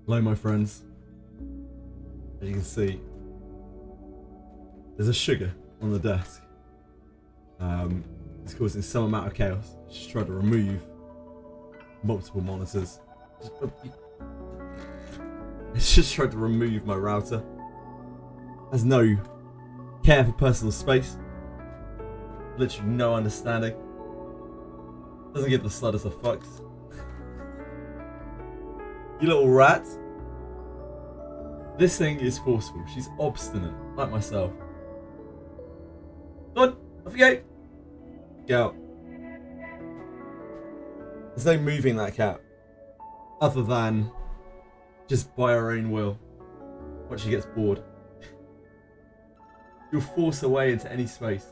Hello, my friends. As you can see, there's a sugar on the desk. It's causing some amount of chaos. Just trying to remove multiple monitors. It's just trying to remove my router. Has no care for personal space. Literally no understanding. Doesn't give the slightest of fucks. You little rat. This thing is forceful. She's obstinate, like myself. Go on, off you go. Get out. There's no moving that cat. Other than just by her own will. Once she gets bored. You'll force her way into any space.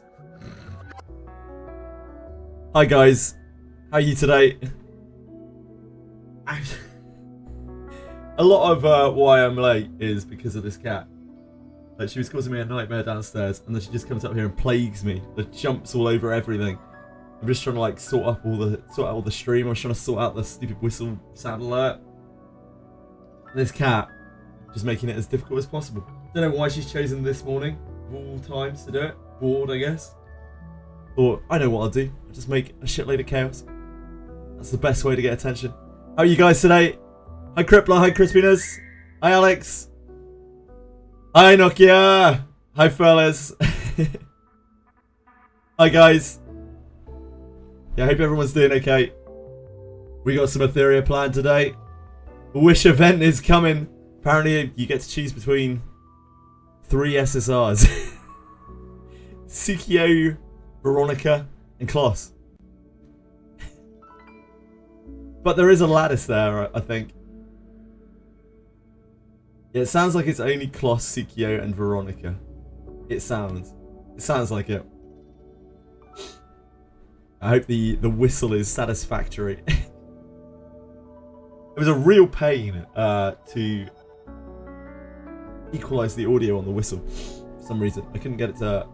Hi guys. How are you today? A lot of why I'm late is because of this cat. Like, she was causing me a nightmare downstairs, and then she just comes up here and plagues me. It jumps all over everything. I'm just trying to like sort out all the stream. I'm trying to sort out the stupid whistle sound alert. And this cat just making it as difficult as possible. Don't know why she's chosen this morning of all times to do it. Bored, I guess. Or I know what I'll do. I'll just make a shitload of chaos. That's the best way to get attention. How are you guys today? Hi Crippler, hi Crispiness, hi Alex, hi Nokia, hi fellas, hi guys. Yeah, I hope everyone's doing okay. We got some Etheria planned today. The Wish event is coming. Apparently you get to choose between 3 SSRs. Tsukio, Veronica, and Kloss. But there is a lattice there, I think. Yeah, it sounds like it's only Kloss, Tsukio, and Veronica. It sounds like it. I hope the whistle is satisfactory. It was a real pain to equalize the audio on the whistle for some reason. I couldn't get it to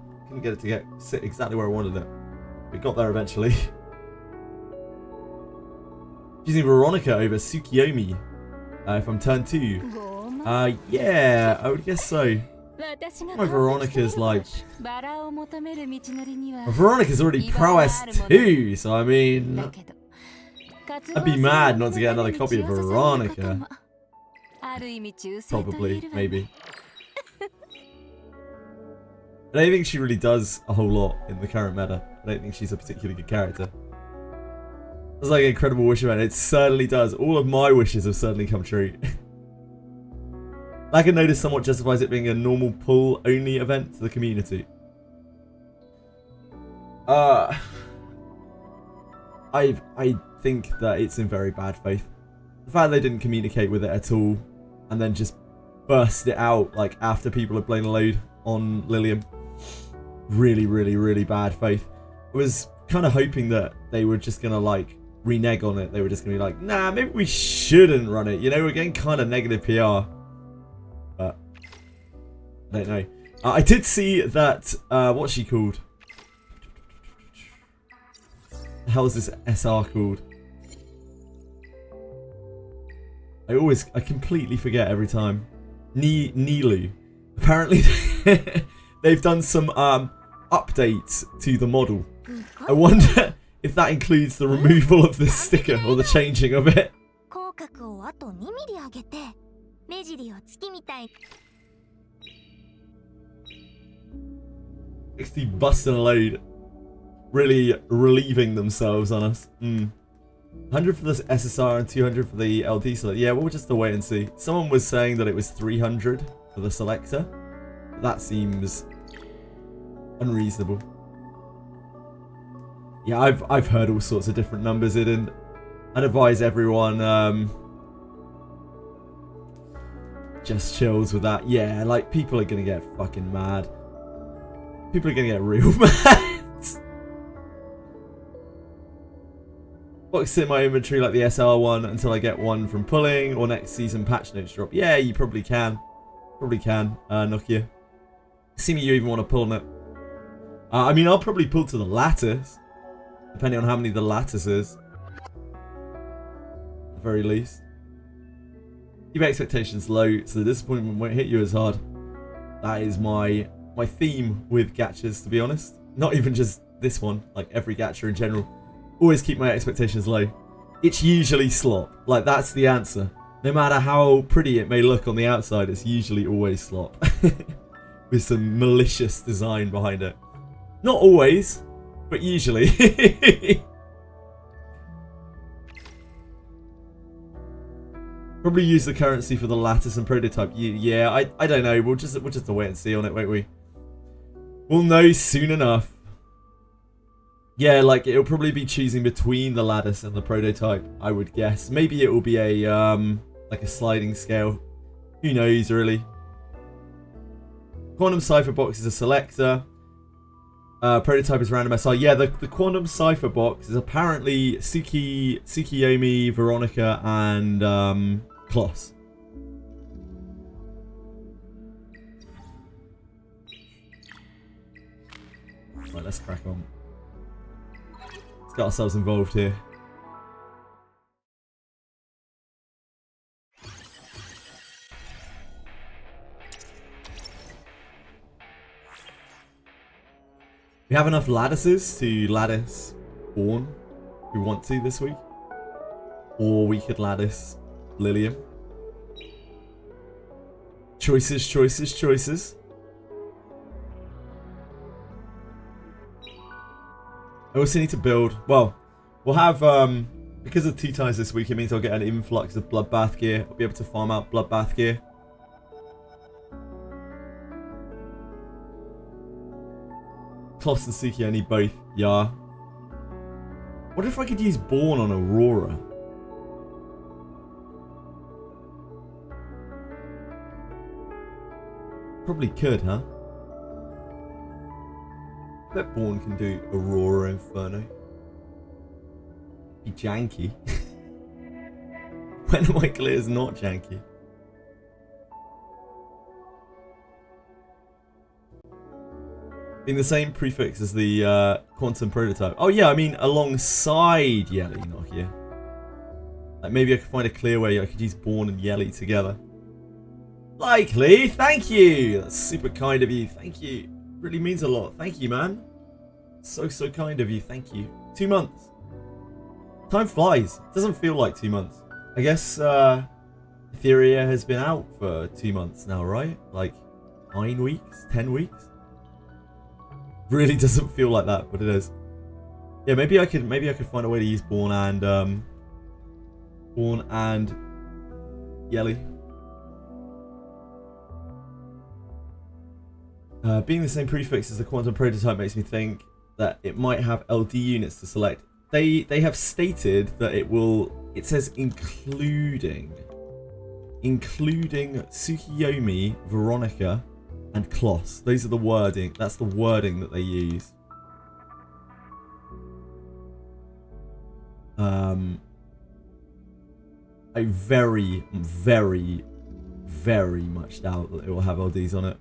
sit exactly where I wanted it. We got there eventually. Using Veronica over Tsukiyomi if I'm turn 2. Yeah, I would guess so. My Veronica's like... Veronica's already prowess 2, so I mean... I'd be mad not to get another copy of Veronica. Probably, maybe. I don't think she really does a whole lot in the current meta. I don't think she's a particularly good character. It's like an incredible wish event. It certainly does. All of my wishes have certainly come true. Lack of notice somewhat justifies it being a normal pull-only event to the community. I think that it's in very bad faith. The fact they didn't communicate with it at all, and then just burst it out like after people had blown a load on Lilium. Really, really, really bad faith. I was kind of hoping that they were just gonna like renege on it. They were just gonna be like, nah, maybe we shouldn't run it. You know, we're getting kind of negative PR. But I don't know. I did see that. What's she called? The hell is this SR called? I completely forget every time. Nilu. Apparently, they've done some updates to the model. I wonder if that includes the removal of the sticker or the changing of it. XD busting a load. Really relieving themselves on us. 100 for the SSR and 200 for the LD select. Yeah, we'll just wait and see. Someone was saying that it was 300 for the selector. That seems unreasonable. Yeah, I've heard all sorts of different numbers. I'd advise everyone just chills with that. Yeah, like people are gonna get fucking mad. People are gonna get real mad. Box in my inventory like the SR one until I get one from pulling or next season patch notes drop. Yeah, you probably can. Probably can, Nokia. Assuming you even want to pull on it. I mean, I'll probably pull to the lattice. Depending on how many the lattice is. At the very least. Keep expectations low so the disappointment won't hit you as hard. That is my theme with gachas, to be honest. Not even just this one, like every gacha in general. Always keep my expectations low. It's usually slop. Like, that's the answer. No matter how pretty it may look on the outside, it's usually always slop. With some malicious design behind it. Not always, but usually. Probably use the currency for the lattice and prototype. Yeah, I don't know. We'll just wait and see on it, won't we? We'll know soon enough. Yeah, like it'll probably be choosing between the lattice and the prototype, I would guess. Maybe it will be a like a sliding scale. Who knows, really? Quantum Cipher Box is a selector. Prototype is random SR. Yeah, the Quantum Cipher Box is apparently Tsukiyomi, Veronica, and Kloss. Right, let's crack on. Let's get ourselves involved here. We have enough lattices to lattice Born if we want to this week. Or we could lattice Lilium. Choices, choices, choices. I also need to build... Well, we'll have... because of 2 times this week, it means I'll get an influx of Bloodbath gear. I'll be able to farm out Bloodbath gear. Kloss and Suki only both, yeah. What if I could use Born on Aurora? Probably could, huh? I bet Born can do Aurora Inferno. Be janky. When am I clear is not janky? Being the same prefix as the quantum prototype. Oh yeah, I mean alongside Yelly, not here. Like maybe I could find a clear way I could use Born and Yelly together. Likely, thank you. That's super kind of you. Thank you. Really means a lot. Thank you, man. So kind of you. Thank you. 2 months. Time flies. It doesn't feel like 2 months. I guess Etheria has been out for 2 months now, right? Like 9 weeks, 10 weeks. Really doesn't feel like that, but it is. Yeah, maybe I could find a way to use Born and Yelly. Being the same prefix as the quantum prototype makes me think that it might have LD units to select. They have stated that it says including Tsukiyomi, Veronica, and Kloss. Those are the wording. That's the wording that they use. I very, very, very much doubt that it will have LDs on it.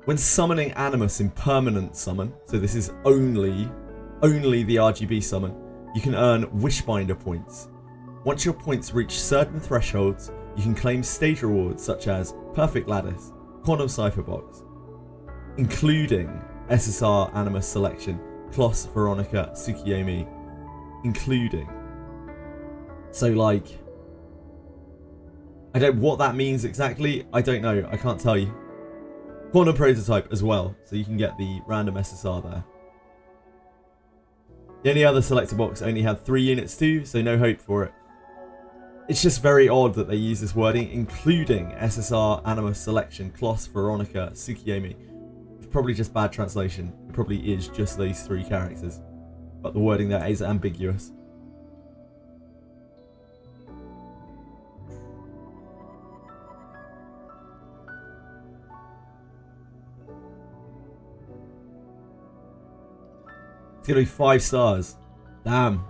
When summoning Animus in permanent summon, so this is only the RGB summon, you can earn Wishbinder points. Once your points reach certain thresholds, you can claim stage rewards such as Perfect Lattice, Quantum Cipher Box, including SSR Animus Selection, Kloss, Veronica, Tsukiyomi, including. So like, what that means exactly, I don't know, I can't tell you. Quantum Prototype as well, so you can get the random SSR there. The only other selector box only had 3 units too, so no hope for it. It's just very odd that they use this wording, including SSR, Animus Selection, Kloss, Veronica, Tsukiyomi. It's probably just bad translation. It probably is just those 3 characters. But the wording there is ambiguous. It's gonna be 5 stars. Damn.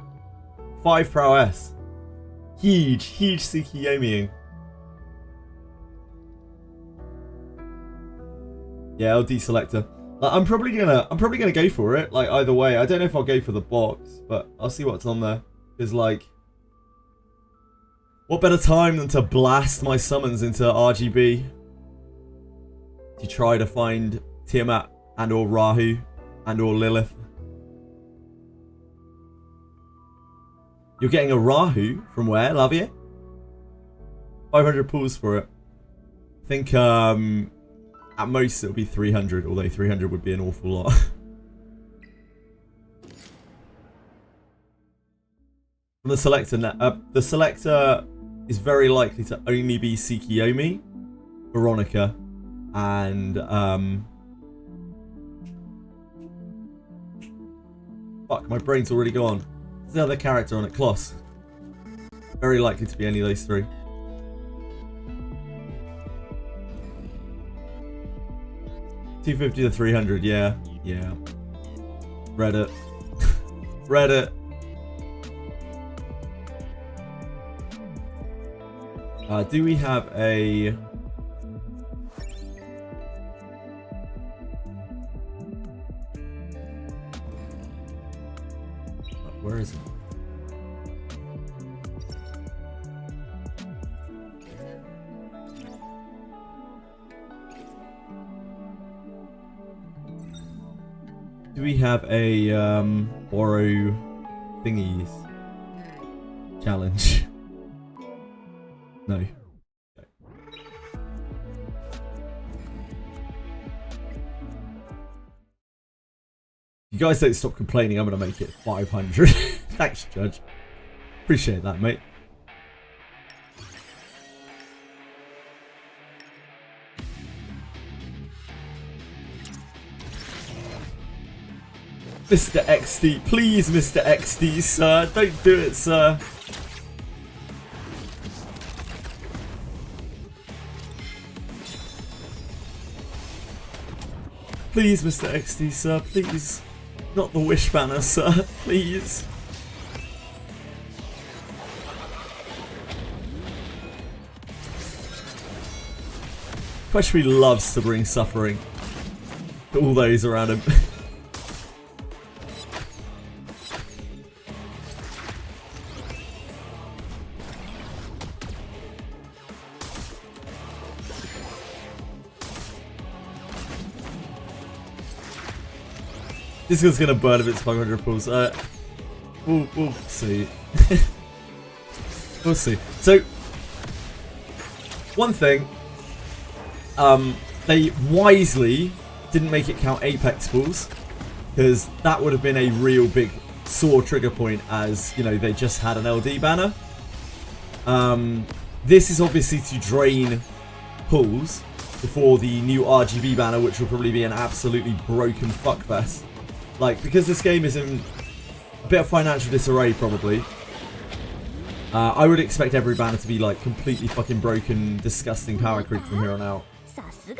5 prowess. Huge Tsukiyomi-ing. Yeah, LD selector. Like, I'm probably gonna go for it. Like, either way, I don't know if I'll go for the box, but I'll see what's on there. Because, like, what better time than to blast my summons into RGB to try to find Tiamat and or Rahu and or Lilith. You're getting a Rahu from where, love you? 500 pulls for it. I think at most it'll be 300, although 300 would be an awful lot. From the selector, the selector is very likely to only be Tsukiyomi, Veronica, and fuck, my brain's already gone. There's the other character on it, Kloss. Very likely to be any of those three. $250 to $300, yeah. Reddit. Reddit. Do we have a... Where is it? Do we have a borrow thingies challenge? No. Okay. You guys don't stop complaining, I'm gonna make it 500. Thanks, Judge. Appreciate that, mate. Mr. XD, please, Mr. XD, sir. Don't do it, sir. Please, Mr. XD, sir, please. Not the wish banner, sir, please. Queshry loves to bring suffering to all those around him. This one's gonna burn if it's 500 pulls. We'll see. We'll see. So, one thing, they wisely didn't make it count Apex pulls, because that would have been a real big sore trigger point, as you know they just had an LD banner. This is obviously to drain pulls before the new RGB banner, which will probably be an absolutely broken fuckfest. Like, because this game is in a bit of financial disarray, probably, I would expect every banner to be, like, completely fucking broken, disgusting power creep from here on out.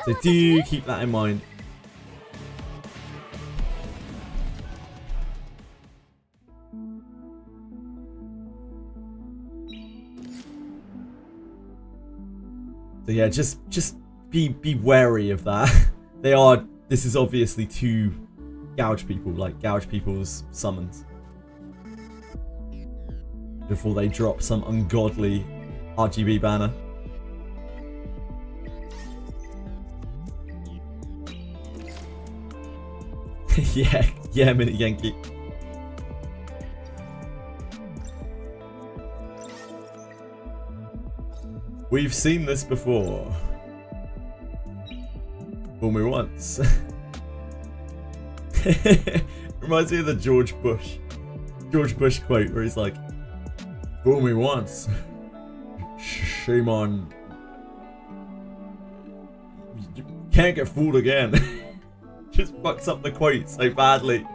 So do keep that in mind. So yeah, just be wary of that. This is obviously too... gouge people, like gouge people's summons before they drop some ungodly RGB banner. yeah, Mini Yankee. We've seen this before. Fool me once. Reminds me of the George Bush quote where he's like, fool me once, shame on, can't get fooled again. Just fucks up the quote so badly.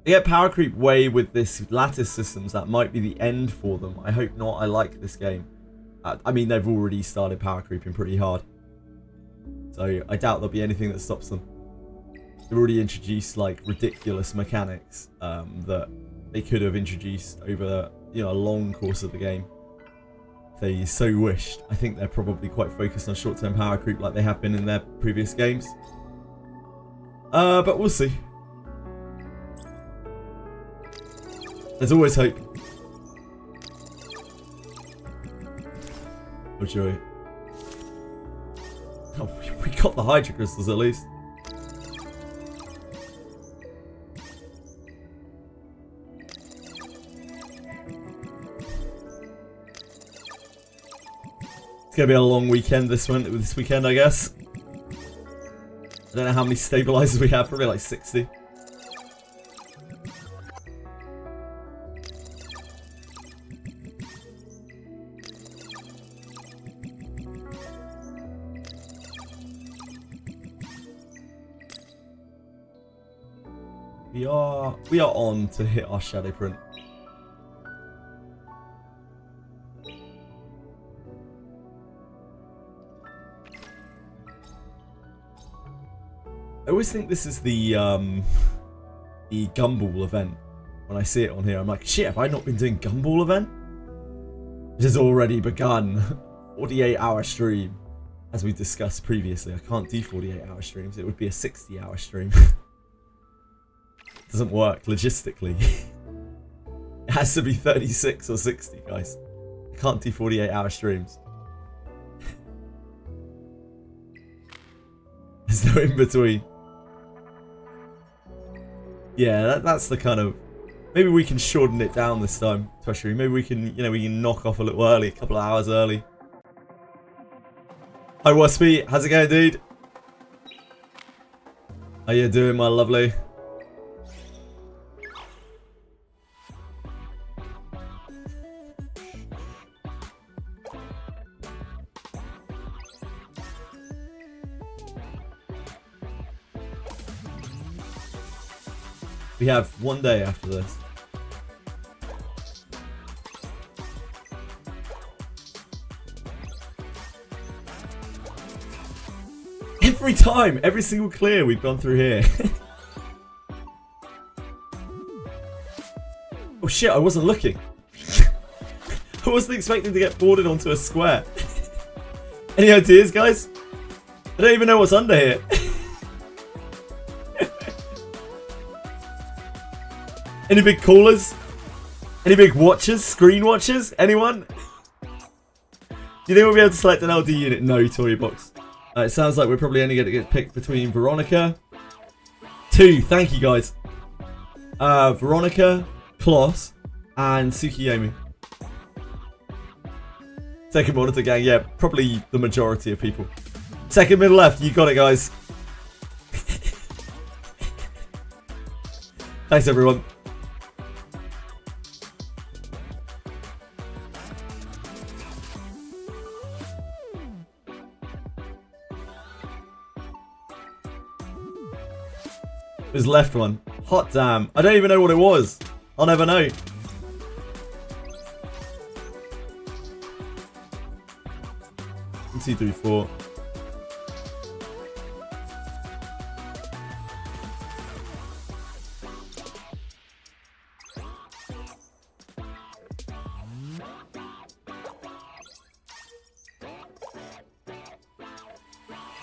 They get power creep way with this lattice systems. That might be the end for them. I hope not. I like this game. I mean, they've already started power creeping pretty hard, so I doubt there'll be anything that stops them. they've already introduced like ridiculous mechanics that they could have introduced over a long course of the game. If they so wished. I think they're probably quite focused on short-term power creep like they have been in their previous games. But we'll see. There's always hope. Oh joy. Oh, we got the Hydra Crystals at least. It's gonna be a long weekend this weekend, I guess. I don't know how many stabilizers we have, probably like 60. We are on to hit our shadow print. I always think this is the Gumball event. When I see it on here, I'm like, shit, have I not been doing Gumball event? It has already begun. 48-hour stream. As we discussed previously, I can't do 48-hour streams. It would be a 60-hour stream. Doesn't work logistically. It has to be 36 or 60, guys. I can't do 48-hour streams. There's no in between. Yeah, that's the kind of. Maybe we can shorten it down this time, especially. Maybe we can, we can knock off a little early, a couple of hours early. Hi Waspy, how's it going, dude? How you doing, my lovely? We have one day after this. Every time, every single clear we've gone through here. Oh shit, I wasn't looking. I wasn't expecting to get boarded onto a square. Any ideas, guys? I don't even know what's under here. Any big callers? Any big watchers? Screen watchers? Anyone? Do you think we'll be able to select an LD unit? No, Toy Box. It sounds like we're probably only going to get picked between Veronica. 2, thank you guys. Veronica, Kloss, and Tsukiyomi. Second monitor gang, yeah, probably the majority of people. Second middle left, you got it, guys. Thanks, everyone. His left one. Hot damn. I don't even know what it was. I'll never know. 1, 2, 3, 4.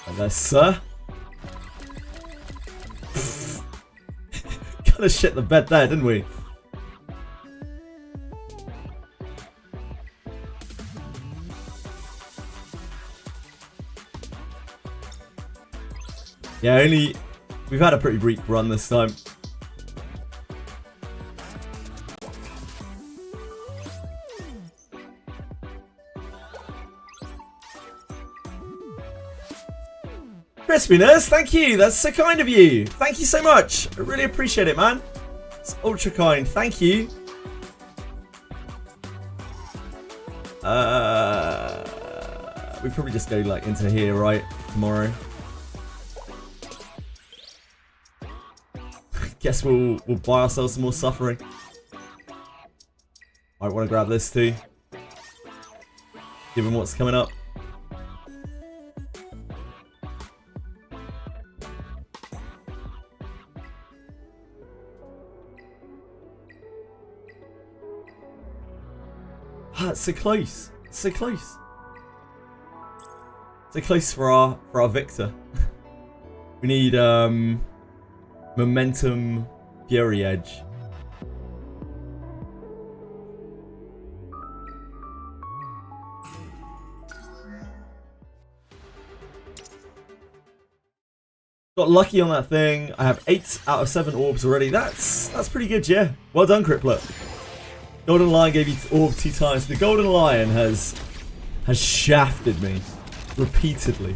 Hello, sir. Kind of shit the bed there, didn't we? Yeah, we've had a pretty brief run this time. Crispiness, thank you. That's so kind of you. Thank you so much. I really appreciate it, man. It's ultra kind. Thank you. We probably just go like into here, right? Tomorrow. Guess we'll buy ourselves some more suffering. I want to grab this too. Given what's coming up. Ah, it's so close. It's so close. So close for our Victor. We need Momentum Fury Edge. Got lucky on that thing. I have 8 out of 7 orbs already. That's pretty good, yeah. Well done, Crippler. Golden Lion gave you orb 2 times. The Golden Lion has shafted me repeatedly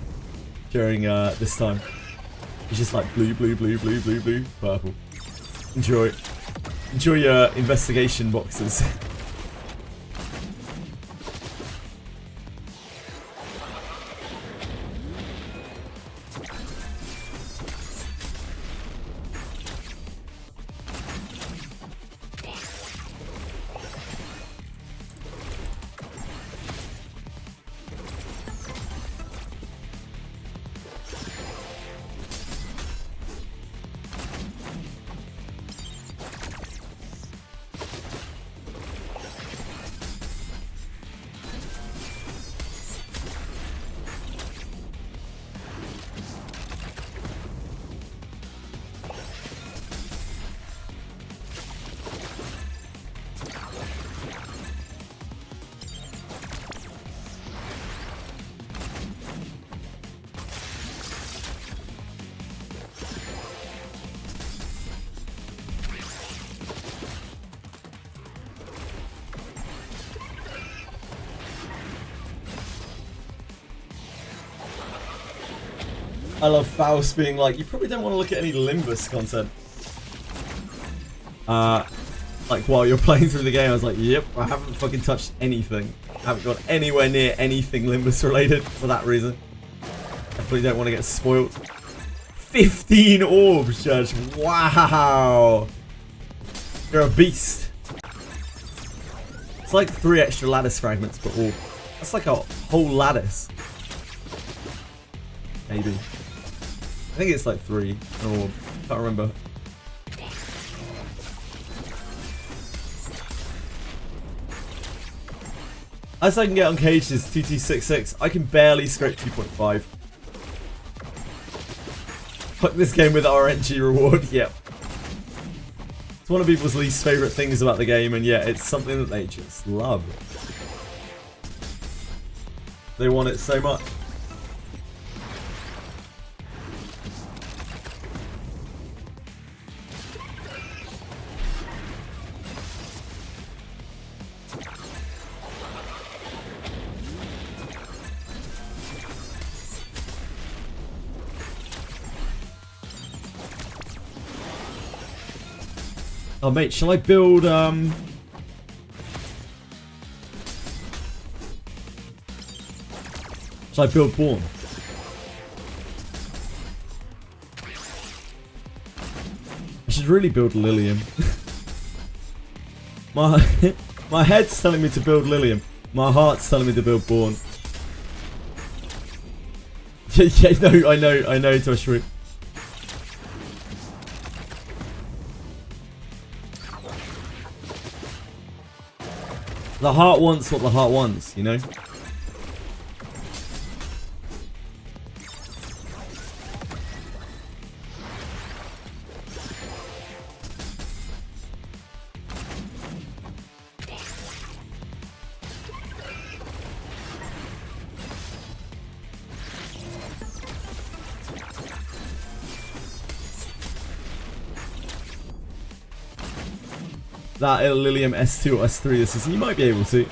during this time. He's just like blue, blue, blue, blue, blue, blue, purple. Enjoy your investigation boxes. I love Faust being like, you probably don't want to look at any Limbus content. Like while you're playing through the game, I was like, yep, I haven't fucking touched anything. I haven't got anywhere near anything Limbus related for that reason. Definitely don't want to get spoiled. 15 orbs, Judge. Wow. You're a beast. It's like 3 extra lattice fragments per orb. That's like a whole lattice. Maybe. I think it's like 3 or can't remember. As I can get on cage is 2266. I can barely scrape 2.5. Fuck this game with RNG reward. Yep. It's one of people's least favourite things about the game, and yet it's something that they just love. They want it so much. Oh mate, shall I build shall I build Born? I should really build Lilium. my head's telling me to build Lilium. My heart's telling me to build Born. Yeah, no, I know, Toshru. The heart wants what the heart wants, you know? That Lilium S2 or S3 this is, you might be able to.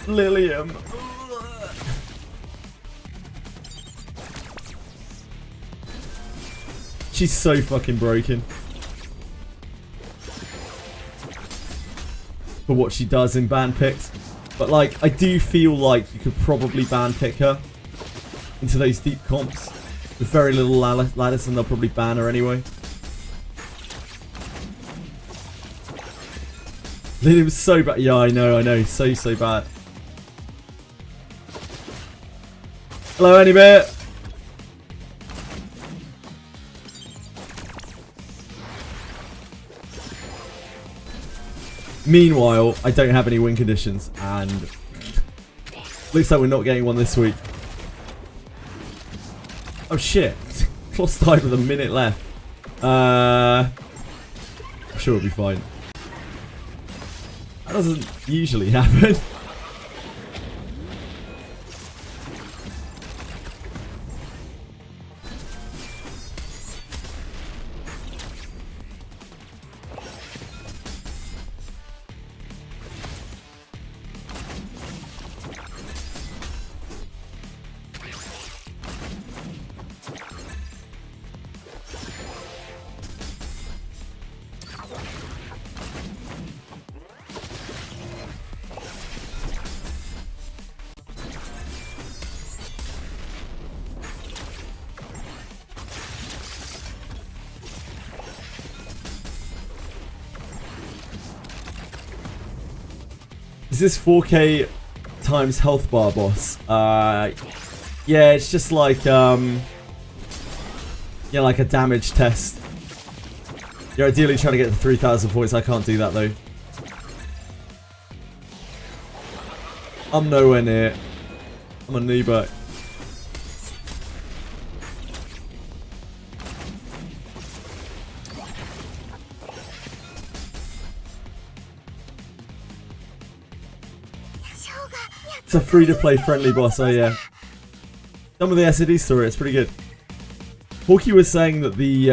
Lilium. She's so fucking broken. For what she does in ban picks. But like, I do feel like you could probably ban pick her into those deep comps. With very little lattice and they'll probably ban her anyway. It was so bad. Yeah, I know. So bad. Hello, Anybit. Meanwhile, I don't have any win conditions, and looks like we're not getting one this week. Oh shit. Kloss died with a minute left. I'm sure it'll be fine. That doesn't usually happen. Is this 4K times health bar boss? Yeah, it's just like yeah, like a damage test. You're ideally trying to get to 3,000 points. I can't do that though. I'm nowhere near. I'm a noob. It's a free-to-play friendly boss, oh yeah. Done with the SAD story, it's pretty good. Hawkey was saying that the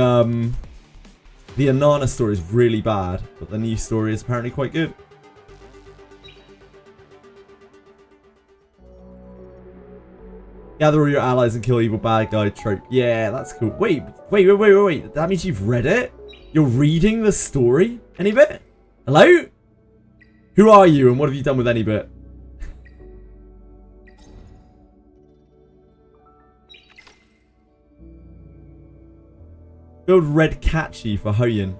Anana story is really bad, but the new story is apparently quite good. Gather all your allies and kill evil bad guy trope. Yeah, that's cool. Wait. That means you've read it? You're reading the story? Any bit? Hello? Who are you and what have you done with any bit? Build Red Catchy for Hoyin.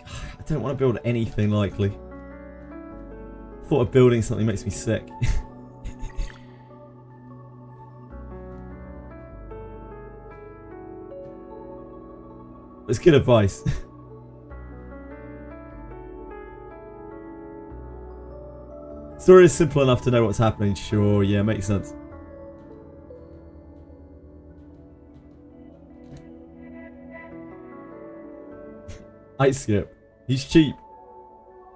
I don't want to build anything likely. Thought of building something makes me sick. It's good advice. Story is simple enough to know what's happening. Sure, yeah, makes sense. Ice skip. He's cheap.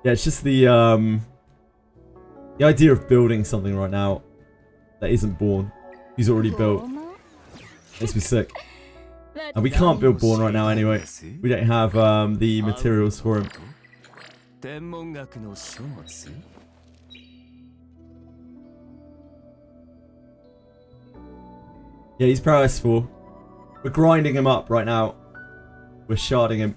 Yeah, it's just the idea of building something right now that isn't born. He's already built. Makes me sick. And we can't build Born right now anyway. We don't have the materials for him. Yeah, he's prowess 4. We're grinding him up right now. We're sharding him.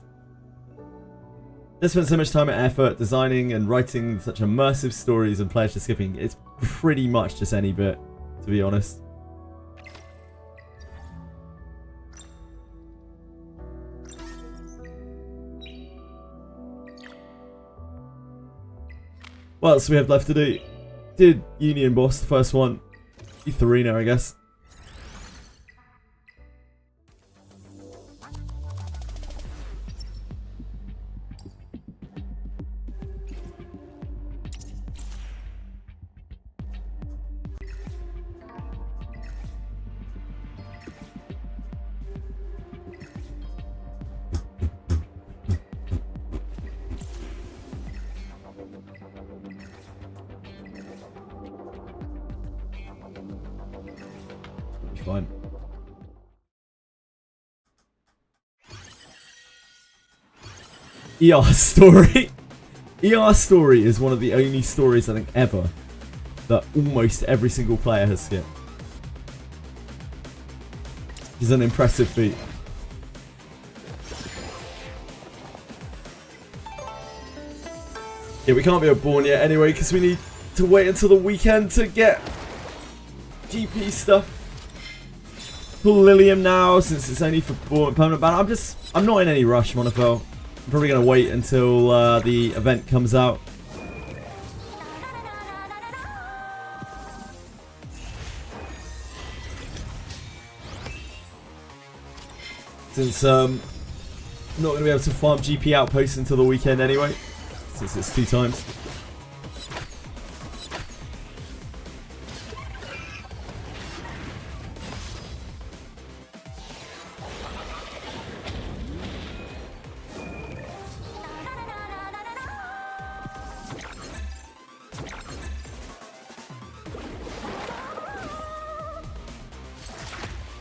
Just spent so much time and effort designing and writing such immersive stories and players just skipping. It's pretty much just any bit, to be honest. What else do we have left to do? Did Union Boss, the first one. Etheria, I guess. Fine. ER story. ER story is one of the only stories I think ever that almost every single player has skipped. It's an impressive feat. Yeah, we can't be born yet anyway because we need to wait until the weekend to get GP stuff. Pull Lilium now since it's only for permanent ban. I'm not in any rush, Monofel. I'm probably going to wait until the event comes out. Since I'm not going to be able to farm GP outposts until the weekend anyway. since it's 2 times.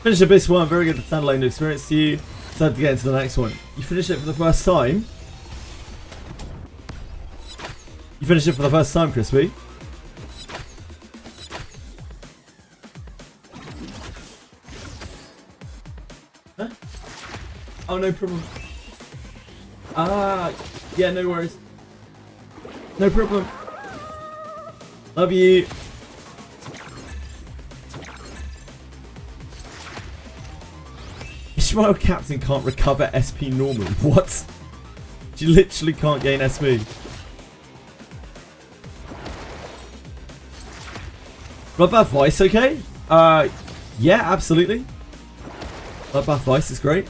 Finish Abyss 1, very good standalone experience to you. Time to get into the next one. You finished it for the first time? You finished it for the first time, Crispy? Huh? Oh, no problem. Ah, yeah, no worries. No problem. Love you. Ishmael Captain can't recover SP normally. What? You literally can't gain SP. Bloodbath Vice, okay? Yeah, absolutely. Bloodbath Vice is great.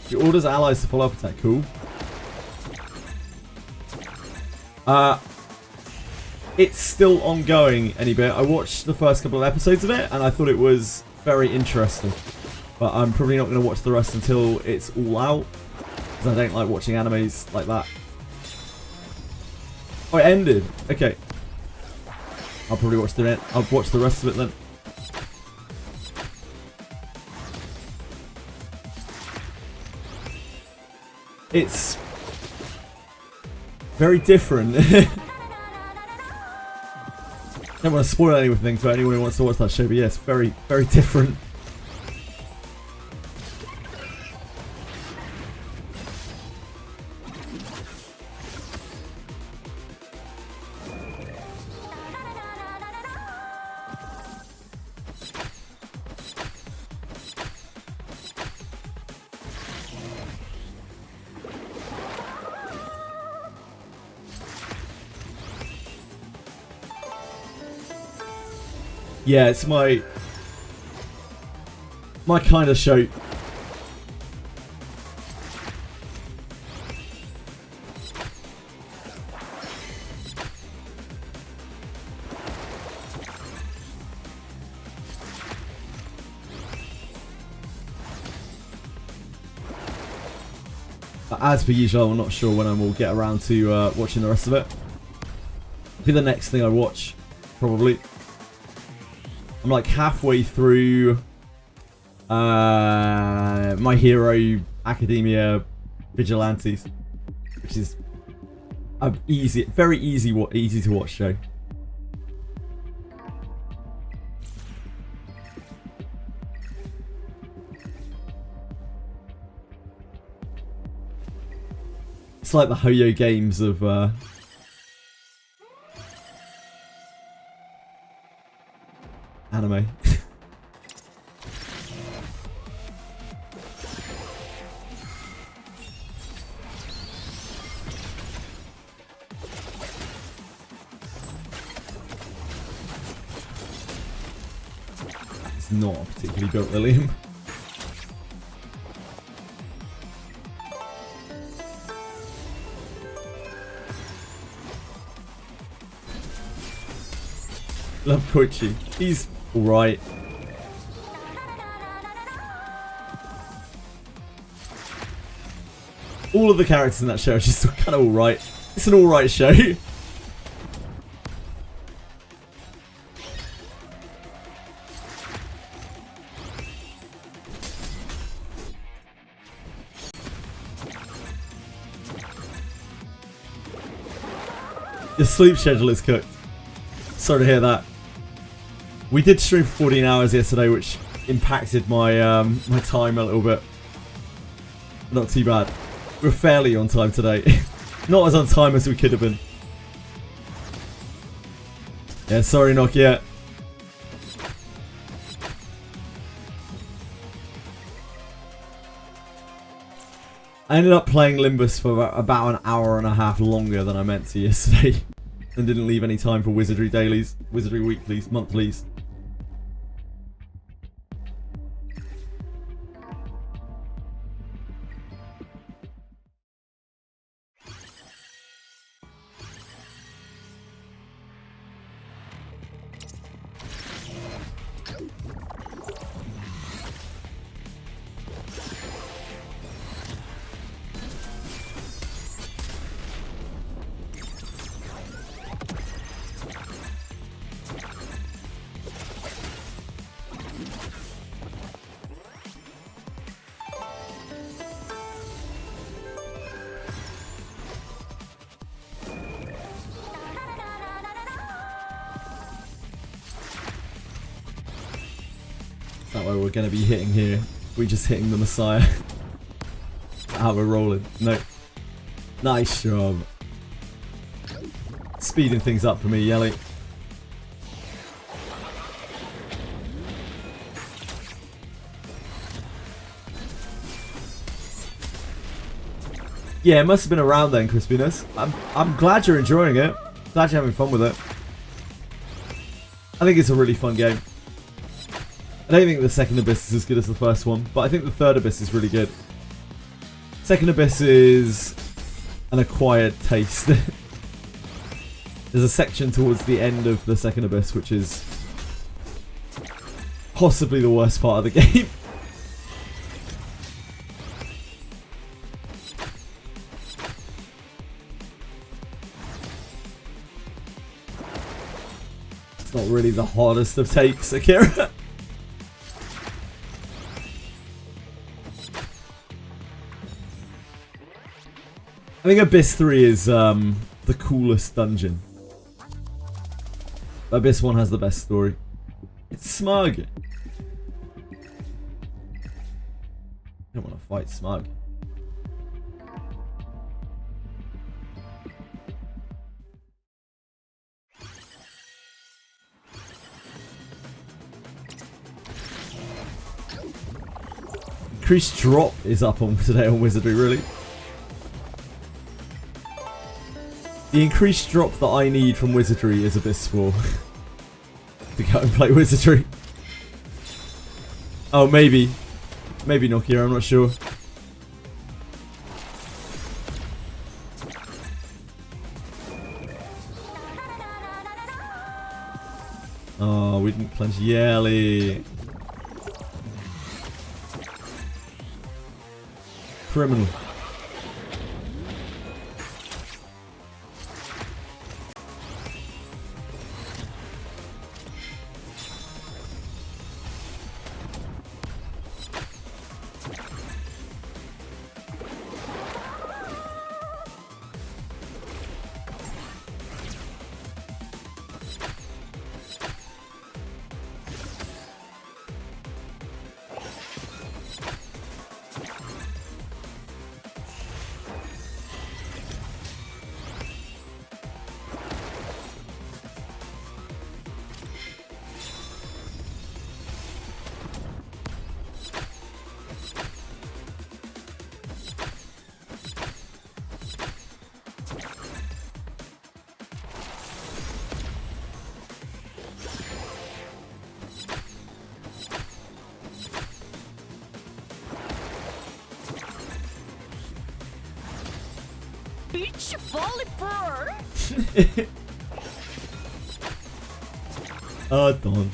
She orders allies to follow up attack. Cool. It's still ongoing any bit. I watched the first couple of episodes of it and I thought it was very interesting. But I'm probably not going to watch the rest until it's all out. Because I don't like watching animes like that. Oh, it ended. Okay. I'll probably watch the rest of it then. It's very different. I don't want to spoil anything for anyone who wants to watch that show, but yes, very, very different. Yeah, it's my kind of show. As per usual, I'm not sure when I will get around to watching the rest of it. It'll be the next thing I watch, probably. I'm like halfway through My Hero Academia Vigilantes, which is a very easy to watch show. It's like the Ho-Yo games of anime. It's not particularly built, Lilium. Love Koichi. He's alright. All of the characters in that show are just kind of alright. It's an alright show. Your sleep schedule is cooked. Sorry to hear that. We did stream for 14 hours yesterday, which impacted my my time a little bit. Not too bad. We're fairly on time today. Not as on time as we could have been. Yeah, sorry Nokia. I ended up playing Limbus for about an hour and a half longer than I meant to yesterday. And didn't leave any time for Wizardry dailies, Wizardry weeklies, monthlies. that way we're going to be hitting here? We're just hitting the Messiah. How we're rolling. No. Nice job. Speeding things up for me, Yelly. Yeah, it must have been around then, Crispiness. I'm glad you're enjoying it. Glad you're having fun with it. I think it's a really fun game. I don't think the second Abyss is as good as the first one, but I think the third Abyss is really good. Second Abyss is an acquired taste. There's a section towards the end of the second Abyss which is possibly the worst part of the game. It's not really the hardest of takes, Akira. I think Abyss 3 is the coolest dungeon. Abyss 1 has the best story. It's Smug. I don't want to fight Smug. Increased drop is up on today on Wizardry, really. The increased drop that I need from Wizardry is Abyss 4. To go and play Wizardry. Oh, maybe. Maybe Nokia, I'm not sure. Oh, we didn't clench Yelly. Criminal. Beach volleyball. Done.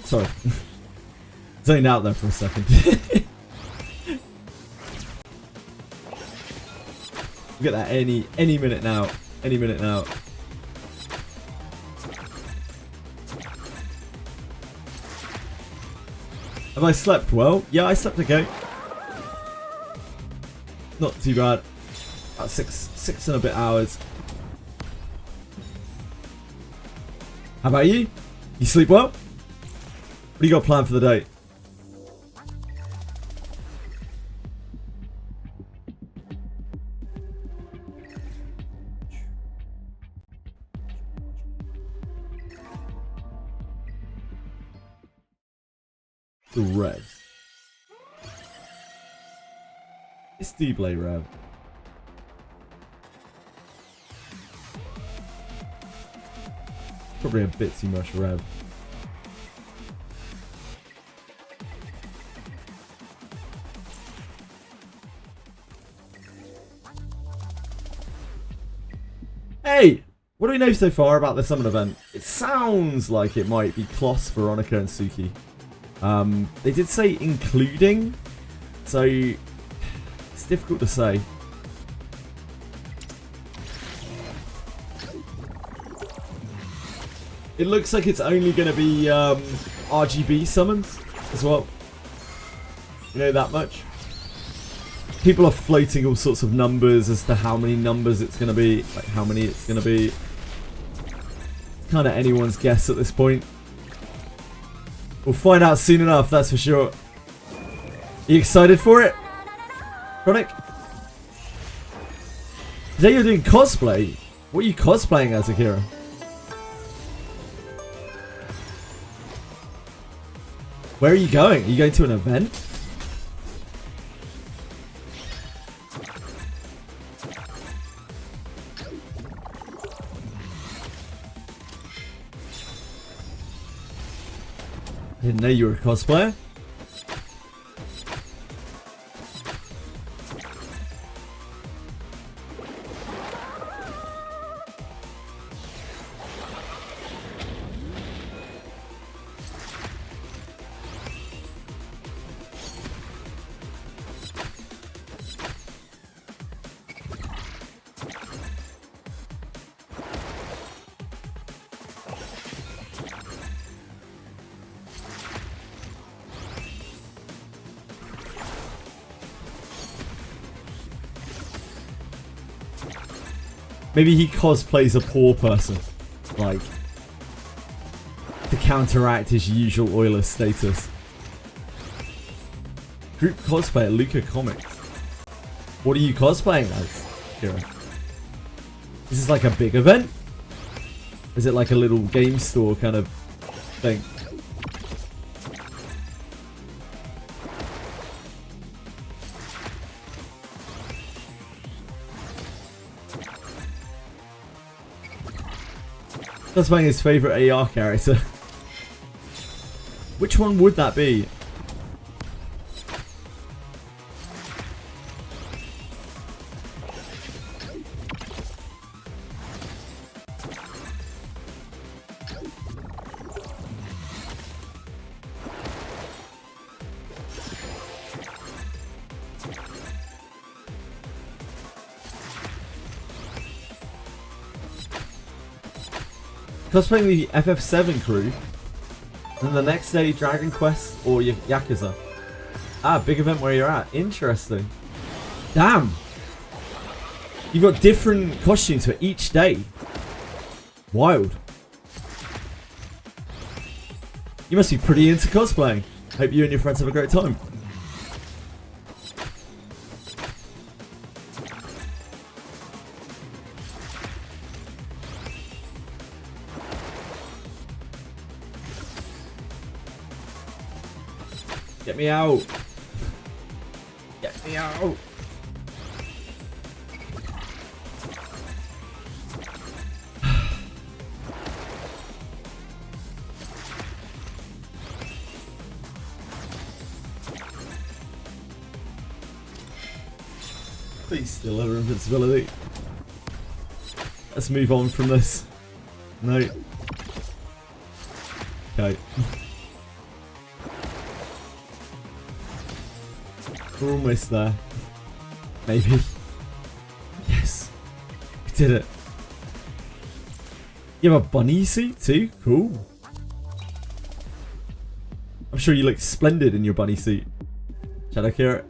Sorry. Zoned out there for a second. Get that any minute now. Any minute now. Have I slept well? Yeah, I slept okay. Not too bad. About six and a bit hours. How about you? You sleep well? What do you got planned for the day? The red. It's D-Blade red. Probably a bit too much rev. Hey! What do we know so far about the summon event? It sounds like it might be Kloss, Veronica, and Suki. They did say including, so it's difficult to say. It looks like it's only going to be RGB summons as well. You know that much? People are floating all sorts of numbers as to how many numbers it's going to be, like how many it's going to be. It's kind of anyone's guess at this point. We'll find out soon enough, that's for sure. Are you excited for it? Chronic? Today you're doing cosplay? What are you cosplaying as, Akira? Where are you going? Are you going to an event? I didn't know you were a cosplayer. Maybe he cosplays a poor person, like, to counteract his usual oiler status. Group cosplay at Luca Comics. What are you cosplaying as, Kira? Is this like a big event? Is it like a little game store kind of thing? That's playing his favourite AR character. Which one would that be? Cosplaying the FF7 crew, and the next day Dragon Quest or Yakuza. Ah, big event where you're at. Interesting. Damn! You've got different costumes for each day. Wild. You must be pretty into cosplaying. Hope you and your friends have a great time. Get me out! Get me out! Please still have invincibility. Let's move on from this. No. Okay. We're almost there. Maybe. Yes. We did it. You have a bunny suit too? Cool. I'm sure you look splendid in your bunny suit. Shadow Carrot.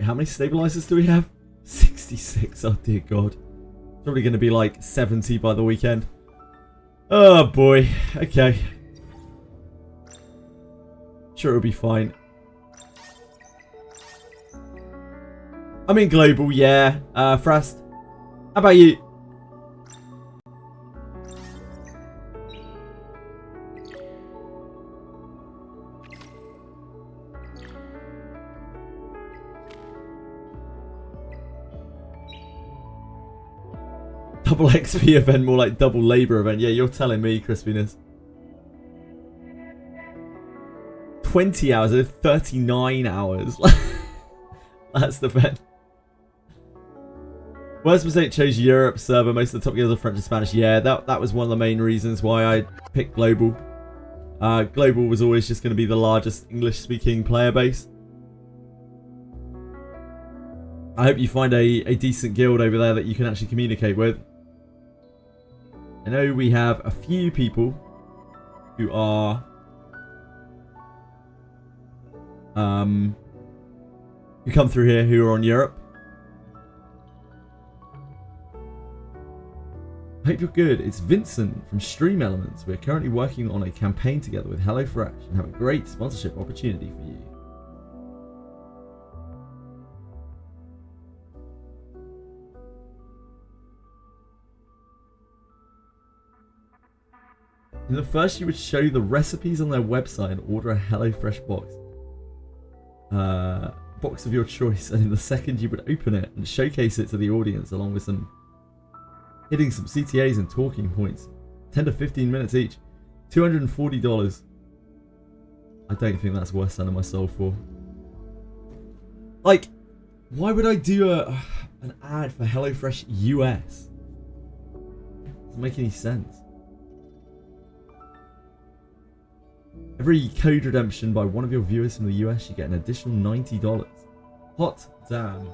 Wait, how many stabilizers do we have? 66. Oh dear God. Probably going to be like 70 by the weekend. Oh boy. Okay. Sure, it'll be fine. I'm in global, yeah. Frast, how about you? Double XP event, more like double labor event. Yeah, you're telling me, Crispiness. 20 hours, 39 hours. That's the bet. Worst mistake, chose Europe server. Most of the top guilds are French and Spanish. Yeah, that was one of the main reasons why I picked global. Global was always just going to be the largest English-speaking player base. I hope you find a decent guild over there that you can actually communicate with. I know we have a few people who are who come through here who are on Europe. I hope you're good. It's Vincent from Stream Elements. We're currently working on a campaign together with HelloFresh and have a great sponsorship opportunity for you. In the first, you would show the recipes on their website and order a HelloFresh box. Box of your choice, and in the second you would open it and showcase it to the audience along with hitting some CTAs and talking points. 10 to 15 minutes each. $240. I don't think that's worth selling my soul for. Like, why would I do an ad for HelloFresh US? Doesn't make any sense. Every code redemption by one of your viewers from the US, you get an additional $90. Hot damn.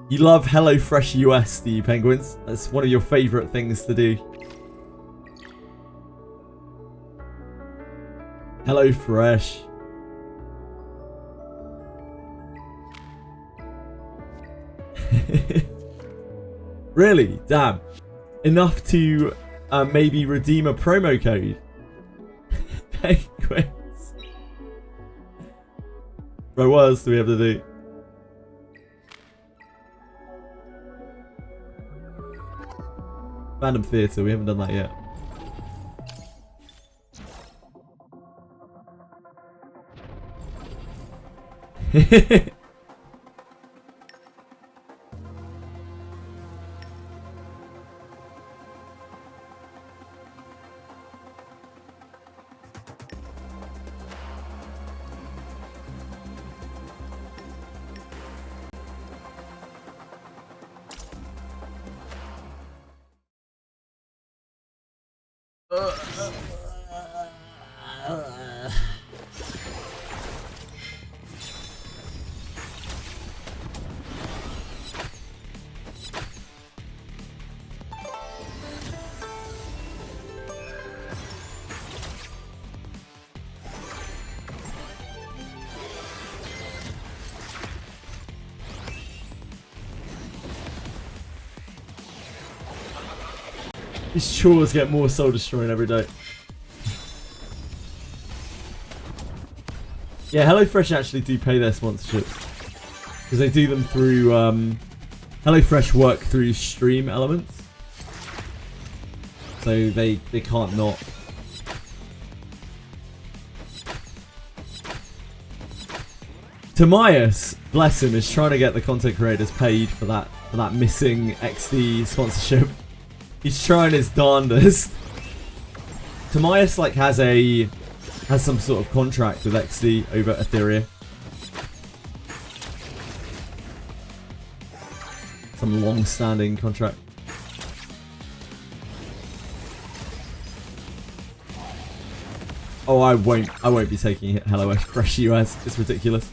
You love HelloFresh US, do you, Penguins? That's one of your favourite things to do. HelloFresh. Really? Damn. Enough to maybe redeem a promo code. Penguins. Bro, what else do we have to do? Fandom Theatre, we haven't done that yet. These chores get more soul destroying every day. Yeah, HelloFresh actually do pay their sponsorships. Because they do them through... HelloFresh work through Stream Elements. So they can't not. Tomias, bless him, is trying to get the content creators paid for that missing XD sponsorship. He's trying his darndest. Tomias like has some sort of contract with XD over Etheria. Some long-standing contract. Oh, I won't be taking HelloFresh US. It's ridiculous.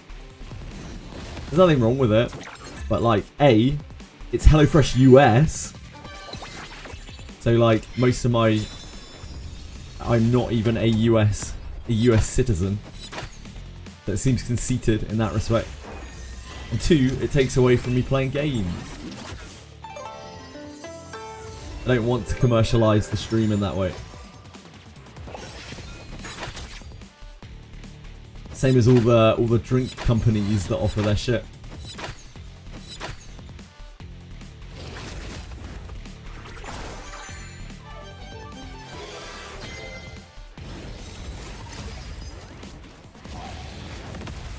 There's nothing wrong with it, but like, it's HelloFresh US. So like, most of I'm not even a US a US citizen that seems conceited in that respect. And 2, it takes away from me playing games. I don't want to commercialize the stream in that way. Same as all the drink companies that offer their shit.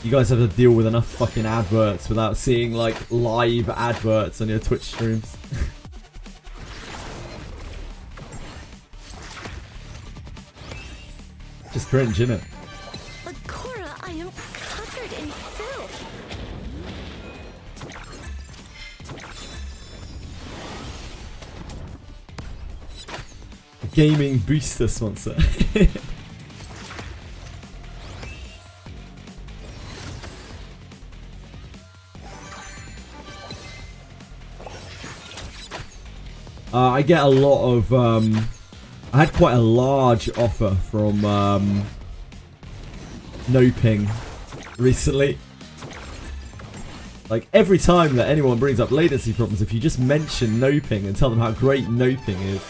You guys have to deal with enough fucking adverts without seeing like live adverts on your Twitch streams. Just cringe, innit? Cora, I am covered in filth. Gaming booster sponsor. I get a lot of I had quite a large offer from No Ping recently. Like every time that anyone brings up latency problems, if you just mention No Ping and tell them how great No Ping is,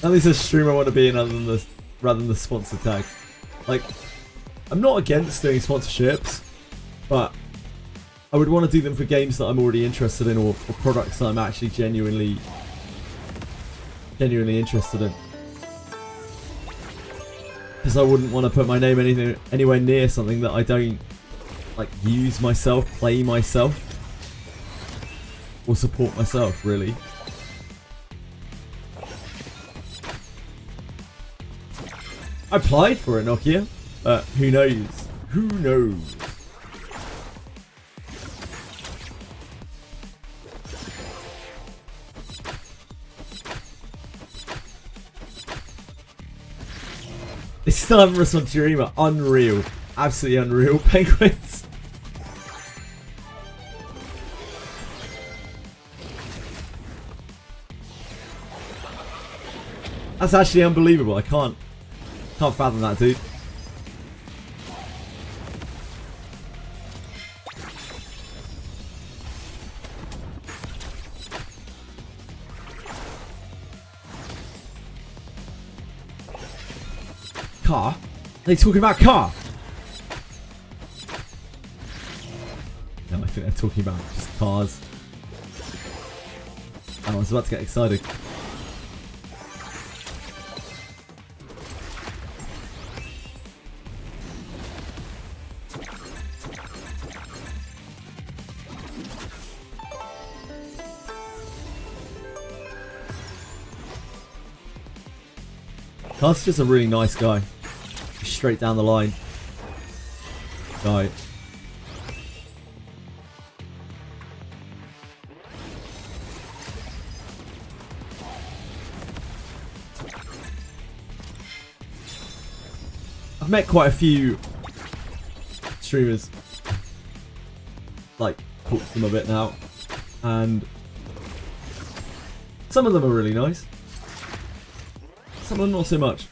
at least a stream I want to be in rather than the sponsor tag. Like, I'm not against doing sponsorships, but I would want to do them for games that I'm already interested in, or products that I'm actually genuinely interested in. Because I wouldn't want to put my name anywhere near something that I don't like use myself, play myself, or support myself, really. I applied for it, Nokia, but who knows? Who knows? They still haven't responded to your email. Unreal. Absolutely unreal, penguins. That's actually unbelievable. I can't fathom that, dude. Car? Are they talking about car? No, I think they're talking about just cars. Oh, I was about to get excited. Car's just a really nice guy. Straight down the line. Guy. I've met quite a few streamers. Like, talked to them a bit now. And some of them are really nice. Some of them not so much.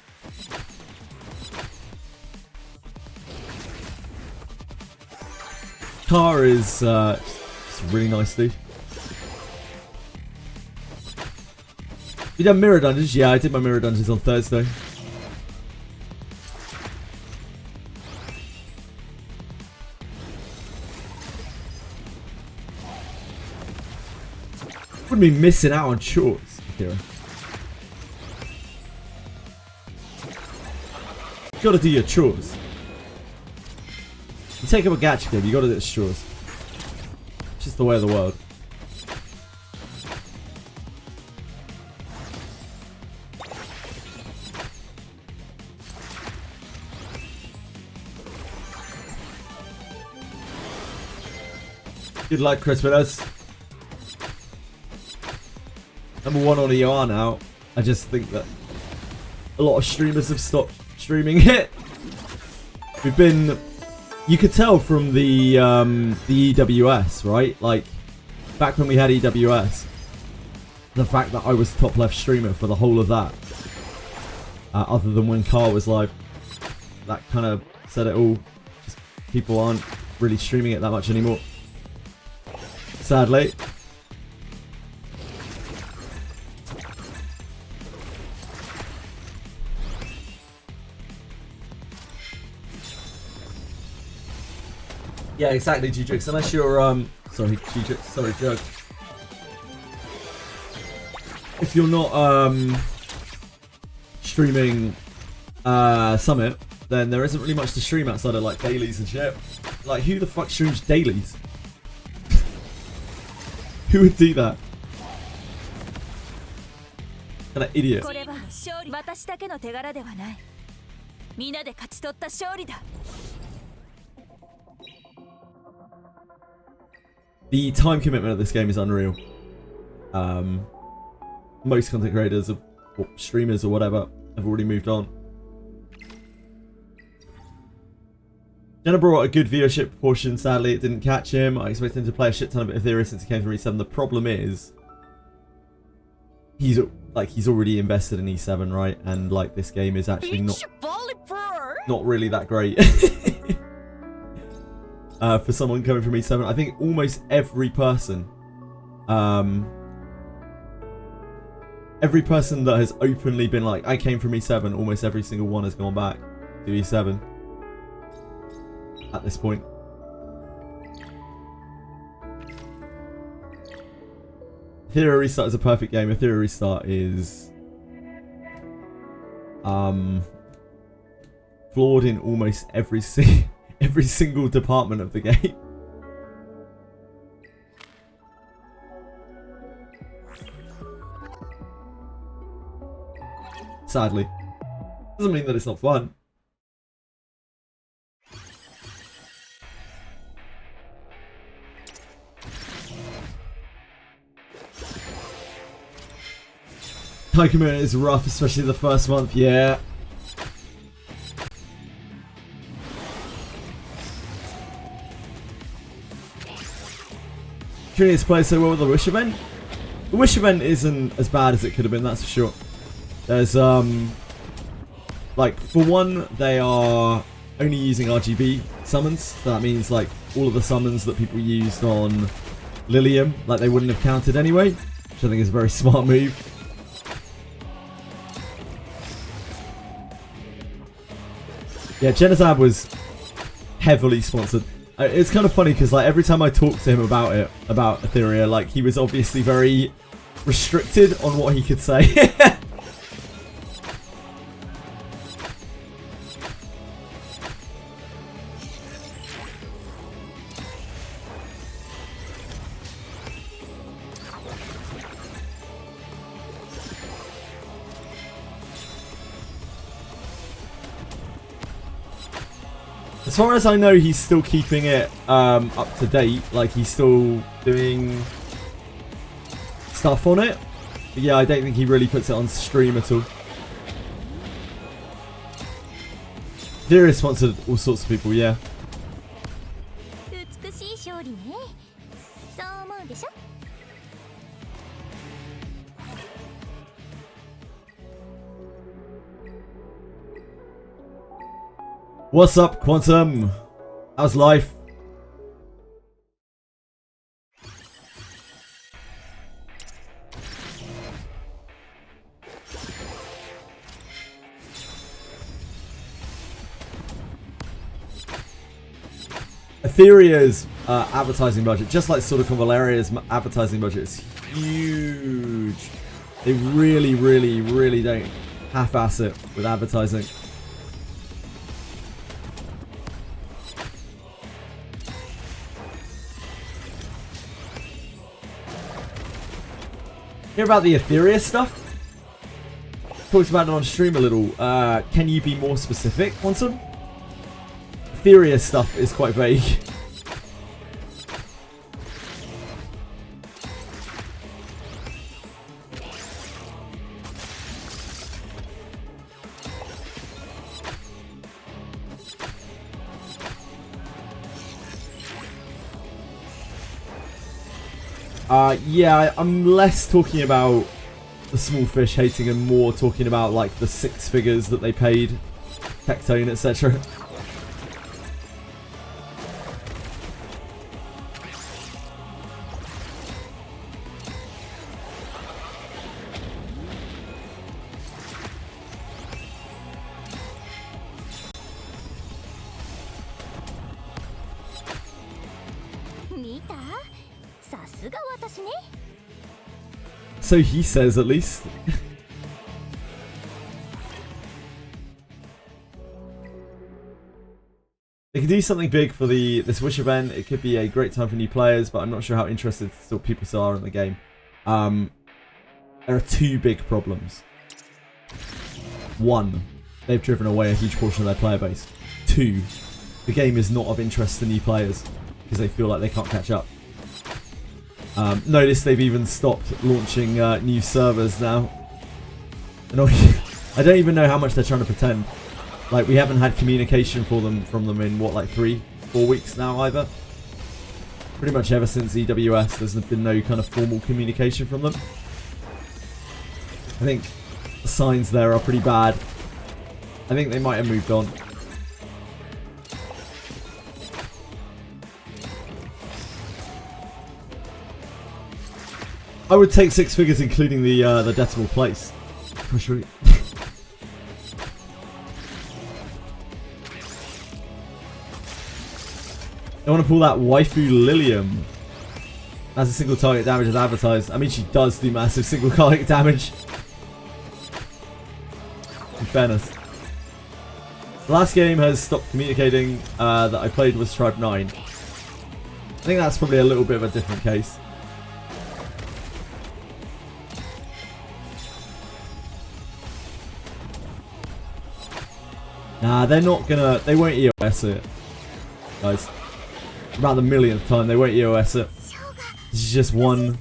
Car is just a really nice dude. You done mirror dungeons? Yeah, I did my mirror dungeons on Thursday. Wouldn't be missing out on chores, Akira. You gotta do your chores. You take up a gacha game, you gotta do its chores. It's just the way of the world. Good luck, Chris Winners. #1 on ER now. I just think that a lot of streamers have stopped streaming it. We've been, you could tell from the EWS, right? Like back when we had EWS, the fact that I was top left streamer for the whole of that, other than when Carl was live, that kind of said it all. Just people aren't really streaming it that much anymore, sadly. Yeah, exactly, G-Drix. Unless you're, sorry, G-Drix, sorry, Jug. If you're not, streaming, Summit, then there isn't really much to stream outside of, like, dailies and shit. Like, who the fuck streams dailies? Who would do that? Kind of idiot. The time commitment of this game is unreal. Most content creators or streamers or whatever have already moved on. Jenna brought a good viewership proportion. Sadly, it didn't catch him. I expect him to play a shit ton of Etheria since he came from E7. The problem is, he's already invested in E7, right? And like this game is actually not really that great. For someone coming from E7, I think almost every person that has openly been like, I came from E7, almost every single one has gone back to E7 at this point. Etheria Restart is a perfect game. Etheria Restart is flawed in almost every single department of the game. Sadly. Doesn't mean that it's not fun. Time commitment is rough, especially the first month, yeah. Curious plays so well with the Wish event. The Wish event isn't as bad as it could have been, that's for sure. There's like, for one, they are only using RGB summons, so that means like all of the summons that people used on Lilium, like they wouldn't have counted anyway, which I think is a very smart move. Yeah, Genazab was heavily sponsored. It's kind of funny because like every time I talk to him about Etheria, like he was obviously very restricted on what he could say. As far as I know, he's still keeping it up to date. Like, he's still doing stuff on it. But yeah, I don't think he really puts it on stream at all. Etheria sponsored all sorts of people, yeah. What's up, Quantum? How's life? Etheria's advertising budget, just like Silicon Valeria's advertising budget, is huge. They really, really, really don't half-ass it with advertising. Hear about the Etheria stuff? Talked about it on stream a little. Can you be more specific, Quantum? Etheria stuff is quite vague. Yeah, I'm less talking about the small fish hating and more talking about like the 6 figures that they paid Tectone, etc. So he says, at least. They could do something big for this Wish event. It could be a great time for new players, but I'm not sure how interested people still are in the game. There are 2 big problems. 1, they've driven away a huge portion of their player base. 2, the game is not of interest to new players because they feel like they can't catch up. Notice they've even stopped launching new servers now. I don't even know how much they're trying to pretend. Like, we haven't had communication from them in what, like 3-4 weeks now either. Pretty much ever since EWS, there's been no kind of formal communication from them. I think the signs there are pretty bad. I think they might have moved on. I would take 6 figures, including the decimal place. For sure. I want to pull that waifu Lilium. As a single target damage as advertised. I mean, she does do massive single target damage. In fairness. The last game has stopped communicating that I played was Tribe 9. I think that's probably a little bit of a different case. Nah, they're not gonna... They won't EOS it. Guys. About the millionth time, they won't EOS it. This is just one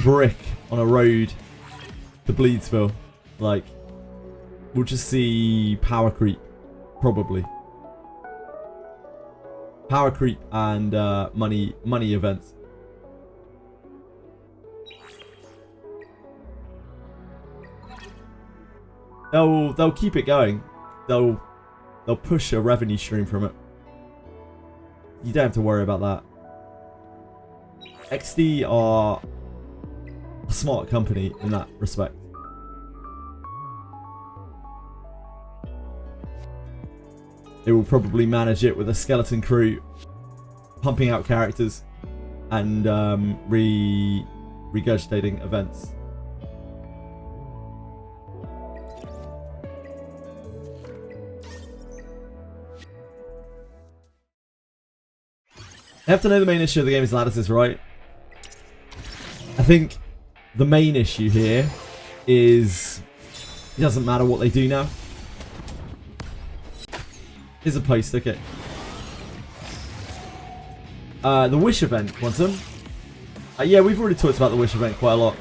brick on a road to Bleedsville. Like, we'll just see power creep. Probably. Power creep and money events. They'll keep it going. They'll push a revenue stream from it. You don't have to worry about that. XD are a smart company in that respect. They will probably manage it with a skeleton crew, pumping out characters, and regurgitating events. I have to know the main issue of the game is lattices, right? I think the main issue here is it doesn't matter what they do now. Here's a post, okay. The Wish event, Quantum. Yeah, we've already talked about the Wish event quite a lot.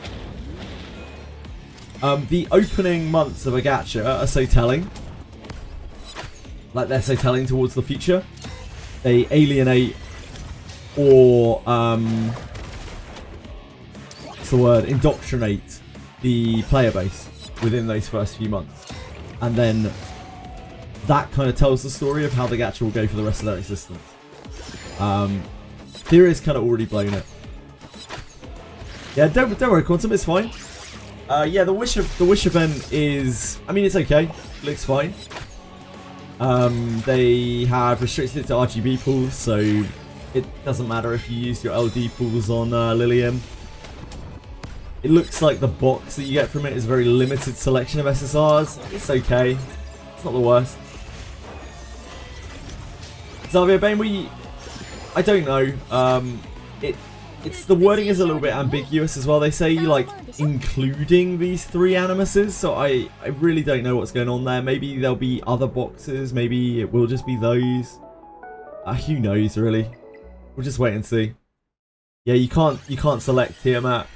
The opening months of a gacha are so telling. Like, they're so telling towards the future. They alienate or what's the word? Indoctrinate the player base within those first few months, and then that kind of tells the story of how the gacha will go for the rest of their existence. Etherea's kind of already blown it. Yeah, don't worry, Quantum, it's fine. Yeah, the Wish event is, I mean, it's okay. It looks fine. They have restricted it to RGB pools, so it doesn't matter if you use your LD pools on Lilium. It looks like the box that you get from it is a very limited selection of SSRs. It's okay. It's not the worst. Xavier Bane, I don't know. It's the wording is a little bit ambiguous as well. They say like including these 3 animuses, so I really don't know what's going on there. Maybe there'll be other boxes. Maybe it will just be those. Who knows, really? We'll just wait and see. Yeah, you can't select Tiamat.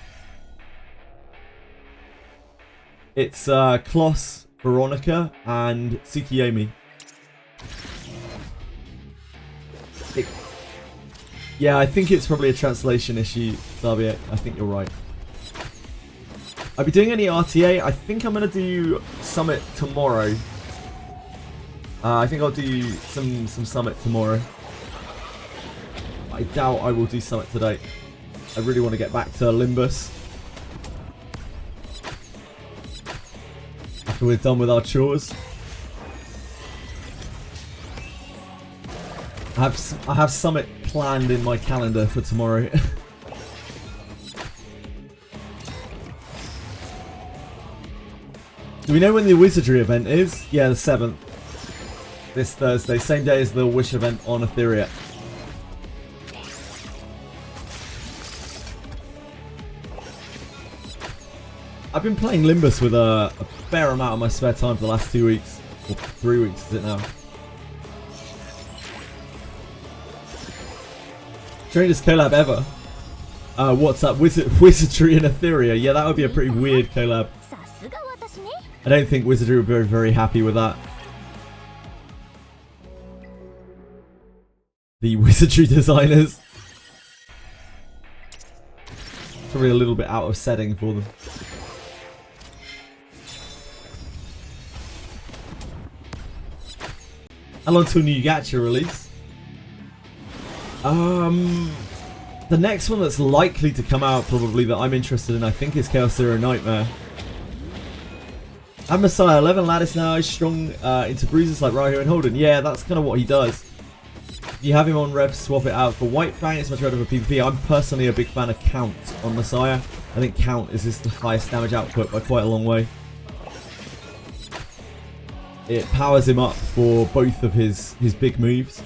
It's Kloss, Veronica, and Tsukiyomi. Yeah, I think it's probably a translation issue, Xavier. I think you're right. I'll be doing any RTA. I think I'm going to do Summit tomorrow. I think I'll do some Summit tomorrow. I doubt I will do Summit today. I really want to get back to Limbus. After we're done with our chores. I have Summit planned in my calendar for tomorrow. Do we know when the Wizardry event is? Yeah, the 7th. This Thursday. Same day as the Wish event on Etheria. I've been playing Limbus with a fair amount of my spare time for the last 2 weeks. Or 3 weeks, is it now? Strangest collab ever. What's up? Wizardry and Etheria. Yeah, that would be a pretty weird collab. I don't think Wizardry would be very, very happy with that. The Wizardry designers. Probably a little bit out of setting for them. How long till new gacha release? The next one that's likely to come out, probably, that I'm interested in, I think, is Chaos Zero Nightmare. And Messiah, 11 lattice now, he's strong into bruises like Raiho and Holden. Yeah, that's kind of what he does. You have him on Rev, swap it out for White Fang, it's much better for PvP. I'm personally a big fan of Count on Messiah. I think Count is just the highest damage output by quite a long way. It powers him up for both of his big moves.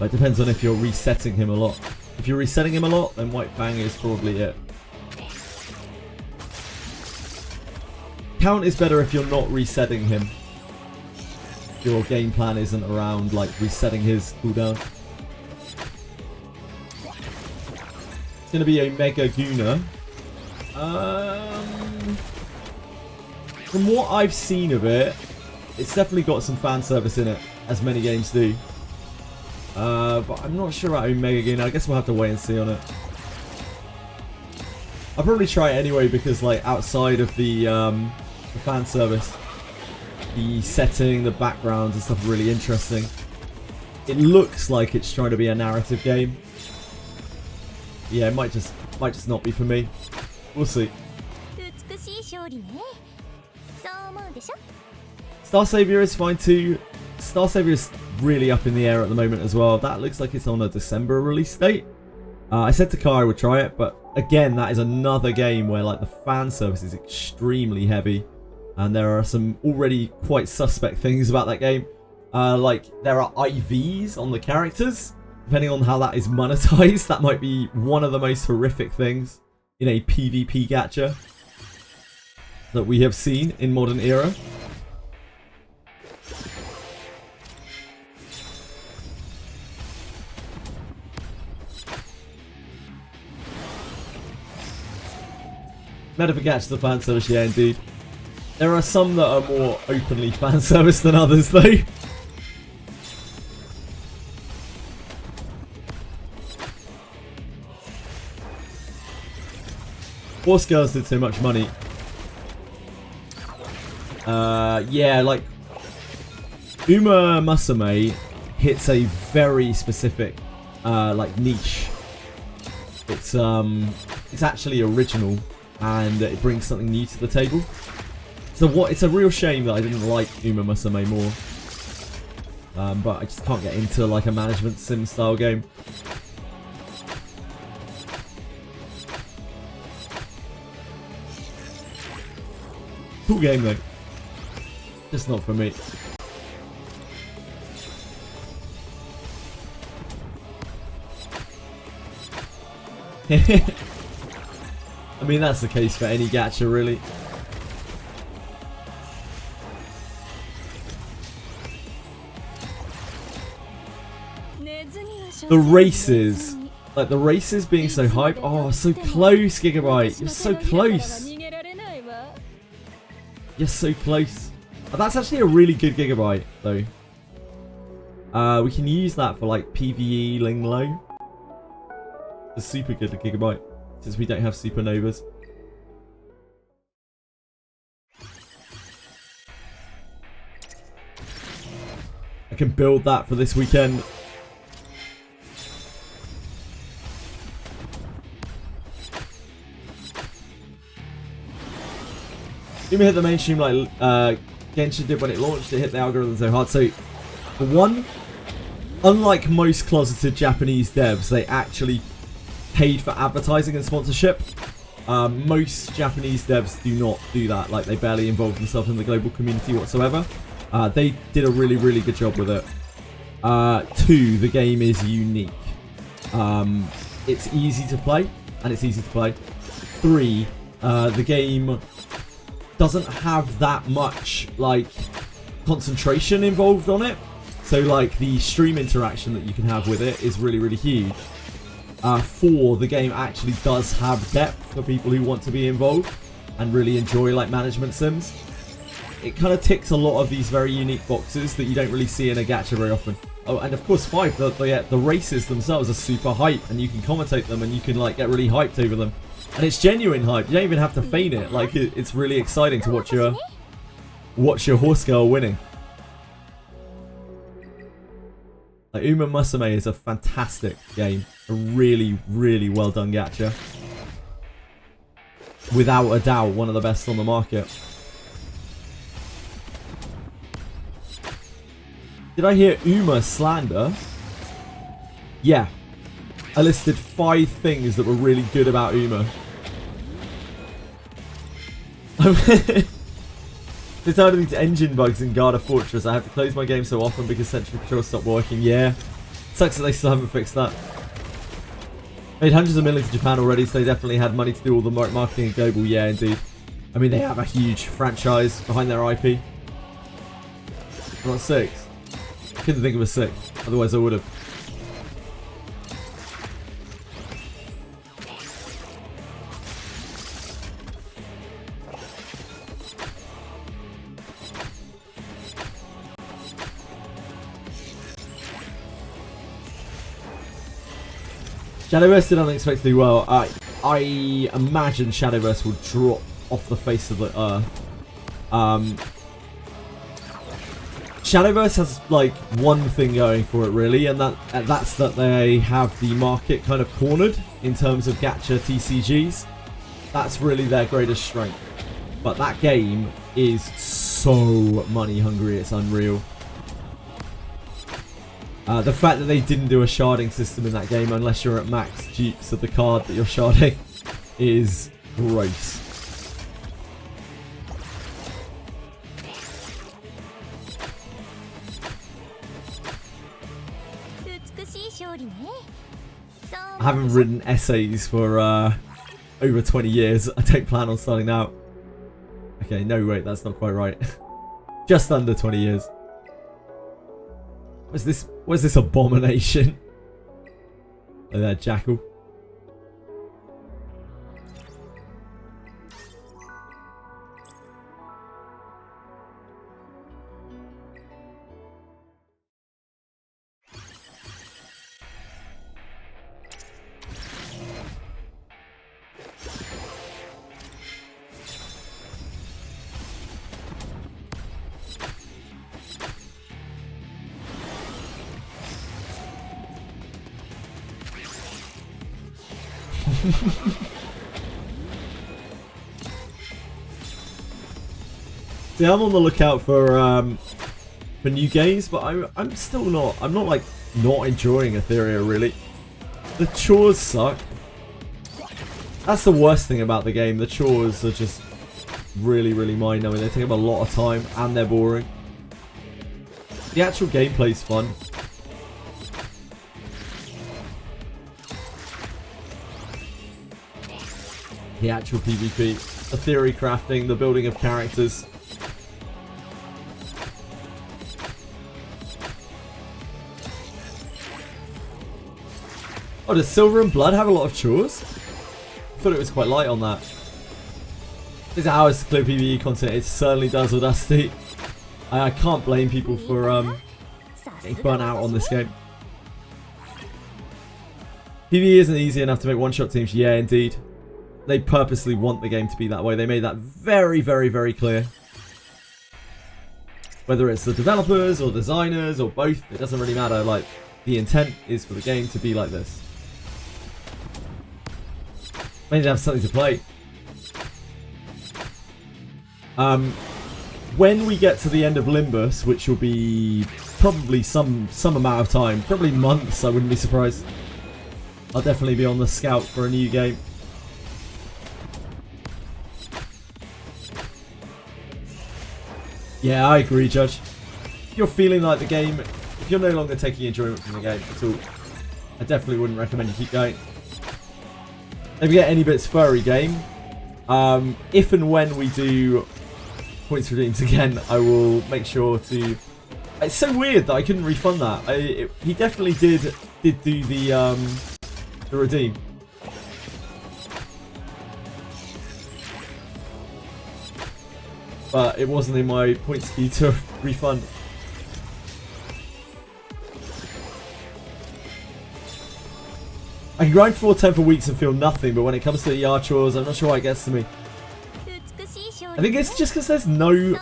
But it depends on if you're resetting him a lot. If you're resetting him a lot, then White Fang is probably it. Count is better if you're not resetting him. Your game plan isn't around like resetting his cooldown. It's going to be a Mega Guna. From what I've seen of it, it's definitely got some fan service in it, as many games do. But I'm not sure about Omega Guna. I guess we'll have to wait and see on it. I'll probably try it anyway because, like, outside of the fan service, the setting, the backgrounds and stuff are really interesting. It looks like it's trying to be a narrative game. Yeah, it might just not be for me. We'll see. Star Savior is fine too. Star Savior is really up in the air at the moment as well. That looks like it's on a December release date. I said to Kai I would try it, but again, that is another game where like the fan service is extremely heavy, and there are some already quite suspect things about that game. Like there are IVs on the characters. Depending on how that is monetized, that might be one of the most horrific things in a PvP gacha that we have seen in modern era. Meta for gacha, the fan service, yeah, indeed. There are some that are more openly fan service than others, though. Force Girls did so much money. Yeah, like Uma Musume hits a very specific like niche. It's actually original and it brings something new to the table. So it's a real shame that I didn't like Uma Musume more. But I just can't get into like a management sim style game. Cool game though. Just not for me. I mean, that's the case for any gacha, really. The races. Like, the races being so hype. Oh, so close, Gigabyte. You're so close. You're so close. Oh, that's actually a really good Gigabyte, though. We can use that for like PvE Ling Low. It's super good at Gigabyte since we don't have supernovas. I can build that for this weekend. Even hit the mainstream like Genshin did when it launched. It hit the algorithm so hard. So, for one, unlike most closeted Japanese devs, they actually paid for advertising and sponsorship. Most Japanese devs do not do that. Like, they barely involve themselves in the global community whatsoever. They did a really, really good job with it. 2, the game is unique. It's easy to play, and it's easy to play. 3, the game doesn't have that much, like, concentration involved on it. So, like, the stream interaction that you can have with it is really, really huge. 4, the game actually does have depth for people who want to be involved and really enjoy, like, management sims. It kind of ticks a lot of these very unique boxes that you don't really see in a gacha very often. Oh, and of course 5, the races themselves are super hype, and you can commentate them, and you can, like, get really hyped over them. And it's genuine hype. You don't even have to feign it. Like, it's really exciting to watch your horse girl winning. Like, Uma Musume is a fantastic game. A really, really well done gacha. Without a doubt, one of the best on the market. Did I hear Uma slander? Yeah. I listed 5 things that were really good about Uma. It's tired of these engine bugs in Garda Fortress. I have to close my game so often because Central Control stopped working. Yeah. Sucks that they still haven't fixed that. Made hundreds of millions in Japan already, so they definitely had money to do all the marketing and global. Yeah, indeed. I mean, they have a huge franchise behind their IP. Not 6. I couldn't think of a 6. Otherwise I would have. Shadowverse did unexpectedly well. I imagine Shadowverse will drop off the face of the earth. Shadowverse has like one thing going for it really, and that's that they have the market kind of cornered in terms of gacha TCGs. That's really their greatest strength. But that game is so money hungry, it's unreal. The fact that they didn't do a sharding system in that game unless you're at max dupes of the card that you're sharding is gross. I haven't written essays for over 20 years. I don't plan on starting out. Okay, no wait, that's not quite right. Just under 20 years. What's this abomination? Oh, that jackal. See, I'm on the lookout for new games, but I'm still not. I'm not like not enjoying Etheria really. The chores suck. That's the worst thing about the game. The chores are just really, really mind-numbing. They take up a lot of time and they're boring. The actual gameplay's fun. The actual PvP, the theory crafting, the building of characters. Oh, does Silver and Blood have a lot of chores? I thought it was quite light on that. Is it hours to clear PvE content? It certainly does, Audacity. I can't blame people for getting burnt out on this game. PvE isn't easy enough to make one-shot teams. Yeah, indeed. They purposely want the game to be that way. They made that very, very, very clear. Whether it's the developers or designers or both, it doesn't really matter. Like, the intent is for the game to be like this. They need to have something to play. When we get to the end of Limbus, which will be probably some amount of time, probably months, I wouldn't be surprised. I'll definitely be on the scout for a new game. Yeah, I agree, Judge. If you're feeling like the game, if you're no longer taking enjoyment from the game at all, I definitely wouldn't recommend you keep going. If you get any bits furry game, if and when we do points redeems again, I will make sure to. It's so weird that I couldn't refund that. He definitely did do the redeem. But it wasn't in my points key to refund. I can grind 410 for weeks and feel nothing, but when it comes to ER chores, I'm not sure why it gets to me. I think it's just because there's no...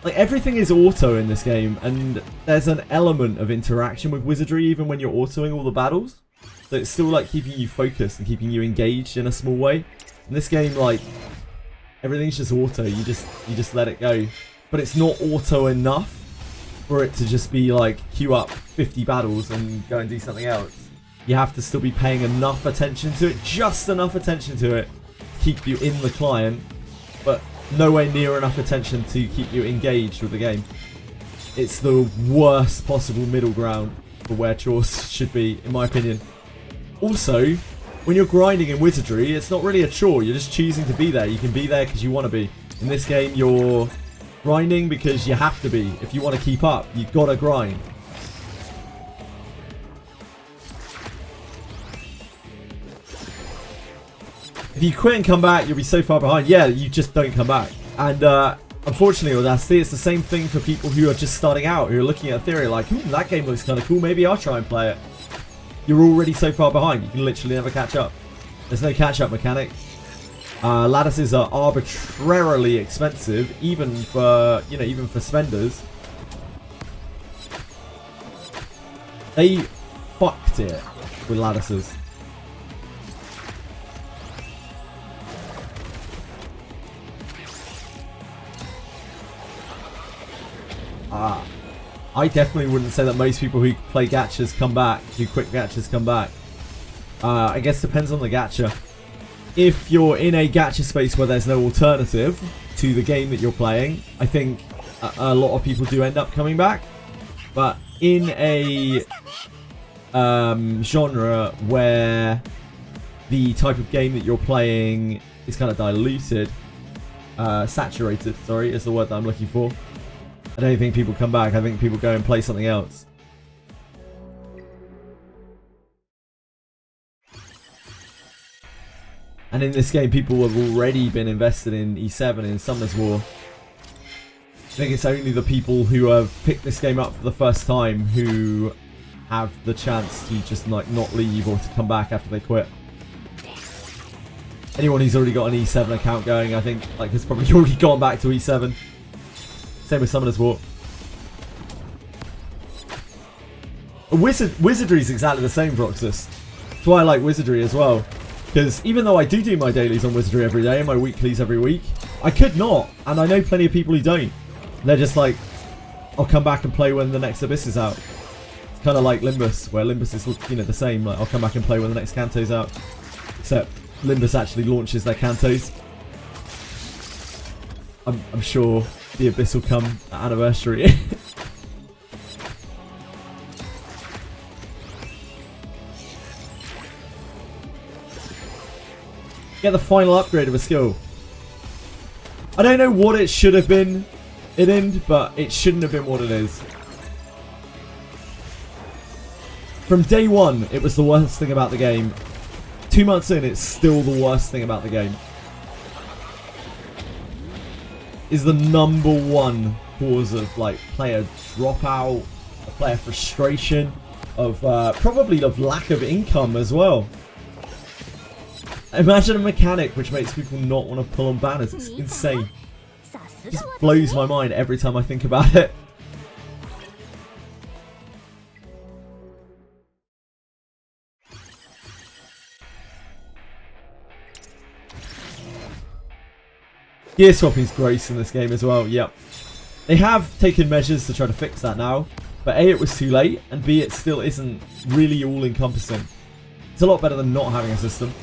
Like, everything is auto in this game, and there's an element of interaction with Wizardry even when you're autoing all the battles. So it's still, like, keeping you focused and keeping you engaged in a small way. In this game, like, everything's just auto. You just let it go. But it's not auto enough for it to just be, like, queue up 50 battles and go and do something else. You have to still be paying enough attention to it, just enough attention to it, to keep you in the client, but nowhere near enough attention to keep you engaged with the game. It's the worst possible middle ground for where chores should be, in my opinion. Also, when you're grinding in Wizardry, it's not really a chore. You're just choosing to be there. You can be there because you want to be. In this game, you're grinding because you have to be. If you want to keep up, you've got to grind. If you quit and come back, you'll be so far behind. Yeah, you just don't come back. And unfortunately, Audacity, it's the same thing for people who are just starting out, who are looking at Etheria like, that game looks kind of cool, maybe I'll try and play it. You're already so far behind, you can literally never catch up. There's no catch-up mechanic. Lattices are arbitrarily expensive, even for, even for spenders. They fucked it with lattices. I definitely wouldn't say that most people who play gachas come back, who quit gachas come back. I guess it depends on the gacha. If you're in a gacha space where there's no alternative to the game that you're playing, I think a lot of people do end up coming back. But in a genre where the type of game that you're playing is kind of diluted, saturated, sorry, is the word that I'm looking for. I don't think people come back. I think people go and play something else. And in this game, people have already been invested in E7 in Summoner's War. I think it's only the people who have picked this game up for the first time who have the chance to just like not leave or to come back after they quit. Anyone who's already got an E7 account going, I think, like, has probably already gone back to E7. Same with Summoner's War. Wizardry is exactly the same, Roxas. That's why I like Wizardry as well. Because even though I do my dailies on Wizardry every day and my weeklies every week, I could not. And I know plenty of people who don't. They're just like, I'll come back and play when the next Abyss is out. It's kind of like Limbus, where Limbus is, the same. Like, I'll come back and play when the next CANTO's out. Except Limbus actually launches their CANTOs. I'm sure the Abyss will come at anniversary. Get the final upgrade of a skill. I don't know what it should have been in Ind, but it shouldn't have been what it is. From day one, it was the worst thing about the game. 2 months in, it's still the worst thing about the game. Is the #1 cause of like player dropout, player frustration, of probably of lack of income as well. Imagine a mechanic which makes people not want to pull on banners. It's insane. It just blows my mind every time I think about it. Gear swapping's gross in this game as well, yep. They have taken measures to try to fix that now, but A, it was too late, and B, it still isn't really all-encompassing. It's a lot better than not having a system.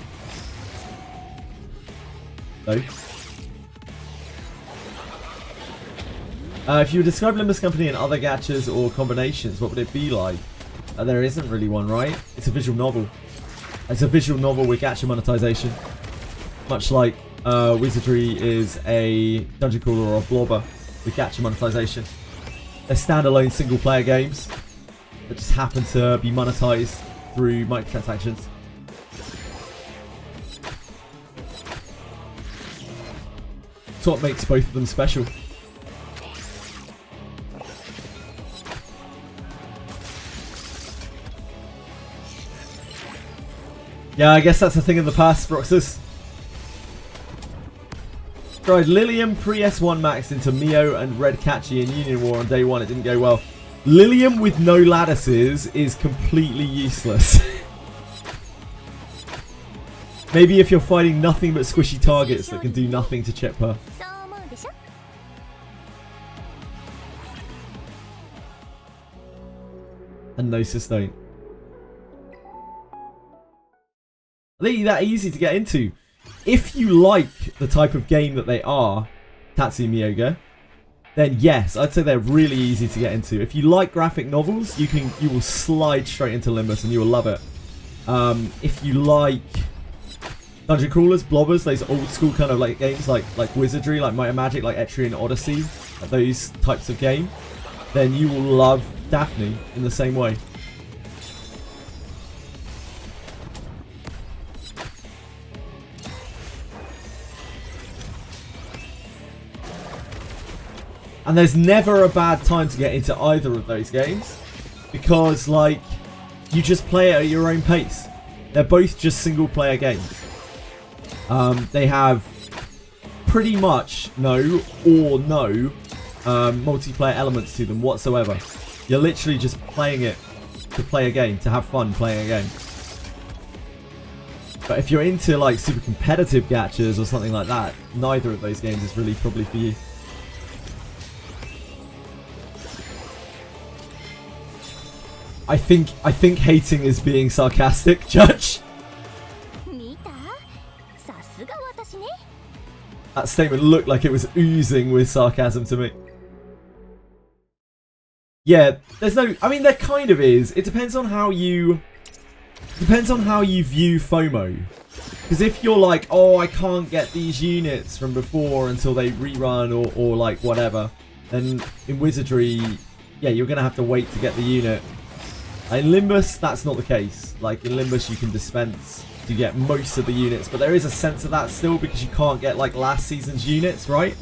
Though. If you would describe Limbus Company in other gachas or combinations, what would it be like? There isn't really one, right? It's a visual novel. It's a visual novel with gacha monetization. Much like Wizardry is a dungeon crawler or a blobber with gacha monetization. They're standalone single-player games that just happen to be monetized through microtransactions. It's what makes both of them special. Yeah, I guess that's a thing of the past, Broxus. Tried Lilium pre-S1 Max into Mio and Red Catchy in Union War on day 1. It didn't go well. Lilium with no lattices is completely useless. Maybe if you're fighting nothing but squishy targets that can do nothing to chip her. And no sustain. Are they that easy to get into? If you like the type of game that they are, Tatsu Miyoga, then yes, I'd say they're really easy to get into. If you like graphic novels, you will slide straight into Limbus and you will love it. If you like dungeon crawlers, blobbers, those old school kind of like games like Wizardry, like Might and Magic, like Etheria Odyssey, like those types of game, then you will love Daphne in the same way. And there's never a bad time to get into either of those games, because like you just play it at your own pace. They're both just single player games. They have pretty much no multiplayer elements to them whatsoever. You're literally just playing it to play a game, to have fun playing a game. But if you're into like super competitive gachas or something like that, neither of those games is really probably for you. I think hating is being sarcastic, Judge. That statement looked like it was oozing with sarcasm to me. Yeah, there's no... I mean, there kind of is. It depends on how you... Depends on how you view FOMO. Because if you're like, oh, I can't get these units from before until they rerun or like whatever, then in Wizardry, yeah, you're going to have to wait to get the unit. In Limbus, that's not the case. Like, in Limbus, you can dispense to get most of the units, but there is a sense of that still because you can't get, like, last season's units, right?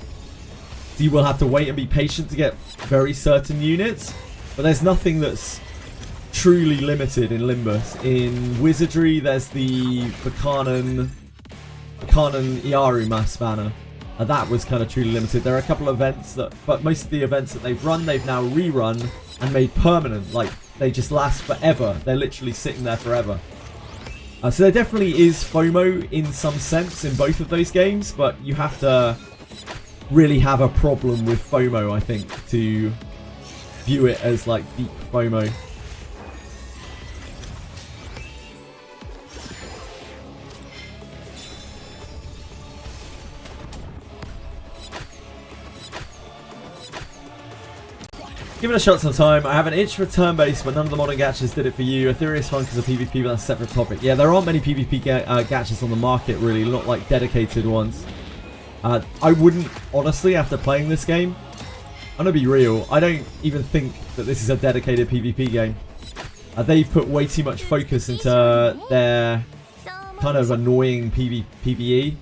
So you will have to wait and be patient to get very certain units, but there's nothing that's truly limited in Limbus. In Wizardry, there's the Buchanan Iaru mass banner. That was kind of truly limited. There are a couple of events that, but most of the events that they've run, they've now rerun and made permanent. Like, they just last forever. They're literally sitting there forever. So there definitely is FOMO in some sense in both of those games, but you have to really have a problem with FOMO, I think, to view it as like deep FOMO. Give it a shot sometime. I have an itch for turn-based, but none of the modern gachas did it for you. Etheria is fun because of PvP, but that's a separate topic. Yeah, there aren't many PvP gachas on the market, really. Not like dedicated ones. I wouldn't, honestly, after playing this game, I'm going to be real, I don't even think that this is a dedicated PvP game. They've put way too much focus into their kind of annoying PvE.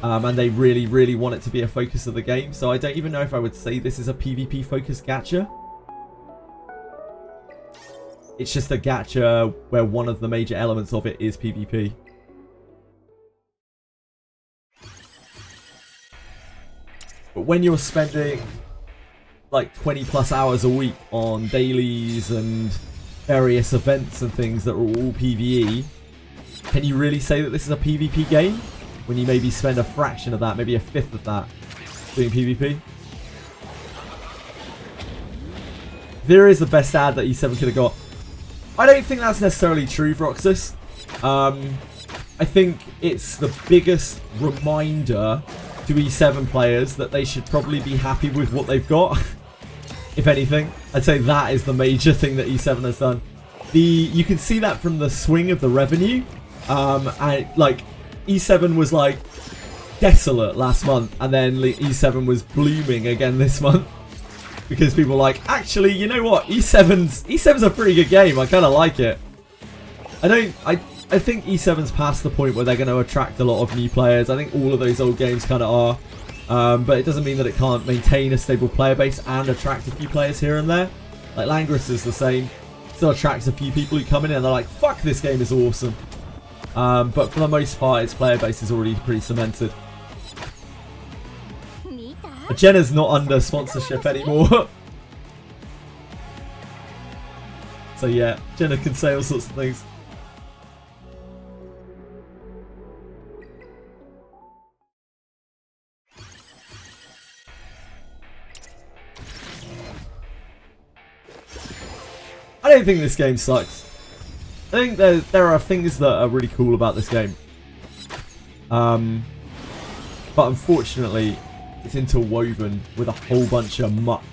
And they really, really want it to be a focus of the game. So I don't even know if I would say this is a PvP focused gacha. It's just a gacha where one of the major elements of it is PvP. But when you're spending like 20 plus hours a week on dailies and various events and things that are all PvE, can you really say that this is a PvP game? When you maybe spend a fraction of that, maybe a fifth of that, doing PvP? There is the best ad that E7 could have got. I don't think that's necessarily true, Roxas. I think it's the biggest reminder to E7 players that they should probably be happy with what they've got. If anything, I'd say that is the major thing that E7 has done. You can see that from the swing of the revenue. Like E7 was like desolate last month, and then E7 was blooming again this month because people were like, actually, you know what? E7's a pretty good game. I kind of like it. I think E7's past the point where they're going to attract a lot of new players. I think all of those old games kind of are. But it doesn't mean that it can't maintain a stable player base and attract a few players here and there. Like Langris is the same. Still attracts a few people who come in and they're like, fuck, this game is awesome. But for the most part, its player base is already pretty cemented. Jenna's not under sponsorship anymore. So yeah, Jenna can say all sorts of things. I don't think this game sucks. I think there are things that are really cool about this game. But unfortunately, it's interwoven with a whole bunch of muck.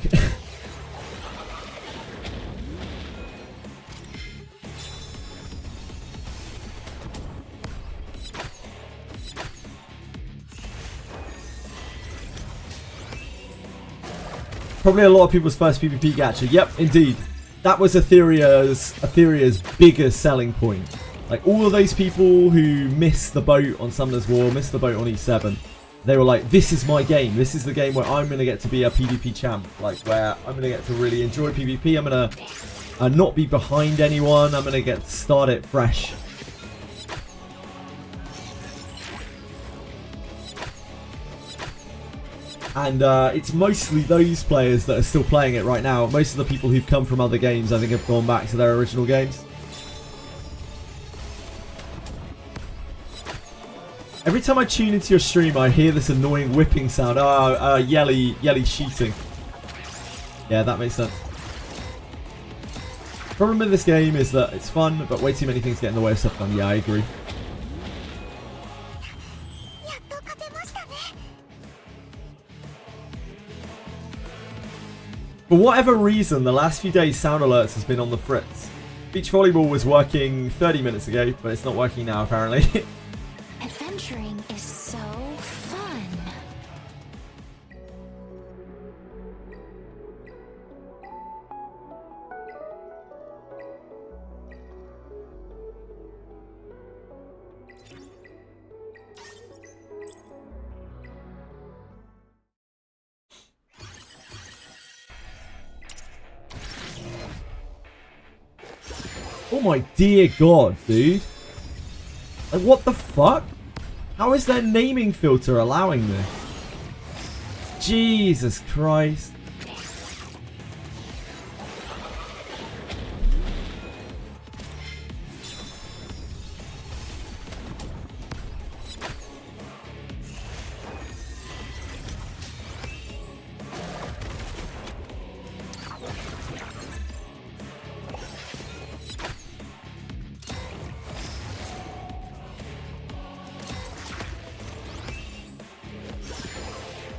Probably a lot of people's first PvP gacha. Yep, indeed. That was Etheria's biggest selling point. Like, all of those people who missed the boat on Summoner's War, missed the boat on E7, they were like, this is my game. This is the game where I'm going to get to be a PvP champ. Like, where I'm going to get to really enjoy PvP. I'm going to not be behind anyone. I'm going to get to start it fresh. And it's mostly those players that are still playing it right now. Most of the people who've come from other games, I think, have gone back to their original games. Every time I tune into your stream, I hear this annoying whipping sound. Yelly shooting. Yeah, that makes sense. Problem with this game is that it's fun, but way too many things get in the way of stuff done. Yeah, I agree. For whatever reason, the last few days Sound Alerts has been on the fritz. Beach volleyball was working 30 minutes ago, but it's not working now apparently. Adventuring is so fun. Oh my dear god, dude. Like, what the fuck? How is their naming filter allowing this? Jesus Christ.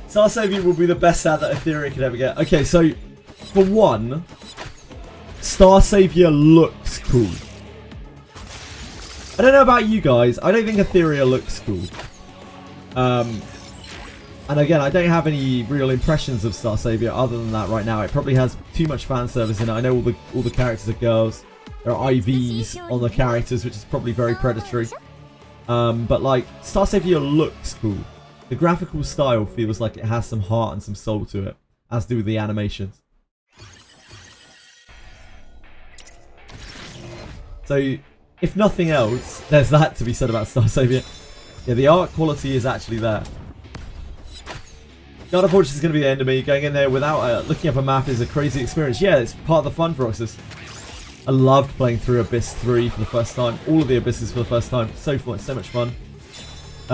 Star Savior will be the best ad that Etheria could ever get. Okay, so for one, Star Savior looks cool. I don't know about you guys. I don't think Etheria looks cool. And again, I don't have any real impressions of Star Savior other than that right now. It probably has too much fan service in it. I know all the characters are girls. There are IVs on the characters, which is probably very predatory. But like, Star Savior looks cool. The graphical style feels like it has some heart and some soul to it, as do the animations. So, if nothing else, there's that to be said about Star Savior. Yeah, the art quality is actually there. God of Fortress is going to be the end of me. Going in there without looking up a map is a crazy experience. Yeah, it's part of the fun for Roxas. I loved playing through Abyss 3 for the first time. All of the Abysses for the first time. So fun, so much fun.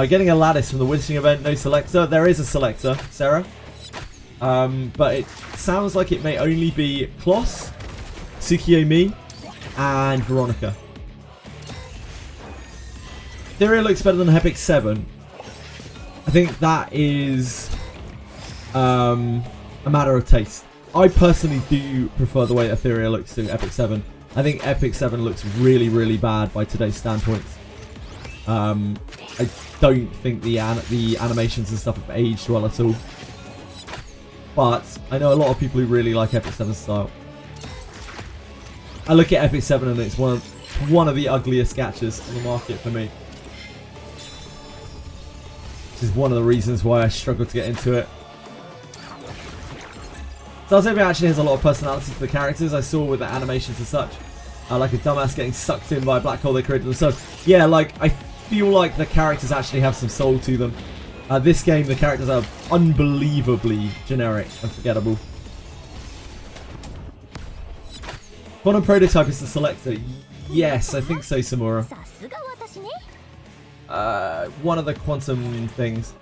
Getting a lattice from the Wizarding event, no selector. There is a selector, Sarah. But it sounds like it may only be Kloss, Tsukiyomi, and Veronica. Etheria looks better than Epic 7. I think that is a matter of taste. I personally do prefer the way Etheria looks to Epic 7. I think Epic 7 looks really, really bad by today's standpoints. I don't think the animations and stuff have aged well at all. But I know a lot of people who really like Epic 7 style. I look at Epic 7 and it's one of the ugliest gachas on the market for me. Which is one of the reasons why I struggle to get into it. Star Savior actually has a lot of personality to the characters. I saw with the animations and such. Like a dumbass getting sucked in by a black hole they created themselves. Yeah, like I feel like the characters actually have some soul to them. This game, the characters are unbelievably generic and forgettable. Quantum Prototype is the selector. Yes, I think so, Samura. One of the quantum things.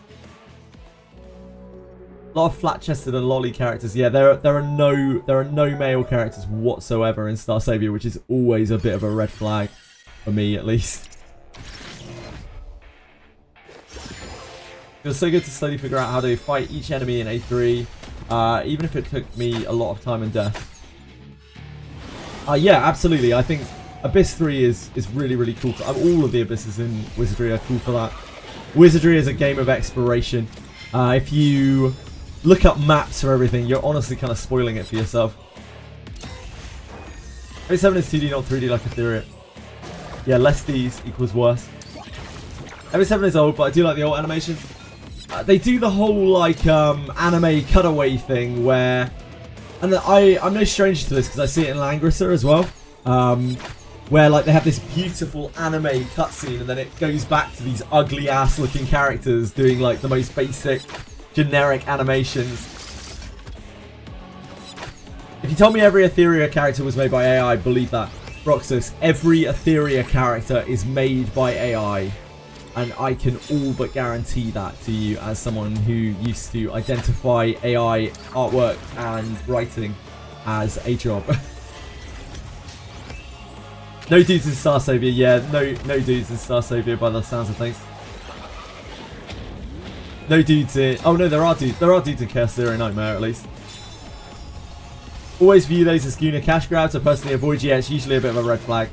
A lot of flat-chested and lolly characters. Yeah, there are no male characters whatsoever in Star Savior, which is always a bit of a red flag for me, at least. It was so good to slowly figure out how to fight each enemy in A3, even if it took me a lot of time and death. Yeah, absolutely. I think Abyss 3 is really, really cool. All of the Abysses in Wizardry are cool for that. Wizardry is a game of exploration. If you look up maps for everything, you're honestly kind of spoiling it for yourself. Abyss 7 is 2D, not 3D like Etheria. Yeah, less Ds equals worse. Abyss 7 is old, but I do like the old animations. They do the whole like anime cutaway thing where, and I'm no stranger to this because I see it in Langrisser as well, where like they have this beautiful anime cutscene and then it goes back to these ugly ass looking characters doing like the most basic generic animations. If you told me every Etheria character was made by AI, I'd believe that. Roxas, every Etheria character is made by AI. And I can all but guarantee that to you as someone who used to identify AI artwork and writing as a job. No dudes in Star Savior, yeah, no dudes in Star Savior by the sounds of things. No dudes in... Oh no, there are dudes in Chaos Zero Nightmare at least. Always view those as Guna cash grabs. I personally avoid, yeah, it's usually a bit of a red flag.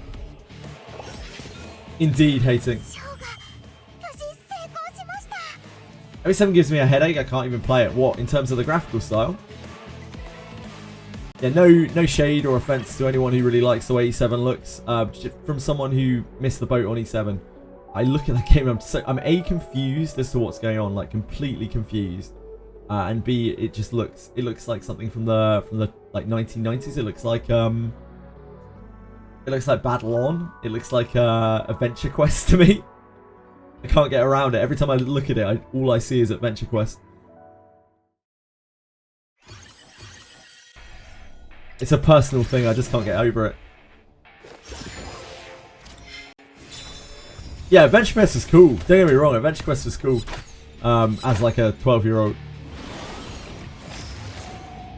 Indeed, hating. Every 7 gives me a headache, I can't even play it. What, in terms of the graphical style? Yeah, no shade or offense to anyone who really likes the way E7 looks. From someone who missed the boat on E7, I look at that game and I'm A, confused as to what's going on, like completely confused. And B, it looks like something from the like 1990s. It looks like Battle On. It looks like Adventure Quest to me. I can't get around it. Every time I look at it, all I see is Adventure Quest. It's a personal thing, I just can't get over it. Yeah, Adventure Quest was cool. Don't get me wrong, Adventure Quest was cool. As like a 12-year-old.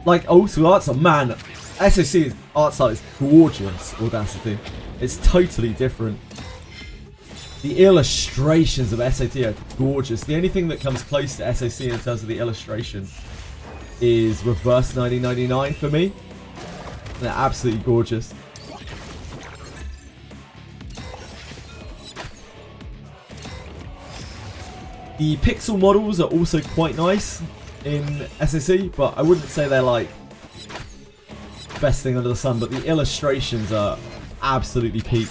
Like old school art style, man. SOC's art style is gorgeous, Audacity. It's totally different. The illustrations of SAT are gorgeous. The only thing that comes close to SOC in terms of the illustration is Reverse 1999 for me. They're absolutely gorgeous. The pixel models are also quite nice in SOC, but I wouldn't say they're like the best thing under the sun, but the illustrations are absolutely peak.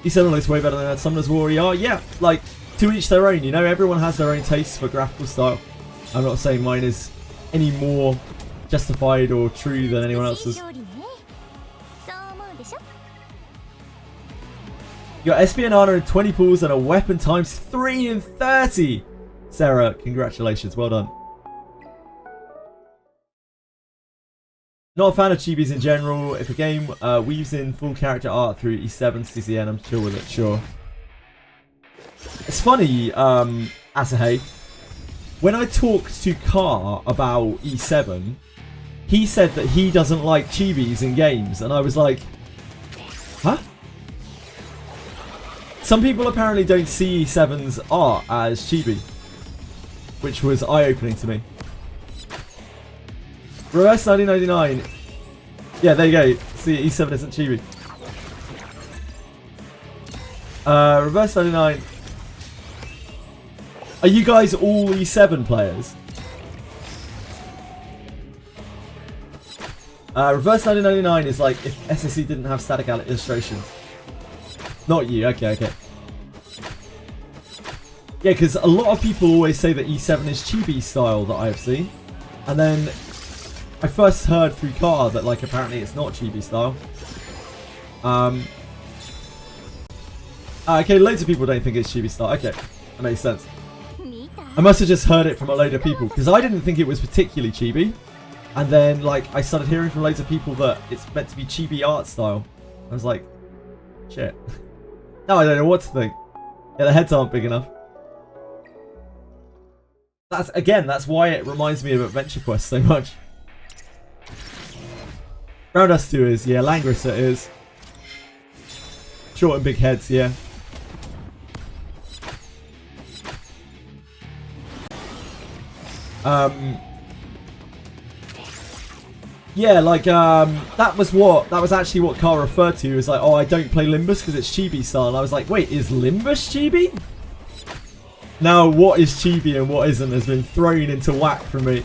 E7 looks way better than that Summoner's War ER. Yeah, like, to each their own, you know? Everyone has their own taste for graphical style. I'm not saying mine is any more justified or true than anyone else's. You got Espionana in 20 pools and a weapon times 3 in 30! Sarah, congratulations. Well done. Not a fan of chibis in general. If a game weaves in full character art through E7 CCN, I'm chill with it, sure. It's funny, Asahe. When I talked to Car about E7, he said that he doesn't like chibis in games, and I was like, huh? Some people apparently don't see E7's art as chibi, which was eye-opening to me. Reverse 1999. Yeah, there you go. See, E7 isn't chibi. Reverse 99. Are you guys all E7 players? Reverse 1999 is like if SSE didn't have static illustrations. Not you, okay. Yeah, because a lot of people always say that E7 is chibi style that I have seen. And then I first heard through Car that like apparently it's not chibi style. Okay, loads of people don't think it's chibi style. Okay, that makes sense. I must have just heard it from a load of people because I didn't think it was particularly chibi. And then like I started hearing from loads of people that it's meant to be chibi art style. I was like, shit. Now I don't know what to think. Yeah, the heads aren't big enough. That's why it reminds me of Adventure Quest so much. Round Us 2 is, yeah, Langrisser is. Short and big heads, yeah. Yeah, like, that was actually what Carl referred to. It was like, oh, I don't play Limbus because it's chibi style. And I was like, wait, is Limbus chibi? Now, what is chibi and what isn't has been thrown into whack for me.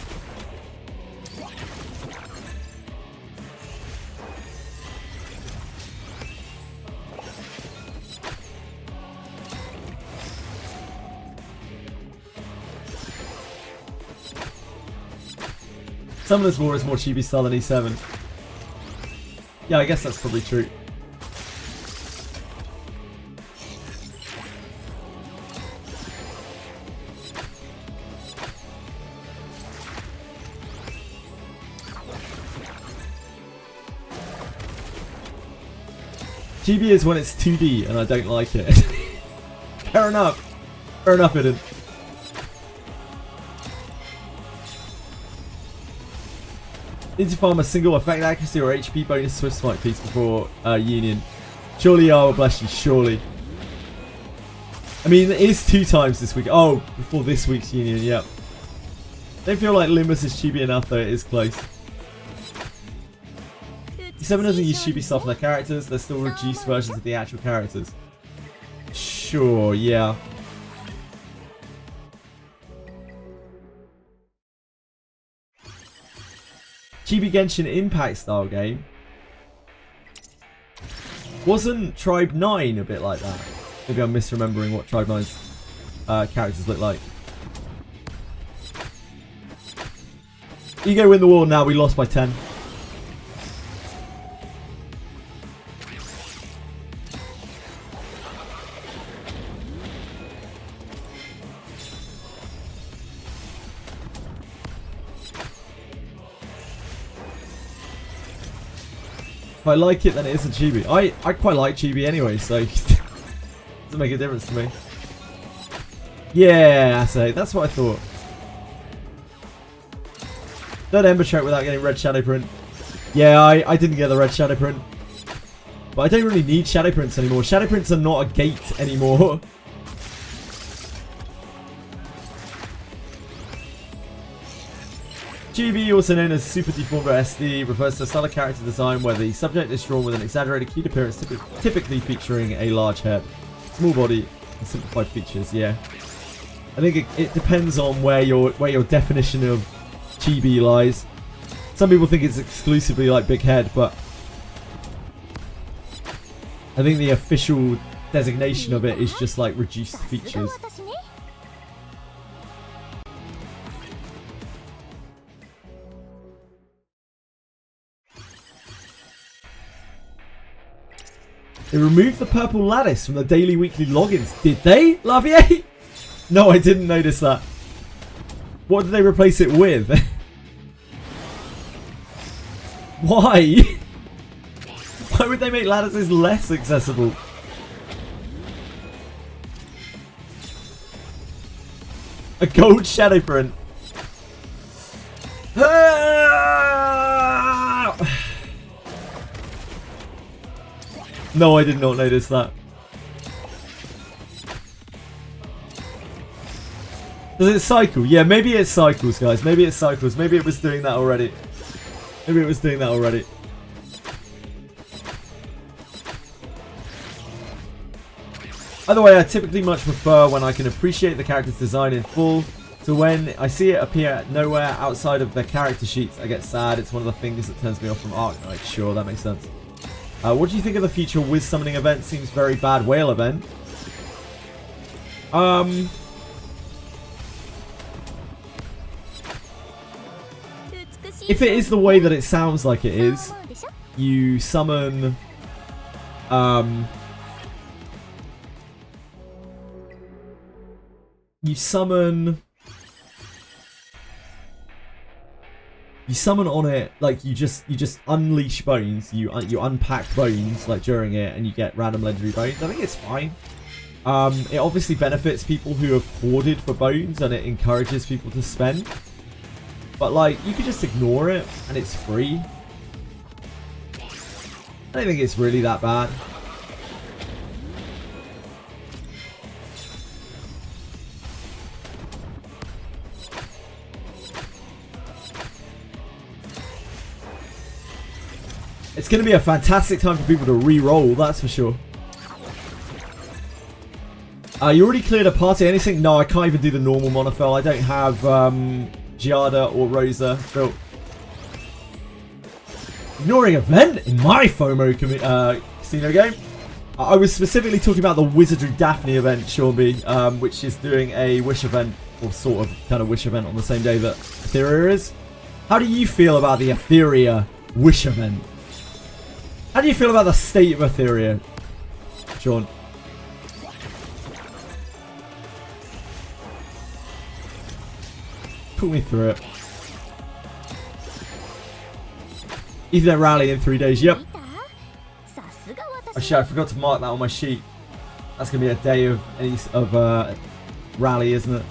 Summoner's War is more chibi style than E7. Yeah, I guess that's probably true. Chibi is when it's 2D and I don't like it. Fair enough. Fair enough, Iden. Need to farm a single effect accuracy or HP bonus Swift Smite piece before Union. Surely, oh bless you, surely. I mean, it is 2 times this week. Oh, before this week's Union, yep. Don't feel like Limbus is chibi enough though, it is close. E7 doesn't use chibi stuff in their characters, they're still reduced versions of the actual characters. Sure, yeah. Chibi Genshin Impact style game. Wasn't Tribe 9 a bit like that? Maybe I'm misremembering what Tribe 9's characters look like. Ego win the war, now we lost by 10. If I like it, then it isn't chibi. I quite like chibi anyway, so it doesn't make a difference to me. Yeah, I say that's what I thought. Third Ember Track without getting red shadow print. Yeah, I didn't get the red shadow print, but I don't really need shadow prints anymore. Shadow prints are not a gate anymore. Chibi, also known as Super Deformed or SD, refers to a style of character design where the subject is drawn with an exaggerated cute appearance, typically featuring a large head, small body, and simplified features. Yeah, I think it depends on where your definition of chibi lies. Some people think it's exclusively like big head, but I think the official designation of it is just like reduced features. They removed the purple lattice from the daily weekly logins. Did they, Lavier? No, I didn't notice that. What did they replace it with? Why? Why would they make lattices less accessible? A gold shadow print. No, I did not notice that. Does it cycle? Yeah, maybe it cycles, guys. Maybe it cycles. Maybe it was doing that already. Maybe it was doing that already. Either way, I typically much prefer when I can appreciate the character's design in full. So when I see it appear nowhere outside of the character sheets, I get sad. It's one of the things that turns me off from Arknight. Sure, that makes sense. What do you think of the future Wiz summoning event? Seems very bad. Whale event. If it is the way that it sounds like it is, you summon you summon on it, like you just unleash bones, you unpack bones like during it, and you get random legendary bones. I think it's fine. It obviously benefits people who have hoarded for bones, and it encourages people to spend. But like, you could just ignore it, and it's free. I don't think it's really that bad. It's going to be a fantastic time for people to re-roll, that's for sure. You already cleared a party, anything? No, I can't even do the normal Monofel. I don't have Giada or Rosa built. Ignoring event in my FOMO casino game? I was specifically talking about the Wizardry Daphne event, Sean B, which is doing a Wish event, or sort of kind of Wish event on the same day that Etheria is. How do you feel about the Etheria Wish event? How do you feel about the state of Etheria, Sean? Talk me through it. Ethernet rally in 3 days. Yep. Oh shit, I forgot to mark that on my sheet. That's going to be a day of rally, isn't it?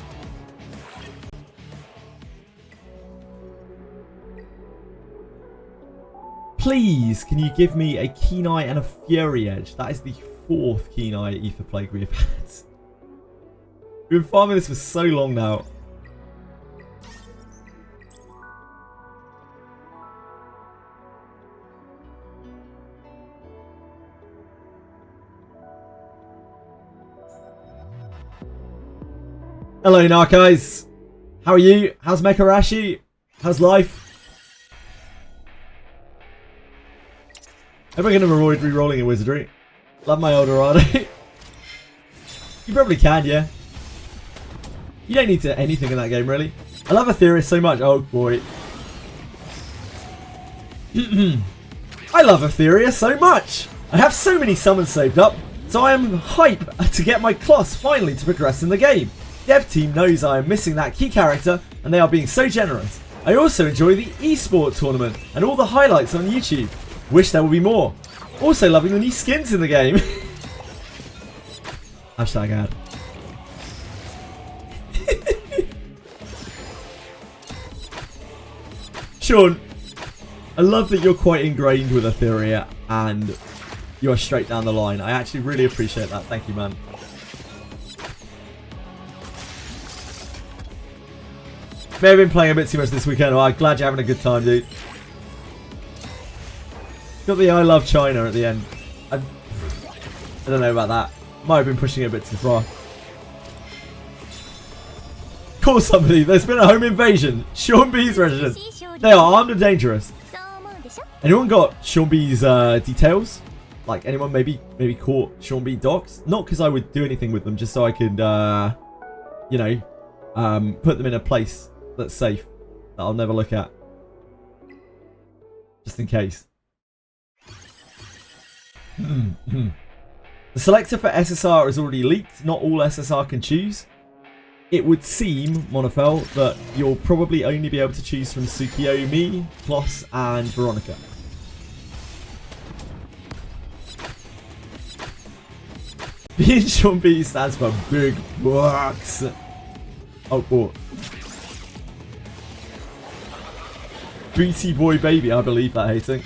Please, can you give me a Keen Eye and a Fury Edge? That is the 4th Keen Eye Ether Plague we have had. We've been farming this for so long now. Hello, Narcos. How are you? How's Mekarashi? How's life? Am I going to avoid re-rolling a Wizardry? Love my Eldorado. You probably can, yeah. You don't need to anything in that game, really. I love Etheria so much. Oh, boy. I love Etheria so much. I have so many summons saved up, so I am hype to get my Kloss finally to progress in the game. Dev team knows I am missing that key character, and they are being so generous. I also enjoy the eSport tournament and all the highlights on YouTube. Wish there would be more. Also loving the new skins in the game. Hashtag ad. Sean, I love that you're quite ingrained with Etheria and you are straight down the line. I actually really appreciate that. Thank you, man. May have been playing a bit too much this weekend. Oh, I'm glad you're having a good time, dude. Got the I love China at the end. I don't know about that. Might have been pushing it a bit too far. Call somebody. There's been a home invasion. Sean B's resident. They are armed and dangerous. Anyone got Sean B's details? like anyone maybe caught Sean B docs? Not because I would do anything with them, just so I could, you know, put them in a place that's safe that I'll never look at, just in case. The selector for SSR is already leaked. Not all SSR can choose. It would seem, Monofel, that you'll probably only be able to choose from Tsukiyomi, Kloss, and Veronica. Being Sean B stands for big bucks. Oh. Booty boy baby, I believe that, hating.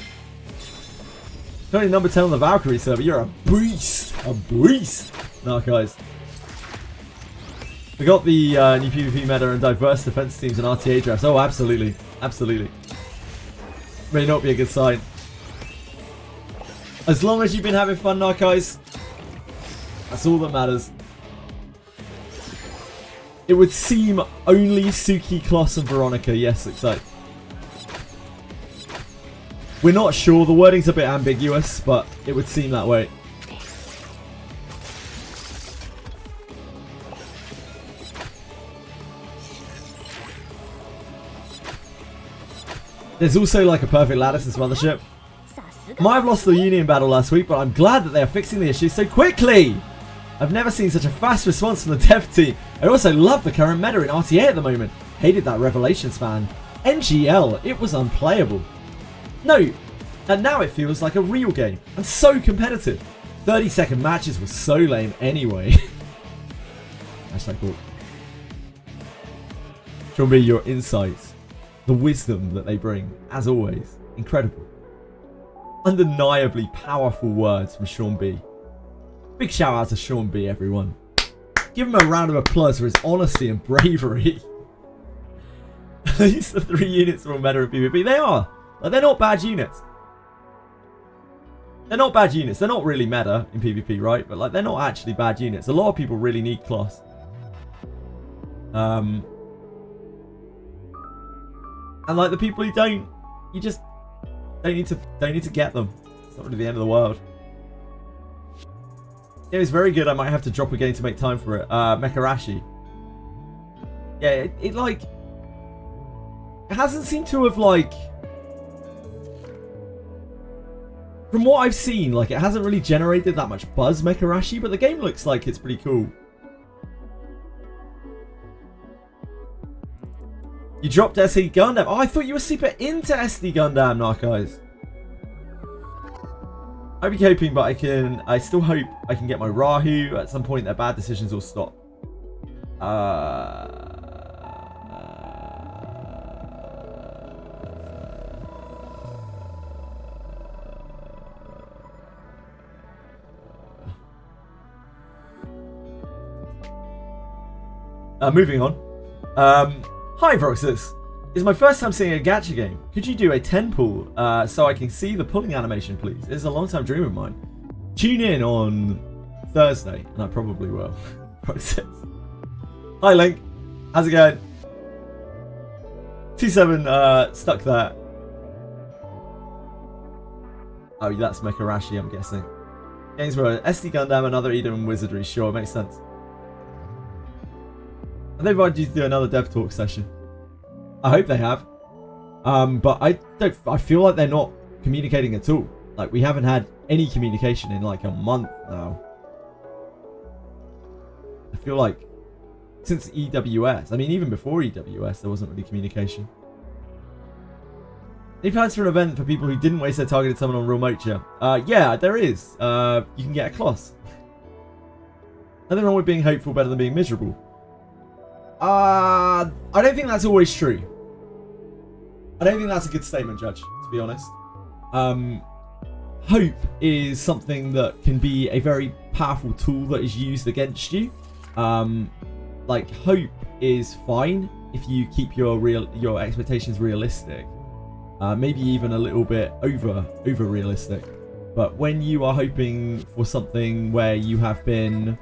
Currently number 10 on the Valkyrie server. You're a beast. A beast. Nah, guys. We got the new PvP meta and diverse defense teams and RTA drafts. Oh, absolutely. Absolutely. May not be a good sign. As long as you've been having fun, guys. That's all that matters. It would seem only Suki, Kloss, and Veronica. Yes, excited. We're not sure. The wording's a bit ambiguous, but it would seem that way. There's also like a perfect lattice as Mothership. Might have lost the Union battle last week, but I'm glad that they are fixing the issue so quickly. I've never seen such a fast response from the dev team. I also love the current meta in RTA at the moment. Hated that Revelation span. NGL, it was unplayable. No, and now it feels like a real game, and so competitive. 30-second matches were so lame anyway. Hashtag cool. Sean B, your insights, the wisdom that they bring, as always, incredible. Undeniably powerful words from Sean B. Big shout out to Sean B, everyone. Give him a round of applause for his honesty and bravery. At least the 3 units are all meta in PvP. They are. Like, they're not bad units. They're not bad units. They're not really meta in PvP, right? But like, they're not actually bad units. A lot of people really need Kloss. And like the people who don't, you just don't need to get them. It's not really the end of the world. It was very good. I might have to drop a game to make time for it. Mekarashi. Yeah, it like, it hasn't seemed to have like, from what I've seen, like, it hasn't really generated that much buzz, Mekarashi, but the game looks like it's pretty cool. You dropped SD Gundam. Oh, I thought you were super into SD Gundam, Narcos. I'd be hoping, but I still hope I can get my Rahu. At some point, their bad decisions will stop. Moving on. Hi, Vroxus. It's my first time seeing a gacha game. Could you do a 10 pull so I can see the pulling animation, please? It's a long-time dream of mine. Tune in on Thursday, and I probably will. Vroxus. Hi, Link. How's it going? T7 stuck there. Oh, that's Mekarashi, I'm guessing. Gainsborough, SD Gundam, another Eden and Wizardry. Sure, makes sense. And they invited you to do another dev talk session. I hope they have. But I feel like they're not communicating at all. Like, we haven't had any communication in like a month now. I feel like since EWS, I mean, even before EWS, there wasn't really communication. Any plans for an event for people who didn't waste their targeted summon on Real Mocha? Yeah, there is. You can get a Kloss. Nothing wrong with being hopeful, better than being miserable. I don't think that's always true. I don't think that's a good statement, Judge, to be honest. Hope is something that can be a very powerful tool that is used against you. Like, hope is fine if you keep your expectations realistic. Maybe even a little bit over realistic. But when you are hoping for something where you have been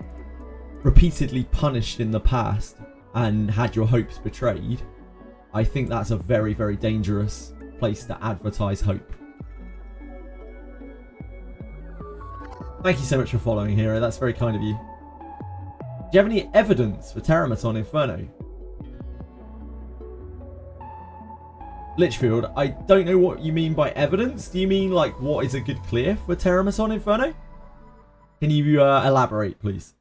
repeatedly punished in the past and had your hopes betrayed, I think that's a very, very dangerous place to advertise hope. Thank you so much for following, Hero. That's very kind of you. Do you have any evidence for Terramaton Inferno? Litchfield, I don't know what you mean by evidence. Do you mean, like, what is a good clear for Terramaton Inferno? Can you elaborate, please?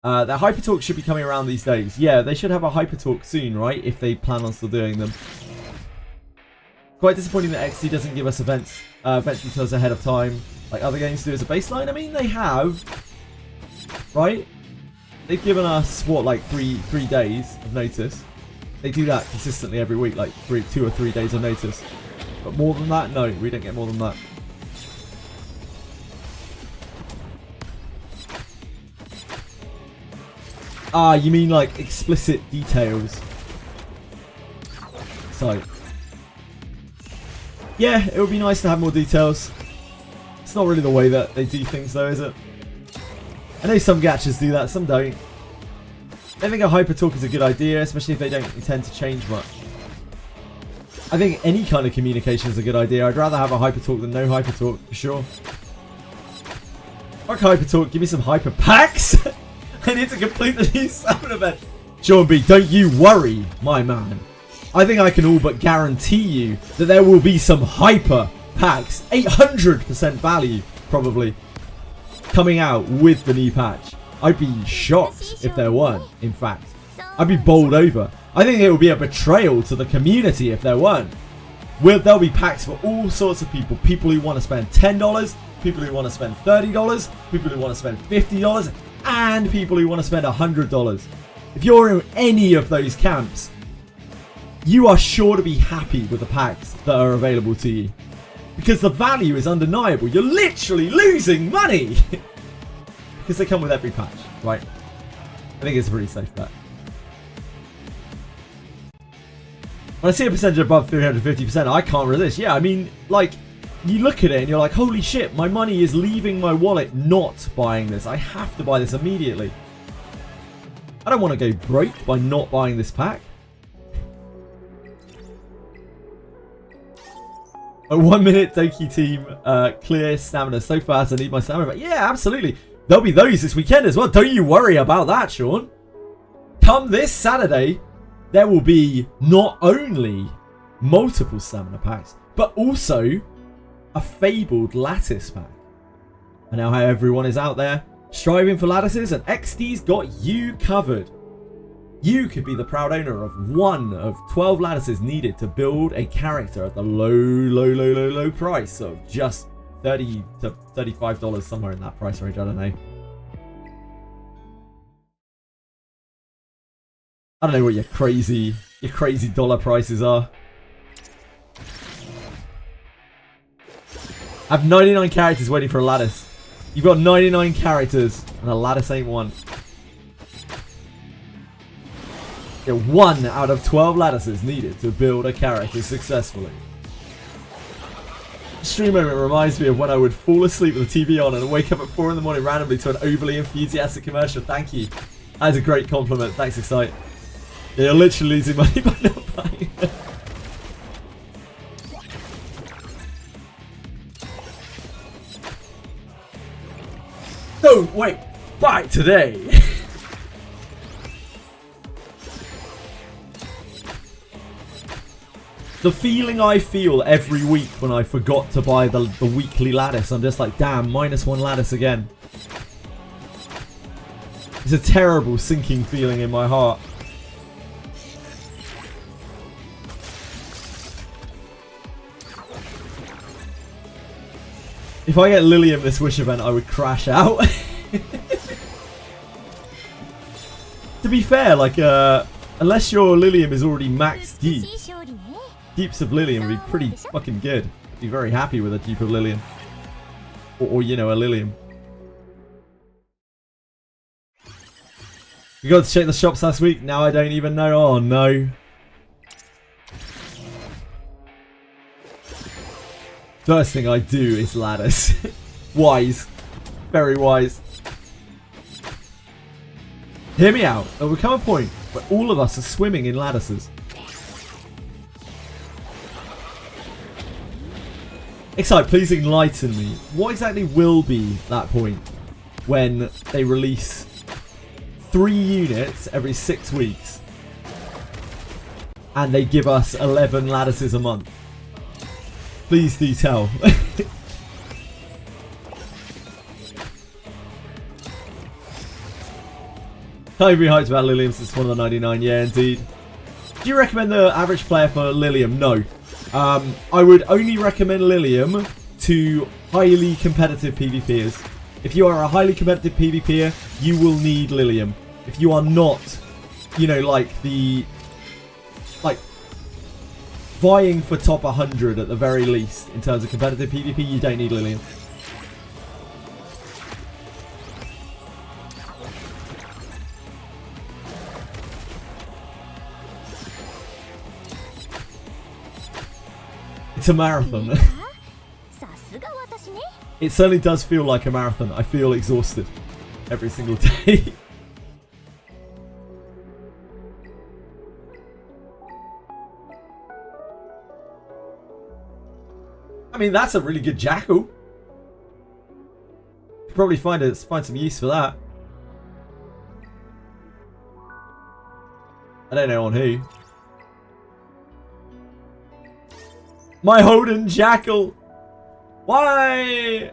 The Hypertalk should be coming around these days. Yeah, they should have a Hypertalk soon, right? If they plan on still doing them. Quite disappointing that XD doesn't give us event details ahead of time, like other games do as a baseline. I mean, they have, right? They've given us, what, like three days of notice. They do that consistently every week, like 2 or 3 days of notice. But more than that, no, we don't get more than that. Ah, you mean like explicit details. So, yeah, it would be nice to have more details. It's not really the way that they do things though, is it? I know some gachas do that, some don't. I think a Hypertalk is a good idea, especially if they don't intend to change much. I think any kind of communication is a good idea. I'd rather have a Hypertalk than no Hypertalk, for sure. Fuck Hypertalk, give me some Hyper Packs! I need to complete the new summon event. Sean B, don't you worry, my man. I think I can all but guarantee you that there will be some Hyper Packs, 800% value, probably, coming out with the new patch. I'd be shocked if there weren't, in fact. I'd be bowled over. I think it would be a betrayal to the community if there weren't. There'll be packs for all sorts of people. People who want to spend $10, people who want to spend $30, people who want to spend $50, and people who want to spend $100. If you're in any of those camps, you are sure to be happy with the packs that are available to you. Because the value is undeniable. You're literally losing money! Because they come with every patch, right? I think it's a pretty safe bet. When I see a percentage above 350%, I can't resist. Yeah, I mean, like, you look at it and you're like, holy shit, my money is leaving my wallet not buying this. I have to buy this immediately. I don't want to go broke by not buying this pack. A 1 minute Doki team clear stamina so fast I need my stamina back. Yeah, absolutely. There'll be those this weekend as well. Don't you worry about that, Sean. Come this Saturday, there will be not only multiple stamina packs, but also a fabled lattice pack. I know how everyone is out there striving for lattices, and XD's got you covered. You could be the proud owner of one of 12 lattices needed to build a character at the low price of just $30 to $35, somewhere in that price range, I don't know. I don't know what your crazy dollar prices are. I have 99 characters waiting for a lattice. You've got 99 characters and a lattice ain't one. Yeah, 1 out of 12 lattices needed to build a character successfully. Stream moment reminds me of when I would fall asleep with the TV on and wake up at 4 in the morning randomly to an overly enthusiastic commercial. Thank you. That is a great compliment. Thanks, Excite. Yeah, you're literally losing money by not buying it. Don't wait. Buy today. The feeling I feel every week when I forgot to buy the weekly lattice, I'm just like, damn, -1 lattice again. It's a terrible sinking feeling in my heart. If I get Lilium this Wish event, I would crash out. To be fair, like, unless your Lilium is already maxed deep, dupes of Lilium would be pretty fucking good. I'd be very happy with a dupe of Lilium. Or you know, a Lilium. We got to check the shops last week. Now I don't even know. Oh no. First thing I do is lattice. Wise. Very wise. Hear me out. There will come a point where all of us are swimming in lattices. Excite, please enlighten me. What exactly will be that point when they release 3 units every 6 weeks and they give us 11 lattices a month? Please do tell. Can't be hyped about Lilium since one of the 99. Yeah, indeed. Do you recommend the average player for Lilium? No. I would only recommend Lilium to highly competitive PvPers. If you are a highly competitive PvPer, you will need Lilium. If you are not, you know, like vying for top 100 at the very least in terms of competitive PvP, you don't need Lilium. It's a marathon. It certainly does feel like a marathon. I feel exhausted every single day. I mean, that's a really good jackal. Could probably find some use for that. I don't know on who. My Holden Jackal! Why?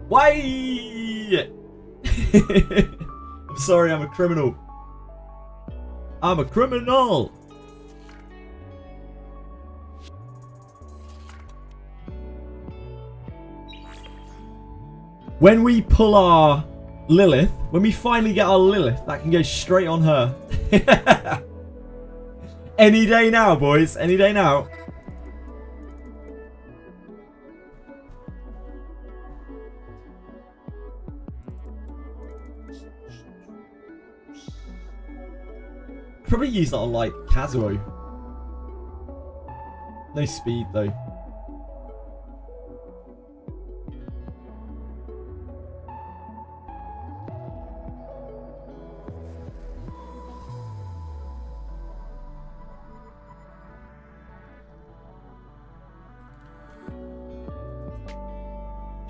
Why? I'm sorry, I'm a criminal. I'm a criminal! When we pull our Lilith, when we finally get our Lilith, that can go straight on her. Any day now, boys. Any day now. Probably use that on like Kazuo. No speed though.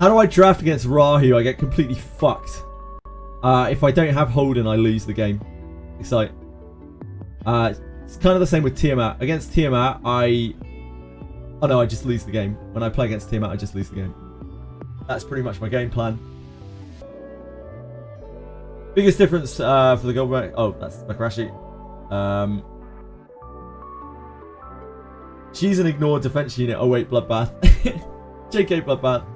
How do I draft against Rahu? I get completely fucked. If I don't have Holden, I lose the game. Excite. It's kind of the same with Tiamat. Against Tiamat, I just lose the game. When I play against Tiamat, I just lose the game. That's pretty much my game plan. Biggest difference for the gold rank. Oh, that's Makarashi. She's an ignored defense unit. Oh wait, Bloodbath. JK Bloodbath.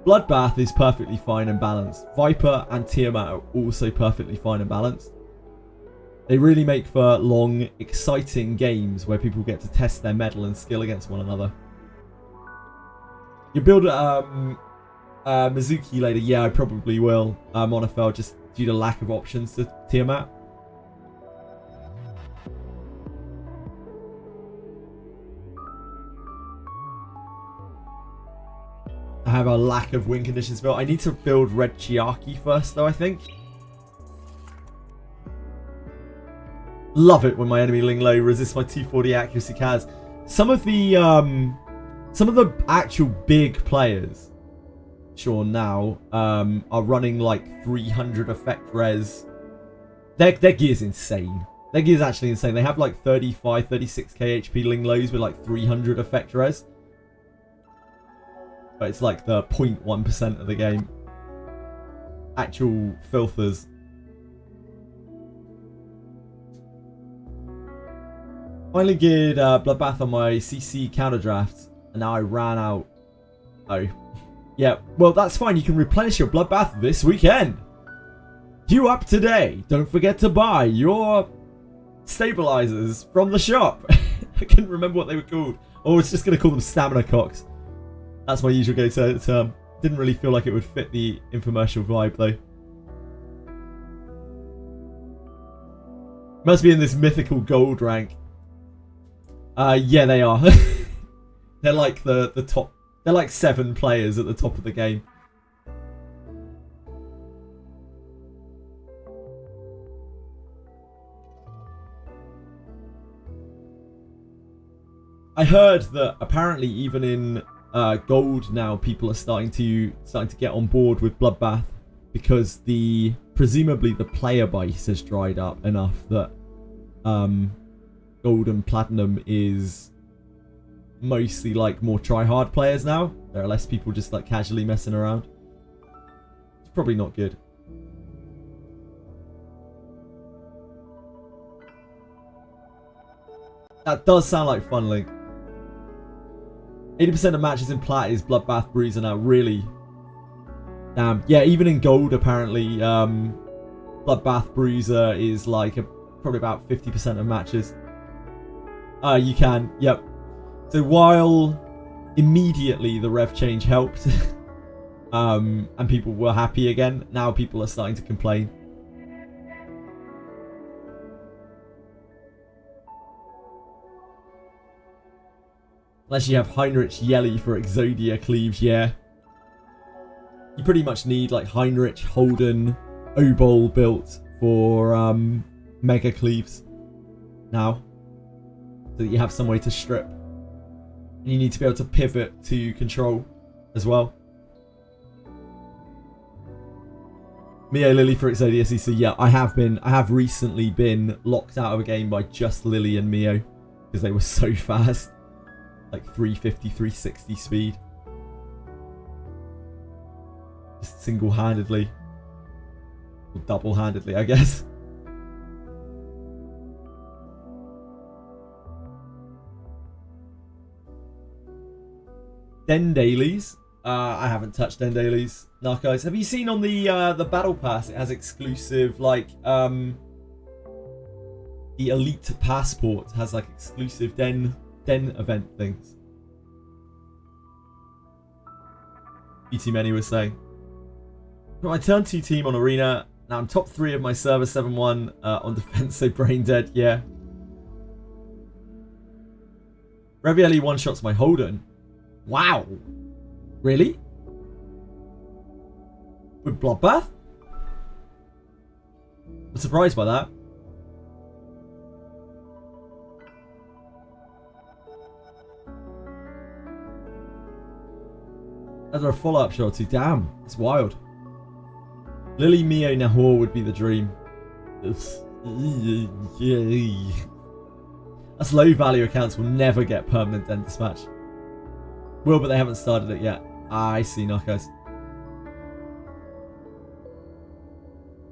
Bloodbath is perfectly fine and balanced. Viper and Tiamat are also perfectly fine and balanced. They really make for long, exciting games where people get to test their mettle and skill against one another. You build Mizuki later? Yeah, I probably will. Monofel, just due to lack of options to Tiamat. I have a lack of win conditions built. I need to build Red Chiaki first, though, I think. Love it when my enemy Linglo resists my 240 accuracy cas. Some of the actual big players, sure now, are running like 300 effect res. Their gear's insane. Their gear's actually insane. They have like 35, 36k HP Linglos with like 300 effect res. But it's like the 0.1% of the game. Actual filthers. Finally geared Bloodbath on my CC counter draft. And now I ran out. Oh. Yeah, well that's fine. You can replenish your Bloodbath this weekend. Due up today. Don't forget to buy your stabilizers from the shop. I couldn't remember what they were called. Or I was just going to call them stamina cocks. That's my usual go-to term. Didn't really feel like it would fit the infomercial vibe though. Must be in this mythical gold rank. Yeah, they are. They're like the top. They're like 7 players at the top of the game. I heard that apparently even in gold now, people are starting to get on board with Bloodbath because presumably the player base has dried up enough that gold and platinum is mostly like more try-hard players now. There are less people just like casually messing around. It's probably not good. That does sound like fun, Link. 80% of matches in plat is Bloodbath Bruiser now. Really? Damn. Yeah, even in gold, apparently, Bloodbath Bruiser is like probably about 50% of matches. You can. Yep. So while immediately the rev change helped, and people were happy again, now people are starting to complain. Unless you have Heinrich Yelly for Exodia cleaves, yeah. You pretty much need like Heinrich, Holden, Obol built for mega cleaves now. So that you have some way to strip. And you need to be able to pivot to control as well. Mio Lily for Exodia CC, yeah, I have recently been locked out of a game by just Lily and Mio because they were so fast. Like 350, 360 speed. Just single-handedly. Or double-handedly, I guess. Den dailies. I haven't touched Den dailies. Narcos. Have you seen on the battle pass? It has exclusive like the elite passport has like exclusive Den event things. BT Many was saying. Got my turn 2 team on arena. Now I'm top 3 of my server 7-1 on defense, so brain dead, yeah. Revielli one-shots my Holden. Wow. Really? With Bloodbath? I'm surprised by that. As a follow-up shot to damn, it's wild. Lily, Mio, Nahor would be the dream. That's low value accounts will never get permanent end dispatch. Will, but they haven't started it yet. I see, Narcos.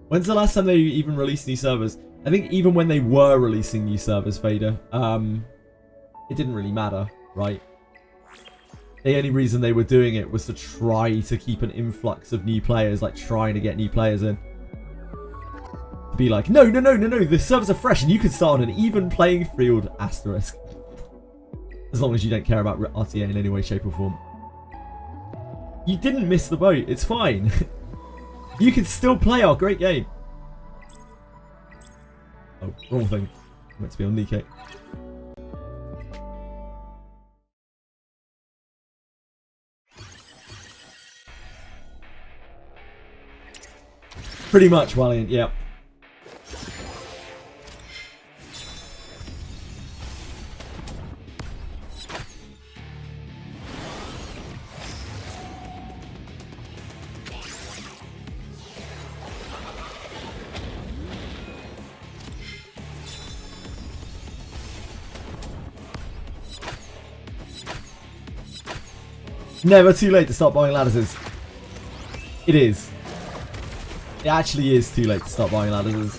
When's the last time they even released new servers? I think even when they were releasing new servers, Vader, it didn't really matter, right? The only reason they were doing it was to try to keep an influx of new players, like trying to get new players in. To be like, no, the servers are fresh and you can start on an even playing field, asterisk. As long as you don't care about RTA in any way, shape or form. You didn't miss the boat, it's fine. You can still play our great game. Oh, wrong thing. I meant to be on Nikkei. Pretty much, Valiant, yeah. Never too late to start buying lattices. It is. It actually is too late to start buying lattices.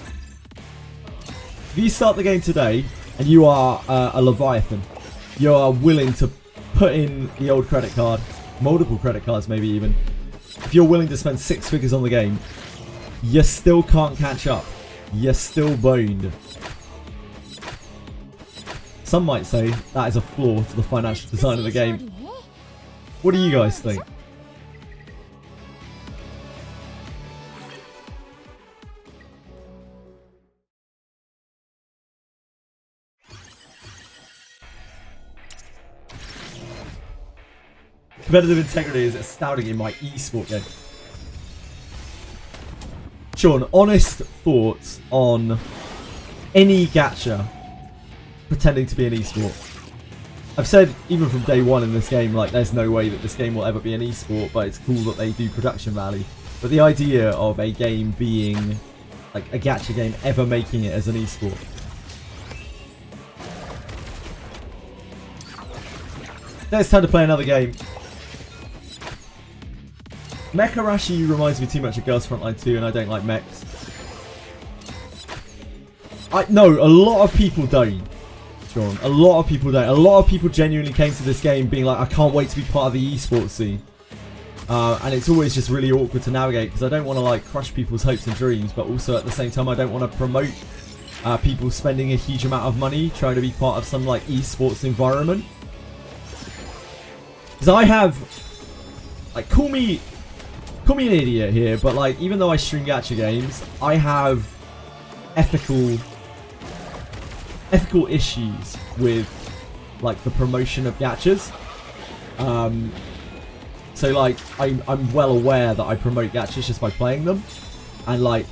If you start the game today and you are a Leviathan, you are willing to put in the old credit card, multiple credit cards maybe even, if you're willing to spend 6 figures on the game, you still can't catch up. You're still boned. Some might say that is a flaw to the financial design of the game. What do you guys think? Competitive integrity is astounding in my esport game. Sean, honest thoughts on any gacha pretending to be an esport? I've said even from day one in this game, like there's no way that this game will ever be an esport, but it's cool that they do production value. But the idea of a game being like a gacha game ever making it as an esport. Now it's time to play another game. Mecha Rashi reminds me too much of Girls Frontline 2, and I don't like mechs. No, a lot of people don't, Sean. A lot of people don't. A lot of people genuinely came to this game being like, I can't wait to be part of the esports scene. And it's always just really awkward to navigate because I don't want to like crush people's hopes and dreams, but also at the same time I don't want to promote people spending a huge amount of money trying to be part of some like esports environment. Because I have, like, call me an idiot here, but like even though I stream gacha games, I have ethical issues with like the promotion of gachas. So like I'm well aware that I promote gachas just by playing them, and like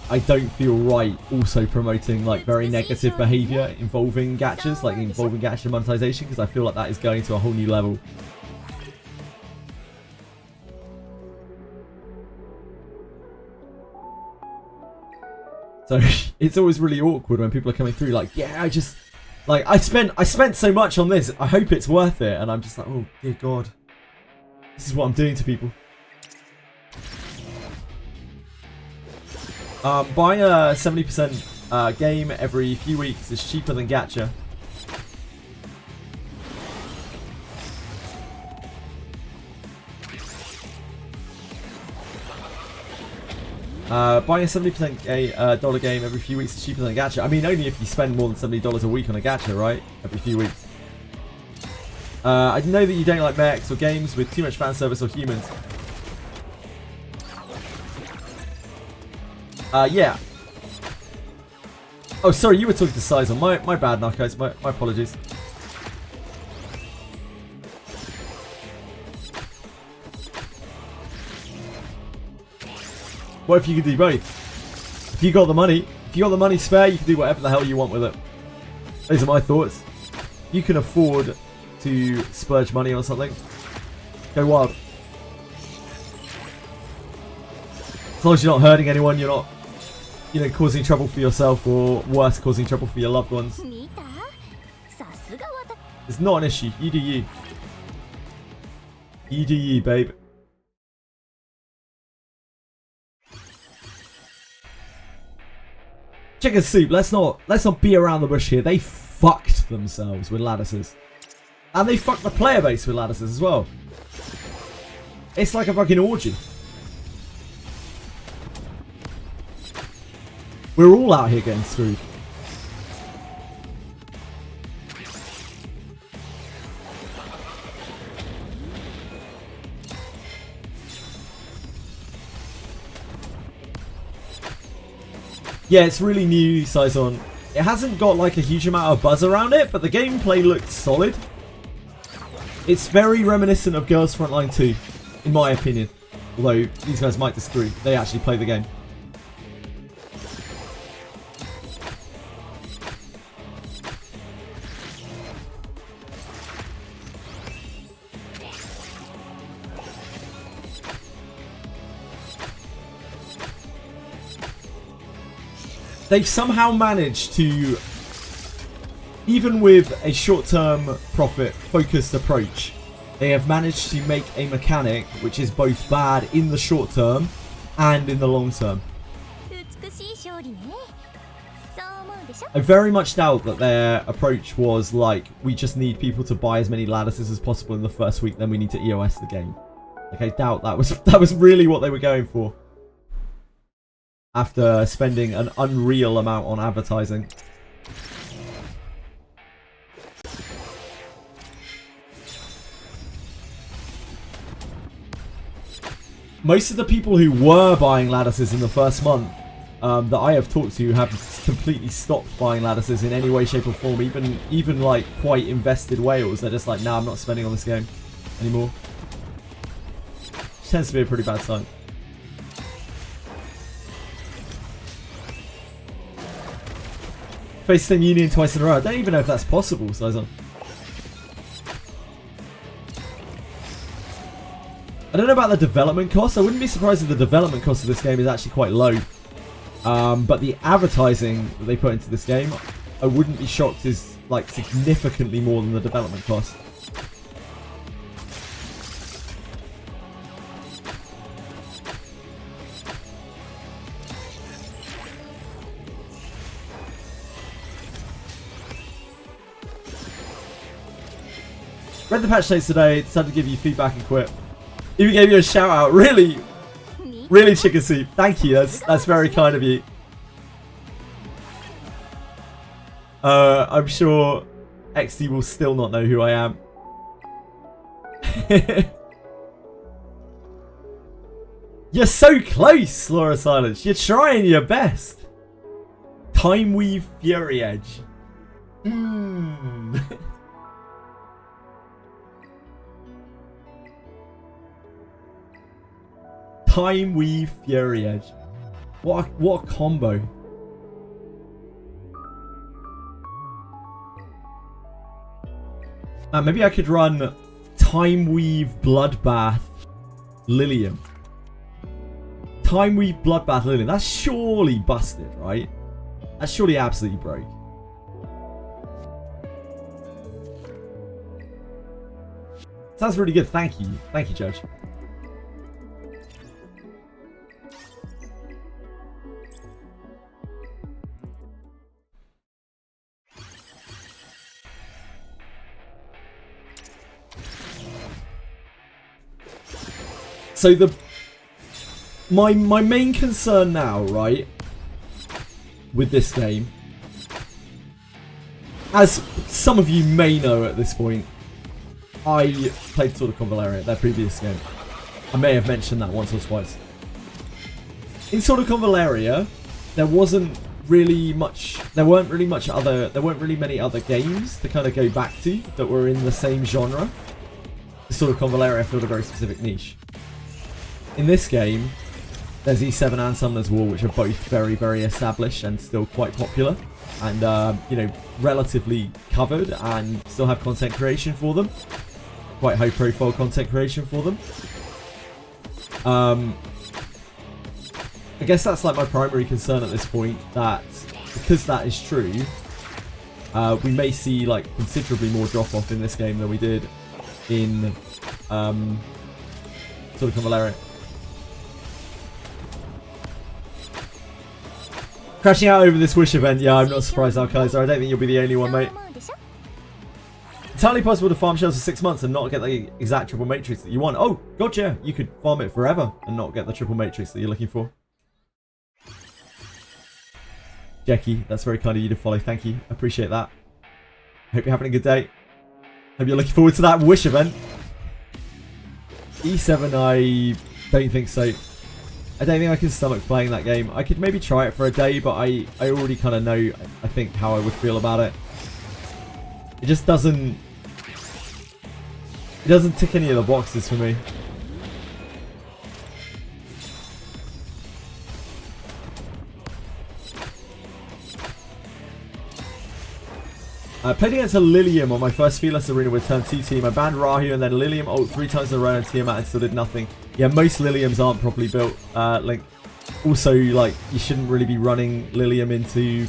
I don't feel right also promoting like very negative behavior involving gachas, like involving gacha monetization, because I feel like that is going to a whole new level. So it's always really awkward when people are coming through like, yeah, I just like I spent so much on this, I hope it's worth it, and I'm just like, oh dear God, this is what I'm doing to people. Buying a 70% game every few weeks is cheaper than gacha. Buying a 70% dollar game every few weeks is cheaper than a gacha. I mean, only if you spend more than $70 a week on a gacha, right? Every few weeks. I know that you don't like mechs or games with too much fan service or humans. Yeah. Oh, sorry, you were talking to Sizer. My bad, Narcos. My apologies. What if you could do both? If you got the money spare, you can do whatever the hell you want with it. Those are my thoughts. You can afford to splurge money on something. Go wild. As long as you're not hurting anyone, you're not, you know, causing trouble for yourself, or worse, causing trouble for your loved ones. It's not an issue. You do you. You do you, babe. Chicken soup. Let's not be around the bush here. They fucked themselves with lattices, and they fucked the player base with lattices as well. It's like a fucking orgy. We're all out here getting screwed. Yeah, it's really new, Saison. It hasn't got like a huge amount of buzz around it, but the gameplay looks solid. It's very reminiscent of Girls Frontline 2, in my opinion. Although these guys might disagree. They actually play the game. They've somehow managed to, even with a short-term profit-focused approach, they have managed to make a mechanic which is both bad in the short term and in the long term. I very much doubt that their approach was like, we just need people to buy as many lattices as possible in the first week, then we need to EOS the game. Like, I doubt that was really what they were going for. After spending an unreal amount on advertising. Most of the people who were buying lattices in the first month that I have talked to have completely stopped buying lattices in any way, shape or form. Even like quite invested whales. They're just like, nah, I'm not spending on this game anymore. Which tends to be a pretty bad sign. Face 10 Union twice in a row. I don't even know if that's possible, Saison. I don't know about the development cost. I wouldn't be surprised if the development cost of this game is actually quite low. But the advertising that they put into this game, I wouldn't be shocked is like significantly more than the development cost. Read the patch notes today, decided to give you feedback and quit. Even gave you a shout out. Really? Really, Chicken Soup? Thank you. That's very kind of you. I'm sure XD will still not know who I am. You're so close, Laura Silence. You're trying your best. Time Weave Fury Edge. Time Weave Fury Edge. What a combo. Maybe I could run Time Weave Bloodbath Lilium. Time Weave Bloodbath Lilium. That's surely busted, right? That's surely absolutely broke. Sounds really good. Thank you. Thank you, Judge. So my main concern now, right, with this game, as some of you may know at this point, I played Sword of Convaleria, their previous game. I may have mentioned that once or twice. In Sword of Convaleria, there weren't really many other games to kind of go back to that were in the same genre. The Sword of Convaleria filled a very specific niche. In this game, there's E7 and Summoner's War, which are both very, very established and still quite popular, and you know, relatively covered, and still have content creation for them. Quite high-profile content creation for them. I guess that's like my primary concern at this point. That because that is true, we may see like considerably more drop-off in this game than we did in Sword of Convaleria. Crashing out over this Wish event, yeah, I'm not surprised, Alkaiser. I don't think you'll be the only one, mate. Entirely possible to farm shells for 6 months and not get the exact triple matrix that you want. Oh, gotcha. You could farm it forever and not get the triple matrix that you're looking for. Jackie, that's very kind of you to follow. Thank you. Appreciate that. Hope you're having a good day. Hope you're looking forward to that Wish event. E7, I don't think so. I don't think I can stomach playing that game. I could maybe try it for a day, but I already kind of know, I think, how I would feel about it. It just doesn't... It doesn't tick any of the boxes for me. I played against a Lilium on my first Fearless Arena with turn 2 team. I banned Rahu and then Lilium ult 3 times in a row and Tiamat and still did nothing. Yeah, most Liliums aren't properly built. Like, also, like, you shouldn't really be running Lilium into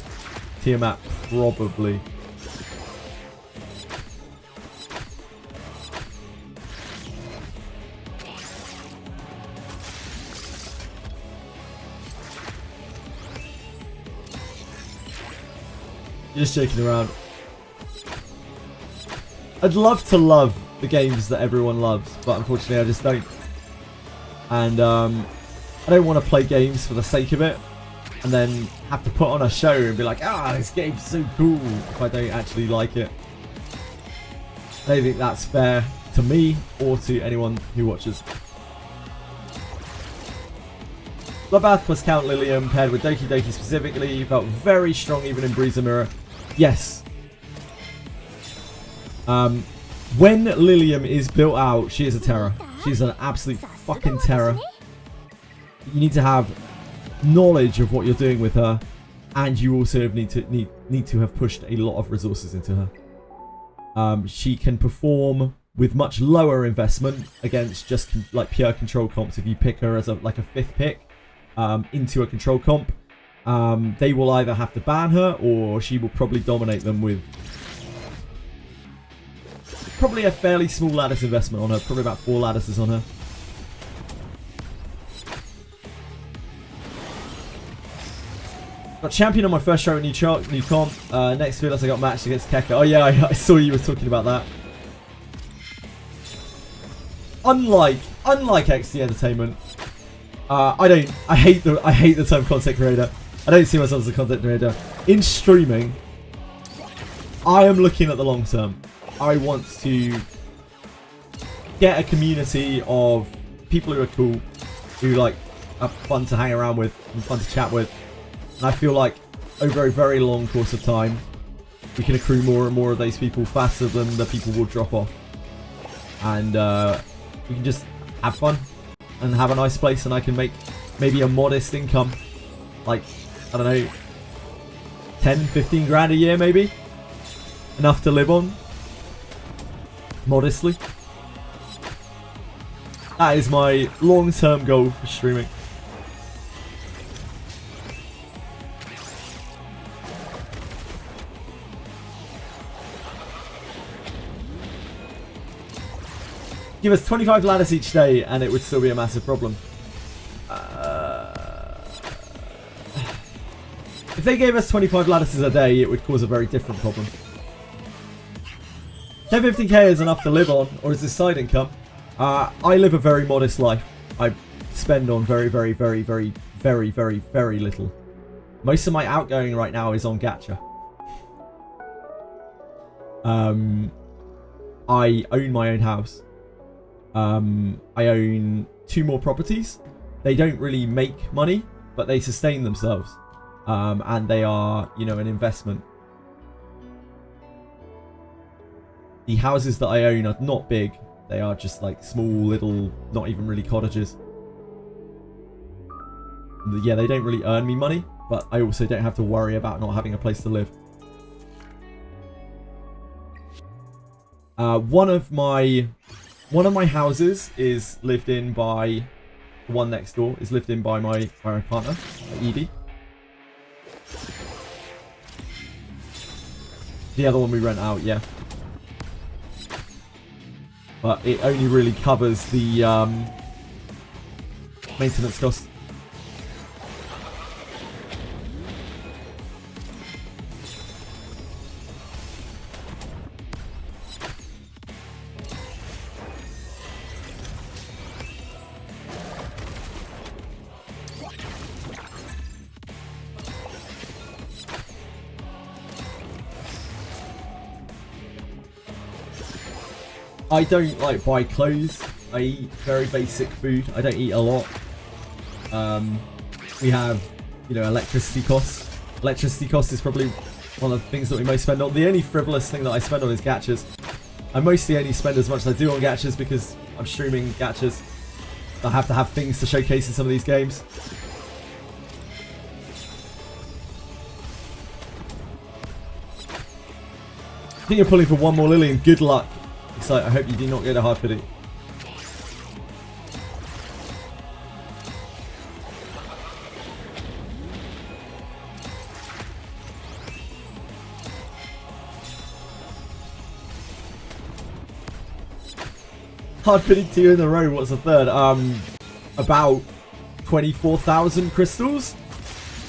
Tiamat, probably. You're just joking around. I'd love to love the games that everyone loves, but unfortunately I just don't. And I don't want to play games for the sake of it and then have to put on a show and be like, ah, this game's so cool, if I don't actually like it. I don't think that's fair to me or to anyone who watches. Bloodbath plus Count Lilium paired with Doki Doki specifically felt very strong even in Breezer Mirror. Yes. When Lilium is built out, she is a terror. She's an absolute fucking terror. You need to have knowledge of what you're doing with her, and you also need to have pushed a lot of resources into her. She can perform with much lower investment against just like pure control comps. If you pick her as like a 5th pick into a control comp, they will either have to ban her or she will probably dominate them with probably a fairly small lattice investment on her, probably about 4 lattices on her. Got champion on my first show at new comp. Next Fearless I got matched against Keka. Oh yeah, I saw you were talking about that. Unlike XT Entertainment, I hate the term content creator. I don't see myself as a content creator. In streaming, I am looking at the long term. I want to get a community of people who are cool, who like are fun to hang around with and fun to chat with. And I feel like over a very long course of time, we can accrue more and more of those people faster than the people will drop off. And we can just have fun and have a nice place, and I can make maybe a modest income. Like, I don't know, 10, 15 grand a year maybe. Enough to live on. Modestly. That is my long-term goal for streaming. Give us 25 lattice each day and it would still be a massive problem. If they gave us 25 lattices a day, it would cause a very different problem. 10-15k is enough to live on, or is this side income? I live a very modest life. I spend on very little. Most of my outgoing right now is on gacha. I own my own house. I own 2 more properties. They don't really make money, but they sustain themselves. And they are, you know, an investment. The houses that I own are not big. They are just like small, little, not even really cottages. Yeah, they don't really earn me money, but I also don't have to worry about not having a place to live. One of my houses is lived in by the one next door. Is lived in by my partner, Edie. The other one we rent out, yeah. But it only really covers the maintenance costs. I don't like buy clothes. I eat very basic food. I don't eat a lot. We have, you know, electricity costs. Electricity costs is probably one of the things that we most spend on. The only frivolous thing that I spend on is gachas. I mostly only spend as much as I do on gachas because I'm streaming gachas. I have to have things to showcase in some of these games. I think you're pulling for one more Lillian. Good luck. So I hope you do not get a hard pity. Hard pity 2 in a row. What's the third? About 24,000 crystals.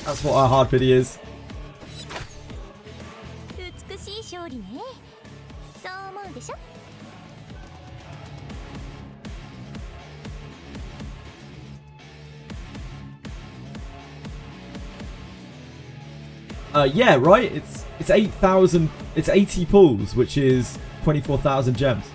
That's what our hard pity is. Yeah, right. It's 8,000. It's 80 pulls, which is 24,000 gems.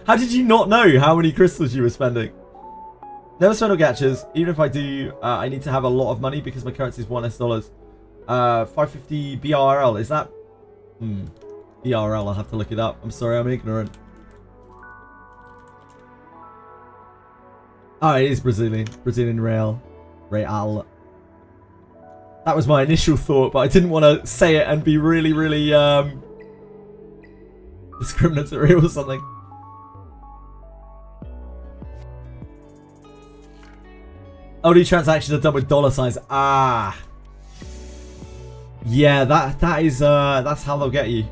How did you not know how many crystals you were spending? Never spend on gachas. Even if I do, I need to have a lot of money because my currency is $1. 550 BRL, is that? BRL, I'll have to look it up. I'm sorry, I'm ignorant. Oh, it is Brazilian. Brazilian real. Real. That was my initial thought, but I didn't want to say it and be really, really discriminatory or something. OD transactions are done with dollar signs. Ah. Yeah, that's how they'll get you.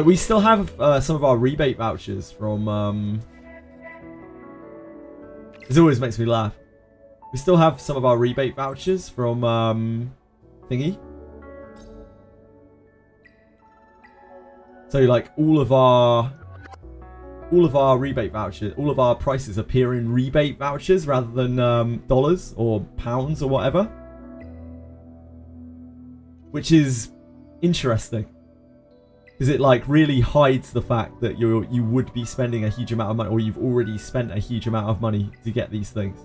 We still have some of our rebate vouchers from this always makes me laugh. We still have some of our rebate vouchers from thingy. So like all of our rebate vouchers, all of our prices appear in rebate vouchers rather than dollars or pounds or whatever. Which is interesting. Because it like really hides the fact that you would be spending a huge amount of money, or you've already spent a huge amount of money to get these things.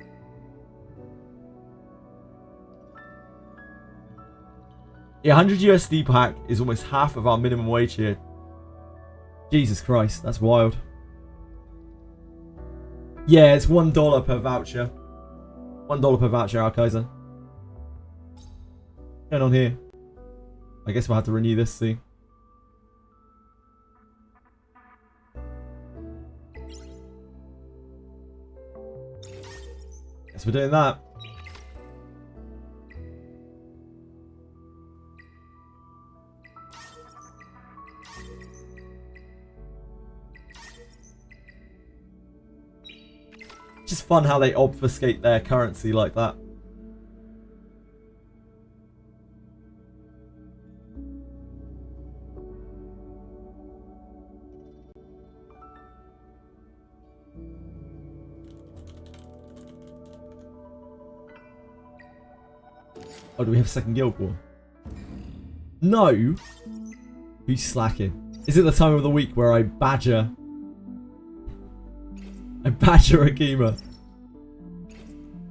Yeah, 100 USD pack is almost half of our minimum wage here. Jesus Christ, that's wild. Yeah, it's $1 per voucher. $1 per voucher, Alkaiser. What's going on here? I guess we'll have to renew this soon. Guess we're doing that. It's just fun how they obfuscate their currency like that. Oh, do we have a second guild war? No! Who's slacking? Is it the time of the week where I badger Akima?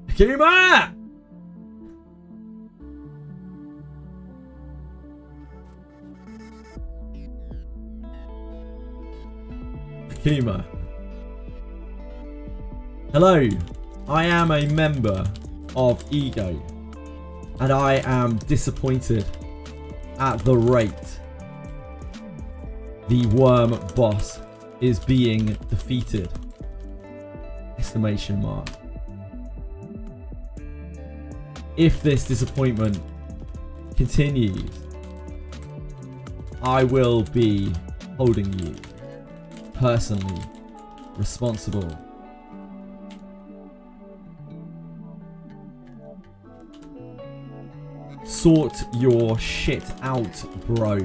Akima! Akima. Hello, I am a member of Ego. And I am disappointed at the rate the worm boss is being defeated. Exclamation mark. If this disappointment continues, I will be holding you personally responsible. Sort your shit out, bro.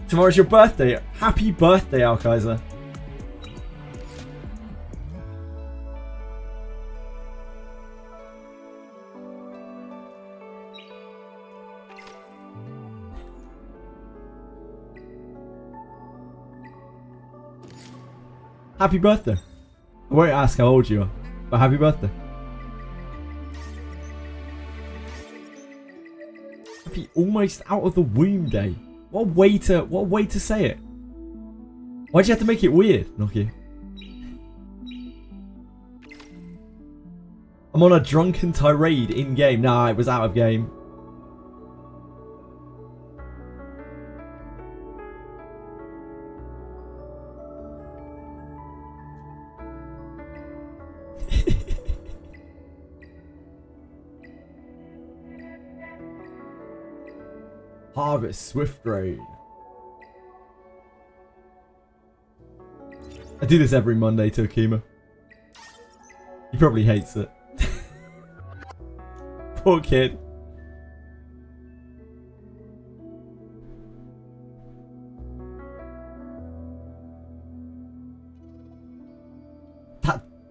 Tomorrow's your birthday. Happy birthday, Alkaiser. Happy birthday. I won't ask how old you are, but happy birthday. Happy almost out of the womb day. What a way to say it. Why'd you have to make it weird, Nokia? I'm on a drunken tirade in game. Nah, it was out of game. Harvest Swift Raid. I do this every Monday to Akima. He probably hates it. Poor kid.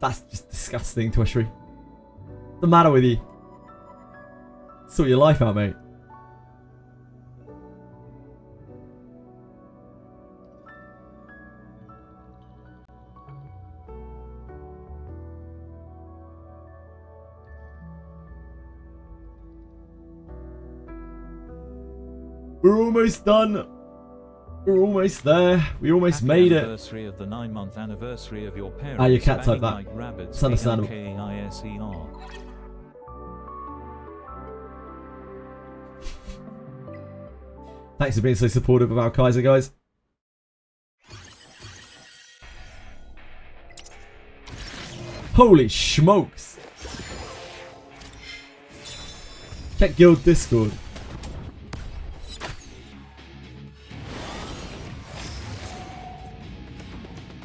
That's just disgusting, Twishry. What's the matter with you? Sort your life out, mate. We're almost done. We're almost there. We almost made it. Anniversary of the 9-month anniversary of your parents. Ah, you can't type that. Like rabbits, It's understandable. ALKISER. Thanks for being so supportive of our Kaiser, guys. Holy smokes. Check guild Discord.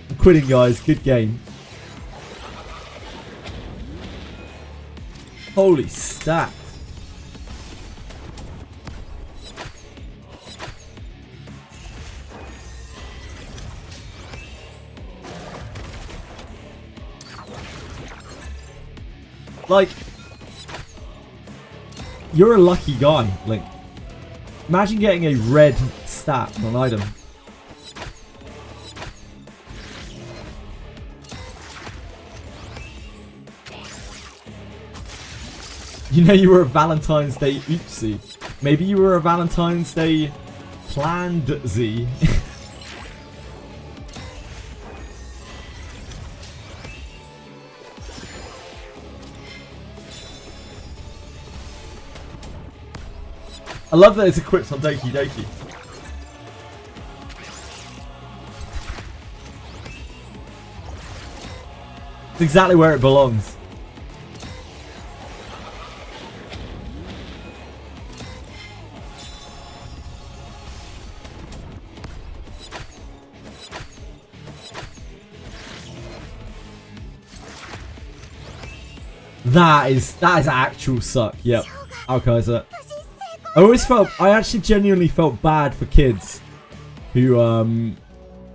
I'm quitting, guys. Good game. Holy stat. Like, you're a lucky guy, Link. Imagine getting a red stat on an item. You know you were a Valentine's Day oopsie. Maybe you were a Valentine's Day planned Z. I love that it's equipped on Doki Doki. It's exactly where it belongs. That is actual suck. Yep. Alkaiser. I actually genuinely felt bad for kids who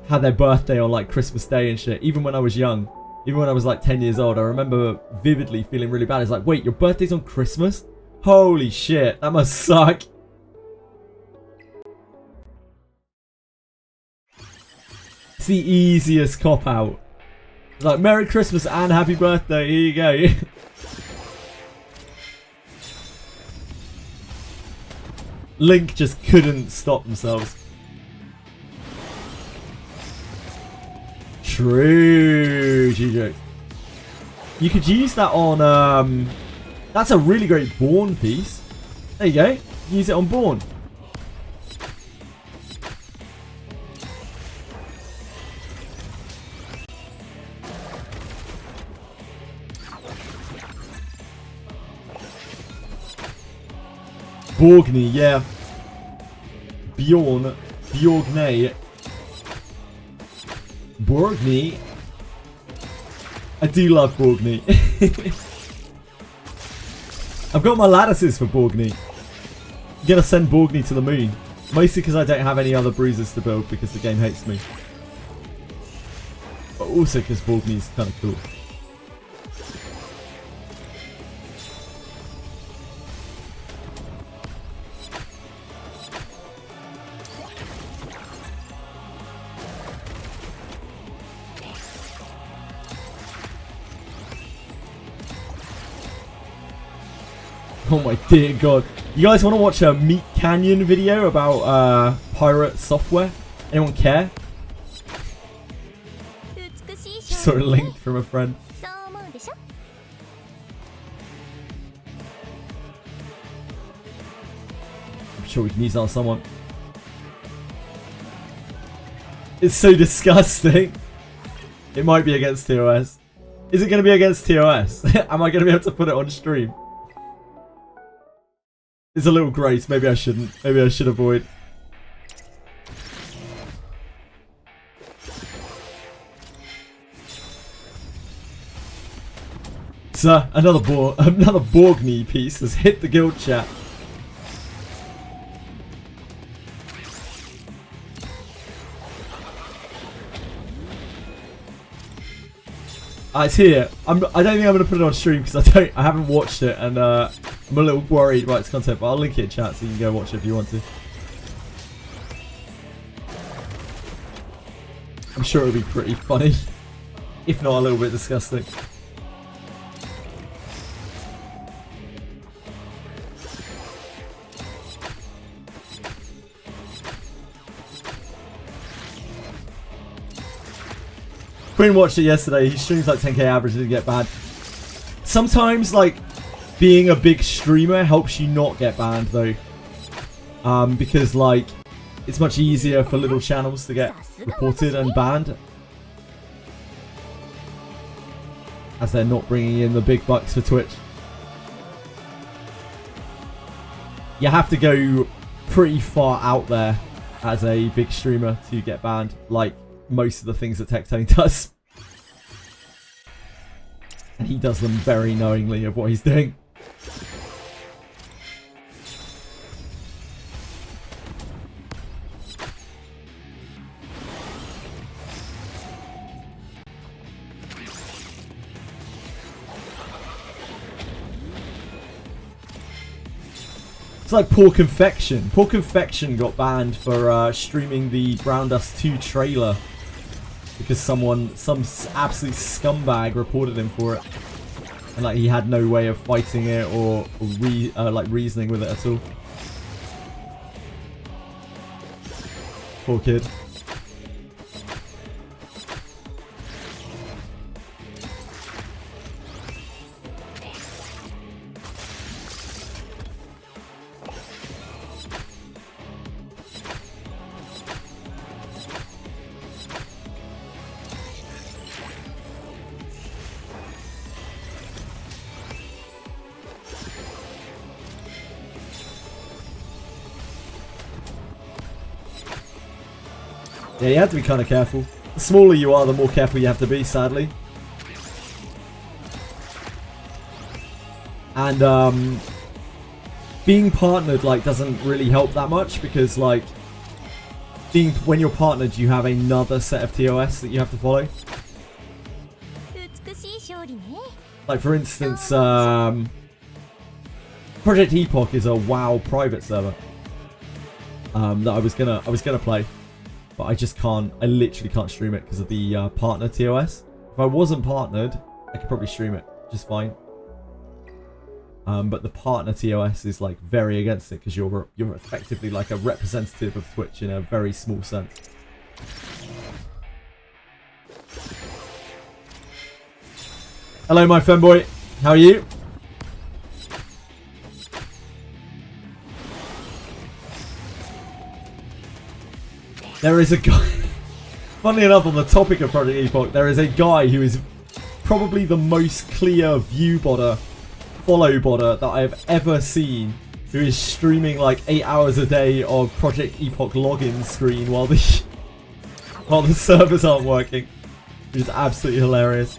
had their birthday on like Christmas Day and shit. Even when I was young, even when I was like 10 years old, I remember vividly feeling really bad. It's like, wait, your birthday's on Christmas? Holy shit, that must suck. It's the easiest cop out. It's like, Merry Christmas and Happy Birthday, here you go. Link just couldn't stop themselves. True, G-Jokes. You could use that on, that's a really great Born piece. There you go. Use it on Born. Borgny, yeah. Bjorn. Bjorgne. Borgny. I do love Borgny. I've got my lattices for Borgny. I'm gonna send Borgny to the moon. Mostly because I don't have any other bruisers to build because the game hates me. But also because Borgny's kind of cool. Oh my dear god. You guys want to watch a Meat Canyon video about pirate software? Anyone care? Just sort of linked from a friend. I'm sure we can use that on someone. It's so disgusting. It might be against TOS. Is it going to be against TOS? Am I going to be able to put it on stream? It's a little gross. Maybe I shouldn't. Maybe I should avoid. So another Borgny piece has hit the guild chat. It's here. I don't think I'm gonna put it on stream because I haven't watched it and I'm a little worried about its content, but I'll link it in chat so you can go watch it if you want to. I'm sure it'll be pretty funny, if not a little bit disgusting. Quinn watched it yesterday. He streams like 10k average and didn't get banned. Sometimes, like, being a big streamer helps you not get banned, though. Because, like, it's much easier for little channels to get reported and banned. As they're not bringing in the big bucks for Twitch. You have to go pretty far out there as a big streamer to get banned, like most of the things that Tectone does. And he does them very knowingly of what he's doing. It's like Poor Confection. Poor Confection got banned for streaming the Brown Dust 2 trailer because some absolute scumbag reported him for it, and like he had no way of fighting it or like reasoning with it at all. Poor kid. Yeah, you have to be kind of careful. The smaller you are, the more careful you have to be, sadly. And being partnered like doesn't really help that much because like when you're partnered, you have another set of TOS that you have to follow. Like for instance, Project Epoch is a WoW private server that I was gonna play. But I just can't, I literally can't stream it because of the partner TOS. If I wasn't partnered, I could probably stream it just fine. But the partner TOS is like very against it because you're effectively like a representative of Twitch in a very small sense. Hello my femboy, how are you? There is a guy, funnily enough on the topic of Project Epoch, there is a guy who is probably the most clear view botter, follow botter that I have ever seen, who is streaming like 8 hours a day of Project Epoch login screen while the servers aren't working, which is absolutely hilarious.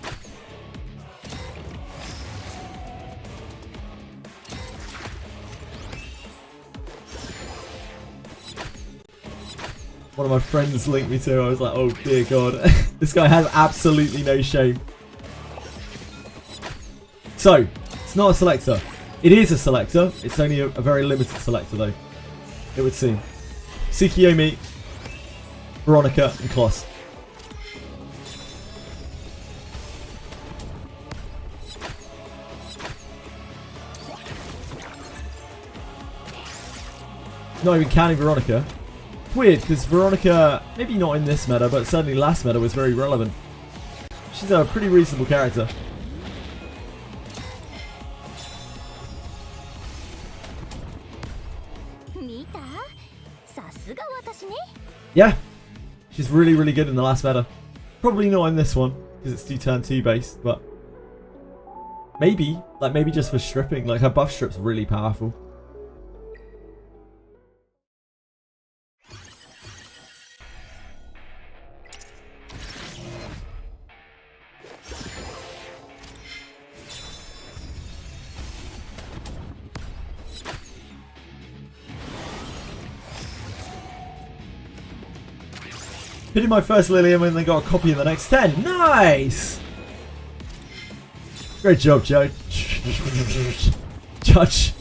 One of my friends linked me to. I was like, oh dear God. This guy has absolutely no shame. So, it's not a selector. It is a selector. It's only a very limited selector though. It would seem. Tsukiyomi, Veronica, and Kloss. Not even counting Veronica. Weird, because Veronica, maybe not in this meta, but certainly last meta was very relevant. She's a pretty reasonable character. Yeah, she's really, really good in the last meta. Probably not in this one, because it's 2 turn 2 based, but maybe, like maybe just for stripping, like her buff strip's really powerful. Hitting my first Lilium and then got a copy in the next 10. Nice! Great job, Joe. Judge.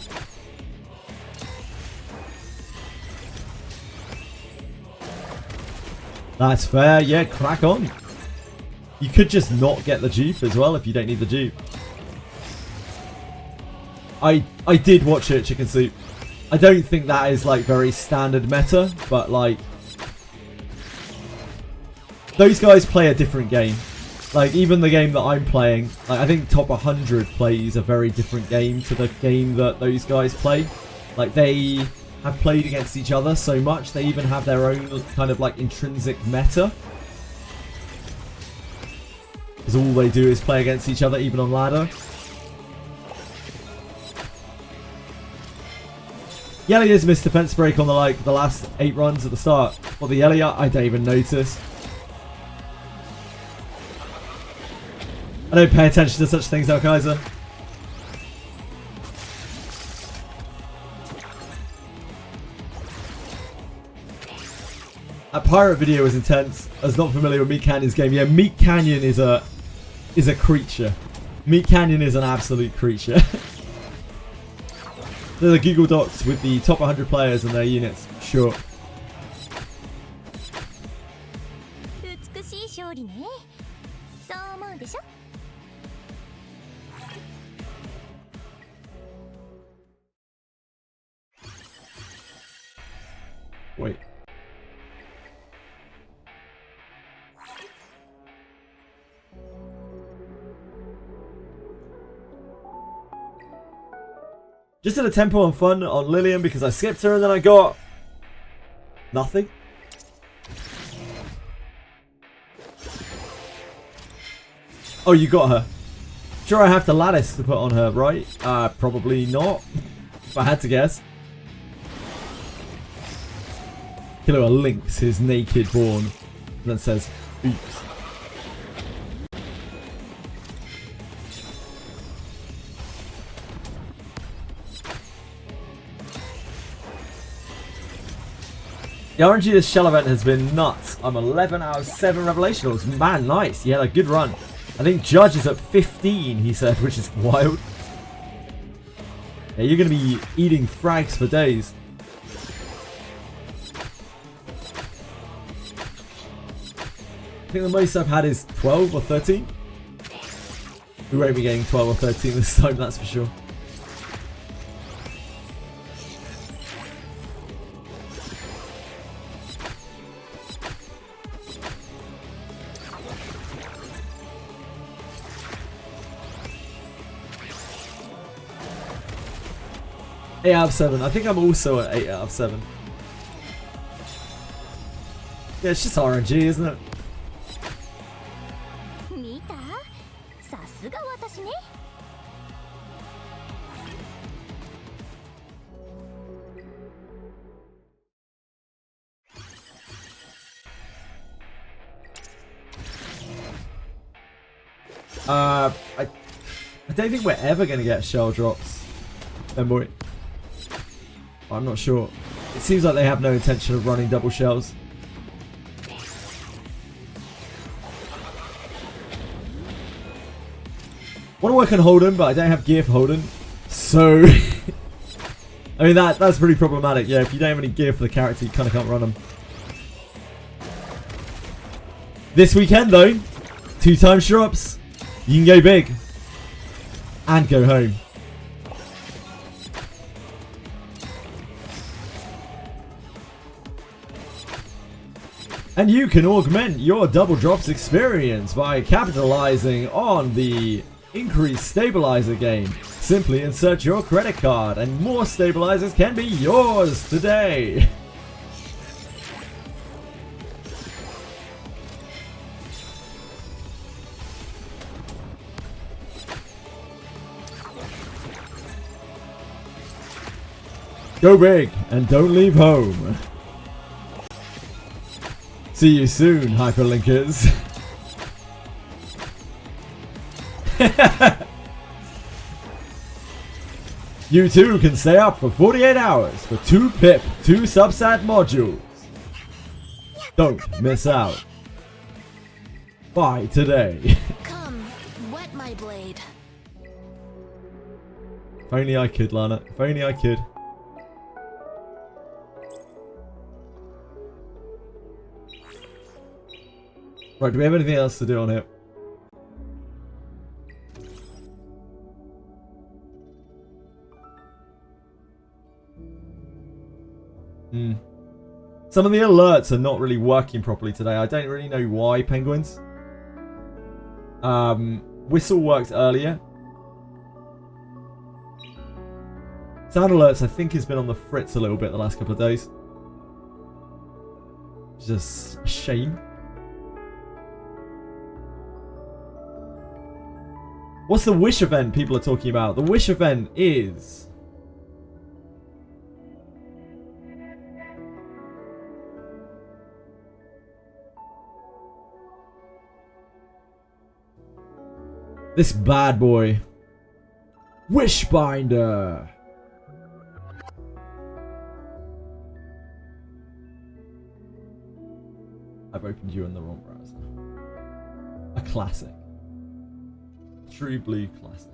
That's fair. Yeah, crack on. You could just not get the dupe as well if you don't need the dupe. I did watch it, Chicken Soup. I don't think that is like very standard meta, but like those guys play a different game. Like, even the game that I'm playing, like, I think Top 100 plays a very different game to the game that those guys play. Like, they have played against each other so much, they even have their own kind of, like, intrinsic meta. Because all they do is play against each other, even on ladder. Yelia's missed defense break on the last 8 runs at the start. Well, the Yelia, I don't even notice. I don't pay attention to such things, Kaiser. That pirate video was intense. I was not familiar with Meat Canyon's game. Yeah, Meat Canyon is a creature. Meat Canyon is an absolute creature. There's a Google Docs with the top 100 players and their units. Sure. Wait. Just did a tempo and fun on Lillian because I skipped her and then I got nothing. Oh, you got her. Sure, I have to lattice to put on her, right? Probably not. If I had to guess. Killua links his naked born and then says, oops. The RNG this shell event has been nuts. I'm 11 out of 7 revelationals. Man, nice. You had a good run. I think Judge is at 15, he said, which is wild. Yeah, you're going to be eating frags for days. I think the most I've had is 12 or 13. We won't be getting 12 or 13 this time, that's for sure. Eight out of 7. I think I'm also at 8 out of 7. Yeah, it's just RNG, isn't it? I don't think we're ever going to get shell drops. Boy. I'm not sure. It seems like they have no intention of running double shells. Want to work on Holden, but I don't have gear for Holden. So, I mean that's pretty problematic. Yeah, if you don't have any gear for the character, you kind of can't run them. This weekend though, 2 times drops. You can go big and go home. And you can augment your double drops experience by capitalizing on the increased stabilizer gain. Simply insert your credit card and more stabilizers can be yours today. Go big and don't leave home. See you soon, hyperlinkers. You too can stay up for 48 hours for 2 pip, 2 subsat modules. Don't miss out. Buy today. Come, wet my blade. If only I could, Lana. If only I could. Right, do we have anything else to do on here? Some of the alerts are not really working properly today. I don't really know why, penguins. Whistle worked earlier. Sound alerts, I think, has been on the fritz a little bit the last couple of days. Just a shame. What's the wish event people are talking about? The wish event is... this bad boy. Wishbinder. I've opened you in the wrong browser. A classic. True blue classic.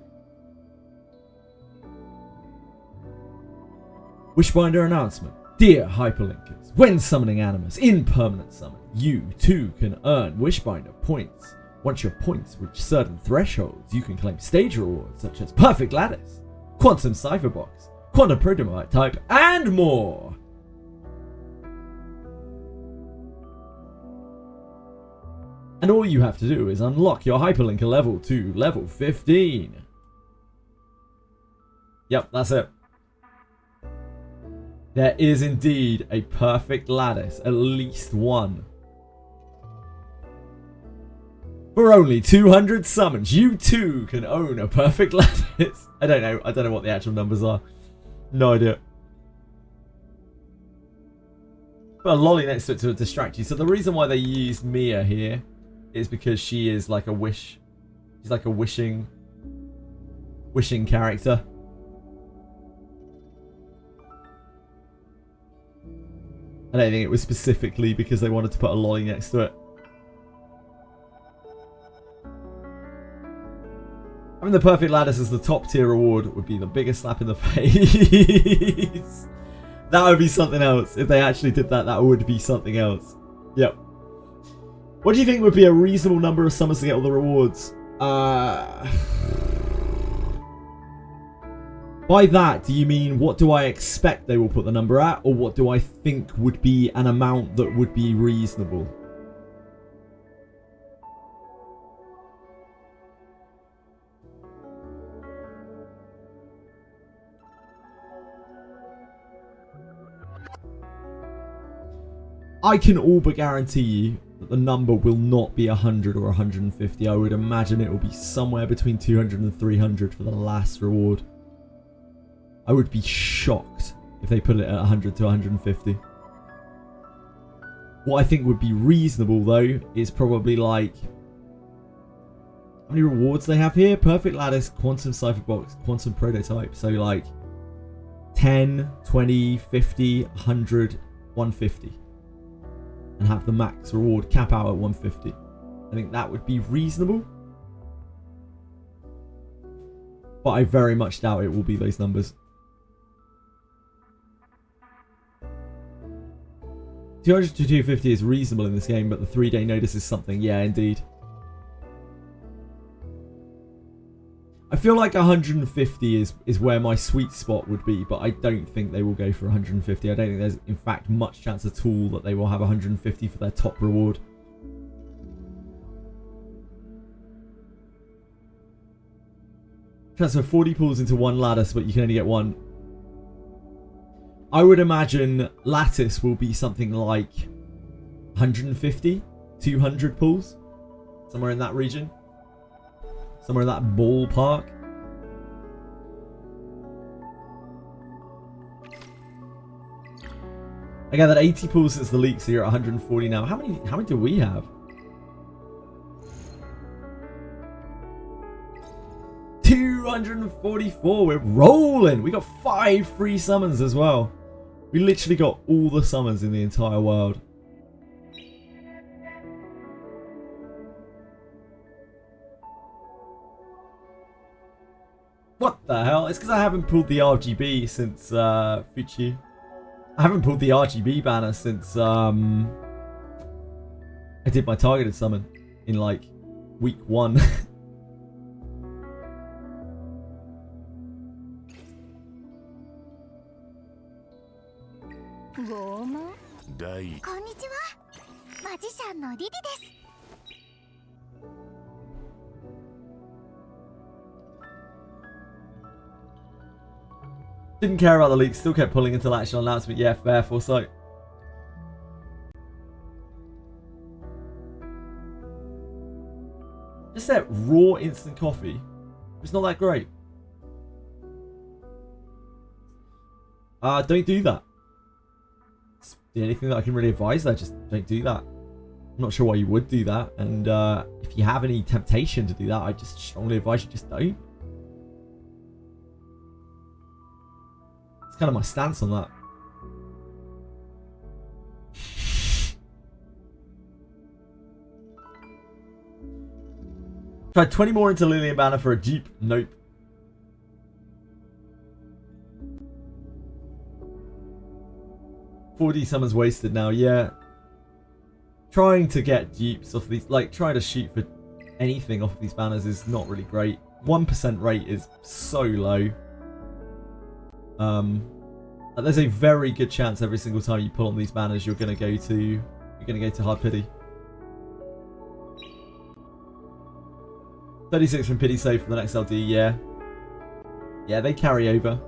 Wishbinder announcement. Dear hyperlinkers, when summoning animals in permanent summon, you too can earn Wishbinder points. Once your points reach certain thresholds, you can claim stage rewards such as Perfect Lattice, Quantum Cypherbox, Quantum Prototype, and more. And all you have to do is unlock your hyperlinker level to level 15. Yep, that's it. There is indeed a Perfect Lattice, at least one. For only 200 summons, you too can own a Perfect Lattice. I don't know what the actual numbers are. No idea. Put a lolly next to it to distract you. So the reason why they used Mia here is because she is like a wish. She's like a wishing character. I don't think it was specifically because they wanted to put a lolly next to it. Having the Perfect Lattice as the top tier reward would be the biggest slap in the face. That would be something else. If they actually did that, that would be something else. Yep. What do you think would be a reasonable number of summons to get all the rewards? By that, do you mean what do I expect they will put the number at? Or what do I think would be an amount that would be reasonable? I can all but guarantee you that the number will not be 100 or 150. I would imagine it will be somewhere between 200 and 300 for the last reward. I would be shocked if they put it at 100 to 150. What I think would be reasonable though is probably like... how many rewards they have here? Perfect Lattice, Quantum Cypherbox, Quantum Prototype. So like 10, 20, 50, 100, 150. And have the max reward cap out at 150. I think that would be reasonable. But I very much doubt it will be those numbers. 200 to 250 is reasonable in this game, but the 3-day notice is something. Yeah, indeed. I feel like 150 is where my sweet spot would be, but I don't think they will go for 150. I don't think there's, in fact, much chance at all that they will have 150 for their top reward. Transfer 40 pools into one lattice, but you can only get one. I would imagine lattice will be something like 150, 200 pools. Somewhere in that region. Somewhere in that ballpark. I gathered 80 pools since the leak, so you're at 140 now. How many do we have? 244. We're rolling. We got 5 free summons as well. We literally got all the summons in the entire world. What the hell? It's because I haven't pulled the RGB since Fuchi. I haven't pulled the RGB banner since I did my targeted summon in like week 1. Didn't care about the leaks, still kept pulling until actual announcement. Yeah, fair, foresight. Just that raw instant coffee. It's not that great. Don't do that. It's the only thing that I can really advise there. Just don't do that. I'm not sure why you would do that. And if you have any temptation to do that, I just strongly advise you just don't. It's kind of my stance on that. Tried 20 more into Lilian Banner for a Jeep. Nope. $4D summons wasted now. Yeah. Trying to get Jeeps off these, like trying to shoot for anything off of these banners is not really great. 1% rate is so low. There's a very good chance every single time you pull on these banners you're gonna go to hard pity. 36 from pity save for the next LD, yeah. Yeah, they carry over.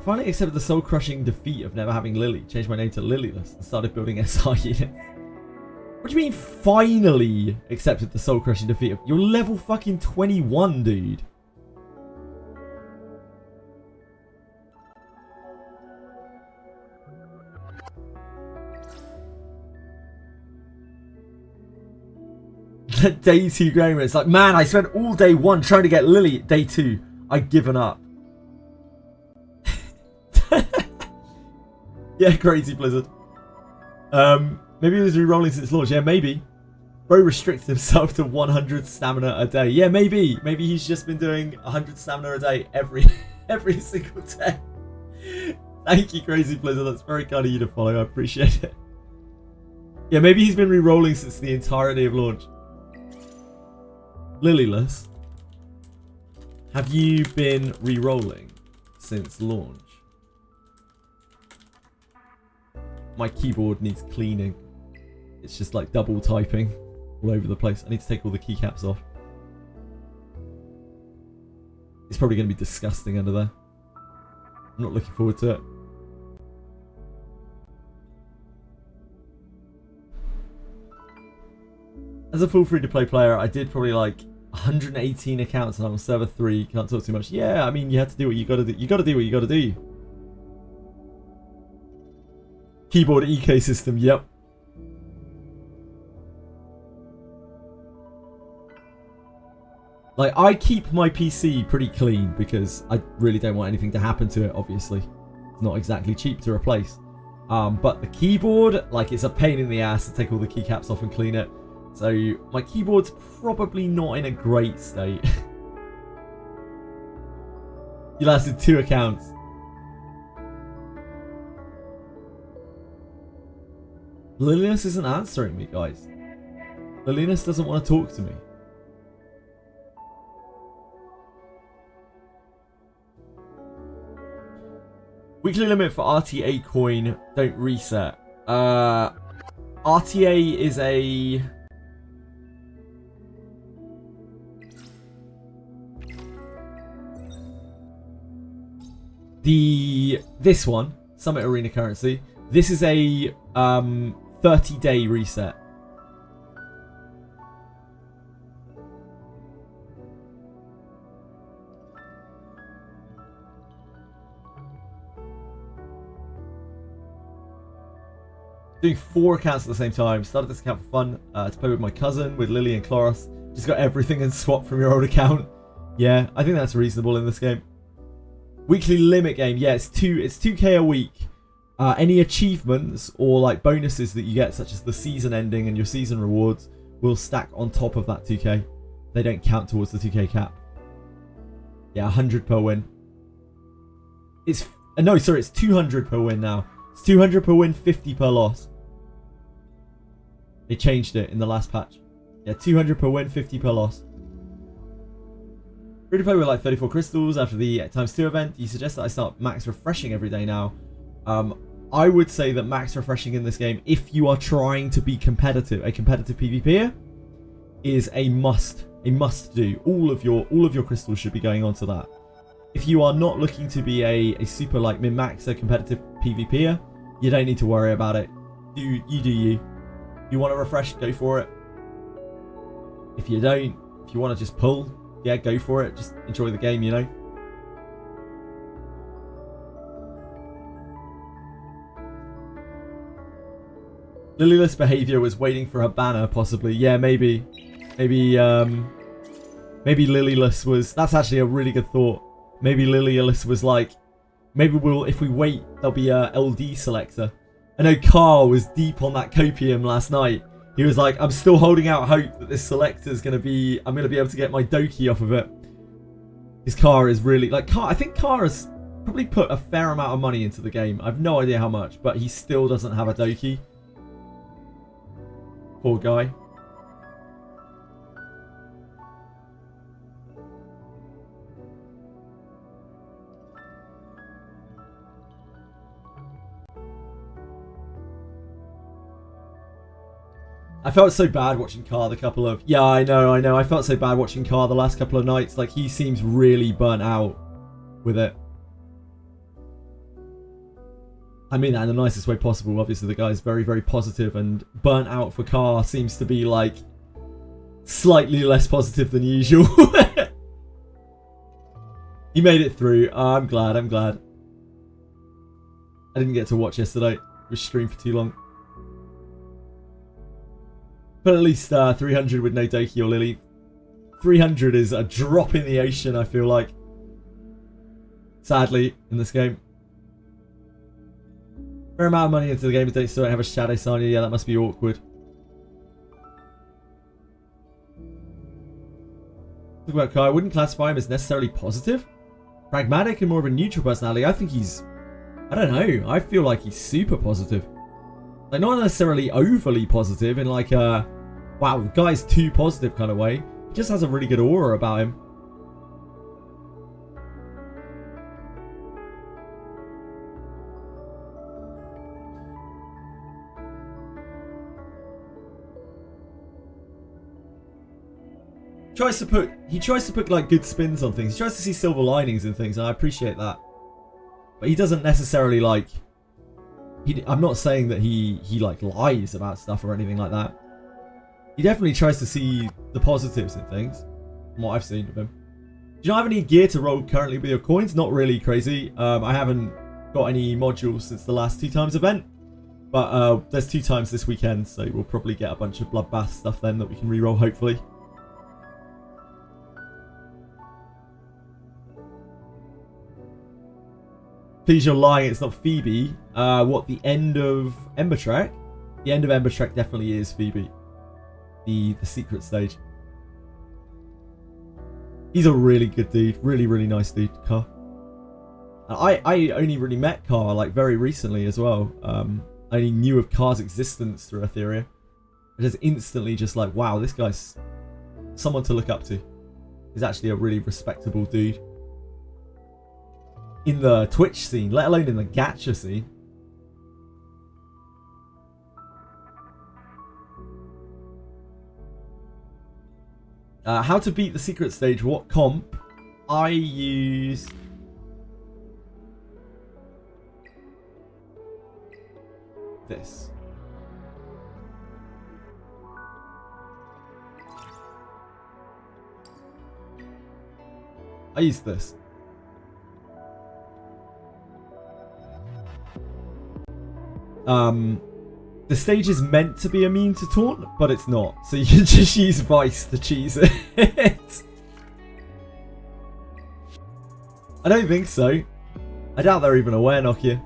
Finally accepted the soul crushing defeat of never having Lily. Changed my name to Lilyless and started building SR units. What do you mean finally accepted the soul crushing defeat of... You're level fucking 21, dude. Day 2 gamer. It's like, man, I spent all day 1 trying to get Lily. Day 2, I'd given up. Yeah, crazy Blizzard. Maybe he was re-rolling since launch. Yeah, maybe. Bro restricted himself to 100 stamina a day. Yeah, maybe. Maybe he's just been doing 100 stamina a day every single day. Thank you, crazy Blizzard. That's very kind of you to follow. I appreciate it. Yeah, maybe he's been re-rolling since the entirety of launch. Lilyless, have you been re-rolling since launch? My keyboard needs cleaning. It's just like double typing all over the place. I need to take all the keycaps off. It's probably going to be disgusting under there. I'm not looking forward to it. As a full free-to-play player, I did probably like 118 accounts and I'm on server 3. Can't talk too much. Yeah, I mean, you have to do what you got to do. You got to do what you got to do. Keyboard ecosystem, yep. Like, I keep my PC pretty clean because I really don't want anything to happen to it, obviously. It's not exactly cheap to replace. But the keyboard, like, it's a pain in the ass to take all the keycaps off and clean it. So, my keyboard's probably not in a great state. You lasted 2 accounts. Lilyness isn't answering me, guys. Lilyness doesn't want to talk to me. Weekly limit for RTA coin, don't reset. RTA is a... This one, Summit Arena currency, this is a 30-day reset. Doing 4 accounts at the same time. Started this account for fun to play with my cousin, with Lily and Chloros. Just got everything and swap from your old account. Yeah, I think that's reasonable in this game. Weekly limit game. Yeah, it's 2k a week. Any achievements or like bonuses that you get, such as the season ending and your season rewards, will stack on top of that 2k. They don't count towards the 2k cap. Yeah, 100 per win. It's no, sorry, it's 200 per win now. It's 200 per win, 50 per loss. They changed it in the last patch. Yeah, 200 per win, 50 per loss. Free to play with like 34 crystals after the ×2 event. You suggest that I start max refreshing every day now. I would say that max refreshing in this game, if you are trying to be competitive, a competitive PvPer, is a must a must do. All of your crystals should be going onto that. If you are not looking to be a super like min-maxer competitive PvPer, you don't need to worry about it. You do you. You want to refresh, go for it. If you don't, if you want to just pull, yeah, go for it. Just enjoy the game, you know. Lilyless behavior was waiting for her banner, possibly. Yeah, maybe Lilyless was... That's actually a really good thought. Maybe Lilyless was like, maybe if we wait, there'll be a LD selector. I know Carl was deep on that copium last night. He was like, I'm still holding out hope that this selector is going to be... I'm going to be able to get my Doki off of it. His car is really... Like, I think Car has probably put a fair amount of money into the game. I have no idea how much, but he still doesn't have a Doki. Poor guy. I felt so bad watching Car the couple of... Yeah, I know. I felt so bad watching Car the last couple of nights. Like, he seems really burnt out with it. I mean that in the nicest way possible. Obviously, the guy's very, very positive, and burnt out for Car seems to be, like, slightly less positive than usual. He made it through. Oh, I'm glad. I didn't get to watch yesterday. We streamed for too long. But at least 300 with no Doki or Lily. 300 is a drop in the ocean, I feel like. Sadly, in this game. Fair amount of money into the game, but they still don't have a shadow sign. Yeah, that must be awkward. Talk about Kai. I wouldn't classify him as necessarily positive. Pragmatic and more of a neutral personality. I think he's... I don't know. I feel like he's super positive. Like, not necessarily overly positive in like a... Wow, the guy's too positive kind of way. He just has a really good aura about him. He tries to put like good spins on things. He tries to see silver linings in things, and I appreciate that. But he doesn't necessarily like... I'm not saying that he like lies about stuff or anything like that. He definitely tries to see the positives in things, from what I've seen of him. Do you not have any gear to roll currently with your coins? Not really, crazy. I haven't got any modules since the last 2 times event. But there's 2 times this weekend, so we'll probably get a bunch of bloodbath stuff then that we can reroll, hopefully. Please, you're lying, it's not Phoebe. What, the end of Ember Trek? The end of Ember Trek definitely is Phoebe. The secret stage. He's a really good dude. Really, really nice dude, Car. I only really met Car, like, very recently as well. I only knew of Car's existence through Etheria. I just instantly just like, wow, this guy's someone to look up to. He's actually a really respectable dude. In the Twitch scene, let alone in the gacha scene. How to beat the secret stage? What comp? I used... this. I used this. The stage is meant to be immune to taunt, but it's not. So you can just use Vice to cheese it. I don't think so. I doubt they're even aware, Nokia.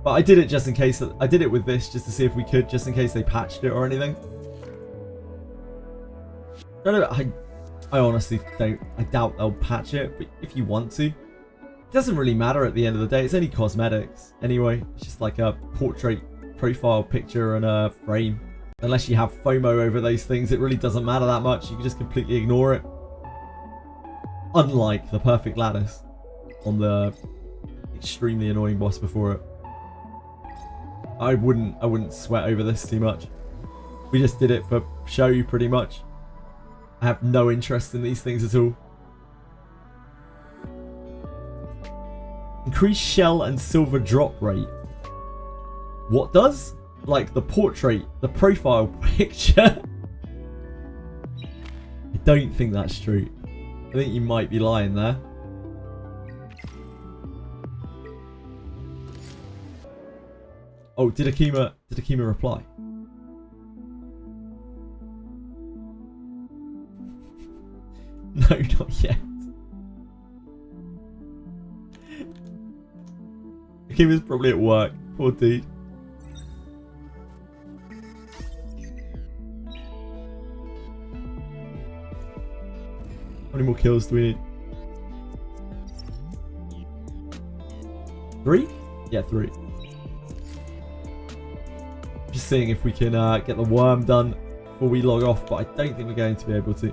But I did it just in case. I did it with this just to see if we could, just in case they patched it or anything. I honestly don't. I doubt they'll patch it, but if you want to. It doesn't really matter at the end of the day. It's only cosmetics anyway. It's just like a portrait profile picture and a frame. Unless you have FOMO over those things, it really doesn't matter that much. You can just completely ignore it. Unlike the perfect lattice on the extremely annoying boss before it. I wouldn't sweat over this too much. We just did it for show pretty much. I have no interest in these things at all. Increase shell and silver drop rate. What does? Like the portrait, the profile picture. I don't think that's true. I think you might be lying there. Oh, did Akima reply? No, not yet. Akima's probably at work. Poor dude. How many more kills do we need? 3? Yeah, 3. Just seeing if we can get the worm done before we log off, but I don't think we're going to be able to.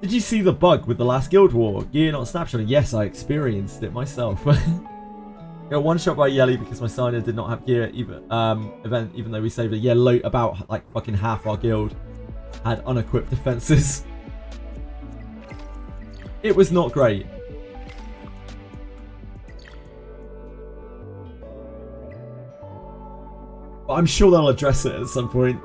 Did you see the bug with the last Guild War? Yeah, not snapshot. Yes, I experienced it myself. Got one shot by Yelly because my signer did not have gear event, even though we saved it. Yeah, about like fucking half our guild had unequipped defenses. It was not great. But I'm sure they'll address it at some point.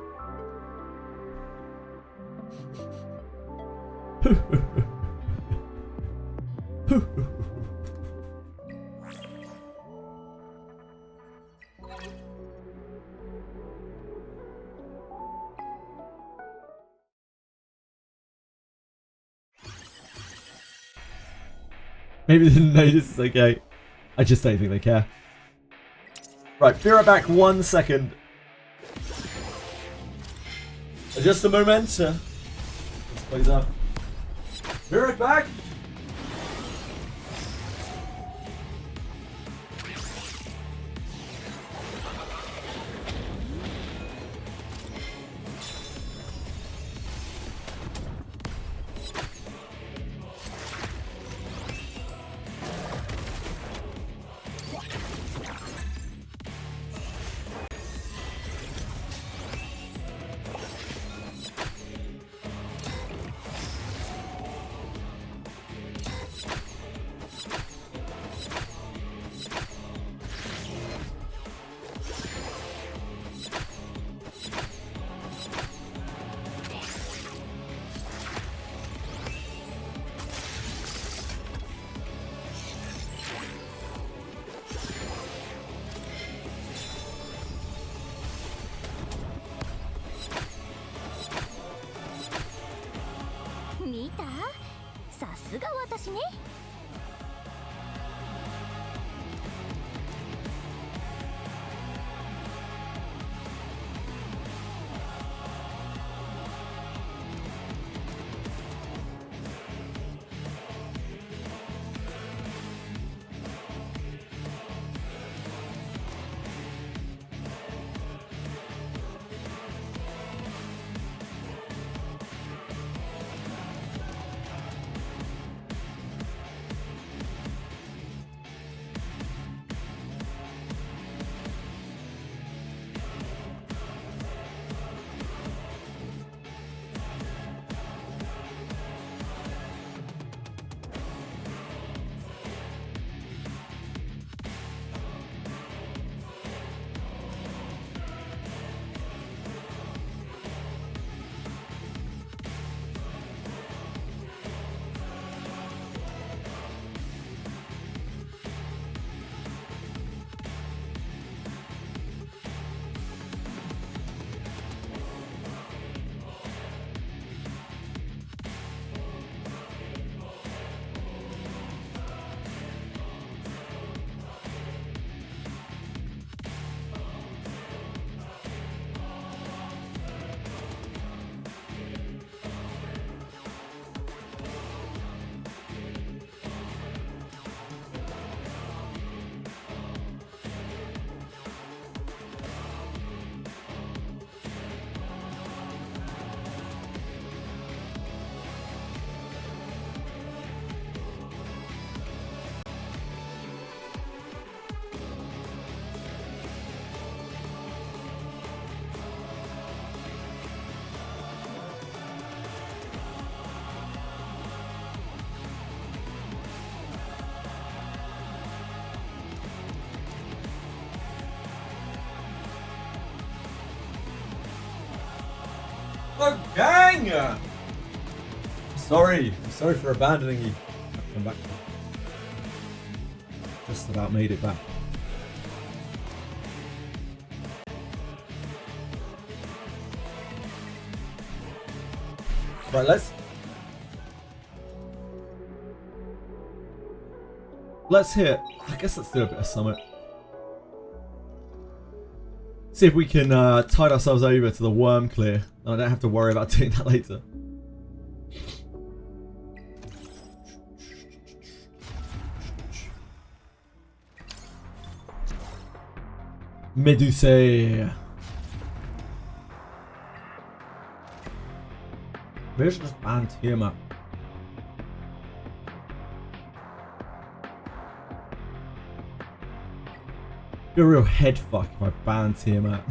Maybe they didn't notice. It's okay. I just don't think they care. Right, be right back 1 second. Adjust the momentum. Let's play that. Be right back. the gang! I'm sorry for abandoning you. Come back. Just about made it back. Right, let's hit. I guess let's do a bit of summit. See if we can tide ourselves over to the worm clear. I don't have to worry about doing that later. Medusae. Maybe I should just ban Tiamat. Be a real head fuck if I ban Tiamat.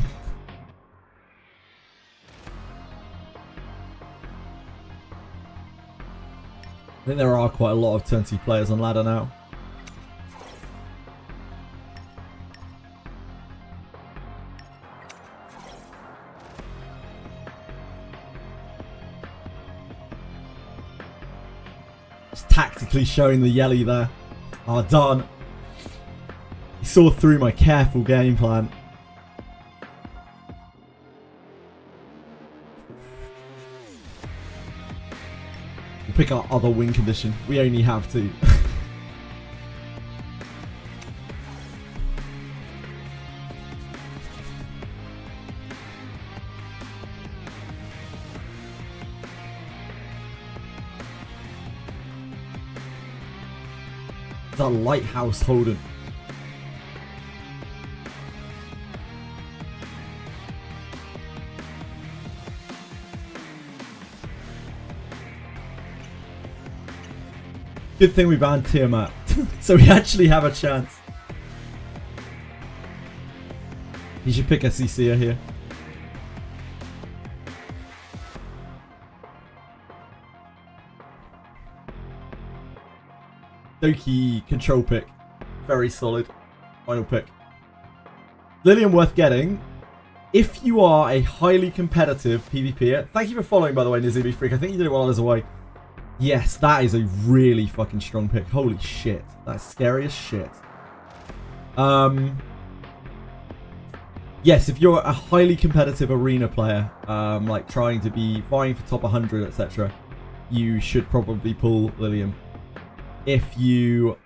I think there are quite a lot of turn 2 players on ladder now. Just tactically showing the yelly there. Oh, done. He saw through my careful game plan. We'll pick our other win condition. We only have two. That lighthouse Holden. Good thing we banned Tiamat, so we actually have a chance. You should pick a CC'er here. Doki control pick. Very solid. Final pick. Lilium worth getting. If you are a highly competitive PvPer. Thank you for following, by the way, Nizubi Freak. I think you did it while I was away. Yes, that is a really fucking strong pick. Holy shit. That's scary as shit. Yes, if you're a highly competitive arena player, like trying to be vying for top 100, etc., you should probably pull Lilium. If you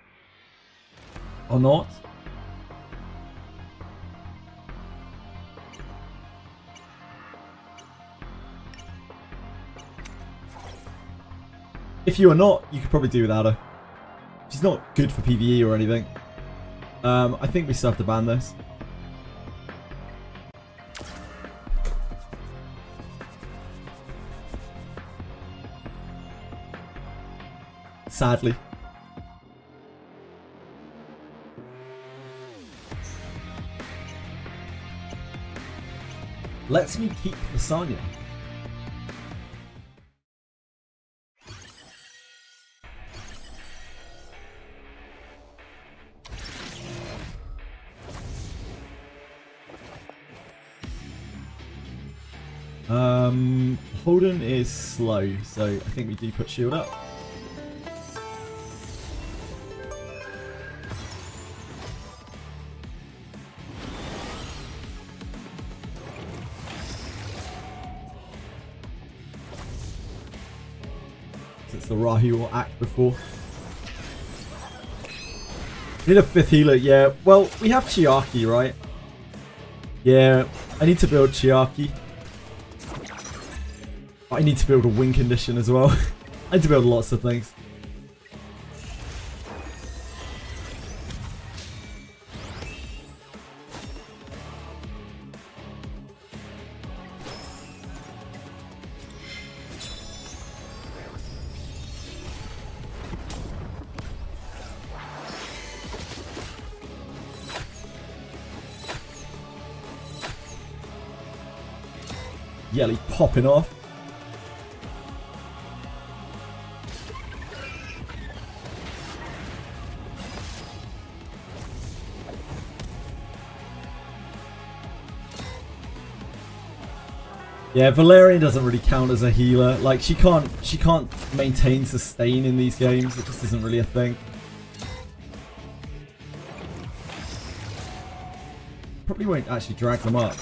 are not, you could probably do without her. She's not good for PvE or anything. I think we still have to ban this. Sadly. Lets me keep the Sanya. Holden is slow, so I think we do put shield up. Since the Rahu will act before. Need a 5th healer, yeah. Well, we have Chiaki, right? Yeah, I need to build Chiaki. I need to build a win condition as well. I need to build lots of things. Yelly popping off. Yeah, Valerian doesn't really count as a healer. Like she can't maintain sustain in these games. It just isn't really a thing. Probably won't actually drag them up.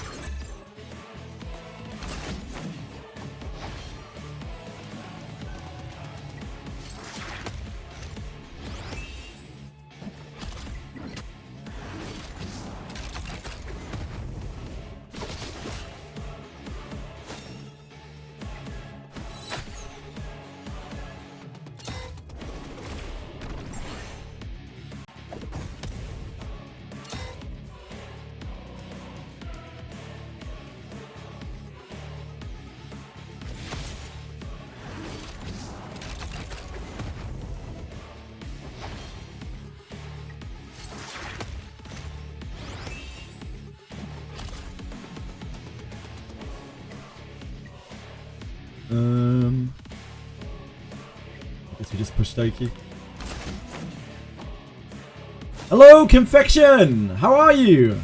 I guess we just push Doki. Hello, Confection! How are you?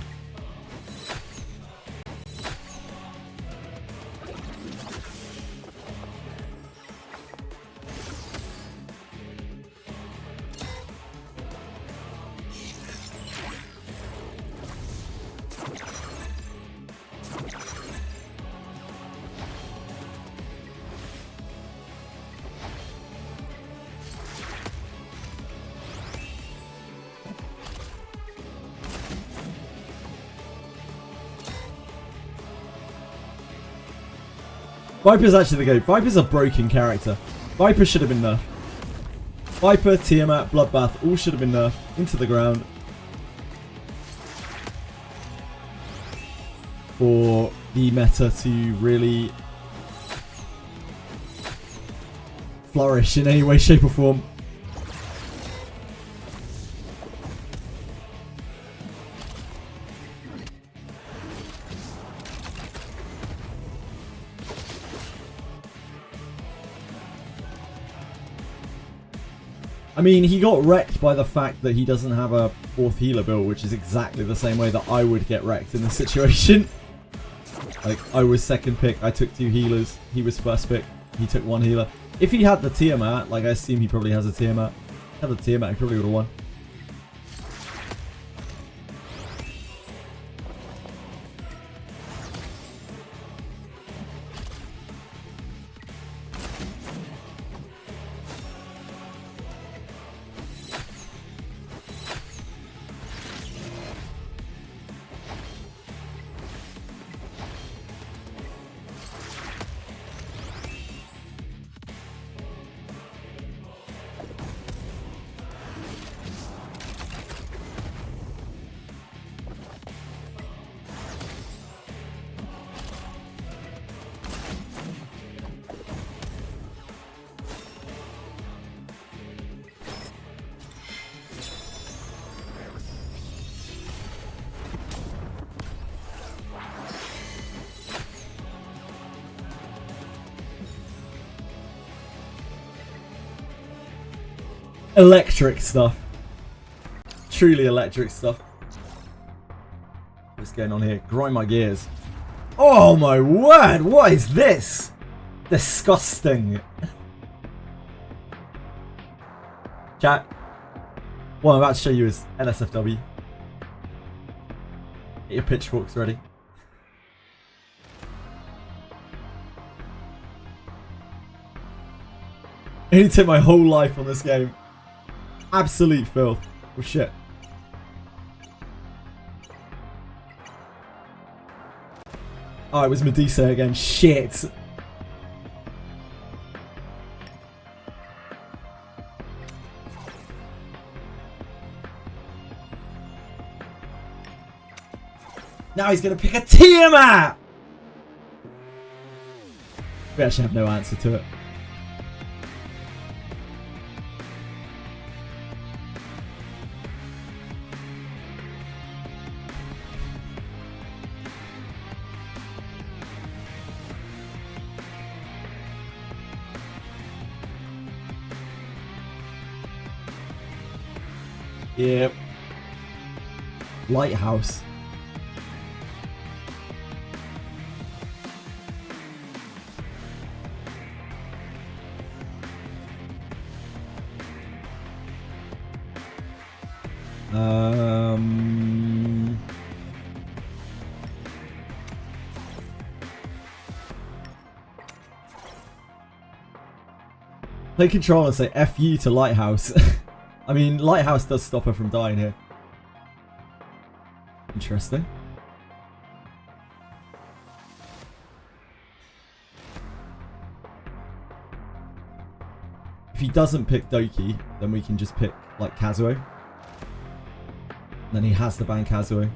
Viper's actually the GOAT. Viper's a broken character. Viper should have been nerfed. Viper, Tiamat, Bloodbath all should have been nerfed into the ground for the meta to really flourish in any way, shape or form. I mean, he got wrecked by the fact that he doesn't have a 4th healer build, which is exactly the same way that I would get wrecked in this situation. Like, I was 2nd pick, I took 2 healers, he was 1st pick, he took 1 healer. If he had the Tiamat, like I assume he probably has a Tiamat, if he had the Tiamat, he probably would have won. Electric stuff. Truly electric stuff. What's going on here? Grind my gears. Oh my word! What is this? Disgusting. Chat. What I'm about to show you is NSFW. Get your pitchforks ready. I only took my whole life on this game. Absolute filth. Oh shit. Oh, it was Medusa again. Shit. Now he's gonna pick a Tiamat! We actually have no answer to it. Yep. Lighthouse. Play control and say F you to Lighthouse. I mean, Lighthouse does stop her from dying here. Interesting. If he doesn't pick Doki, then we can just pick, like, Kazuo. And then he has to ban Kazuo.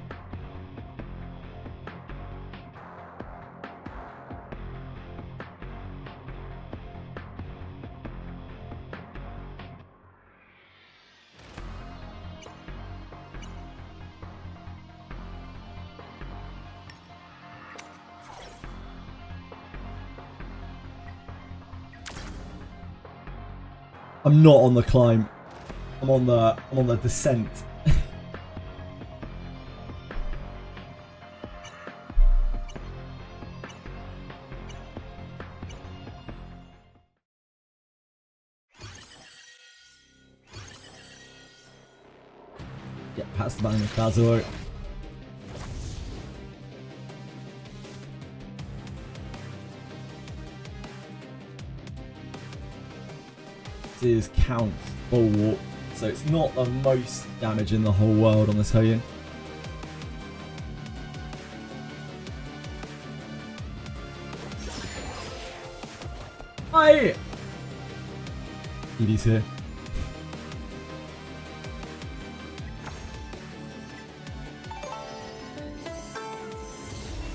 I'm not on the climb. I'm on the descent. Yeah, pass the bang with Kazuo. Is count bulwark, so it's not the most damage in the whole world on this Hoyin. Hi! Edie's here.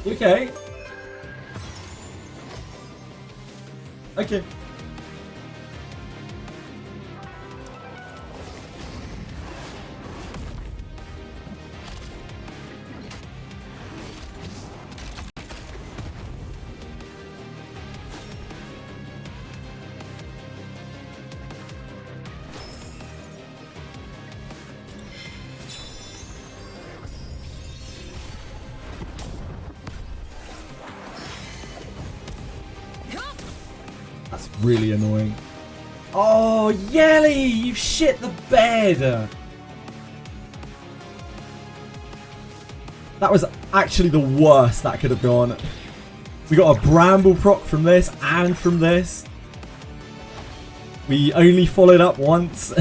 Okay. Okay. That's really annoying. Oh, Yelly! You've shit the bed! That was actually the worst that could have gone. We got a Bramble proc from this and from this. We only followed up once.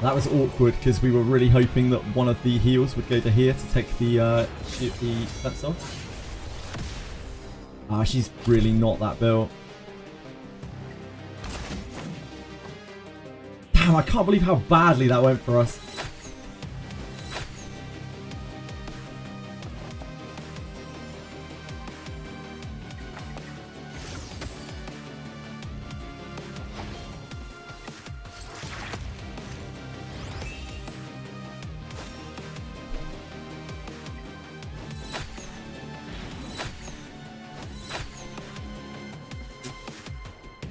That was awkward because we were really hoping that one of the heals would go to here to take the defense off. Ah, she's really not that built. Damn, I can't believe how badly that went for us.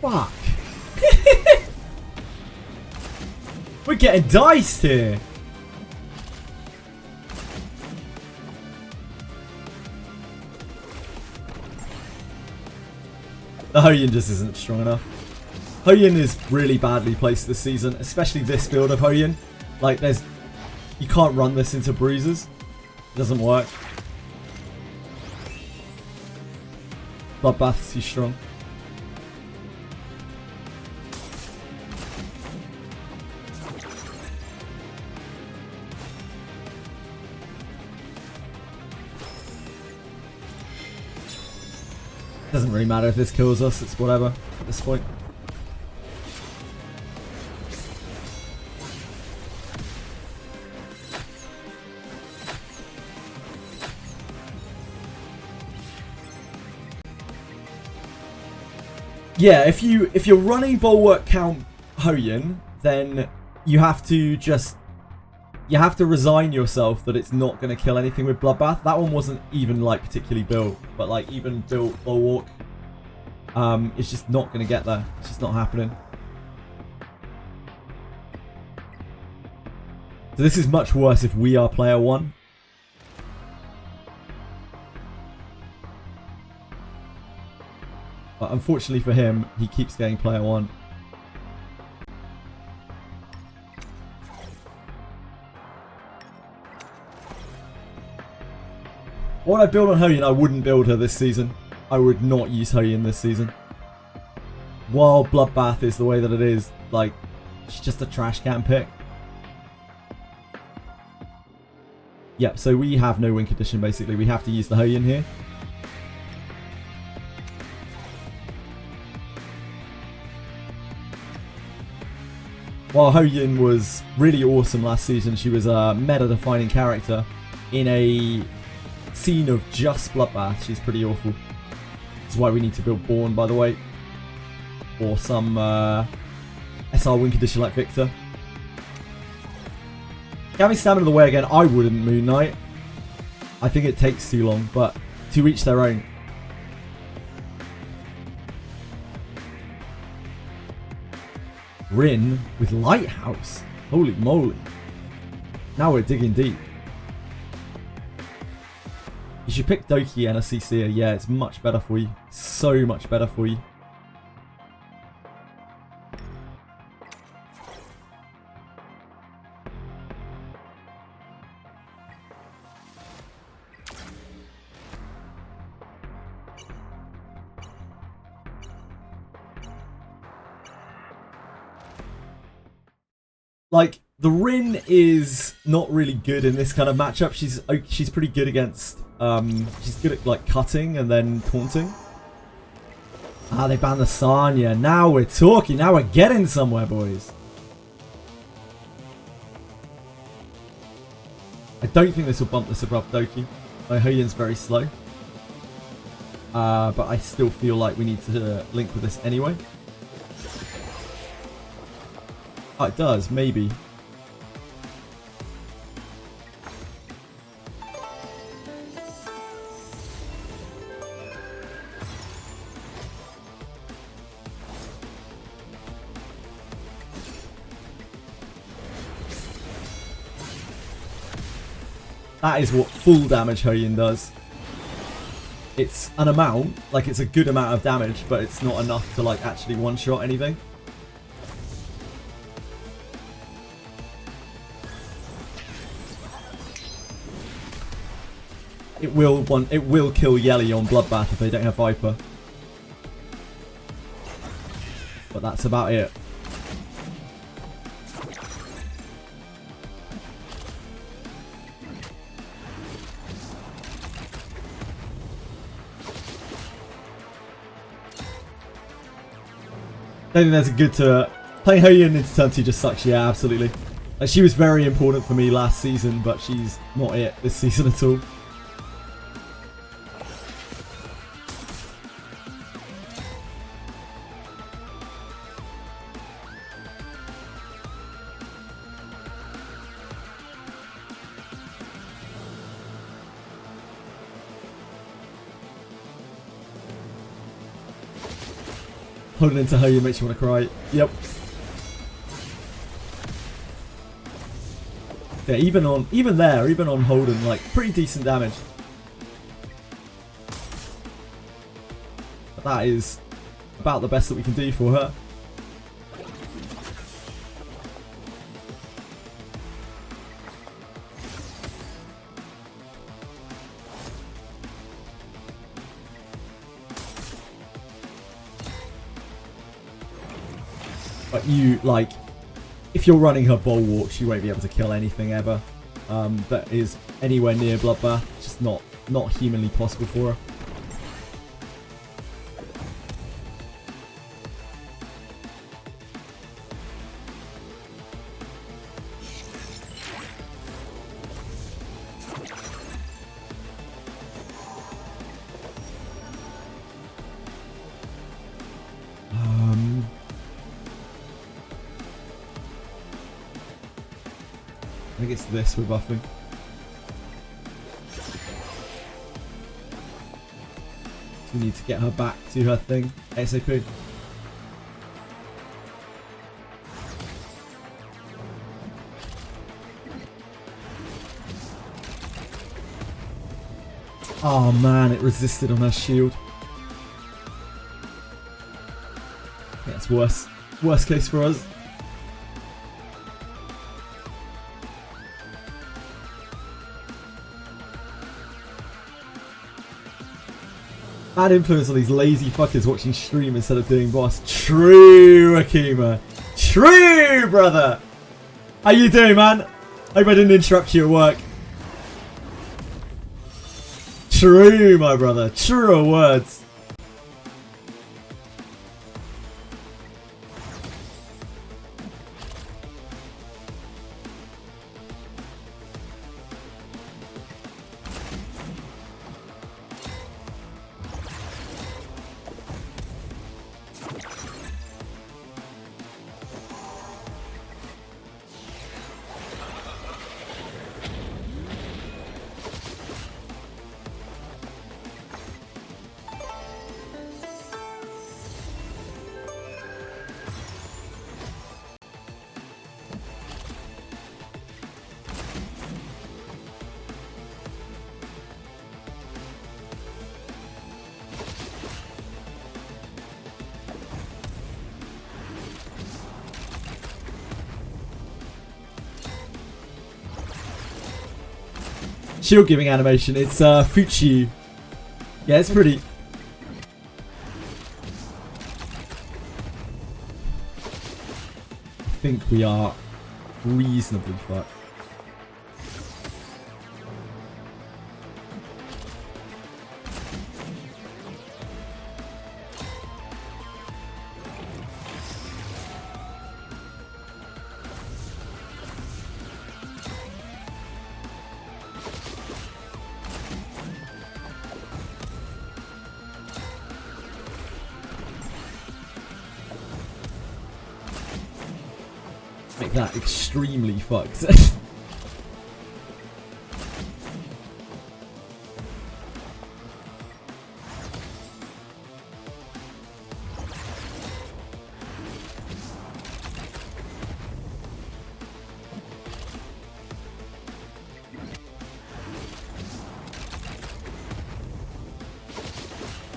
Fuck. We're getting diced here. The Hoyin just isn't strong enough. Hoyin is really badly placed this season, especially this build of Hoyin. Like, you can't run this into bruises. It doesn't work. Bloodbath's too strong. Doesn't really matter if this kills us, it's whatever at this point. Yeah, if you're running Bulwark Count Hoyin, then you have to resign yourself that it's not going to kill anything with Bloodbath. That one wasn't even like particularly built, but like even built Bulwark, it's just not going to get there. It's just not happening. So this is much worse if we are player one. But unfortunately for him, he keeps getting player 1. What I build on Hoyin, I wouldn't build her this season. I would not use Hoyin this season. While Bloodbath is the way that it is, like, she's just a trash can pick. Yep, so we have no win condition basically. We have to use the Hoyin here. While Hoyin was really awesome last season, she was a meta-defining character in a scene of just Bloodbath. She's pretty awful. That's why we need to build Born, by the way. Or some SR win condition like Victor. Having Stamina the way again, I wouldn't Moon Knight. I think it takes too long, but to each their own. Rin with Lighthouse. Holy moly. Now we're digging deep. You should pick Doki and a CC. Yeah, it's much better for you. So much better for you. Like, the Rin is not really good in this kind of matchup. She's pretty good against, she's good at, like, cutting and then taunting. Ah, they banned the Sanya. Now we're talking. Now we're getting somewhere, boys. I don't think this will bump this above Doki. My Hoyin's very slow. But I still feel like we need to link with this anyway. Oh, it does, maybe. That is what full damage Hoyin does. It's an amount, like it's a good amount of damage, but it's not enough to like actually one-shot anything. It will kill Yelly on Bloodbath if they don't have Viper. But that's about it. I don't think that's a good to playing Hoyin into turn 2 just sucks. Yeah, absolutely. Like, she was very important for me last season, but she's not it this season at all. Holding into Hoyin makes you want to cry. Yep. Yeah, even on Holden, like pretty decent damage. But that is about the best that we can do for her. But you, like, if you're running her Bulwark, she won't be able to kill anything ever that is anywhere near Bloodbath. It's just not humanly possible for her. I think it's this we're buffing. So we need to get her back to her thing ASAP. Oh man, it resisted on her shield. It's worse. Worst case for us. Bad influence on these lazy fuckers watching stream instead of doing boss. True, Akima. True, brother. How you doing, man? Hope I didn't interrupt you at work. True, my brother. Truer words. Shield giving animation. It's Fuchi. Yeah, it's pretty. I think we are reasonably fucked. Make that extremely fucked.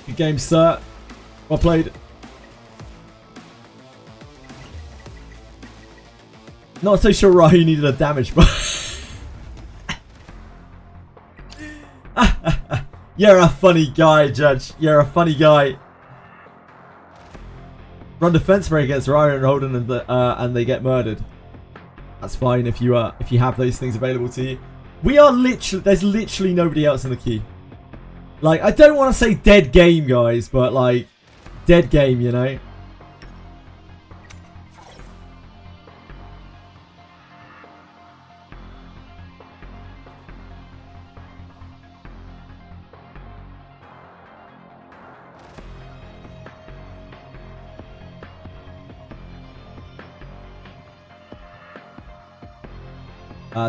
Good game, sir. Well played. Not so sure why you needed a damage buff. You're a funny guy, Judge. You're a funny guy. Run defense break against Ryan and Holden, and they get murdered. That's fine if you have those things available to you. We are literally, there's literally nobody else in the queue. Like, I don't want to say dead game, guys, but like dead game, you know.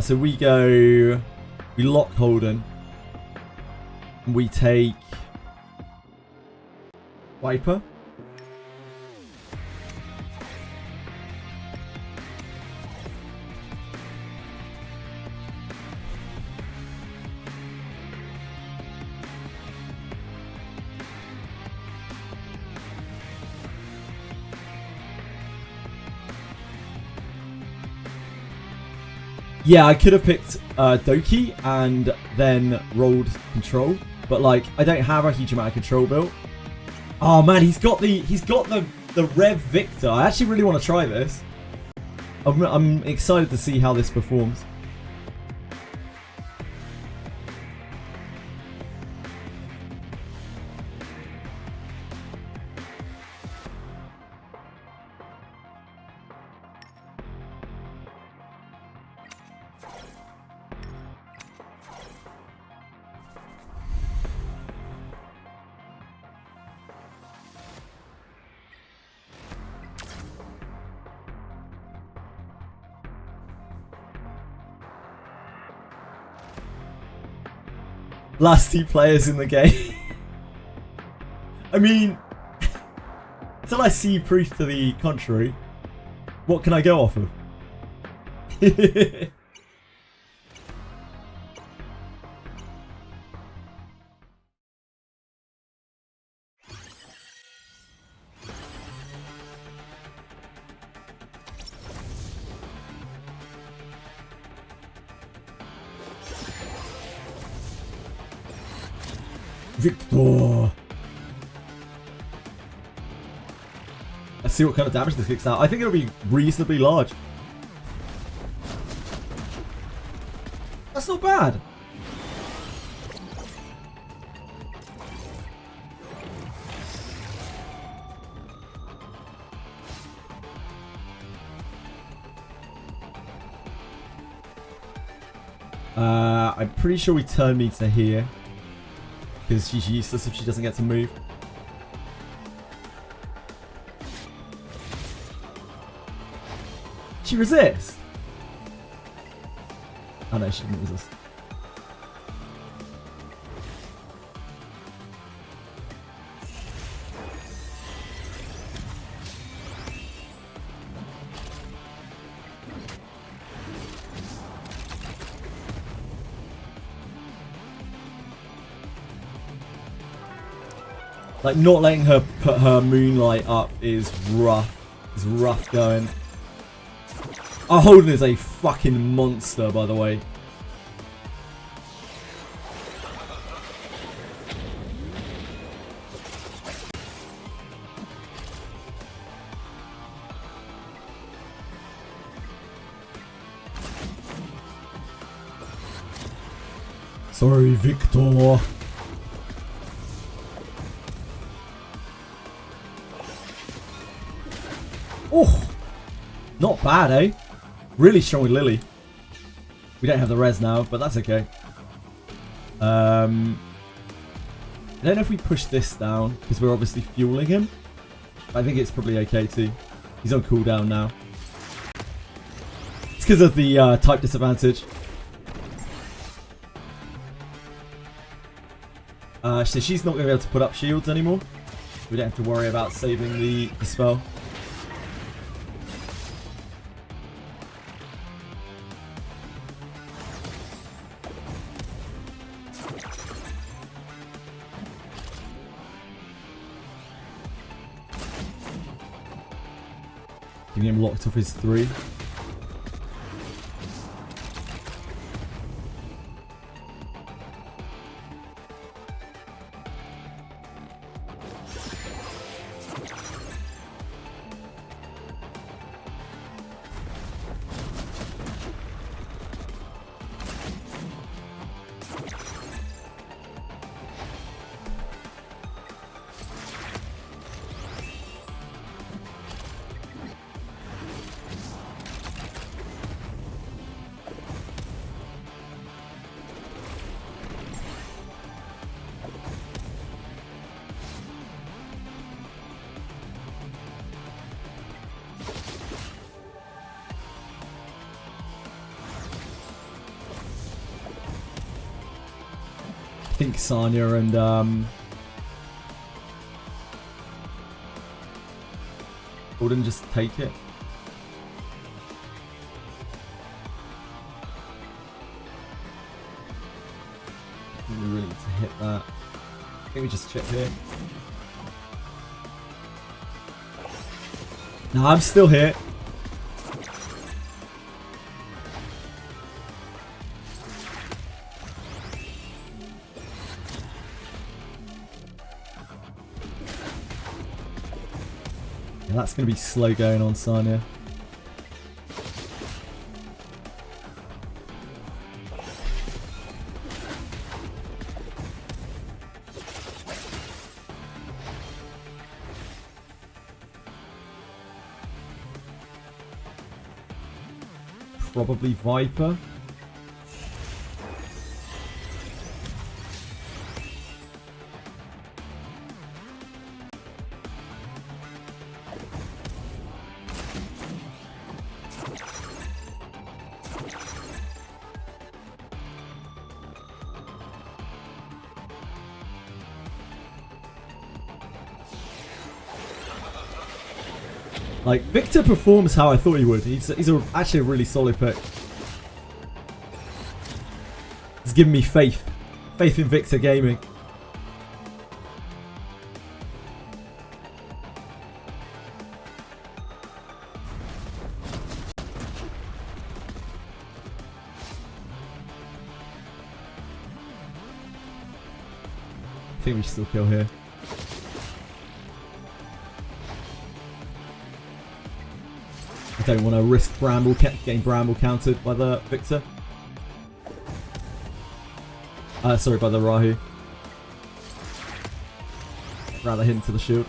So we lock Holden, we take Wiper. Yeah, I could have picked Doki and then rolled control, but like I don't have a huge amount of control built. Oh man, he's got the Rev Victor. I actually really want to try this. I'm excited to see how this performs. Last 2 players in the game. I mean, until I see proof to the contrary, what can I go off of? Victor! Let's see what kind of damage this kicks out. I think it'll be reasonably large. That's not bad. I'm pretty sure we turn me to here. Because she's useless if she doesn't get to move. She resists. Oh no, she didn't resist. Like, not letting her put her moonlight up is rough. It's rough going. Our Holden is a fucking monster, by the way. Sorry, Victor. Oh, not bad, eh? Really strong with Lily. We don't have the res now, but that's okay. I don't know if we push this down, because we're obviously fueling him. I think it's probably okay too. He's on cooldown now. It's because of the type disadvantage. So she's not going to be able to put up shields anymore. We don't have to worry about saving the spell. Getting him locked off his 3. I think Sanya and Golden just take it. We really need to hit that. I think we just chip here. No, I'm still here. Yeah, that's going to be slow going on Sanya. Probably Viper. Like, Victor performs how I thought he would. He's actually a really solid pick. He's given me faith. Faith in Victor Gaming. I think we should still kill here. I don't want to risk Bramble getting Bramble countered by the Victor. Sorry, by the Rahu. Rather hit into the shield.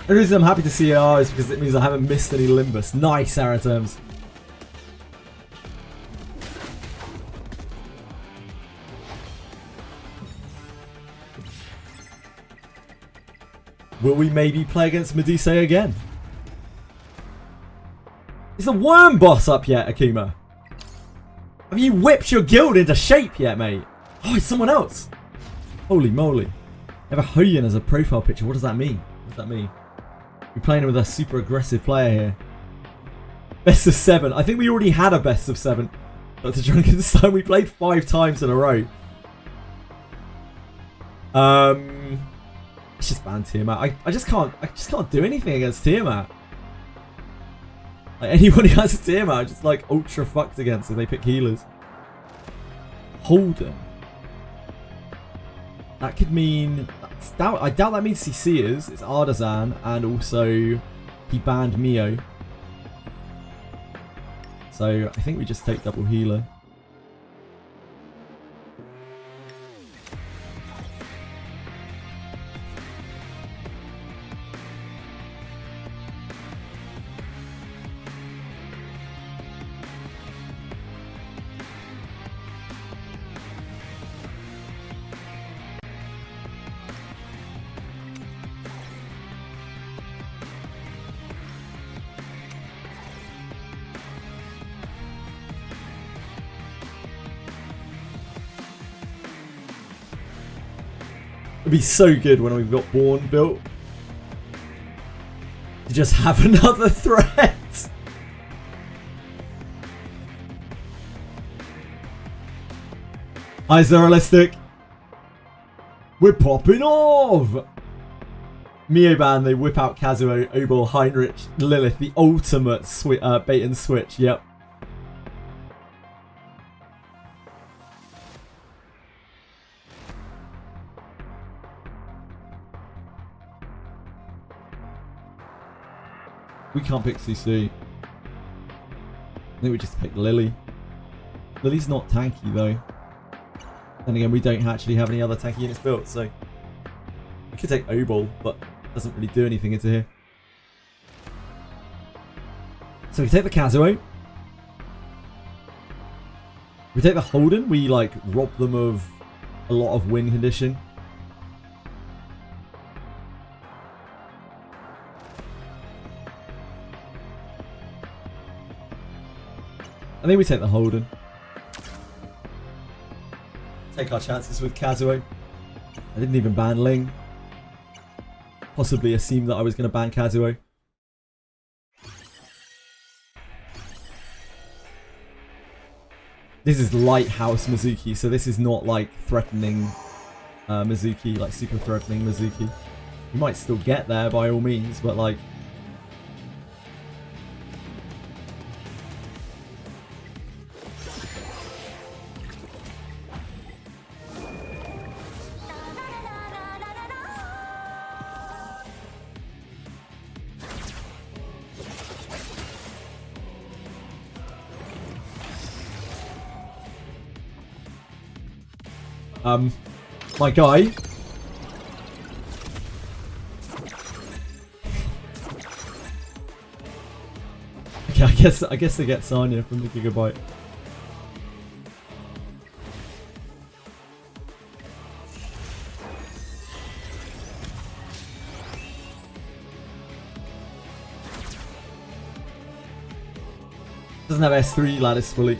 The reason I'm happy to see AR is because it means I haven't missed any Limbus. Nice, Arrow terms. Will we maybe play against Medusa again? Is the worm boss up yet, Akuma? Have you whipped your guild into shape yet, mate? Oh, it's someone else. Holy moly. I have a Hoyan as a profile picture. What does that mean? What does that mean? We're playing with a super aggressive player here. Best of 7. I think we already had a best of 7. Dr. Drunkenstein, we played 5 times in a row. Let's just ban Tiamat. I just can't do anything against Tiamat. Like anyone who has a Tiamat, just like ultra fucked against if they pick healers. Holden. That could mean... I doubt that means he seers. It's Artisan, and also he banned Mio. So I think we just take double healer. It'd be so good when we've got Born built. To just have another threat. Eyes are realistic. We're popping off. Mio ban, they whip out Kazuo, Obel, Heinrich, Lilith, the ultimate bait and switch. Yep. We can't pick CC. I think we just pick Lily. Lily's not tanky though. And again, we don't actually have any other tanky units built, so we could take Obol, but it doesn't really do anything into here. So we take the Kazuo. We take the Holden. We like rob them of a lot of win condition. I think we take the Holden. Take our chances with Kazuo. I didn't even ban Ling. Possibly assumed that I was going to ban Kazuo. This is Lighthouse Mizuki, so this is not like threatening Mizuki, like super threatening Mizuki. You might still get there by all means, but like... my guy. Okay, I guess they get Sanya from the Gigabyte. Doesn't have S3 lattice fully.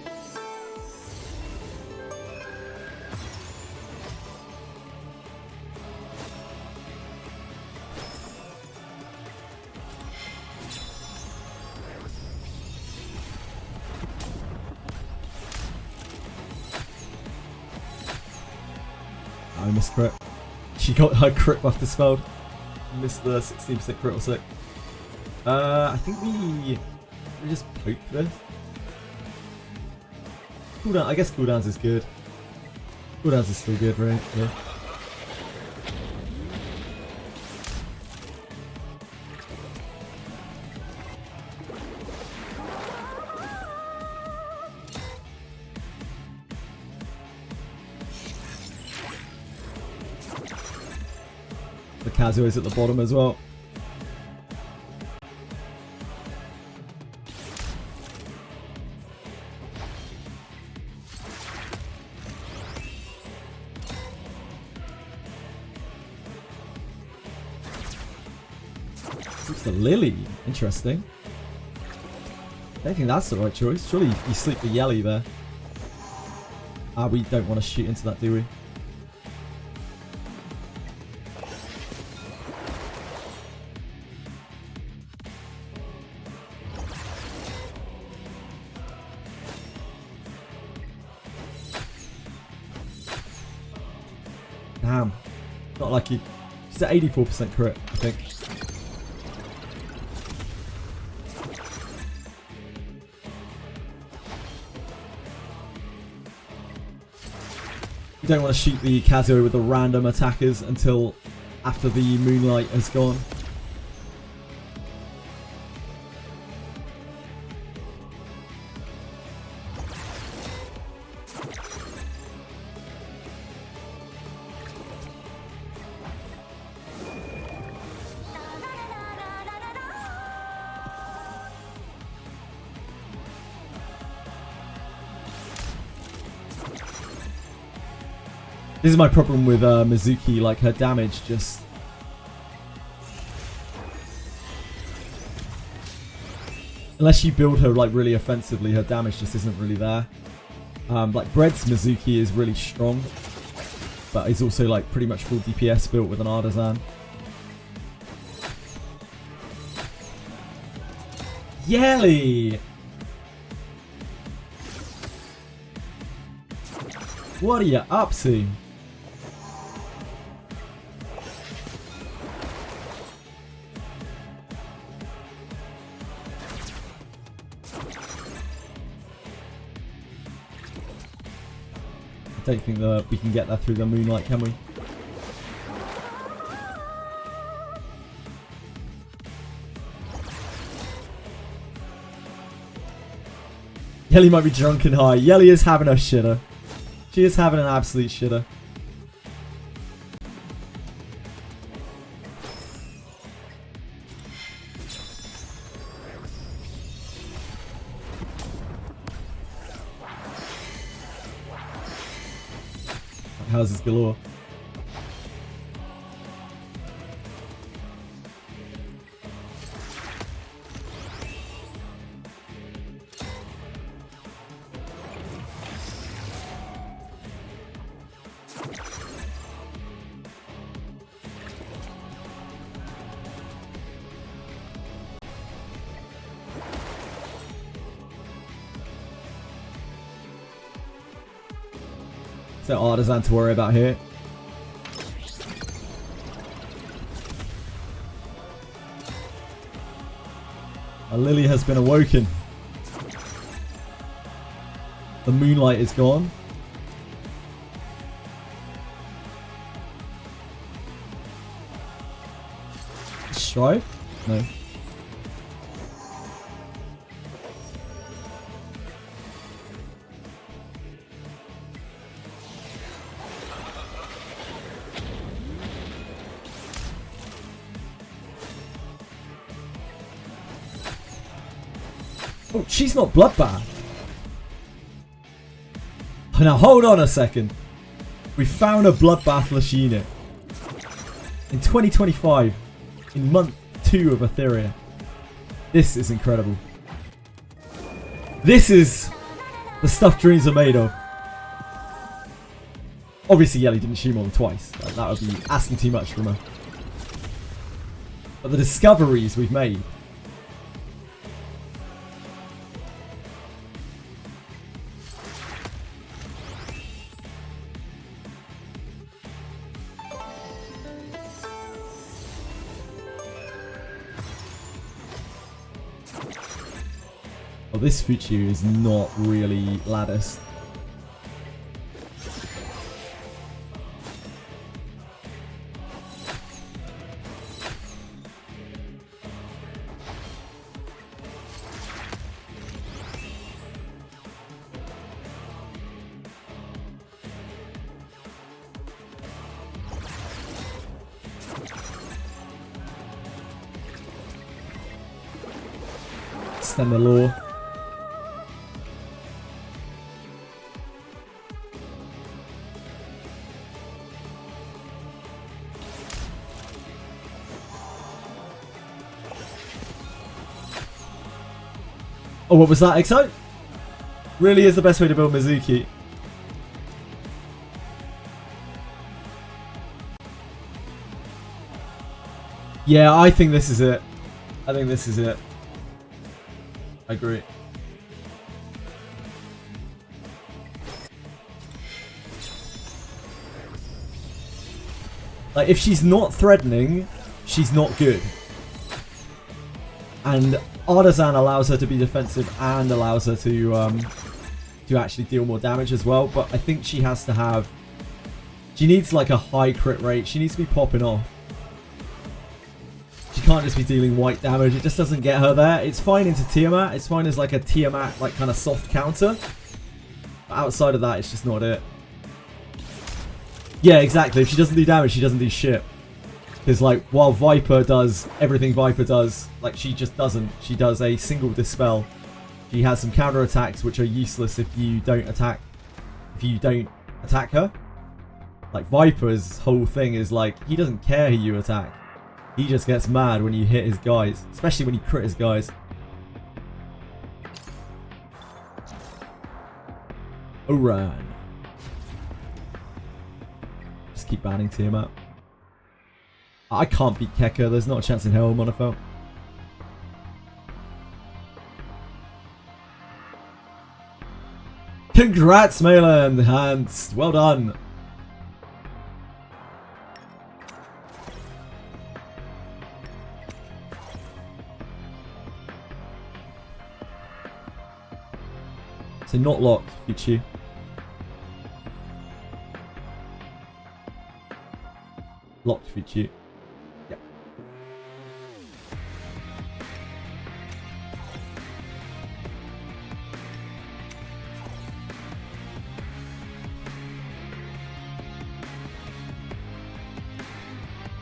I missed crit. She got her crit buff dispelled. Missed the 16% crit or sick. I think we just poke this. Cooldown. I guess cooldowns is good. Cooldowns is still good, right? Yeah. The Kazuo is at the bottom as well. It's the Lily. Interesting. I don't think that's the right choice. Surely you sleep the Yelly there. Ah, we don't want to shoot into that, do we? Damn. Not lucky. She's at 84% crit, I think. You don't want to shoot the Kazuo with the random attackers until after the moonlight has gone. This is my problem with Mizuki, like her damage just... Unless you build her like really offensively, her damage just isn't really there. Like Bread's Mizuki is really strong, but is also like pretty much full DPS built with an Artisan. Yelly! What are you up to? I don't think that we can get that through the moonlight, can we? Yelly might be drunk and high. Yelly is having a shitter. She is having an absolute shitter. Houses galore. So Artisan to worry about here. A Lily has been awoken. The moonlight is gone. Strive? No. Oh, she's not Bloodbath. Now hold on a second. We found a Bloodbathless unit. In 2025. In month 2 of Etheria. This is incredible. This is the stuff dreams are made of. Obviously Yelly didn't shoot more than twice. That would be asking too much from her. But the discoveries we've made. Oh, this Fuchu is not really latticed. Stand the law. Oh, what was that, Exo? Really is the best way to build Mizuki. Yeah, I think this is it. I think this is it. I agree. Like, if she's not threatening, she's not good. And Artisan allows her to be defensive and allows her to actually deal more damage as well. But I think she has to have... She needs like a high crit rate. She needs to be popping off. She can't just be dealing white damage. It just doesn't get her there. It's fine into Tiamat. It's fine as like a Tiamat like kind of soft counter. But outside of that, it's just not it. Yeah, exactly. If she doesn't do damage, she doesn't do shit. Because like while Viper does everything Viper does, like she just doesn't. She does a single dispel. She has some counter attacks which are useless if you don't attack. If you don't attack her. Like Viper's whole thing is like he doesn't care who you attack. He just gets mad when you hit his guys, especially when you crit his guys. Oran. Just keep banning Tiamat. I can't beat Keka. There's not a chance in hell, Monofel. Congrats, Malin. Hans. Well done. So not locked, Fuchu. Locked, Fuchu. Yeah.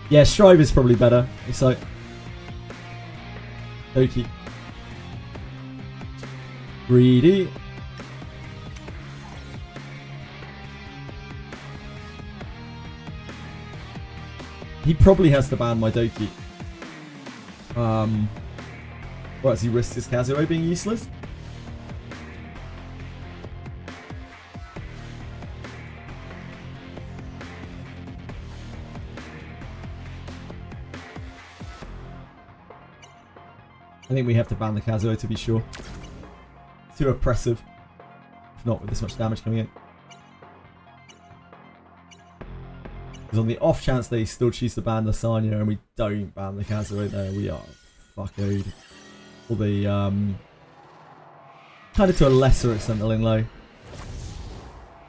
Yeah, Strive is probably better. It's like... Doki. Greedy. He probably has to ban my Doki. What, has he risked his Kazuo being useless? I think we have to ban the Kazuo to be sure. Too oppressive. If not with this much damage coming in. Because on the off chance they still choose to ban the Sanya and we don't ban the Kazuo there, we are fuckoed. Or the, kind of to a lesser extent the Linlow.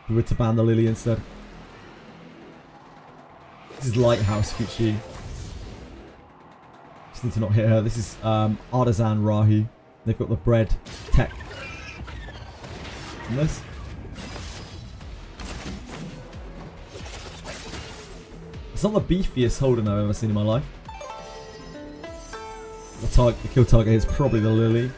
We were to ban the Lily instead. This is Lighthouse Fuchi. Just need to not hit her. This is Artisan Rahu. They've got the bread tech. And this. It's not the beefiest Holden I've ever seen in my life. The kill target is probably the Lily.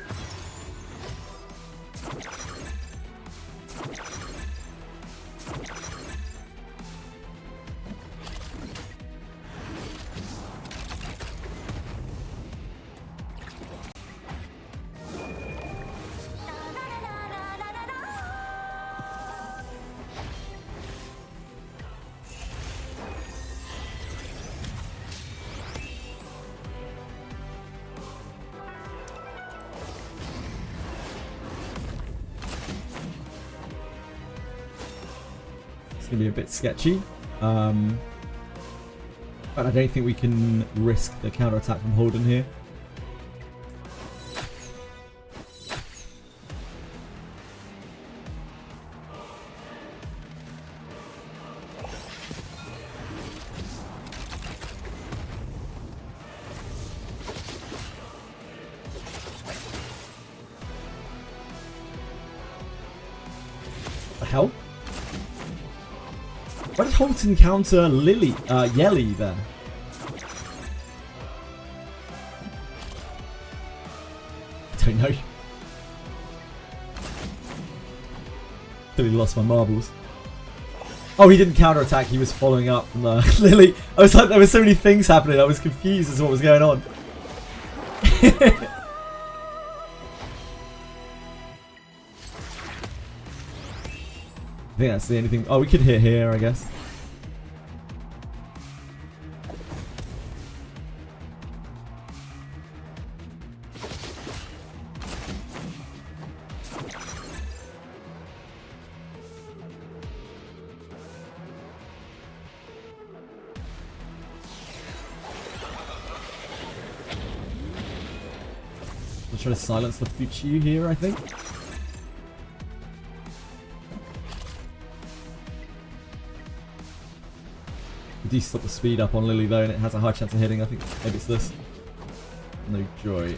Going to be a bit sketchy, but I don't think we can risk the counter attack from Holden here. hell? Why did Holton counter Yelly there? I don't know. Clearly lost my marbles. Oh, he didn't counter attack. He was following up from the Lily. I was like, there were so many things happening. I was confused as to what was going on. I think that's the only thing. Oh, we could hit here, I guess. I'm trying to silence the Fuchu here, I think. We do stop the speed up on Lily though, and it has a high chance of hitting. I think maybe it's this. No joy.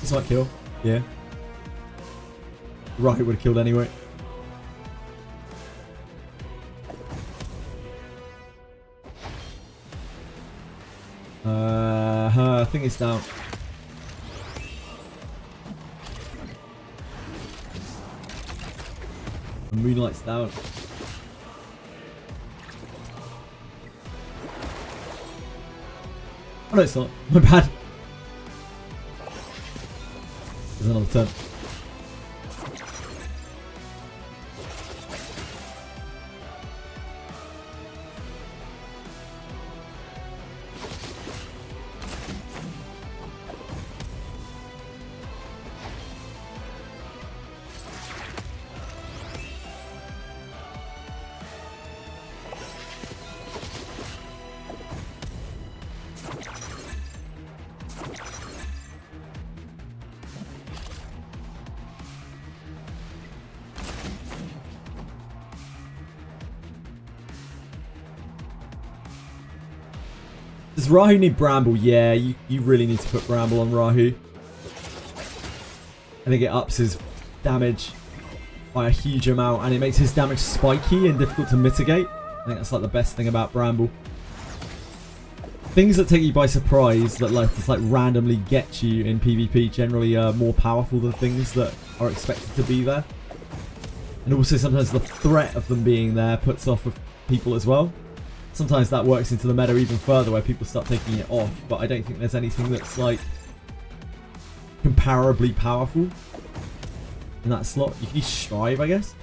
This might kill. Yeah. Right, would have killed anyway. I think it's down. The Moonlight's down. Oh no, it's not. My bad. There's another turn. Does Rahu need Bramble? Yeah, you really need to put Bramble on Rahu. I think it ups his damage by a huge amount, and it makes his damage spiky and difficult to mitigate. I think that's like the best thing about Bramble. Things that take you by surprise, that like just like randomly get you in PvP, generally are more powerful than things that are expected to be there. And also sometimes the threat of them being there puts off of people as well. Sometimes that works into the meta even further where people start taking it off, but I don't think there's anything that's like comparably powerful in that slot. You can use Strive, I guess.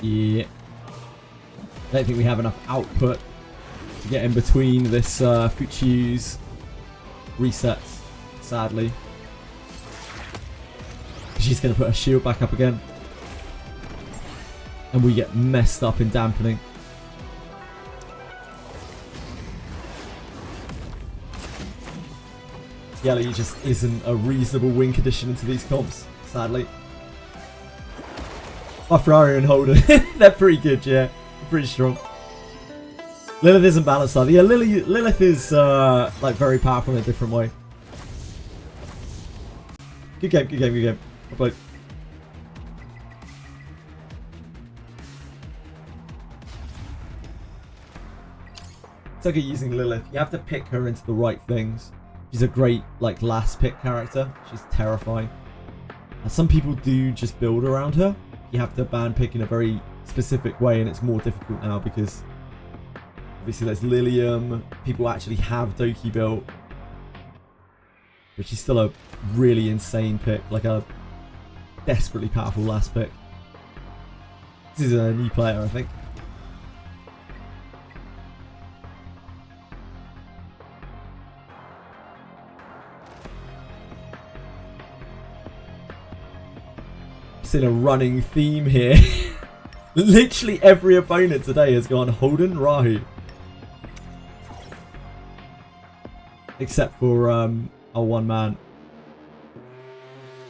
Yeah. I don't think we have enough output to get in between this Fuchu's resets, sadly. She's going to put her shield back up again. And we get messed up in dampening. Yelly just isn't a reasonable win condition into these comps, sadly. My Ferrari and Holden. They're pretty good, yeah. Pretty strong. Lilith isn't balanced either. Yeah, Lilith is like very powerful in a different way. Good game, good game, good game. Well played. It's okay using Lilith. You have to pick her into the right things. She's a great like last pick character. She's terrifying. And some people do just build around her. You have to ban pick in a very specific way, and it's more difficult now because obviously there's Lilium. People actually have Doki built, but she's still a really insane pick, like a desperately powerful last pick. This is a new player, I think. In a running theme here. Literally every opponent today has gone Holden Rahu. Except for a one man.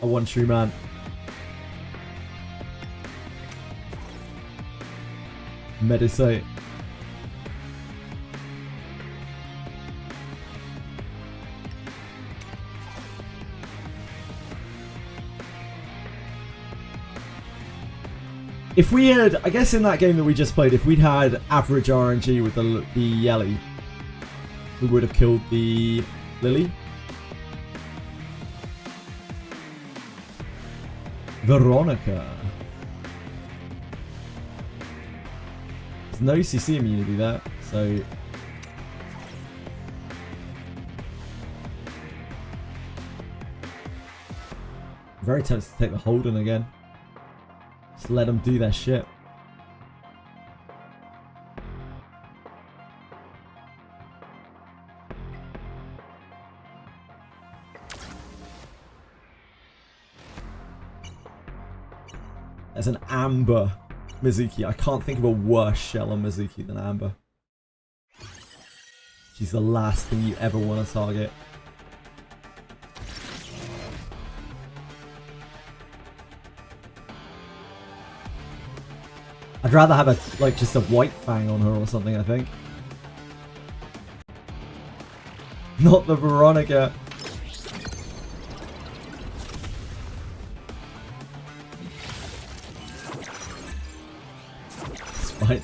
A one true man. Meditate. If we had, I guess in that game that we just played, if we'd had average RNG with the Yelly, we would have killed the Lily. Veronica. There's no CC immunity there, so... very tempted to take the Holden again. Just let them do their shit. There's an Amber Mizuki. I can't think of a worse shell on Mizuki than Amber. She's the last thing you ever want to target. I'd rather have a like just a white fang on her or something, I think. Not the Veronica. It's fine.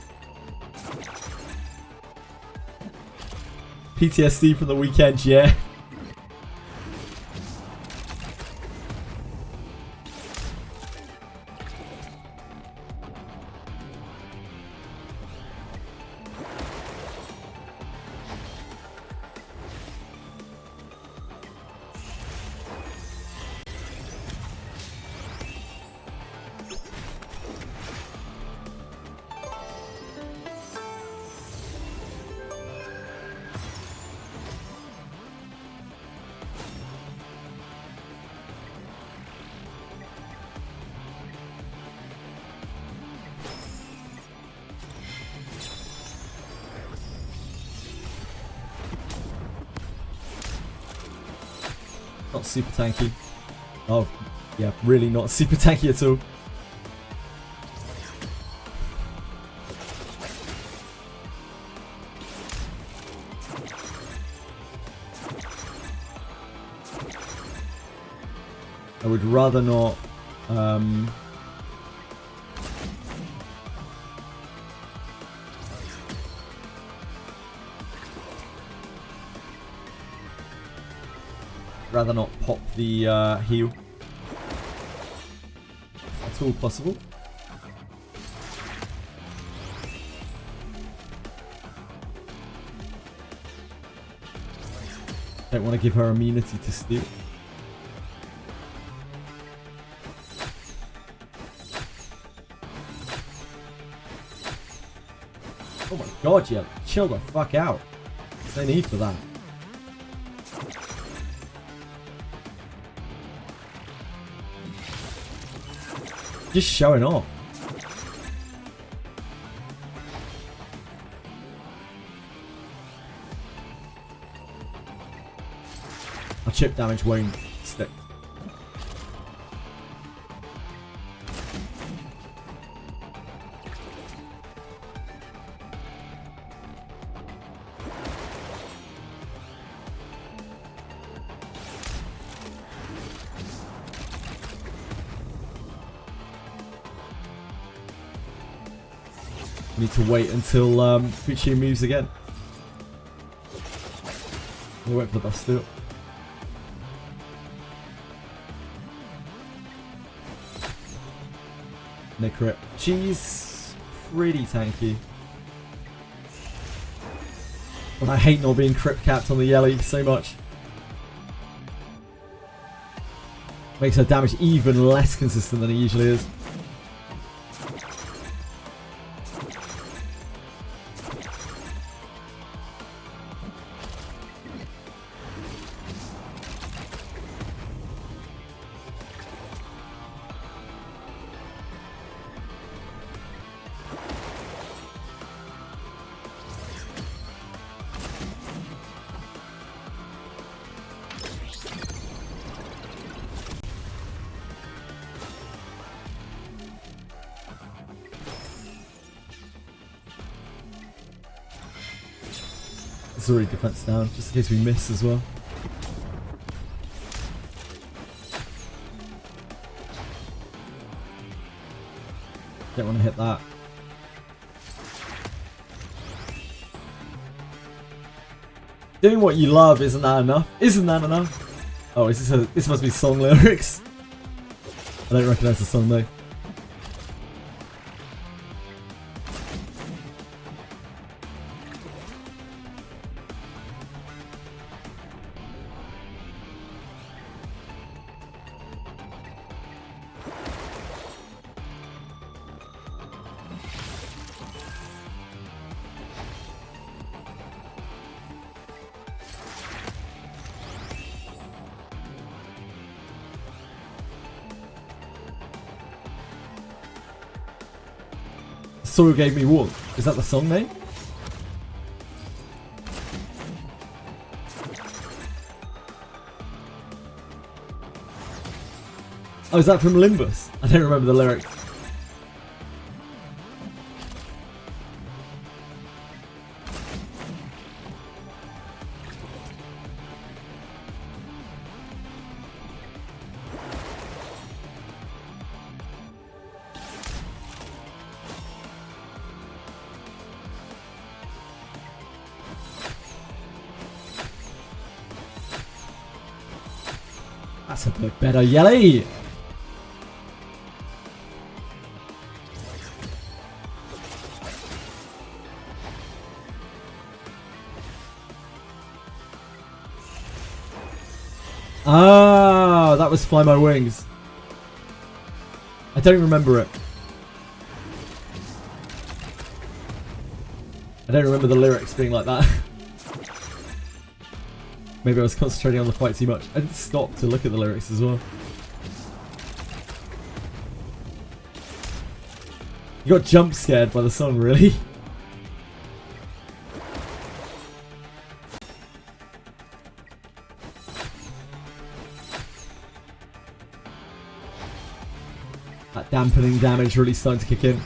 PTSD from the weekend, yeah. Not super tanky. Oh, yeah, really not super tanky at all. I would rather not, rather not pop the heal. If that's all possible. Don't want to give her immunity to steal. Oh my god, yeah, chill the fuck out. There's no need for that. Just showing off. Our chip damage won't stick. We need to wait until Fuchi moves again. We'll wait for the boss still. No crit. She's pretty tanky. But I hate not being crit capped on the Yelly so much. Makes her damage even less consistent than it usually is. It's already defense down, just in case we miss as well. Don't want to hit that. Doing what you love, isn't that enough? Isn't that enough? Oh, is this this must be song lyrics. I don't recognise the song though. Soil gave me warmth. Is that the song name? Oh, is that from Limbus? I don't remember the lyrics. That's a bit better, Yelly! Ah, that was Fly My Wings. I don't remember it. I don't remember the lyrics being like that. Maybe I was concentrating on the fight too much. I didn't stop to look at the lyrics as well. You got jump scared by the song, really? That dampening damage really starting to kick in.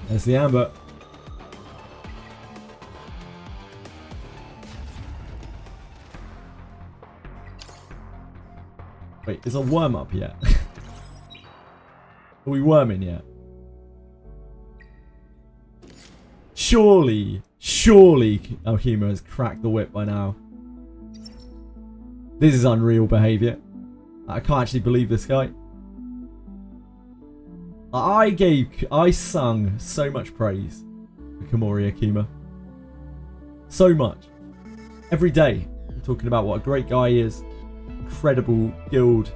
There's the amber. Wait, is a worm up yet? Are we worming yet? Surely Alhema has cracked the whip by now. This is unreal behaviour. I can't actually believe this guy. I sung so much praise for Komori Akima. So much. Every day, I'm talking about what a great guy he is. Incredible guild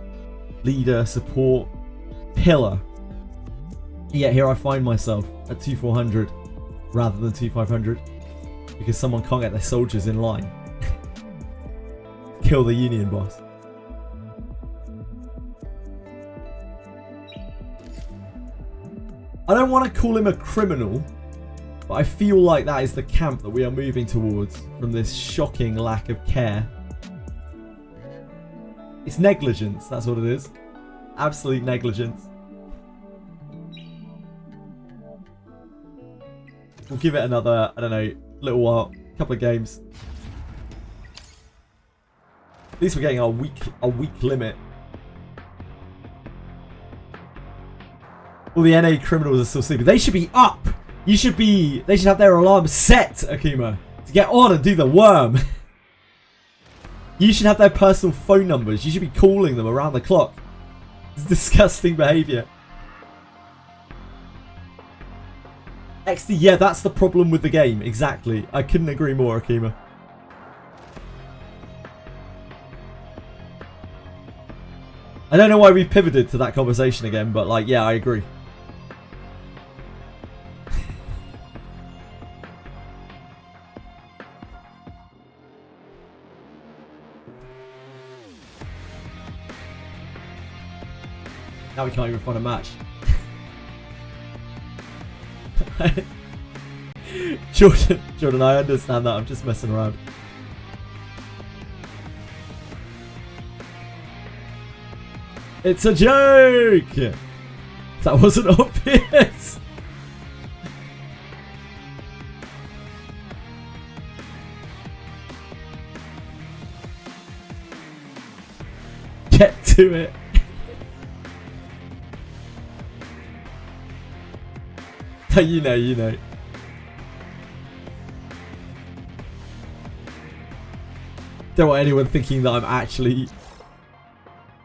leader, support, pillar. Yet here I find myself at 2400 rather than 2500 because someone can't get their soldiers in line. Kill the Union boss. I don't want to call him a criminal, but I feel like that is the camp that we are moving towards from this shocking lack of care. It's negligence, that's what it is. Absolute negligence. We'll give it another, I don't know, little while, couple of games. At least we're getting our week limit. All the NA criminals are still sleeping. They should be up. They should have their alarm set, Akuma, to get on and do the worm. You should have their personal phone numbers. You should be calling them around the clock. It's disgusting behavior. XD, yeah, that's the problem with the game. Exactly. I couldn't agree more, Akima. I don't know why we pivoted to that conversation again, but like, yeah, I agree. Now we can't even find a match. Jordan, I understand that. I'm just messing around. It's a joke! That wasn't obvious. Get to it. You know. Don't want anyone thinking that I'm actually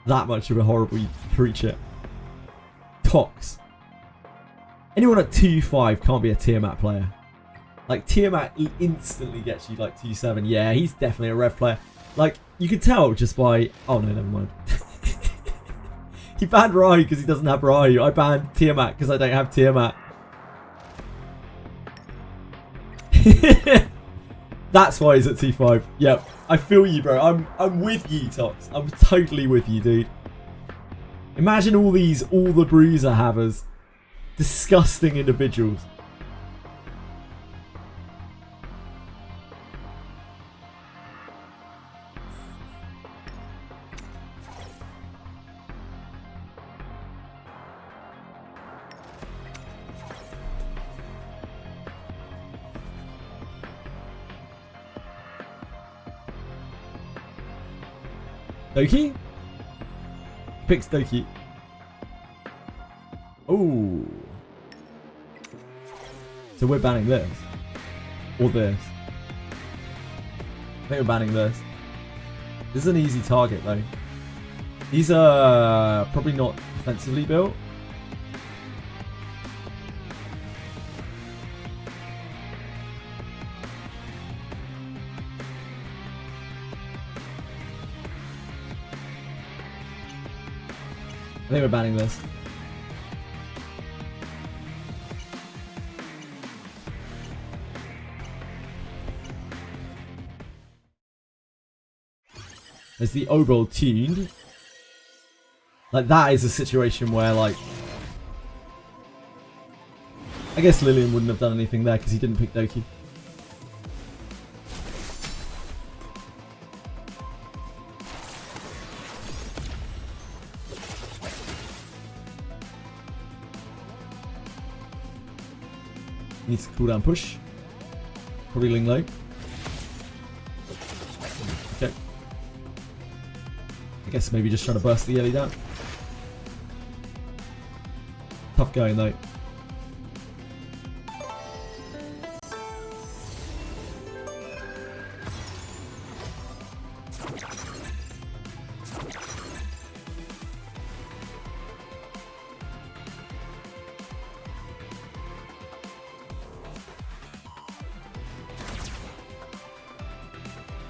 that much of a horrible creature. Tox. Anyone at 2-5 can't be a Tiamat player. Like, Tiamat instantly gets you like 2-7. Yeah, he's definitely a Rev player. Like, you can tell just by... Oh, no, never mind. He banned Ryu because he doesn't have Ryu. I banned Tiamat because I don't have Tiamat. That's why he's at T5. Yep, I feel you, bro. I'm with you, Tox. I'm totally with you, dude. Imagine all the bruiser havers. Disgusting individuals. Doki? Picks Doki. Oh. So we're banning this. Or this. I think we're banning this. This is an easy target though. These are probably not defensively built. I think we're banning this. There's the Obold tuned. Like, that is a situation where, like... I guess Lillian wouldn't have done anything there because he didn't pick Doki. Needs to cooldown push. Probably Ling low. Okay. I guess maybe just trying to burst the Yelly down. Tough going though.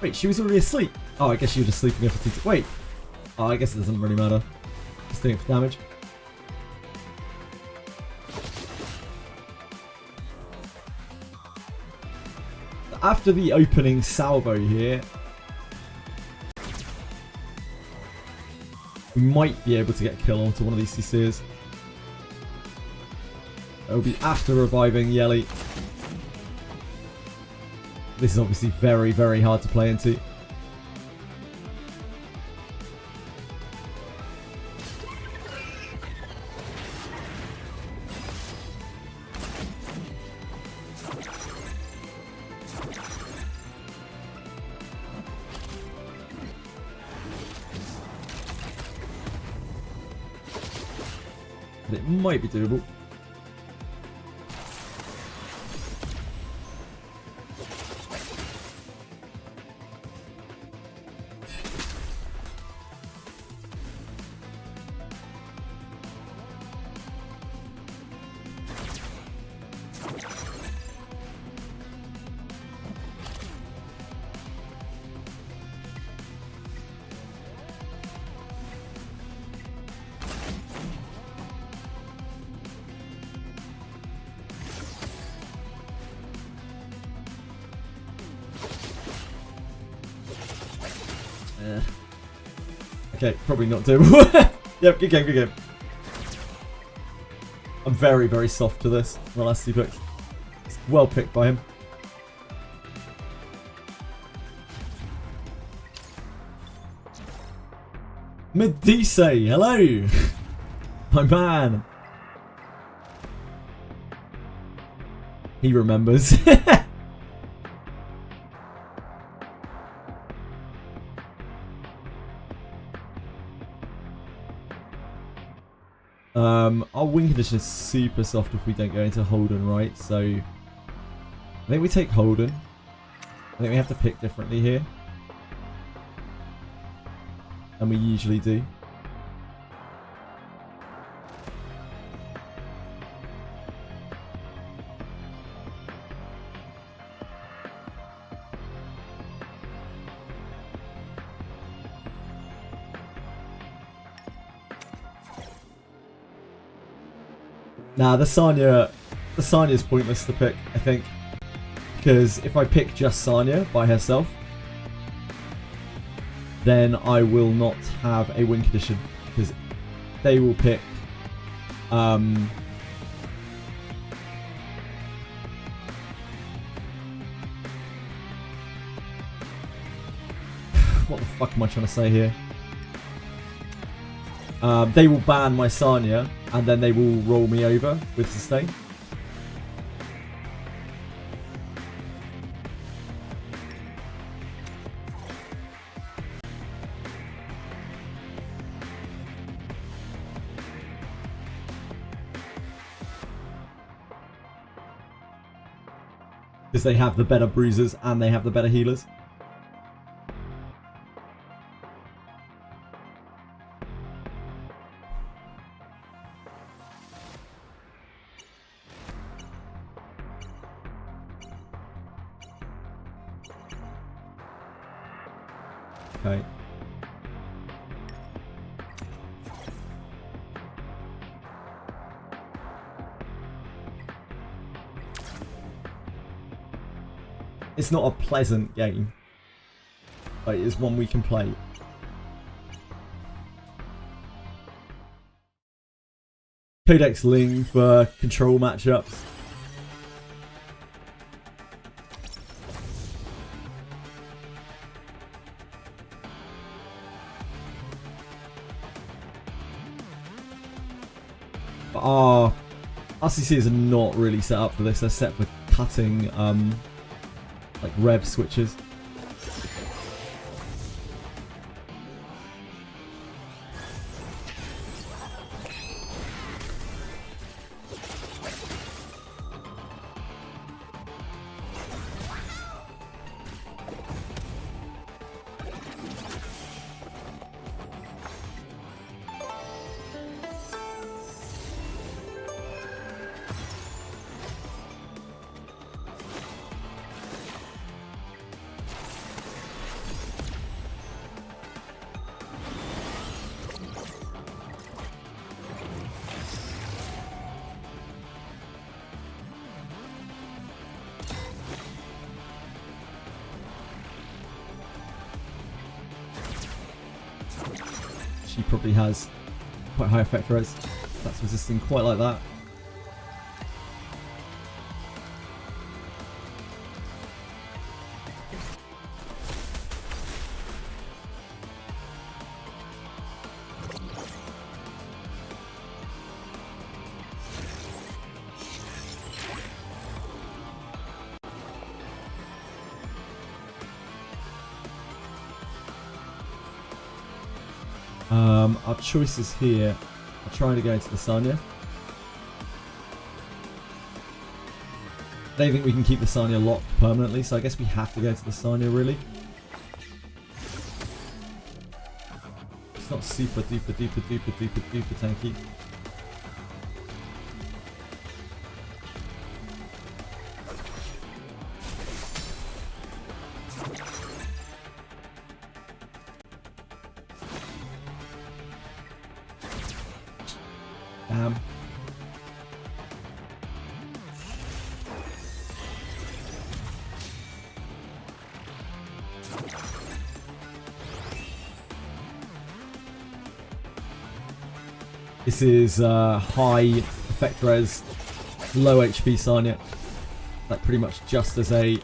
Wait, she was already asleep. Oh, I guess she was just sleeping here for 2. Wait. Oh, I guess it doesn't really matter. Just doing it for damage. After the opening salvo here, we might be able to get a kill onto one of these CCs. It'll be after reviving Yelly. This is obviously very, very hard to play into. But it might be doable. Okay, probably not doable. Yep, good game, good game. I'm very, very soft to this. My last two picks. It's well picked by him. Medice, hello! My man! He remembers. Our win condition is super soft if we don't go into Holden, right? So I think we take Holden. I think we have to pick differently here. And we usually do. Nah, the Sanya's pointless to pick, I think. Because if I pick just Sanya by herself, then I will not have a win condition. Because they will pick... what the fuck am I trying to say here? They will ban my Sanya, and then they will roll me over with sustain. Because they have the better bruisers and they have the better healers. Okay. It's not a pleasant game, but it is one we can play. Codex Ling for control matchups. But our RCCs are not really set up for this. They're set for cutting like rev switches. She probably has quite high effect rates. That's resisting quite like that. Our choices here are trying to go into the Sanya. I don't think we can keep the Sanya locked permanently, so I guess we have to go to the Sanya, really. It's not super duper duper duper duper duper tanky. Damn. This is high effect res, low HP Sanya. Like pretty much just as a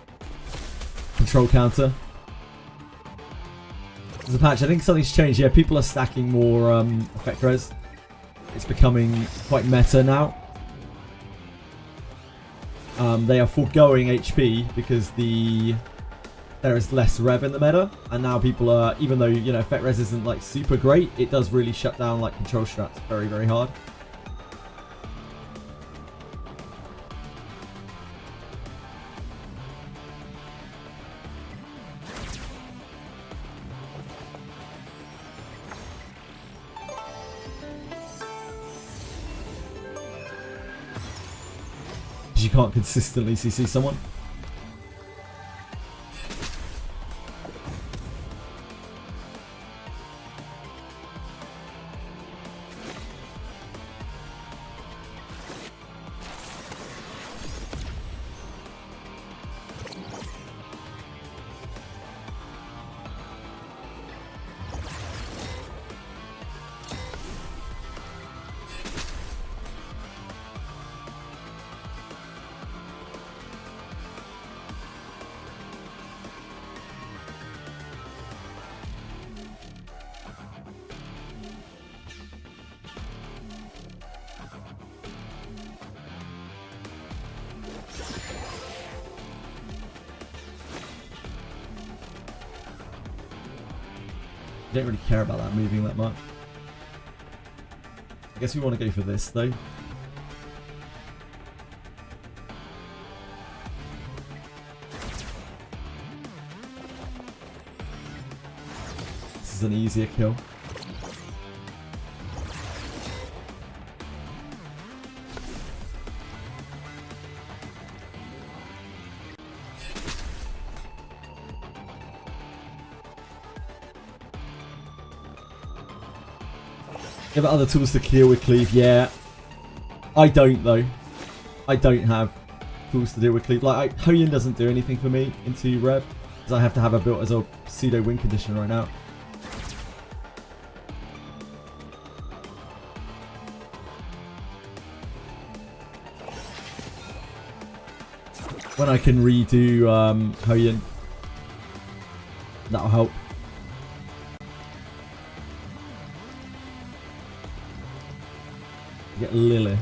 control counter. There's a patch. I think something's changed. Yeah, people are stacking more effect res. It's becoming quite meta now. They are foregoing HP because there is less rev in the meta, and now people are, even though, you know, effect res isn't like super great, it does really shut down like control strats very, very hard. Because you can't consistently CC someone. I don't really care about that moving that much. I guess we want to go for this though. This is an easier kill. You have other tools to kill with cleave, yeah. I don't though. I don't have tools to deal with cleave. Like, Hoyin doesn't do anything for me into rev, because I have to have her built as a pseudo win condition right now. When I can redo Hoyin, that'll help. Get Lilith.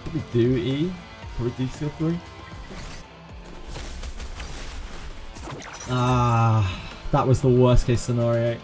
Probably do E. Probably do Seal 3. Ah, that was the worst case scenario.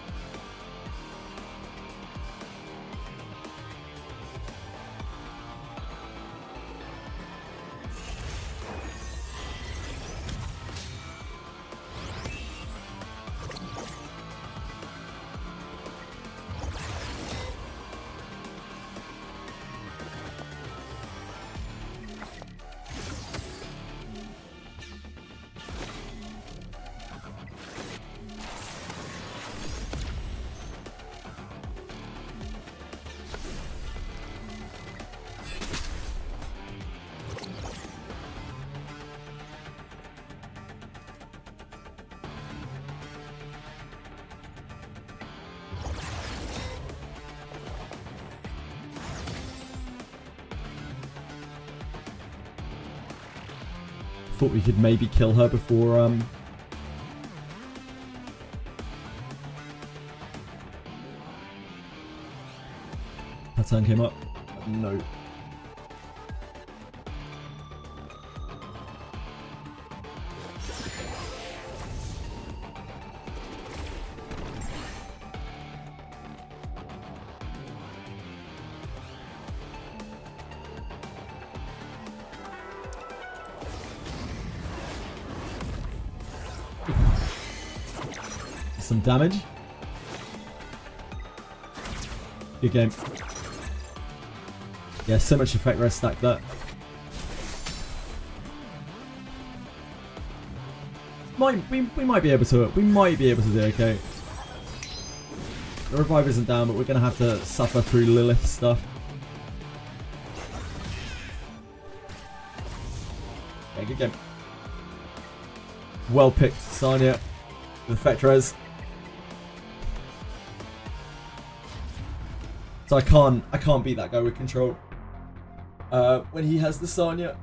Thought we could maybe kill her before her turn came up. No. Some damage. Good game. Yeah, so much effect res stacked that. We might be able to. We might be able to do okay. The revive isn't down, but we're gonna have to suffer through Lilith stuff. Yeah, good game. Well picked, Sanya. With effect res. So I can't beat that guy with control. When he has the Sanya,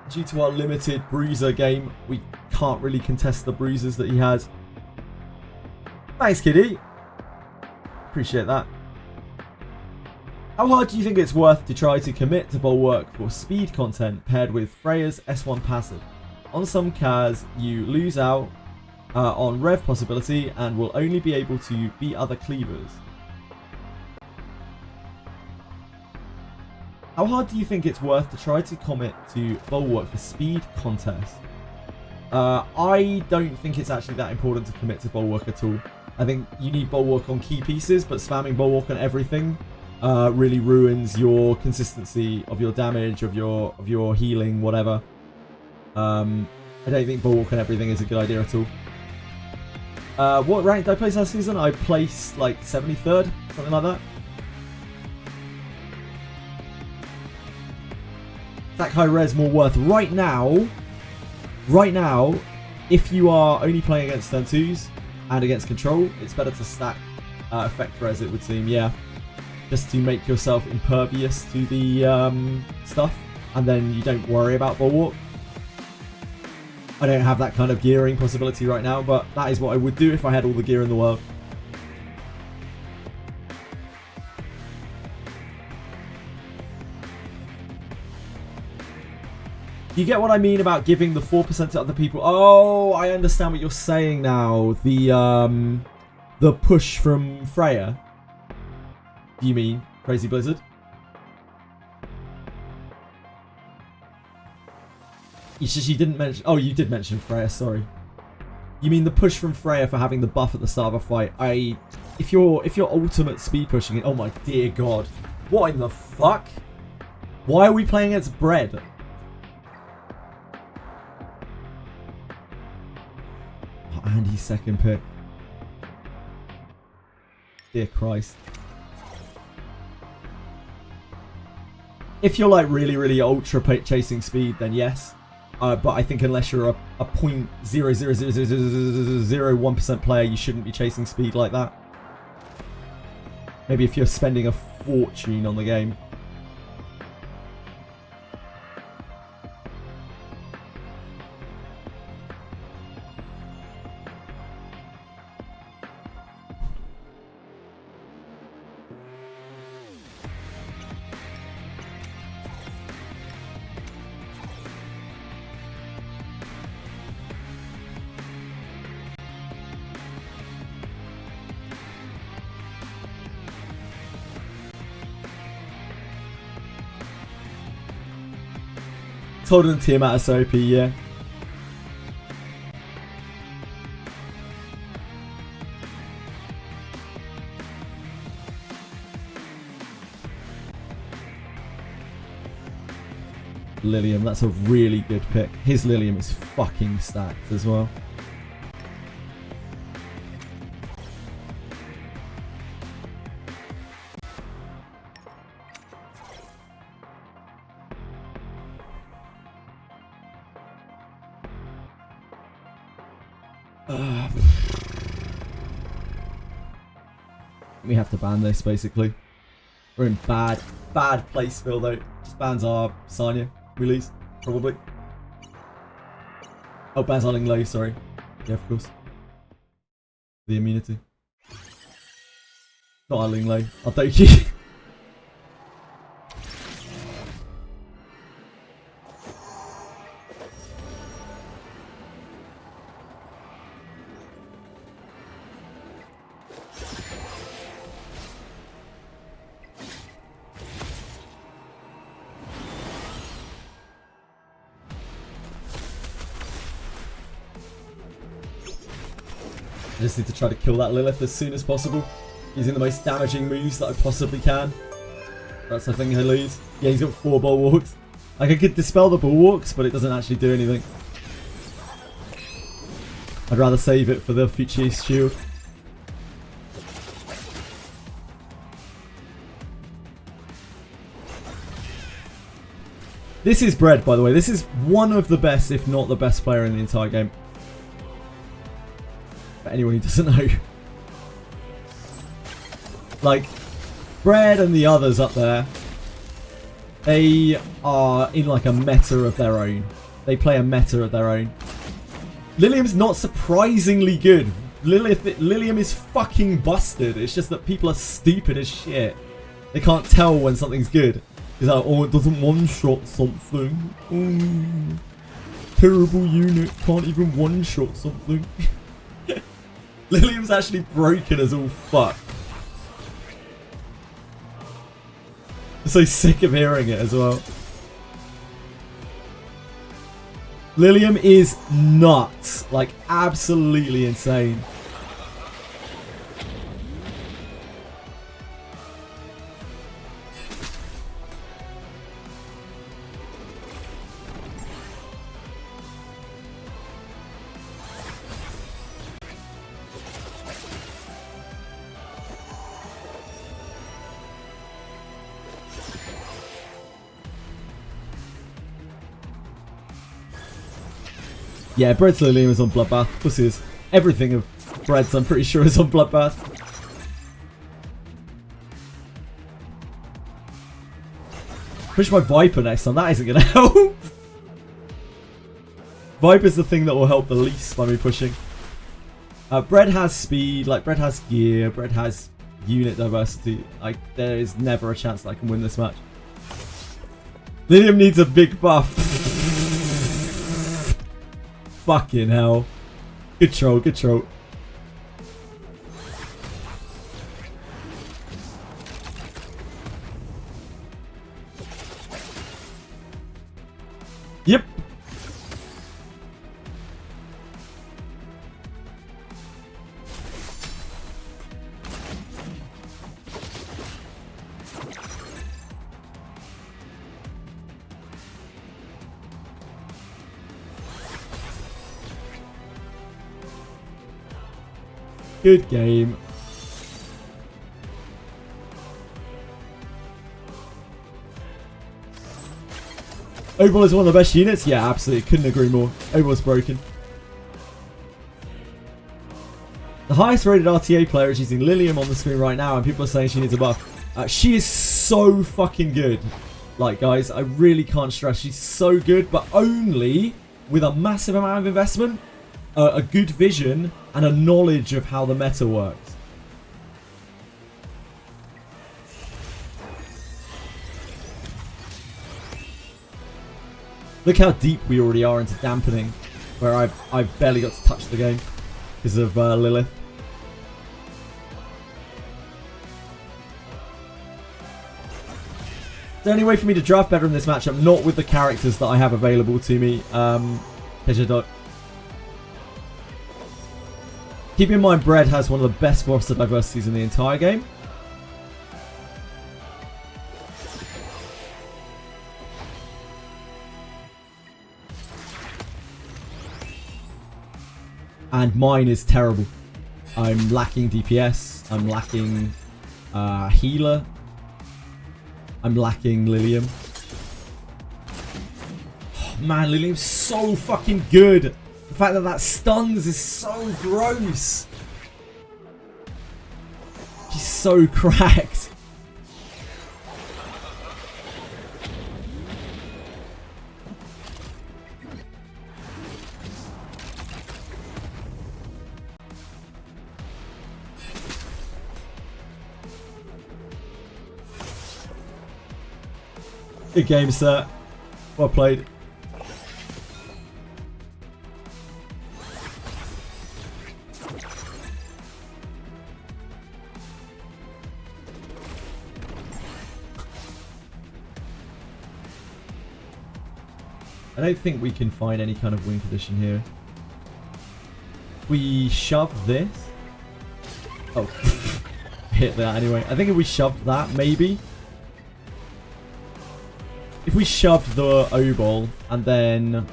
due to our limited bruiser game, we can't really contest the bruisers that he has. Thanks, Kitty. Appreciate that. How hard do you think it's worth to try to commit to bulwark for speed content paired with Freya's S1 passive? On some cars, you lose out on rev possibility and will only be able to beat other cleavers. How hard do you think it's worth to try to commit to bulwark for speed contest? I don't think it's actually that important to commit to bulwark at all. I think you need bulwark on key pieces, but spamming bulwark on everything really ruins your consistency of your damage, of your healing, whatever. I don't think bulwark on everything is a good idea at all. What rank did I place last season? I placed like 73rd, something like that. That high res more worth right now, if you are only playing against turn 2s and against control, it's better to stack effect res, it would seem, yeah. Just to make yourself impervious to the stuff, and then you don't worry about bulwark. I don't have that kind of gearing possibility right now, but that is what I would do if I had all the gear in the world. You get what I mean about giving the 4% to other people? Oh, I understand what you're saying now. The push from Freya. Do you mean Crazy Blizzard? It's just you didn't mention. Oh, you did mention Freya. Sorry. You mean the push from Freya for having the buff at the start of a fight? If you're ultimate speed pushing it. Oh my dear God! What in the fuck? Why are we playing against Bread? Andy's second pick. Dear Christ. If you're like really ultra chasing speed, then yes. But I think unless you're a 0.00001% player, you shouldn't be chasing speed like that. Maybe if you're spending a fortune on the game. Told him Tiamat is OP, yeah. Lilium, that's a really good pick. His Lilium is fucking stacked as well. We have to ban this, basically. We're in bad place, Phil, though. Just bans our Sanya release, probably. Oh, bans our Ling Lei, sorry. Yeah, of course. The immunity. Not our Ling Lei, our Doki. I just need to try to kill that Lilith as soon as possible, using the most damaging moves that I possibly can. That's I think I lose. Yeah, he's got 4 bulwarks. Like, I could dispel the bulwarks, but it doesn't actually do anything. I'd rather save it for the future shield. This is Bread, by the way. This is one of the best, if not the best player in the entire game. For anyone who doesn't know. Like, Bread and the others up there, they are in like a meta of their own. They play a meta of their own. Lilium's not surprisingly good. Lilium is fucking busted. It's just that people are stupid as shit. They can't tell when something's good. He's like, oh, it doesn't one-shot something. Oh, terrible unit, can't even one-shot something. Lilium's actually broken as all fuck. I'm so sick of hearing it as well. Lilium is nuts. Like, absolutely insane. Yeah, Bread's Lilium is on Bloodbath. Pussy is everything of Bread's, I'm pretty sure, is on Bloodbath. Push my Viper next time. That isn't going to help. Viper's the thing that will help the least by me pushing. Bread has speed, like Bread has gear, Bread has unit diversity. Like, there is never a chance that I can win this match. Lilium needs a big buff. Fucking hell. Good troll, good troll. Yep. Good game. Overall is one of the best units? Yeah, absolutely. Couldn't agree more. Overall's broken. The highest rated RTA player is using Lilium on the screen right now, and people are saying she needs a buff. She is so fucking good. Like, guys, I really can't stress. She's so good, but only with a massive amount of investment, a good vision, and a knowledge of how the meta works. Look how deep we already are into dampening, where I've barely got to touch the game because of Lilith. Is there any way for me to draft better in this matchup? Not with the characters that I have available to me. Keep in mind, Bread has one of the best roster diversities in the entire game. And mine is terrible. I'm lacking DPS. I'm lacking healer. I'm lacking Lilium. Oh, man, Lilium's so fucking good. The fact that that stuns is so gross. She's so cracked. Good game, sir. Well played. I don't think we can find any kind of win condition here. We shove this. Oh. Hit that anyway. I think if we shoved that, maybe. If we shoved the O-Ball and then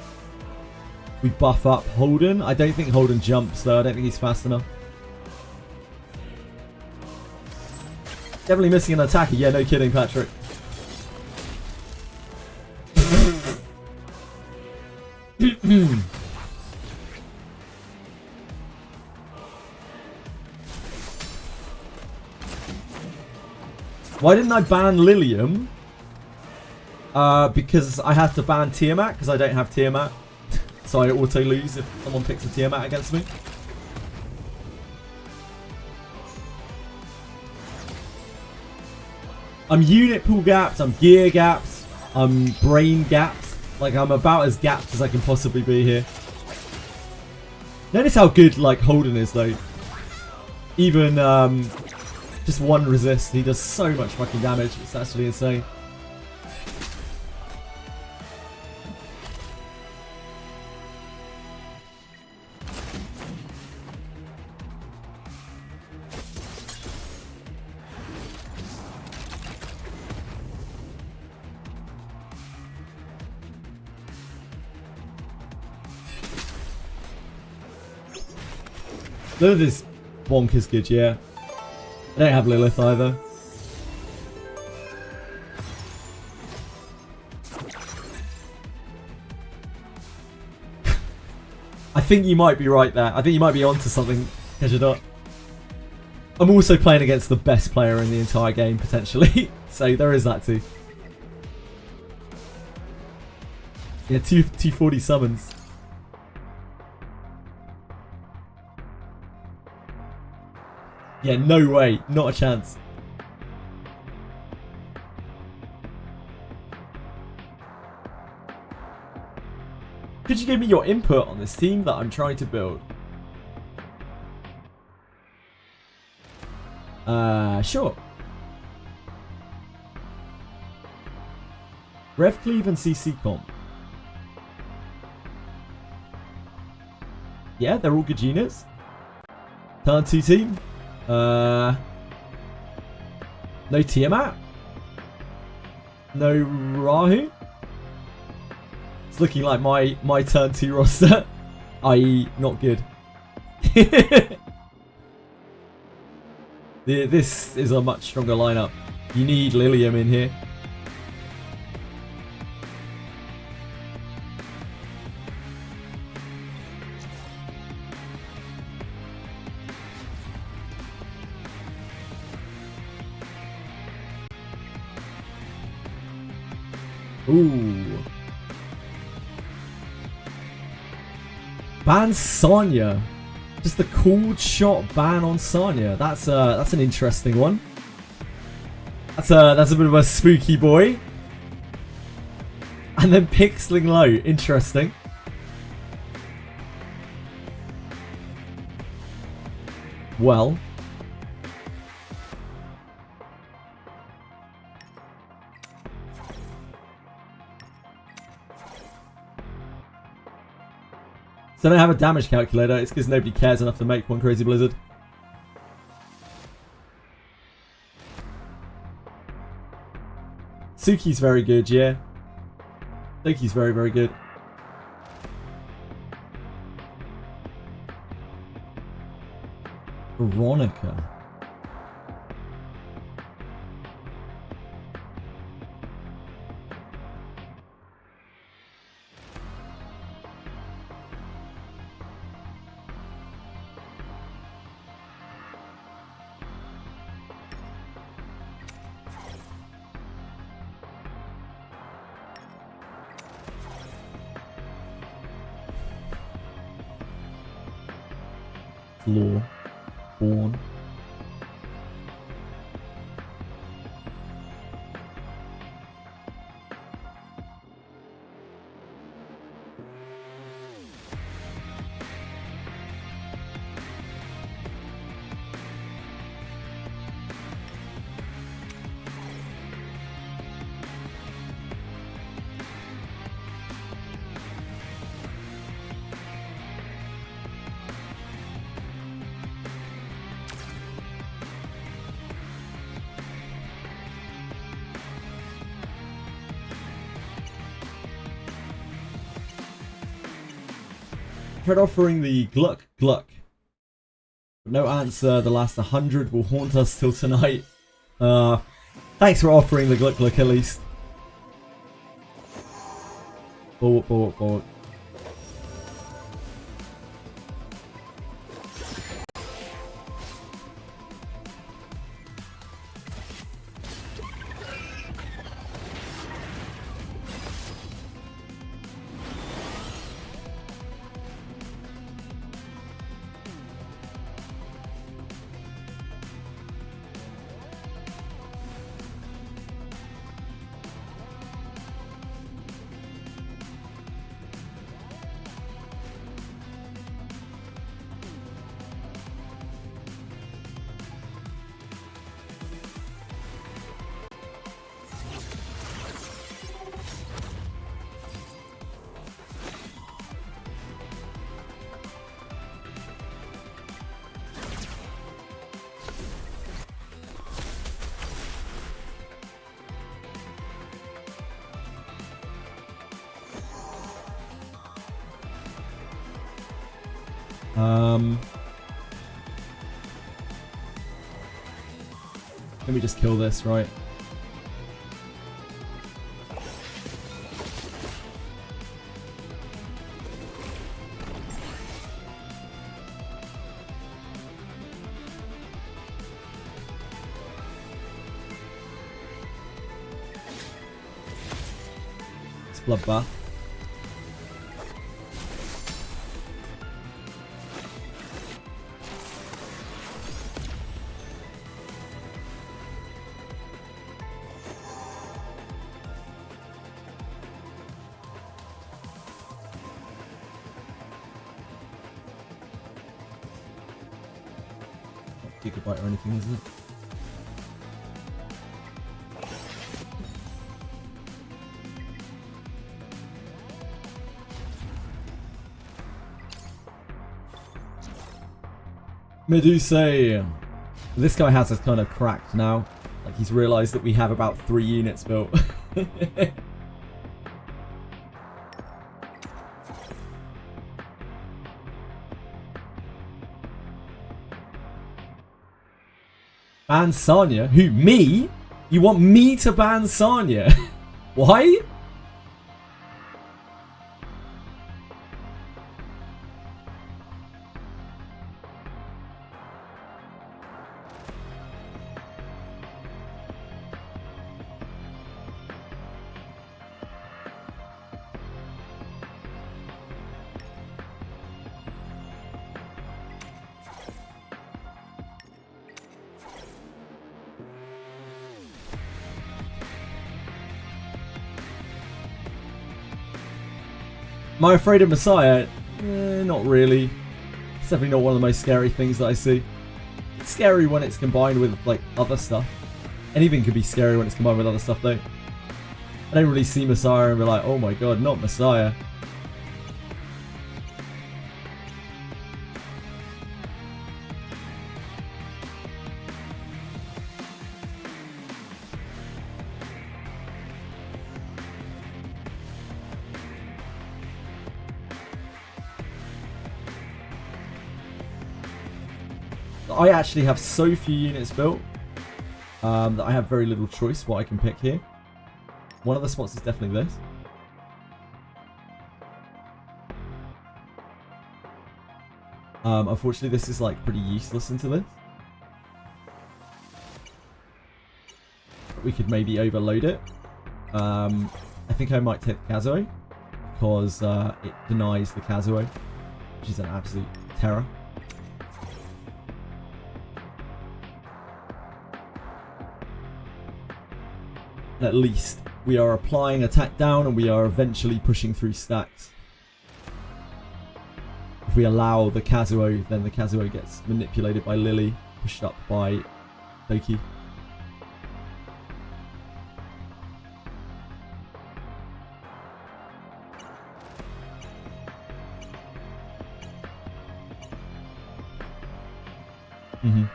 we buff up Holden. I don't think Holden jumps though. I don't think he's fast enough. Definitely missing an attacker. Yeah, no kidding, Patrick. Why didn't I ban Lilium? Because I have to ban Tiamat because I don't have Tiamat. So I auto lose if someone picks a Tiamat against me. I'm unit pool gapped, I'm gear gapped, I'm brain gapped. Like, I'm about as gapped as I can possibly be here. Notice how good, like, Holden is, though. Even, just one resist, he does so much fucking damage. It's actually insane. Lilith is bonkers good, yeah. I don't have Lilith either. I think you might be right there. I think you might be onto something, Kejadot. I'm also playing against the best player in the entire game, potentially. So there is that too. Yeah, 240 summons. Yeah, no way. Not a chance. Could you give me your input on this team that I'm trying to build? Sure. Rev Cleave and CC Comp. Yeah, they're all good units. Turn 2 team. No Tiamat. No Rahu. It's looking like my turn 2 roster, i.e. not good. This is a much stronger lineup. You need Lilium in here. Ooh. Ban Sonya. Just the cooled shot ban on Sonya. That's an interesting one. That's a bit of a spooky boy. And then pixeling low. Interesting. Well. So I don't have a damage calculator. It's because nobody cares enough to make one, Crazy Blizzard. Suki's very good, yeah. Suki's very, very good. Veronica. Law. Born. Tried offering the Gluck Gluck. But no answer. The last 100 will haunt us till tonight. Thanks for offering the Gluck Gluck at least. Bulwark, bulwark, bulwark. Let me just kill this, right? It's bloodbath. Gigabyte or anything, isn't it? Medusa! This guy has us kind of cracked now. Like he's realised that we have about 3 units built. Ban Sanya? Who? Me? You want me to ban Sanya? Why? Am I afraid of Messiah? Not really. It's definitely not one of the most scary things that I see. It's scary when it's combined with like other stuff. Anything could be scary when it's combined with other stuff though. I don't really see Messiah and be like, oh my god, not Messiah. I actually have so few units built that I have very little choice what I can pick here. One of the spots is definitely this. Unfortunately, this is like pretty useless into this. But we could maybe overload it. I think I might take the Kazuo because it denies the Kazuo, which is an absolute terror. At least we are applying attack down and we are eventually pushing through stacks. If we allow the Kazuo, then the Kazuo gets manipulated by Lily, pushed up by Doki. So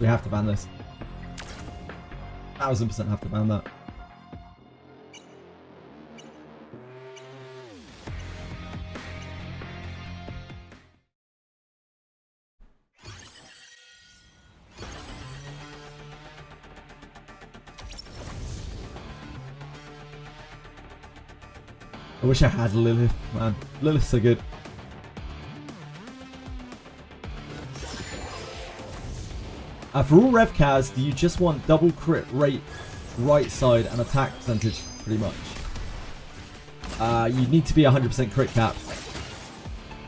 we have to ban this. 1000% have to ban that. I wish I had Lilith, man. Lilith's so good. For all rev cars, do you just want double crit rate, right side, and attack percentage, pretty much? You need to be 100% crit capped.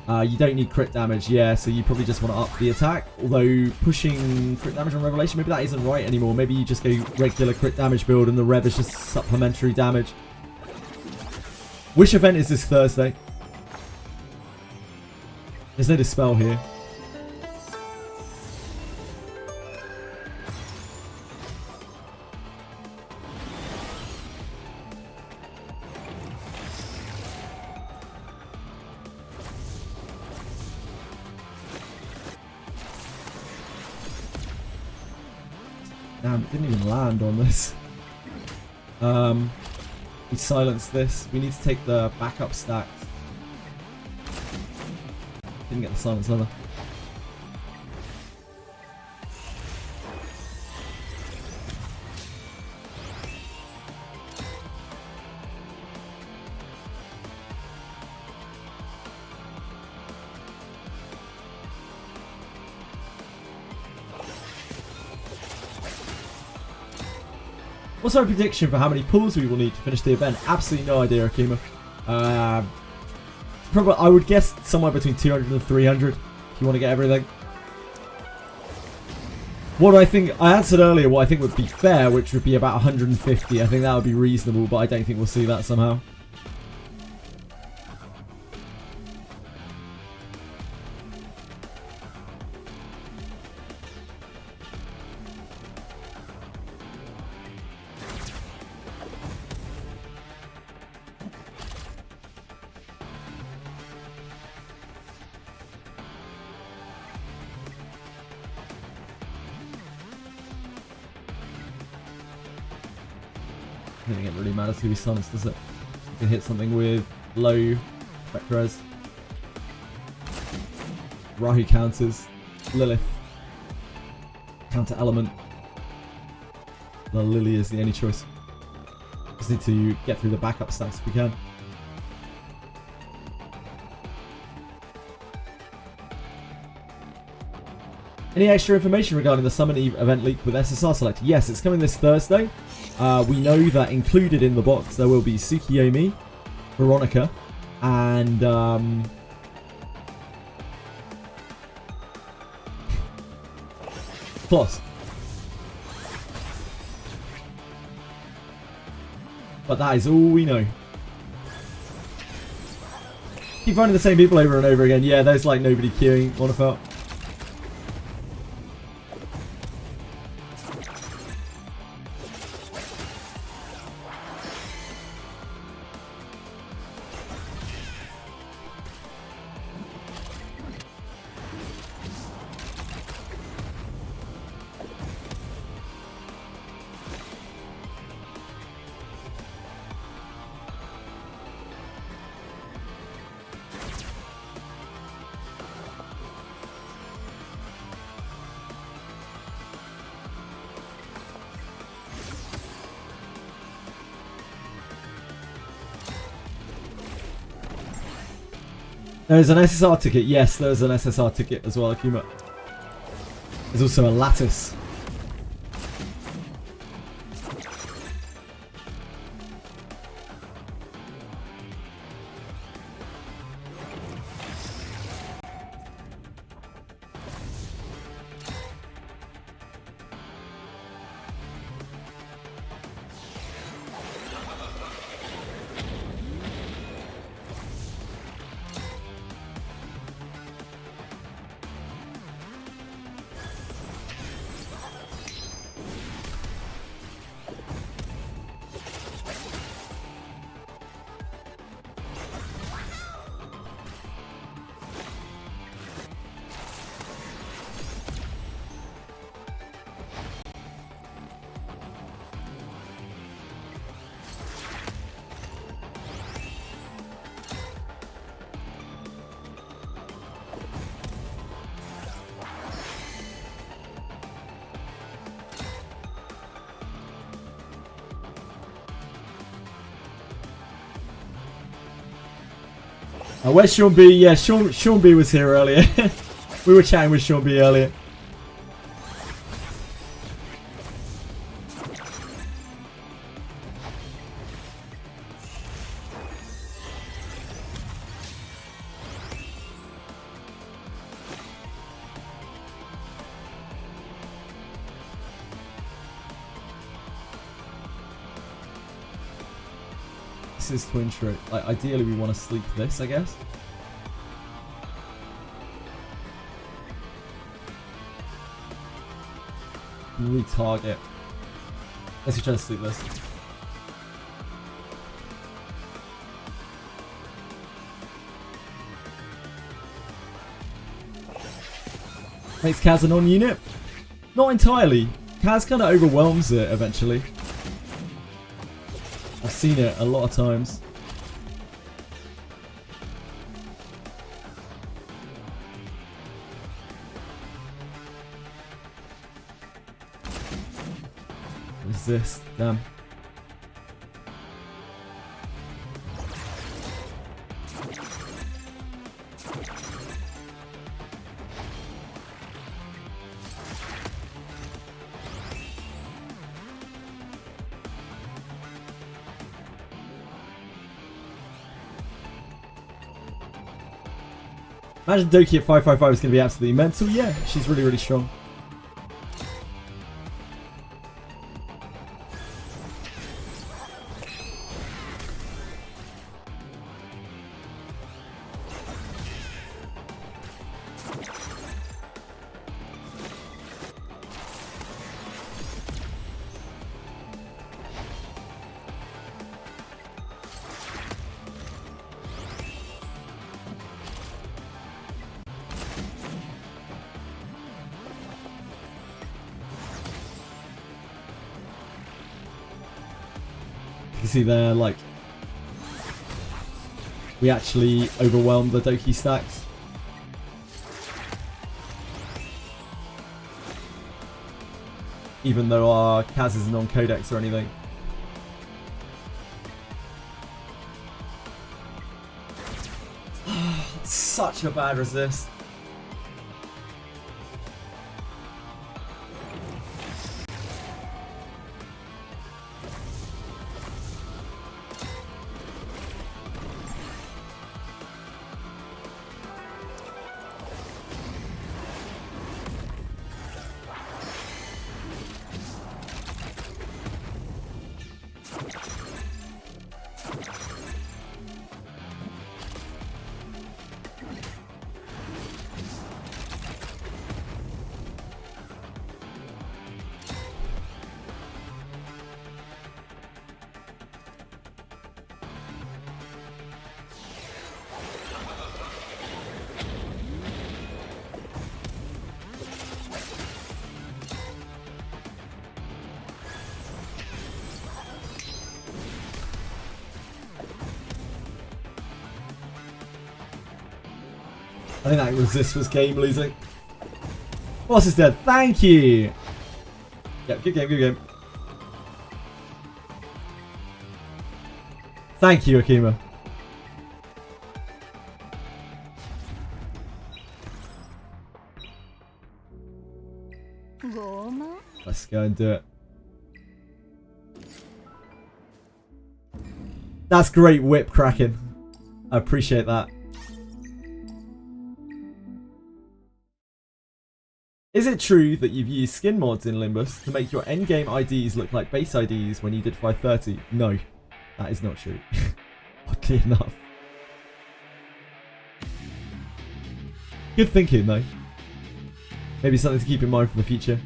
You don't need crit damage, yeah, so you probably just want to up the attack. Although, pushing crit damage on Revelation, maybe that isn't right anymore. Maybe you just go regular crit damage build and the rev is just supplementary damage. Which event is this Thursday? There's no dispel here. Damn, it didn't even land on this. We silence this. We need to take the backup stacks. Didn't get the silence leather. What's our prediction for how many pulls we will need to finish the event? Absolutely no idea, Akima. Probably, I would guess somewhere between 200 and 300 if you want to get everything. What I think, I answered earlier what I think would be fair, which would be about 150. I think that would be reasonable, but I don't think we'll see that somehow. I don't think it really matters who he summons, does it? You can hit something with low effect res. Rahu counters. Lilith. Counter element. The Lily is the only choice. Just need to get through the backup stacks if we can. Any extra information regarding the Summon Eve event leak with SSR Select? Yes, it's coming this Thursday. We know that included in the box there will be Tsukiyomi, Veronica, and Plus. But that is all we know. Keep finding the same people over and over again. Yeah, there's like nobody queuing. Monofelt. There's an SSR ticket. Yes, there's an SSR ticket as well, Akuma. There's also a lattice. Where's Sean B? Yeah, Sean B was here earlier. We were chatting with Sean B earlier. This is twin trick. Like, ideally, we want to sleep this, I guess. Retarget. Let's try to sleep this. Makes Kaz a non-unit? Not entirely. Kaz kind of overwhelms it eventually. I've seen it a lot of times. What is this? Damn. Imagine Doki at 555 is going to be absolutely mental. Yeah, she's really, really strong. You see there, like, we actually overwhelmed the Doki stacks. Even though our Kaz isn't on Codex or anything. Such a bad resist. I think that resist was game losing. Boss is dead. Thank you. Yeah, good game, good game. Thank you, Akima. Let's go and do it. That's great whip cracking. I appreciate that. Is it true that you've used skin mods in Limbus to make your endgame IDs look like base IDs when you did 530? No, that is not true. Oddly enough. Good thinking though. Maybe something to keep in mind for the future.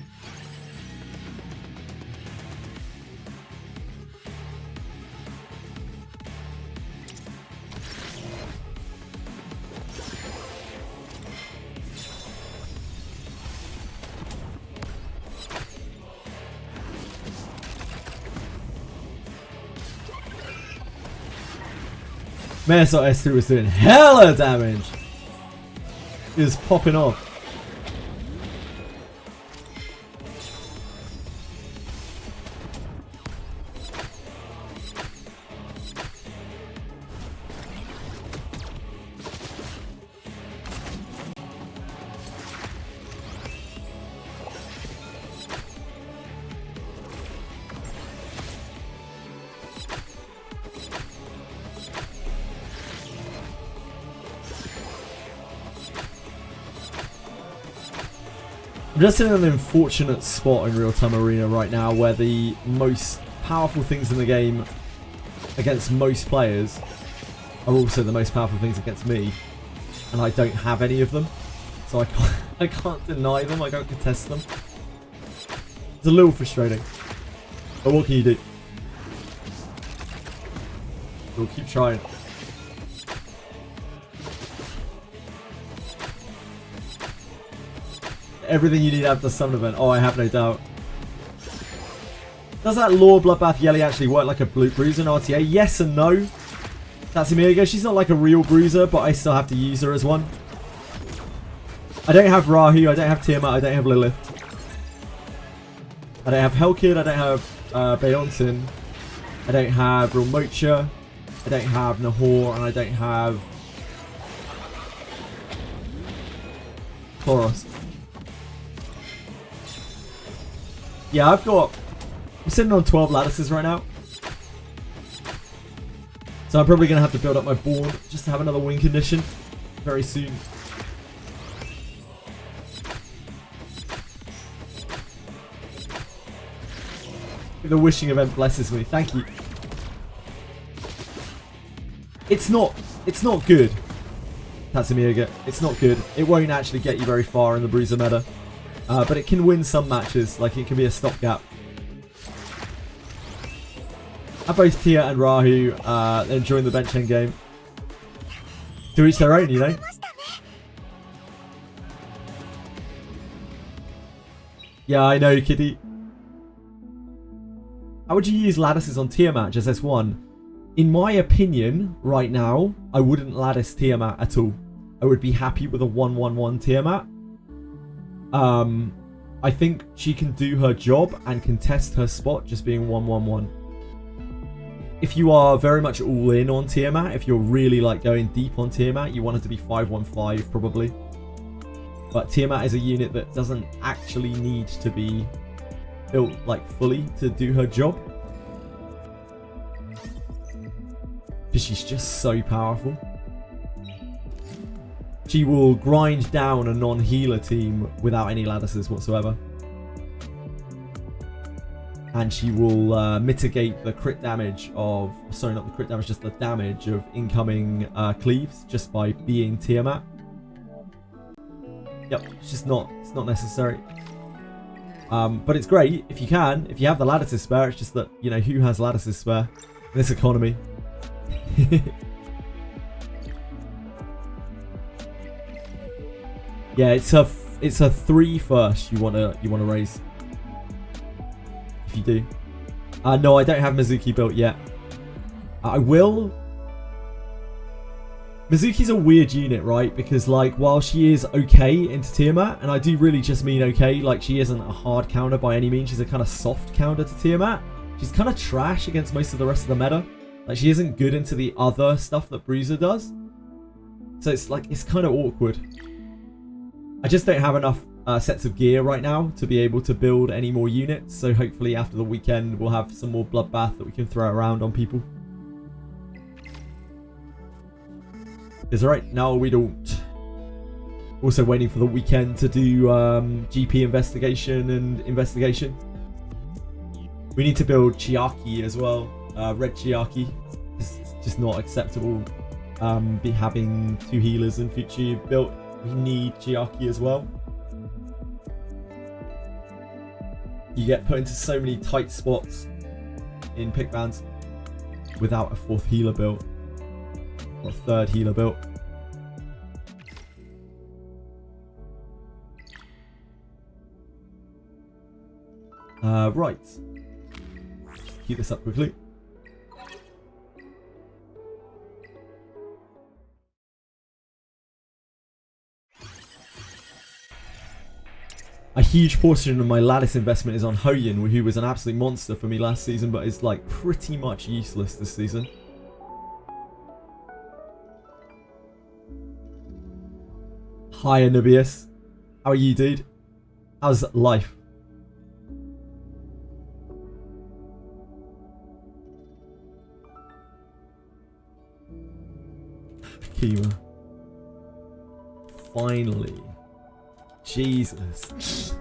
Menesot S2 was doing hella damage. He was popping off. I'm just in an unfortunate spot in real-time arena right now where the most powerful things in the game against most players are also the most powerful things against me, and I don't have any of them, so I can't deny them, I can't contest them. It's a little frustrating, but what can you do? We'll keep trying. Everything you need after the summon event. Oh, I have no doubt. Does that Lore Bloodbath Yelly actually work like a bruiser in RTA? Yes and no. That's Amiga. She's not like a real bruiser, but I still have to use her as one. I don't have Rahu, I don't have Tiamat, I don't have Lilith. I don't have Hellkid, I don't have Beontin. I don't have Rilmocha. I don't have Nahor, and I don't have Thoros. Yeah, I'm sitting on 12 lattices right now. So I'm probably going to have to build up my board just to have another win condition very soon. The wishing event blesses me. Thank you. It's not good. Tatsumioga. It's not good. It won't actually get you very far in the bruiser meta. But it can win some matches. Like, it can be a stopgap. Both Tia and Rahu enjoying the bench end game. To each their own, you know? Yeah, I know, Kitty. How would you use lattices on Tiamat just S1? In my opinion, right now, I wouldn't lattice Tiamat at all. I would be happy with a 1-1-1 Tiamat. I think she can do her job and contest her spot just being 1-1-1. If you are very much all in on Tiamat, if you're really like going deep on Tiamat, you want it to be 5-1-5 probably. But Tiamat is a unit that doesn't actually need to be built like fully to do her job. Because she's just so powerful. She will grind down a non-healer team without any lattices whatsoever. And she will mitigate the crit damage of... Sorry, not the crit damage, just the damage of incoming cleaves just by being Tiamat. Yep, it's just not... It's not necessary. But it's great if you can. If you have the lattices spare, it's just that, you know, who has lattices spare in this economy? Yeah, it's a 3 first you wanna raise. If you do. No, I don't have Mizuki built yet. I will. Mizuki's a weird unit, right? Because like while she is okay into Tiamat, and I do really just mean okay, like she isn't a hard counter by any means, she's a kind of soft counter to Tiamat. She's kind of trash against most of the rest of the meta. Like she isn't good into the other stuff that Bruiser does. So it's like, it's kind of awkward. I just don't have enough sets of gear right now to be able to build any more units. So hopefully after the weekend we'll have some more bloodbath that we can throw around on people. Is alright, no we don't. Also waiting for the weekend to do GP investigation and investigation. We need to build Chiaki as well. Red Chiaki. It's just not acceptable be having 2 healers in future built. We need Chiaki as well. You get put into so many tight spots in pick bans without a 4th healer built. Or a 3rd healer built. Right. Keep this up quickly. A huge portion of my lattice investment is on Hoyin, who was an absolute monster for me last season, but is like pretty much useless this season. Hi Anubius. How are you, dude? How's life? Kima. Finally. Jesus.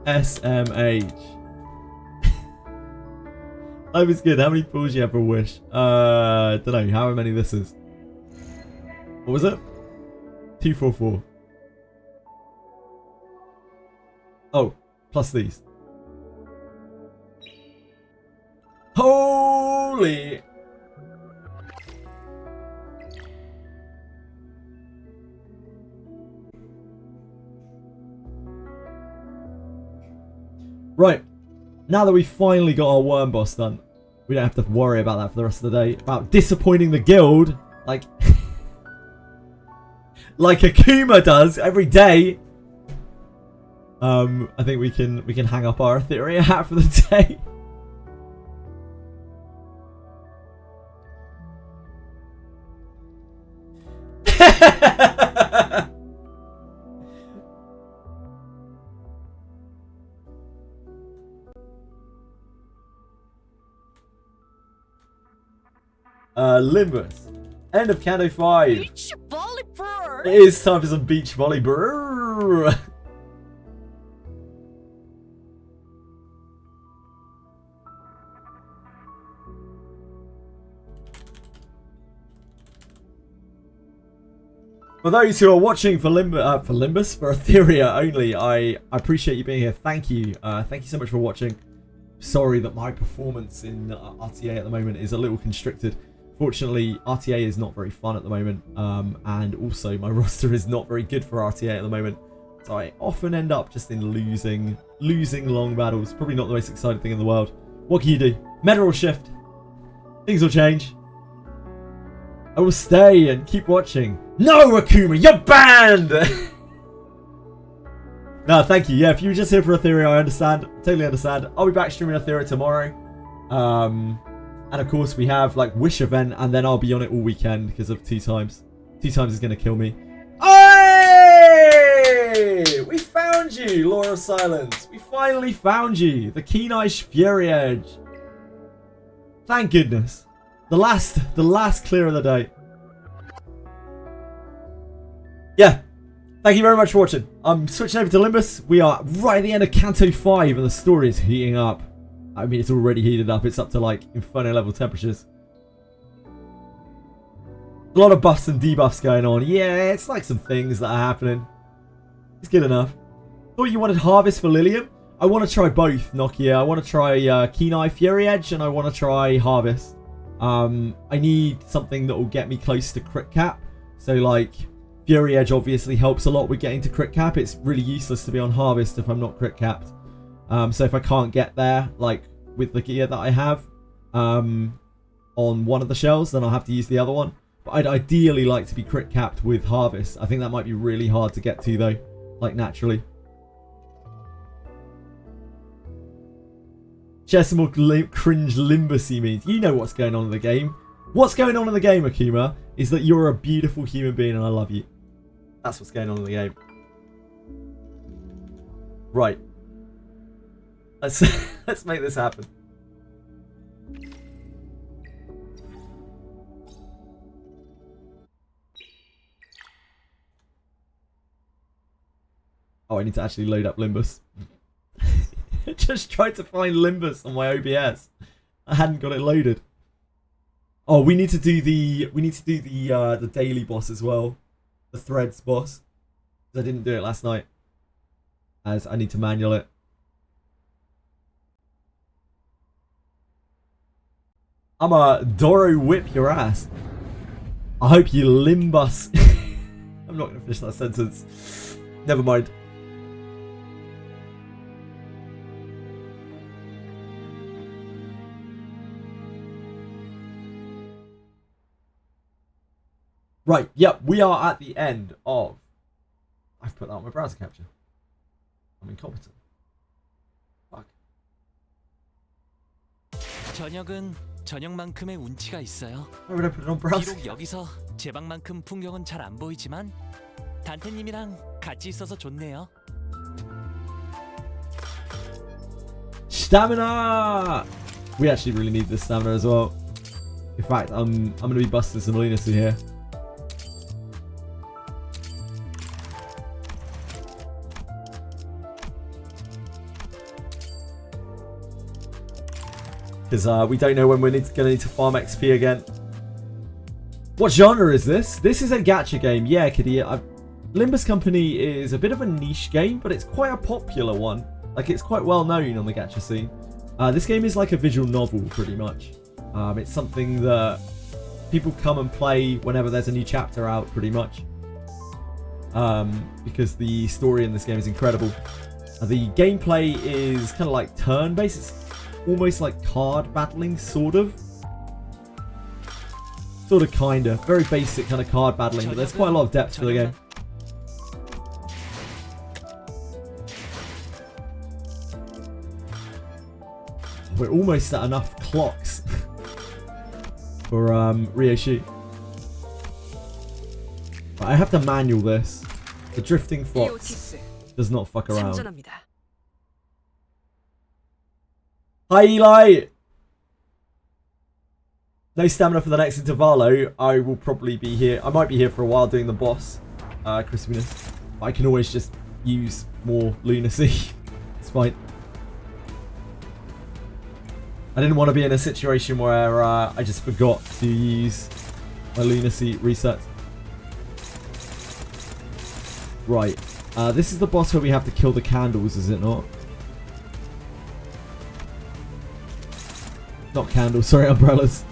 SMH. Life is good. How many pulls do you have for a wish? Don't know. How many this is. What was it? 244. Oh, plus these. Holy. Right. Now that we've finally got our worm boss done, we don't have to worry about that for the rest of the day. About disappointing the guild. Like like Akuma does every day. I think we can hang up our Etheria hat for the day. Limbus. End of Canto 5. Beach volley bird. It is time for some beach volley. Brrr. For those who are watching for Limbus, for Etheria only, I appreciate you being here. Thank you. Thank you so much for watching. Sorry that my performance in RTA at the moment is a little constricted. Fortunately, RTA is not very fun at the moment, and also my roster is not very good for RTA at the moment. So I often end up just in losing long battles. Probably not the most exciting thing in the world. What can you do? Meta will shift. Things will change. I will stay and keep watching. No, Akuma, you're banned! No, thank you. Yeah, if you were just here for Etheria, I understand. Totally understand. I'll be back streaming Etheria tomorrow. And of course, we have like Wish event, and then I'll be on it all weekend because of 2 times. 2 times is going to kill me. Hey! We found you, Law of Silence. We finally found you. The Keen-Eyed Fury Edge. Thank goodness. The last clear of the day. Yeah. Thank you very much for watching. I'm switching over to Limbus. We are right at the end of Canto 5 and the story is heating up. I mean, it's already heated up. It's up to like Inferno level temperatures. A lot of buffs and debuffs going on. Yeah, it's like some things that are happening. It's good enough. Thought you wanted Harvest for Lilium? I want to try both, Nokia. I want to try Keen-Eye Fury Edge and I want to try Harvest. I need something that will get me close to crit cap. So like Fury Edge obviously helps a lot with getting to crit cap. It's really useless to be on Harvest if I'm not crit capped. So if I can't get there, like with the gear that I have on one of the shells, then I'll have to use the other one. But I'd ideally like to be crit capped with Harvest. I think that might be really hard to get to though, like naturally. Share some more cringe Limbusy memes. You know what's going on in the game. What's going on in the game, Akuma, is that you're a beautiful human being and I love you. That's what's going on in the game. Right. Let's make this happen. Oh, I need to actually load up Limbus. Just tried to find Limbus on my OBS. I hadn't got it loaded. Oh, we need to do the daily boss as well, the threads boss. I didn't do it last night, as I need to manual it. I'm a Doro whip your ass. I hope you Limbus. I'm not gonna finish that sentence. Never mind. Right, yep, we are at the end of... I've put that on my browser capture. I'm incompetent. Fuck. 저녁은 저녁만큼의 운치가 있어요. Why would I put it on browser? 비록 여기서 제 방만큼 풍경은 잘 안 보이지만 단테님이랑 같이 있어서 좋네요. Stamina! We actually really need this stamina as well. In fact, I'm going to be busting some lunacy here. because we don't know when we're going to need to farm XP again. What genre is this? This is a gacha game. Yeah, Kitty. Limbus Company is a bit of a niche game, but it's quite a popular one. Like, it's quite well known on the gacha scene. This game is like a visual novel, pretty much. It's something that people come and play whenever there's a new chapter out, pretty much. Because the story in this game is incredible. The gameplay is kind of like turn-based. It's almost like card battling, sort of. Sort of, kind of. Very basic kind of card battling, but there's quite a lot of depth to the game. We're almost at enough clocks for Ryoshi. I have to manual this. The drifting fox does not fuck around. Hi Eli! No stamina for the next intervallo. I will probably be here. I might be here for a while doing the boss. Crispiness. I can always just use more lunacy. It's fine. I didn't want to be in a situation where I just forgot to use my lunacy reset. Right. This is the boss where we have to kill the candles, is it not? Not candles, sorry, umbrellas.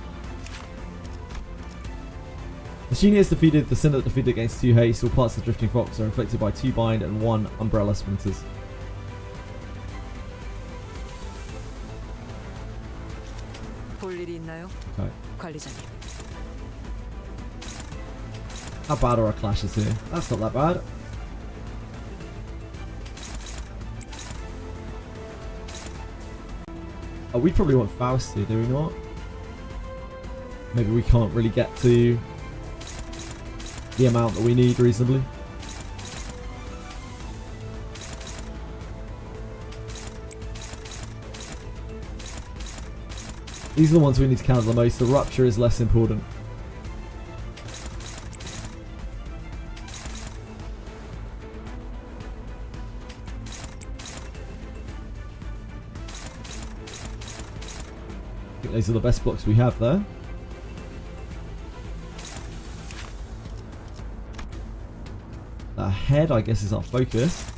The genie is defeated. The sinner that defeated against 2 haste. All parts of the drifting fox are inflicted by 2 bind and 1 umbrella splinters. Okay. How bad are our clashes here? That's not that bad. Oh, we probably want Faust here, do we not? Maybe we can't really get to the amount that we need reasonably. These are the ones we need to counter the most. The rupture is less important. I think those are the best blocks we have there. The head, I guess, is our focus.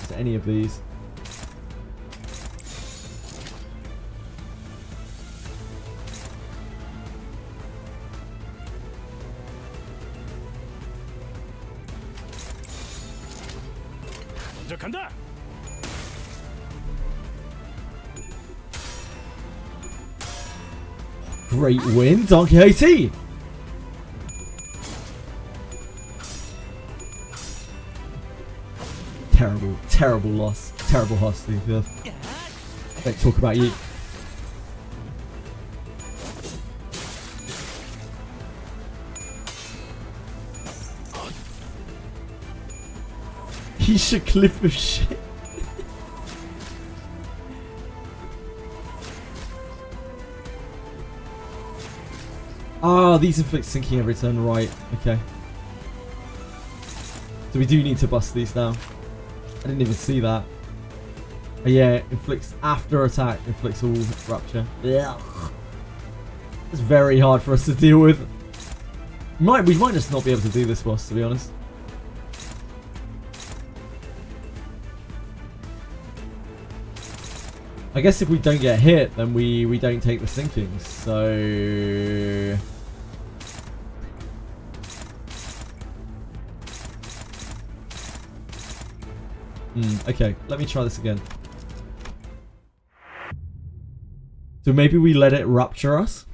Is there any of these? Great win, Don Quixote! Terrible, terrible loss. Terrible hosting. Don't talk about you. He's a cliff of shit. Ah, these inflict sinking every turn, right, okay. So we do need to bust these now. I didn't even see that. Oh, yeah, inflicts after attack, inflicts all rupture. Ugh. It's very hard for us to deal with. We might just not be able to do this boss, to be honest. I guess if we don't get hit, then we don't take the sinkings, so... Okay, let me try this again. So maybe we let it rupture us?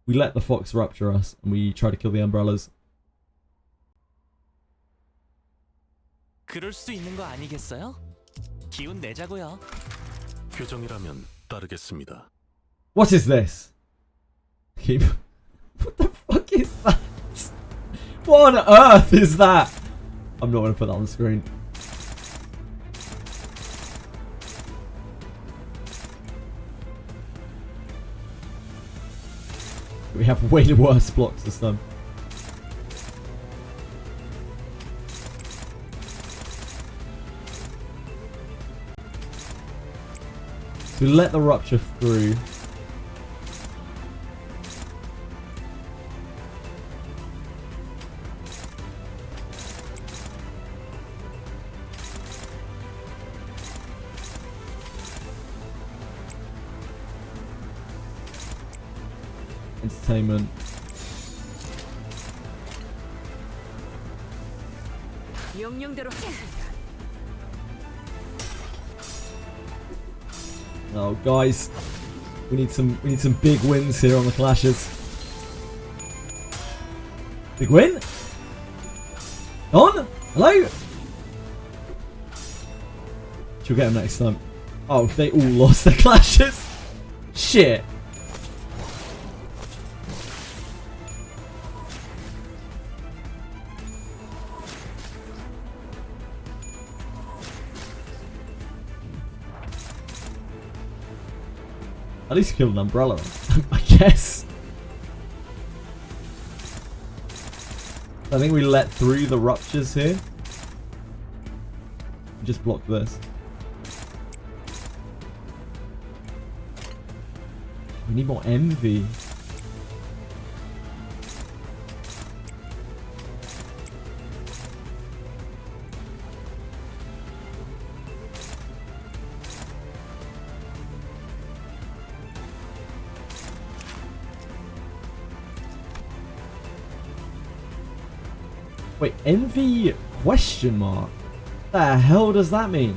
We let the fox rupture us, and we try to kill the umbrellas. 그럴 수 있는 거 아니겠어요? 기운 내자고요. 교정이라면 따르겠습니다. What is this? What the fuck is that? What on earth is that? I'm not going to put that on the screen. We have way worse blocks this time. So we let the rupture through. Entertainment. Oh, guys, we need some big wins here on the clashes. Big win? On? Hello? She'll get him next time. Oh, they all lost their clashes. Shit. At least killed an umbrella, I guess. I think we let through the ruptures here. Just block this. We need more envy. Wait, envy question mark? The hell does that mean?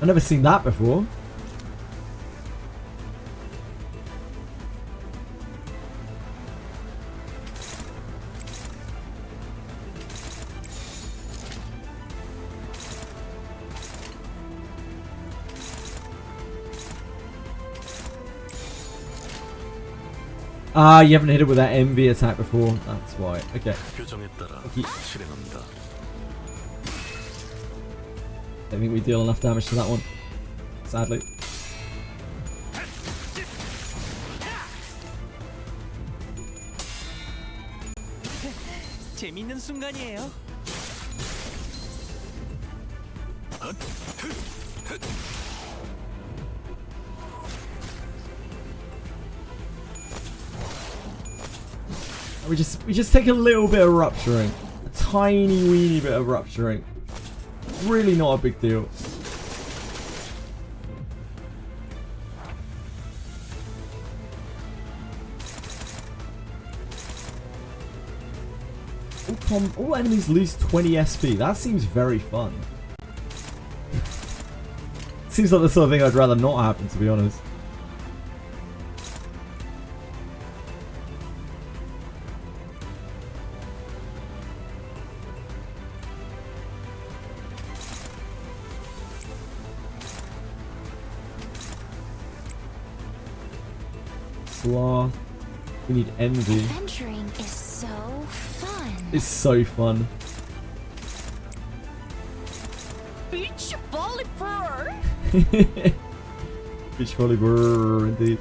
I've never seen that before. Ah, you haven't hit it with that envy attack before. That's why. Okay. 규정에 따라 실행합니다. Don't think we deal enough damage to that one. Sadly. 재밌는 순간이에요. We just take a little bit of rupturing. A tiny weeny bit of rupturing. Really not a big deal. All enemies lose 20 SP. That seems very fun. Seems like the sort of thing I'd rather not happen, to be honest. Sloth. We need envy. Adventuring is so fun. It's so fun. Beach volleyball. Beach volleyball, indeed.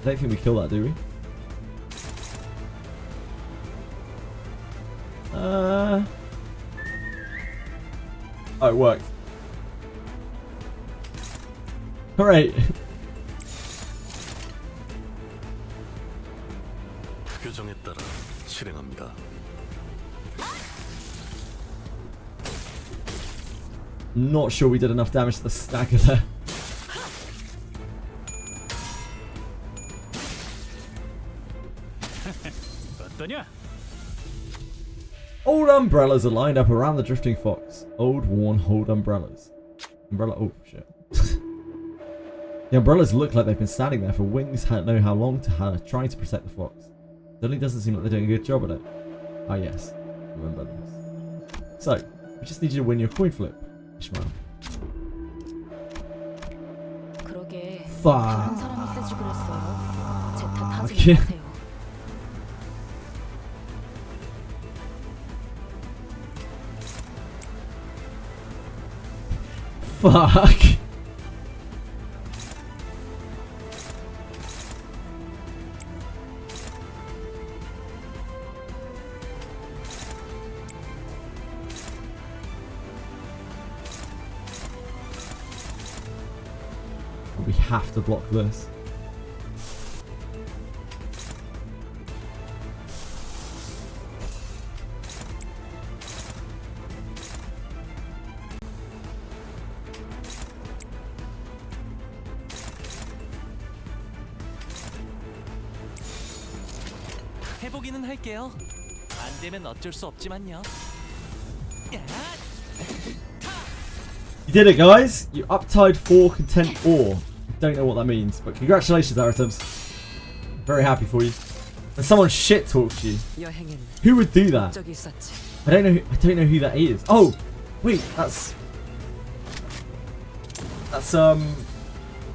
I don't think we kill that, do we? Oh, it worked. Alright. 규정에 따라 실행합니다. Not sure we did enough damage to the stagger there. 어떠냐? Old umbrellas are lined up around the drifting fox. Old, worn, old umbrellas. Umbrella. Oh, shit. The umbrellas look like they've been standing there for wings know how long trying to protect the fox. Certainly doesn't seem like they're doing a good job at it. Ah, yes. Remember this. So, we just need you to win your coin flip, Ishmael. 그러게. Fuck. 다른 사람이 쓰지 그랬어요. 제 탓하지 마세요. Fuck. have to block this. 해보기는 할게요. 안 되면 어쩔 수 없지만요. 야! You did it, guys! You uptied 4 content ore. Don't know what that means, but congratulations, Aritems. Very happy for you. And someone shit talks you. 여행엔 Who would do that? 적이 있었지. I don't know who that is. Oh, wait, that's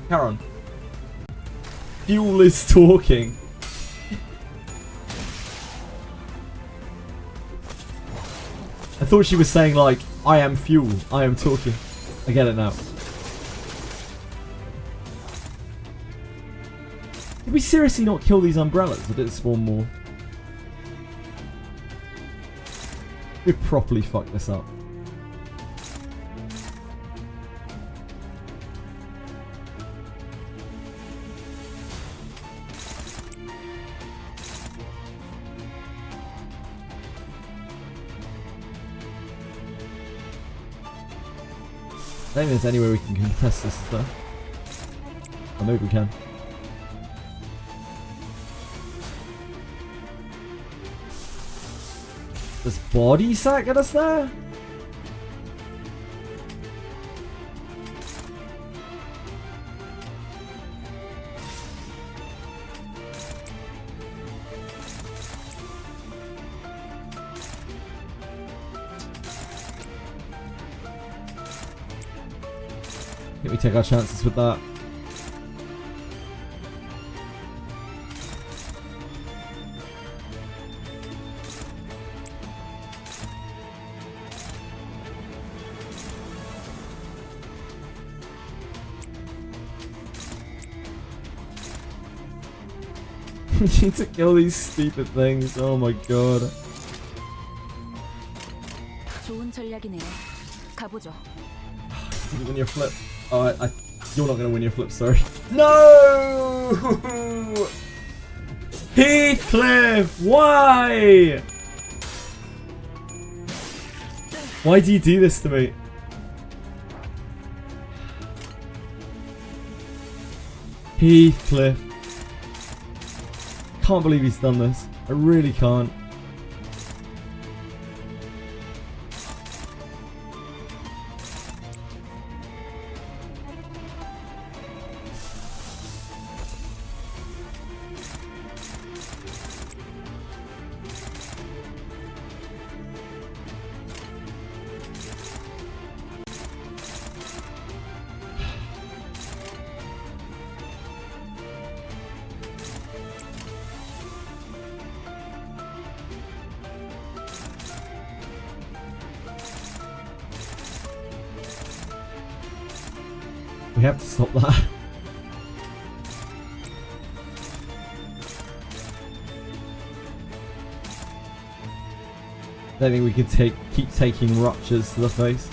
Karen. Fuel is talking. I thought she was saying like, I am fuel, I am talking. I get it now. Did we seriously not kill these umbrellas? Or did it spawn more? We properly fucked this up. I don't think there's any way we can contest this though. Or maybe we can. Does body sack get us there? I think we take our chances with that. We need to kill these stupid things. Oh my god. 좋은 전략이네요. 가보죠. Didn't win your flip. Oh, you're not gonna win your flip. Sorry. No. Heathcliff, why? Why do you do this to me? Heathcliff. Can't believe he's done this. I really can't. We have to stop that. I don't think we can keep taking ruptures to the face.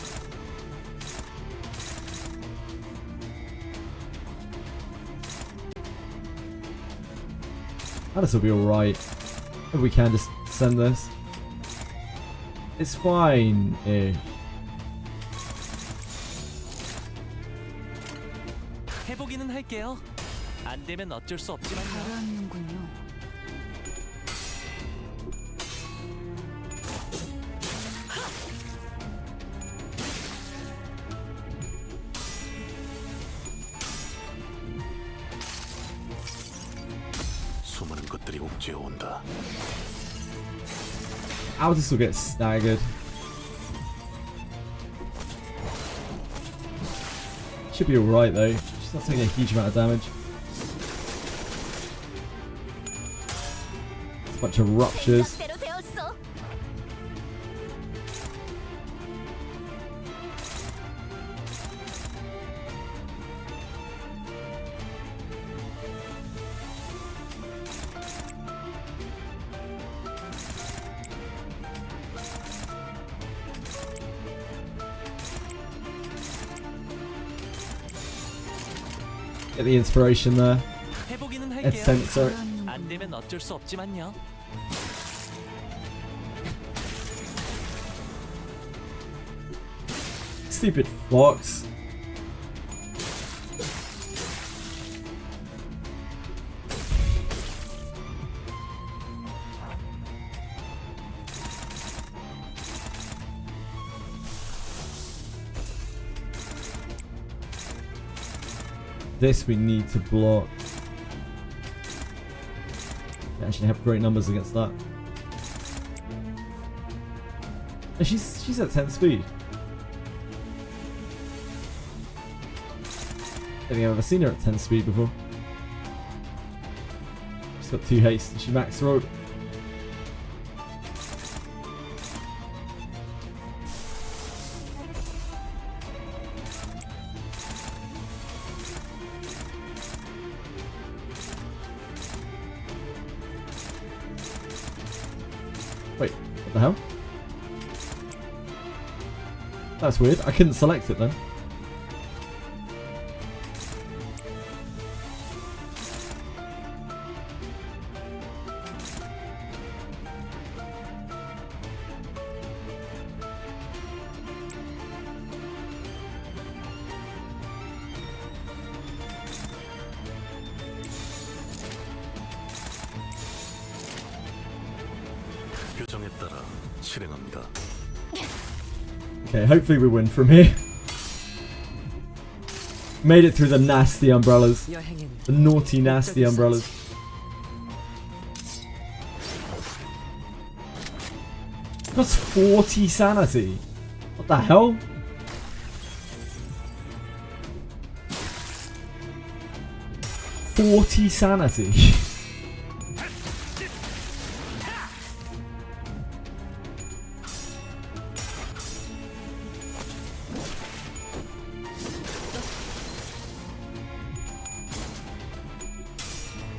This will be alright. If we can just send this. It's fine-ish. 해보기는 할게요. 안 되면 어쩔 수 없지만요. 잘하는군요. 수많은 것들이 옥죄어 온다. Aldous will get staggered. Should be alright though. She's not taking a huge amount of damage. It's a bunch of ruptures. 대로 되었어. Get the inspiration there. 해보기는 It's 할게요. sensor. 안 되면 어쩔 수 없지만요. Stupid fox. This we need to block. We actually have great numbers against that. Oh, she's at 10 speed. I don't think I've ever seen her at 10 speed before. She's got 2 haste. She max rolled. Wait, what the hell? That's weird. I couldn't select it then. 규정에 따라 실행합니다. Okay, hopefully we win from here. Made it through the nasty umbrellas. The naughty, nasty umbrellas. That's 40 sanity. What the hell? $40 sanity.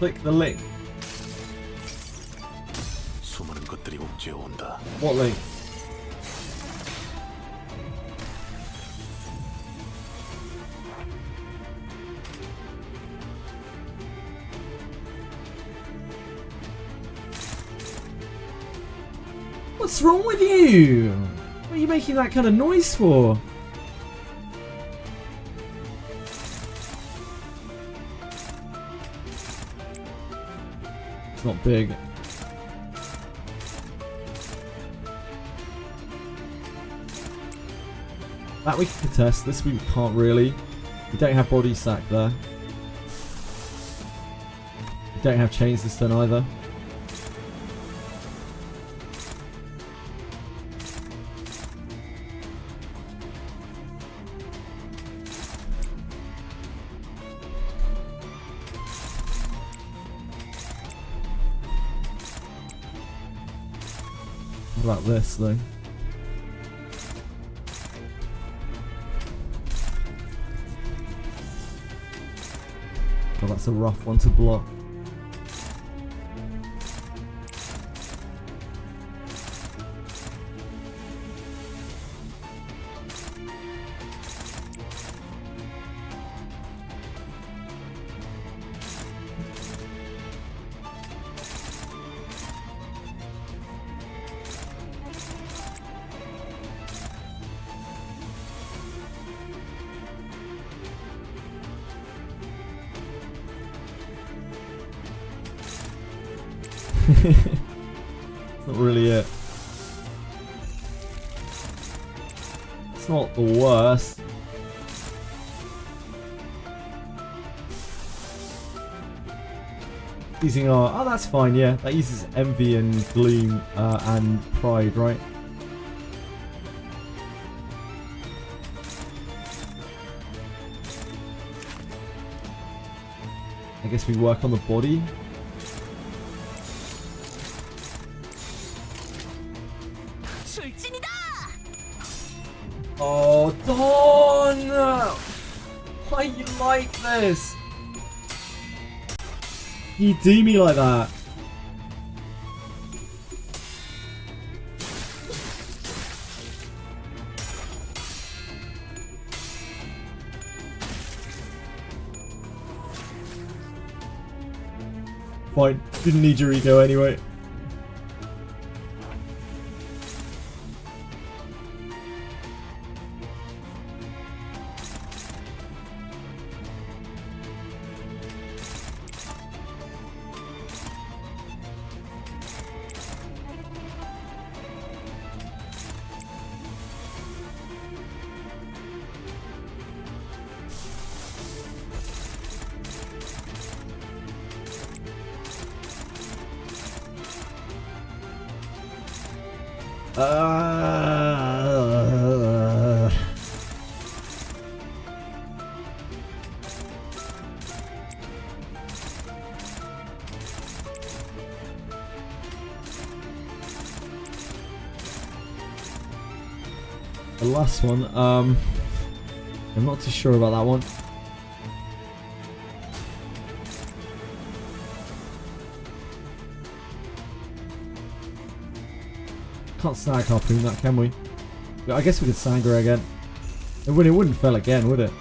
Click the link. 수많은 것들이 옥죄어 온다. What link? What's wrong with you? What are you making that kind of noise for? It's not big. That we can contest. This we can't really. We don't have body sack there. We don't have chains this turn either. What about this though? God, that's a rough one to block. It's not really it. It's not the worst. Using our... Oh, that's fine, yeah. That uses Envy and Gloom and Pride, right? I guess we work on the body. Oh, Dawn! Why you like this? You do me like that. Fine. Didn't need your ego anyway. The last one, I'm not too sure about that one. Can't snag harpoon that, can we? I guess we could snag her again. It wouldn't fail again, would it?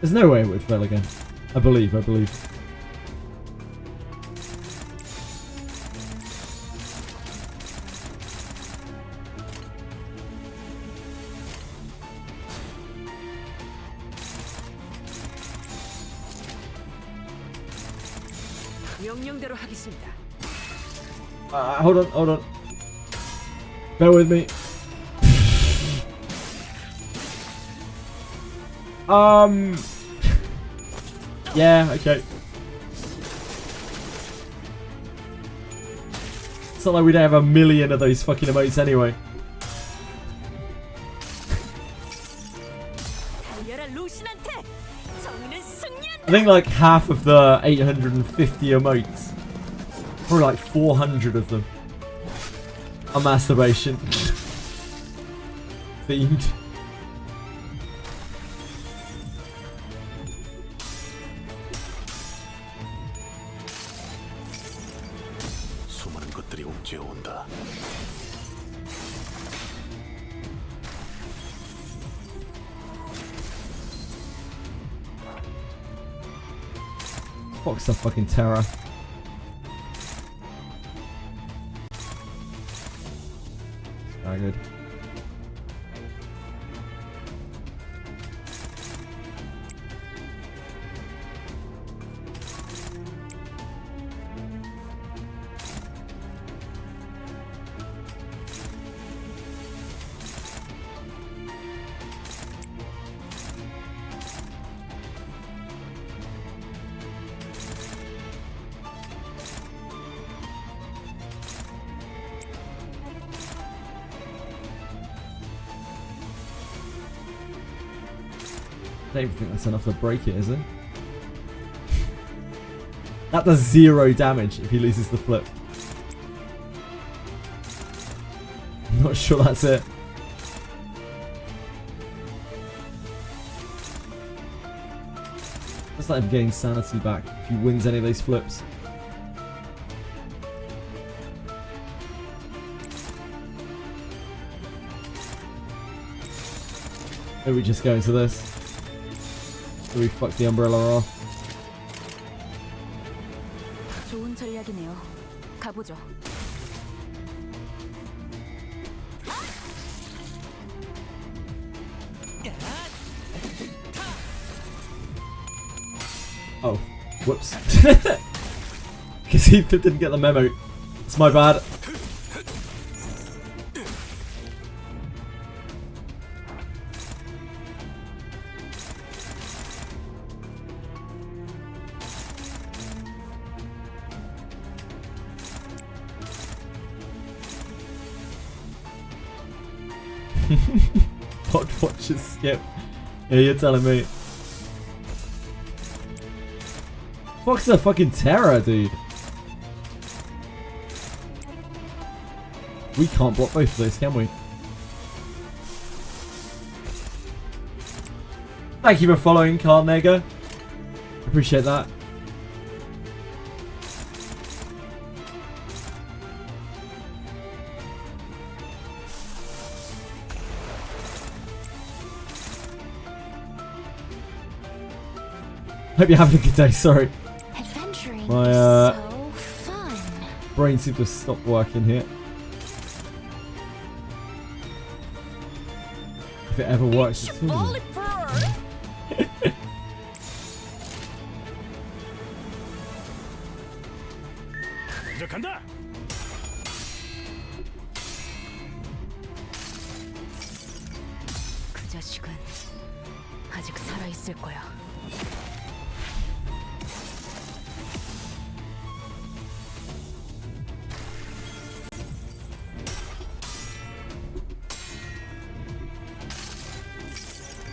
There's no way it would fail again. I believe. 명령대로 하겠습니다. Hold on. Bear with me. Yeah, okay. It's not like we don't have a million of those fucking emotes anyway. I think like half of the 850 emotes, probably like 400 of them, are masturbation themed. 수많은 것들이 옥죄어온다. Fuck's the fucking terror. Very good. I don't even think that's enough to break it, is it? That does 0 damage if he loses the flip. I'm not sure that's it. Let's let him gain sanity back if he wins any of those flips. Maybe we just go into this. So we fuck the umbrella off. 좋은 전략이네요. 가보죠. Oh, whoops. Because he didn't get the memo. It's my bad. Pod watches skip. Yeah, you're telling me. Fuck's a fucking terror, dude. We can't block both of those, can we? Thank you for following, Carnega. Appreciate that. Hope you're having a good day. Sorry. Adventuring My, is so fun. Brain seems to have stopped working here. If it ever works at all. 이제 간다. 그 자식은 아직 살아 있을 거야.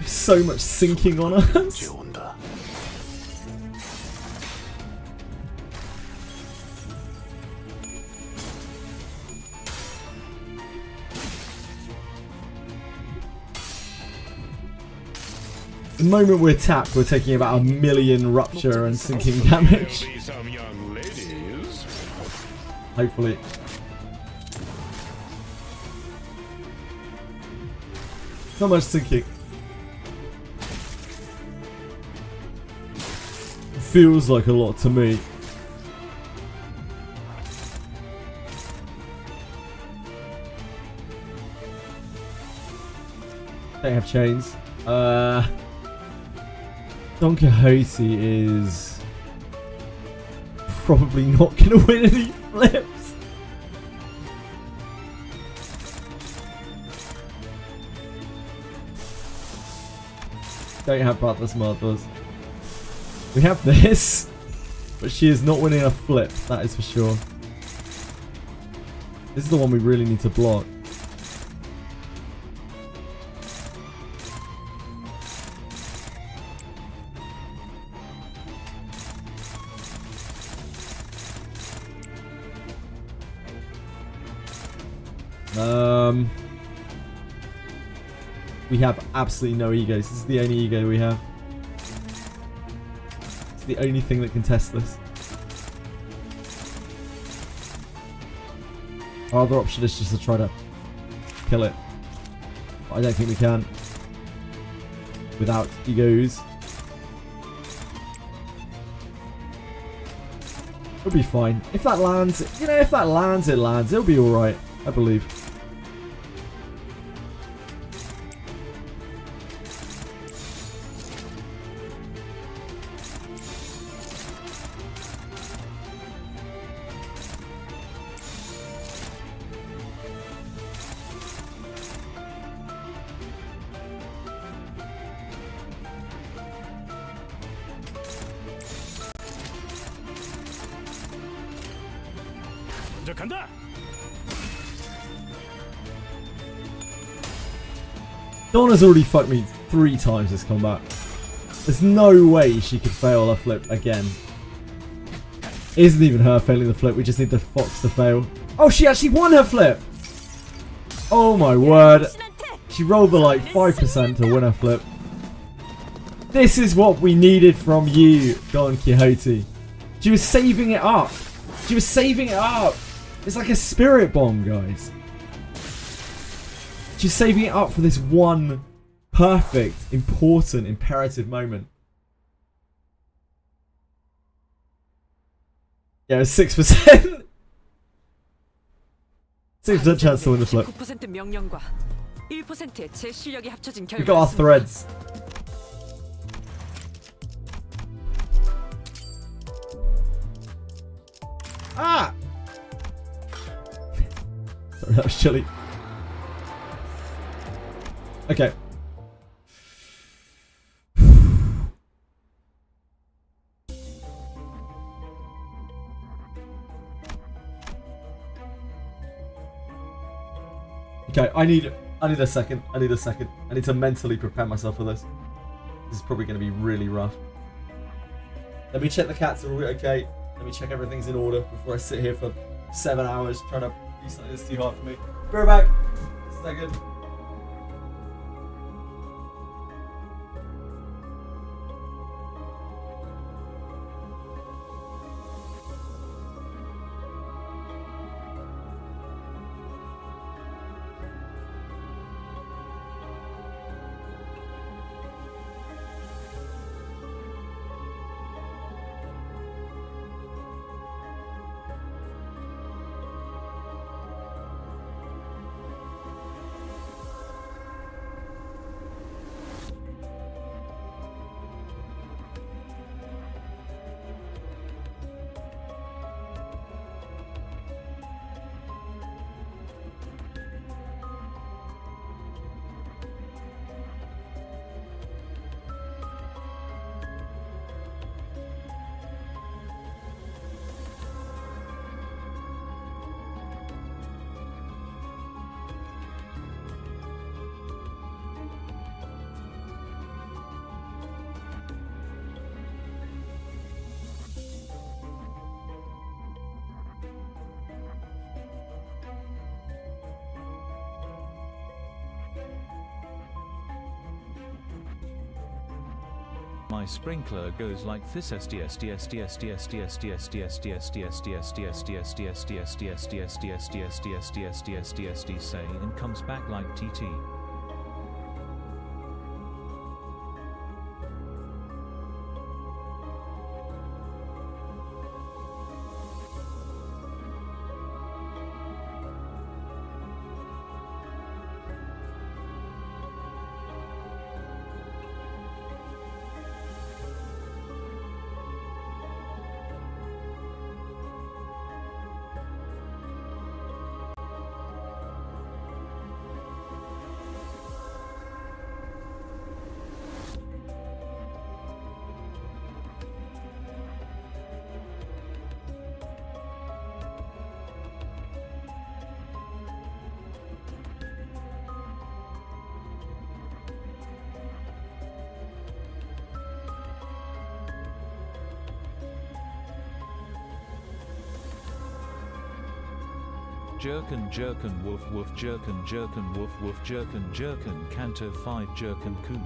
So much sinking on us. 옥죄어온다. The moment we're tapped, we're taking about 1 million rupture and sinking damage. Be some young ladies. Hopefully. Not much sinking. Feels like a lot to me. Don't have chains. Don Quixote is probably not going to win any flips. Don't have Brothers Mothers. We have this, but she is not winning a flip, that is for sure. This is the one we really need to block. We have absolutely no egos. This is the only ego we have. It's the only thing that can test this. Our other option is just to try to kill it. But I don't think we can. Without egos. It'll be fine. If that lands, you know, if that lands, it lands. It'll be alright, I believe. 이제 간다. Donna's already fucked me 3 times this combat. There's no way she could fail a flip again. It isn't even her failing the flip, we just need the fox to fail. Oh, she actually won her flip! Oh my word. She rolled the like 5% to win her flip. This is what we needed from you, Don Quixote. She was saving it up. She was saving it up. It's like a spirit bomb, guys. She's saving it up for this one perfect, important, imperative moment. Yeah, it's 6%. 6% chance to win the flip. 9% 명령과 1%의 제 실력이 합쳐진 We got our 결과였습니다. threads. Ah! Sorry, that was chilly. Okay. Okay, I need a second. I need a second. I need to mentally prepare myself for this. This is probably going to be really rough. Let me check the cats are all okay. Let me check everything's in order before I sit here for 7 hours trying to do something that's too hard for me. Be right back. Second. My sprinkler goes like this say and comes back like TT. Jerkin woof woof jerkin woof woof jerkin Canto 5 jerkin coon.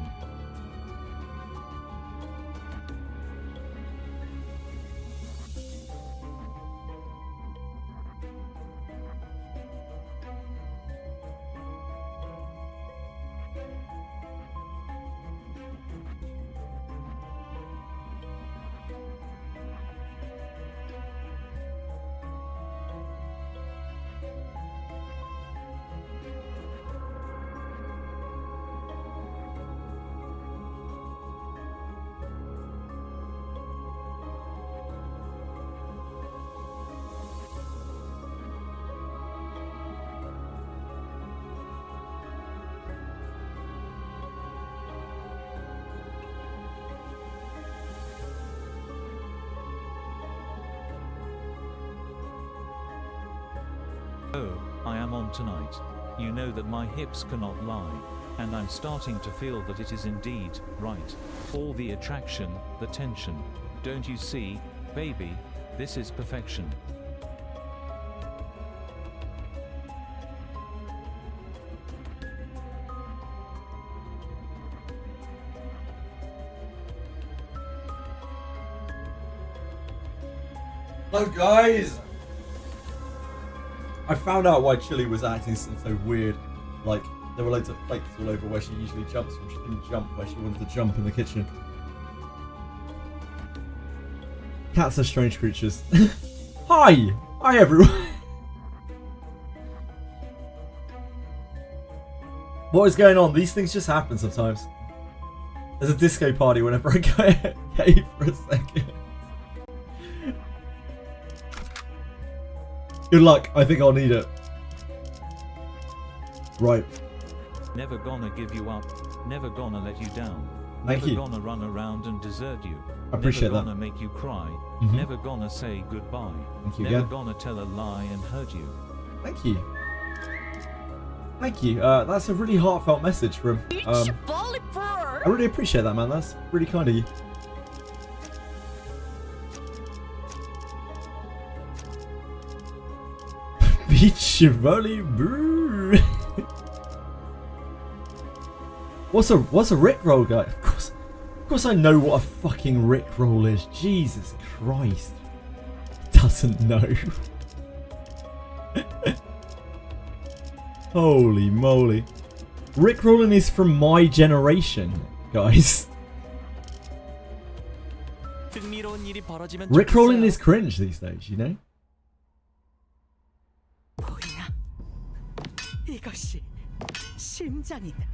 Oh, I am on tonight. You know that my hips cannot lie. And I'm starting to feel that it is indeed right. All the attraction, the tension. Don't you see, baby? This is perfection. Hello guys! I found out why Chili was acting so weird. Like, there were loads of plates all over where she usually jumps from. She couldn't jump where she wanted to jump in the kitchen. Cats are strange creatures. Hi! Hi everyone! What is going on? These things just happen sometimes. There's a disco party whenever I go gay for a second. Good luck. I think I'll need it. Right. Never gonna give you up. Never gonna let you down. Thank Never you. gonna run around and desert you. I appreciate Never that. gonna make you cry. Mhm. Never gonna say goodbye. Thank you Never again. gonna tell a lie and hurt you. Thank you. Thank you. That's a really heartfelt message from. I really appreciate that, man. That's really kind of you. Beach volley, boo. What's a Rickroll, guy? Of course, I know what a fucking Rickroll is. Jesus Christ, doesn't know. Holy moly, Rickrolling is from my generation, guys. 흥미로운 일이 벌어지면 Rickrolling 좋겠어요. is cringe these days, you know. 보이나? 이것이 심장이다.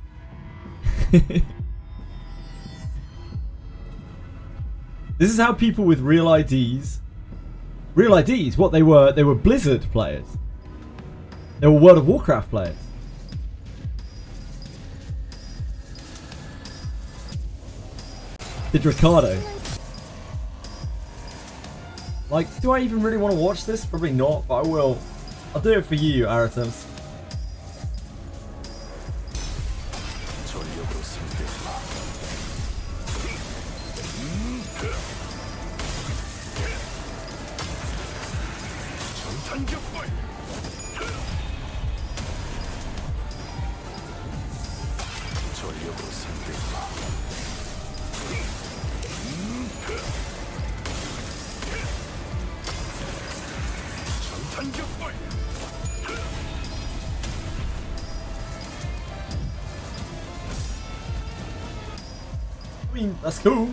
This is how people with real IDs, what they were Blizzard players. They were World of Warcraft players. Did Ricardo. Like, do I even really want to watch this? Probably not, but I will. I'll do it for you, Aratums. I mean, that's cool.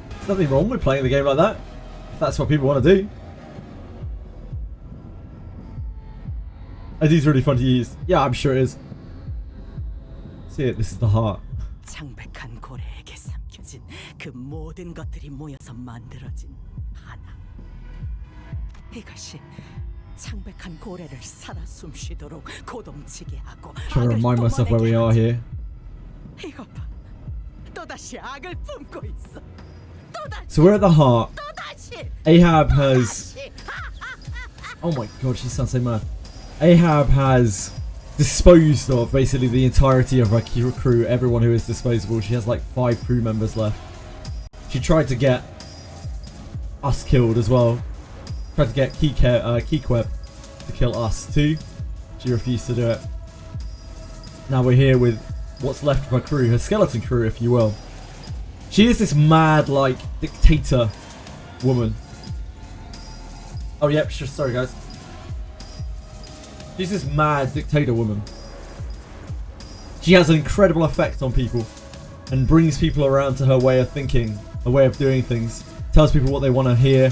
There's nothing wrong with playing the game like that, if that's what people want to do. ID's really fun to use. Yeah, I'm sure it is. See it, this is the heart. 창백한 고래에게 삼켜진 그 모든 것들이 모여서 만들어진 하나. 이것이 창백한 고래를 살아 숨쉬도록 고동치게 하고 Trying to remind myself where we are here. 이거 봐. 또다시 악을 품고 있어. So we're at the heart. 또다시. Ahab has... Oh my god, she sounds so mad. Ahab has disposed of basically the entirety of her crew, everyone who is disposable. She has like 5 crew members left. She tried to get us killed as well. Tried to get Keekweb to kill us too. She refused to do it. Now we're here with what's left of her crew, her skeleton crew if you will. She is this mad like dictator woman. Oh yep, sure, sorry guys. She's this mad dictator woman. She has an incredible effect on people and brings people around to her way of thinking, her way of doing things. Tells people what they want to hear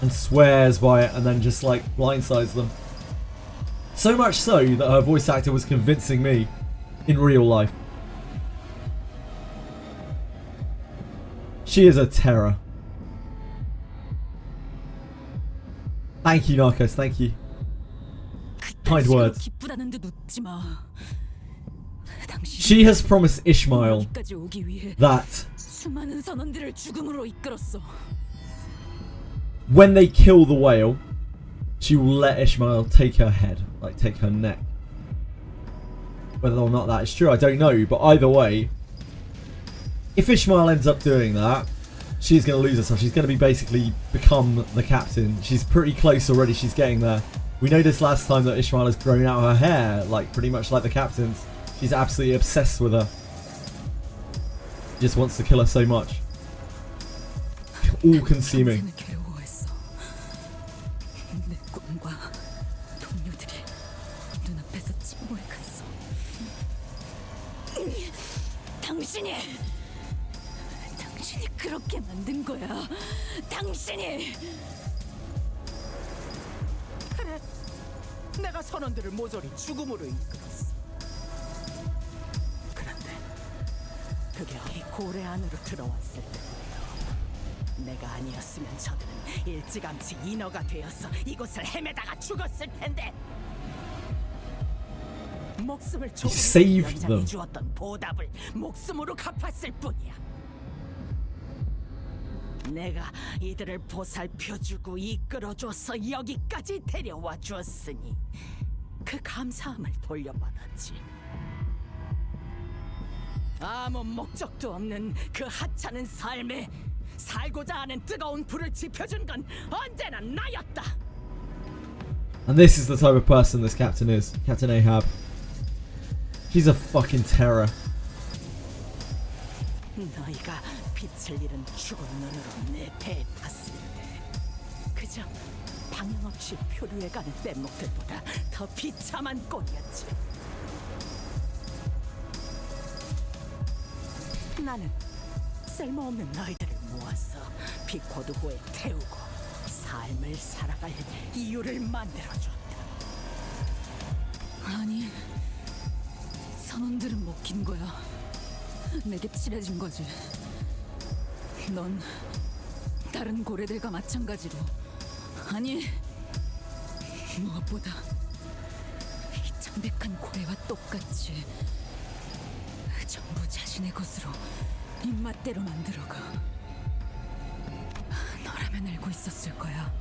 and swears by it and then just like blindsides them. So much so that her voice actor was convincing me in real life. She is a terror. Thank you, Narcos, thank you. Kind words. She has promised Ishmael that when they kill the whale, she will let Ishmael take her head, like take her neck. Whether or not that is true, I don't know, but either way, if Ishmael ends up doing that, she's going to lose herself. She's going to be basically become the captain. She's pretty close already, she's getting there. We noticed last time that Ishmael has grown out her hair, like pretty much like the captain's. She's absolutely obsessed with her. He just wants to kill her so much. All consuming. 당신이 그렇게 만든 거야. 당신이. 그래, 내가 선원들을 모조리 죽음으로 이끌었어. 그런데 그게 이 고래 안으로 들어왔을 때부터 내가 아니었으면 저들은 일찌감치 인어가 되어서 이곳을 헤매다가 죽었을 텐데. 목숨을 saved 연장이 them. 주었던 보답을 목숨으로 갚았을 뿐이야. 내가 이들을 보살펴주고 이끌어줘서 여기까지 데려와 주었으니 그 감사함을 돌려받았지. 아무 목적도 없는 그 하찮은 삶에 살고자 하는 뜨거운 불을 지펴준 건 언제나 나였다. And this is the type of person this captain is. Captain Ahab. She's a fucking terror. 너희가 빛을 잃은 죽은 눈으로 내 배에 탔을 때 그저 방향 없이 표류해 가는 뗏목들보다 더 비참한 꼴이었지. 나는 쓸모없는 너희들을 모아서 비코드호에 태우고 삶을 살아갈 이유를 만들어줬다. 아니, 선원들은 먹힌 거야. 내게 칠해진 거지. 넌 다른 고래들과 마찬가지로, 아니, 무엇보다 이 창백한 고래와 똑같이 전부 자신의 것으로 입맛대로 만들어가. 너라면 알고 있었을 거야.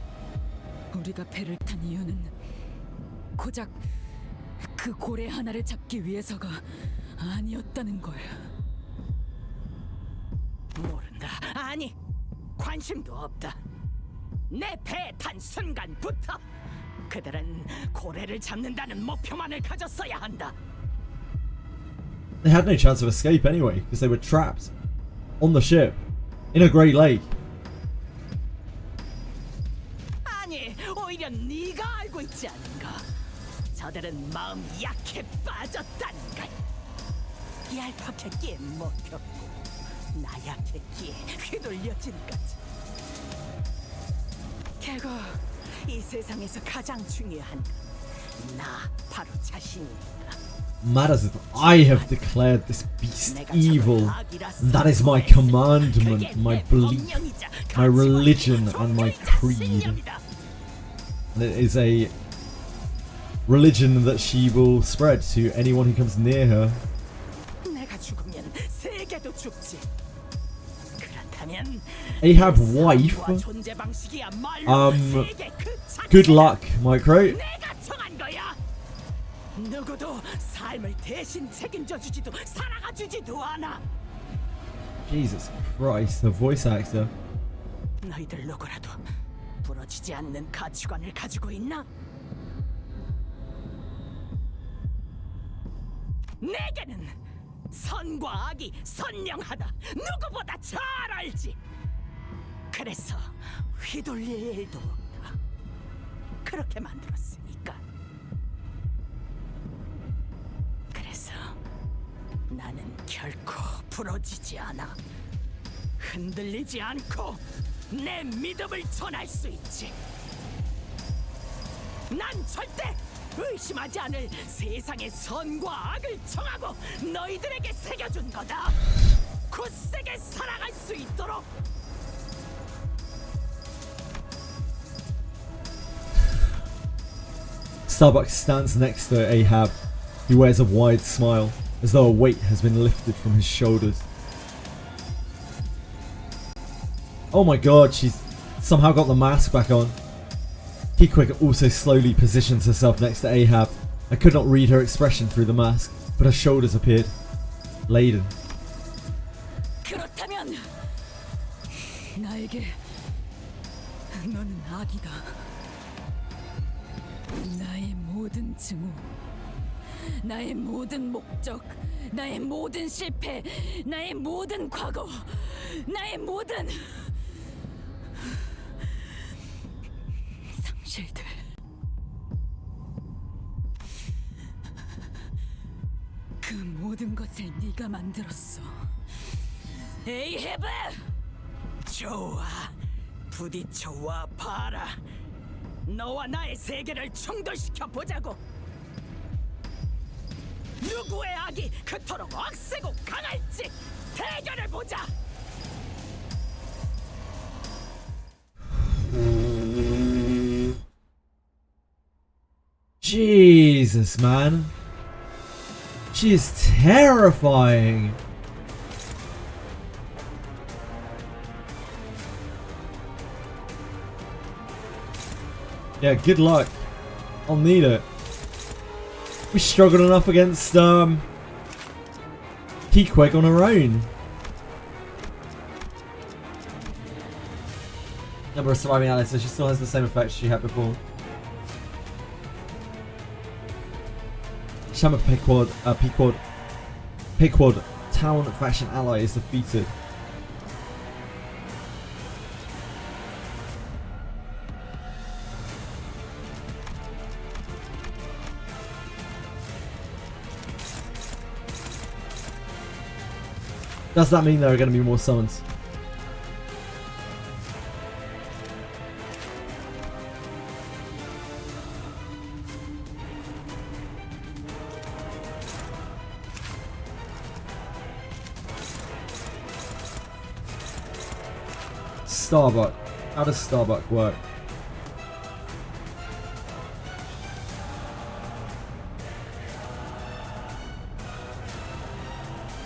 우리가 배를 탄 이유는 고작 그 고래 하나를 잡기 위해서가 아니었다는 걸. 모른다. 아니, 관심도 없다. 내 배에 탄 순간부터 그들은 고래를 잡는다는 목표만을 가졌어야 한다. They had no chance of escape anyway, because they were trapped on the ship in a Great Lake. 있지 않은가? 저들은 마음 약해 빠졌다는 걸. 얄팍했기에 먹혔고 나약했기에 휘둘려진 거지. 결국 이 세상에서 가장 중요한 건 나 바로 자신이니까. Matters that I have declared this beast evil. That is my commandment, my belief, my religion, and my creed. And it is a religion that she will spread to anyone who comes near her. 내가 죽으면 세계도 죽지. 그렇다면 Ahab wife. 우주와 존재 방식이야말로 세계 그 Good 자체다. luck, Micro. 내가 정한 거야. 누구도 삶을 대신 책임져 주지도 살아가 주지도 않아. Jesus Christ, the voice actor. 너희들 누구라도 부러지지 않는 가치관을 가지고 있나? 내게는 선과 악이 선명하다. 누구보다 잘 알지. 그래서 휘둘릴 일도 없다. 그렇게 만들었으니까. 그래서 나는 결코 부러지지 않아. 흔들리지 않고 내 믿음을 전할 수 있지. 난 절대 의심하지 않을 세상의 선과 악을 정하고 너희들에게 새겨준 거다. 굳세게 살아갈 수 있도록. Starbuck stands next to Ahab. He wears a wide smile, as though a weight has been lifted from his shoulders. Oh my god, she's somehow got the mask back on. Keyquick also slowly positions herself next to Ahab. I could not read her expression through the mask, but her shoulders appeared laden. 그렇다면 나에게 너는 악이다. 나의 모든 증오, 나의 모든 목적, 나의 모든 실패, 나의 모든 과거, 나의 모든 상실들. 그 모든 것을 네가 만들었어. 에이헤브! 좋아, 부딪혀와 봐라. 너와 나의 세계를 충돌시켜 보자고. 누구의 악이 그토록 억세고 강할지 대결해 보자. Jesus, man. She is terrifying. Yeah, good luck. I'll need it. We struggled enough against Keyquick on her own. Number of surviving allies, so she still has the same effects she had before. Shama Pequod Town faction ally is defeated. Does that mean there are going to be more summons? Starbuck. How does Starbuck work?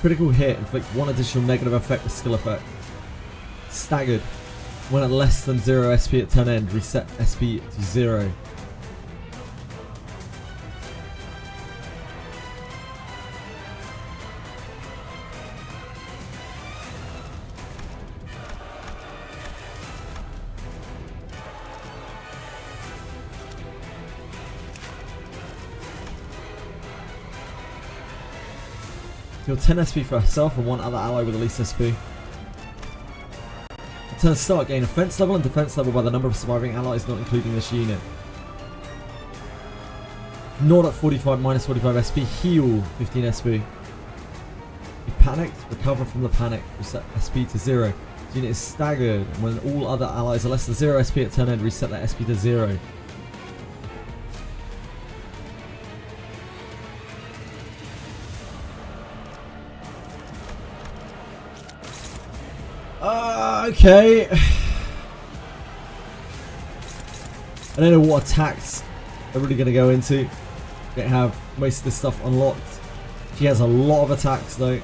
Critical hit, inflict one additional negative effect with skill effect. Staggered. When at less than 0 SP at turn end, reset SP to 0. Heal 10 SP for herself and one other ally with the least SP. Turn start, gain offense level and defense level by the number of surviving allies not including this unit. Not at 45, minus 45 SP, heal 15 SP. If panicked, recover from the panic, reset SP to 0. The unit is staggered, and when all other allies are less than 0 SP at turn end, reset that SP to 0. Okay. I don't know what attacks they're really going to go into. They have most of this stuff unlocked. She has a lot of attacks though.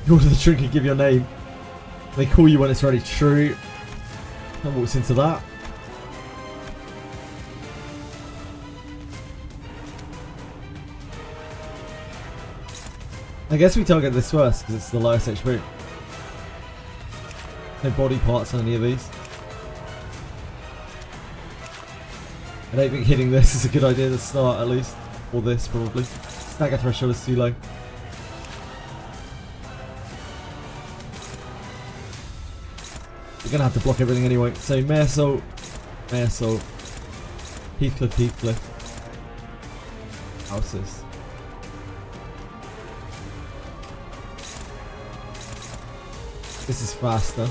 You order the trinket, give your name. They call you when it's ready. True. And walks into that. I guess we target this first because it's the lowest HP. No body parts on any of these. I don't think hitting this is a good idea to start, at least. Or this, probably. Stagger threshold is too low. We're gonna have to block everything anyway. So, Mare Assault, Heathcliff, Houses. This is faster.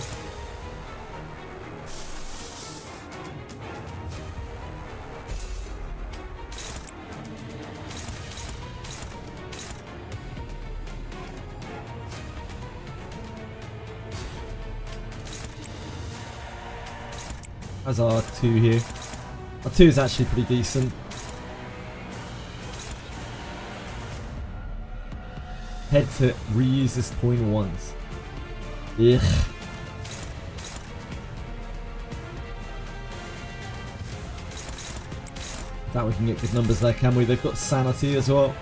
As R2 here. R2 is actually pretty decent. Head to reuse this coin once. Ugh. Doubt we can get good numbers there, can we? They've got sanity as well.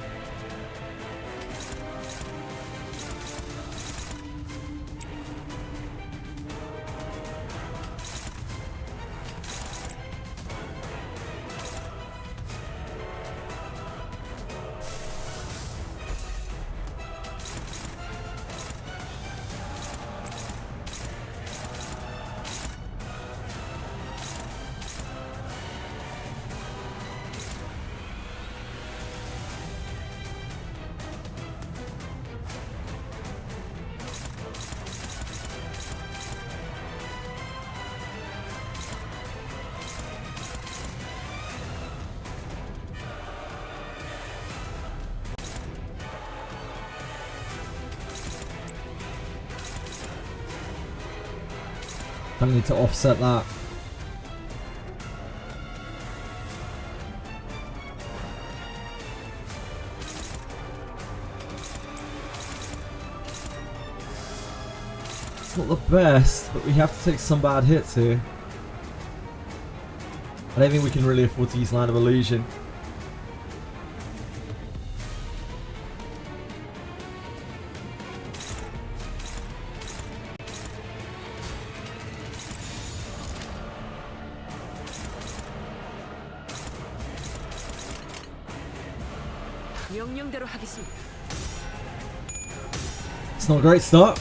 I need to offset that. It's not the best, but we have to take some bad hits here. I don't think we can really afford to use Line of Illusion. It's not a great start.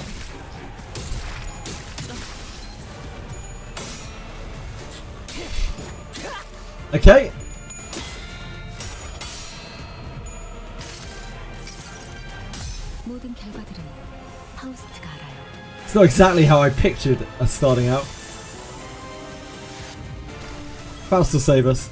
Okay. 모든 결과들은 파우스트가 알아요. It's not exactly how I pictured us starting out. Faust will save us.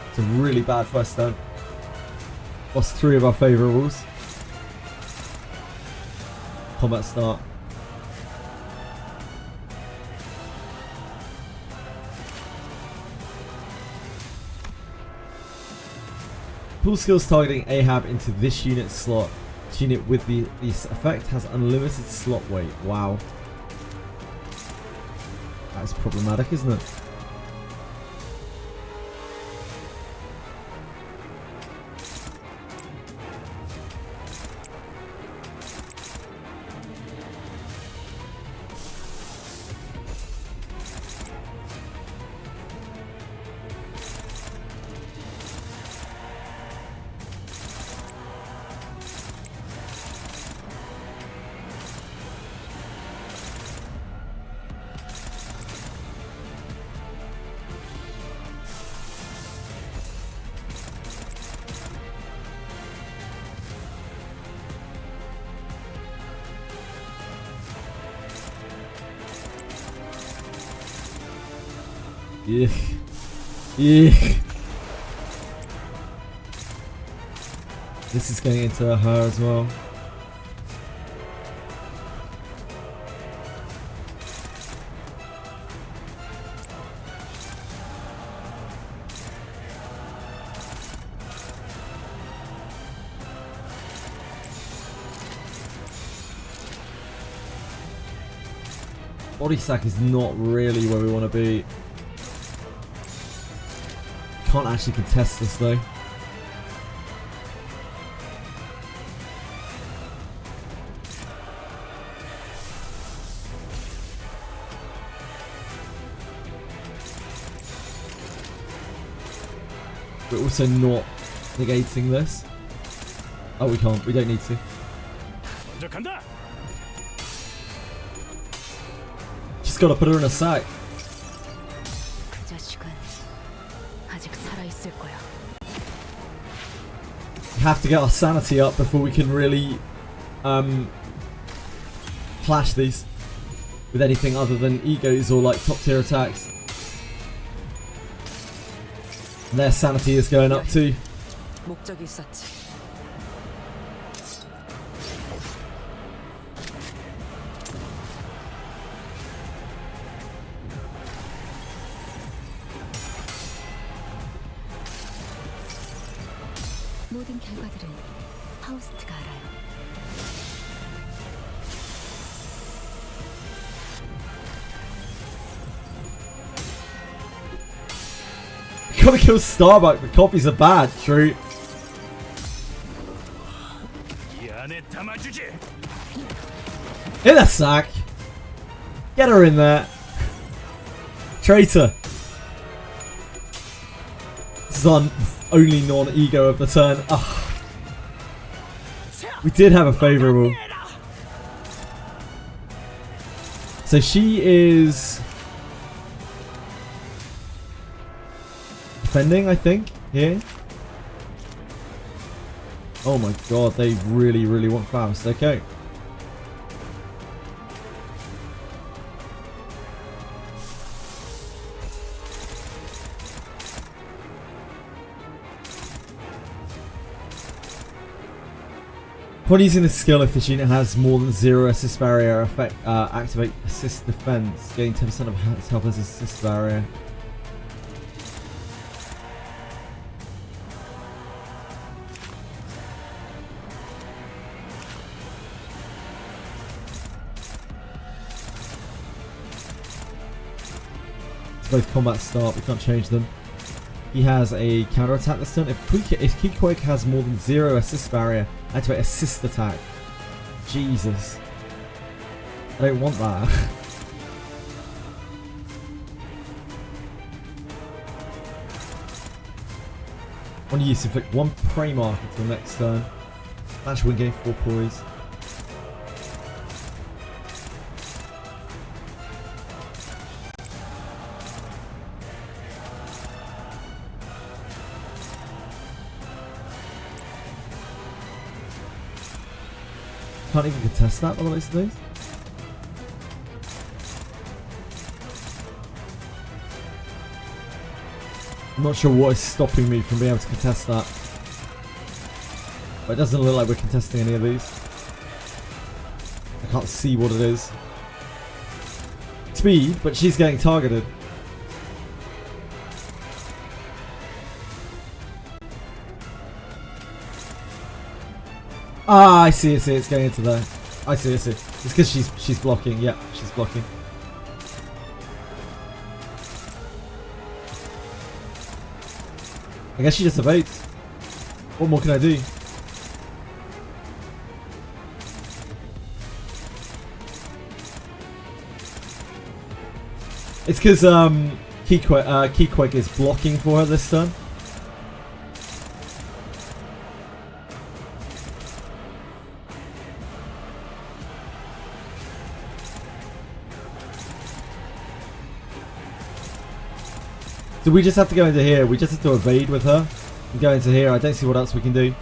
It's a really bad first turn. Lost 3 of our favourables. Combat start. Pool skills targeting Ahab into this unit slot. This unit with this effect has unlimited slot weight. Wow. That's problematic, isn't it? Yeah. Yeah. This is getting into her as well. Body sack is not really where we want to be. Can't actually contest this though. We're also not negating this. Oh, we can't. We don't need to. 먼저 간다. Just gotta put her in a sack. 그 자식은 아직 살아 있을 거야. We have to get our sanity up before we can really clash these with anything other than egos or like top tier attacks. And their sanity is going up too. 목적이 있었지. 모든 결과들은 파우스트가 알아요. Gotta kill Starbuck, the copies are bad, true. 이 안에 담아주지. In a sack. Get her in there. Traitor. This is our only non-ego of the turn. Ugh. We did have a favourable. So she is defending, I think, here. Oh my god, they really, really want Faust. Okay. When using this skill, if this unit has more than 0 assist barrier, activate assist defense, gain 10% of health as assist barrier. It's both combat start, we can't change them. He has a counter attack this turn. If Keyquake has more than 0 assist barrier, activate assist attack. Jesus. I don't want that. One use, inflict 1 prey mark until next turn. Flash win, gain 4 poise. Can't even contest that by the looks of things. I'm not sure what is stopping me from being able to contest that. But it doesn't look like we're contesting any of these. I can't see what it is. Speed, but she's getting targeted. Ah, I see, it's going into there. I see. It's because she's blocking. Yeah, she's blocking. I guess she just evades. What more can I do? It's because Keyquake is blocking for her this turn. So we just have to go into here. We just have to evade with her and go into here. I don't see what else we can do.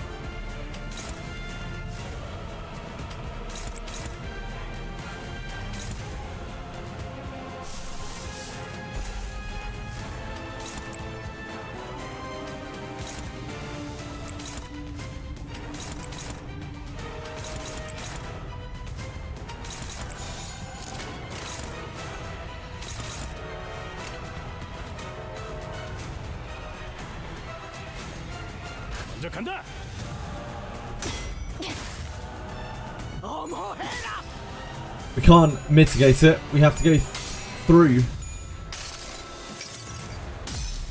먼저 간다. We can't mitigate it. We have to go through.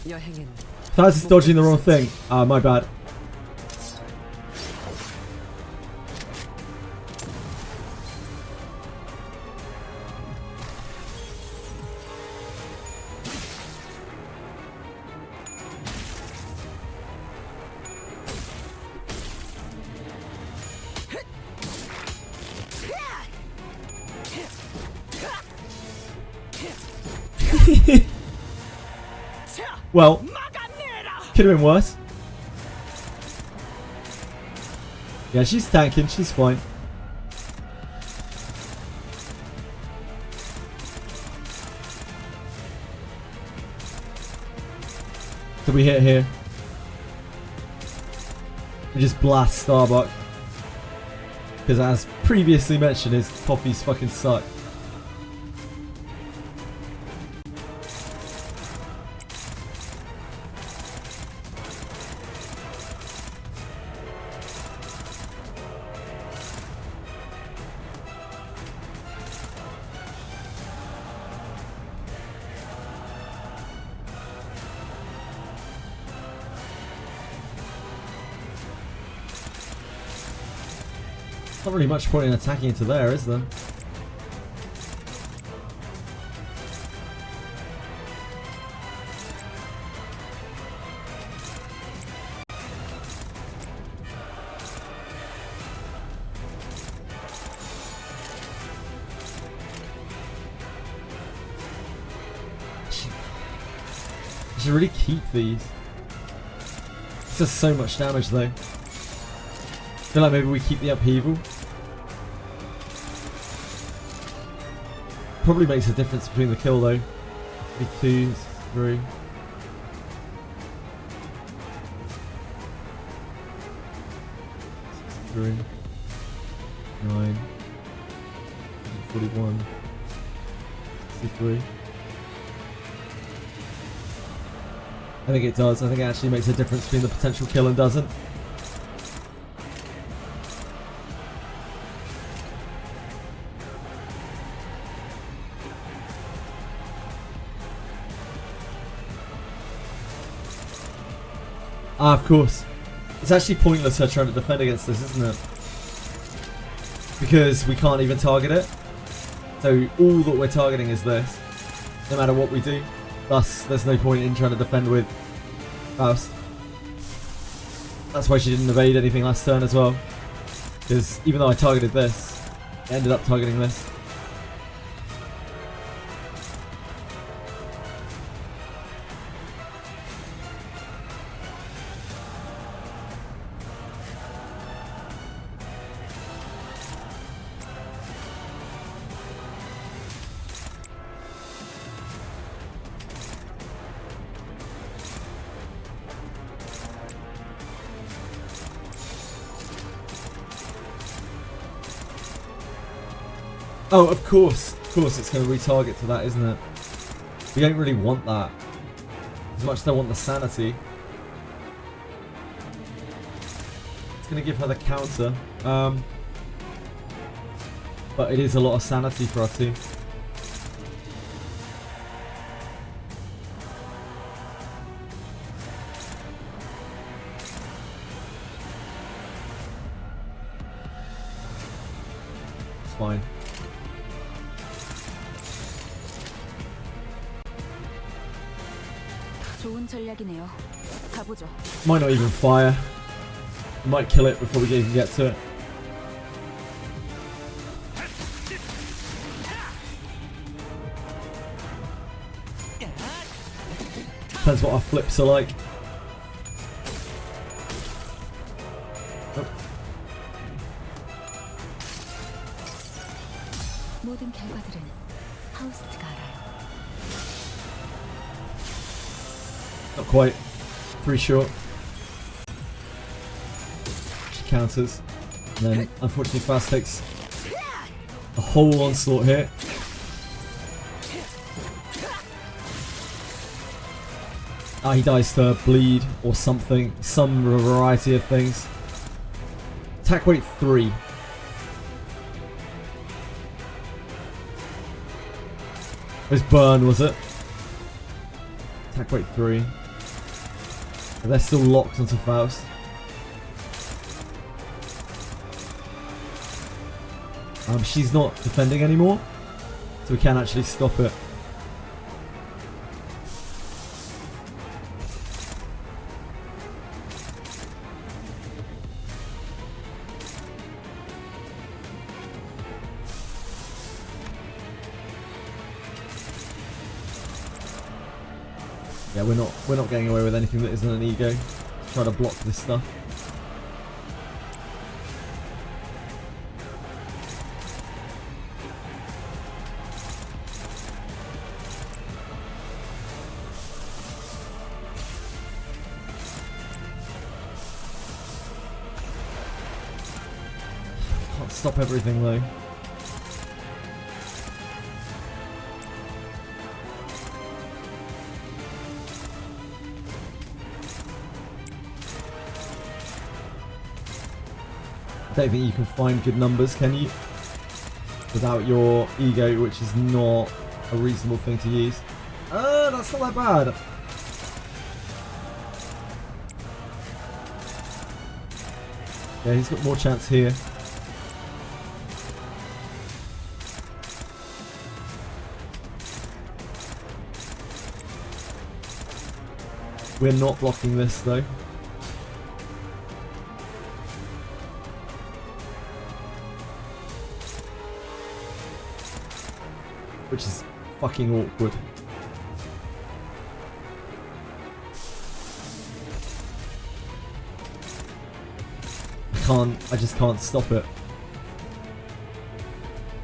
여행은 Thaz is dodging the wrong thing. Ah, my bad. Well, could have been worse. Yeah, she's tanking. She's fine. So we hit here. We just blast Starbuck. Because as previously mentioned, his coffees fucking suck. Not really much point in attacking into there, is there? I should really keep these. This does so much damage though. I feel like maybe we keep the upheaval. Probably makes a difference between the kill though. 2, 3. Three, 9, 41, 63. I think it does. I think it actually makes a difference between the potential kill and doesn't. Ah, of course. It's actually pointless her trying to defend against this, isn't it? Because we can't even target it. So all that we're targeting is this, no matter what we do. Thus, there's no point in trying to defend with Faust. That's why she didn't evade anything last turn as well. Because even though I targeted this, I ended up targeting this. Oh, of course it's going to retarget to that, isn't it? We don't really want that. As much as I want the sanity. It's going to give her the counter. But it is a lot of sanity for our team. It's fine. 좋은 전략이네요. 가보죠. Might not even fire. We might kill it before we even get to it. Depends what our flips are like. Oh. 모든 결과들은 하우스트가 알아요. Not quite. 3 short. She counters. And then, unfortunately, Fast takes a whole onslaught here. He dies to bleed or something. Some variety of things. Attack weight 3. It was burn, was it? Attack weight 3. But they're still locked onto Faust. She's not defending anymore, so we can actually stop it. Yeah, we're not getting away with anything that isn't an ego. Let's try to block this stuff. Can't stop everything though. I don't think you can find good numbers, can you? Without your ego, which is not a reasonable thing to use. That's not that bad. Yeah, he's got more chance here. We're not blocking this though. Which is fucking awkward. I just can't stop it.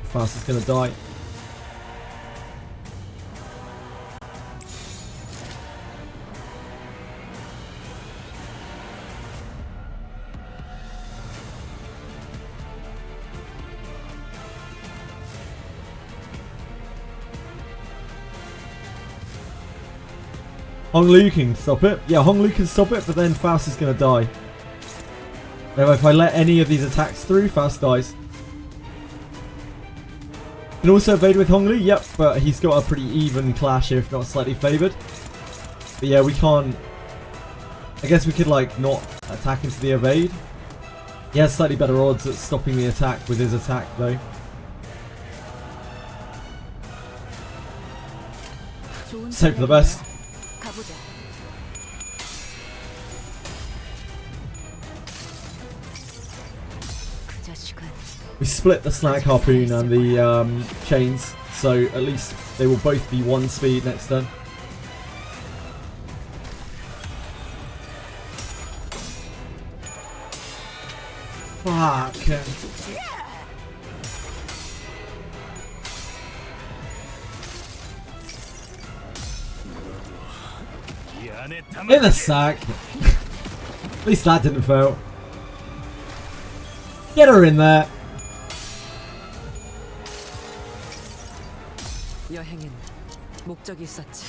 Faust is gonna die. Hong Lu can stop it. Yeah, Hong Lu can stop it, but then Faust is going to die. Now, if I let any of these attacks through, Faust dies. Can also evade with Hong Lu, yep, but he's got a pretty even clash here, if not slightly favoured. But yeah, we can't... I guess we could, like, not attack into the evade. He has slightly better odds at stopping the attack with his attack, though. Let's hope for the best. We split the Slag Harpoon and the chains, so at least they will both be 1 speed next turn. Fuck. In the sack. At least that didn't fail. Get her in there. 여행엔 목적이 있었지.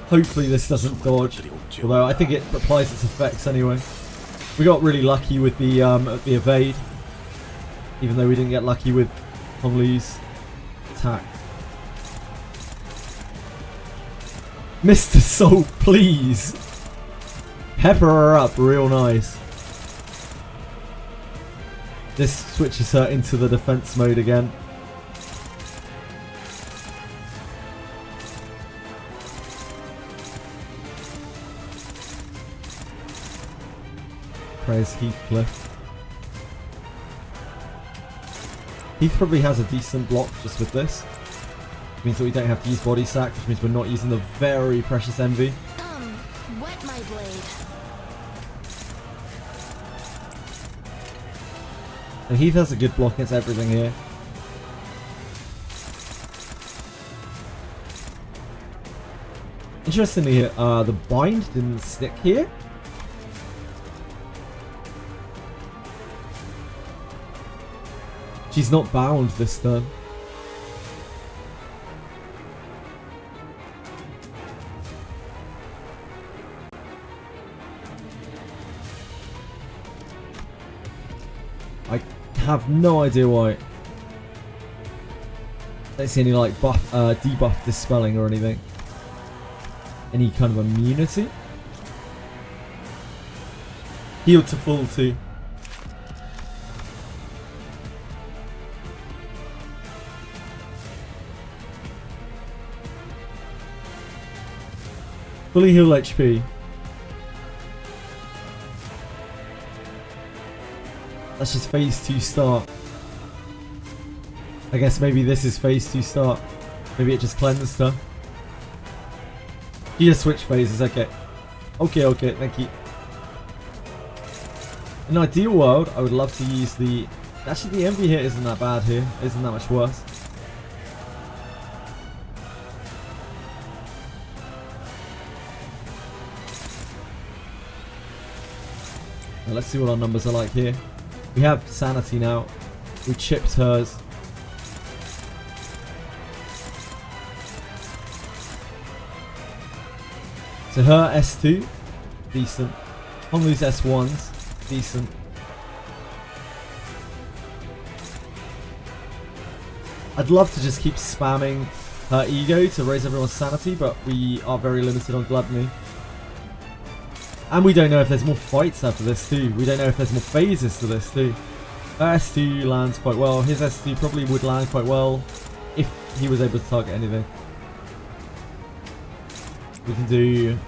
Hopefully this doesn't dodge, although I think it applies its effects anyway. We got really lucky with the evade, even though we didn't get lucky with Hong Lu's attack. Mr. Soul, please! Pepper her up real nice. This switches her into the defense mode again. Praise Heathcliff. Heath probably has a decent block just with this. Means that we don't have to use body sack, which means we're not using the very precious envy. Wet my blade. And Heath has a good block against everything here. Interestingly, the bind didn't stick here. She's not bound this turn. I have no idea why. Don't see any like debuff dispelling or anything. Any kind of immunity? Healed to full too. Fully heal HP. That's just phase 2 start. I guess maybe this is phase 2 start. Maybe it just cleansed her. You just switch phases, okay. Okay, thank you. In an ideal world, I would love to use the... Actually, the envy hit isn't that bad here. It isn't that much worse. Now let's see what our numbers are like here. We have sanity now. We chipped hers. So her S2, decent. Honglu's S1s, decent. I'd love to just keep spamming her ego to raise everyone's sanity, but we are very limited on gluttony. And we don't know if there's more fights after this too. We don't know if there's more phases to this too. Her S2 lands quite well. His S2 probably would land quite well if he was able to target anything. We can do...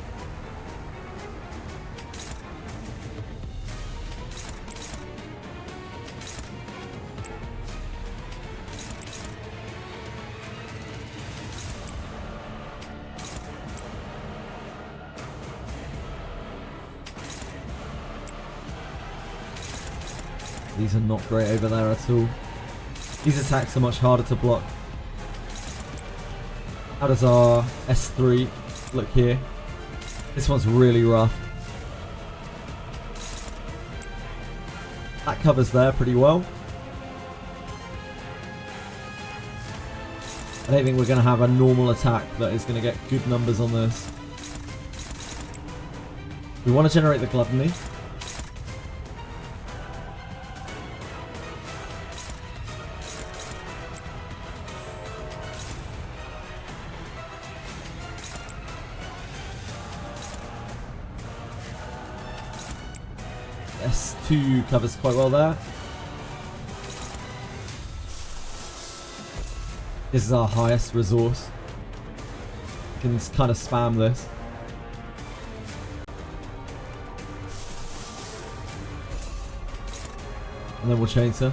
These are not great over there at all. These attacks are much harder to block. How does our S3 look here? This one's really rough. That covers there pretty well. I don't think we're going to have a normal attack that is going to get good numbers on this. We want to generate the gluttony. S2 covers quite well there. This is our highest resource. We can kind of spam this. And then we'll chain her.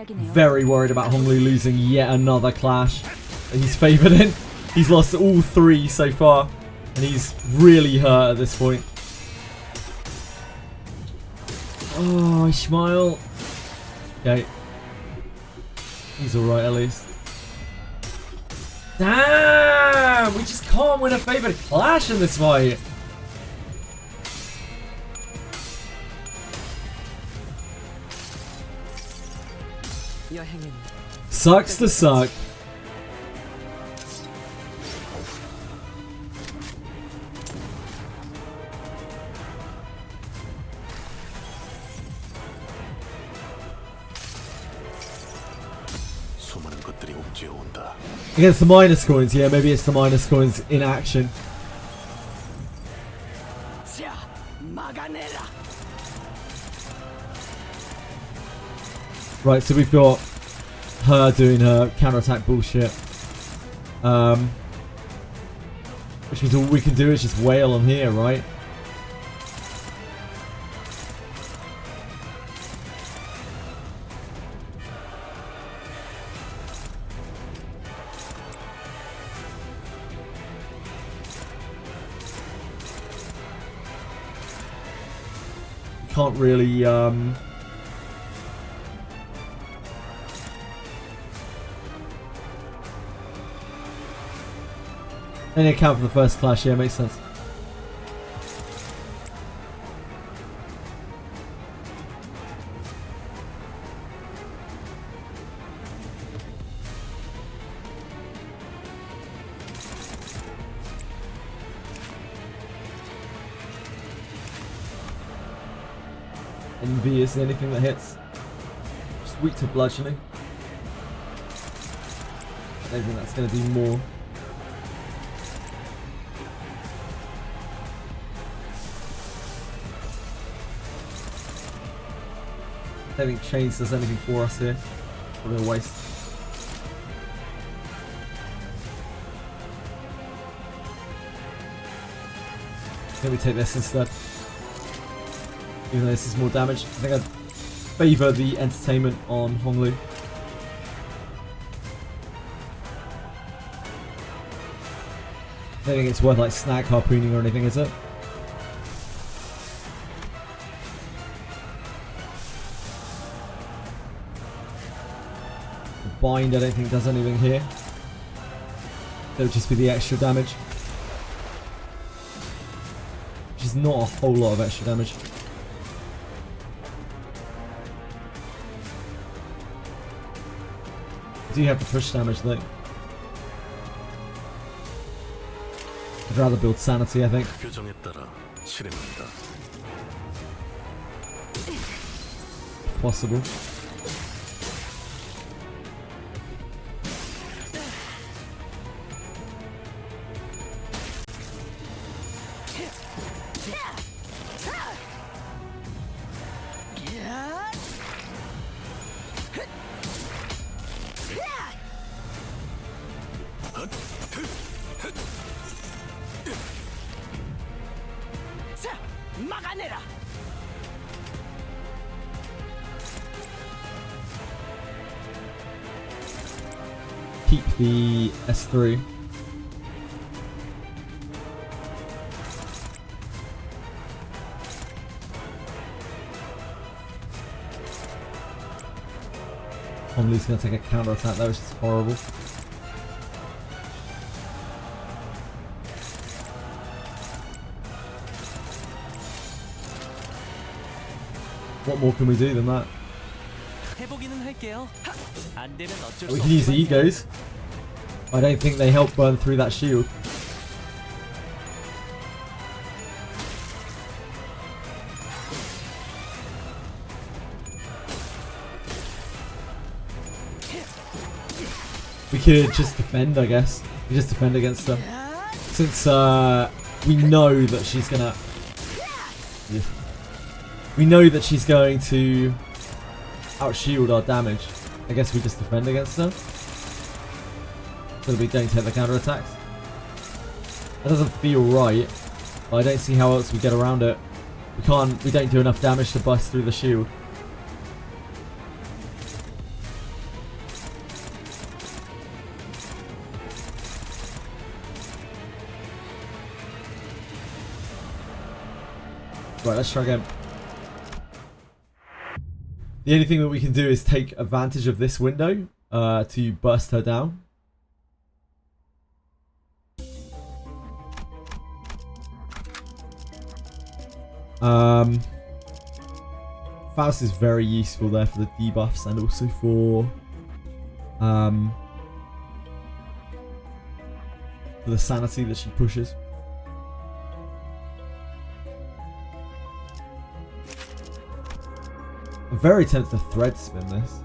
Very worried about Honglu losing yet another clash. He's favoured in. He's lost all 3 so far. And he's really hurt at this point. Oh, Ishmael. Okay. He's alright at least. Damn! We just can't win a favoured clash in this fight. Sucks to suck. Against the minus coins, yeah, maybe it's the minus coins in action. Right, so we've got her doing her counterattack bullshit. Which means all we can do is just wail on here, right? Can't really only account for the first clash, yeah, makes sense. Envy is the only thing that hits. Just weak to bludgeoning. I don't think that's going to do more. I don't think Chains does anything for us here. Probably a waste. Maybe take this instead. Even though this is more damage. I think I'd favour the entertainment on Honglu. I don't think it's worth like snag harpooning or anything, is it? The bind I don't think does anything here. That would just be the extra damage. Which is not a whole lot of extra damage. I do have the push damage though. I'd rather build sanity, I think. 규정에 따라 실행한다. Possible. 막아내라. Keep the S3. Honglu's going to take a counter attack though, which is horrible. What more can we do than that? 해보기는 할게요. 안 되면 어쩔 수 We can use the 없지만요. egos. I don't think they help burn through that shield. We could just defend, I guess. We just defend against them. Since we know that she's gonna... Yeah. We know that she's going to outshield our damage. I guess we just defend against her. So we don't take the counter attacks. That doesn't feel right, but I don't see how else we get around it. We don't do enough damage to bust through the shield. Right, let's try again. The only thing that we can do is take advantage of this window to burst her down. Faust is very useful there for the debuffs and also for the sanity that she pushes. I'm very tempted to thread spin this.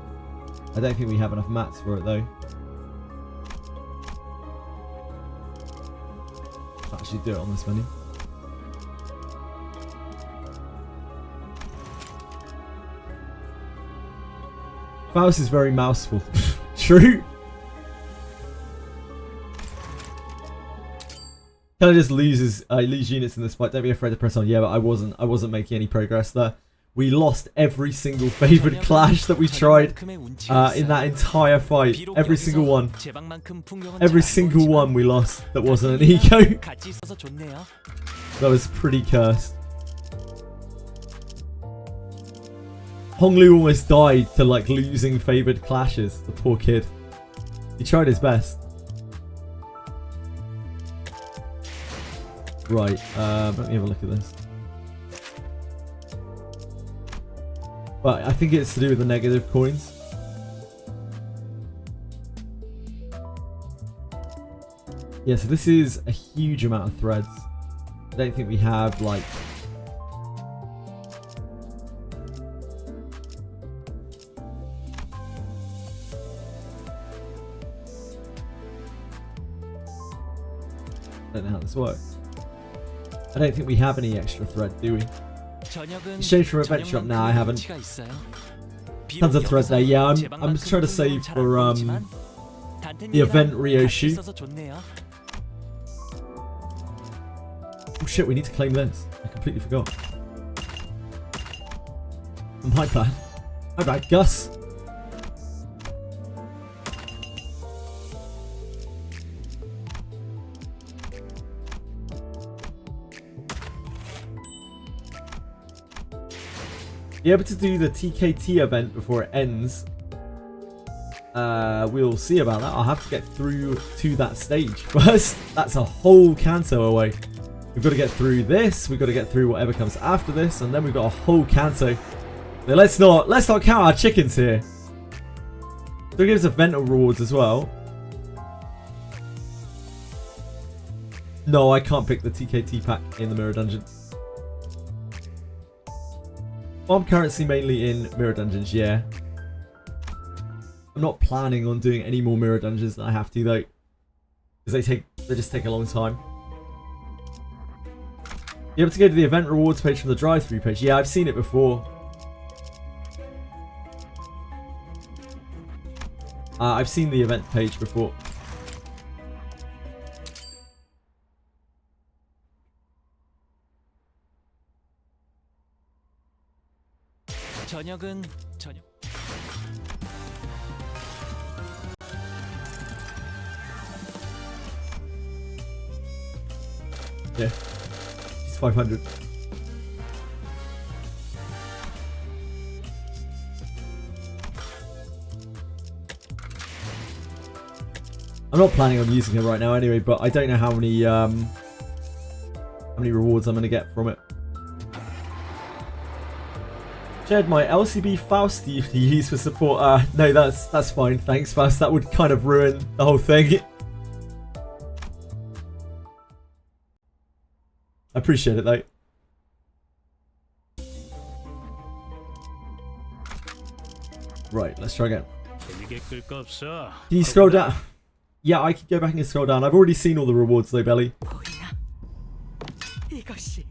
I don't think we have enough mats for it though. Actually do it on this menu. Faust is very mouseful. True. Kind of just lose units in this fight. Don't be afraid to press on. Yeah, but I wasn't making any progress there. We lost every single favoured clash that we tried in that entire fight. Every single one. Every single one we lost that wasn't an eco. That was pretty cursed. Honglu almost died to like losing favoured clashes. The poor kid. He tried his best. Right, let me have a look at this. But I think it's to do with the negative coins. Yeah, so this is a huge amount of threads. I don't think we have like don't know how this works. I don't think we have any extra thread, do we? 저녁은 Exchange for event shop? Nah, I haven't. 가치가 있어요. Tons of thread there. Yeah, I'm 제방만큼 trying to save 잘안 for 보이지만 the event 단테님이랑 Rio 같이 shoot. 있어서 좋네요. Oh shit, we need to claim this. I completely forgot. My bad. My bad, Gus. Be able to do the TKT event before it ends. We'll see about that. I'll have to get through to that stage first. That's a whole canto away. We've got to get through this. We've got to get through whatever comes after this, and then we've got a whole canto. So let's not count our chickens here. So it gives event rewards as well. No, I can't pick the TKT pack in the mirror dungeon. Well, I'm currently mainly in mirror dungeons, yeah. I'm not planning on doing any more mirror dungeons than I have to though, because they just take a long time. Be able to go to the event rewards page from the drive-through page. Yeah, I've seen it before. I've seen the event page before. 저녁은 저녁. Yeah, it's 500. I'm not planning on using it right now anyway, but I don't know how many rewards I'm gonna get from it. Jed, my LCB Faust you use for support. No, that's fine. Thanks, Faust. That would kind of ruin the whole thing. I appreciate it though. Right, let's try again. Can you scroll down? Yeah, I could go back and scroll down. I've already seen all the rewards though, Belly. 보이나? 이것이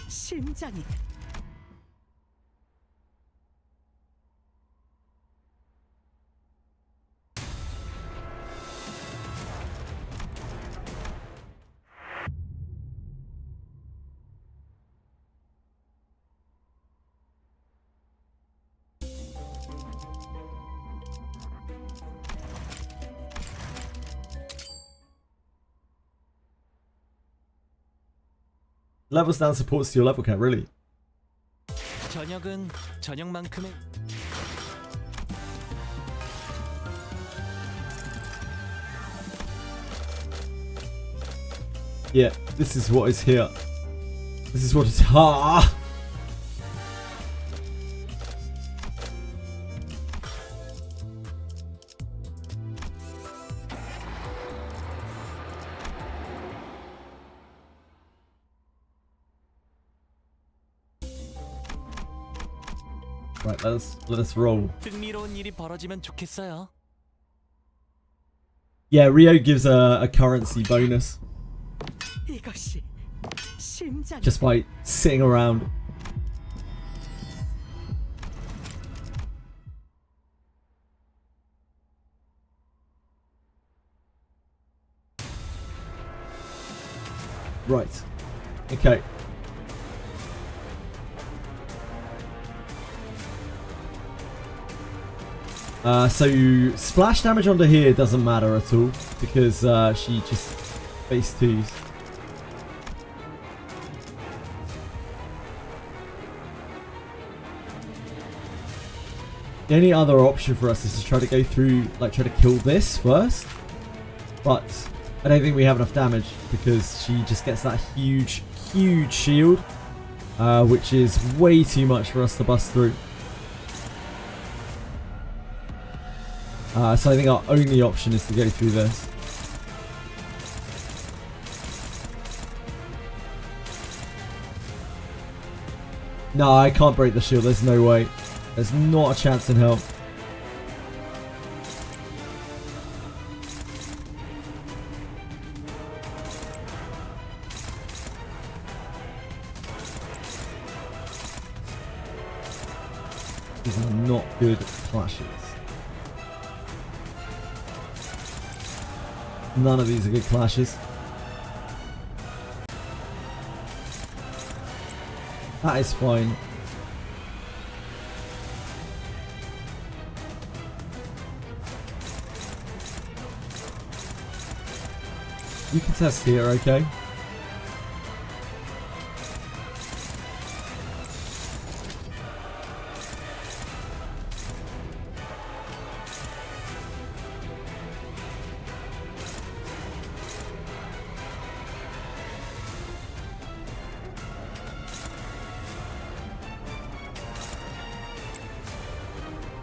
심장이. Levels down supports to your level cap, really? 저녁은 저녁만큼의 Yeah, this is what is here. This is what is... Ah! Right, let us roll. 흥미로운 일이 벌어지면 좋겠어요. Yeah, Rio gives a currency bonus 이것이 심장이. just by sitting around. Right. Okay. So splash damage onto here doesn't matter at all because she just base 2s. The only other option for us is to try to go through, like try to kill this first, but I don't think we have enough damage because she just gets that huge shield, which is way too much for us to bust through. So I think our only option is to go through this. No, I can't break the shield. There's no way. There's not a chance in hell. These are not good clashes. None of these are good clashes. That is fine. You can test here, okay?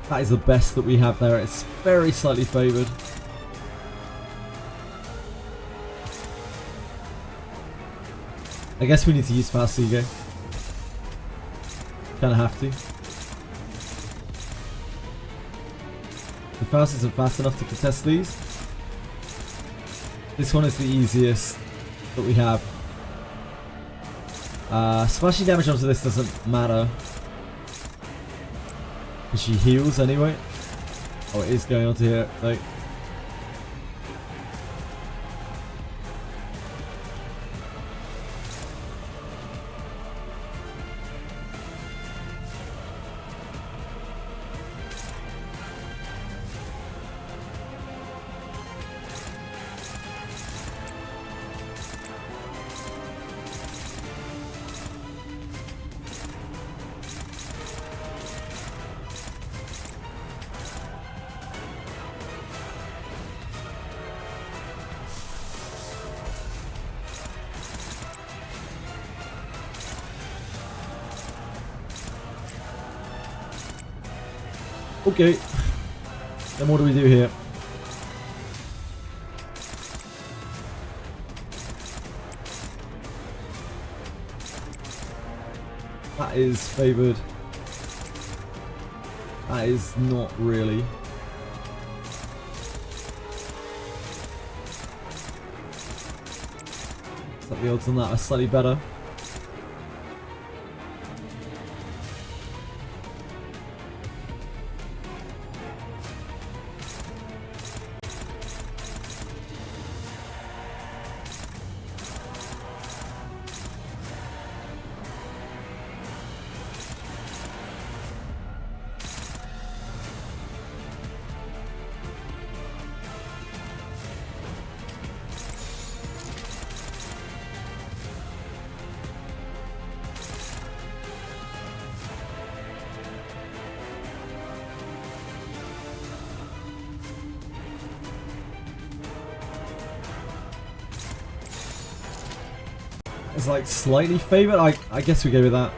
That is the best that we have there. It's very slightly favoured. I guess we need to use fast ego. Kinda have to. The fast isn't fast enough to contest these. This one is the easiest that we have. Smashing damage onto this doesn't matter. Because she heals anyway. Oh, it is going onto here, though. Okay. Then what do we do here? That is favoured. That is not really. Looks like the odds on that are slightly better. It's like slightly favoured. I guess we go with that.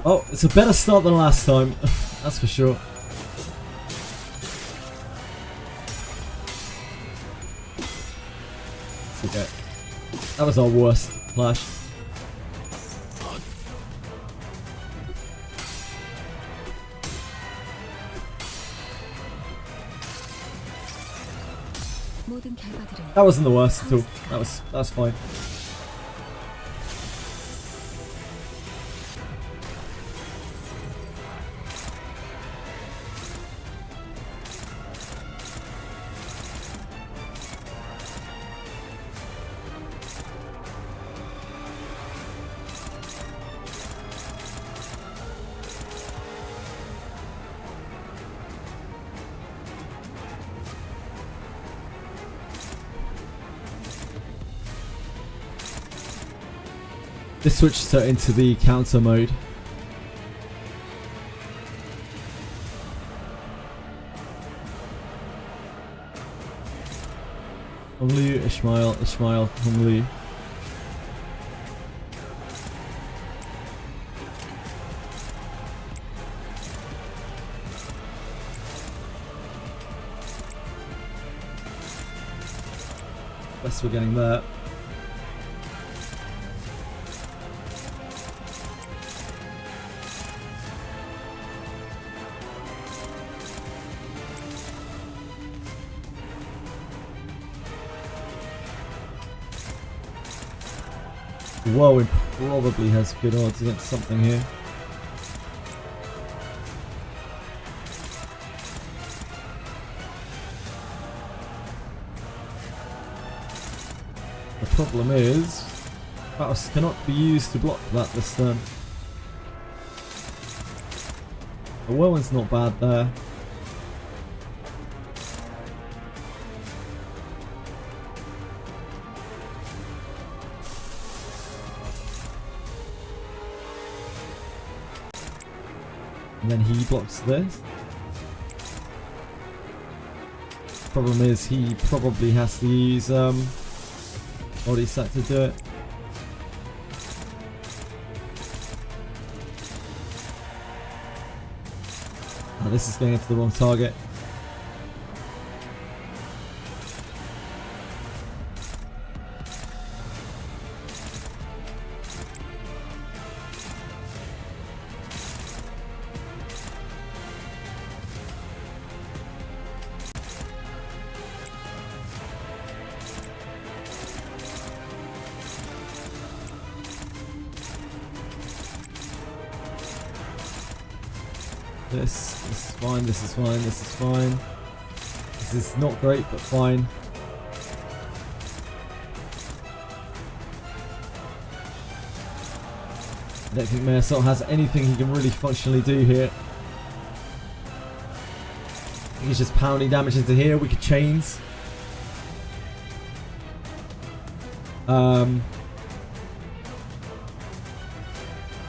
Oh, it's a better start than last time. That's for sure. It's okay. That was our worst clash. That wasn't the worst at all. That's fine. This switches her into the counter mode. Honglu, Ishmael, Honglu. Best we're getting there. Whirlwind probably has good odds against something here. The problem is, Battles cannot be used to block that this turn. The Whirlwind's not bad there. And then he blocks this. Problem is he probably has to use body set to do it. Oh, this is going into the wrong target. This is fine, this is fine, this is fine. This is not great, but fine. I don't think Mayorsol has anything he can really functionally do here. I think he's just pounding damage into here. We could chains.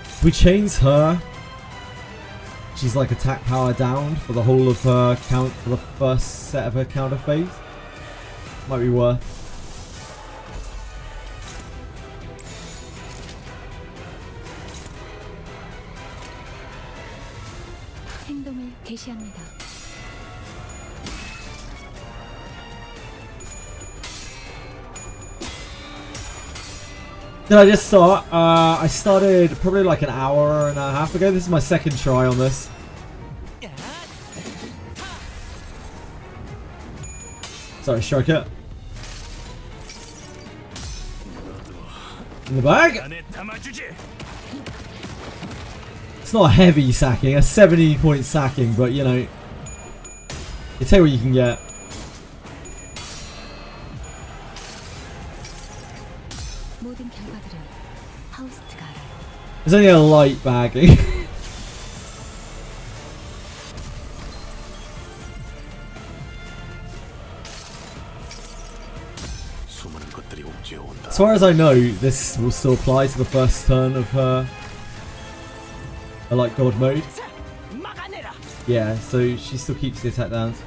If we chains her, she's like attack power down for the whole of her count for the first set of her counter phase. Might be worth. 행동을 개시합니다. Did I just start? I started probably like an hour and a half ago. This is my second try on this. Sorry, Striker. In the bag? It's not a heavy sacking, a 70-point sacking, but you know, you take what you can get. 모든 결과들은 하우스트가 알아요. There's only a light bagging. As far as I know, this will still apply to the first turn of her like God mode. Yeah, so she still keeps the attack downs.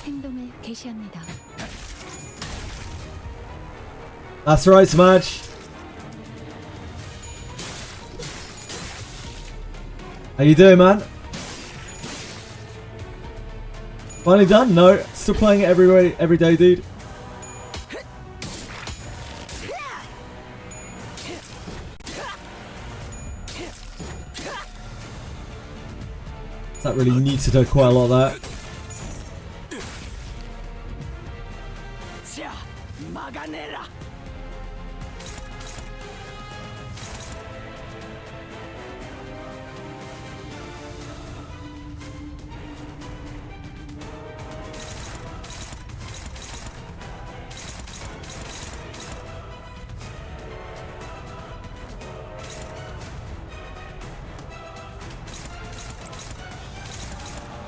행동을 개시합니다. That's right, Smash. How you doing, man? Finally done? No, still playing it every day, dude. That really needs to do quite a lot of that.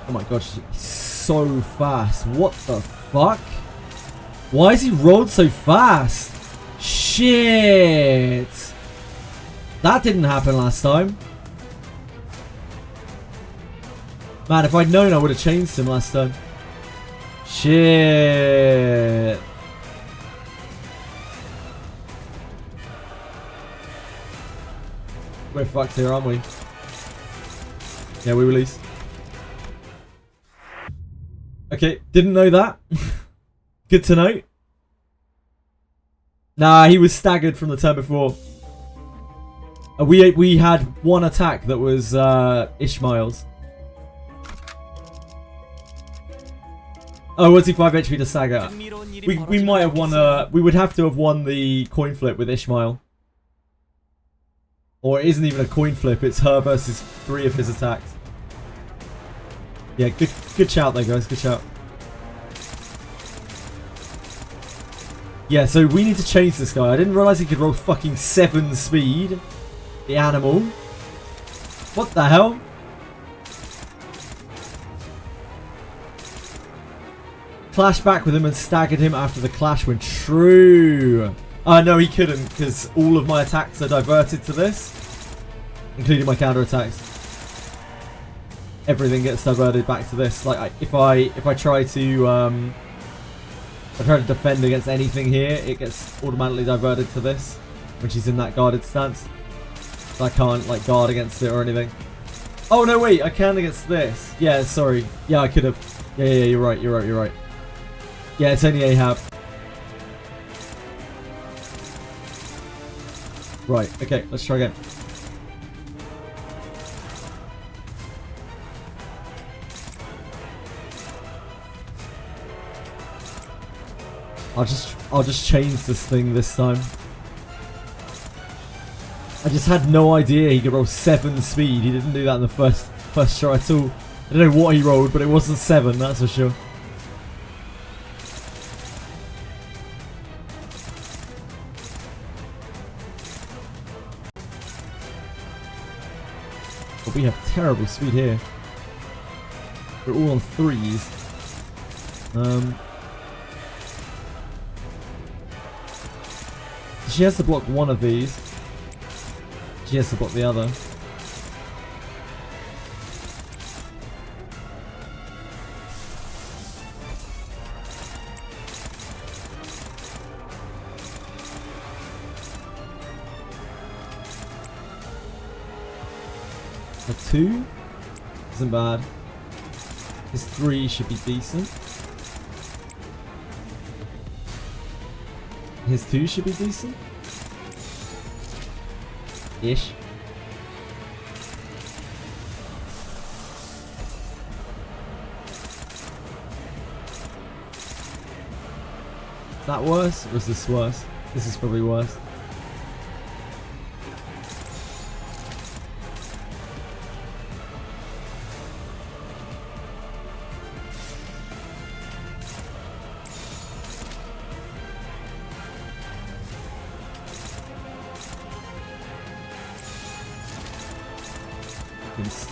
Oh my gosh, he's so fast. What the fuck? Why is he rolled so fast? Shit. That didn't happen last time. Man, if I'd known, I would have changed him last time. Shit. We're fucked here, aren't we? Yeah, we release. Okay, didn't know that. Good to know. Nah, he was staggered from the turn before. We had one attack that was Ishmael's. Oh, was he 5 HP to stagger? We might have won we would have to have won the coin flip with Ishmael. Or it isn't even a coin flip, it's her versus 3 of his attacks. Yeah, good shout there, guys, good shout. Yeah, so we need to change this guy. I didn't realise he could roll fucking 7 speed. The animal. What the hell? Clashed back with him and staggered him after the clash went true. No, he couldn't, because all of my attacks are diverted to this, including my counter attacks. Everything gets diverted back to this. Like if I try to defend against anything here, it gets automatically diverted to this when she's in that guarded stance. So I can't like guard against it or anything. Oh no, wait, I can against this. Yeah, sorry. Yeah, I could have. Yeah, you're right. You're right. Yeah, it's only Ahab. Right, okay, let's try again. I'll just change this thing this time. I just had no idea he could roll 7 speed. He didn't do that in the first try at all. I don't know what he rolled, but it wasn't 7, that's for sure. But we have terrible speed here. We're all on 3s. She has to block one of these. She has to block the other. A 2 isn't bad. His 3 should be decent. His 2 should be decent. Ish. Is that worse or is this worse? This is probably worse.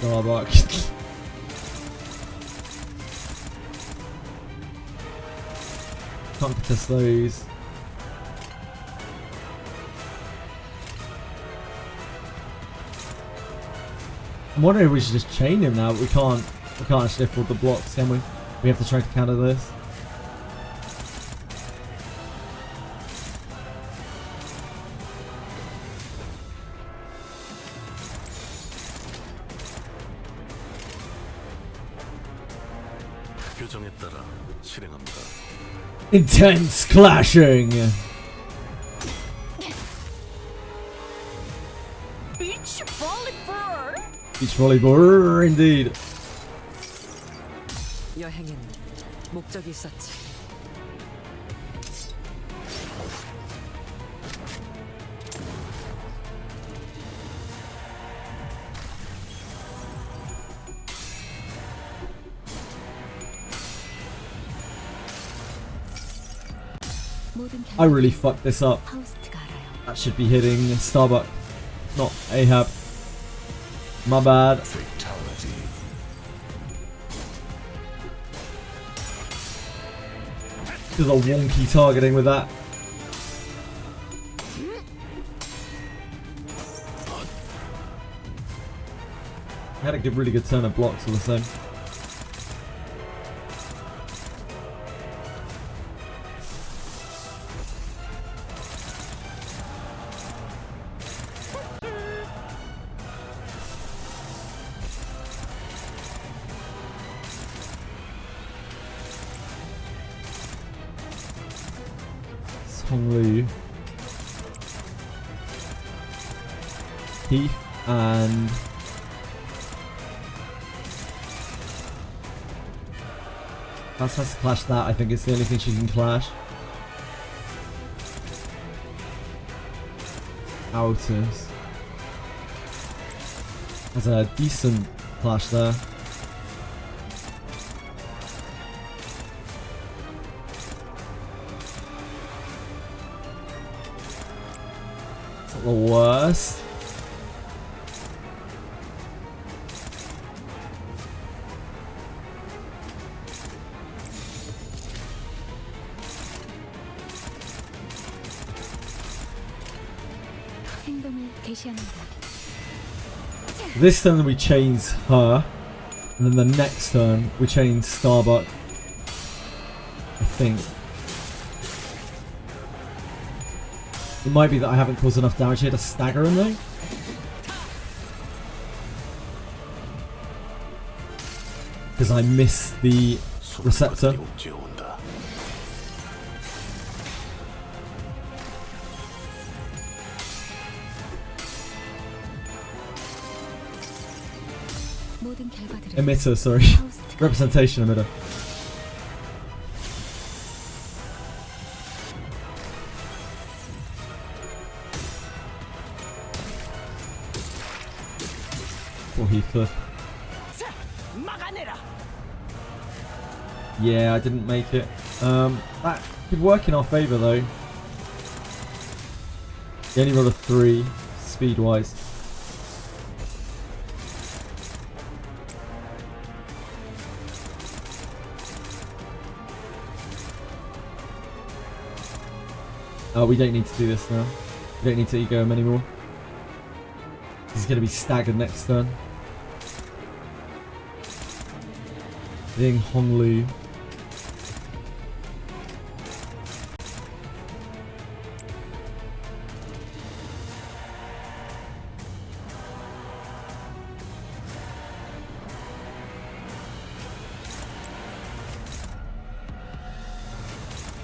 Starbucks. Can't contest those. I'm wondering if we should just chain him now, but we can't actually afford the blocks, can we? We have to try to counter this. 규정에 따라 실행합니다. Intense clashing. Beach volleyball. Beach volleyball, indeed. 여행엔 목적이 있었지. I really fucked this up. 하우스트가 알아요. That should be hitting Starbuck, not Ahab. My bad. There's a wonky targeting with that. I had a really good turn of blocks all the same. Honglu, Heath, and Cass has to clash that. I think it's the only thing she can clash. Autos has a decent clash there. It's not the worst. 행동을 개시합니다. This turn we chains her, and then the next turn we chain Starbuck. I think. It might be that I haven't caused enough damage here to stagger him though. Because I missed the receptor. 소문이 옥죄어온다. 모든 결과들은 Emitter, sorry. 하우스트가 Representation emitter. Poor Heathcliff. 자, 막아내라. Yeah, I didn't make it. That could work in our favour though. He only rolled a 3, speed wise. We don't need to do this now. We don't need to ego him anymore. He's going to be staggered next turn. Being Honglu.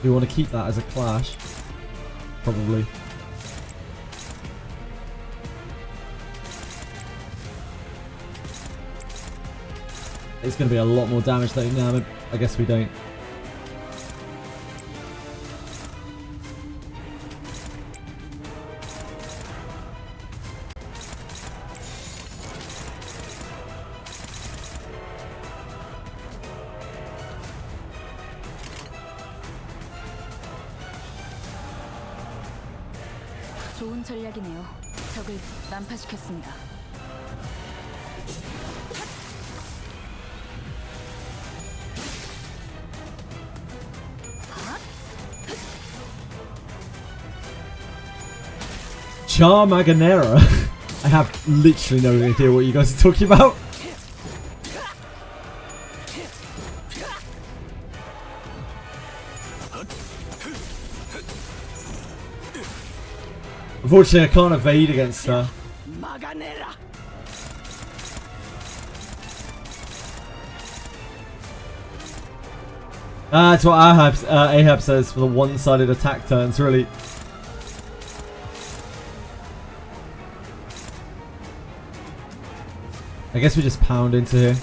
Do we want to keep that as a clash? Probably. It's going to be a lot more damage though. No, I guess we don't. 좋은 전략이네요. 적을 난파시켰습니다. Charmaganera. I have literally no idea what you guys are talking about. Unfortunately, I can't evade against her. 막아내라. That's what Ahab says for the one-sided attack turns, really. I guess we just pound into here.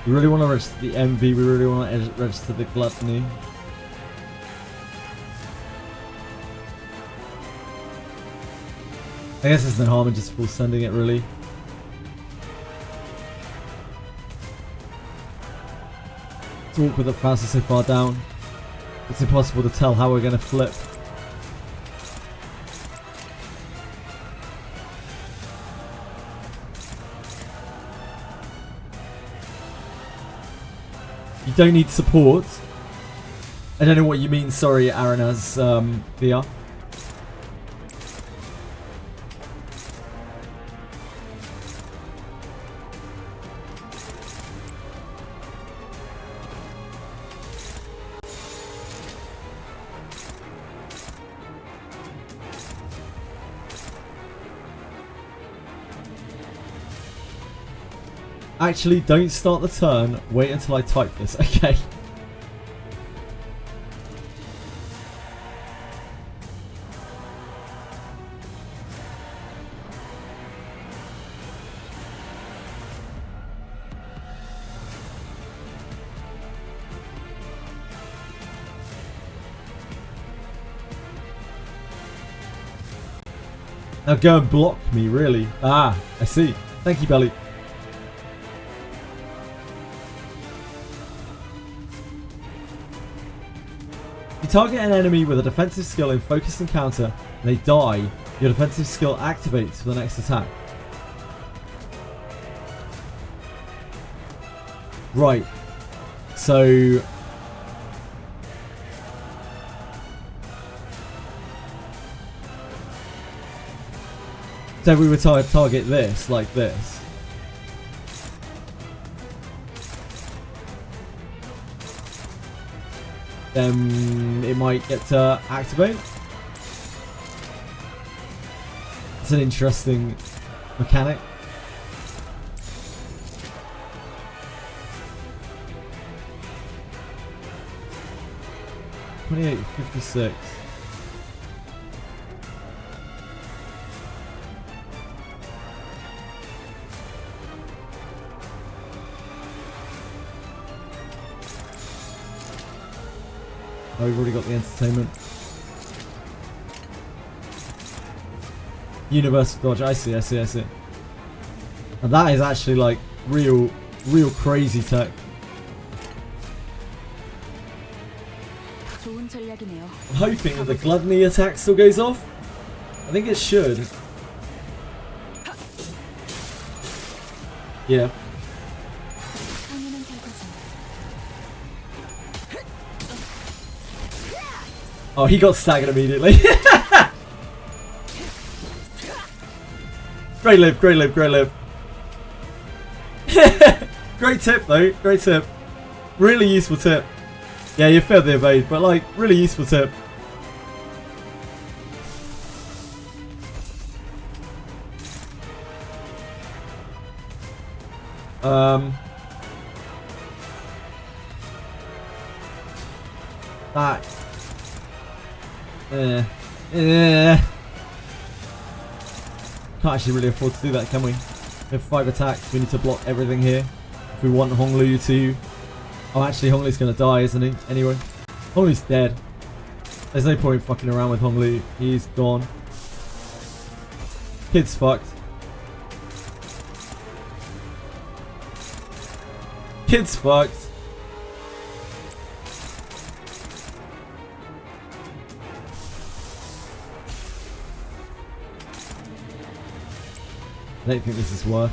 We really want to register the MV, we really want to register the Gluttony. I guess there's no harm in just full sending it, really. It's awkward that Faust is so far down. It's impossible to tell how we're going to flip. You don't need support. I don't know what you mean, sorry, Aranaz, VR. Actually, don't start the turn. Wait until I type this. Okay. Now go and block me, really? Ah, I see. Thank you, Belly. You target an enemy with a defensive skill in focus and counter, and they die. Your defensive skill activates for the next attack. Right. So... So we would target this, like this. Then it might get to activate. It's an interesting mechanic. $28.56. Oh, we've already got the entertainment. Universal dodge. I see. And that is actually like real crazy tech. I'm hoping that the gluttony attack still goes off. I think it should. Yeah. Oh, he got staggered immediately. Great live. Great tip though, great tip. Really useful tip. Yeah, you failed the evade, but like, really useful tip. That. Can't actually really afford to do that, can we? We have 5 attacks, we need to block everything here. If we want Honglu to... Oh, actually Honglu's gonna die, isn't he? Anyway. Honglu's dead. There's no point fucking around with Honglu. He's gone. Kid's fucked. Kid's fucked. I don't think this is worth.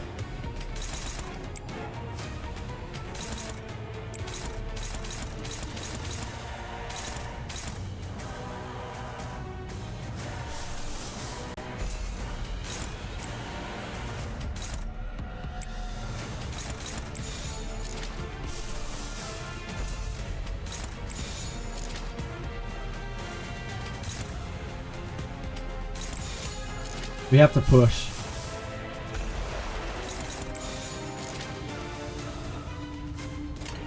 We have to push.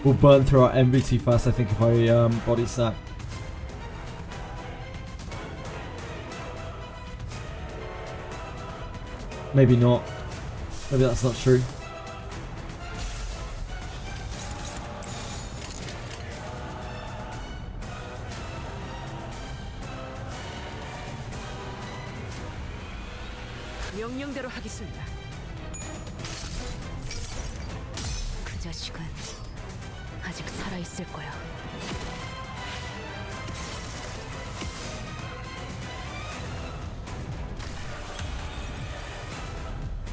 We'll burn through our MVT first, I think, if I body sack. Maybe not. Maybe that's not true. 명령대로 하겠습니다. 그 자식은 아직 살아 있을 거야.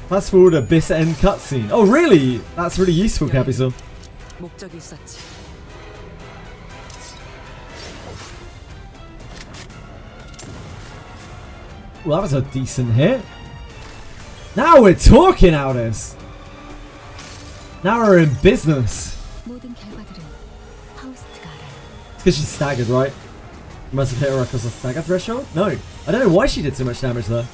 Fast forward Abyss end cutscene. Oh really? That's really useful, Capital. 목적이 있었지. Well, that was a decent hit. Now we're talking, Aldous. Now we're in business. 모든 결과들은 파우스트가 알아요. It's because she's staggered, right? You must have hit her across the stagger threshold? No. I don't know why she did so much damage there.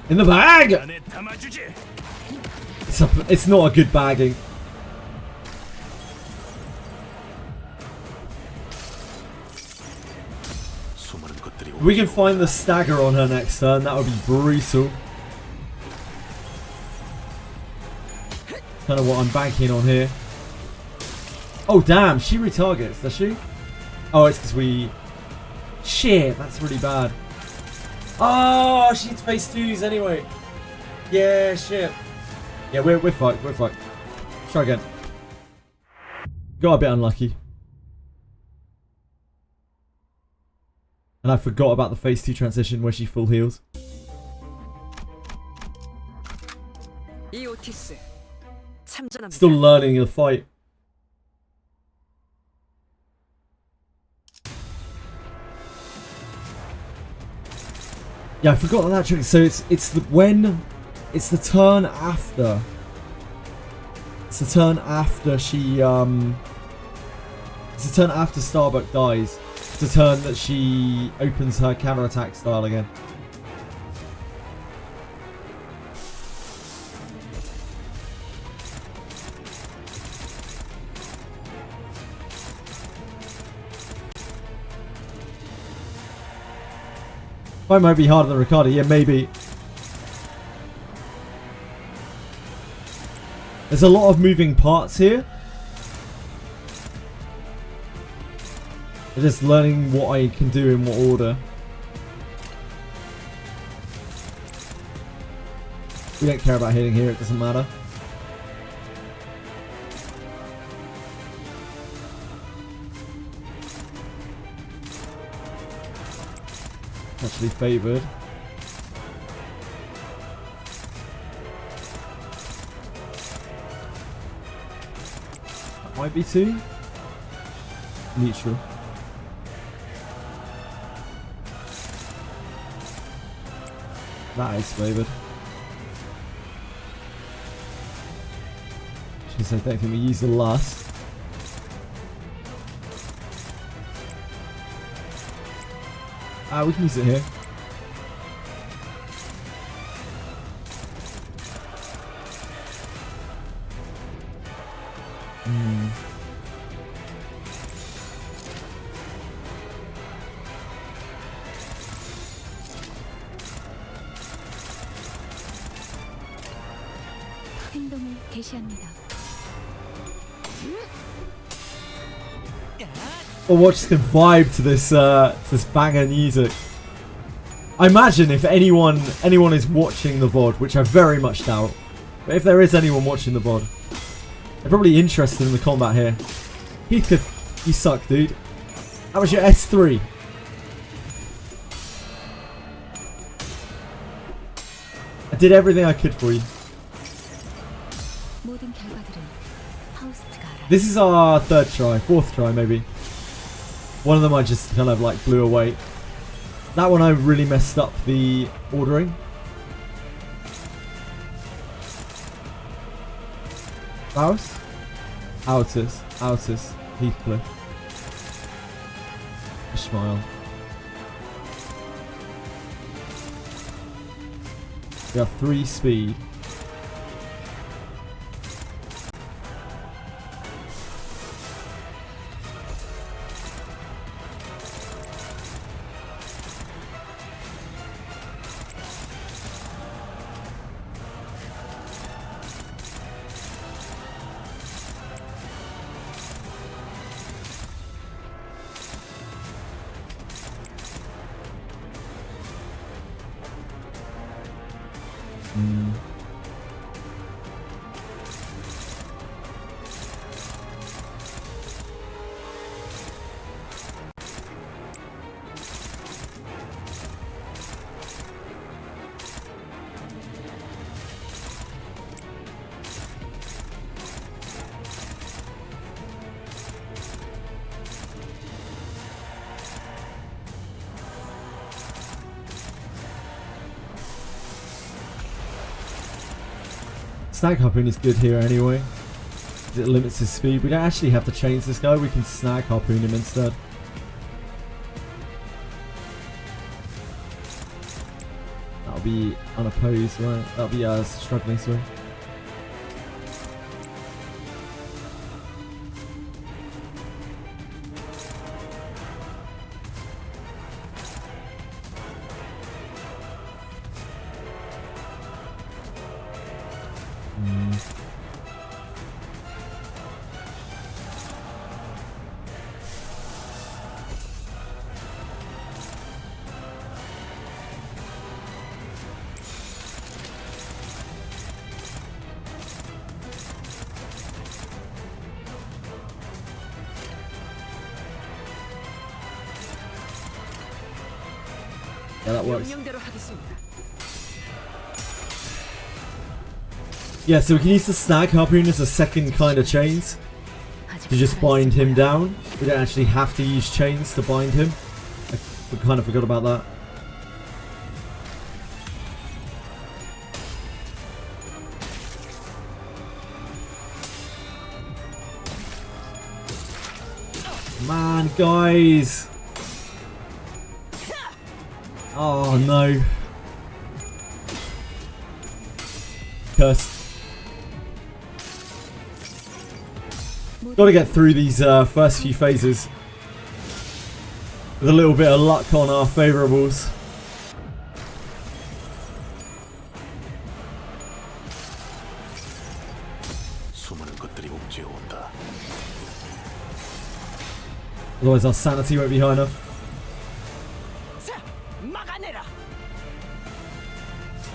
In the bag! It's not a good bagging. If we can find the stagger on her next turn, that would be brutal. Kind of what I'm banking on here. Oh damn, she retargets, does she? Oh, it's because we... Shit, that's really bad. Oh, she needs phase 2s anyway. Yeah, shit. Yeah, we're fucked, we're fucked. Try again. Got a bit unlucky. And I forgot about the phase 2 transition where she full heals. Still learning the fight. Yeah, I forgot that trick. So it's the turn after. It's the turn after she it's the turn after Starbuck dies. It's the turn that she opens her counterattack style again. Fight might be harder than Ricardo, yeah, maybe. There's a lot of moving parts here. I'm just learning what I can do in what order. We don't care about hitting here, it doesn't matter. Actually favoured. That might be 2. Neutral. That is favoured. I don't think we use the last. We can use it here. 행동을 개시합니다. Or watch can vibe to this banger music. I imagine if anyone is watching the VOD, which I very much doubt, but if there is anyone watching the VOD, they're probably interested in the combat here. Heathcliff, you suck, dude. That was your S3. I did everything I could for you. 모든 결과들은 파우스트가 알아요. This is our 3rd try, 4th try maybe. One of them I just kind of like blew away. That one I really messed up the ordering. Faust? Altus, Heathcliff. Ishmael. We have 3 speed. snag harpoon is good here anyway. It limits his speed. We don't actually have to change this guy. We can snag harpoon him instead. That'll be unopposed, right? That'll be struggling, sorry. Yeah, that works. Yeah, so we can use the snag harpoon as a second kind of chains to just bind him down. We don't actually have to use chains to bind him. I kind of forgot about that. Man, guys. Oh no. Curse. Gotta get through these first few phases with a little bit of luck on our favourables. 수많은 것들이 옥죄어온다. Otherwise our sanity won't be high enough.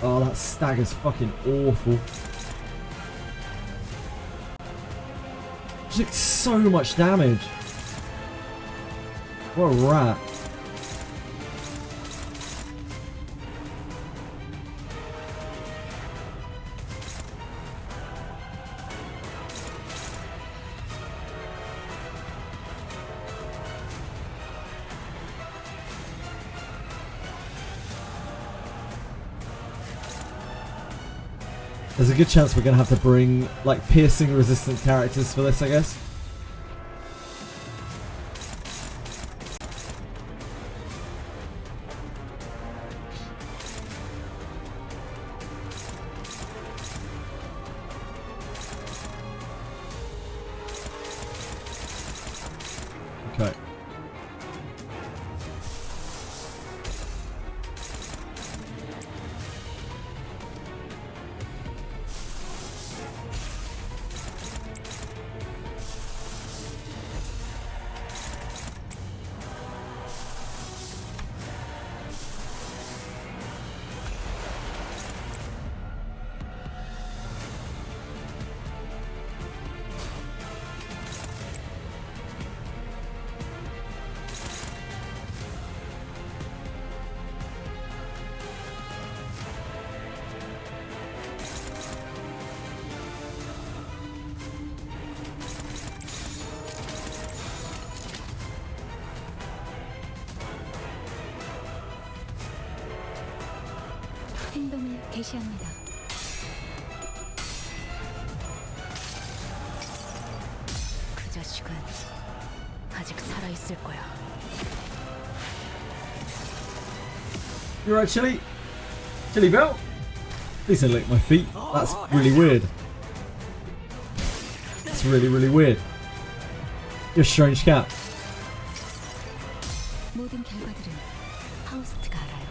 Oh, that stagger's fucking awful. She took so much damage. What a rat. There's a good chance we're gonna have to bring like piercing resistant characters for this, I guess. Okay. 행동을 개시합니다. 그 자식은 아직 살아 있을 거야. You alright, Chili? Chili Bell? Please don't lick my feet. That's really weird. That's really, really weird. You're a strange cat. 모든 결과들은 파우스트가 알아요.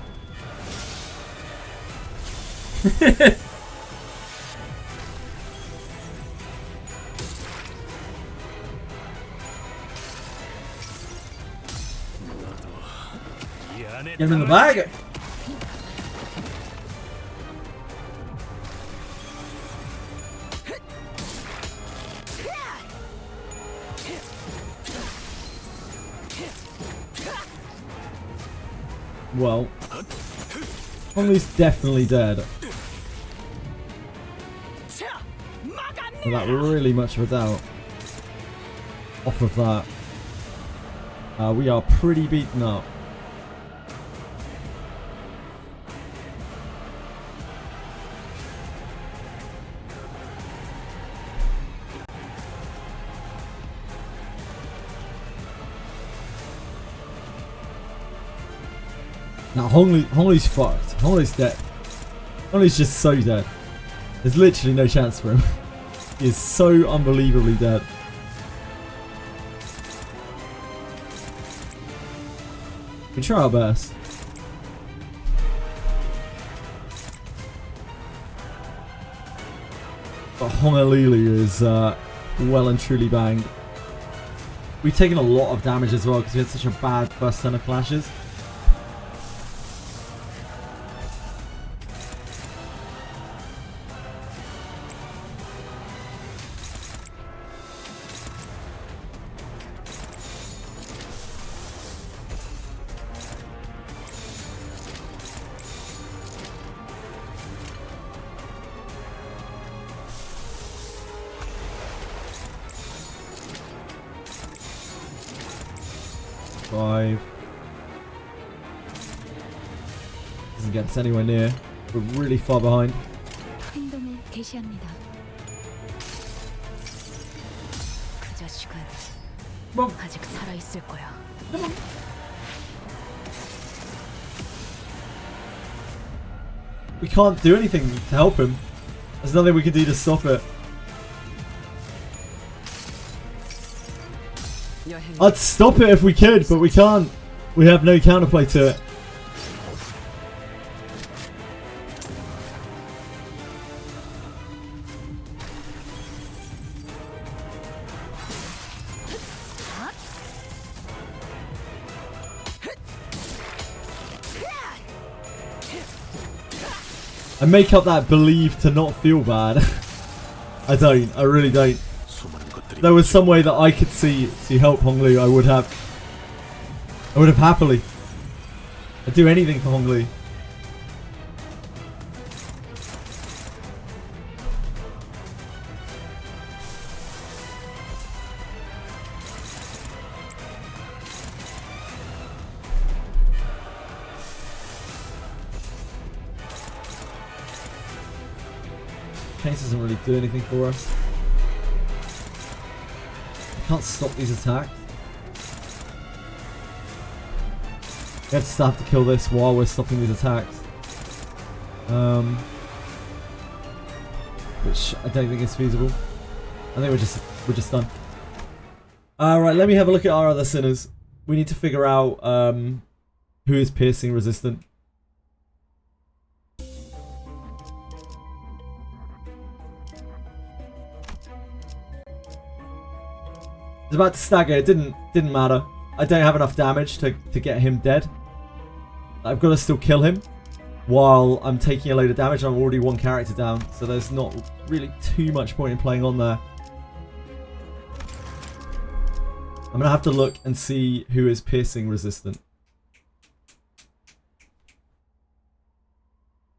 Get him in the bag! Well, Honglu's definitely dead. Without really much of a doubt. Off of that, we are pretty beaten up. Now Honglu's fucked. Honglu's dead. Honglu's just so dead. There's literally no chance for him. He is so unbelievably dead. We try our best. But Honolulu is well and truly banged. We've taken a lot of damage as well because we had such a bad first turn of clashes. Doesn't get us anywhere near. We're really far behind. 행동을 개시합니다. 그 자식은 아직 살아 있을 거야. We can't do anything to help him. There's nothing we can do to stop it. I'd stop it if we could, but we can't. We have no counterplay to it. I make up that believe to not feel bad. I don't. I really don't. There was some way that I could see to help Honglu. I would have happily. I'd do anything for Honglu. Case doesn't really do anything for us. I can't stop these attacks. We still have to kill this while we're stopping these attacks. Which I don't think is feasible. I think we're just done. Alright, let me have a look at our other sinners. We need to figure out who is piercing resistant. I was about to stagger, it didn't matter. I don't have enough damage to get him dead. I've got to still kill him while I'm taking a load of damage. I'm already one character down, so there's not really too much point in playing on there. I'm gonna have to look and see who is piercing resistant.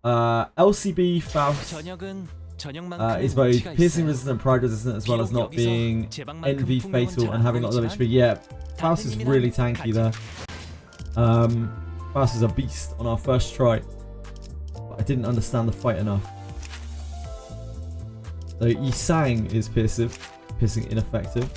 LCB Faust is both piercing resistant, pride resistant, as well as not being envy fatal and having lots of HP. Yeah, Faust is really tanky there. Faust is a beast on our first try, but I didn't understand the fight enough. So Yisang is piercing ineffective.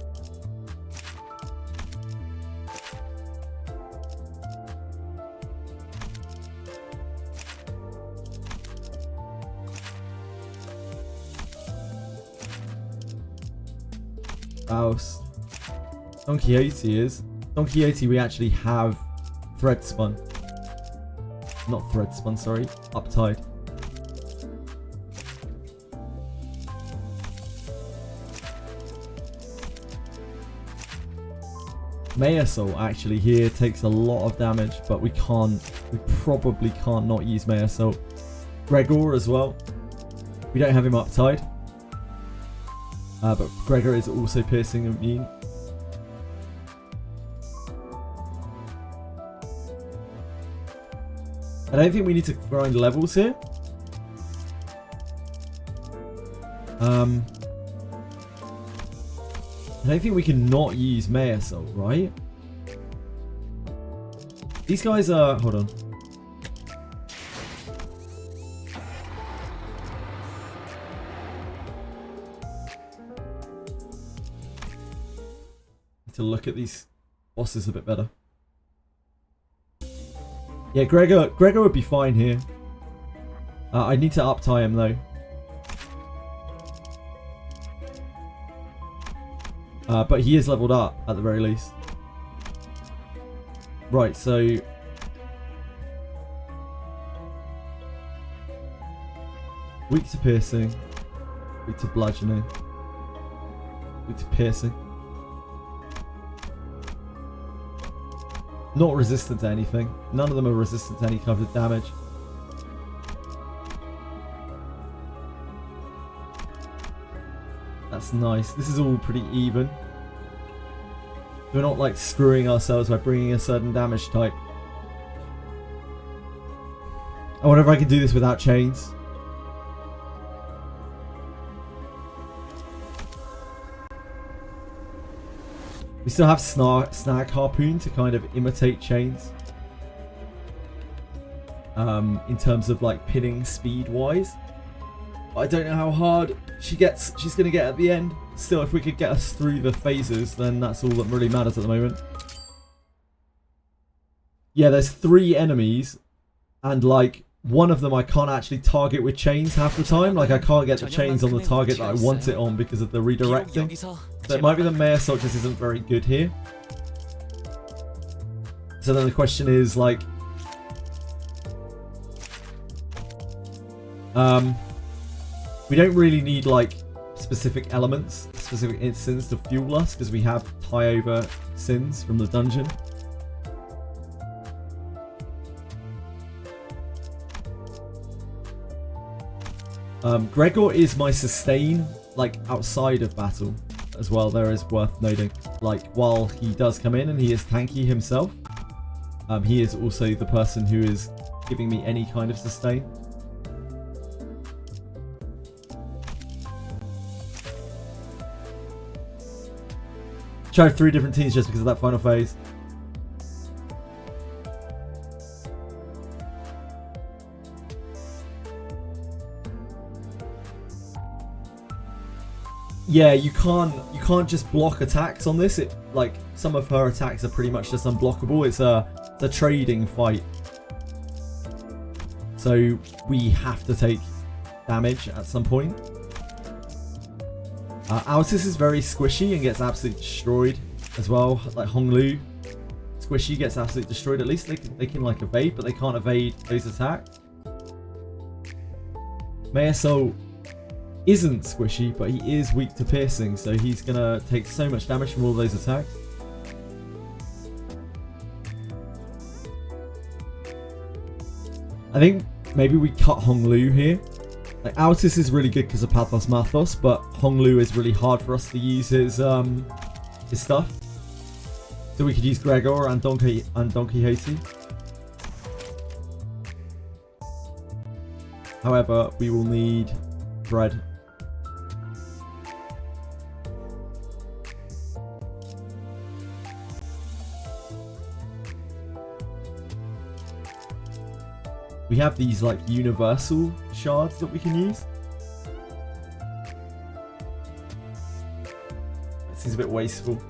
Faust. Don Quixote is. Don Quixote we actually have thread spun. Not thread spun, sorry. Uptide. Mayasol actually here takes a lot of damage, but we probably can't not use Mayasol. Gregor as well. We don't have him uptide. But Gregor is also piercing immune. I don't think we need to grind levels here. I don't think we can not use Mayasol, right? These guys are... Hold on. Need to look at these bosses a bit better. Yeah, Gregor would be fine here. I need to up-tie him though. But he is leveled up at the very least. Right, so weak to piercing, weak to bludgeoning, weak to piercing. Not resistant to anything. None of them are resistant to any kind of damage. That's nice. This is all pretty even. We're not like screwing ourselves by bringing a certain damage type. I wonder if I can do this without chains. We still have Snag Harpoon to kind of imitate chains. In terms of like pinning speed wise. I don't know how hard she's going to get at the end. Still, if we could get us through the phases, then that's all that really matters at the moment. Yeah, there's 3 enemies, and like one of them I can't actually target with chains half the time. Like I can't get the chains on the target that I want it on because of the redirecting. So it might be the Mayor Assault just isn't very good here. So then the question is like, we don't really need like specific elements, specific instances to fuel us because we have tie over sins from the dungeon. Gregor is my sustain like outside of battle as well. There is worth noting, like while he does come in and he is tanky himself, he is also the person who is giving me any kind of sustain. Tried 3 different teams just because of that final phase. Yeah, you can't just block attacks on this. It like some of her attacks are pretty much just unblockable. It's a trading fight, so we have to take damage at some point. Altis is very squishy and gets absolutely destroyed as well. Like Honglu, squishy gets absolutely destroyed. At least they can like evade, but they can't evade those attacks. Mayor isn't squishy, but he is weak to piercing, so he's gonna take so much damage from all those attacks. I think maybe we cut Honglu here. Like Altis is really good because of Pathos Mathos, but Honglu is really hard for us to use his stuff. So we could use Gregor and Don Quixote. However, we will need bread. We have these like universal shards that we can use. That seems a bit wasteful.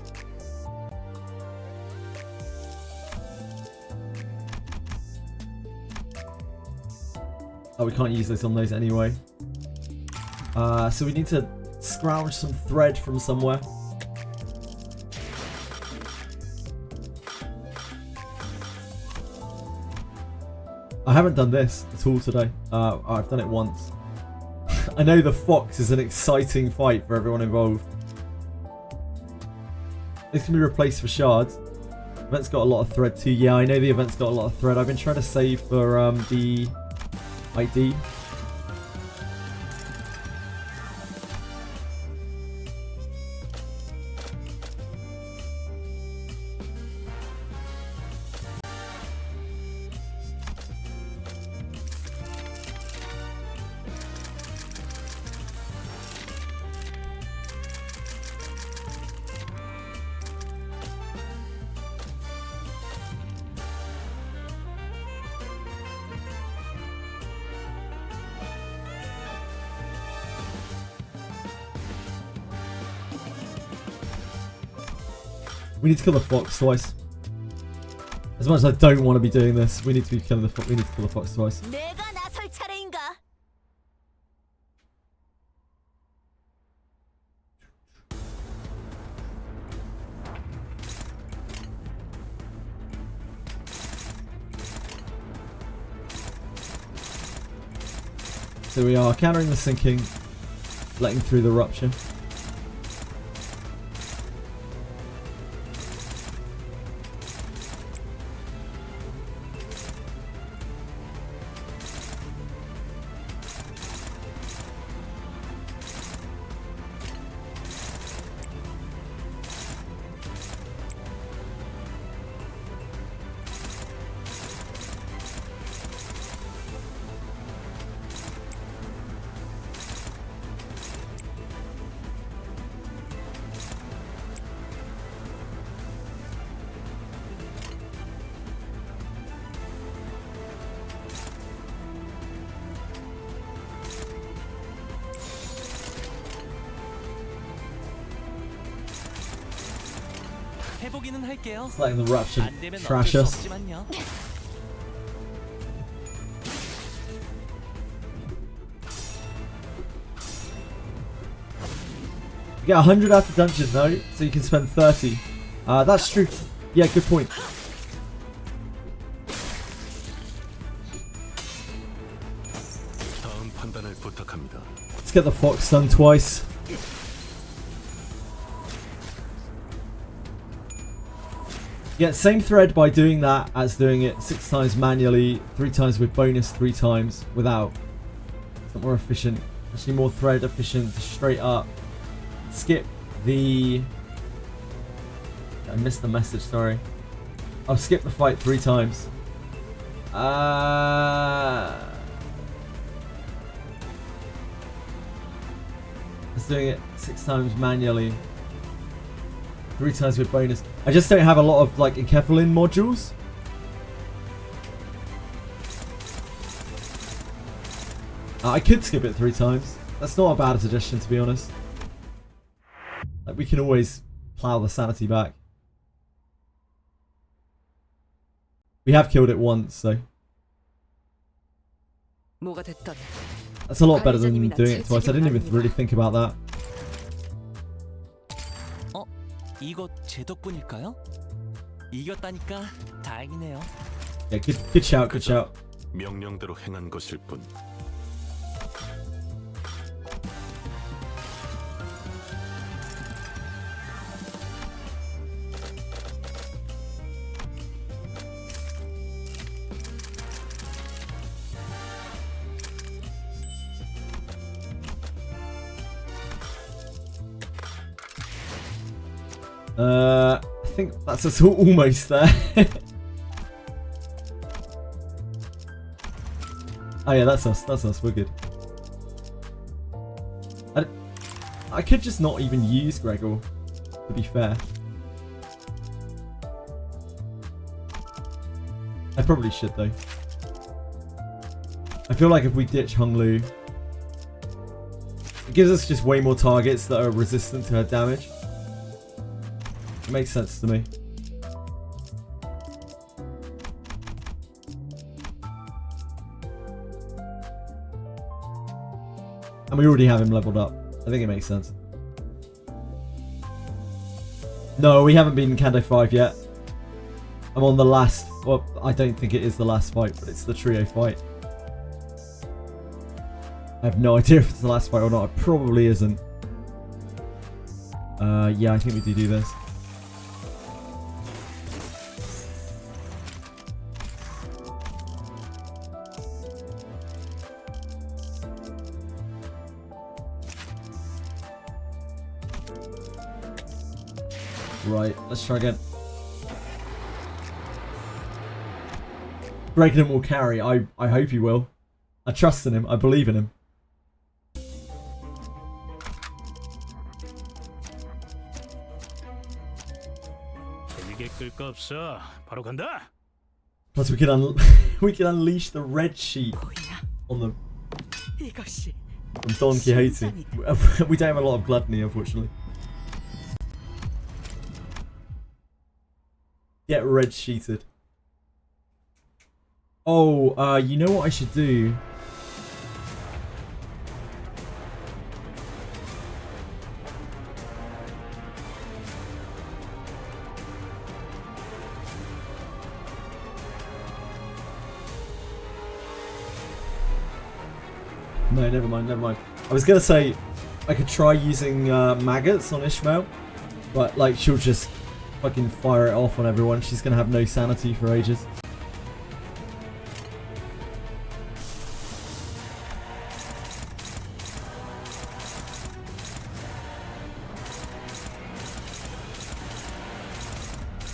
Oh, we can't use those on those anyway. So we need to scrounge some thread from somewhere. I haven't done this at all today. I've done it once. I know the fox is an exciting fight for everyone involved. This can be replaced for shards. Event's got a lot of thread too. Yeah, I know the event's got a lot of thread. I've been trying to save for the ID. We need to kill the fox twice. As much as I don't want to be doing this, we need to be killing the fox. We need to kill the fox twice. 내가 나설 차례인가? So we are countering the sinking, letting through the rupture. 해보기는 할게요. It's letting the rupture 안 되면 trash 어쩔 수 us. 없지만요. You get 100 after dungeon, no? So you can spend 30. That's true. Yeah, good point. 다음 판단을 부탁합니다. Let's get the fox done twice. Yeah, same thread by doing that as doing it 6 times manually, 3 times with bonus, 3 times without. It's not more efficient. Actually more thread efficient to straight up skip the... I missed the message, sorry. I'll skip the fight 3 times. It's doing it 6 times manually. 3 times with bonus. I just don't have a lot of like enkephalin modules. I could skip it 3 times. That's not a bad suggestion, to be honest. Like, we can always plow the sanity back. We have killed it once, so 뭐가 됐던 that's a lot better than doing it twice. I didn't even really think about that. 이거 제 덕분일까요? 이겼다니까 다행이네요. Yeah, good shout, good shout. 명령대로 행한 것일 뿐. I think that's us almost there. Oh yeah, that's us, we're good. I could just not even use Gregor, to be fair. I probably should though. I feel like if we ditch Honglu, it gives us just way more targets that are resistant to her damage. It makes sense to me. And we already have him leveled up. I think it makes sense. No, we haven't been in CANTO 5 yet. I'm on the last... Well, I don't think it is the last fight, but it's the trio fight. I have no idea if it's the last fight or not. It probably isn't. Yeah, I think we do this. Right, let's try again. Regnant will carry. I hope he will. I trust in him. I believe in him. Plus we can we can unleash the red sheet on them from Don Quixote. We don't have a lot of gluttony, unfortunately. Get red sheeted. Oh, you know what I should do? No, never mind, never mind. I was gonna say I could try using maggots on Ishmael, but like she'll just fucking fire it off on everyone. She's gonna have no sanity for ages.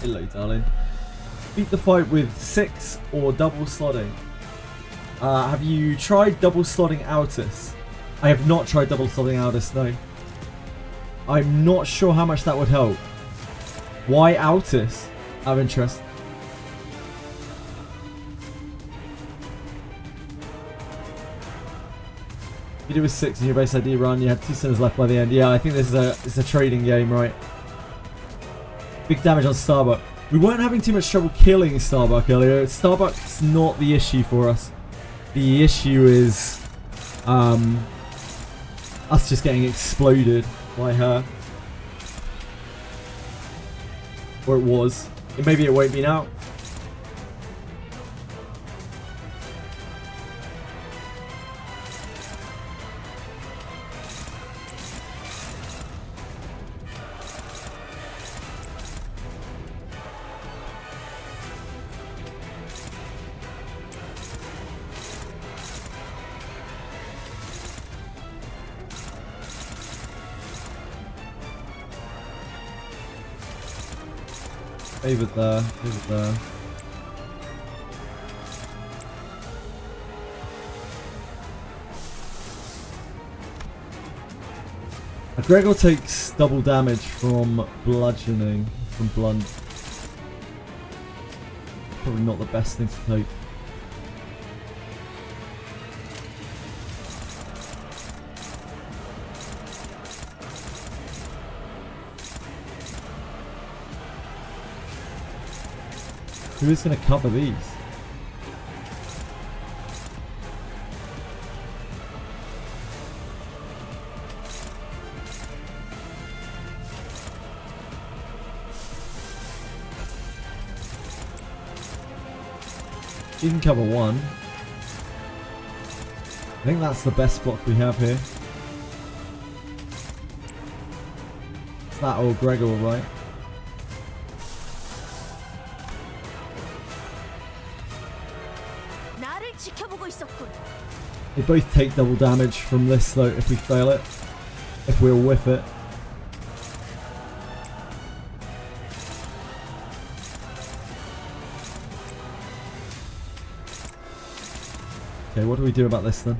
Hello, darling. Beat the fight with 6 or double slotting. Have you tried double slotting Altus? I have not tried double slotting Altus, no. I'm not sure how much that would help. Why Altus? Out of interest. You do with 6 in your base ID run, you had 2 sinners left by the end. Yeah, I think this is a trading game, right? Big damage on Starbuck. We weren't having too much trouble killing Starbuck earlier. Starbuck's not the issue for us. The issue is us just getting exploded by her. Or it was. Maybe it won't be now. Favored there, favored there. Gregor takes double damage from bludgeoning, from blunt. Probably not the best thing to take. Who is going to cover these? You can cover one. I think that's the best block we have here. It's that old Gregor, right? They both take double damage from this though if we fail it. If we'll whiff it. Okay, what do we do about this then?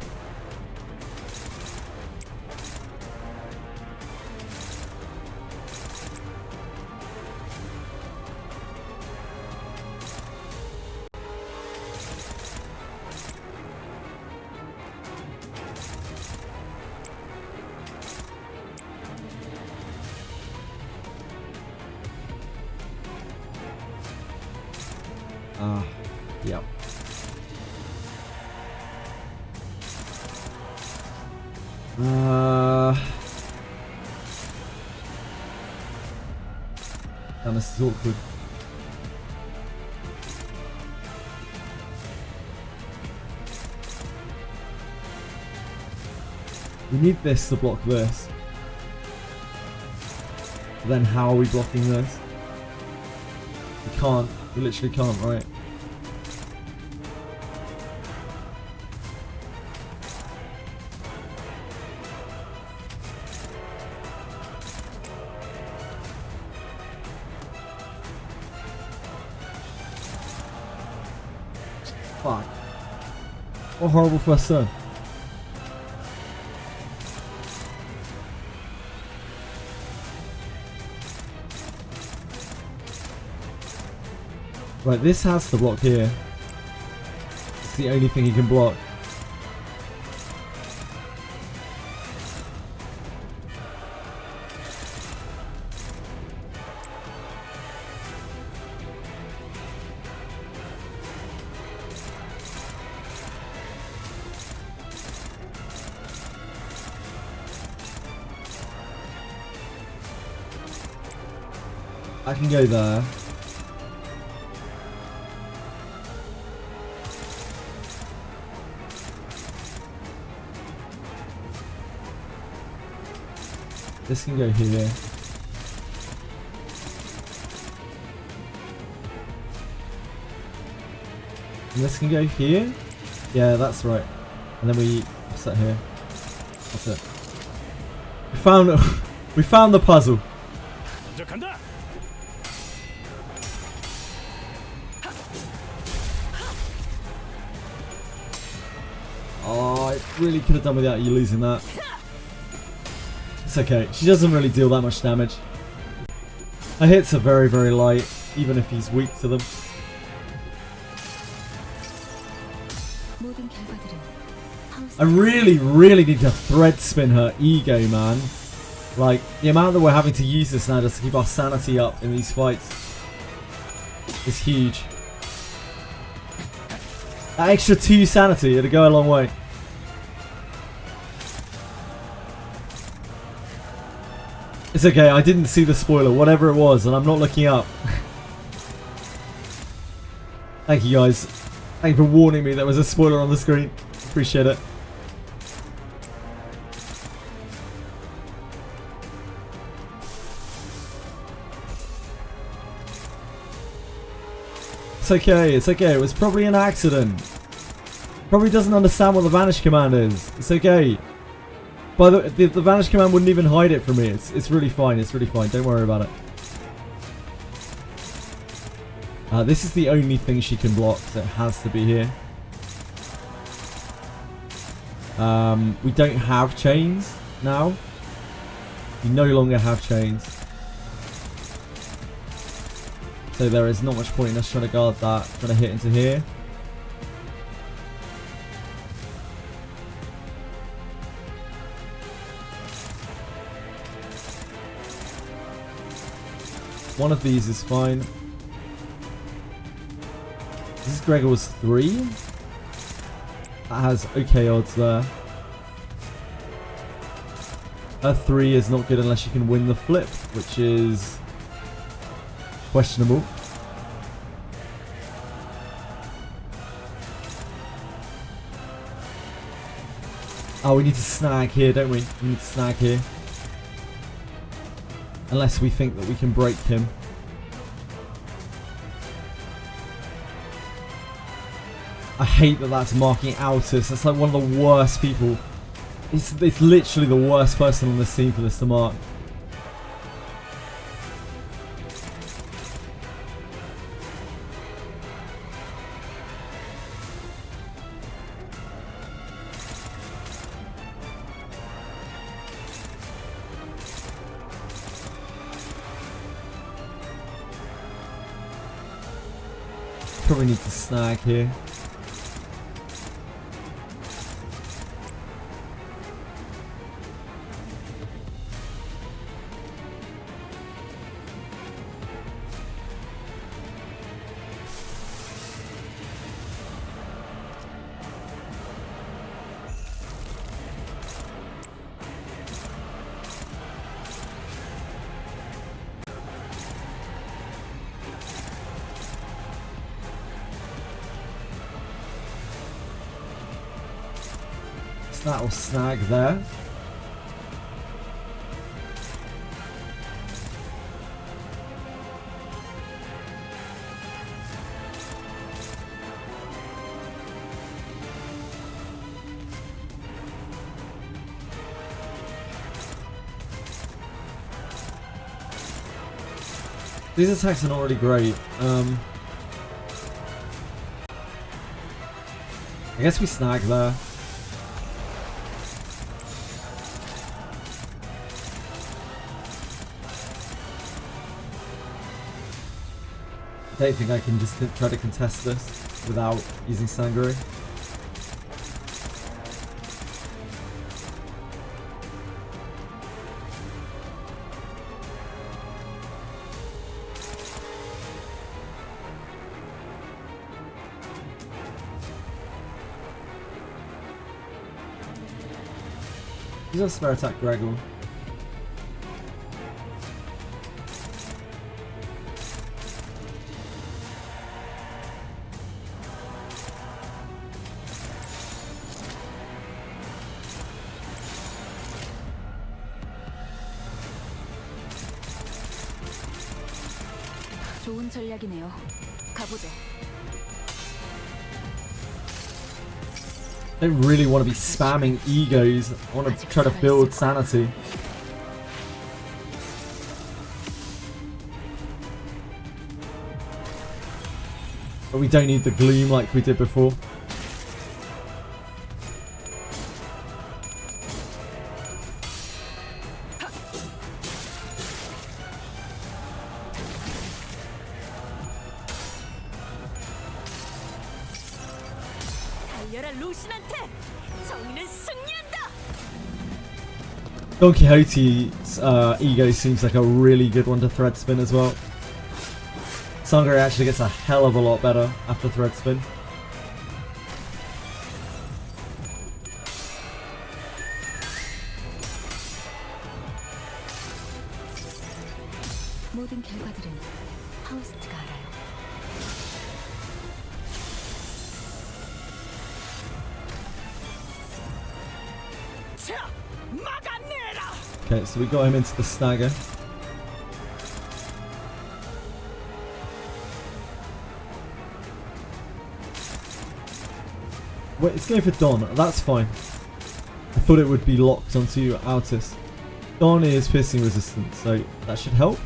Yep. Damn, this is awkward. We need this to block this. But then how are we blocking this? We can't. We literally can't, right? Fuck. What a horrible first turn. Right, this has to block here. It's the only thing he can block. I can go there. This can go here. And this can go here? Yeah, that's right. And then we set here. That's it. We found the puzzle. Oh, I really could have done without you losing that. It's okay. She doesn't really deal that much damage. Her hits are very, very light, even if he's weak to them. I really, really need to thread spin her ego, man. Like, the amount that we're having to use this now just to keep our sanity up in these fights is huge. That extra 2 sanity, it'll go a long way. It's okay, I didn't see the spoiler, whatever it was, and I'm not looking up. Thank you guys. Thank you for warning me there was a spoiler on the screen. Appreciate it. It's okay, it's okay. It was probably an accident. Probably doesn't understand what the vanish command is. It's okay. But the vanish command wouldn't even hide it from me. It's really fine. It's really fine. Don't worry about it. This is the only thing she can block, so it has to be here. We don't have chains now. We no longer have chains. So there is not much point in us trying to guard that, trying to hit into here. One of these is fine. This is Gregor's 3. That has okay odds there. Her 3 is not good unless you can win the flip, which is questionable. Oh, we need to snag here, don't we? We need to snag here. Unless we think that we can break him. I hate that that's marking Altus. That's like one of the worst people. It's literally the worst person on the scene for this to mark. Probably need to snag here. That will snag there. These attacks are not really great. I guess we snag there. I don't think I can just try to contest this without using Sangre. Use a spare attack, Gregor. 좋은 전략이네요. 가보죠. I don't really want to be spamming egos. I want to try to build sanity. But we don't need the gloom like we did before. 달려라 루신한테! 정의는 승리한다! Don Quixote's ego seems like a really good one to thread spin as well. Sangre actually gets a hell of a lot better after thread spin. 모든 결과들은 파우스트가 알아요. 자, 막아내라. Okay, so we got him into the stagger. Wait, it's going for Don. That's fine. I thought it would be locked onto Altus. Don is piercing resistant, so that should help.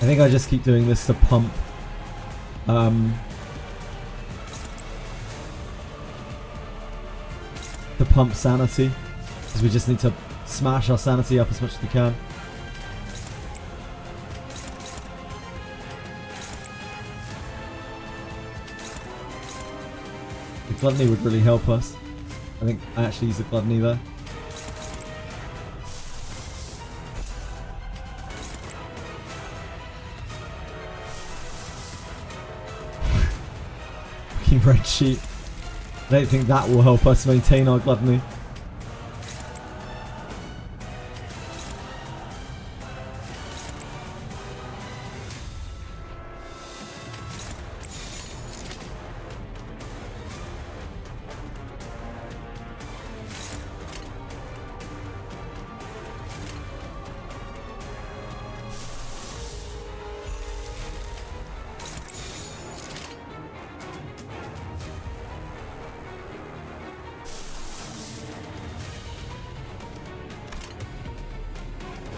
I think I just keep doing this to pump sanity, because we just need to smash our sanity up as much as we can. The gluttony would really help us. I think I actually use the gluttony there. Fucking red sheet. I don't think that will help us maintain our gluttony.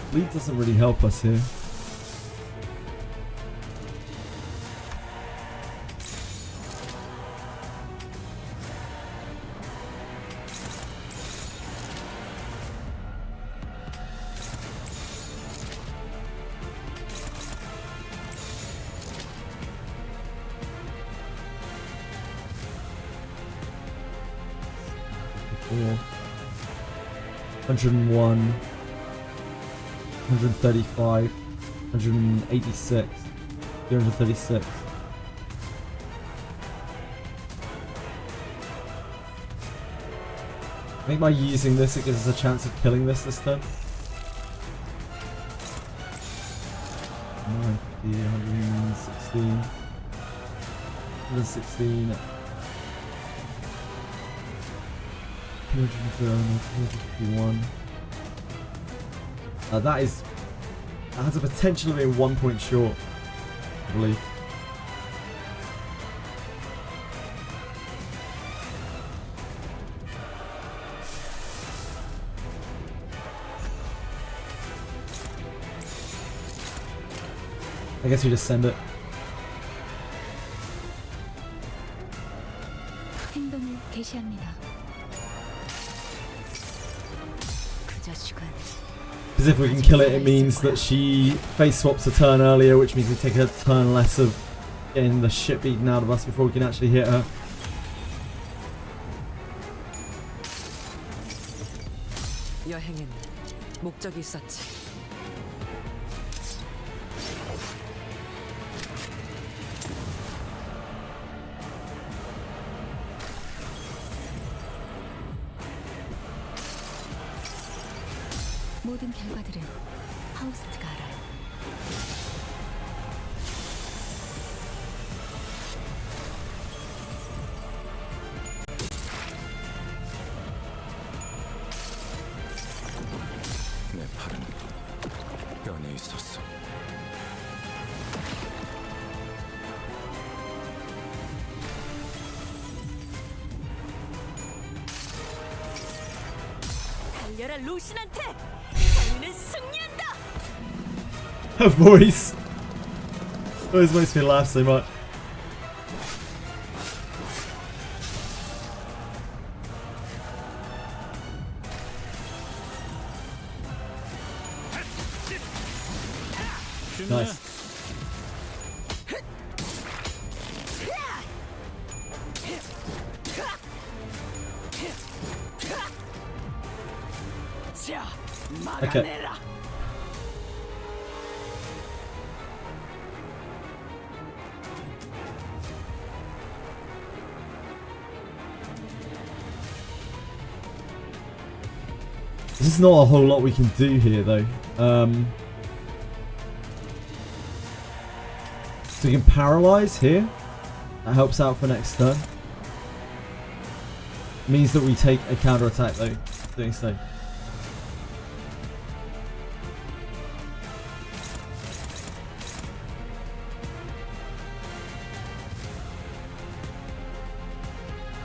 Bleed doesn't really help us here. Four. 101. 135, 186, 336. I think by using this it gives us a chance of killing this turn. 150, 116, 116, 251. That has a potential of being 1 point short, I believe. I guess we just send it. 행동을 개시합니다. 그 자식은 Because if we can kill it, it means that she face swaps a turn earlier, which means we take a turn less of getting the shit beaten out of us before we can actually hit her. 여행에는 목적이 있었지. 모든 결과들은 파우스트가 알아요. 있었어. 달려라 루신한테. 자유는 승리한다. Her voice always makes me laugh so much. Nice. 자, Okay. 막아내라. There's not a whole lot we can do here though. So we can paralyze here. That helps out for next turn. Means that we take a counter attack though, doing so.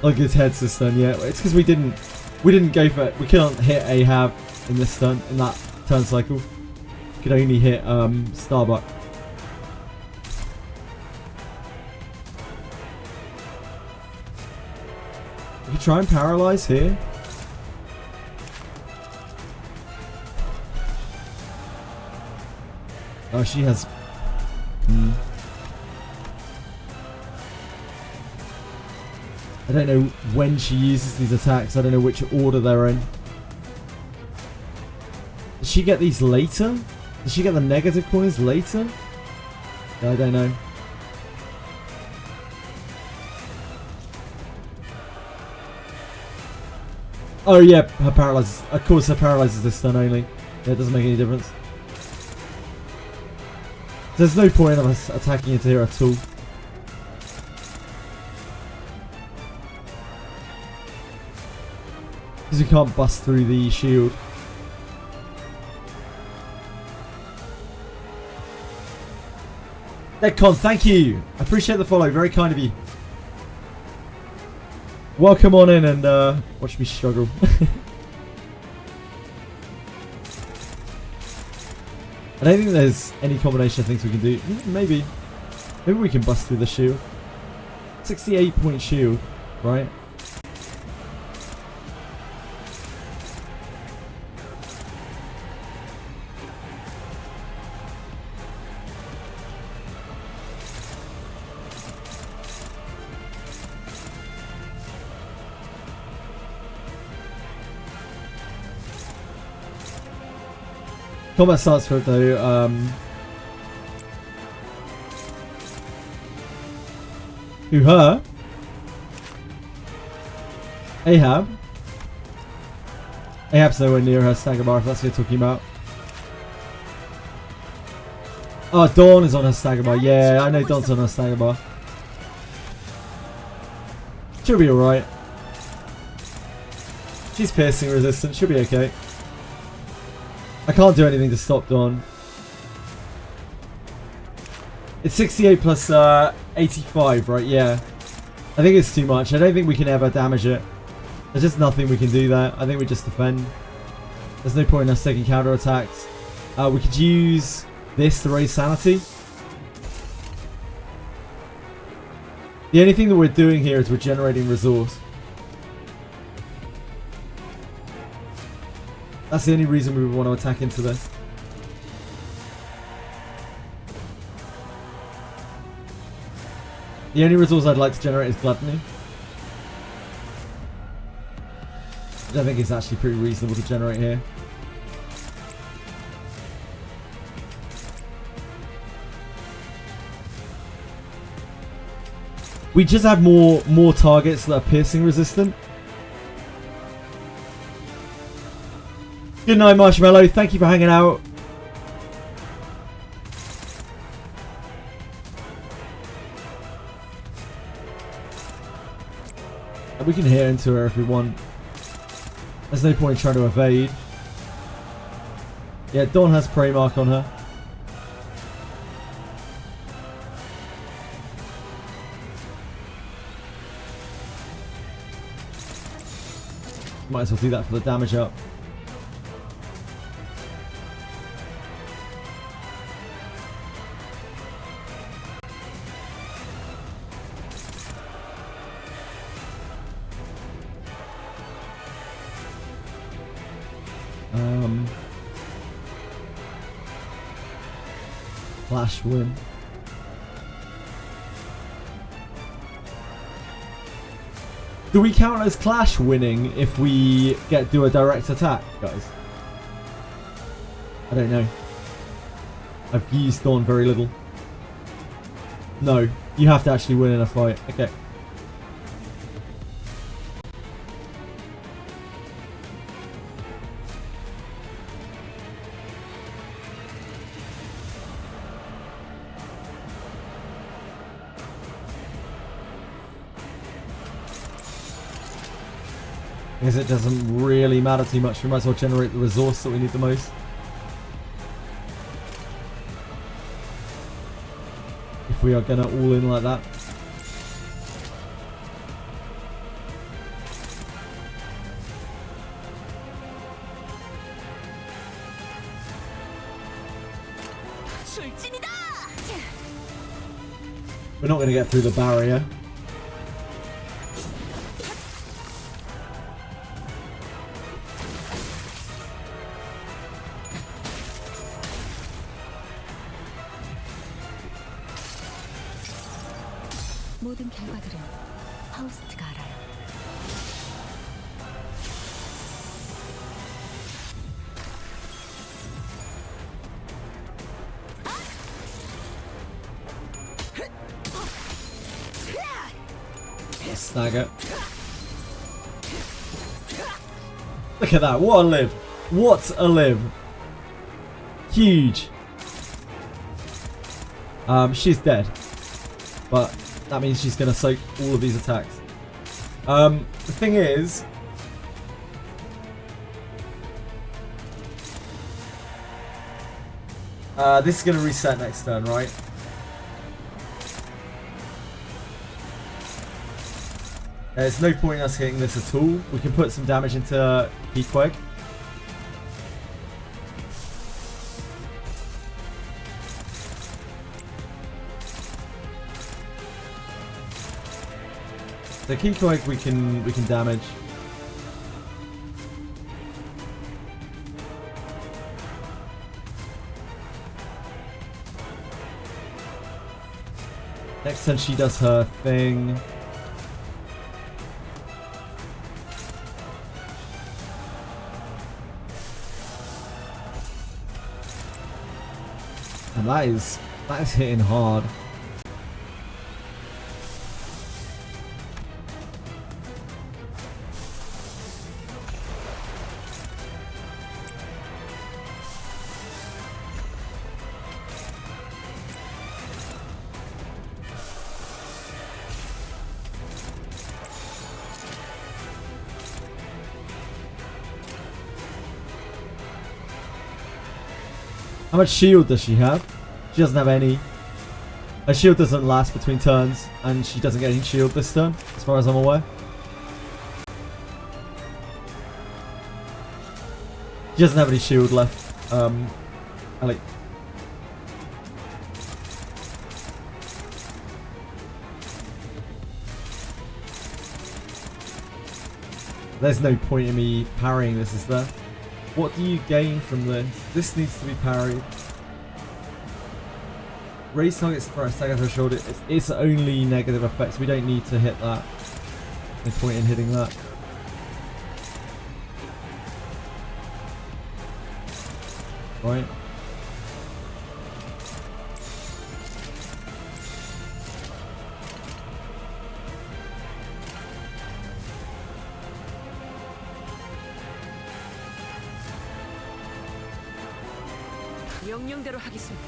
Like his head's a stun, yeah. It's because we didn't go for it. We couldn't hit Ahab in this turn, in that turn cycle. We could only hit Starbuck. We could try and paralyze here. Oh, she has. I don't know when she uses these attacks. I don't know which order they're in. Does she get these later? Does she get the negative coins later? Yeah, I don't know. Oh yeah, her paralyzes. Of course, her paralyzes this turn only. Yeah, it doesn't make any difference. There's no point of us attacking into here at all. Because we can't bust through the shield. Deadcon, thank you. I appreciate the follow. Very kind of you. Welcome on in and watch me struggle. I don't think there's any combination of things we can do. Maybe. Maybe we can bust through the shield. 68-point shield, right? Combat starts for it though. Who, her? Ahab? Ahab's nowhere near her stagger bar if that's what you're talking about. Oh, Dawn is on her stagger bar. Yeah, I know Dawn's on her stagger bar. She'll be alright. She's piercing resistant. She'll be okay. I can't do anything to stop Dawn. It's 68 plus 85, right? Yeah. I think it's too much. I don't think we can ever damage it. There's just nothing we can do there. I think we just defend. There's no point in us taking counter attacks. We could use this to raise sanity. The only thing that we're doing here is we're generating resource. That's the only reason we would want to attack into this. The only resource I'd like to generate is Gluttony. Which I think is actually pretty reasonable to generate here. We just have more targets that are piercing resistant. Good night, Marshmallow. Thank you for hanging out. We can hit into her if we want. There's no point in trying to evade. Yeah, Dawn has Prey Mark on her. Might as well do that for the damage up. Flash win. Do we count as clash winning if we do a direct attack, guys? I don't know. I've used Dawn very little. No, you have to actually win in a fight. Okay. Because it doesn't really matter too much. We might as well generate the resource that we need the most. If we are gonna all in like that. We're not gonna get through the barrier. 모든 결과들은 파우스트가 알아요. Snag it. Look at that. What a live. What a live. Huge. She's dead. But that means she's going to soak all of these attacks. The thing is... this is going to reset next turn, right? There's no point in us hitting this at all. We can put some damage into Pequeg. The Pequeg we can damage. Next turn she does her thing. And that is hitting hard. How much shield does she have? She doesn't have any. Her shield doesn't last between turns, and she doesn't get any shield this turn, as far as I'm aware. She doesn't have any shield left. Like. There's no point in me parrying this, is there? What do you gain from this? This needs to be parried. Raise target's stagger threshold. It's only negative effects. We don't need to hit that. No point in hitting that. Right. 명령대로 하겠습니다.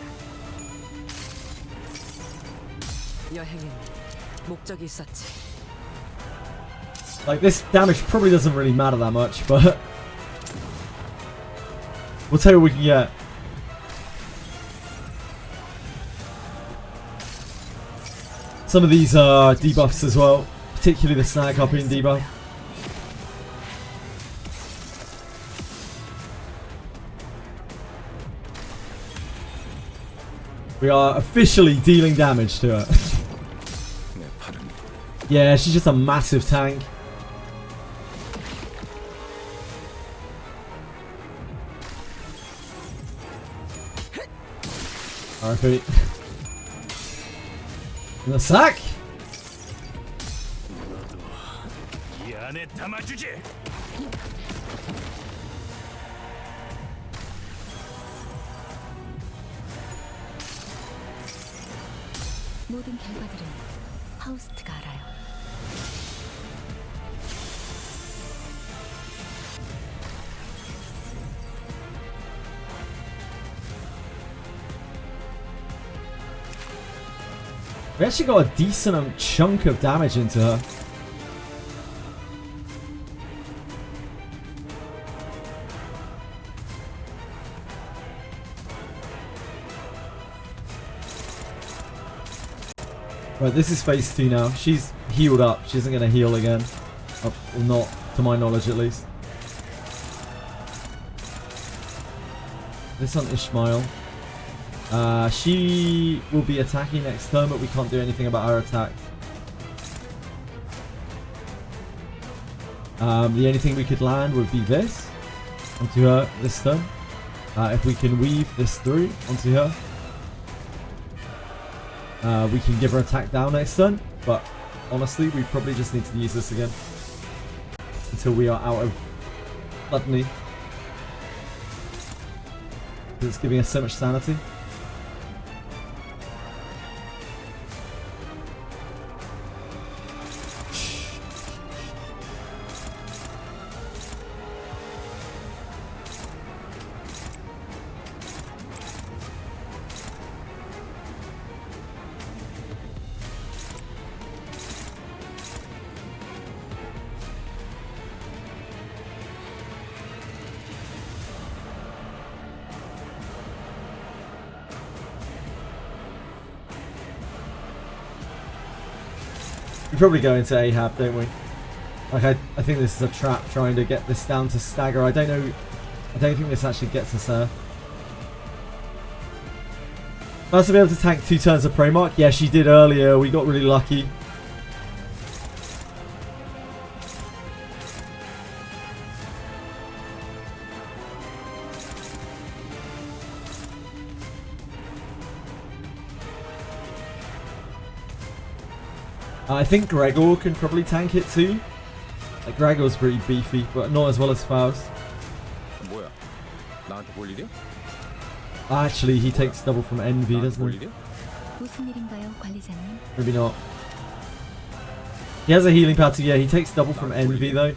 여행엔 목적이 있었지. Like, this damage probably doesn't really matter that much, but we'll tell you what we can get. Some of these are debuffs as well, particularly the snag harpoon debuff. We are officially dealing damage to her. Yeah, she's just a massive tank. RP. In the sack. 모든 결과들은 하우스트가 알아요. We actually got a decent chunk of damage into her. Right, this is phase 2 now. She's healed up. She isn't going to heal again. Well, not to my knowledge, at least. This on Ishmael. She will be attacking next turn, but we can't do anything about her attacks. The only thing we could land would be this onto her this turn. If we can weave this through onto her, we can give her attack down next turn. But honestly, we probably just need to use this again until we are out of Daphne. It's giving us so much sanity. We probably go into Ahab, don't we? Like, I think this is a trap trying to get this down to stagger. I don't know. I don't think this actually gets us there. Nice to be able to tank 2 turns of Primarch. Yeah, she did earlier. We got really lucky. I think Gregor can probably tank it too. Like, Gregor's pretty beefy, but not as well as Faust. Actually, he takes double from Envy, doesn't he? 무슨 일인가요, 관리자님? Maybe not. He has a healing power too. Yeah, he takes double from Envy though.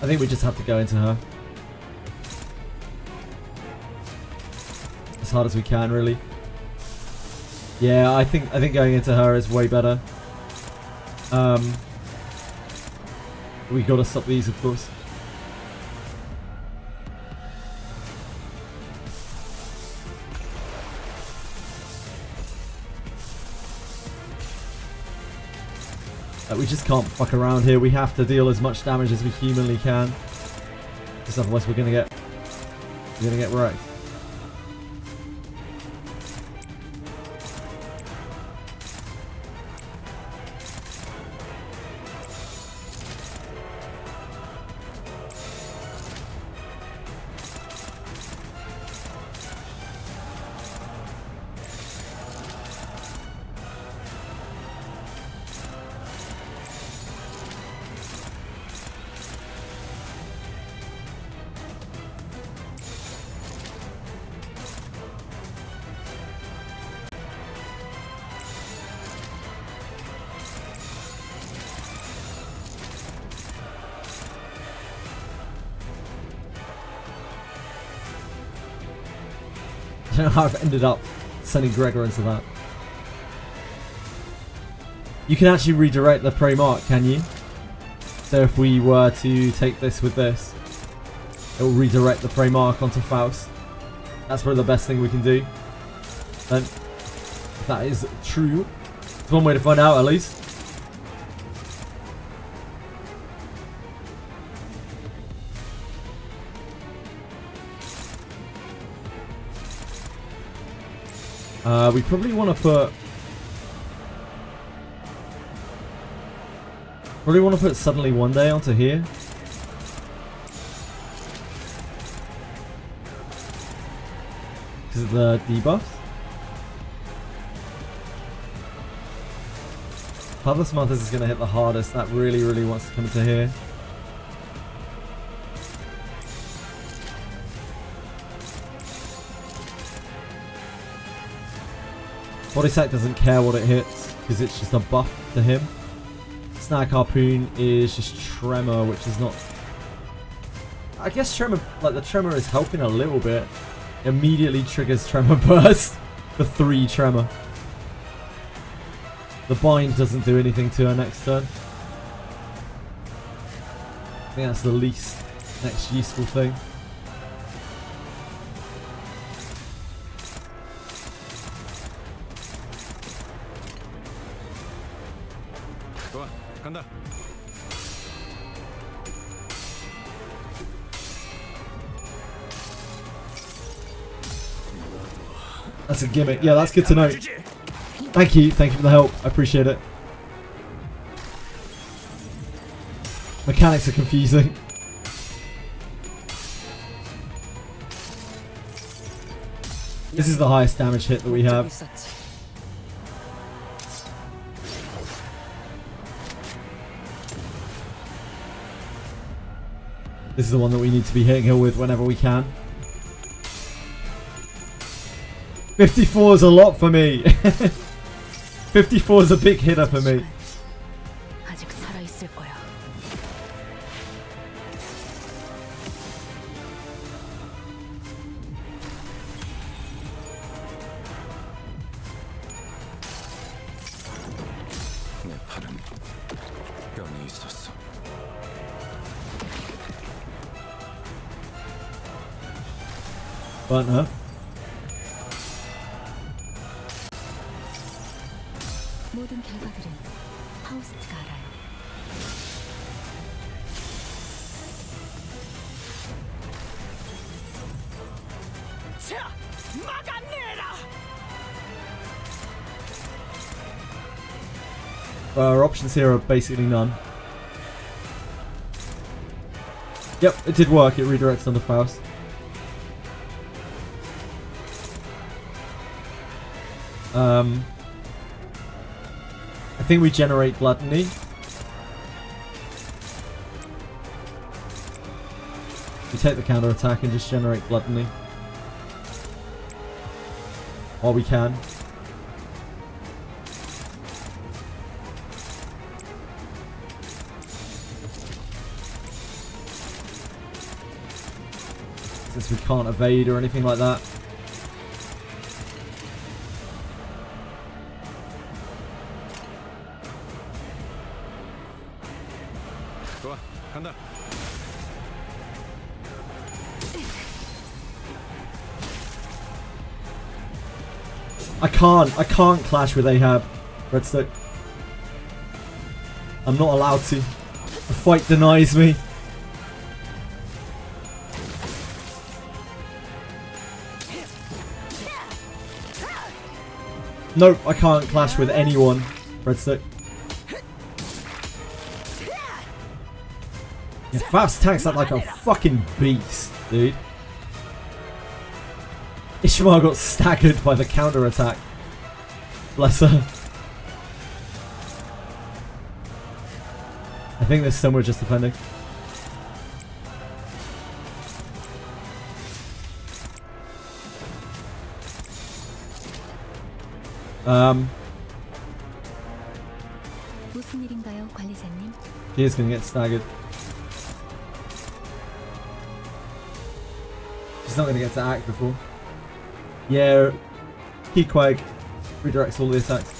I think we just have to go into her as hard as we can, really. Yeah, I think going into her is way better. We gotta stop these, of course. We just can't fuck around here. We have to deal as much damage as we humanly can, because otherwise we're gonna get wrecked. I don't know how I've ended up sending Gregor into that. You can actually redirect the Primarch, can you? So if we were to take this with this, it will redirect the prey mark onto Faust. That's probably the best thing we can do. And if that is true, it's one way to find out at least. We probably want to put... Suddenly One Day onto here. Because of the debuffs. Heartless Mothers is going to hit the hardest. That really, really wants to come into here. Body Sack doesn't care what it hits because it's just a buff to him. Snag Harpoon is just Tremor, which is not... I guess Tremor, like the Tremor is helping a little bit. Immediately triggers Tremor Burst for 3 Tremor. The Bind doesn't do anything to her next turn. I think that's the least next useful thing. 간다. That's a gimmick. Yeah, that's good to know. Thank you. Thank you for the help. I appreciate it. Mechanics are confusing. This is the highest damage hit that we have. This is the one that we need to be hitting her with whenever we can. 54 is a lot for me. 54 is a big hitter for me. 아직 살아 있을 거야. 내 팔은 뼈에 있었어. Burnt her. 모든 결과들은 파우스트가 알아요. 자, 막아내라. Our options here are basically none. Yep, it did work. It redirects onto Faust. I think we generate Gluttony. We take the counter attack and just generate Gluttony. While we can. Since we can't evade or anything like that. 좋아, 간다. I can't clash with Ahab, Redstick. I'm not allowed to. The fight denies me. Nope, I can't clash with anyone, Redstick. Yeah, Faust tanks that like a fucking beast, dude. Ishmael got staggered by the counter attack. Bless her. I think this time we're just defending. 무슨 일인가요, 관리자님? He is gonna get staggered. She's not gonna get to act before. Yeah, Keyquag redirects all the attacks.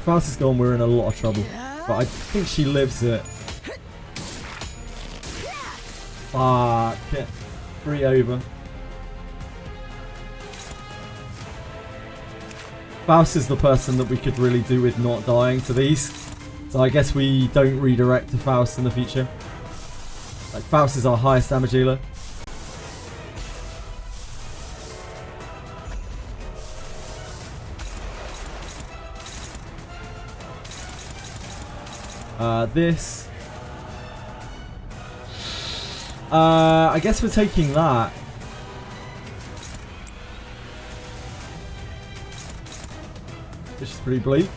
Faust is gone, we're in a lot of trouble. But I think she lives it. Fuck it. 3 over. Faust is the person that we could really do with not dying to these. So I guess we don't redirect to Faust in the future. Like, Faust is our highest damage dealer. This. I guess we're taking that. Which is pretty bleak.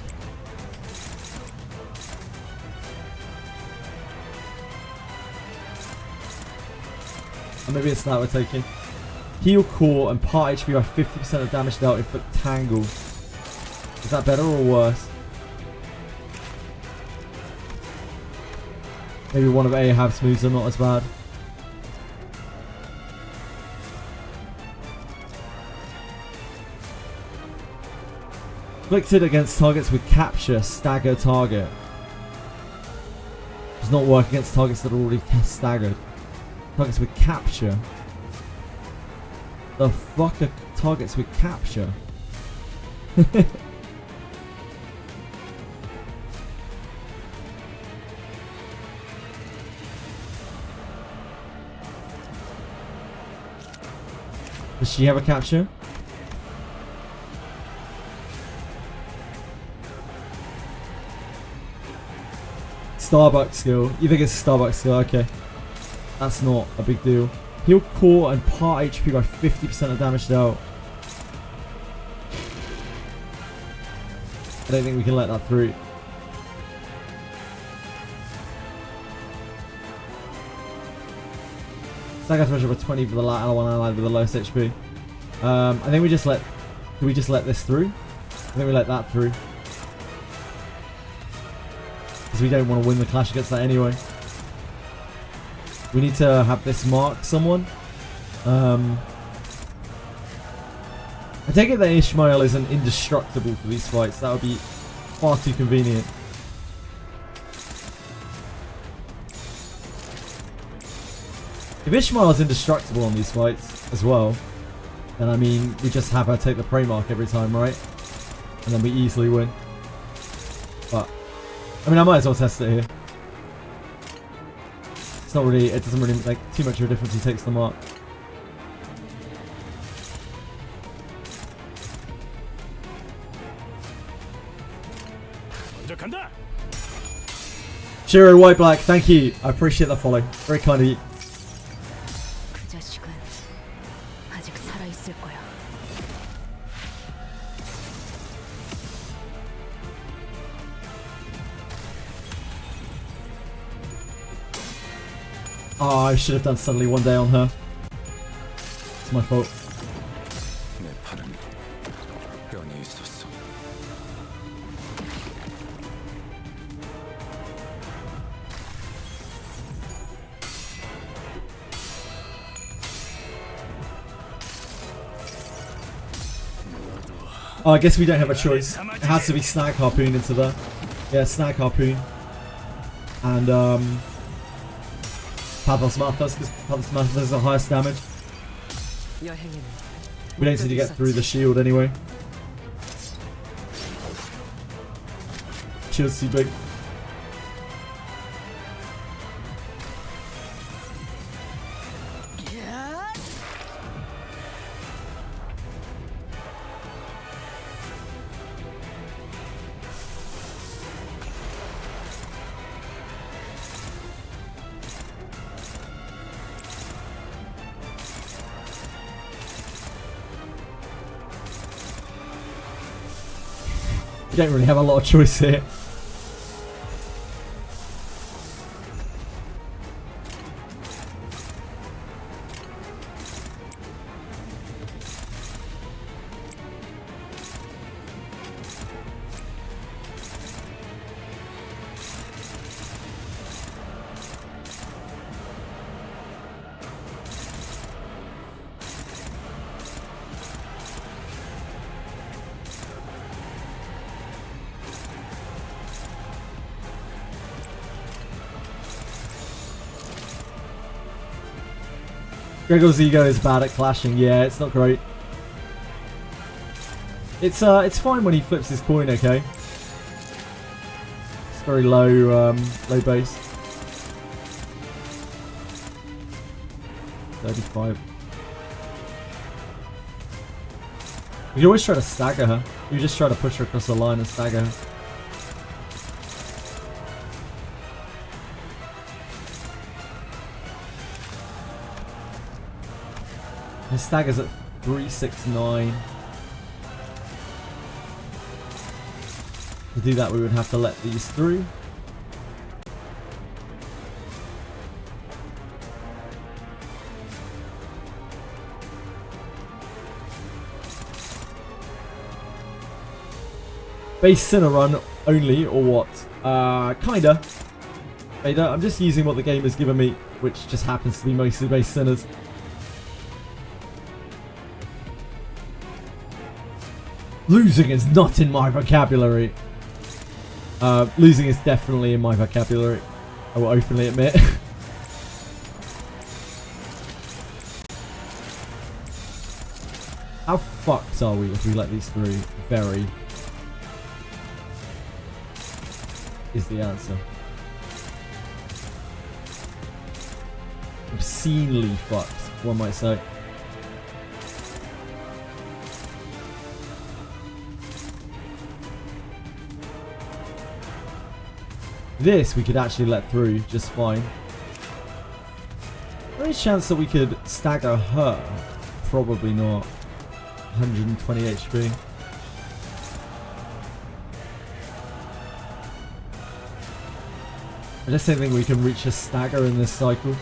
Or maybe it's that we're taking. Heal core and part HP by 50% of damage dealt if tangle. Is that better or worse? Maybe one of Ahab's moves are not as bad. Inflicted against targets with capture, stagger target. Does not work against targets that are already staggered. Targets with capture. The fuck are targets with capture? Does she have a capture? Starbucks skill. You think it's a Starbucks skill? Okay. That's not a big deal. Heal core and part HP by 50% of damage dealt. I don't think we can let that through. Stagger threshold by 20 for the latter one allied with the lowest HP. I think we just let... Do we just let this through? I think we let that through. Because we don't want to win the clash against that anyway. We need to have this mark someone. I take it that Ishmael isn't indestructible for these fights. That would be far too convenient. If Ishmael is indestructible on these fights as well, then I mean, we just have her take the prey mark every time, right? And then we easily win. But, I mean, I might as well test it here. It's not really, it doesn't really make too much of a difference who takes the mark. Shiro White Black, thank you. I appreciate that follow. Very kind of you. 그 자식은 아직 살아 있을 거야. Oh, I should have done suddenly one day on her. It's my fault. 내 팔은 뼈에 있었어. Oh, I guess we don't have a choice. It has to be Snag Harpoon into there. Yeah, Snag Harpoon. And, Pathos Mathos, because Pathos Mathos is the highest damage. We don't need to get through the shield anyway. Shield's too big. You don't really have a lot of choice here. Gregor's ego is bad at clashing. Yeah, it's not great. It's fine when he flips his coin, okay? It's very low, low base. 35. You always try to stagger her. You just try to push her across the line and stagger her. His stagger's at 369. To do that, we would have to let these through. Base Sinner run only, or what? Kinda. I'm just using what the game has given me, which just happens to be mostly Base Sinners. Losing is not in my vocabulary. Losing is definitely in my vocabulary. I will openly admit. How fucked are we if we let these through? Very. Is the answer. Obscenely fucked, one might say. This we could actually let through just fine. Any chance that we could stagger her? Probably not. 120 HP. I just don't think we can reach a stagger in this cycle.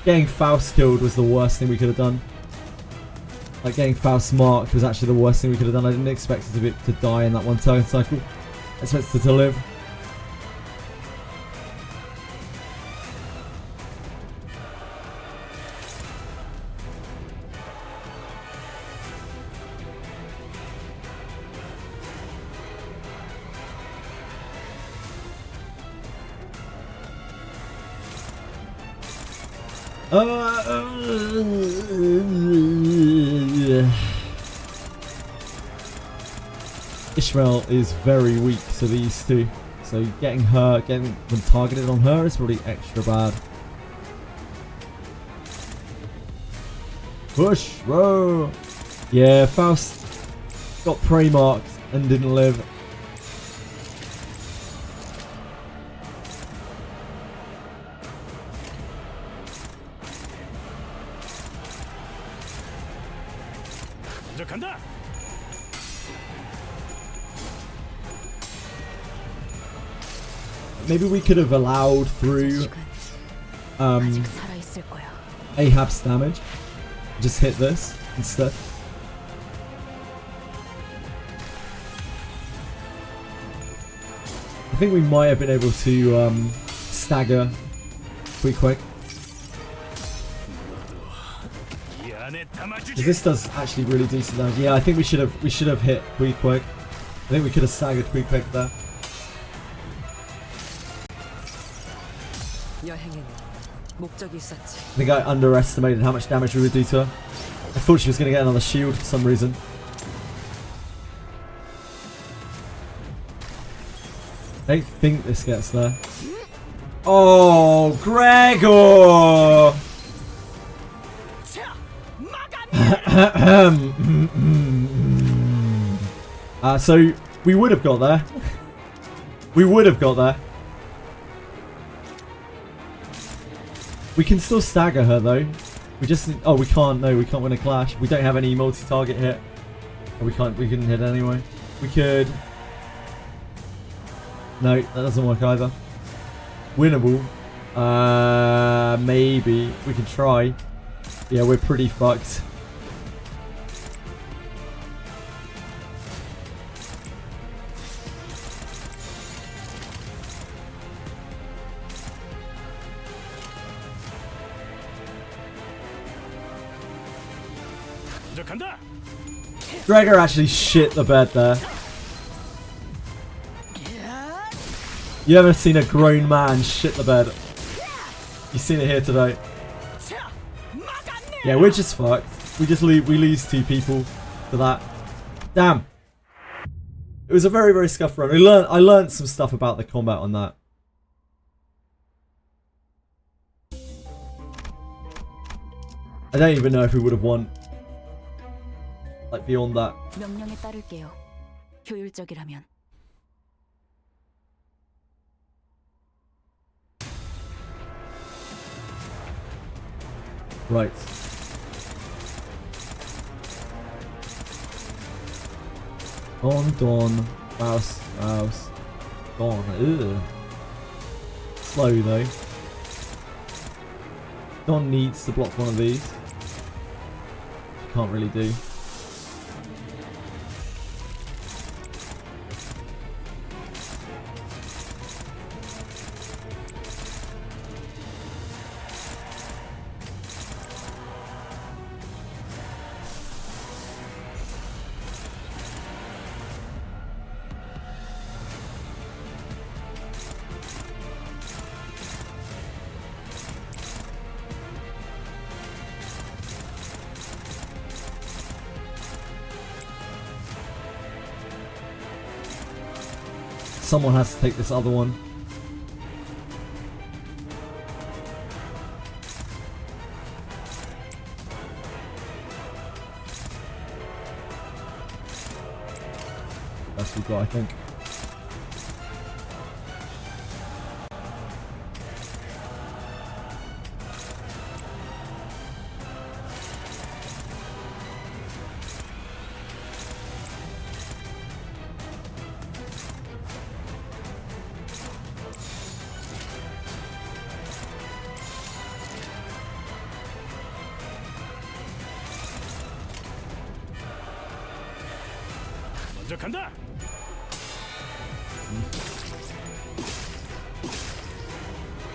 Getting Faust killed was the worst thing we could have done. Like getting Faust marked was actually the worst thing we could have done. I didn't expect it to die in that one turn cycle. I expected it to live. Ishmael is very weak to these two, so getting them targeted on her is probably extra bad. Push, row. Yeah, Faust got prey marked and didn't live. Maybe we could have allowed through Ahab's damage. Just hit this instead. I think we might have been able to stagger quick. This does actually really decent damage. Yeah, I think we should have hit quick. I think we could have staggered quick there. I think I underestimated how much damage we would do to her. I thought she was going to get another shield for some reason. I don't think this gets there. Oh, Gregor! So we would have got there. We would have got there. We can still stagger her though. We just we can't. No, we can't win a clash. We don't have any multi-target hit. Oh, we couldn't hit anyway. We could. No, that doesn't work either. Winnable. Maybe we could try. Yeah, we're pretty fucked. Gregor actually shit the bed there. You ever seen a grown man shit the bed? You've seen it here today. Yeah, we're just fucked. We lose 2 people to that. Damn. It was a very, very scuffed run. I learned some stuff about the combat on that. I don't even know if we would have won. Like beyond that. 명령에 따를게요. 효율적이라면. Right. Dawn. Mouse. Dawn. Ugh. Slow though. Dawn needs to block one of these. Can't really do. Someone has to take this other one. That's what we got, I think.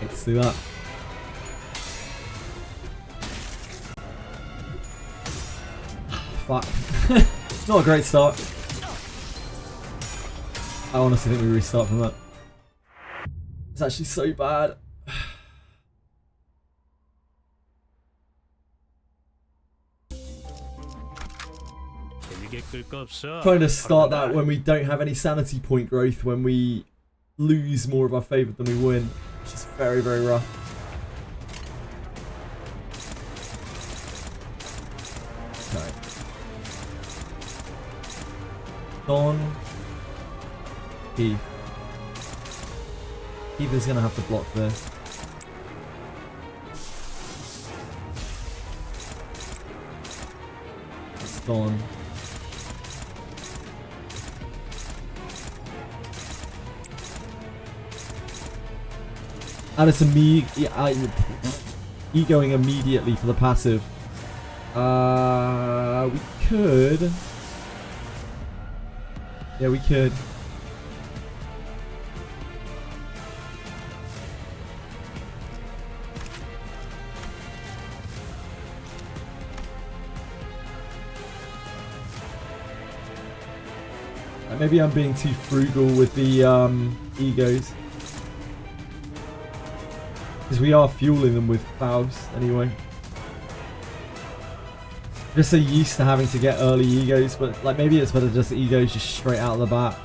Let's do that. Fuck. Not a great start. I honestly think we restart from that. It's actually so bad. Trying to start that when we don't have any sanity point growth, when we lose more of our favour than we win. It's just very, very rough. Okay. Dawn. Keith. Keith is going to have to block this. It's Dawn. And it's egoing immediately for the passive. We could. Yeah, we could. Maybe I'm being too frugal with the egos. Because we are fueling them with Faust anyway. Just so used to having to get early egos, but like maybe it's better just egos just straight out of the bat.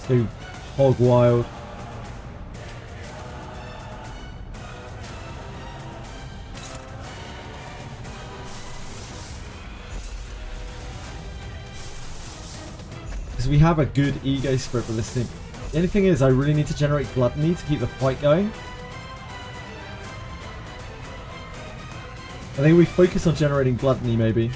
So hog wild. Because we have a good ego spread for this team. The only thing is I really need to generate gluttony to keep the fight going. I think we focus on generating gluttony, maybe.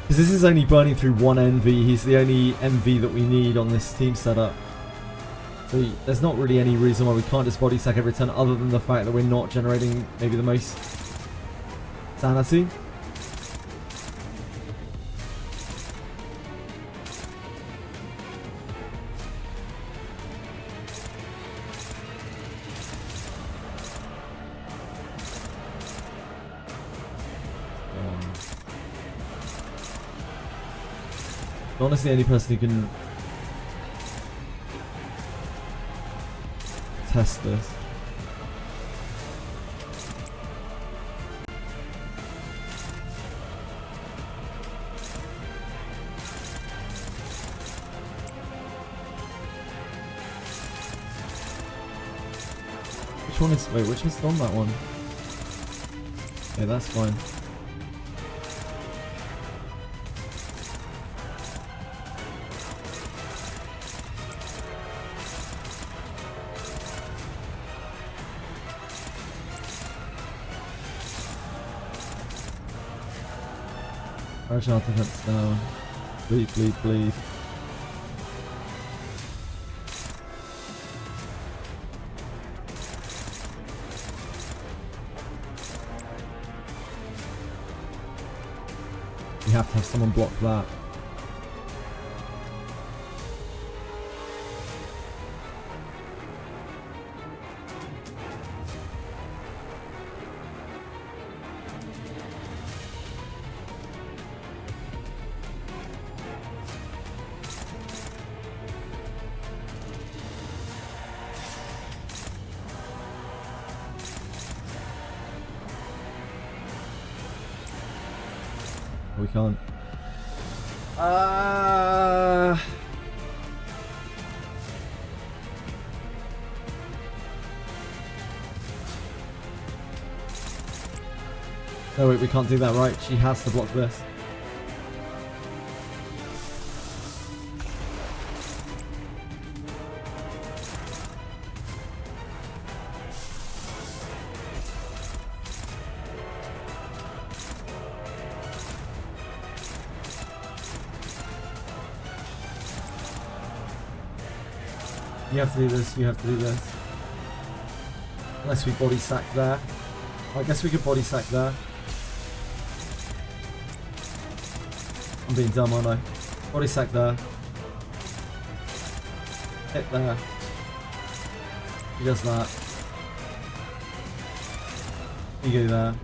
Because this is only burning through one envy. He's the only envy that we need on this team setup. So there's not really any reason why we can't just body sack every turn other than the fact that we're not generating maybe the most sanity. Honestly, the only person who can test this. Which one is... Wait, which one's on that one? Yeah, that's fine. Original defense down. Bleed, bleed, bleed. You have to have someone block that. We can't. No, wait, we can't do that, right? She has to block this. You have to do this, you have to do this. Unless we body sack there. I guess we could body sack there. I'm being dumb, aren't I? Body sack there. Hit there. He does that. You go there.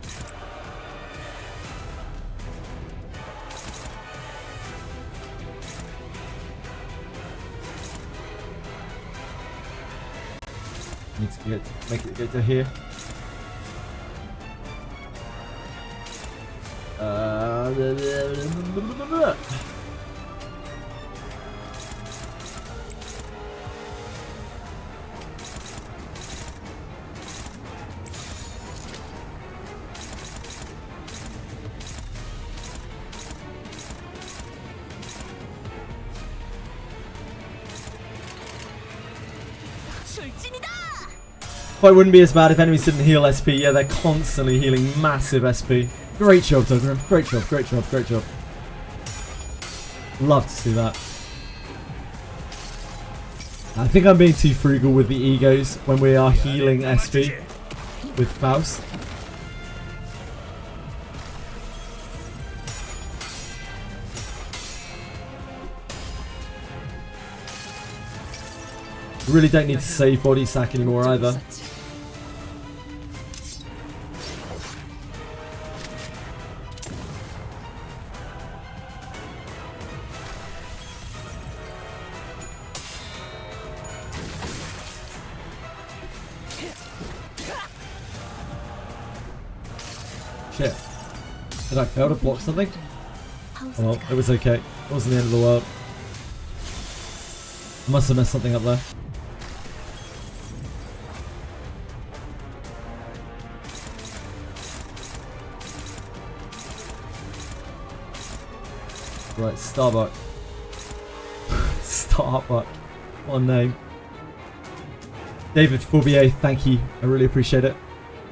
Need to make it get to here. But it wouldn't be as bad if enemies didn't heal SP. Yeah, they're constantly healing massive SP. Great job, Dogrim. Great job, great job, great job. Love to see that. I think I'm being too frugal with the egos when we are healing SP with Faust. Really don't need to save body sack anymore either. Shit. Did I fail to block something? Oh, well, it was okay. It wasn't the end of the world. I must have messed something up there. Right, Starbuck. Starbuck. What a name. David 4BA, thank you. I really appreciate it.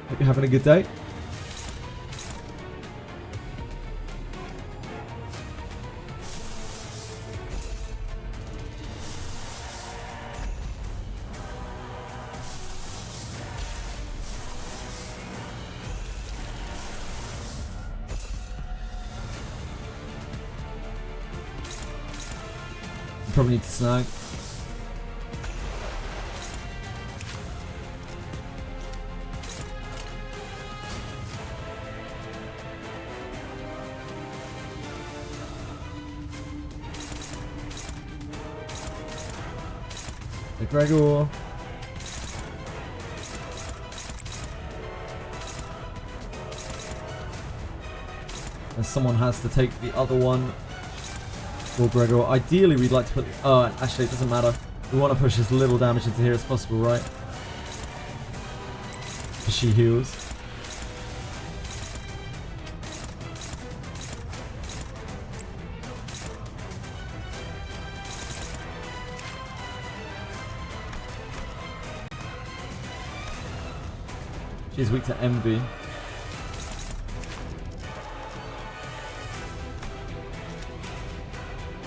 Hope you're having a good day. Probably need to snag. The Gregor. And someone has to take the other one. Or Gregor. Ideally, we'd like to put... Oh, actually, it doesn't matter. We want to push as little damage into here as possible, right? Because she heals. She's weak to envy.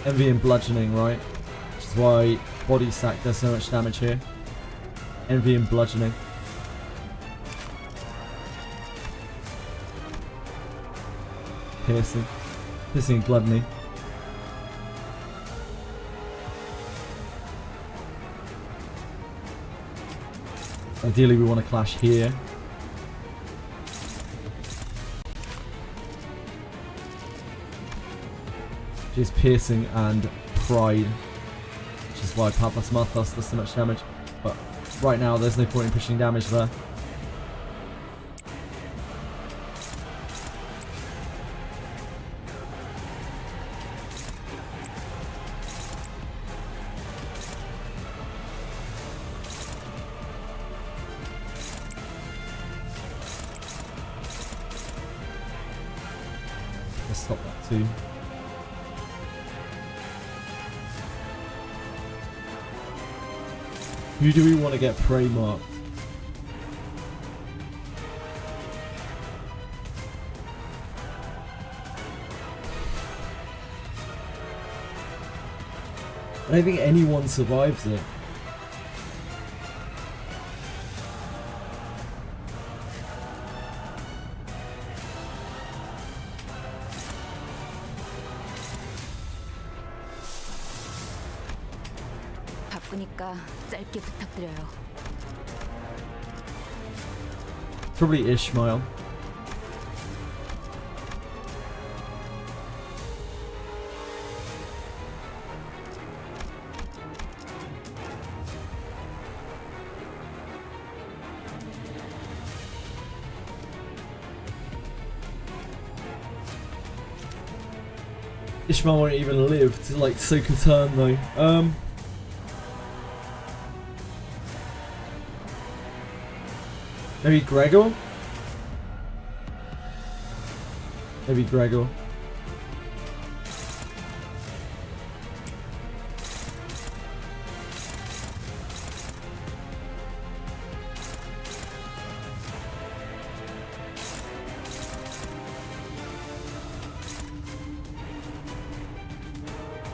Envy and bludgeoning, right? Which is why body sack does so much damage here. Envy and bludgeoning. Piercing. Piercing and gluttony. Ideally we want to clash here. She's piercing and pride, which is why Pavlas Marthas does so much damage. But right now, there's no point in pushing damage there. Let's stop that too. Who do we want to get prey marked? I don't think anyone survives it. 바쁘니까 짧게 부탁드려요. Probably Ishmael. Ishmael won't even live to like soak a turn though. Maybe Gregor? Maybe Gregor.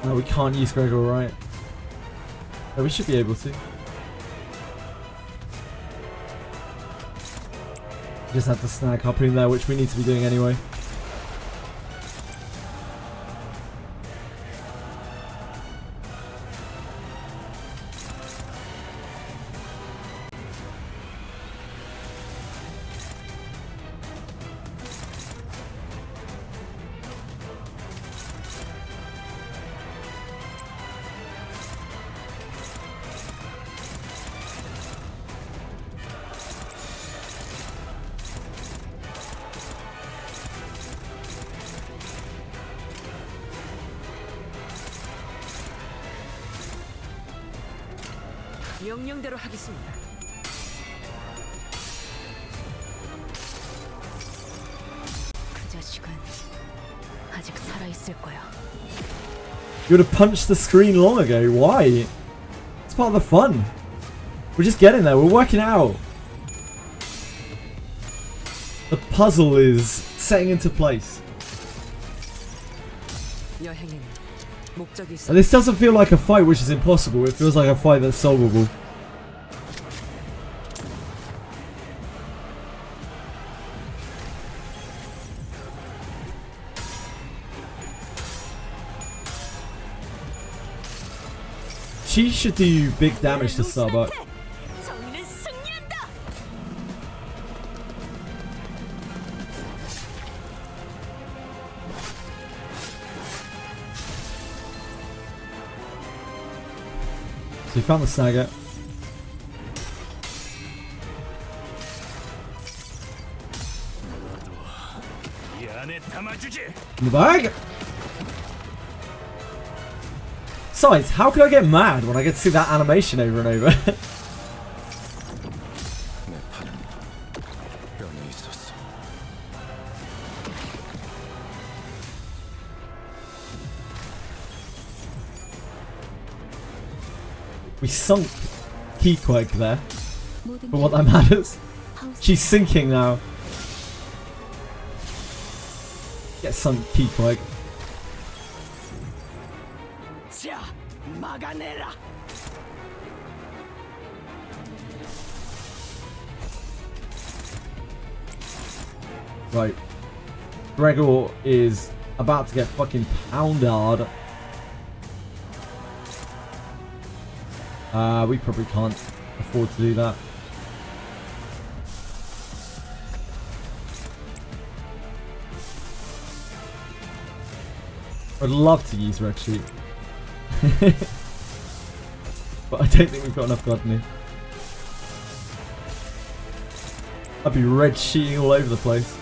No, we can't use Gregor, right? No, we should be able to. Just have to snag Harpoon there, which we need to be doing anyway. 명령대로 하겠습니다. 그 자식은 아직 살아 있을 거야. You would have punched the screen long ago. Why? It's part of the fun. We're just getting there. We're working out. The puzzle is setting into place. 여행에는 목적이 있어. And this doesn't feel like a fight which is impossible. It feels like a fight that's solvable. She should do big damage to Starbuck. 정의는 승리한다. So he found the Snagger. In the bag. Besides, how can I get mad when I get to see that animation over and over? 내 팔은 뼈에 있었어. We sunk Keyquake there, for what that matters. She's sinking now. Get sunk Keyquake. 자, 막아내라. Right. Gregor is about to get fucking pounded. We probably can't afford to do that. I'd love to use Red Sheet. But I don't think we've got enough Daphne. I'd be red sheeting all over the place.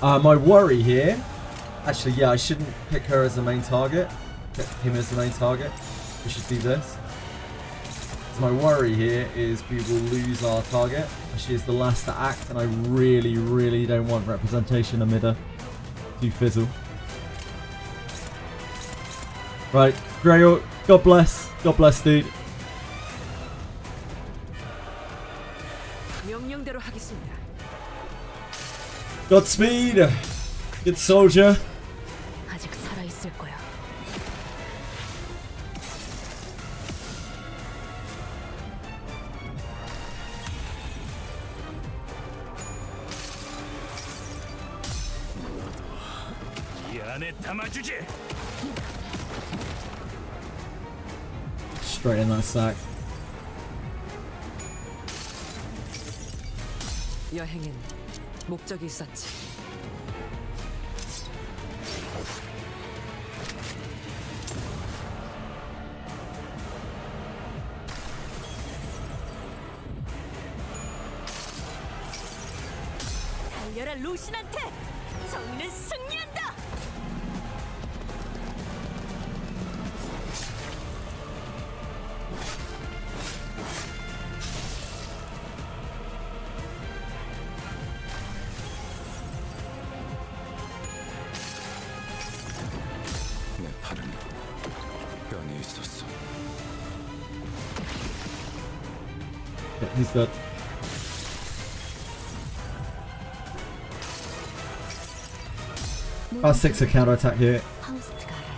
My worry here, actually, yeah, I shouldn't pick her as the main target. Pick him as the main target. We should do this. So my worry here is we will lose our target. She is the last to act, and I really, really don't want representation amid her to fizzle. Right, Gregor, God bless, dude. 명령대로 하겠습니다. Godspeed, good soldier. 아직 살아 있을 거야. 이 안에 담아주지. Straight in that sack. 여행엔 목적이 있었지. 달려라 루신한테! 정의는 승리한다! 내 팔은 뼈에 있었어. Yeah, he's dead. About 6 a counter attack here. 파우스트가 알아요.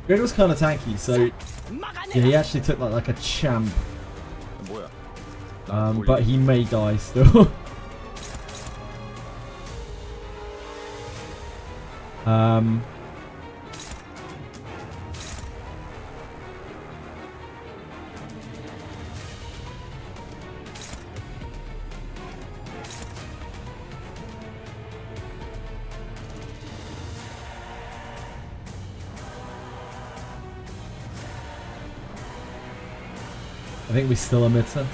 Grid was kind of tanky, so yeah, he actually took like a champ. 뭐야? But he may die still. I think we still omit her.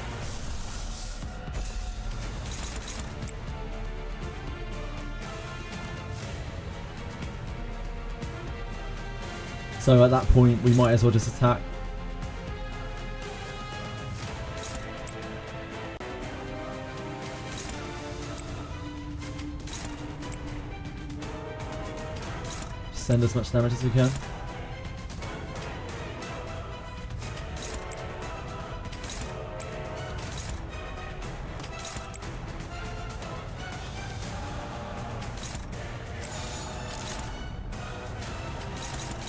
So at that point, we might as well just attack. Send as much damage as we can.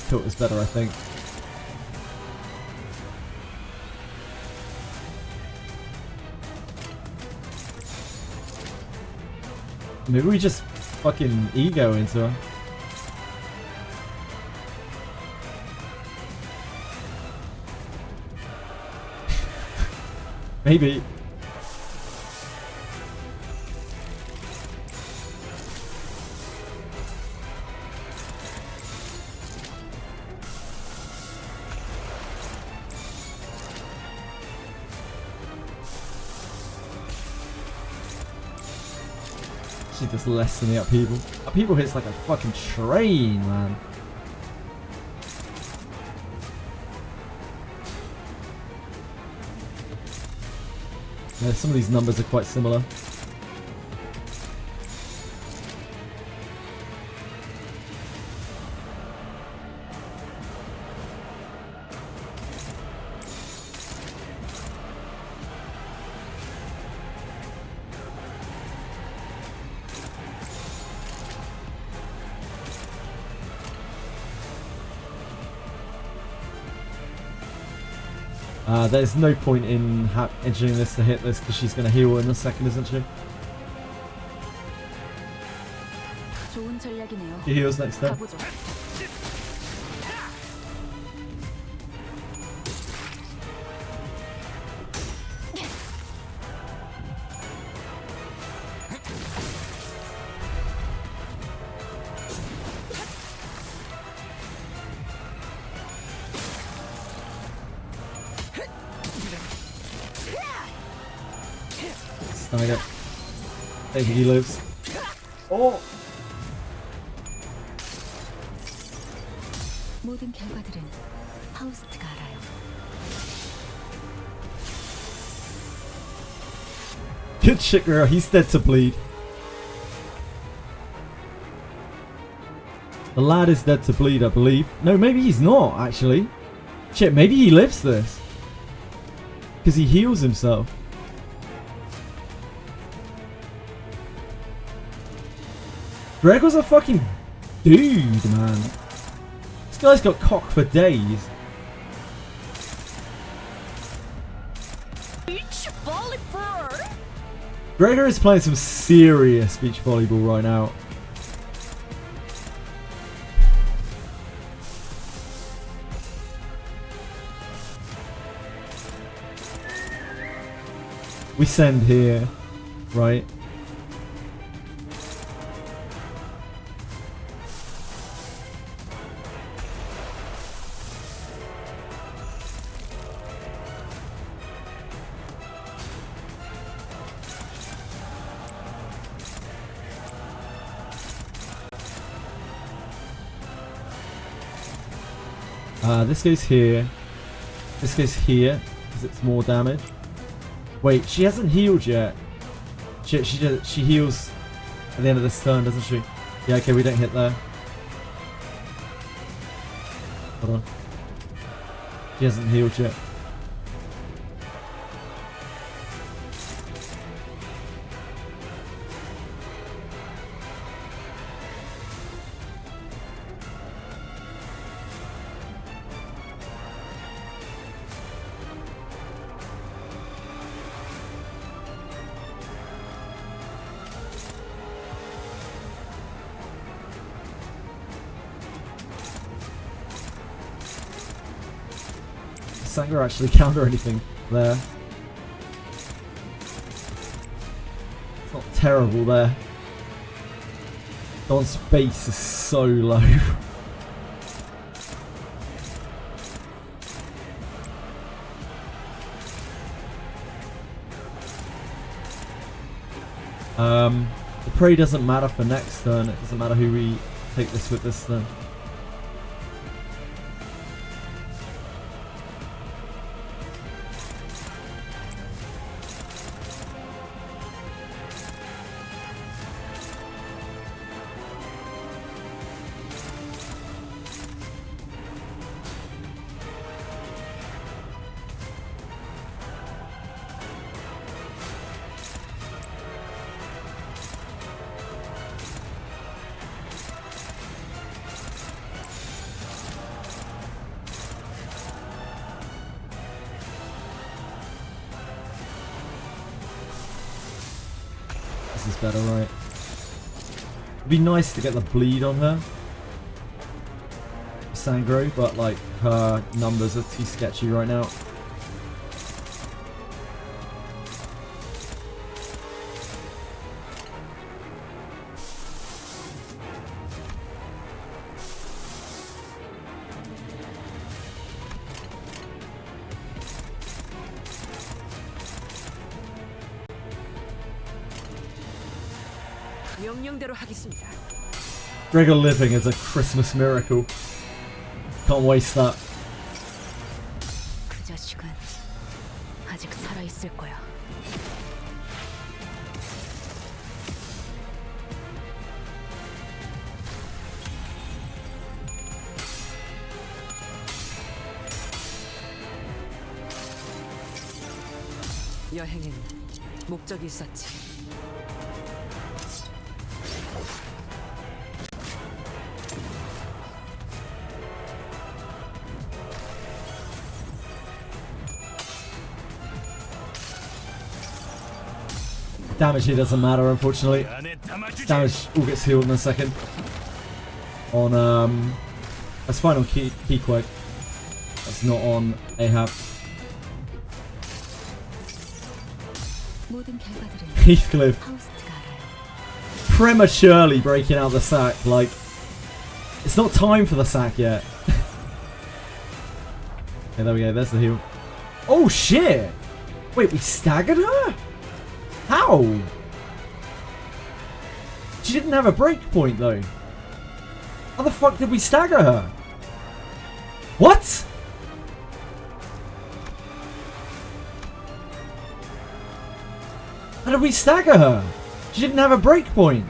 Tilt is better, I think. Maybe we just fucking ego into her. Maybe. She does less than the upheaval. Upheaval hits like a fucking train, man. Yeah, some of these numbers are quite similar. There's no point in engineering this to hit this because she's going to heal in a second, isn't she? 좋은 전략이네요. She heals next turn. 가보죠. Snag it. I think he lives. Oh! 모든 결과들은 파우스트가 알아요. Good shit, girl. He's dead to bleed. The lad is dead to bleed, I believe. No, maybe he's not, actually. Shit, maybe he lives this. Because he heals himself. Greg was a fucking dude, man. This guy's got cock for days. Beach volleyball. Gregor is playing some serious beach volleyball right now. We send here, right? This goes here. This goes here because it's more damage. Wait, she hasn't healed yet. She heals at the end of this turn, doesn't she? Yeah, okay, we don't hit there. Hold on. She hasn't healed yet. Sanger actually counter anything there. It's not terrible there. Don's base is so low. The prey doesn't matter for next turn. It doesn't matter who we take this with this turn. This is better, right? It'd be nice to get the bleed on her. Sangro, but like her numbers are too sketchy right now. 명령대로 하겠습니다. Gregor living is a Christmas miracle. Can't waste that. 그 자식은 아직 살아 있을 거야. 여행엔 목적이 있었지. Damage here doesn't matter, unfortunately. Damage all gets healed in a second. On that's fine on Keyquake. That's not on Ahab. 모든 결과들은 Heathcliff 파우스트가 알아요. prematurely breaking out the sack. Like, it's not time for the sack yet. Okay, there we go. There's the heal. Oh shit! Wait, we staggered her? How? She didn't have a break point though. How the fuck did we stagger her? What? How did we stagger her? She didn't have a break point.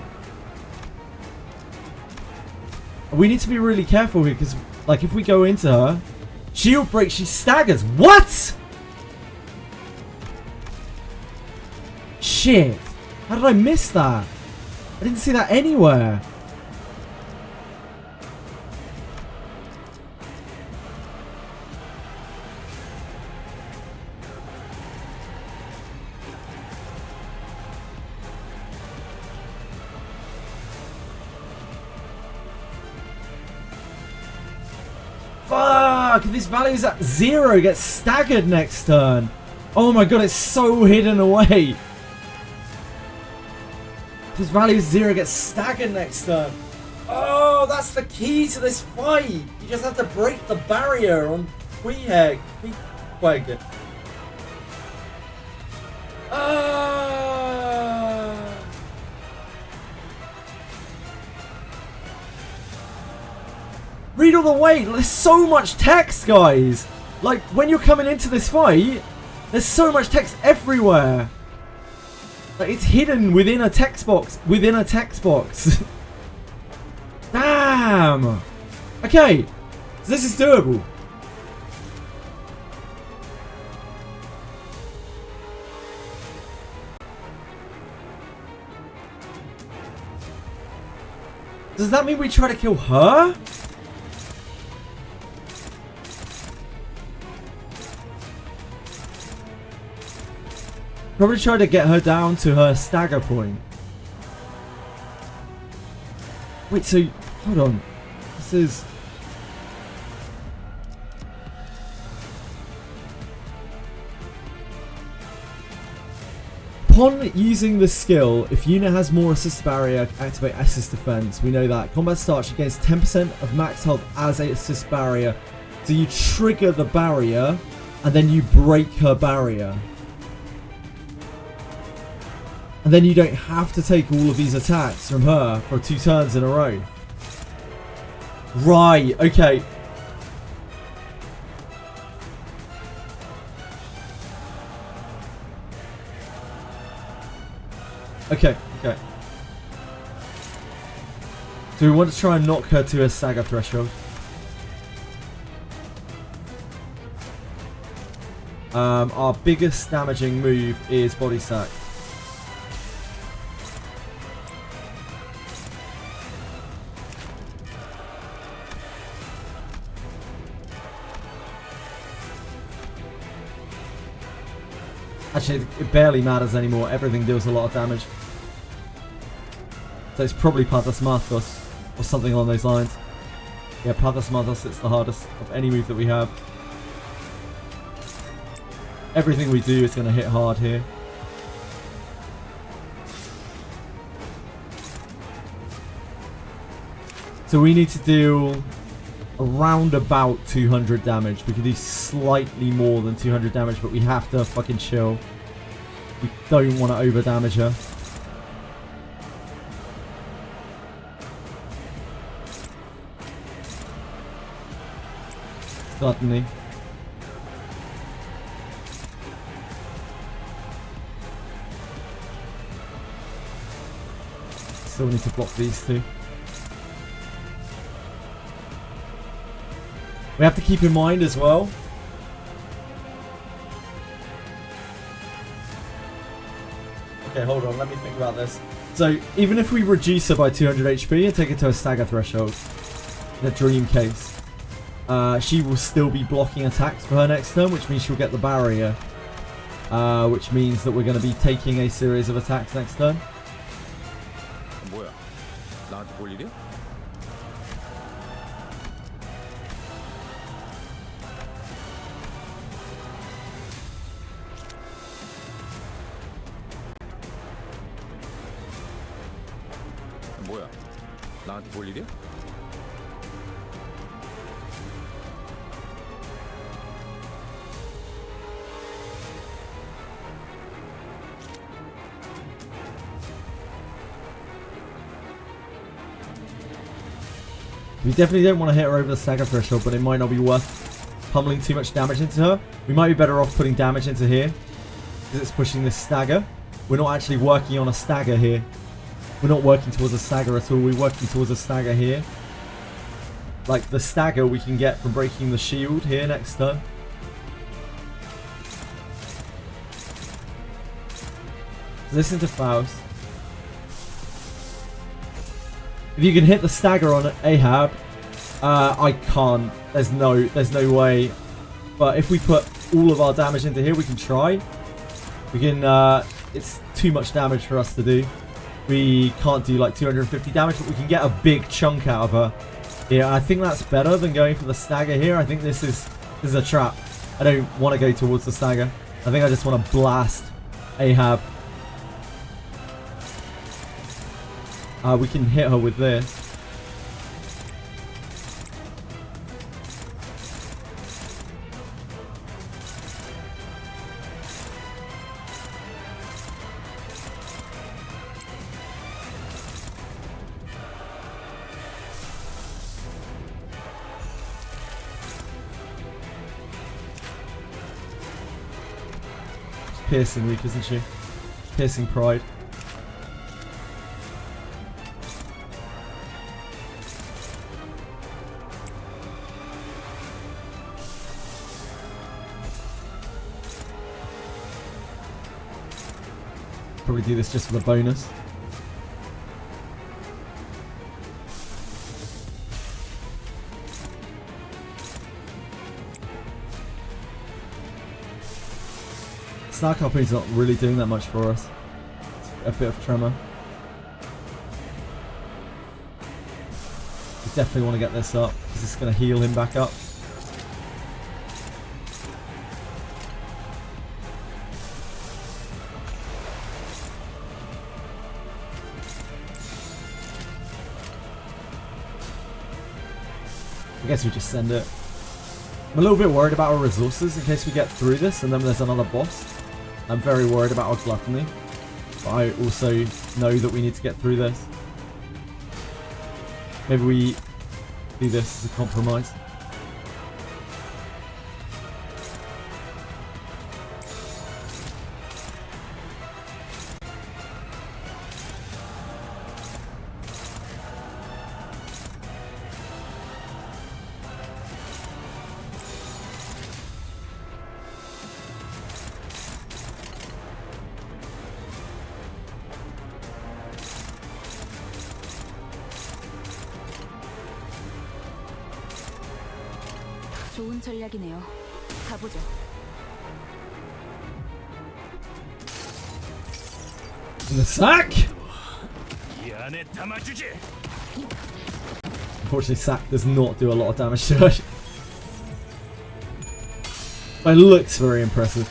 We need to be really careful here because, like, if we go into her, shield break, she staggers. What? Shit. How did I miss that? I didn't see that anywhere. Fuck! If this value is at 0, gets staggered next turn. Oh my god, it's so hidden away. If this value is 0, gets staggered next turn. Oh, that's the key to this fight. You just have to break the barrier on Queeheg. Read all the way. There's so much text, guys. Like, when you're coming into this fight, there's so much text everywhere. Like, it's hidden within a text box. Within a text box. Damn. Okay. So this is doable. Does that mean we try to kill her? Probably try to get her down to her stagger point. Wait, so hold on. This is upon using the skill, if unit has more assist barrier, activate assist defense. We know that. Combat starts, she gains 10% of max health as a assist barrier. So you trigger the barrier and then you break her barrier. And then you don't have to take all of these attacks from her for 2 turns in a row. Right, okay. Okay. So we want to try and knock her to a stagger threshold. Our biggest damaging move is body sack. Actually, it barely matters anymore. Everything deals a lot of damage. So it's probably Pathos Mathos or something along those lines. Yeah, Pathos Mathos, it's the hardest of any move that we have. Everything we do is going to hit hard here. So we need to do around about 200 damage. We can do slightly more than 200 damage, but we have to fucking chill. We don't want to over damage her. Gluttony. Still need to block these two. We have to keep in mind as well. Okay, hold on. Let me think about this. So, even if we reduce her by 200 HP and take it to a stagger threshold, in a dream case, she will still be blocking attacks for her next turn, which means she'll get the barrier. Which means that we're going to be taking a series of attacks next turn. 뭐야? 나한테 볼 일이야? 뭐야? 나한테 볼 일이야? We definitely don't want to hit her over the stagger threshold, but it might not be worth pummeling too much damage into her. We might be better off putting damage into here, because it's pushing this stagger. We're not actually working on a stagger here. We're not working towards a stagger at all. We're working towards a stagger here. Like the stagger we can get from breaking the shield here next turn. Listen to Faust. If you can hit the stagger on Ahab, I can't. There's no way. But if we put all of our damage into here, we can try. We can. It's too much damage for us to do. We can't do like 250 damage, but we can get a big chunk out of her. Yeah, I think that's better than going for the stagger here. I think this is a trap. I don't want to go towards the stagger. I think I just want to blast Ahab. We can hit her with this. She's piercing weak, isn't she? Piercing pride. Probably do this just for the bonus. Star Company's not really doing that much for us. It's a bit of tremor. We definitely want to get this up because it's going to heal him back up. I guess we just send it. I'm a little bit worried about our resources in case we get through this and then there's another boss. I'm very worried about our gluttony. But I also know that we need to get through this. Maybe we do this as a compromise. 좋은 전략이네요. 가보죠. In the sack! 이 안에 담아주지. Unfortunately, sack does not do a lot of damage to her. But it looks very impressive.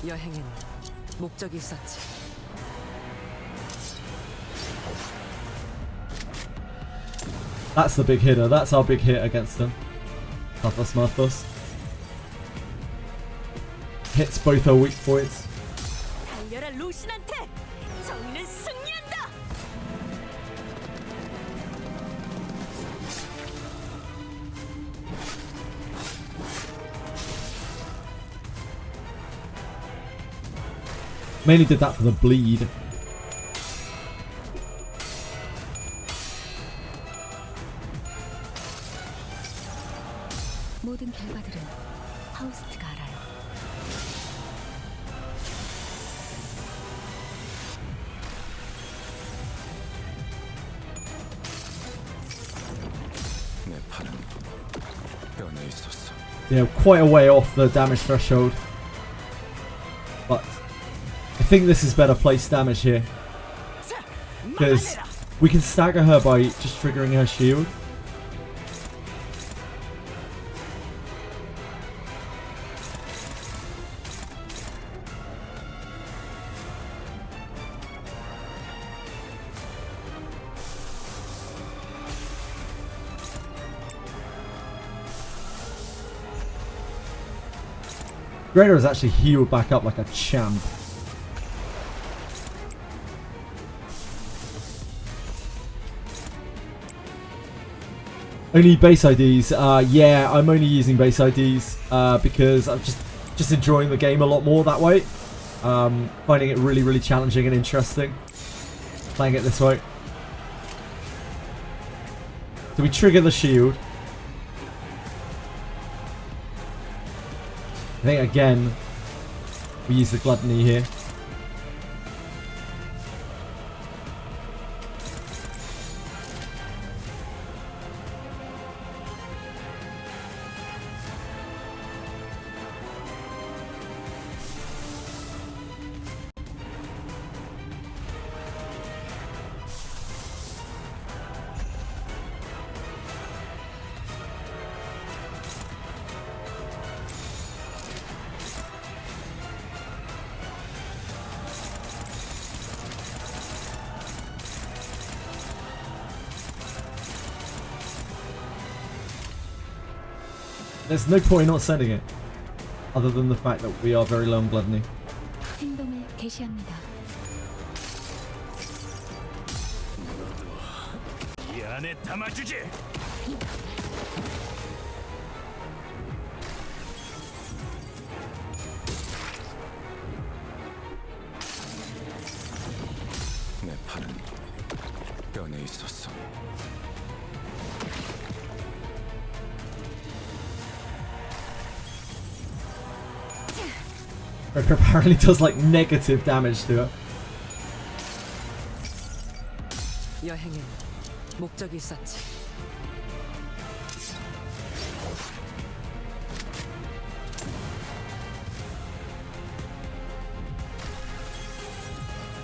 여행에는 목적이 있었지. That's the big hitter. That's our big hit against them. Pathos Marthos. Hits both her weak points. 달려라 루신한테! 정의는 승리한다! Mainly did that for the bleed. 모든 결과들은 하우스트가 알아요. 내 팔은 뼈에 있었어. Yeah, quite a way off the damage threshold. But I think this is better place damage here. Because we can stagger her by just triggering her shield. Greater has actually healed back up like a champ. Only base IDs. Yeah, I'm only using base IDs because I'm just enjoying the game a lot more that way. Finding it really, really challenging and interesting playing it this way. So we trigger the shield. I think again we use the gluttony here. There's no point in not sending it, other than the fact that we are very low on gluttony. 행동을 개시합니다. 이 안에 담아주지. 내 팔은 뼈에 있었어. Ricker apparently does like negative damage to her. 여행엔 목적이 있었지.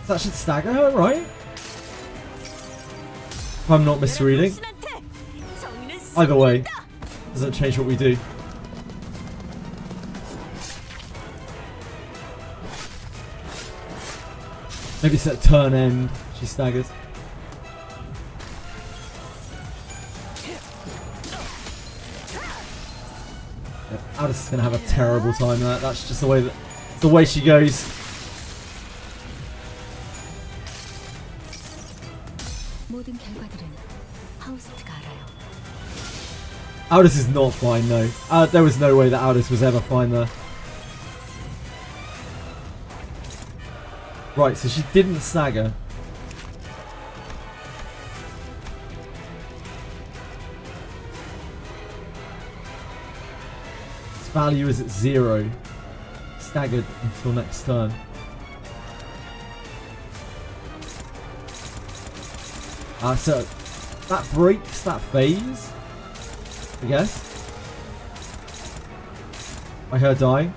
That should stagger her, right? If I'm not misreading. Either way, doesn't change what we do. Maybe it's at turn end, she staggers. Yeah, Aldous is gonna have a terrible time there. That's just the way she goes. 모든 결과들은 하우스트가 알아요. Aldous is not fine though. There was no way that Aldous was ever fine there. Right, so she didn't stagger. Its value is at 0. Staggered until next turn. So that breaks that phase, I guess. By her dying.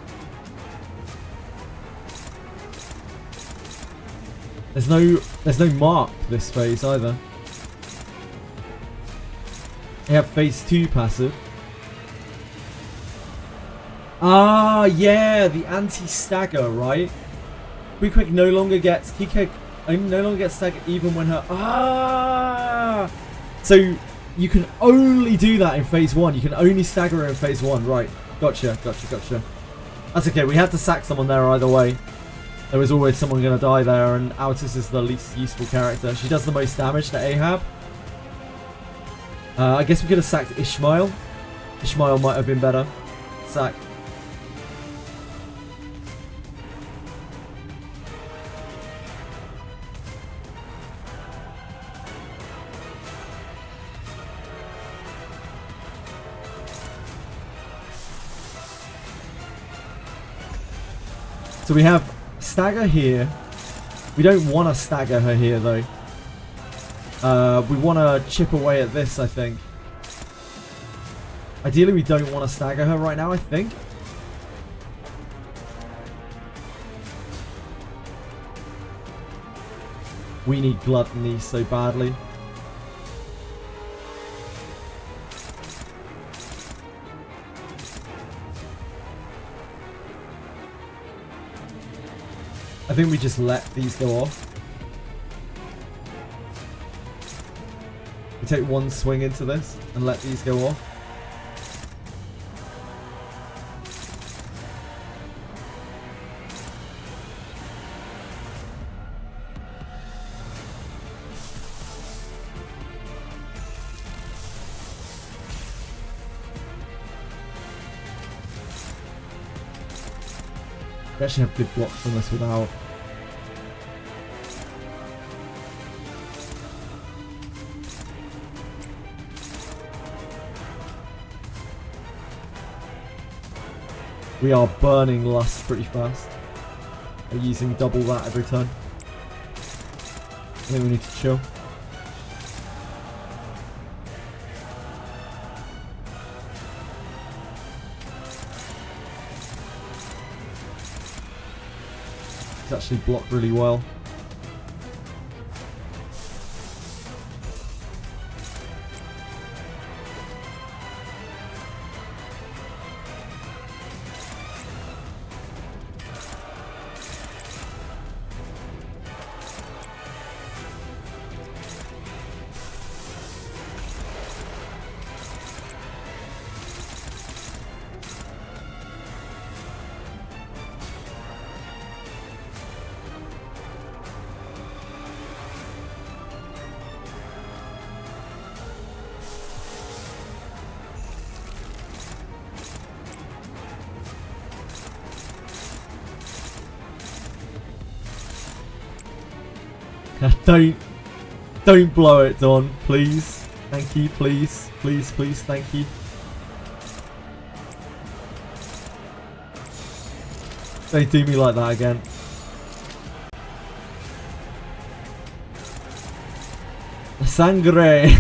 There's no mark for this phase either. They have phase 2 passive. Ah, yeah, the anti-stagger, right? Quick no longer gets no longer gets staggered even when her So you can only do that in phase 1. You can only stagger her in phase 1, right? Gotcha. That's okay. We had to sack someone there either way. There was always someone going to die there, and Altus is the least useful character. She does the most damage to Ahab. I guess we could have sacked Ishmael. Ishmael might have been better. Sack. So we have stagger here. We don't want to stagger her here though. We want to chip away at this, I think. Ideally, we don't want to stagger her right now, I think. We need gluttony so badly. I think we just let these go off. We take one swing into this and let these go off. We actually have good blocks on this without. We are burning lust pretty fast. We're using double that every turn. I think we need to chill. It's actually blocked really well. Don't blow it, Don, please. Thank you, please. Please, please, thank you. Don't do me like that again. Sangre.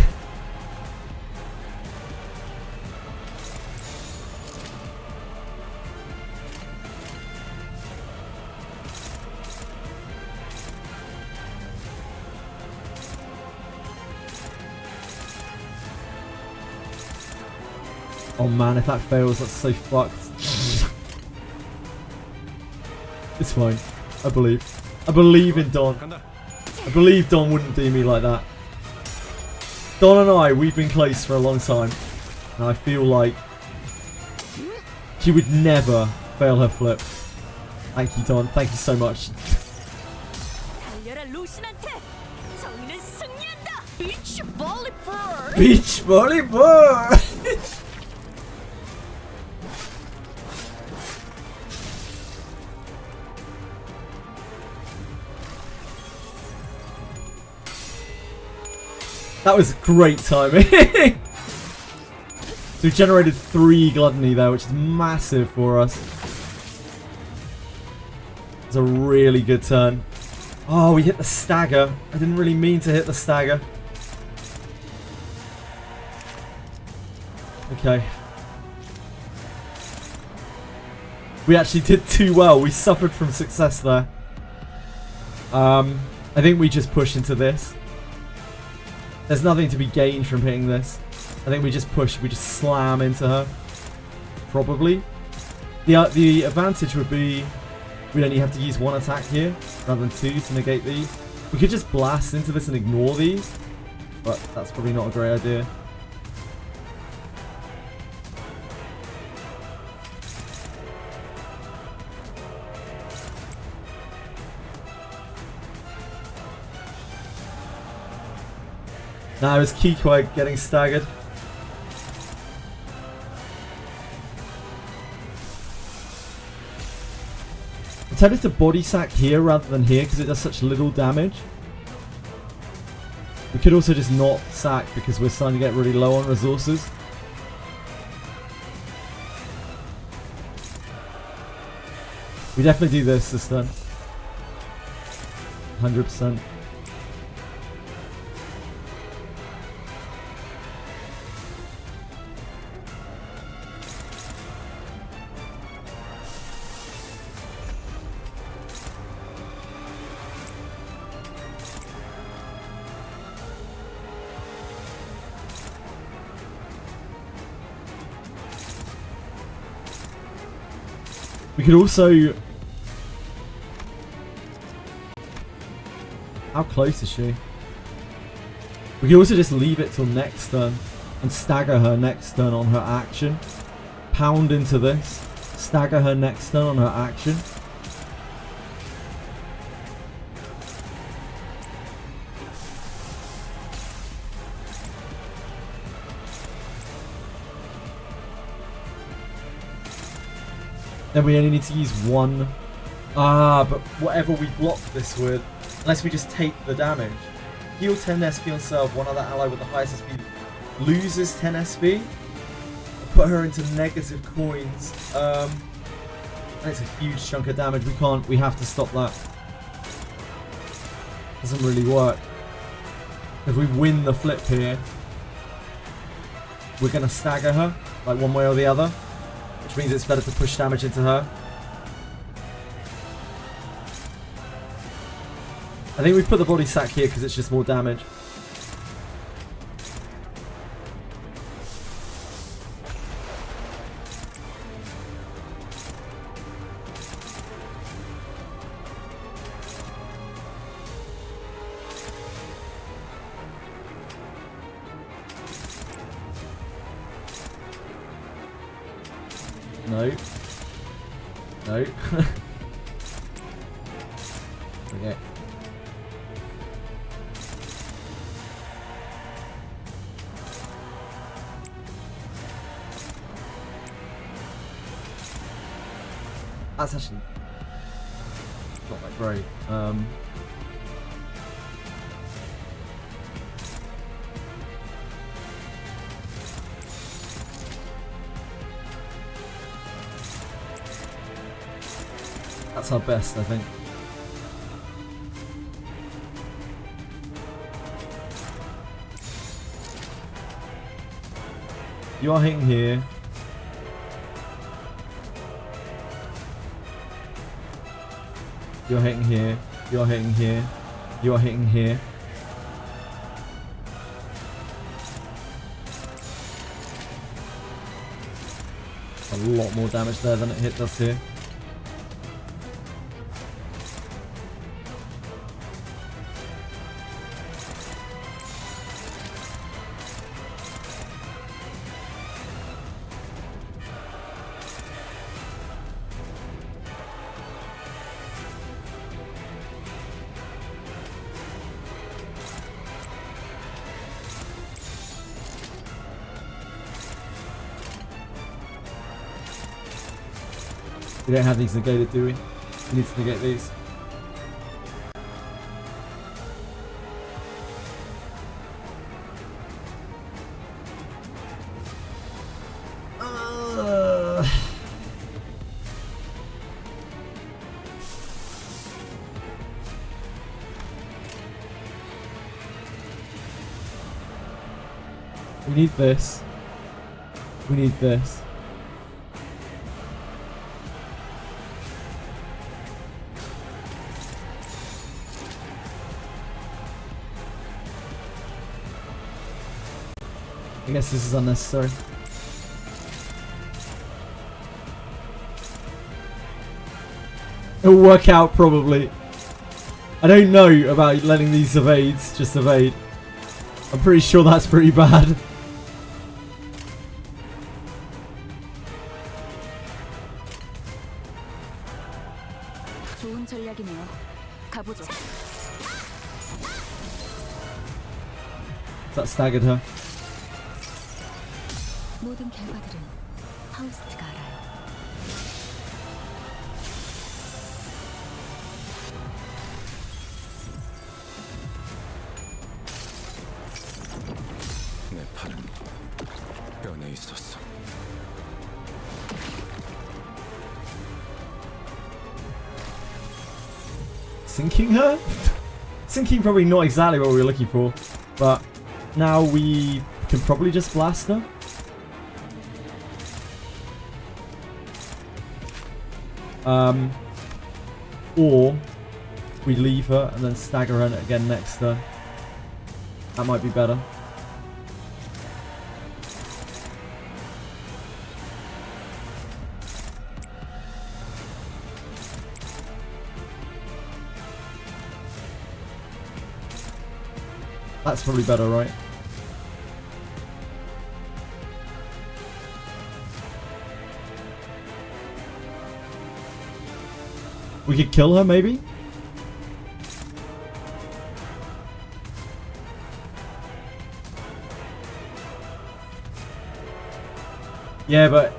Oh man, if that fails, that's so fucked. It's fine. I believe. I believe in Don. I believe Don wouldn't do me like that. Don and I, we've been close for a long time. And I feel like she would never fail her flip. Thank you, Don. Thank you so much. Beach volleyball! That was great timing. So we generated 3 gluttony there, which is massive for us. It's a really good turn. Oh, we hit the stagger. I didn't really mean to hit the stagger. Okay. We actually did too well. We suffered from success there. I think we just push into this. There's nothing to be gained from hitting this. I think we just push, we just slam into her. Probably. The advantage would be we'd only have to use 1 attack here rather than 2 to negate these. We could just blast into this and ignore these, but that's probably not a great idea. Now is Keyquag getting staggered. I'm tempted to body sack here rather than here because it does such little damage. We could also just not sack because we're starting to get really low on resources. We definitely do this turn. 100%. We could also... How close is she? We could also just leave it till next turn and stagger her next turn on her action. Pound into this. Stagger her next turn on her action. Then we only need to use one. Ah, but whatever we block this with, unless we just take the damage. Heal 10 SP on self, one other ally with the highest SP loses 10 SP. Put her into negative coins. And it's a huge chunk of damage. We have to stop that. Doesn't really work. If we win the flip here, we're going to stagger her, like one way or the other. Which means it's better to push damage into her. I think we put the body sack here because it's just more damage. No. No. Okay. That's actually not that great. That's our best, I think. You are hitting here. You're hitting here. You're hitting here. You're hitting here. A lot more damage there than it hit us here. We don't have these negated, do we? We need to negate these. We need this. We need this. I guess this is unnecessary. It'll work out probably. I don't know about letting these evades just evade. I'm pretty sure that's pretty bad. 좋은 전략이네요. 가보죠. That staggered her. 모든 결과들은 파우스트가 알아요. 내 팔은 뼈에 있었어. sinking her? Sinking probably not exactly what we were looking for, but now we can probably just blast her. Or we leave her and then stagger her again next turn. That might be better. That's probably better, right? We could kill her, maybe? Yeah, but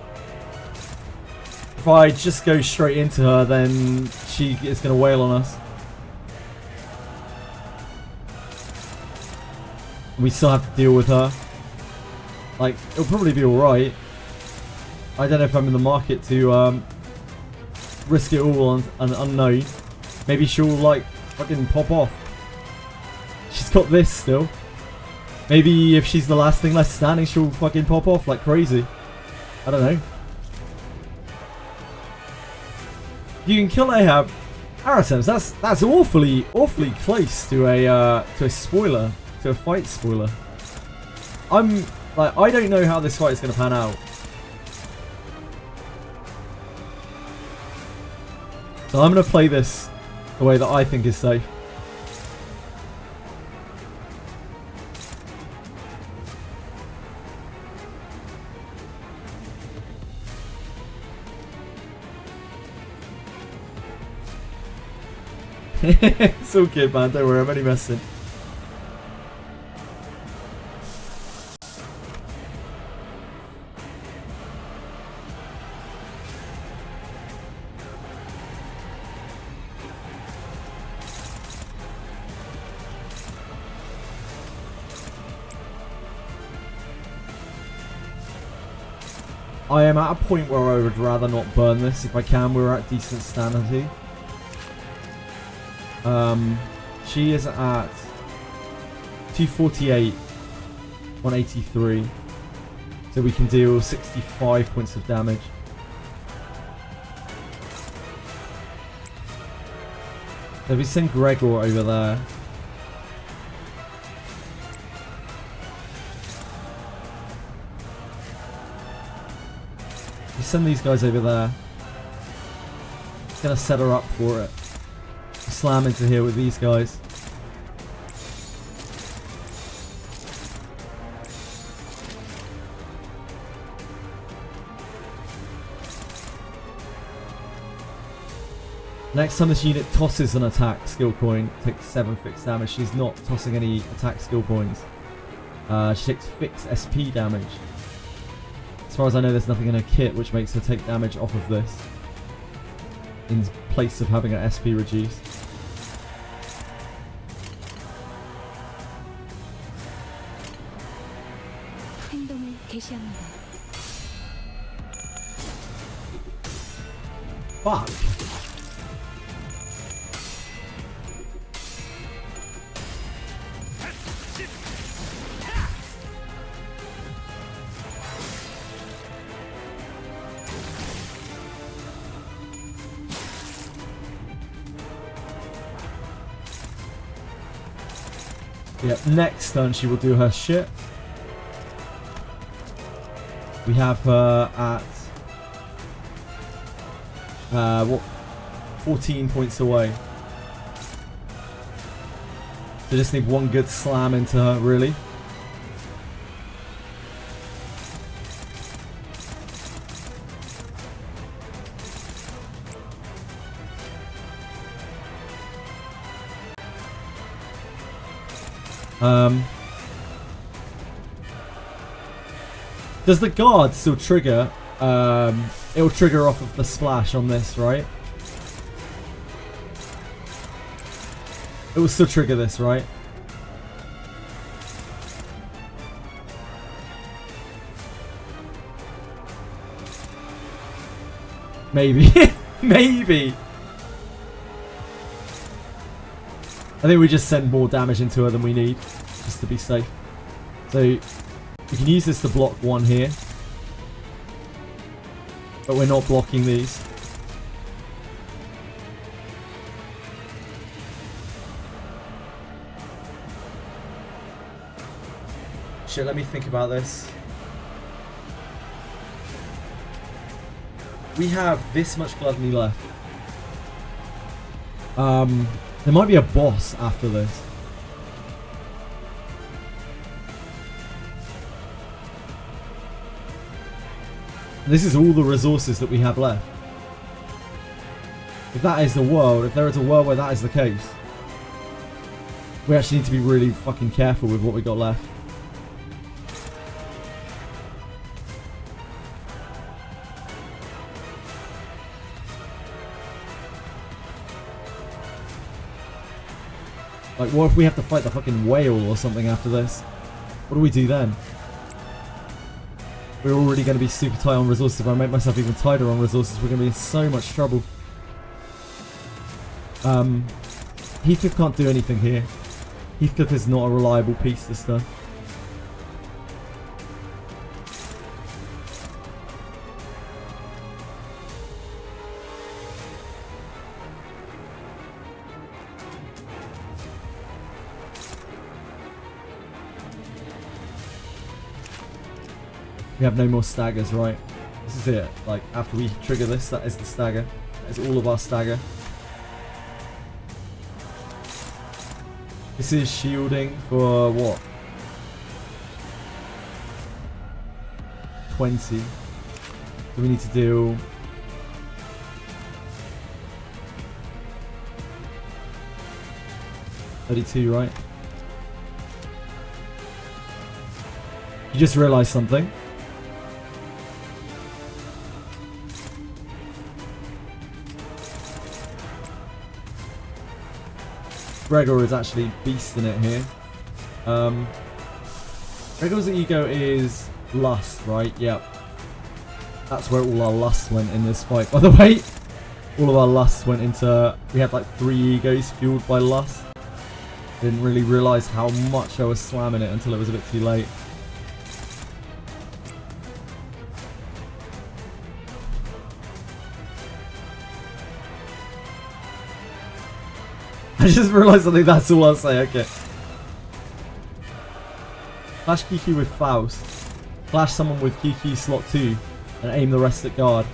if I just go straight into her, then she is going to wail on us. We still have to deal with her. Like, it'll probably be alright. I don't know if I'm in the market to risk it all on an unknown. Maybe she'll, like, fucking pop off. She's got this still. Maybe if she's the last thing left standing, she'll fucking pop off like crazy. I don't know. You can kill Ahab. Aratems, that's awfully close to a spoiler. To a fight spoiler. I'm like, I don't know how this fight is going to pan out. So I'm going to play this the way that I think is safe. It's all good, man. Don't worry, I'm only messing. I am at a point where I would rather not burn this if I can. We're at decent sanity. She is at 248, 183. So we can deal 65 points of damage. So we send Gregor over there. We send these guys over there. It's gonna set her up for it. Slam into here with these guys. Next time this unit tosses an attack skill point, takes 7 fixed damage. She's not tossing any attack skill points. She takes fixed SP damage. As far as I know, there's nothing in her kit which makes her take damage off of this, in place of having her SP reduced. 행동을 개시합니다. Fuck. Yep, next turn she will do her shit. We have her at what, 14 points away. So just need one good slam into her, really. Does the guard still trigger? It'll trigger off of the splash on this, right? It will still trigger this, right? Maybe. Maybe. I think we just send more damage into her than we need, just to be safe. So we can use this to block one here. But we're not blocking these. Shit, let me think about this. We have this much gluttony left. There might be a boss after this. This is all the resources that we have left. If that is the world, if there is a world where that is the case, we actually need to be really fucking careful with what we got left. Like, what if we have to fight the fucking whale or something after this? What do we do then? We're already going to be super tight on resources. If I make myself even tighter on resources, we're going to be in so much trouble. Heathcliff can't do anything here. Heathcliff is not a reliable piece this time. We have no more staggers, right? This is it. Like, after we trigger this, that is the stagger. That is all of our stagger. This is shielding for what? 20. So we need to do... $32, right? You just realised something. Gregor is actually beasting it here. Gregor's ego is lust, right? Yep. That's where all our lust went in this fight. By the way, all of our lust went into... We had like 3 egos fueled by lust. Didn't really realise how much I was slamming it until it was a bit too late. I just realised something, that's all I'll say, okay. Flash Kiki with Faust. Flash someone with Kiki slot 2 and aim the rest at guard.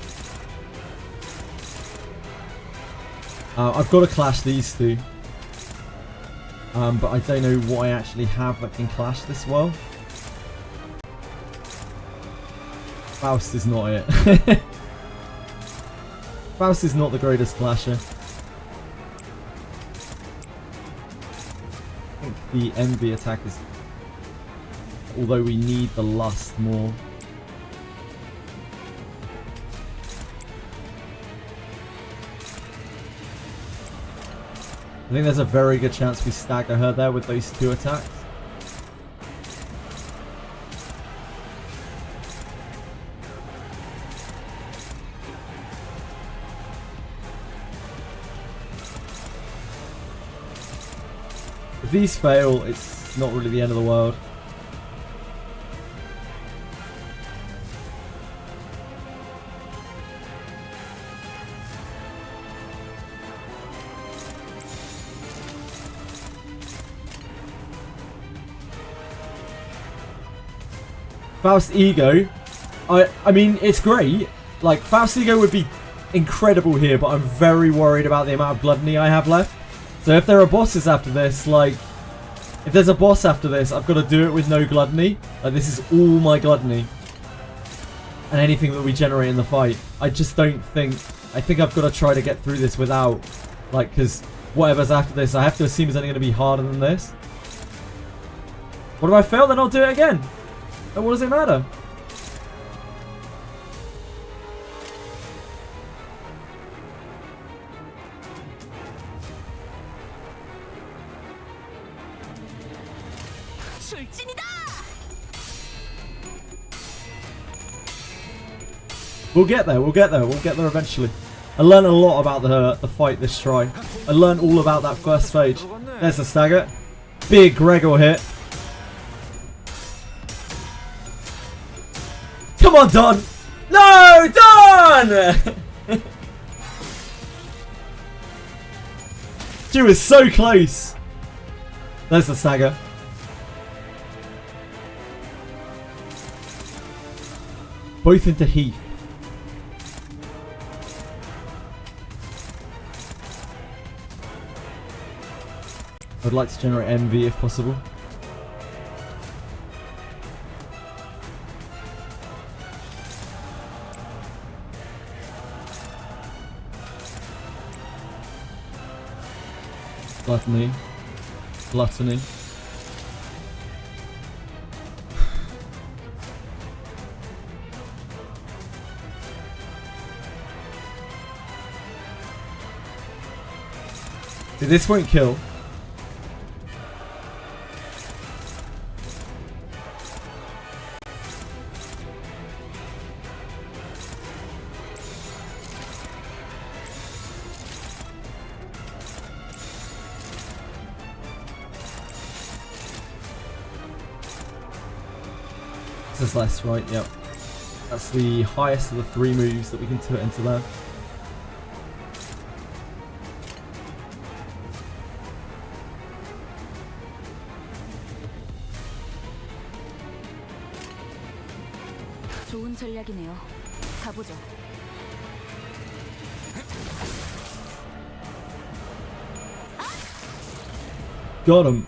I've got to clash these two. But I don't know what I actually have that can clash this well. Faust is not it. Faust is not the greatest clasher. I think the envy attack is... Although we need the lust more. I think there's a very good chance we stagger her there with those 2 attacks. If these fail, it's not really the end of the world. Faust Ego, I mean, it's great. Like, Faust Ego would be incredible here, but I'm very worried about the amount of gluttony I have left. So if there are bosses after this, like, if there's a boss after this, I've got to do it with no gluttony. Like, this is all my gluttony. And anything that we generate in the fight. I just don't think... I think I've got to try to get through this without... Like, because whatever's after this, I have to assume is only going to be harder than this. What if I fail? Then I'll do it again. And what does it matter? We'll get there, we'll get there, we'll get there eventually. I learned a lot about the fight this try. I learned all about that first stage. There's the stagger. Big Gregor hit. Come on, Don! No, Don! She was so close. There's the stagger. Both into Heath. I'd like to generate MV if possible. Gluttony. Gluttony. See, this won't kill. This is less, right? Yep. That's the highest of the 3 moves that we can put into there. 좋은 전략이네요. 가보죠. Got him.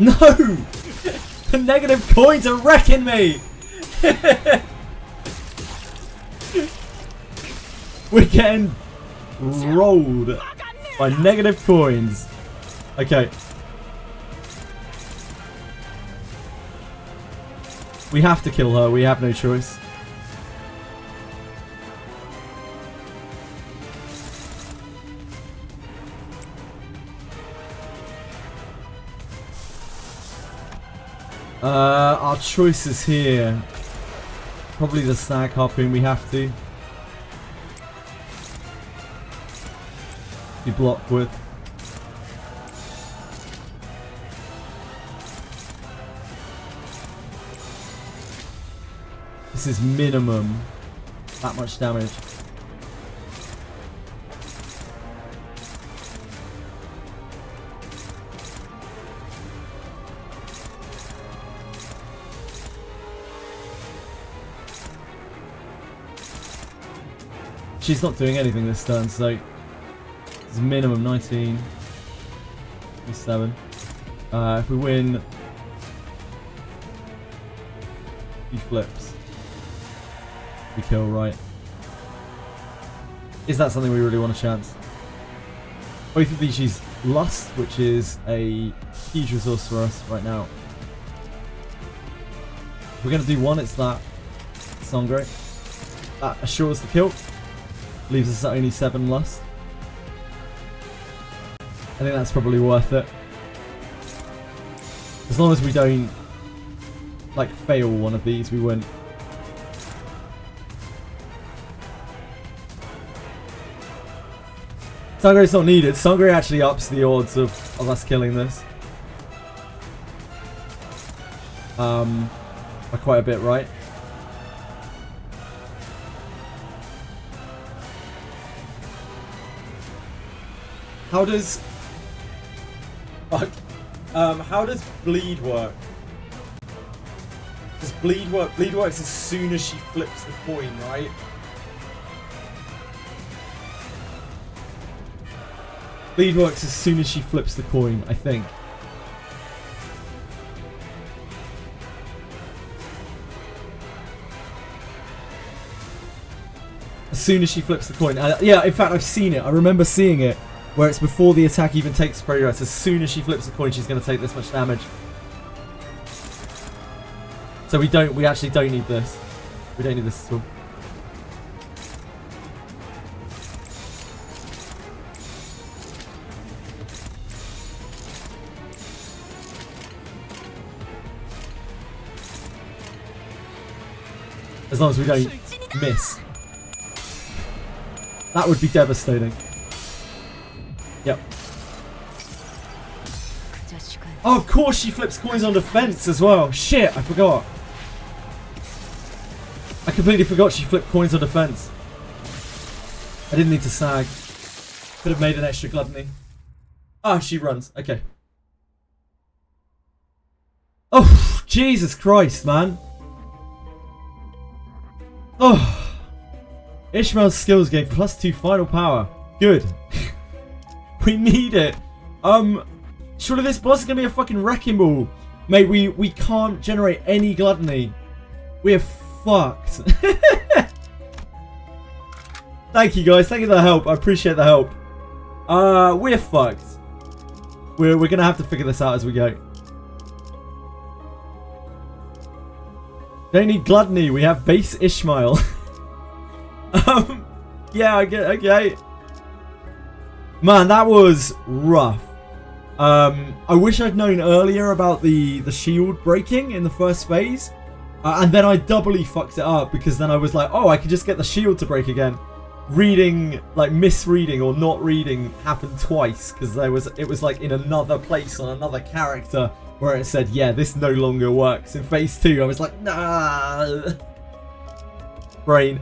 No! The negative coins are wrecking me! We're getting rolled by negative coins. Okay. We have to kill her. We have no choice. Our choices here. Probably the snag harpoon. We have to. You block with. This is minimum that much damage. She's not doing anything this turn, so it's minimum 19, 7. If we win, he flips. We kill, right? Is that something we really want to chance? Both of these she's Lust, which is a huge resource for us right now. If we're going to do one, it's that Sangre. That assures the kill. Leaves us at only 7 Lust. I think that's probably worth it. As long as we don't like fail one of these, we win. Sangre's not needed. Sangre actually ups the odds of us killing this. By quite a bit, right? How does... how does bleed work? Does bleed work? Bleed works as soon as she flips the coin, right? Bleed works as soon as she flips the coin, I think. As soon as she flips the coin. Yeah, in fact, I've seen it. I remember seeing it. Where it's before the attack even takes progress. As soon as she flips the coin, she's going to take this much damage. So we actually don't need this. We don't need this at all. As long as we don't miss. That would be devastating. Yep. Oh, of course she flips coins on defense as well. Shit, I forgot. I completely forgot she flipped coins on defense. I didn't need to sag. Could have made an extra gluttony. Ah, she runs. Okay. Oh, Jesus Christ, man. Oh. Ishmael's skills gave +2 final power. Good. We need it. Surely this boss is going to be a fucking wrecking ball. Mate, we can't generate any gluttony. We're fucked. Thank you guys. Thank you for the help. I appreciate the help. We're fucked. We're going to have to figure this out as we go. Don't need gluttony. We have base Ishmael. Yeah, okay. Man, that was rough. I wish I'd known earlier about the shield breaking in the first phase. And then I doubly fucked it up because then I was like, oh, I could just get the shield to break again. Reading, like misreading or not reading happened twice because it was like in another place on another character where it said, yeah, this no longer works. In phase 2, I was like, nah. Brain.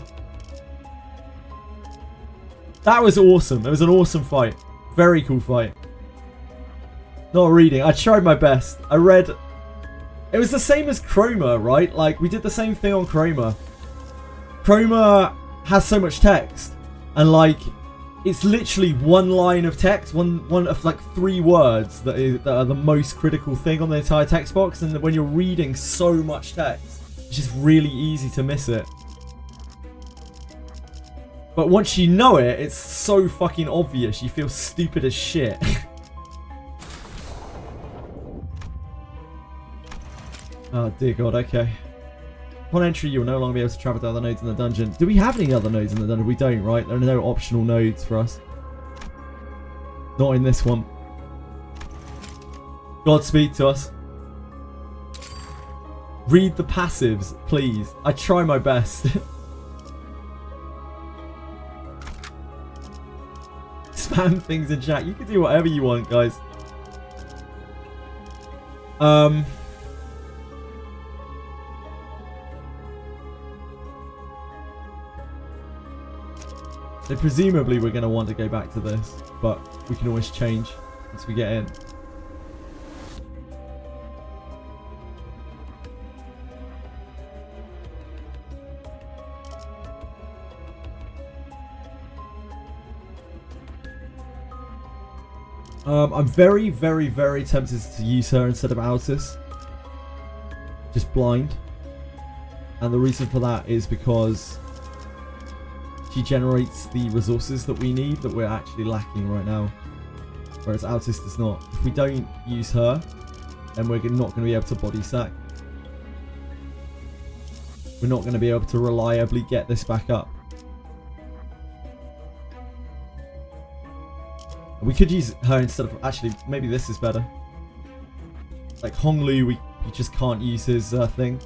That was awesome. It was an awesome fight. Very cool fight. Not reading. I tried my best. I read. It was the same as Chroma, right? Like, we did the same thing on Chroma. Chroma has so much text. And, like, it's literally one line of text. One of, like, 3 words that are the most critical thing on the entire text box. And when you're reading so much text, it's just really easy to miss it. But once you know it, it's so fucking obvious. You feel stupid as shit. Oh dear god, okay. Upon entry, you will no longer be able to travel to other nodes in the dungeon. Do we have any other nodes in the dungeon? We don't, right? There are no optional nodes for us. Not in this one. God, speak to us. Read the passives, please. I try my best. Spam things in chat. You can do whatever you want, guys. So presumably we're going to want to go back to this, but we can always change once we get in. I'm very, very, very tempted to use her instead of Altus. Just blind. And the reason for that is because she generates the resources that we need that we're actually lacking right now. Whereas Altus does not. If we don't use her, then we're not going to be able to body sack. We're not going to be able to reliably get this back up. We could use her instead of... Actually, maybe this is better. Like Honglu, we just can't use his thing.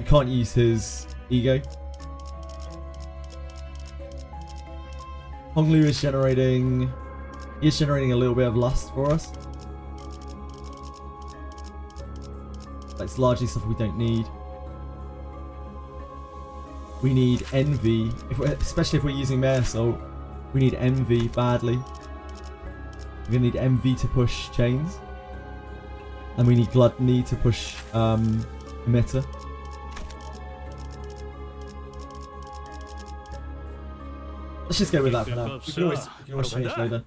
We can't use his ego. Honglu is generating... He is generating a little bit of lust for us. That's largely stuff we don't need. We need envy, especially if we're using Mare Assault. We need envy badly. We're gonna need envy to push chains, and we need gluttony to push emitter. Let's just go with that for now. We can always change later.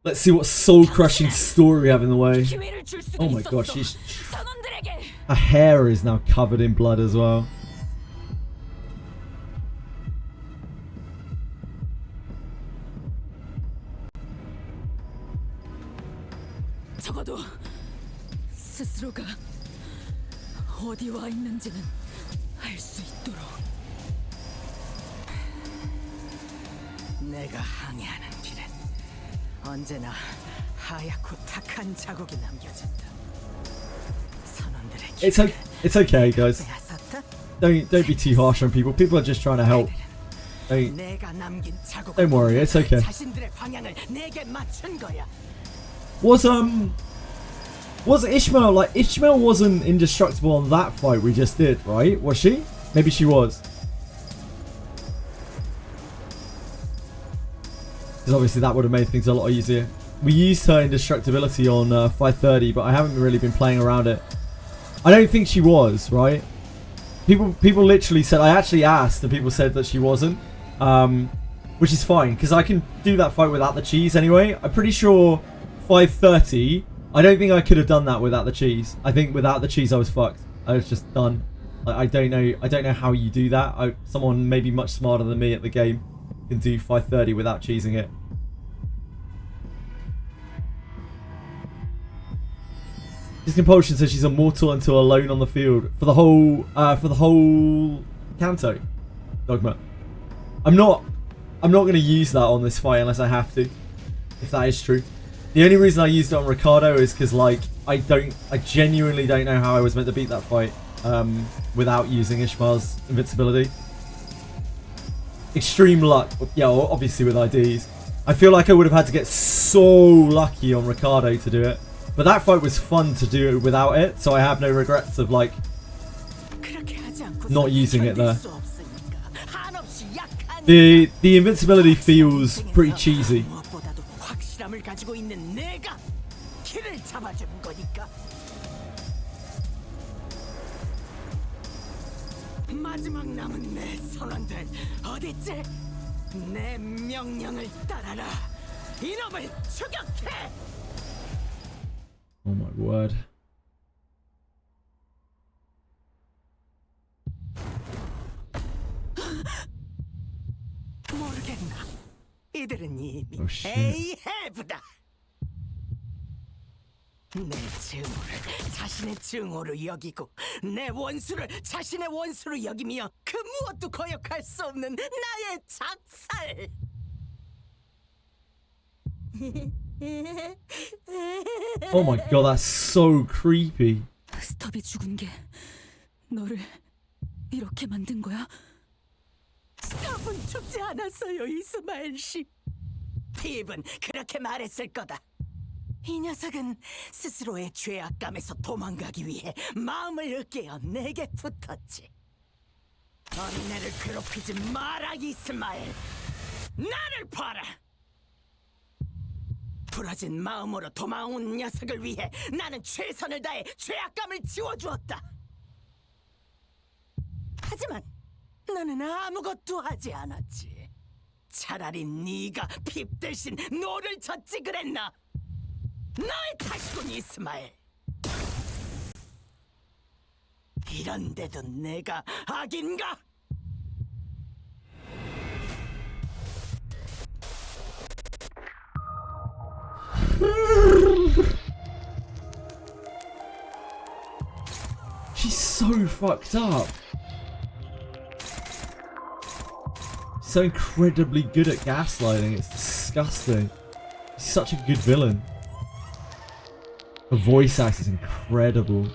Let's see what soul-crushing story we have in the way. Oh my god, her hair is now covered in blood as well. 적어도 스스로가 어디 와 있는지는 알 수 있도록. 내가 항해하는 길엔 언제나 하얗고 탁한 자국이 남겨진다. 선원들의 길을 It's okay, guys. 빼앗았다? Don't be too harsh on people. People are just trying to help. 내가 남긴 자국. Don't worry, it's okay. 자신들의 방향을 내게 맞춘 거야. Was Ishmael, like, Ishmael wasn't indestructible on that fight we just did, right? Was she? Maybe she was. Because obviously that would have made things a lot easier. We used her indestructibility on 530, but I haven't really been playing around it. I don't think she was, right? People literally said, I actually asked and people said that she wasn't. Which is fine, because I can do that fight without the cheese anyway. I'm pretty sure 530, I don't think I could have done that without the cheese. I think without the cheese I was fucked. I was just done. I don't know how you do that. Someone maybe much smarter than me at the game can do 530 without cheesing it. His compulsion says she's immortal until alone on the field for the whole CANTO dogma. I'm not going to use that on this fight unless I have to, if that is true. The only reason I used it on Ricardo is because, like, I genuinely don't know how I was meant to beat that fight without using Ishmael's invincibility. Extreme luck, yeah, obviously with IDs. I feel like I would have had to get so lucky on Ricardo to do it. But that fight was fun to do without it, so I have no regrets of, like, not using it there. The invincibility feels pretty cheesy. 마지막 남은 내 선원들 어딨지? 내 명령을 따라라. 이놈을 추격해. Oh my word. 모르겠나? 이들은 이미 Oh, shit. 에이헤브다. 내 증오를 자신의 증오로 여기고 내 원수를 자신의 원수로 여기며 그 무엇도 거역할 수 없는 나의 작살. Oh my god, that's so creepy. 스톱이 죽은 게 너를 이렇게 만든 거야? 스톱은 죽지 않았어요, 이스마엘 씨. 핍은 그렇게 말했을 거다. 이 녀석은 스스로의 죄악감에서 도망가기 위해 마음을 으깨어 내게 붙었지. 언니를 괴롭히지 마라, 이스마엘. 나를 봐라. 부러진 마음으로 도망온 녀석을 위해 나는 최선을 다해 죄악감을 지워주었다. 하지만 나는 아무것도 하지 않았지. 차라리 네가 핍 대신 노를 젓지 그랬나? 너의 탓이군, 이스마엘. 이런데도 내가 악인가? She's so fucked up. So incredibly good at gaslighting. It's disgusting. She's such a good villain. The voice act is incredible.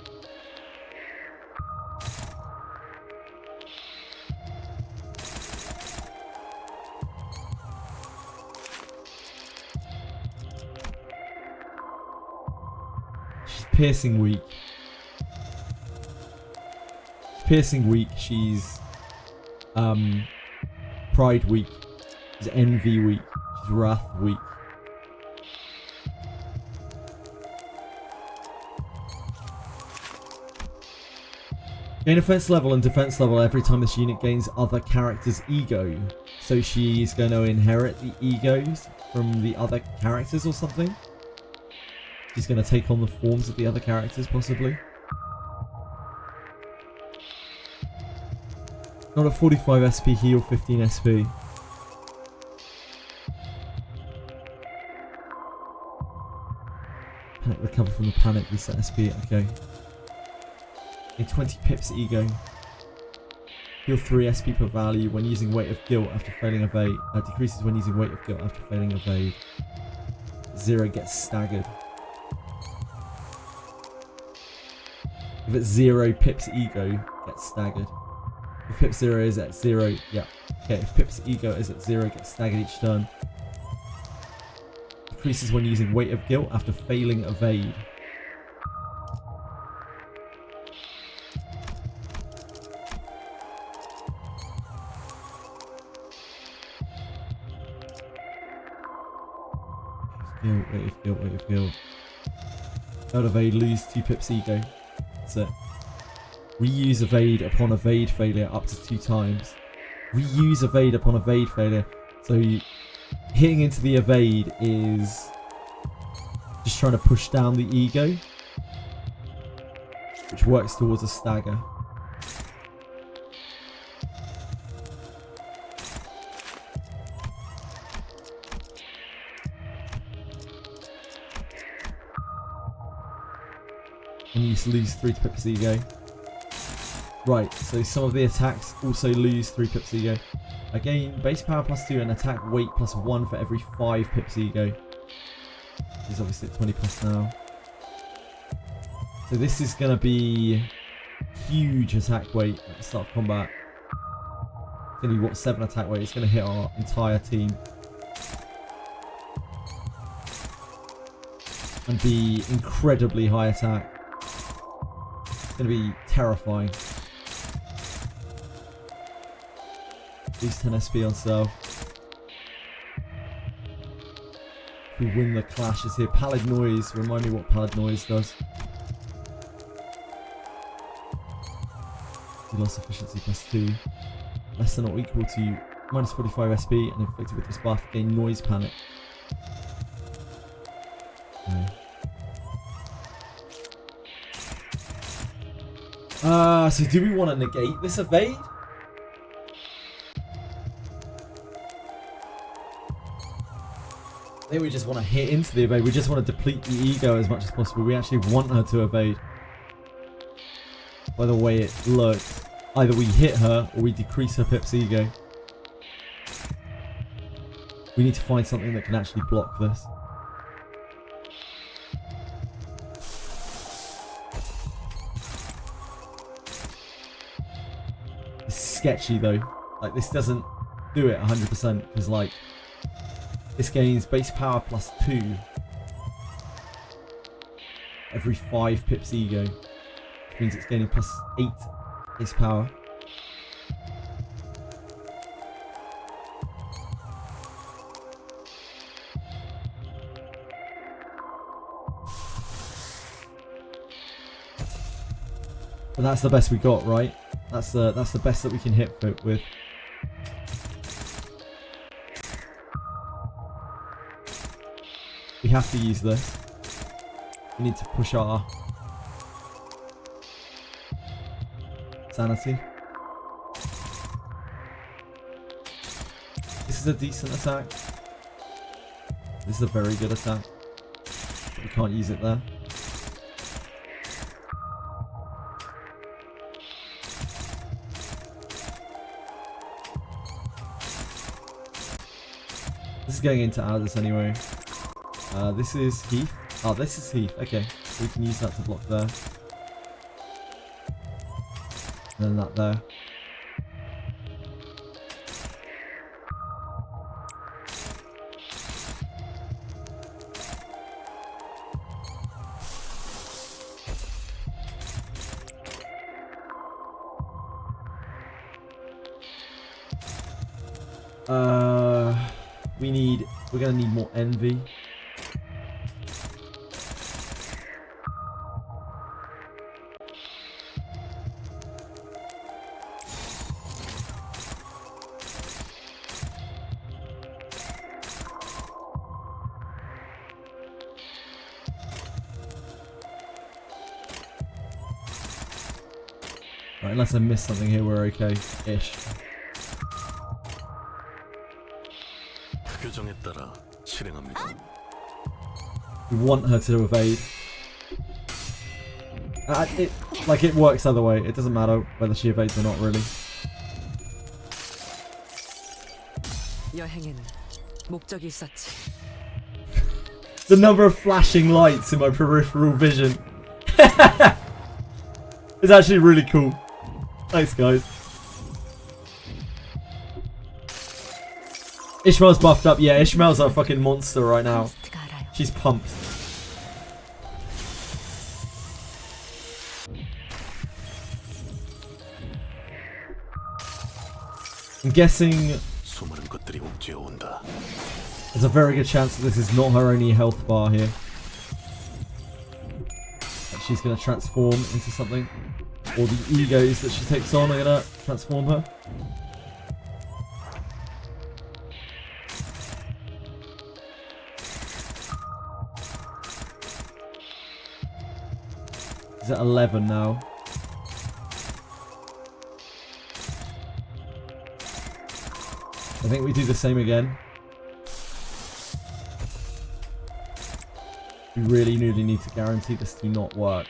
She's piercing weak. She's piercing weak. She's pride weak. She's envy weak. She's wrath weak. Gain offense level and defense level every time this unit gains other characters' ego. So she's going to inherit the egos from the other characters or something. She's going to take on the forms of the other characters, possibly. Not a 45 SP heal, 15 SP. Panic recover from the panic, reset SP, okay. A 20 pips ego. Heal 3 SP per value when using weight of guilt after failing evade. Decreases when using weight of guilt after failing evade. 0 gets staggered. If it's 0 pips ego, gets staggered. If pips 0 is at 0, yeah. Okay, if pips ego is at 0, gets staggered each turn. If Increases when using Weight of Guilt after failing evade. Weight of Guilt. Failed evade, lose 2 pips ego. That's it. Reuse evade upon evade failure up to 2 times. Reuse evade upon evade failure. So hitting into the evade is just trying to push down the ego, which works towards a stagger. And you lose 3 pips ego. Right, so some of the attacks also lose 3 pips ego. I gain base power +2 and attack weight +1 for every 5 pips ego. He's obviously at 20 plus now. So this is going to be huge attack weight at the start of combat. It's going to be, what, 7 attack weight. It's going to hit our entire team. And be incredibly high attack. It's going to be terrifying. Lose 10 SP on self. If we win the clashes here. Pallid Noise. Remind me what Pallid Noise does. You lost efficiency +2. Less than or equal to -45 SP and inflicted with this buff. Gain Noise Panic. Okay. So do we want to negate this evade? I think we just want to hit into the evade. We just want to deplete the ego as much as possible. We actually want her to evade. By the way it looks, either we hit her or we decrease her pip's ego. We need to find something that can actually block this. It's sketchy though. Like, this doesn't do it 100% because, like, this gains base power +2 every 5 pips ego, which means it's gaining +8 base power. But that's the best we got, right? That's the best that we can hit with. We have to use this. We need to push our sanity. This is a decent attack. This is a very good attack. But we can't use it there. This is going into Aldous anyway. This is Heath. Oh, this is Heath. Okay, so we can use that to block there. And then that there. We're gonna need more envy. Right, unless I miss something here, we're okay-ish. 규정에 따라 실행합니다. We want her to evade. It works either way. It doesn't matter whether she evades or not, really. 여행에는 목적이 있었지. The number of flashing lights in my peripheral vision. It's actually really cool. Thanks, guys. Ishmael's buffed up. Yeah, Ishmael's a fucking monster right now. She's pumped. I'm guessing 수많은 것들이 옥죄어 온다. there's a very good chance that this is not her only health bar here. That she's going to transform into something. Or the egos that she takes on are going to transform her. She's at 11 now. I think we do the same again. We really need to guarantee this do not work.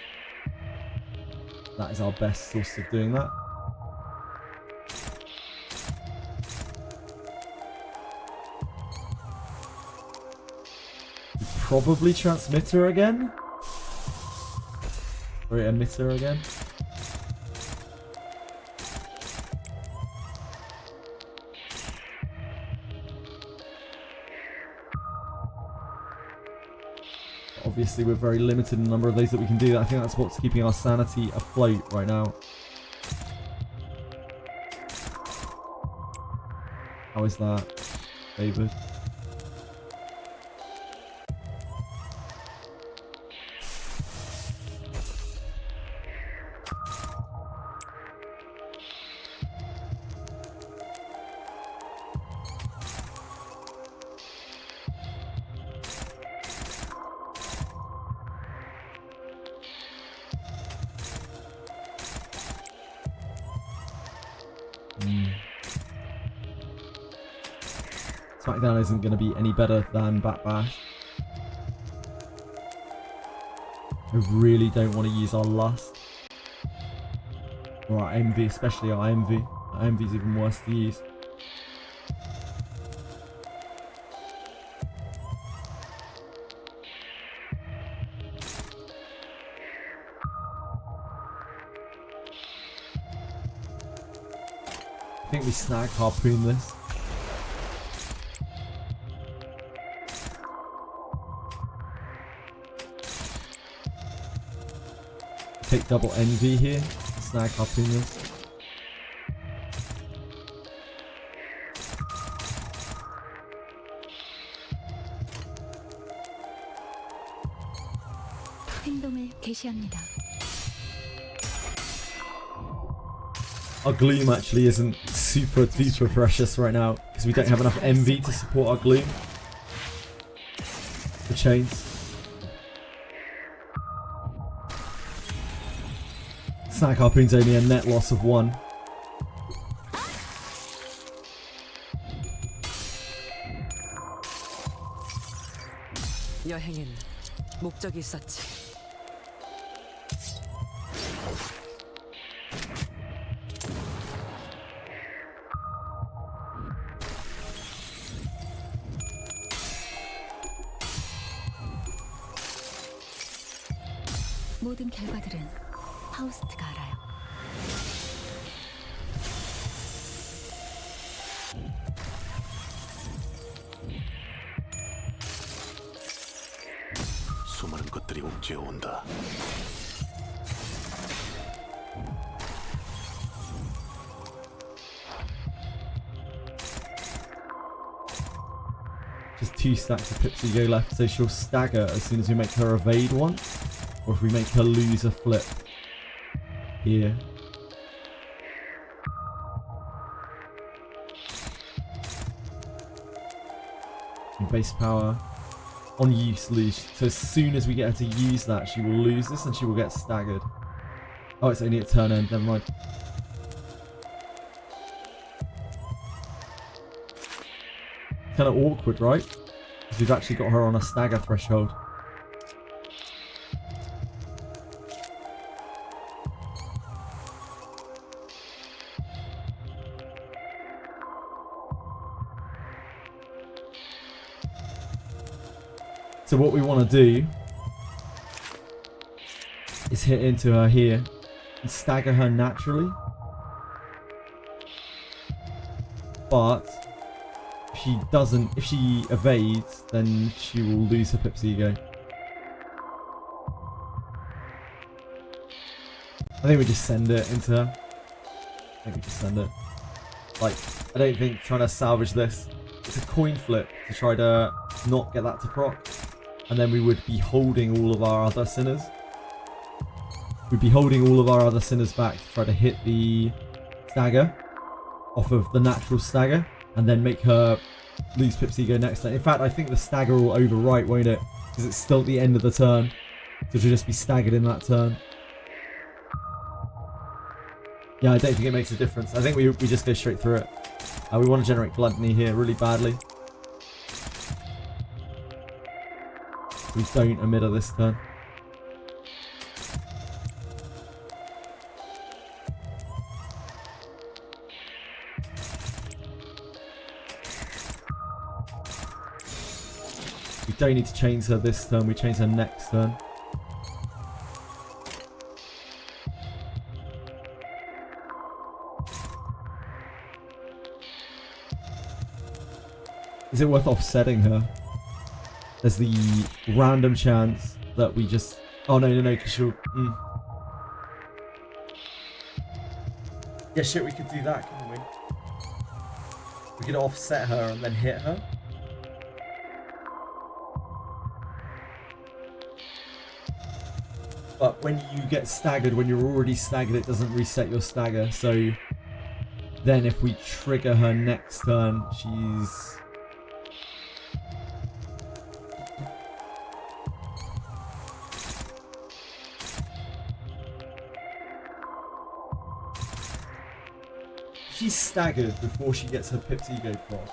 That is our best source of doing that. We probably transmit her again. Or emit her again. Obviously, we're very limited in the number of days that we can do that. I think that's what's keeping our sanity afloat right now. How is that, David? SmackDown isn't going to be any better than Bat Bash. I really don't want to use our Lust. Or our Envy, especially our Envy. Our Envy's even worse to use. I think we snag harpoon this. Take double envy here. Snag harpoon this. 행동을 개시합니다. Our gloom actually isn't super duper precious right now because we don't have enough envy to support our gloom. The chains. Snag harpoon's only a net loss of 1. 여행엔 목적이 있었지. 모든 결과들은 파우스트가 알아요. 수많은 것들이 옥죄어 온다. Just 2 stacks of Pipsy go left, so she'll stagger as soon as we make her evade once, or if we make her lose a flip here. And base power on use lose. So as soon as we get her to use that, she will lose this and she will get staggered. Oh, it's only at turn end, never mind. Kind of awkward, right? Because we've actually got her on a stagger threshold. So what we want to do is hit into her here and stagger her naturally. But if she doesn't, if she evades, then she will lose her Pip's ego. I think we just send it into her. I think we just send it. Like, I don't think trying to salvage this. It's a coin flip to try to not get that to proc. And then we would be holding all of our other sinners. We'd be holding all of our other sinners back to try to hit the stagger off of the natural stagger. And then make her lose Pip's ego next turn. In fact, I think the stagger will overwrite, won't it? Because it's still at the end of the turn. So she'll just be staggered in that turn. Yeah, I don't think it makes a difference. I think we just go straight through it. We want to generate gluttony here really badly. We don't emitter this turn. We don't need to change her this turn, we change her next turn. Is it worth offsetting her? There's the random chance that we just... Oh, no, because she'll... Yeah, shit, we could do that, couldn't we? We could offset her and then hit her. But when you get staggered, when you're already staggered, it doesn't reset your stagger. So then if we trigger her next turn, she's... She's staggered before she gets her Pip's ego proc.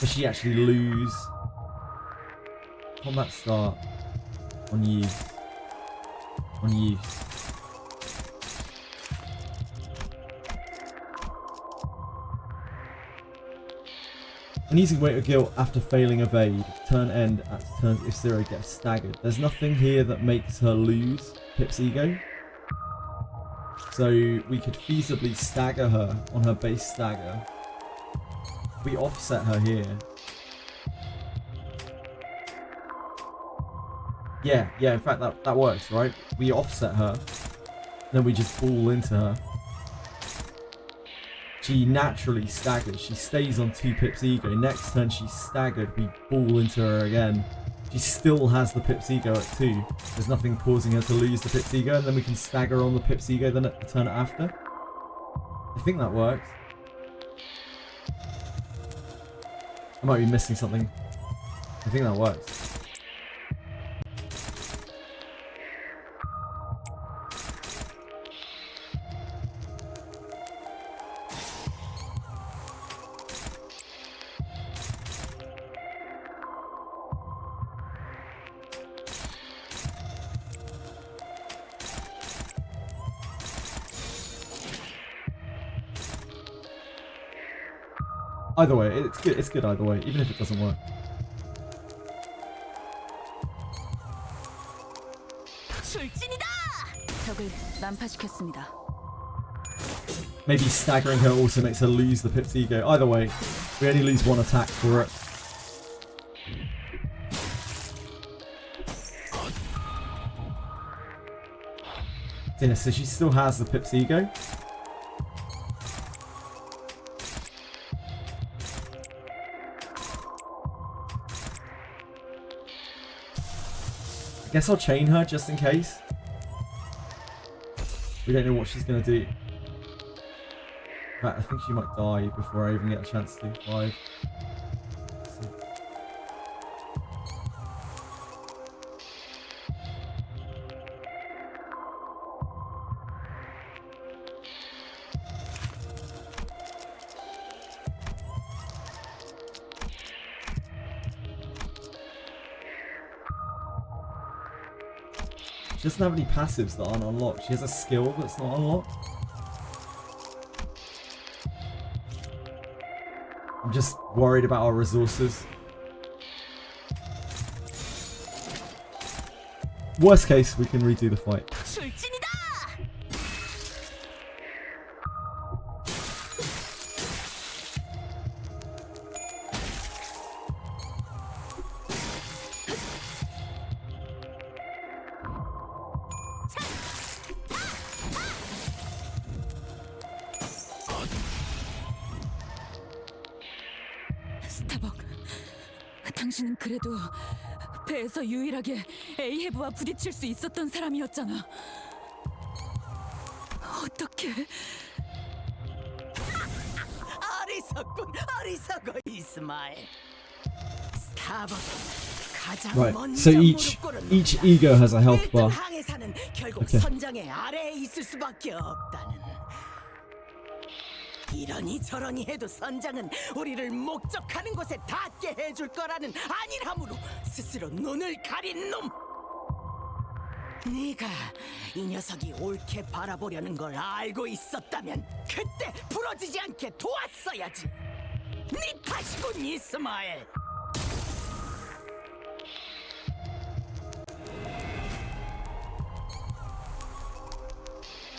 Does she actually lose combat start on you? On you. An easy way to guilt after failing evade. Turn end at turns if Zero gets staggered. There's nothing here that makes her lose Pip's ego. So we could feasibly stagger her on her base stagger. We offset her here. Yeah, in fact that works, right? We offset her. Then we just ball into her. She naturally staggers. She stays on 2 Pip's ego. Next turn she's staggered. We ball into her again. She still has the Pip's ego at 2. There's nothing causing her to lose the Pip's ego. And then we can stagger on the Pip's ego then at the turn after. I think that works. I might be missing something. I think that works. Either way, it's good either way, even if it doesn't work. Maybe staggering her also makes her lose the Pip's ego. Either way, we only lose 1 attack for it. Yeah, so she still has the Pip's ego. I guess I'll chain her just in case. We don't know what she's going to do. In fact, I think she might die before I even get a chance to do 5. She doesn't have any passives that aren't unlocked. She has a skill that's not unlocked. I'm just worried about our resources. Worst case, we can redo the fight. 당신은 그래도 배에서 유일하게 에이헤브와 부딪힐 수 있었던 사람이었잖아. 어떻게? 어리석군, 어리석어 이스마엘. 스타벅 가장 Right, 먼저 so each 무릎 꿇은 ego has a health 1등 bar. 항해사는 결국 Okay. 선장의 아래에 있을 수밖에 없다는. 이러니 저러니 해도 선장은 우리를 목적하는 곳에 닿게 해줄 거라는 안일함으로 스스로 눈을 가린 놈. 네가 이 녀석이 옳게 바라보려는 걸 알고 있었다면 그때 부러지지 않게 도왔어야지. 네 탓이군 이스마엘.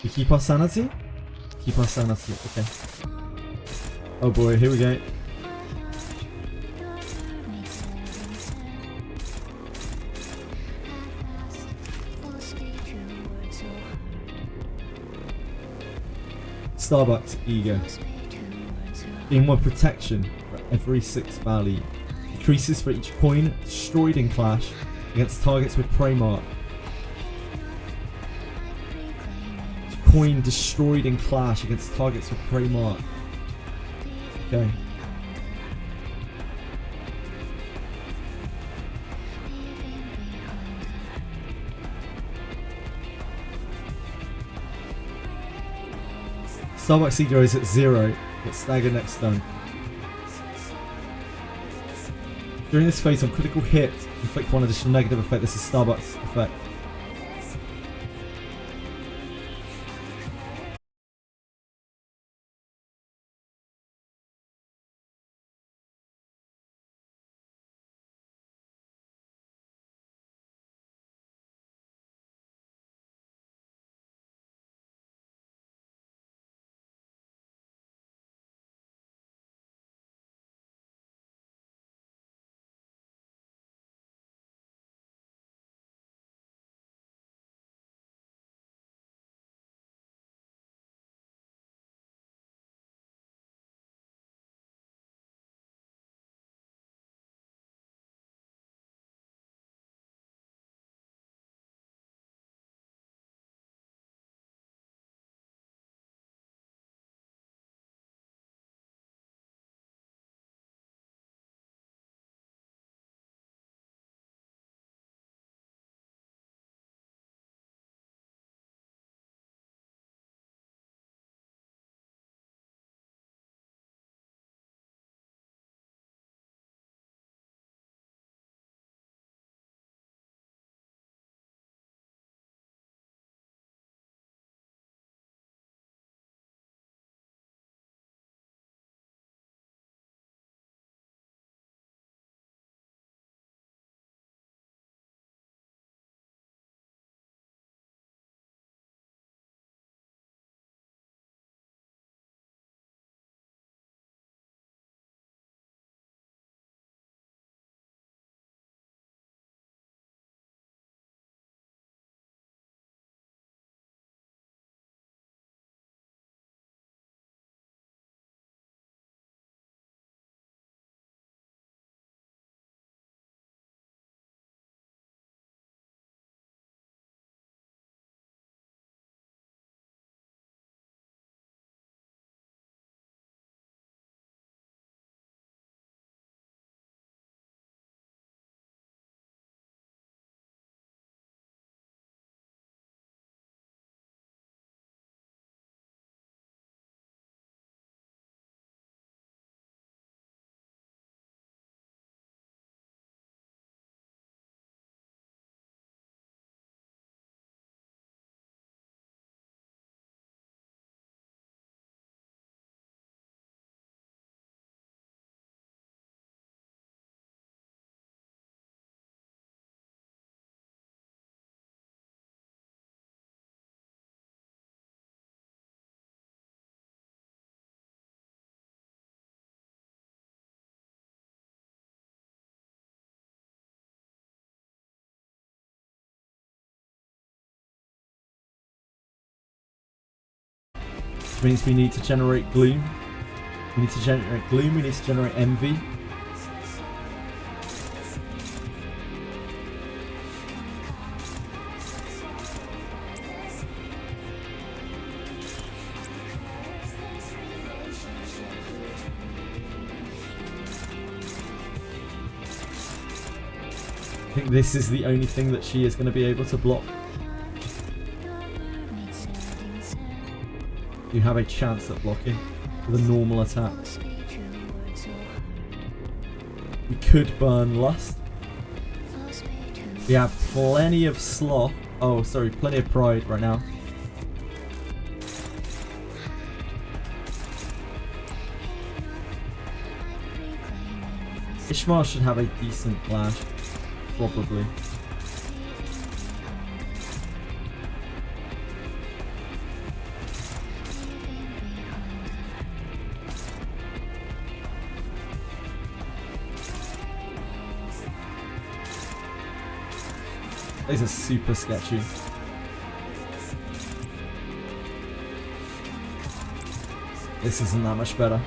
We keep our sanity? Keep our sanity, okay. Oh boy, here we go. Starbucks ego. Being more protection for every 6 value. Decreases for each coin destroyed in clash against targets with prey mark. Coin destroyed in clash against targets with prey mark. Okay. Starbucks ego is at 0, but stagger next turn. During this phase, on critical hit, inflict 1 additional negative effect. This is Starbucks effect. Which means we need to generate gloom. We need to generate gloom, we need to generate envy. I think this is the only thing that she is going to be able to block. You have a chance at blocking with a normal attack. We could burn Lust. We have plenty of Sloth. Oh, sorry, plenty of Pride right now. Ishmael should have a decent clash, probably. These are super sketchy. This isn't that much better.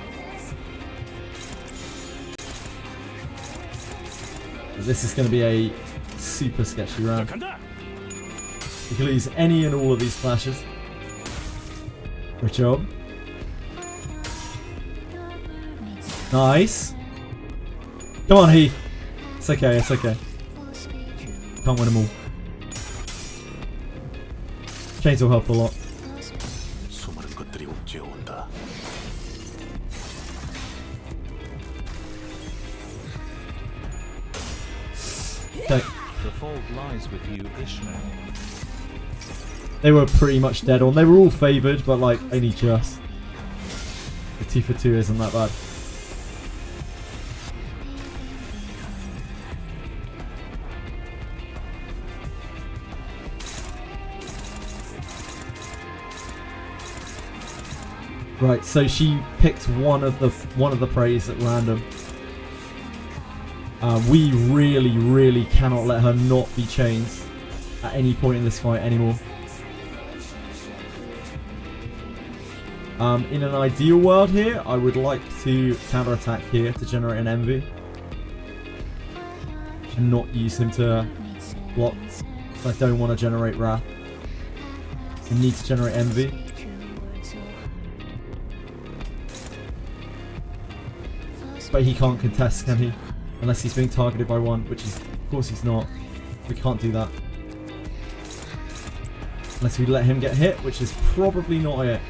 This is going to be a super sketchy round. We can lose any and all of these clashes. Good job. Nice. Come on, Heath. It's okay, it's okay. Can't win them all. Chains will help a lot. 수많은 것들이 옥죄어온다. Okay. The fault lies with you, Ishmael. They were pretty much dead on. They were all favoured, but like only just. The 2 for 2 isn't that bad. Right, so she picked one of the praise at random. We really cannot let her not be chained at any point in this fight anymore. In an ideal world here, I would like to counterattack here to generate an envy. And not use him to block. I don't want to generate wrath. We need to generate envy. But he can't contest, can he? Unless he's being targeted by one, which is, of course he's not. We can't do that. Unless we let him get hit, which is probably not it.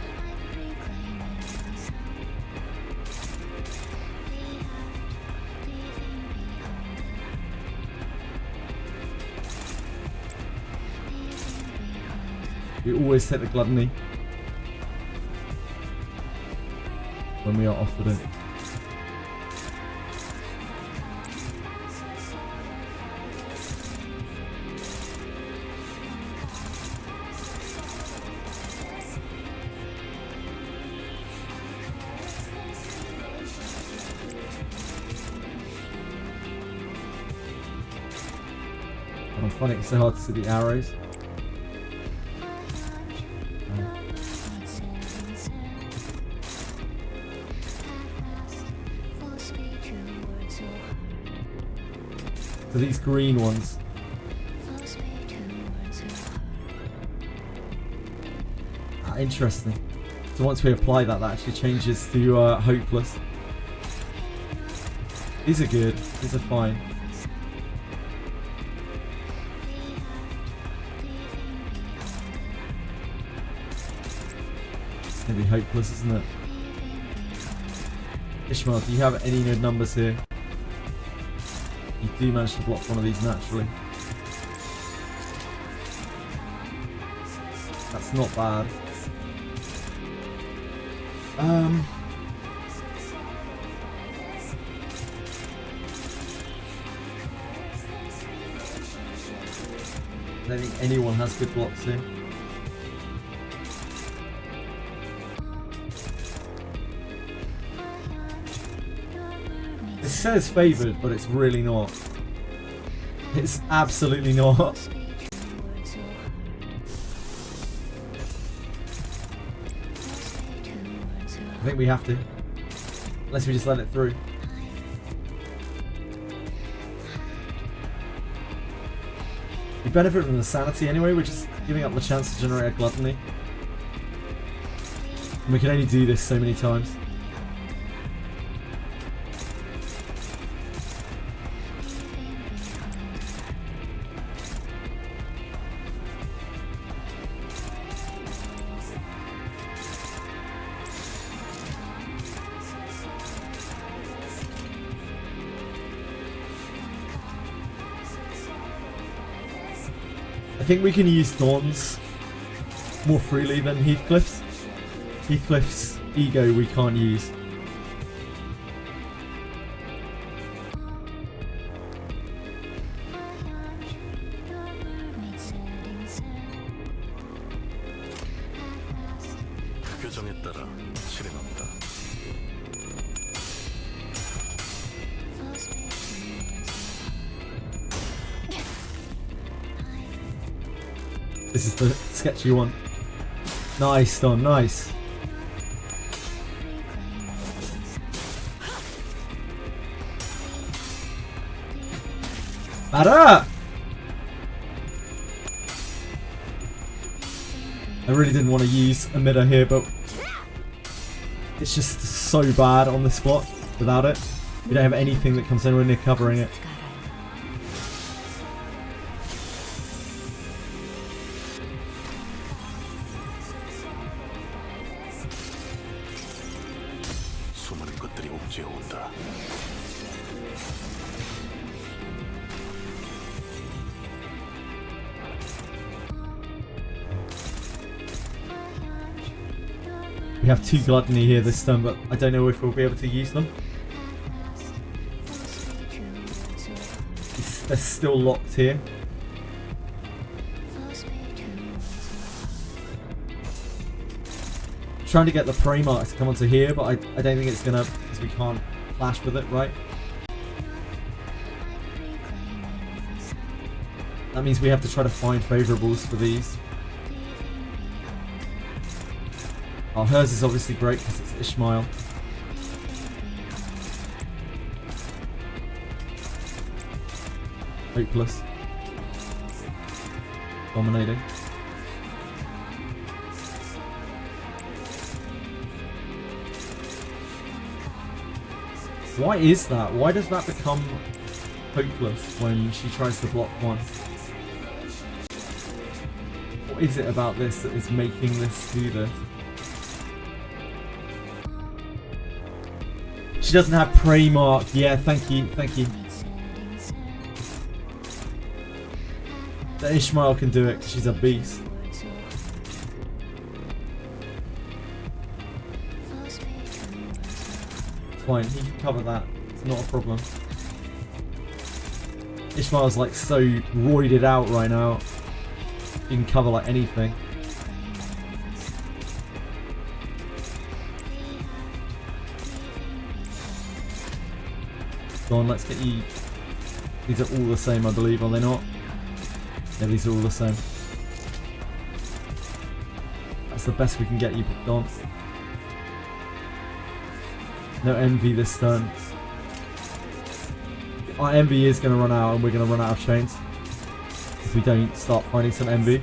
We always take the gluttony when we are offered it. I'm finding it so hard to see the arrows. So these green ones. Interesting. So once we apply that, that actually changes to hopeless. These are good. These are fine. It's gonna be hopeless, isn't it? Ishmael, do you have any good numbers here? You do manage to block one of these naturally. That's not bad. I don't think anyone has good blocks here. It says favoured, but it's really not. It's absolutely not. I think we have to. Unless we just let it through. We benefit from the sanity anyway, we're just giving up the chance to generate a gluttony. And we can only do this so many times. think we can use Dawn's more freely than Heathcliff's. Heathcliff's ego we can't use. 표정에 따라 실행한다. This is the sketchy one. Nice, Don, nice. Batter! I really didn't want to use emitter here, but it's just so bad on this spot without it. We don't have anything that comes anywhere near covering it. 수많은 것들이 옥죄어 온다. We have 2 Gluttony here this turn, but I don't know if we'll be able to use them. They're still locked here. Trying to get the prey mark to come onto here, but I don't think it's gonna, because we can't clash with it, right? That means we have to try to find favourables for these. Oh, hers is obviously great because it's Ishmael. Hopeless. Dominating. Why is that? Why does that become hopeless when she tries to block one? What is it about this that is making this do this? She doesn't have prey mark. Yeah, thank you, thank you. The Ishmael can do it because she's a beast. It's fine, he can cover that. It's not a problem. Ishmael's like so roided out right now. He can cover like anything. Go on, let's get you. These are all the same, I believe, are they not? Yeah, these are all the same. That's the best we can get you, Don. No envy this turn. Our envy is going to run out, and we're going to run out of chains if we don't start finding some envy.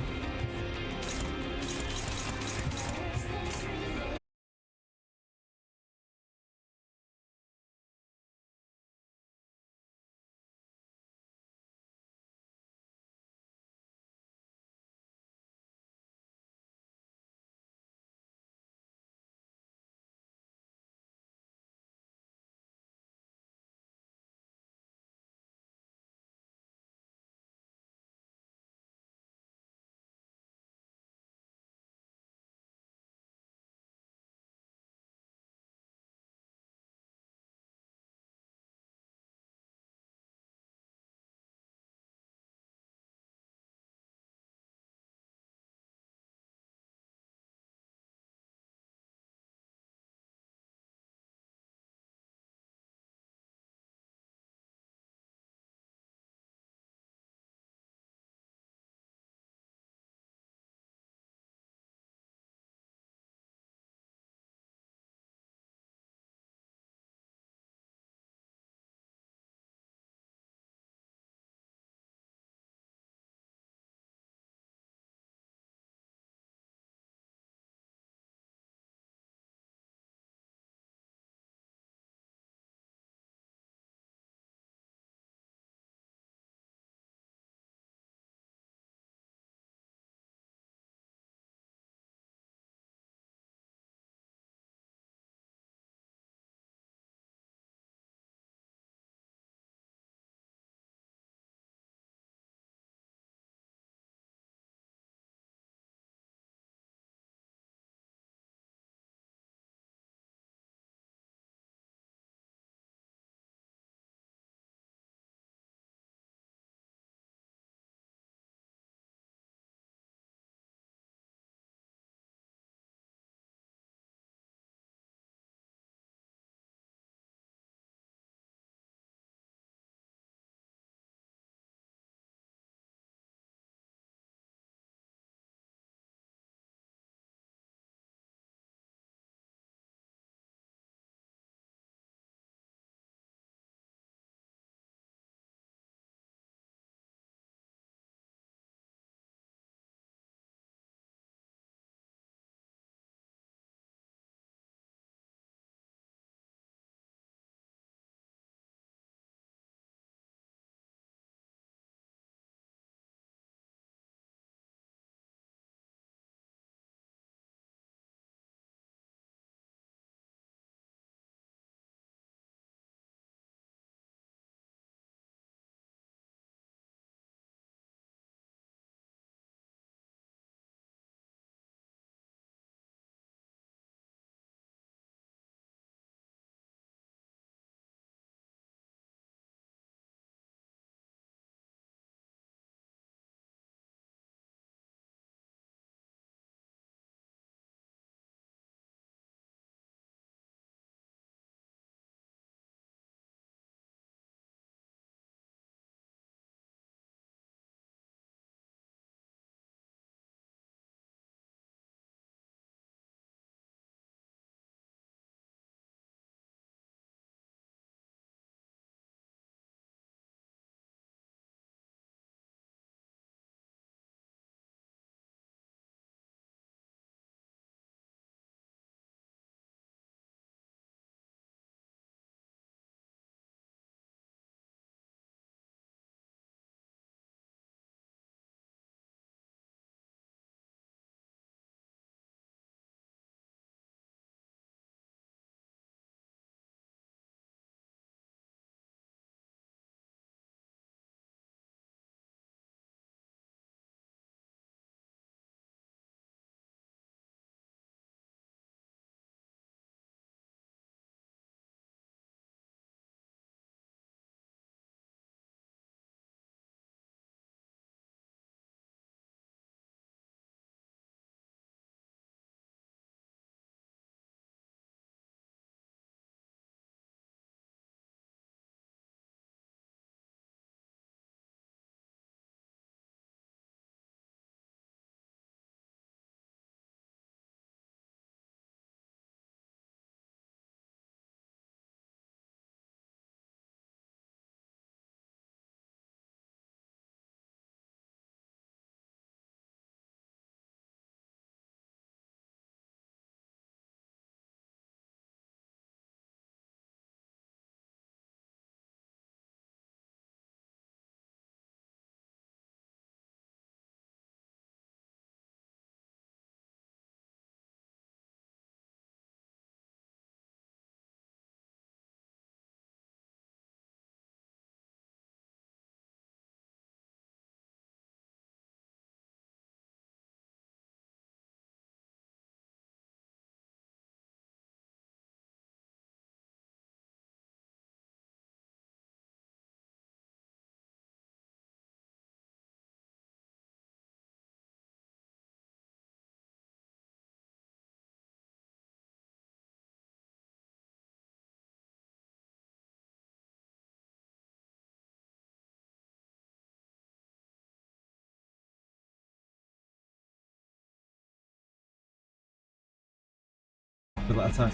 for that attack.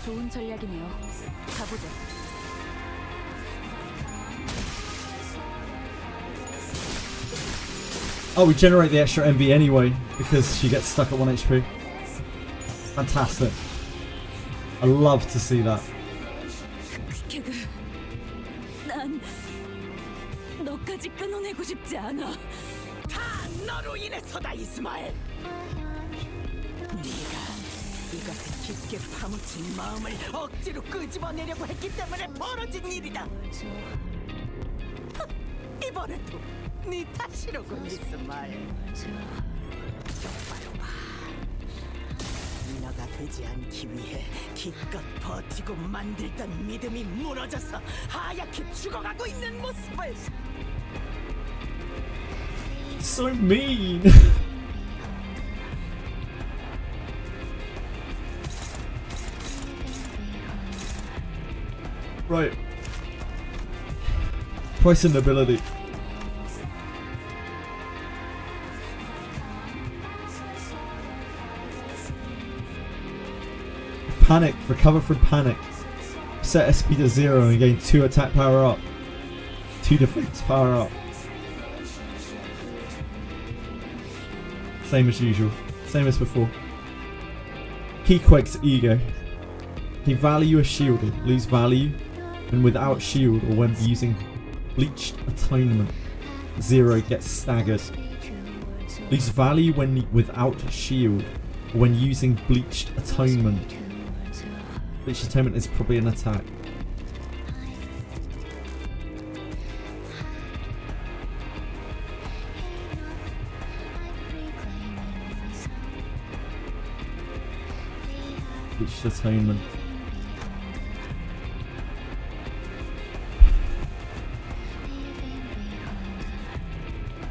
좋은 전략이네요. 가보죠. Oh, we generate the extra MV anyway because she gets stuck at 1 HP. Fantastic. I love to see that. 걔가 난 너까지 끊어내고 싶지 않아. 다 너로 인해서다, 이스마엘. 네가 이것을 깊게 파묻힌 마음을 억지로 끄집어내려고 했기 때문에 벌어진 일이다. 이번에도 네 탓이로군, 이스마엘. 똑바로 봐. 너가 되지 않기 위해 기껏 버티고 만들던 믿음이 무너져서 하얗게 죽어가고 있는 모습을. So mean. Right. Price and ability. Panic. Recover from panic. Set SP to 0 and gain 2 attack power up. 2 defense power up. Same as usual. Same as before. Keyquake's ego. He value a shielded, lose value, and without shield or when using bleached atonement, 0 gets staggered. Lose value when without shield or when using bleached atonement. Bleached atonement is probably an attack. Bleached atonement.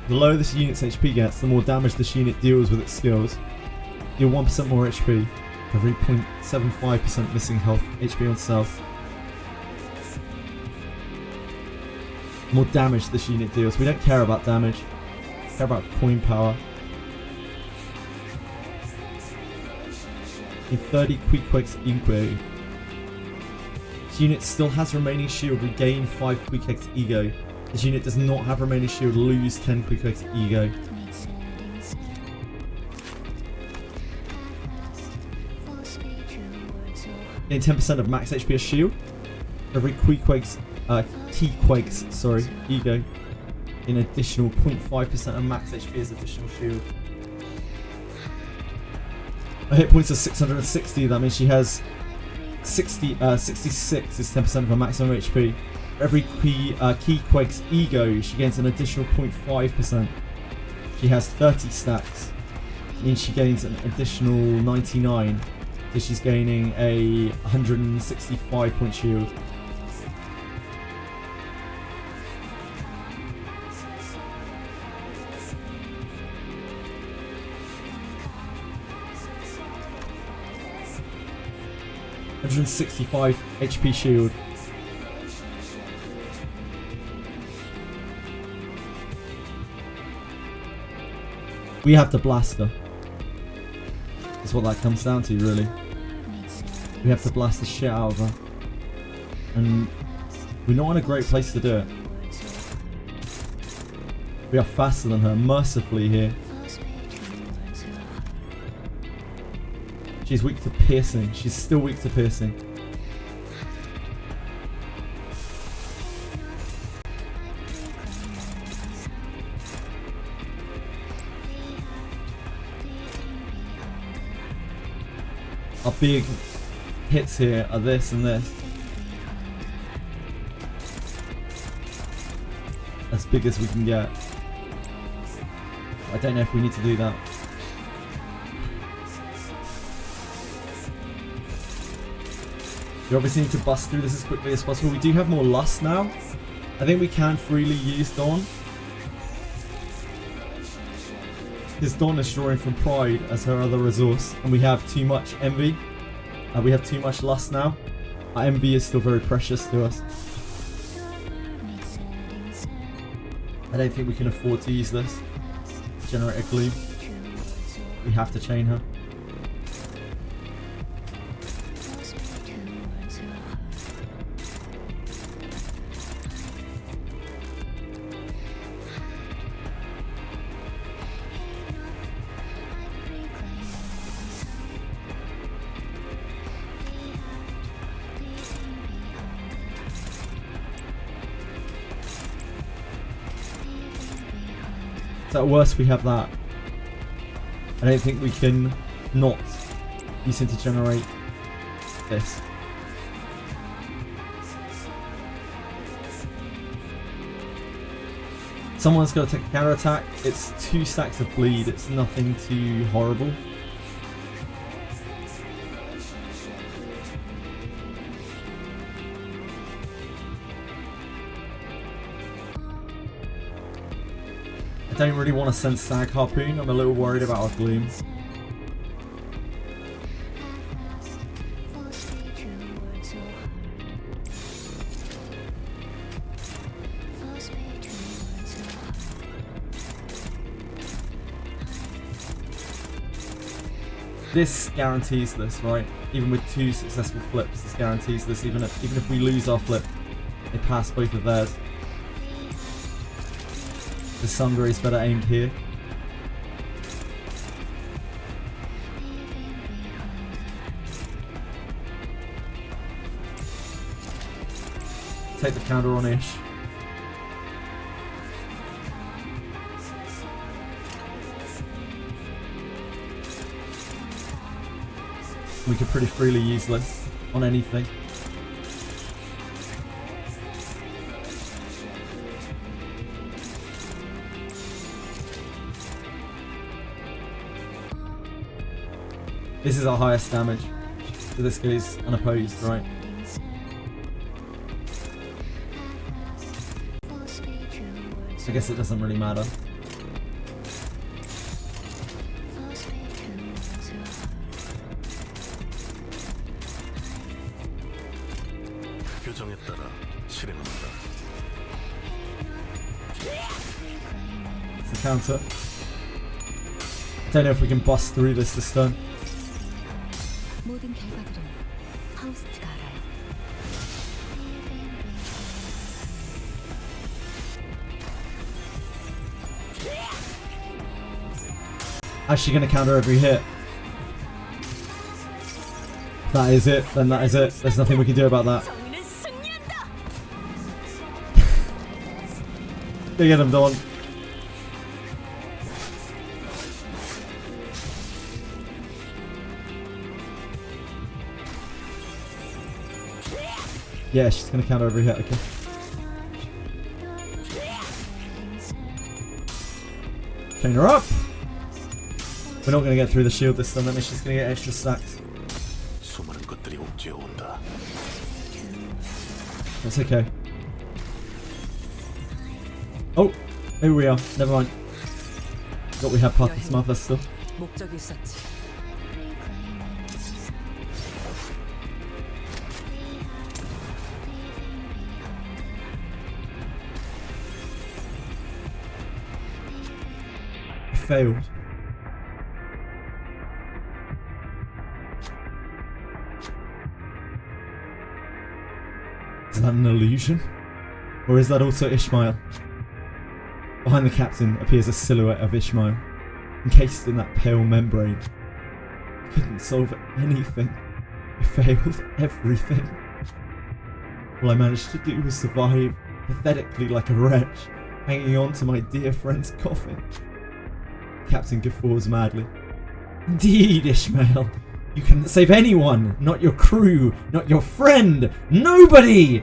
The lower this unit's HP gets, the more damage this unit deals with its skills. Deal 1% more HP, every 0.75% missing health HP on self. More damage this unit deals. We don't care about damage. We care about coin power. In 30 Quiquake's ego. This unit still has remaining shield, regain 5 Quiquake's ego. This unit does not have remaining shield, lose 10 Quiquake's ego. Gain 10% of max HP as shield. Every T-Quake's ego. In additional 0.5% of max HP as additional shield. Her hit points are 660, that means she has 66 is 10% of her maximum HP. Every Keyquake's ego, she gains an additional 0.5%. She has 30 stacks. It means she gains an additional 99. So she's gaining a 165 point shield. $165 HP shield. We have to blast her. That's what that comes down to, really. We have to blast the shit out of her. And we're not in a great place to do it. We are faster than her, mercifully here. She's weak to piercing. She's still weak to piercing. Our big hits here are this and this. As big as we can get. I don't know if we need to do that. We obviously need to bust through this as quickly as possible. We do have more lust now. I think we can freely use Dawn. Because Dawn is drawing from Pride as her other resource. And we have too much envy. We have too much lust now. Our envy is still very precious to us. I don't think we can afford to use this. Generate a gloom. We have to chain her. So at worst we have that. I don't think we can not use him to generate this. Someone's got to take a counter attack. It's 2 stacks of bleed. It's nothing too horrible. I don't really want to send Stag Harpoon. I'm a little worried about our Gloom. This guarantees this, right? Even with 2 successful flips, this guarantees this. Even if we lose our flip, they pass both of theirs. The Sunder is better aimed here. Take the counter on Ish. We could pretty freely use this on anything. This is our highest damage. So this goes unopposed, right? I guess it doesn't really matter. 규정에 따라 실행한다. It's a counter. Don't know if we can bust through this turn. 모든 결과들은 하우스트가 알아요. Actually gonna counter every hit. If that is it, then that is it. There's nothing we can do about that. Go get him, Dawn. Yeah, she's gonna counter every hit, okay. Chain her up! We're not gonna get through the shield this time, that means she's gonna get extra stacks. 수많은 것들이 옥죄어 온다. That's okay. Oh! Here we are, never mind. Thought we had Path's Mother still. 목적이 있었지. Failed. Is that an illusion? Or is that also Ishmael? Behind the captain appears a silhouette of Ishmael, encased in that pale membrane. I couldn't solve anything. I failed everything. All I managed to do was survive, pathetically like a wretch, hanging on to my dear friend's coffin. Captain guffaws madly. Indeed, Ishmael. You couldn't save anyone. Not your crew. Not your friend. Nobody!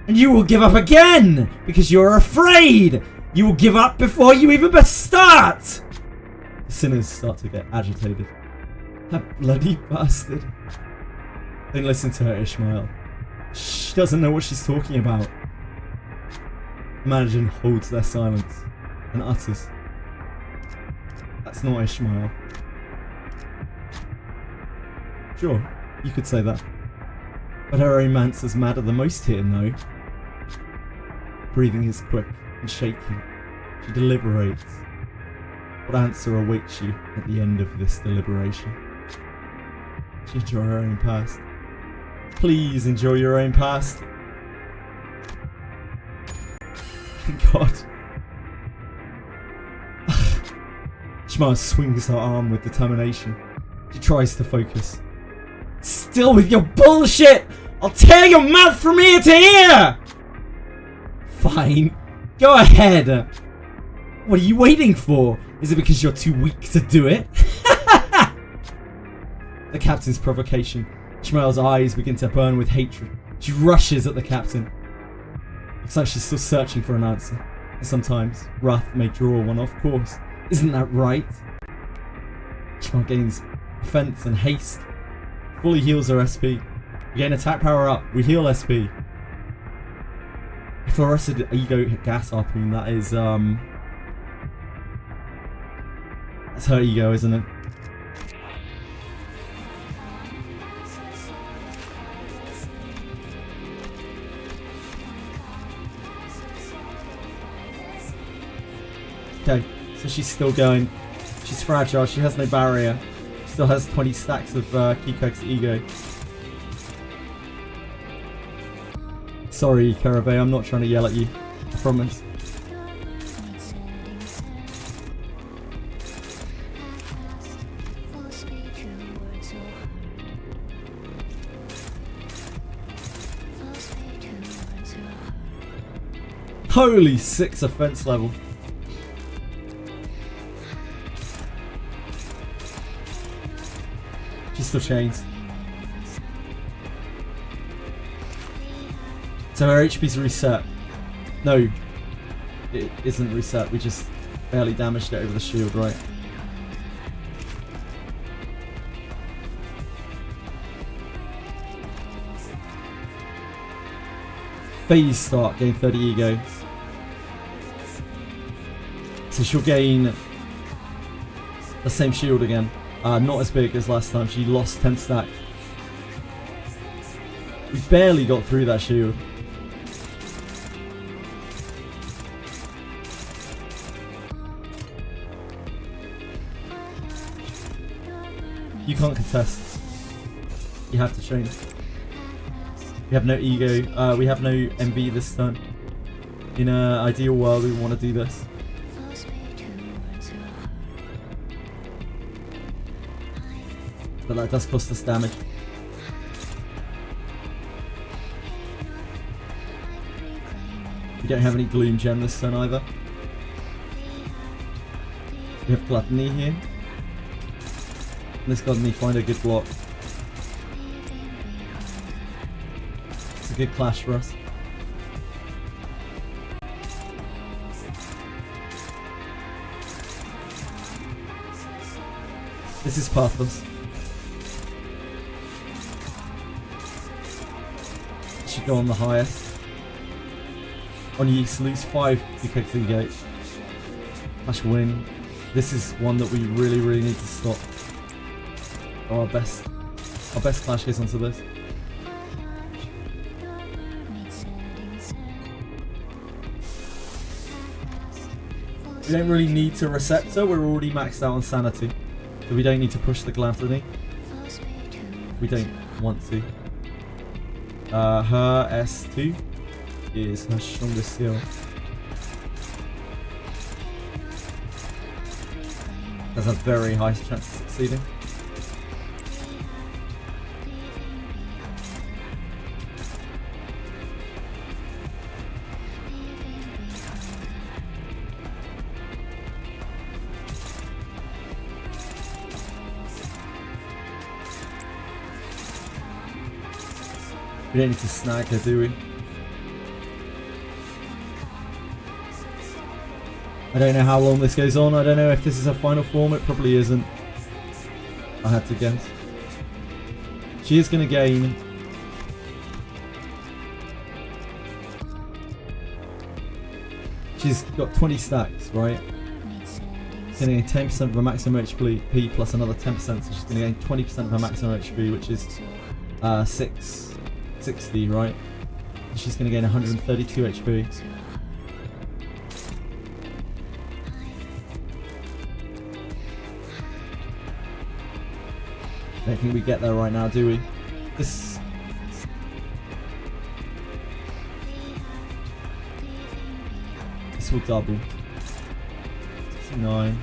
And you will give up again! Because you're afraid! You will give up before you even start! The sinners start to get agitated. That bloody bastard. Don't listen to her, Ishmael. She doesn't know what she's talking about. Imagine holds their silence and utters. That's not Ishmael. Sure, You could say that. But her romancer's mad at the most here, no? Breathing is quick and shaking. She deliberates. What answer awaits you at the end of this deliberation? She enjoy her own past. Please enjoy your own past. Thank God. Shmar swings her arm with determination. She tries to focus. Still with your bullshit! I'll tear your mouth from ear to ear! Fine. Go ahead. What are you waiting for? Is it because you're too weak to do it? The captain's provocation. Shmuel's eyes begin to burn with hatred. She rushes at the captain. Looks like she's still searching for an answer. And sometimes, wrath may draw one off course. Isn't that right? Shmuel gains offense and haste. Fully heals her SP. We gain attack power up. We heal SP. Fluorescent ego gas harpoon. That is that's her ego, isn't it? Okay, so she's still going. She's fragile. She has no barrier. Still has 20 stacks of Kiko's ego. Sorry, Karave, I'm not trying to yell at you. I promise. Holy 6 offense level. She's still chains. So her HP's reset. No, it isn't reset. We just barely damaged it over the shield, right? Phase start, gain 30 ego. So she'll gain the same shield again. Not as big as last time. She lost 10 stack. We barely got through that shield. You can't contest. You have to change. We have no ego. We have no MV this turn. In an ideal world, we want to do this. But that does cost us damage. We don't have any Gloom Gem this turn either. We have Gluttony here. This got me find a good block. It's a good clash for us. This is pathless. Should go on the highest. On Yeast, lose 5 to kick the gate. Clash win. This is one that we really need to stop. Our best clash goes onto this. We don't really need to Receptor, we're already maxed out on Sanity. So we don't need to push the Gluttony. We don't want to. Her S2 is her strongest skill. Has a very high chance of succeeding. We don't need to snag her, do we? I don't know how long this goes on. I don't know if this is her final form. It probably isn't. I had to guess. She is going to gain... She's got 20 stacks, right? She's going to gain 10% of her maximum HP plus another 10%, so she's going to gain 20% of her maximum HP, which is 660, right? She's going to gain 132 HP. I don't think we get there right now, do we? This will double. 69.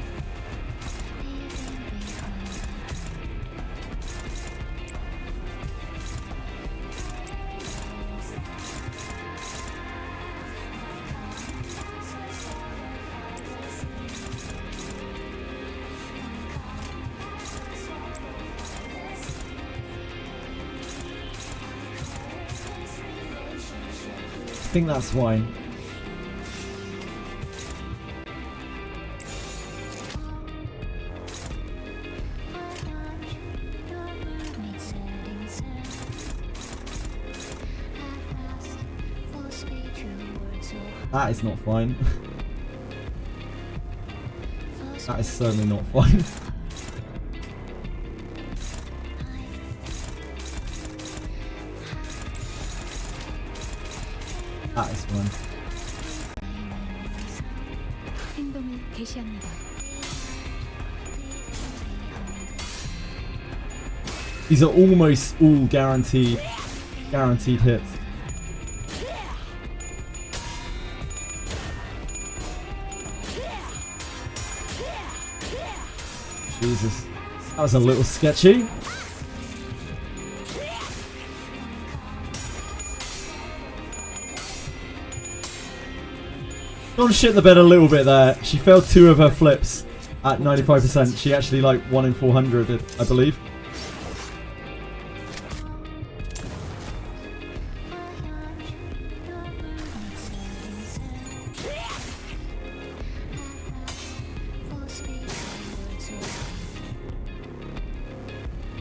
I think that's why. That is not fine. That is certainly not fine. That is fine. 행동을 개시합니다. These are almost all guaranteed hits. Jesus, that was a little sketchy. Don't shit the bed a little bit there. She failed 2 of her flips at 95%. She actually like 1 in 400, I believe.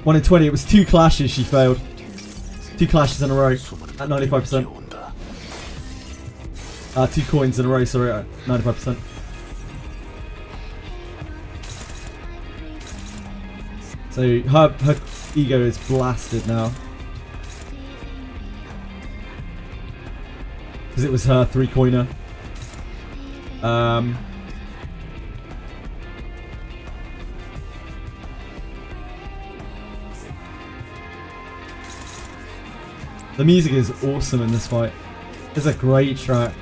One in 20. It was 2 clashes she failed. 2 clashes in a row at 95%. 2 coins in a row, sorry, at 95%. So her ego is blasted now. Because it was her 3-coiner. The music is awesome in this fight. It's a great track.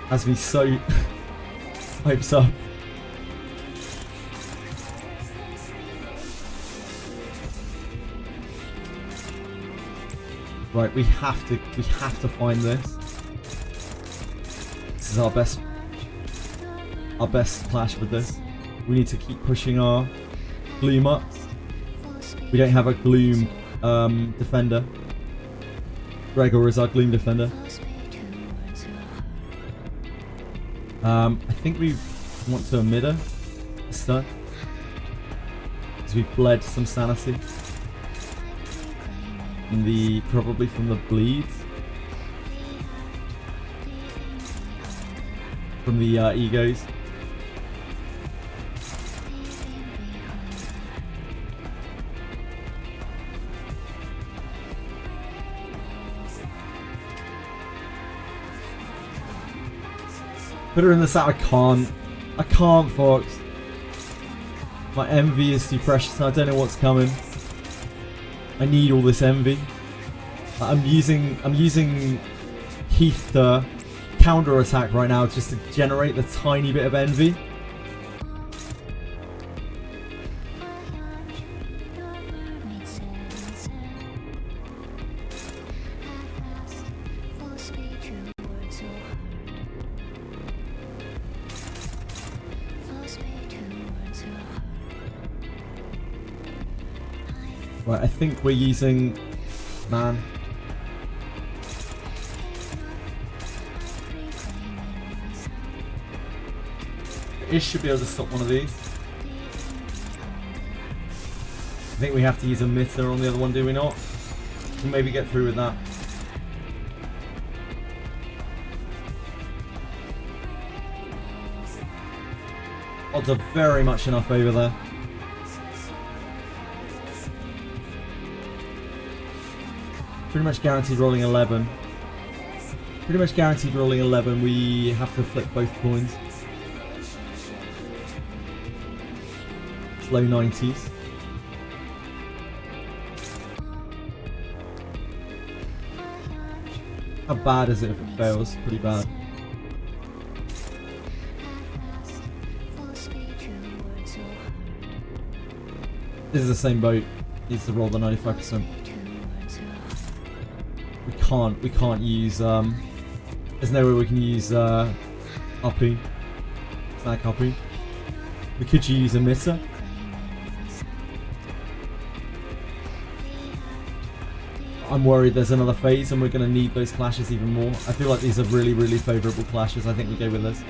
Has me so hyped up. Right, we have to find this. This is our best clash with this. We need to keep pushing our gloom up. We don't have a gloom defender. Gregor is our gloom defender. I think we want to emitter this time because we bled some sanity in probably from the bleeds from the egos. Put her in the set. I can't, Fox. My envy is too precious and I don't know what's coming. I need all this envy. I'm using Heath to counter attack right now just to generate the tiny bit of envy. Right, I think we're using man. It should be able to stop one of these. I think we have to use a emitter on the other one, do we not? We'll maybe get through with that. Odds are very much in our favour there. Pretty much guaranteed rolling 11. Pretty much guaranteed rolling 11. We have to flip both coins. It's low 90s. How bad is it if it fails? Pretty bad. This is the same boat. Needs to roll the 95%. We can't use there's no way we can use harpoon. Snack harpoon. We could use emitter. I'm worried there's another phase and we're gonna need those clashes even more. I feel like these are really, really favourable clashes. I think we go with this.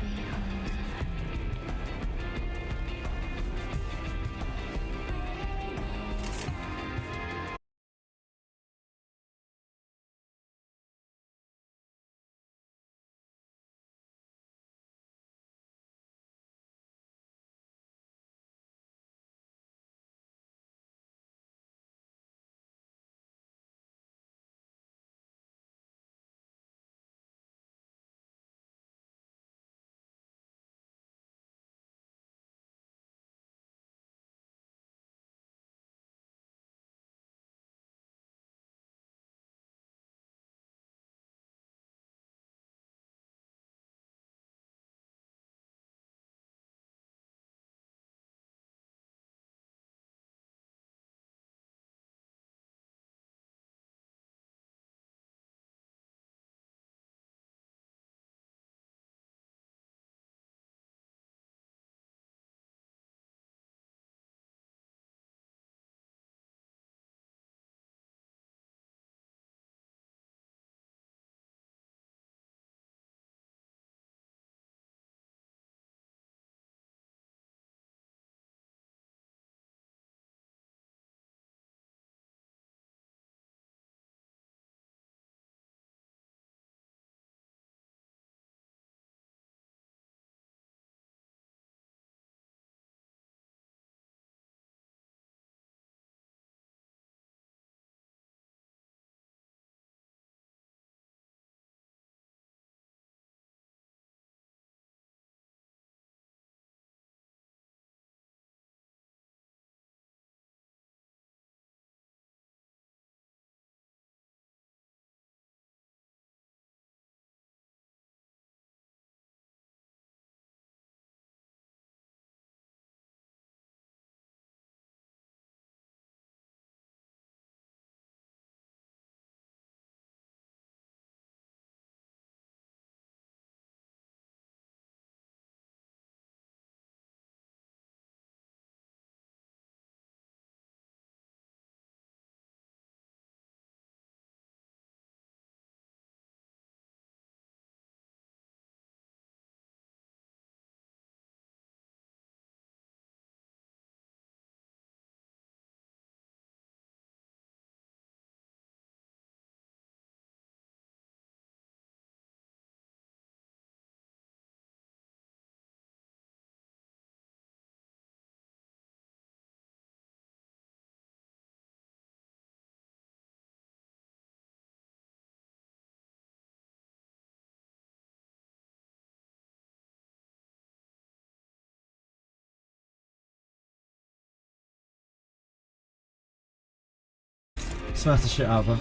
Smash the shit out of her.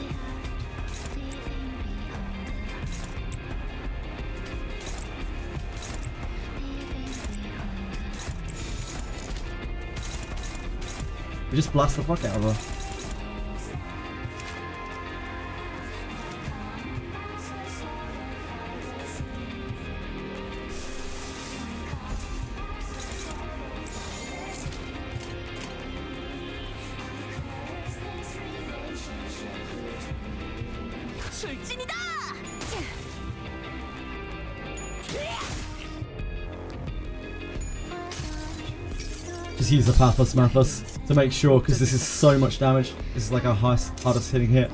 We just blast the fuck out of her. 출진이다! Just use the Pathos Mathos to make sure, because this is so much damage. This is like our hardest hitting hit.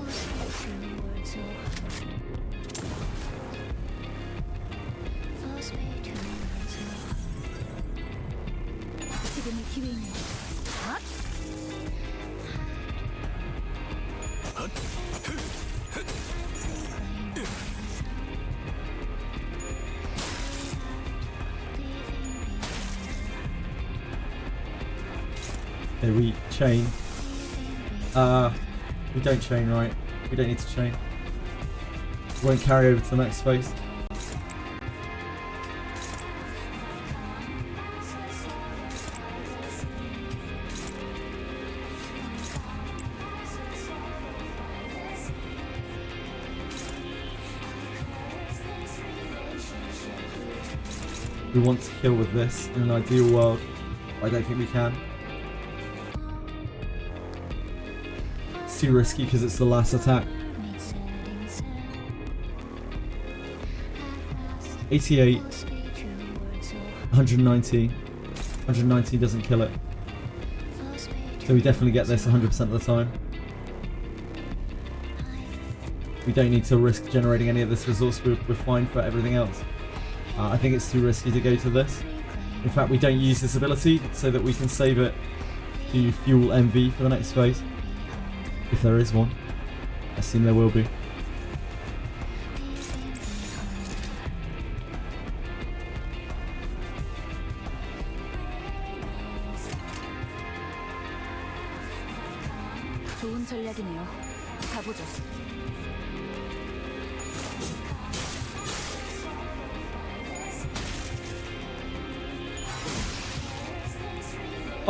Okay, we chain. We don't chain, right? We don't need to chain. Won't carry over to the next phase. We want to kill with this in an ideal world. I don't think we can. It's too risky because it's the last attack. 88, 190. 190 doesn't kill it. So we definitely get this 100% of the time. We don't need to risk generating any of this resource, we're fine for everything else. I think it's too risky to go to this. In fact, we don't use this ability so that we can save it to fuel MV for the next phase. If there is one. I assume there will be. 좋은 전략이네요. 가보죠.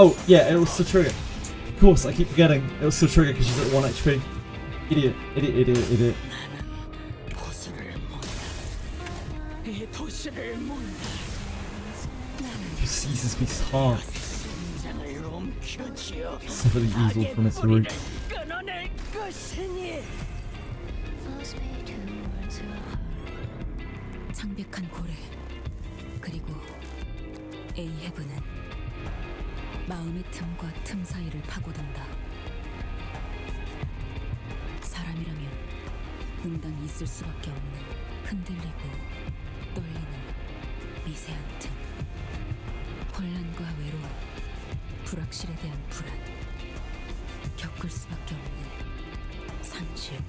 Oh, yeah, it will still trigger. Of course, I keep forgetting. It will still trigger because she's at 1 HP. Idiot, idiot, idiot, idiot. Who seizes beast's heart? Sever the evil from its root. 창백한 고래 그리고 에이헤브는 마음의 틈과 틈 사이를 파고든다. 사람이라면 응당이 있을 수밖에 없는 흔들리고 떨리는 미세한 틈, 혼란과 외로움, 불확실에 대한 불안, 겪을 수밖에 없는 상실.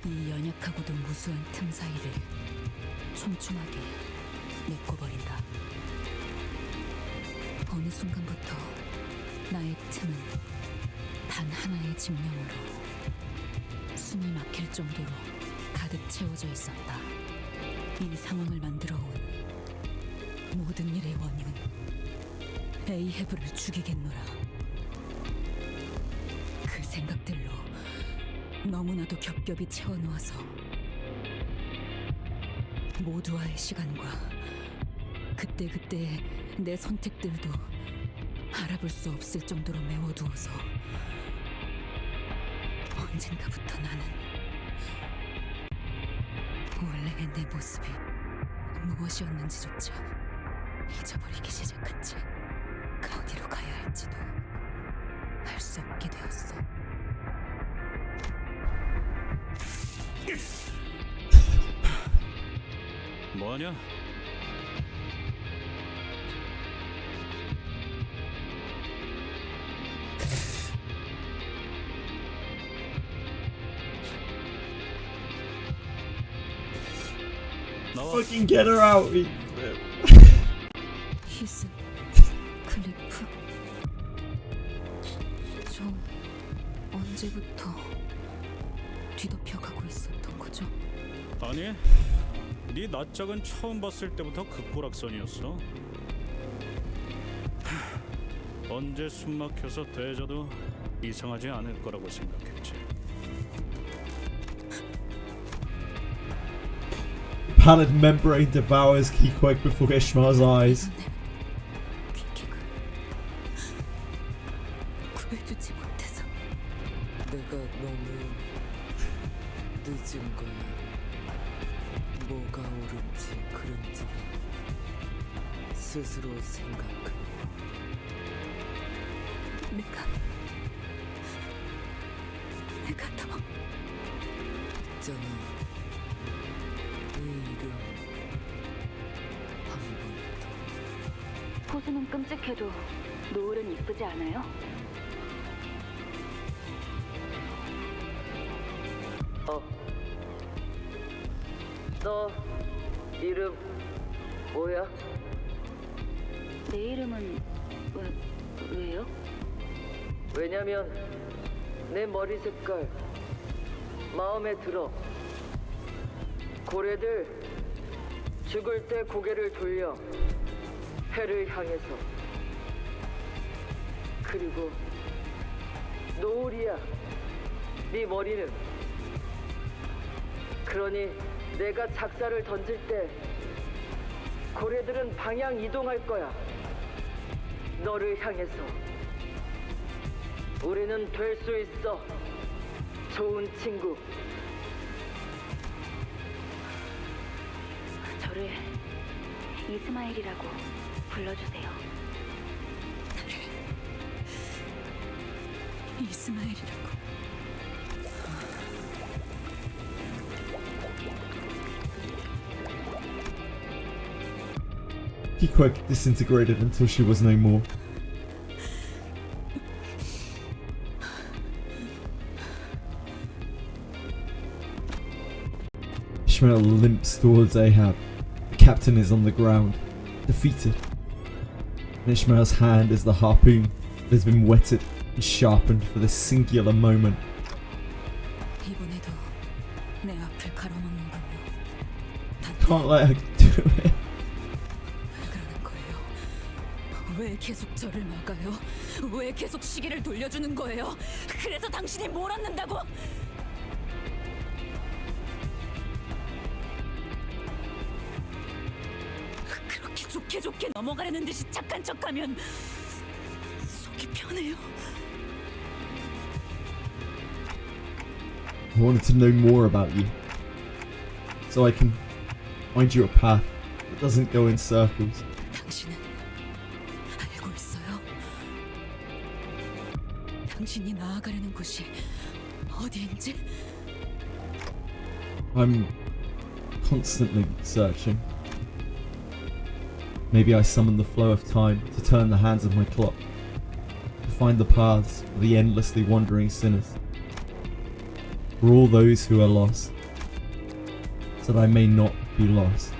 이 연약하고도 무수한 틈 사이를 촘촘하게 메꿔버린다. 어느 순간부터 나의 틈은 단 하나의 집념으로 숨이 막힐 정도로 가득 채워져 있었다. 이 상황을 만들어온 모든 일의 원인은 에이헤브를 죽이겠노라. 그 생각들로 너무나도 겹겹이 채워놓아서 모두와의 시간과 그때그때 내 선택들도 알아볼 수 없을 정도로 메워두어서 언젠가부터 나는 원래의 내 모습이 무엇이었는지조차 잊어버리기 시작한 채 어디로 가야 할지도 알 수 없게 되었어. 뭐하냐? Fucking get her out! 히스, 클리프. 저 언제부터 뒤덮여가고 있었던 거죠? 아니, 네 낯짝은 처음 봤을 때부터 급고락선이었어. 언제 숨막혀서 대져도 이상하지 않을 거라고 생각했지. Pallid membrane devours Keequeg before Ishmael's eyes. 퀴킥을 구해주지 못해서 내가 너무 늦은 거야. 뭐가 옳은지 그른지 스스로 생각해. 내가 더 있잖아. 네 이름 한 번 더. 포수는 끔찍해도 노을은 이쁘지 않아요? 너 이름 뭐야? 내 이름은 왜요? 왜냐면 내 머리 색깔 마음에 들어. 고래들 죽을 때 고개를 돌려 해를 향해서. 그리고 노을이야 네 머리는. 그러니 내가 작사를 던질 때 고래들은 방향 이동할 거야. 너를 향해서. 우리는 될 수 있어. 좋은 친구. 저를 이스마일이라고 불러주세요. 이스마일이라고. He quite disintegrated until she was no more. Ishmael limps towards Ahab. The captain is on the ground, defeated. In Ishmael's hand is the harpoon that has been whetted and sharpened for this singular moment. 이번에도 내 앞을 가로막는군요. Can't let her do it. 왜 그러는 거예요? 왜 계속 저를 막아요? 왜 계속 시계를 돌려주는 거예요? 그래서 당신이 뭘 얻는다고? 그렇게 좋게 넘어가려는 듯이 착한 척하면 속이 편해요. I wanted to know more about you, so I can find you a path that doesn't go in circles. 당신은 알고 있어요? 당신이 나아가려는 곳이 어디인지? I'm constantly searching. Maybe I summon the flow of time to turn the hands of my clock, to find the paths of the endlessly wandering sinners. For all those who are lost, so that I may not be lost.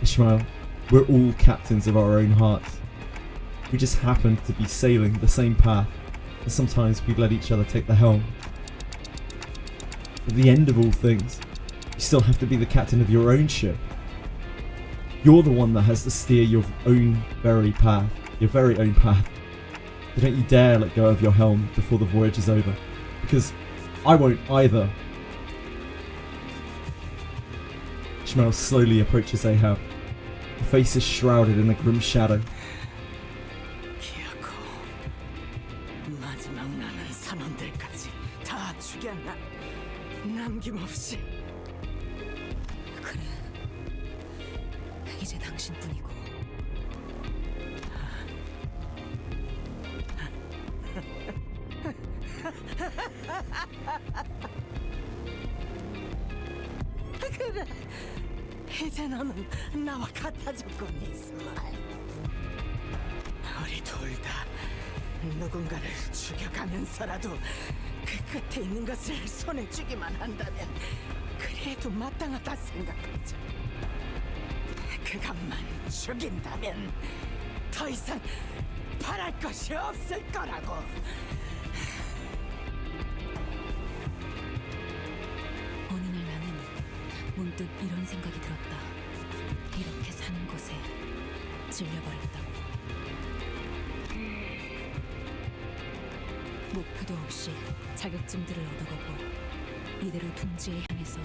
Ishmael, we're all captains of our own hearts. We just happen to be sailing the same path, and sometimes we let each other take the helm. At the end of all things, you still have to be the captain of your own ship. You're the one that has to steer your own very path, your very own path. So don't you dare let go of your helm before the voyage is over, because I won't either. Ishmael slowly approaches Ahab. Her face is shrouded in a grim shadow. 기어코 마지막 남은 선원들까지 다 죽였나? 남김없이. 그래, 이제 당신뿐이고. 그래, 이제 너는 나와 같아졌군, 이스마일. 우리 둘 다 누군가를 죽여가면서라도 그 끝에 있는 것을 손에 쥐기만 한다면 그래도 마땅하다 생각하자. 그것만 죽인다면 더 이상 바랄 것이 없을 거라고. 어느 날 나는 문득 이런 생각이 들었다. 이렇게 사는 것에 질려버렸다고. 목표도 없이 자격증들을 얻어가고 이대로 둥지에 향해서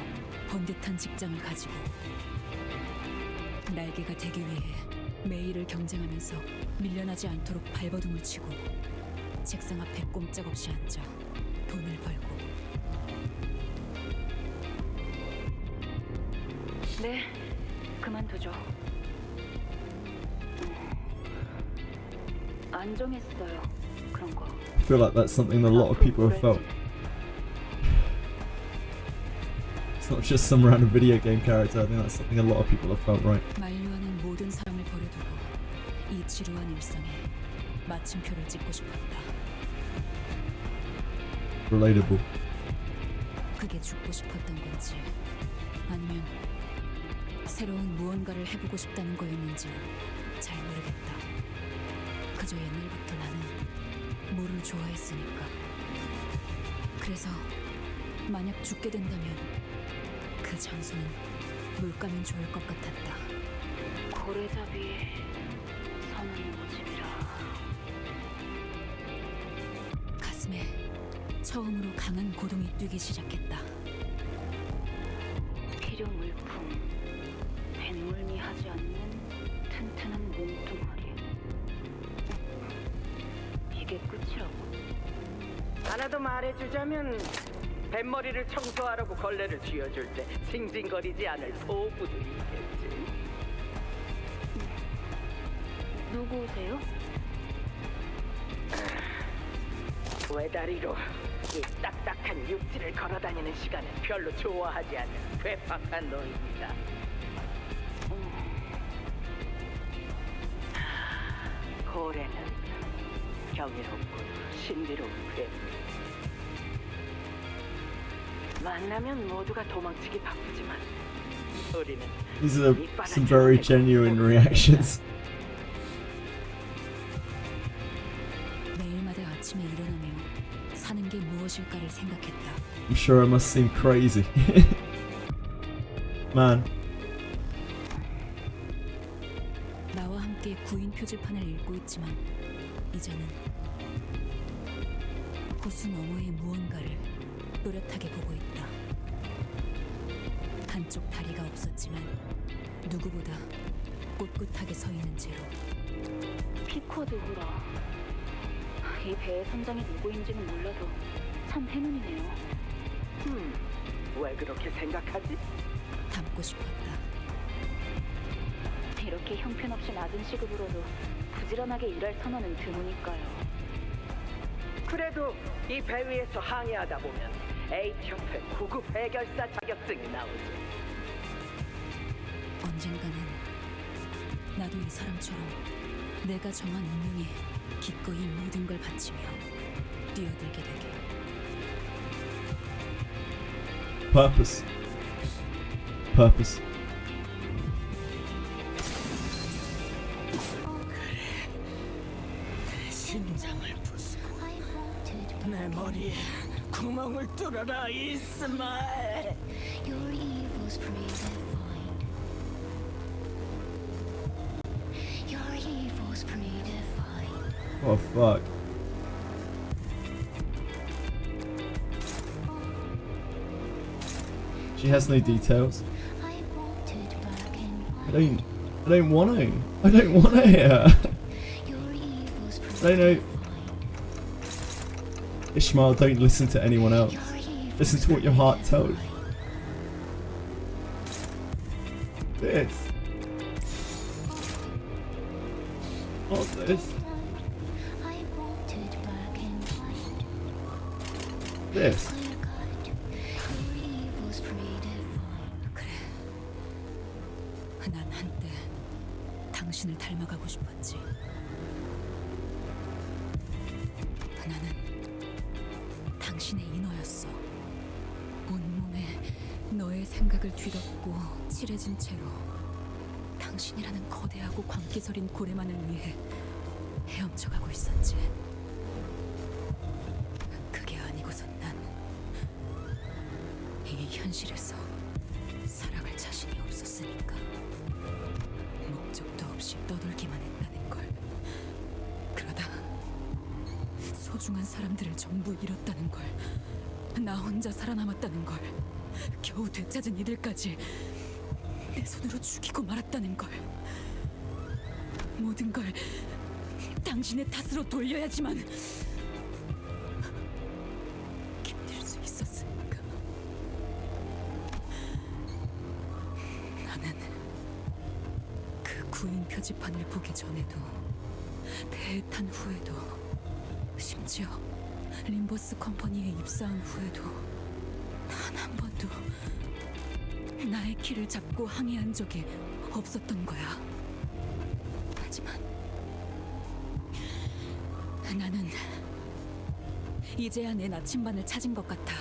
번듯한 직장을 가지고 날개가 되기 위해 매일을 경쟁하면서 밀려나지 않도록 발버둥을 치고 책상 앞에 꼼짝없이 앉아 돈을 벌고. 네, 그만두죠. 안 정했어요. 그런 거. I feel like that's something that a lot of people have felt. It's not just some random video game character, I think that's something a lot of people have felt, right? 만류하는 모든 삶을 버려두고 이 지루한 일상에 마침표를 찍고 싶었다. Relatable. 그게 죽고 싶었던 건지 아니면 새로운 무언가를 해보고 싶다는 거였는지 잘 모르겠다. 그저 옛날부터 나는 물을 좋아했으니까. 그래서 만약 죽게 된다면 그 장소는 물가면 좋을 것 같았다. 고래잡이 선은 모집이라. 가슴에 처음으로 강한 고동이 뛰기 시작했다. 필요 물품, 뱃물미하지 않는 튼튼한 몸뚱아리. 이게 끝이라고? 하나 더 말해주자면 뱃머리를 청소하라고 걸레를 쥐어줄 때 징징거리지 않을 도구도 있겠지. 누구세요? 외다리로 이 딱딱한 육지를 걸어다니는 시간을 별로 좋아하지 않는 괴팍한 노입니다. 고래는 경이롭고 신비로운 괴물. 만나면 모두가 도망치기 바쁘지만 우리는 These are some very genuine reactions. 매일마다 아침에 일어나며 사는 게 무엇일까를 생각했다. I'm sure it must seem crazy. Man. 나와 함께 구인 표지판을 읽고 있지만 이제는 호수 너머의 무언가를 또렷하게 보고 있다. 한쪽 다리가 없었지만 누구보다 꼿꼿하게 서 있는 채로. 피코드 후라. 이 배의 선장이 누구인지는 몰라도 참 행운이네요. 왜 그렇게 생각하지? 닮고 싶었다. 이렇게 형편없이 낮은 시급으로도 부지런하게 일할 선원은 드무니까요. 그래도 이 배 위에서 항해하다 보면 H협회 구급 해결사 자격증이 나오지. 언젠가는 나도 이 사람처럼 내가 정한 운명에 기꺼이 모든 걸 바치며 뛰어들게 되게. Purpose. Purpose. 심장을 부수고 내 머리에 구멍을 뚫어라 이스마엘. Your evil's predefined. Your evil's predefined. Oh fuck. She has no details. I wanted black and I white. don't want to. I don't want to hear. Your evil's I don't know. predefined. Ishmael, don't listen to anyone else. Your evil's Listen to what your heart tells you. This. What's this? I wanted black and white. This. Clear cut. Your evil's predefined. 그래. 난 한때 당신을 닮아가고 싶었지. 나는 당신의 인어였어. 온몸에 너의 생각을 뒤덮고 칠해진 채로 당신이라는 거대하고 광기서린 고래만을 위해 헤엄쳐가고 있었지. 그게 아니고선 난 이 현실에서 살아갈 자신이 없었으니까. 목적도 없이 떠돌기만 했다는 걸. 그러다 소중한 사람들을 전부 잃었다는 걸. 나 혼자 살아남았다는 걸. 겨우 되찾은 이들까지 내 손으로 죽이고 말았다는 걸. 모든 걸 당신의 탓으로 돌려야지만 견딜 수 있었으니까. 나는 그 구인 표지판을 보기 전에도, 배에 탄 후에도, 심지어 림버스 컴퍼니에 입사한 후에도 단 한 번도 나의 키를 잡고 항해한 적이 없었던 거야. 하지만 나는 이제야 내 나침반을 찾은 것 같아.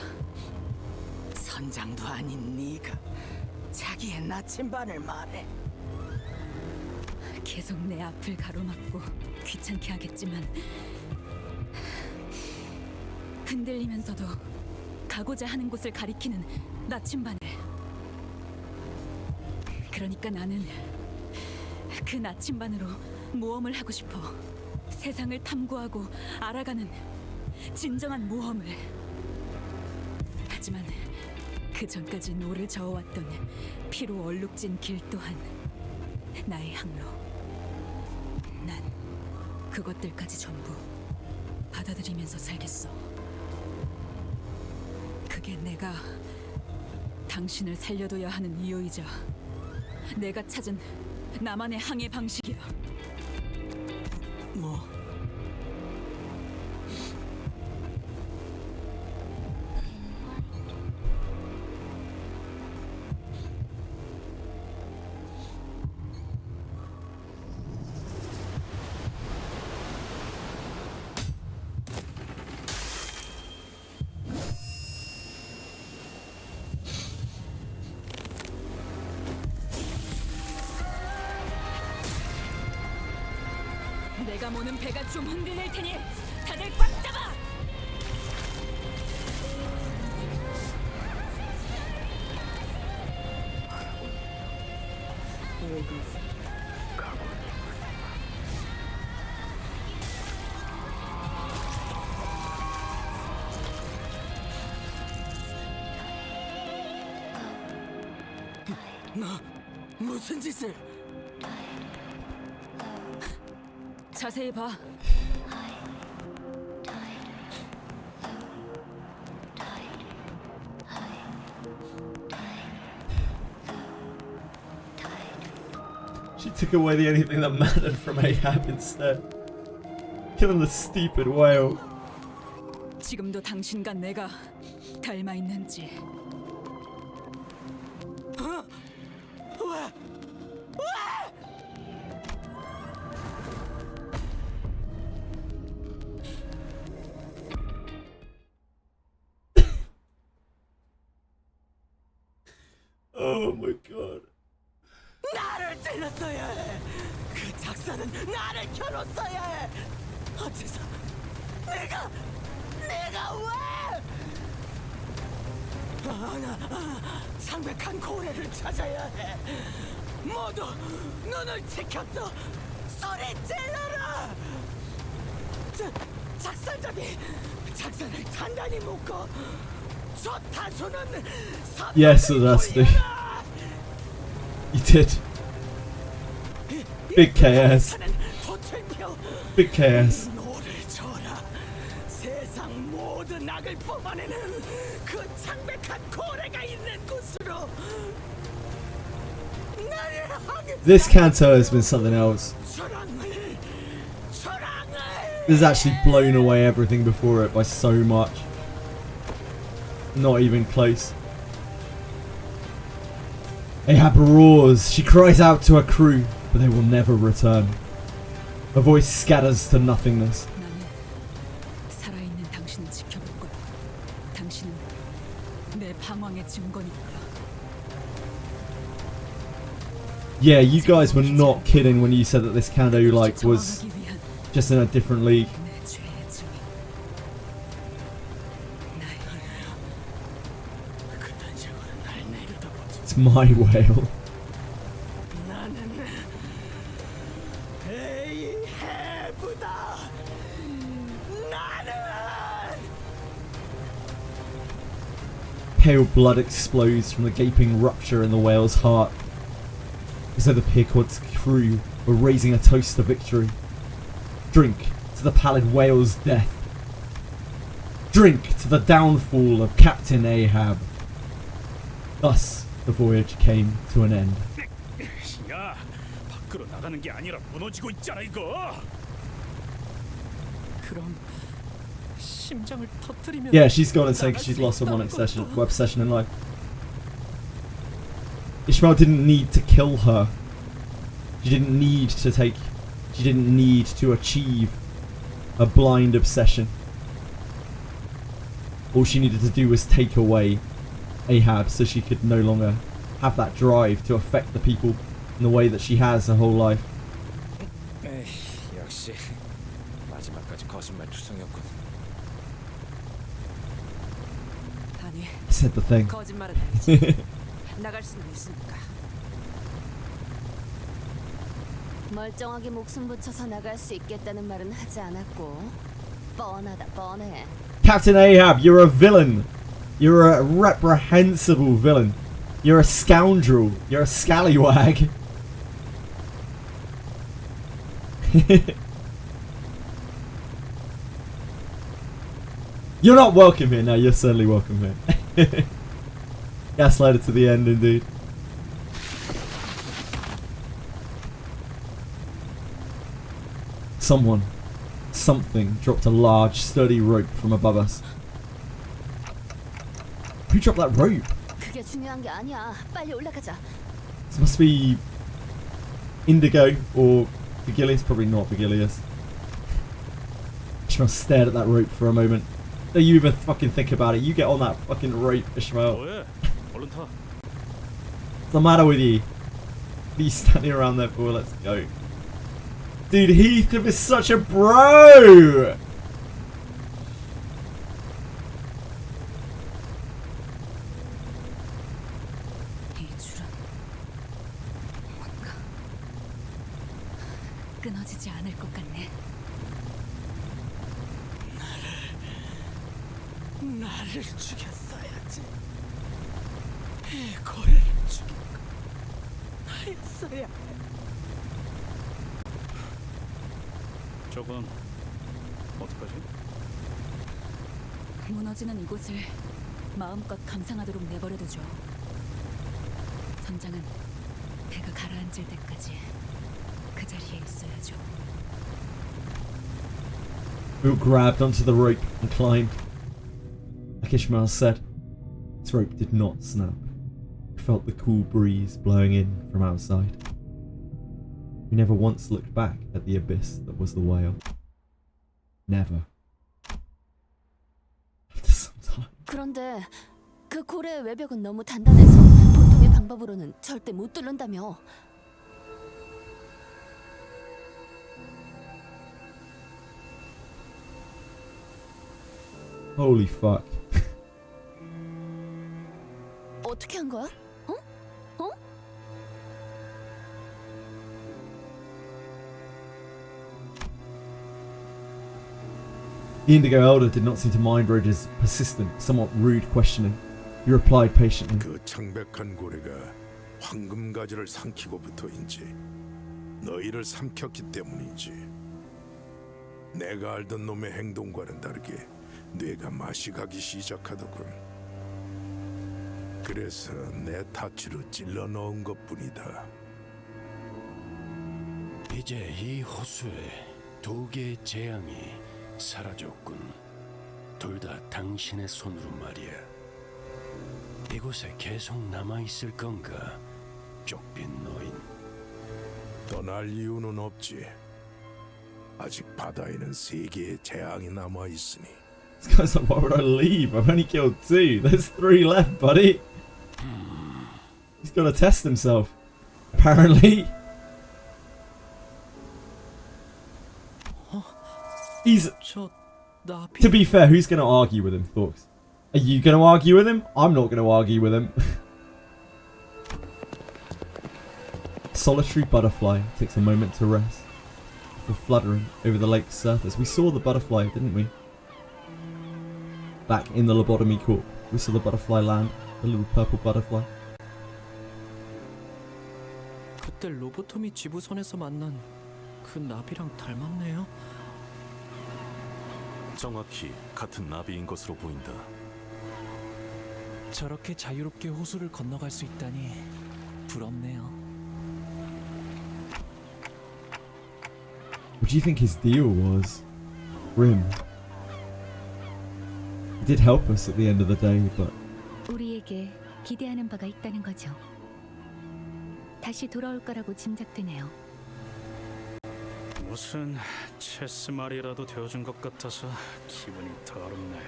선장도 아닌 네가 자기의 나침반을 말해. 계속 내 앞을 가로막고 귀찮게 하겠지만 흔들리면서도 가고자 하는 곳을 가리키는 나침반을. 그러니까 나는 그 나침반으로 모험을 하고 싶어. 세상을 탐구하고 알아가는 진정한 모험을. 하지만 그 전까지 노를 저어왔던 피로 얼룩진 길 또한 나의 항로. 난 그것들까지 전부 받아들이면서 살겠어. 그게 내가 당신을 살려둬야 하는 이유이자 내가 찾은 나만의 항해 방식이야. 뭐? 내가 모는 배가 좀 흔들릴 테니 다들 꽉 잡아! 너 무슨 짓을? 자세히 봐. She took away the only thing that mattered from Ahab instead. Killing the stupid whale. 지금도 당신과 내가 닮아 있는지. 왜? Oh my god. 나를 찔렀어야 해. 그 작사는 나를 켜놓았어야 해. 어째서 내가 왜? 상백한 고래를 찾아야 해. 모두 눈을 지켰어. 소리 질러라. 작살잡이 작사를 단단히 묶어. 저 타수는 Yes, Daphne. You did. Big KS. Big KS. 노를 져라. 세상 모든 악을 뽑아내는 그 창백한 고래가 있는 곳으로. This CANTO has been something else. This has actually blown away everything before it by so much. Not even close. Ahab roars. She cries out to her crew, but they will never return. Her voice scatters to nothingness. 나는 살아있는 당신을 지켜볼 거야. 당신은 내 방황의 증거니까. Yeah, you guys were not kidding when you said that this CANTO like was just in a different league. It's my whale. Pale blood explodes from the gaping rupture in the whale's heart, as though the Pequod's crew were raising a toast to victory. Drink to the pallid whale's death. Drink to the downfall of Captain Ahab. Thus, the voyage came to an end. 야, 밖으로 나가는 게 아니라 무너지고 있잖아 이거. 그럼 심장을 터뜨리면 Yeah, she's gone insane because she's lost her one obsession in life. Ishmael didn't need to kill her. She didn't need to achieve a blind obsession. All she needed to do was take away Ahab so she could no longer have that drive to affect the people in the way that she has her whole life. 역시 마지막까지 거짓말 투성이었군. 아니, Said the thing. 거짓말은 아니지. 나갈 수는 있으니까. 멀쩡하게 목숨 붙여서 나갈 수 있겠다는 말은 하지 않았고 뻔하다 뻔해. Captain Ahab, you're a villain. You're a reprehensible villain. You're a scoundrel. You're a scallywag. You're not welcome here. No, you're certainly welcome here. Gaslighter to the end, indeed. Someone, something dropped a large, sturdy rope from above us. Who dropped that rope? 그게 중요한 게 아니야. 빨리 올라가자. This must be Indigo or Vigilius. Probably not Vigilius. Ishmael stared at that rope for a moment. Don't you even fucking think about it. You get on that fucking rope, Ishmael. 뭐해? 얼른 타. What's the matter with you? What are you standing around there for? Let's go. Dude, Heathcliff is such a bro! 이 줄은 뭔가 끊어지지 않을 것 같네. 나를 죽였어야지. 이 고래를 죽인 거 나였어야 해. 저건 어떡하지? 무너지는 이곳을 마음껏 감상하도록 내버려두죠. 선장은 배가 가라앉을 때까지 그 자리에 있어야죠. We all grabbed onto the rope and climbed. Like Ishmael said, this rope did not snap. We felt the cool breeze blowing in from outside. We never once looked back at the abyss that was the whale. Never. After some time. 그런데 그 고래의 외벽은 너무 단단해서 보통의 방법으로는 절대 못 뚫는다며. Holy fuck. 어떻게 한 거야? 어? 어? The Indigo Elder did not seem to mind Roger's persistent, somewhat rude questioning. He replied patiently. 그 창백한 고래가 황금가지를 삼키고부터인지 너희를 삼켰기 때문인지 내가 알던 놈의 행동과는 다르게 뇌가 맛이 가기 시작하더군. 그래서 내 타치로 찔러 넣은 것뿐이다. 이제 이 호수에 두 개의 재앙이 사라졌군. 둘 다 당신의 손으로 말이야. 이곳에 계속 남아있을 건가, 쪽빈 노인? 떠날 이유는 없지. 아직 바다에는 세 개의 재앙이 남아있으니. This guy's like, why would I leave? I've only killed 2. There's 3 left, buddy. He's got to test himself. Apparently. He's... To be fair, who's going to argue with him, Thorks? Are you going to argue with him? I'm not going to argue with him. Solitary butterfly takes a moment to rest before fluttering over the lake's surface. We saw the butterfly, didn't we? Back in the lobotomy court, we saw the butterfly land, the little purple butterfly. 그때 로보토미 지부선에서 만난 그 나비랑 닮았네요. 정확히 같은 나비인 것으로 보인다. 저렇게 자유롭게 호수를 건너갈 수 있다니 부럽네요. What do you think his deal was? Rim. He did help us at the end of the day, but... 우리에게 기대하는 바가 있다는 거죠. 다시 돌아올 거라고 짐작되네요. 무슨 체스 말이라도 되어준 것 같아서 기분이 더럽네.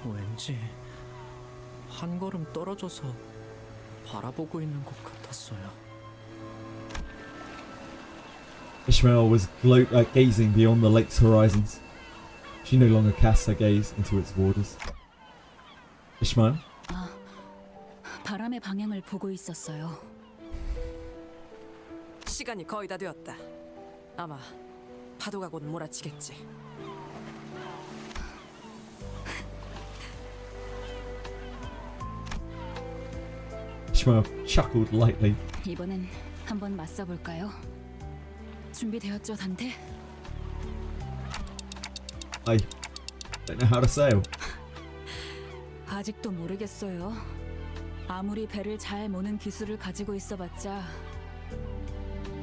왠지 한 걸음 떨어져서 바라보고 있는 것 같았어요. Ishmael was gazing beyond the lake's horizons. She no longer casts her gaze into its waters. Ishmael? 바람의 방향을 보고 있었어요. 시간이 거의 다 되었다. 아마 파도가 곧 몰아치겠지. Ishmael chuckled lightly. 이번엔 한번 맞서 볼까요? 준비되었죠, 단테? I don't know how to sail. 아직도 모르겠어요. 아무리 배를 잘 모는 기술을 가지고 있어봤자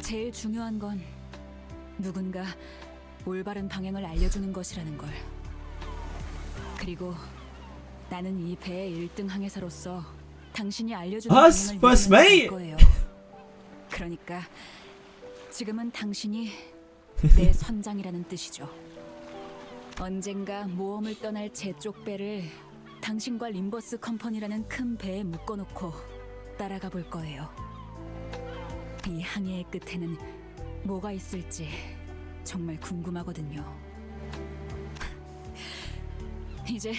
제일 중요한 건 누군가 올바른 방향을 알려주는 것이라는 걸. 그리고 나는 이 배의 1등 항해사로서 당신이 알려주는 방향을 first mate. 믿을 거예요. 그러니까 지금은 당신이 내 선장이라는 뜻이죠. 언젠가 모험을 떠날 제 쪽 배를 당신과 림버스 컴퍼니라는 큰 배에 묶어놓고 따라가 볼 거예요. 이 항해의 끝에는 뭐가 있을지 정말 궁금하거든요. 이제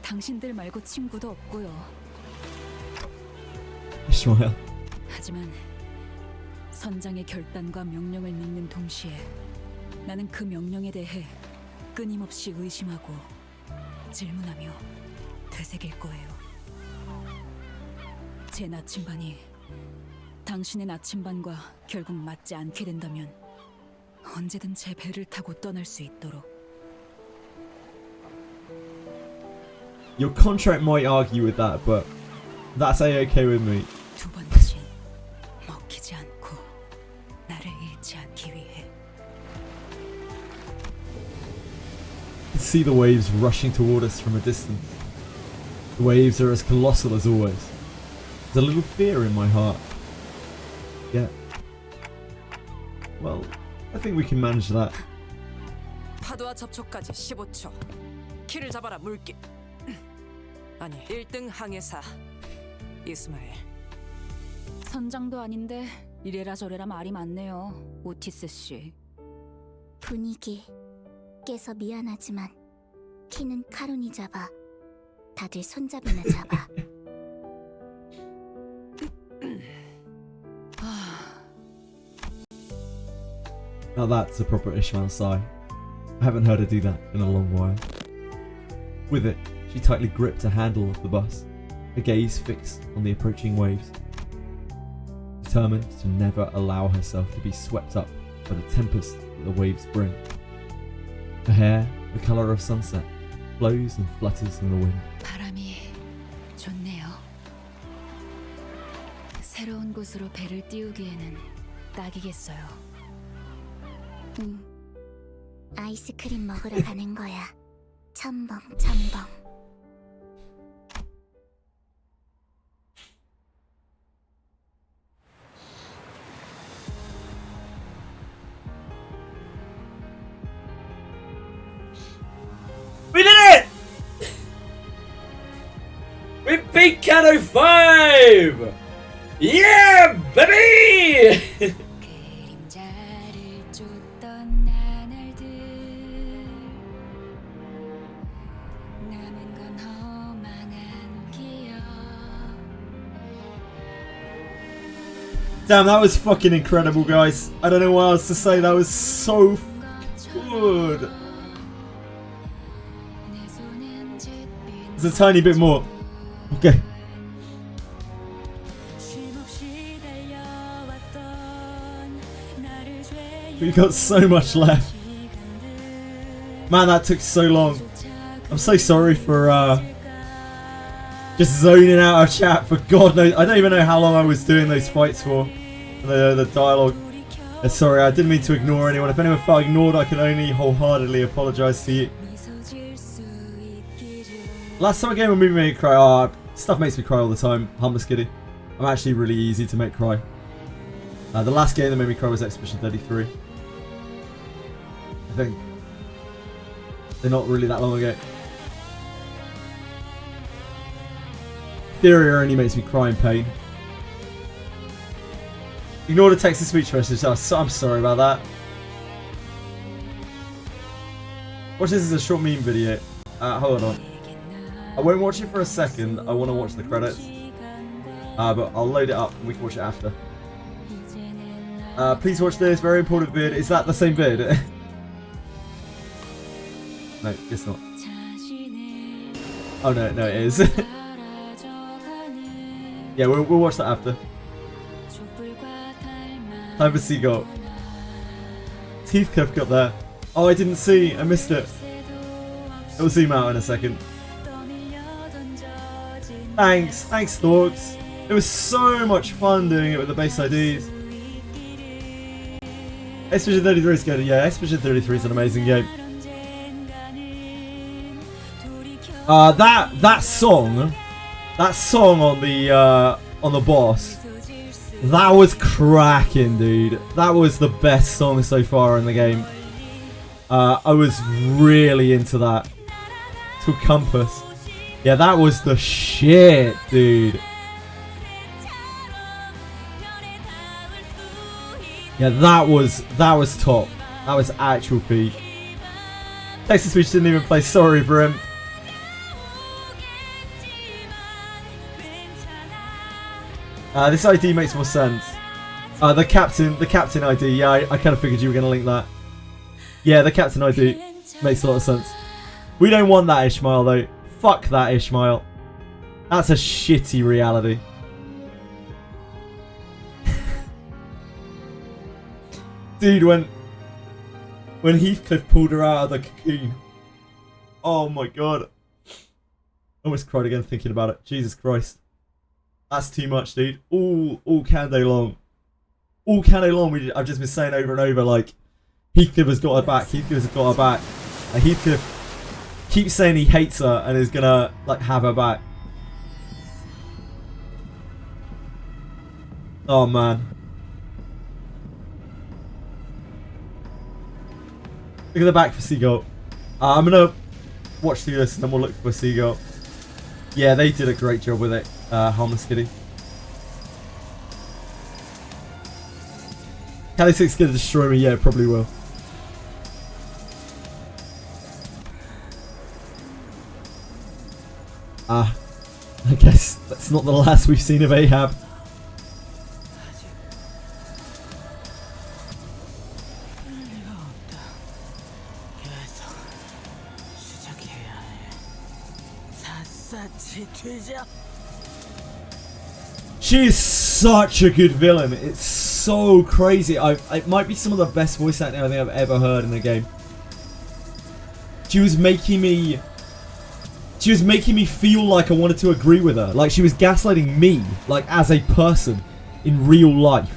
당신들 말고 친구도 없고요. Ishmael. 하지만 선장의 결단과 명령을 믿는 동시에 나는 그 명령에 대해 끊임없이 의심하고 질문하며 되새길 거예요. 제 나침반이 당신의 나침반과 결국 맞지 않게 된다면 언제든 제 배를 타고 떠날 수 있도록. Your contract might argue with that, but that's a-okay with me. 두 번 다시 먹히지 않고 나를 잃지 않기 위해. I can see the waves rushing toward us from a distance. The waves are as colossal as always. There's a little fear in my heart. Yet, well, I think we can manage that. 파도와 접촉까지 15초. 키를 잡아라 물개. 아니 1등 항해사 이스마엘. 선장도 아닌데 이래라 저래라 말이 많네요, 오티스 씨. 분위기 깨서 미안하지만 키는 카룬이 잡아. 다들 손잡이나 잡아. Now that's a proper Ishmael sigh. I haven't heard her do that in a long while. With it, she tightly gripped a handle of the bus, her gaze fixed on the approaching waves. Determined to never allow herself to be swept up by the tempest that the waves bring. Her hair, the colour of sunset, flows and flutters in the wind. 바람이 좋네요. 새로운 곳으로 배를 띄우기에는 딱이겠어요. 아이스크림 먹으러 가는 거야. 첨벙 첨벙. We did it! We beat CANTO 5! Yeah, baby! 그림자를 쫓던 나날들 남은 건 허망한 기억. Damn, that was fucking incredible, guys. I don't know what else to say. That was so good. There's a tiny bit more. Okay. We got so much left. Man, that took so long. I'm so sorry for just zoning out of chat for God knows. I don't even know how long I was doing those fights for. The dialogue. Sorry, I didn't mean to ignore anyone. If anyone felt ignored, I can only wholeheartedly apologise to you. Last time I gave a movie made me cry. Oh, stuff makes me cry all the time. Humble skiddy. I'm actually really easy to make cry. The last game that made me cry was Expedition 33. I think they're not really that long ago. Etheria only makes me cry in pain. Ignore the text to speech message. I'm sorry about that. Watch this as a short meme video. Hold on. I won't watch it for a second. I want to watch the credits. But I'll load it up and we can watch it after. Please watch this. Very important vid. Is that the same vid? No, it's not. Oh no, no, it is. Yeah, we'll watch that after. Time for Seagull. Heathcliff got there. Oh, I didn't see. I missed it. It'll zoom out in a second. Thanks. Thanks, Thorks. It was so much fun doing it with the base IDs. Expedition 33 is good. Yeah, Expedition 33 is an amazing game. That song on the boss, that was cracking, dude. That was the best song so far in the game. I was really into that. It's called Compass. Yeah, that was the shit, dude. Yeah, that was top. That was actual peak. Text to speech didn't even play. Sorry, Brim. This ID makes more sense. The captain ID. Yeah, I kind of figured you were gonna link that. Yeah, the captain ID makes a lot of sense. We don't want that Ishmael though. Fuck that Ishmael. That's a shitty reality. Dude, when Heathcliff pulled her out of the cocoon. Oh my god. I almost cried again thinking about it. Jesus Christ. That's too much, dude. All CANTO long. All CANTO long, I've just been saying over and over, like, Heathcliff has got her back. Heathcliff has got her back. And Heathcliff keeps saying he hates her and is gonna, like, have her back. Oh, man. Look at the back for Seagull. I'm gonna watch through this and then we'll look for Seagull. Yeah, they did a great job with it. Harmless Kitty. Cali 6 is gonna destroy me? Yeah, it probably will. I guess that's not the last we've seen of Ahab. She is such a good villain. It's so crazy. It might be some of the best voice acting I think I've ever heard in a game. She was making me feel like I wanted to agree with her. Like she was gaslighting me, like as a person in real life.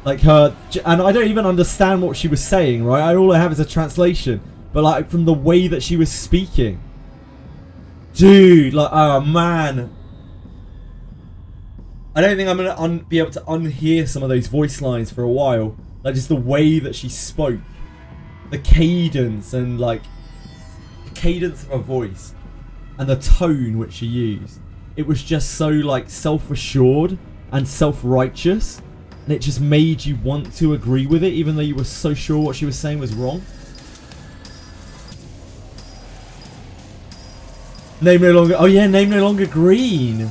Like her, and I don't even understand what she was saying, right? All I have is a translation. But like from the way that she was speaking. Dude, like, oh man. I don't think I'm going to be able to unhear some of those voice lines for a while. Like, just the way that she spoke. The cadence and, like, the cadence of her voice. And the tone which she used. It was just so, like, self-assured and self-righteous. And it just made you want to agree with it, even though you were so sure what she was saying was wrong. Name no longer... Oh, yeah, name no longer green.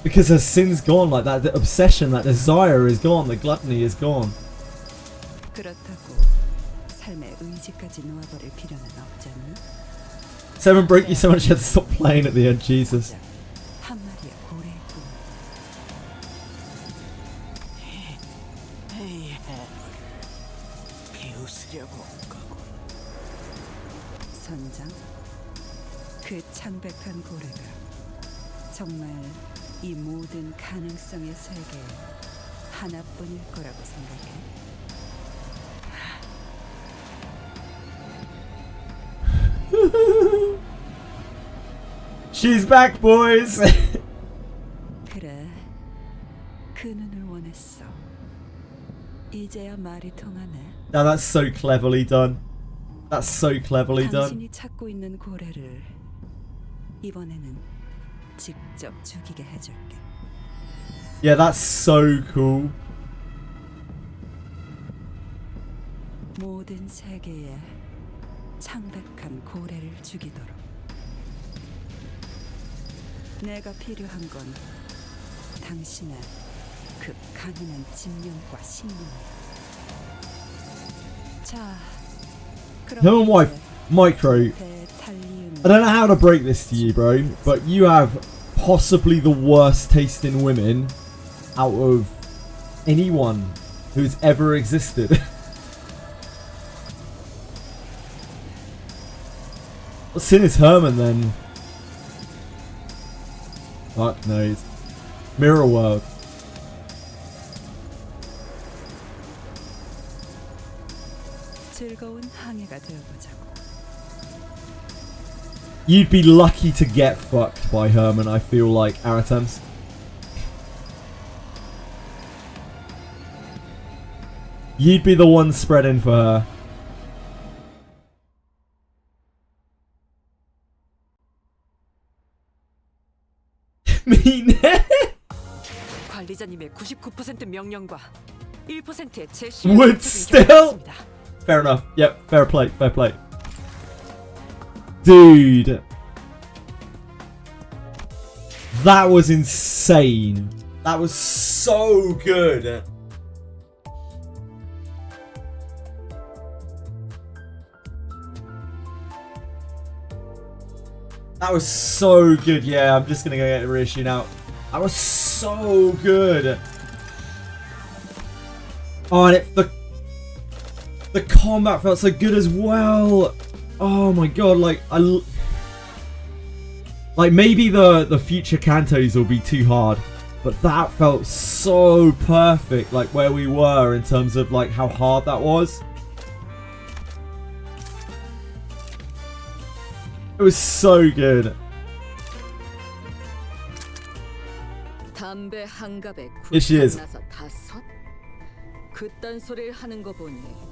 Because her sin's gone, like that, the obsession, that desire is gone, the gluttony is gone. Seven broke you so much you had to stop playing at the end, Jesus. 그 창백한 고래가 정말 이 모든 가능성의 세계에 하나뿐일 거라고 생각해? She's back, boys. 그래, 그 눈을 원했어. 이제야 말이 통하네. Now that's so cleverly done. That's so cleverly done. 당신이 찾고 있는 고래를 이번에는 직접 죽이게 해줄게. Yeah, that's so cool. 모든 세계에 창백한 고래를 죽이도록. 내가 필요한 건 당신의 그 강인한 집념과 신념이야. 자, Him and wife, Micro. I don't know how to break this to you, bro, but you have possibly the worst taste in women out of anyone who's ever existed. What sin is Herman then? Fuck knows. Mirror World. 즐거운 항해가 되어보자고. You'd be lucky to get fucked by Herman, I feel like, Aratams. You'd be the one spreading for her. 미네? 관리자님의 99% 명령과 1%의 Would still? Fair enough. Yep, fair play, fair play. Dude. That was insane. That was so good. That was so good. Yeah, I'm just gonna go get a reissue now. That was so good. Oh, and the combat felt so good as well. Oh my god, like maybe the future Cantos will be too hard, but that felt so perfect, like where we were in terms of like how hard that was. It was so good. Here she is.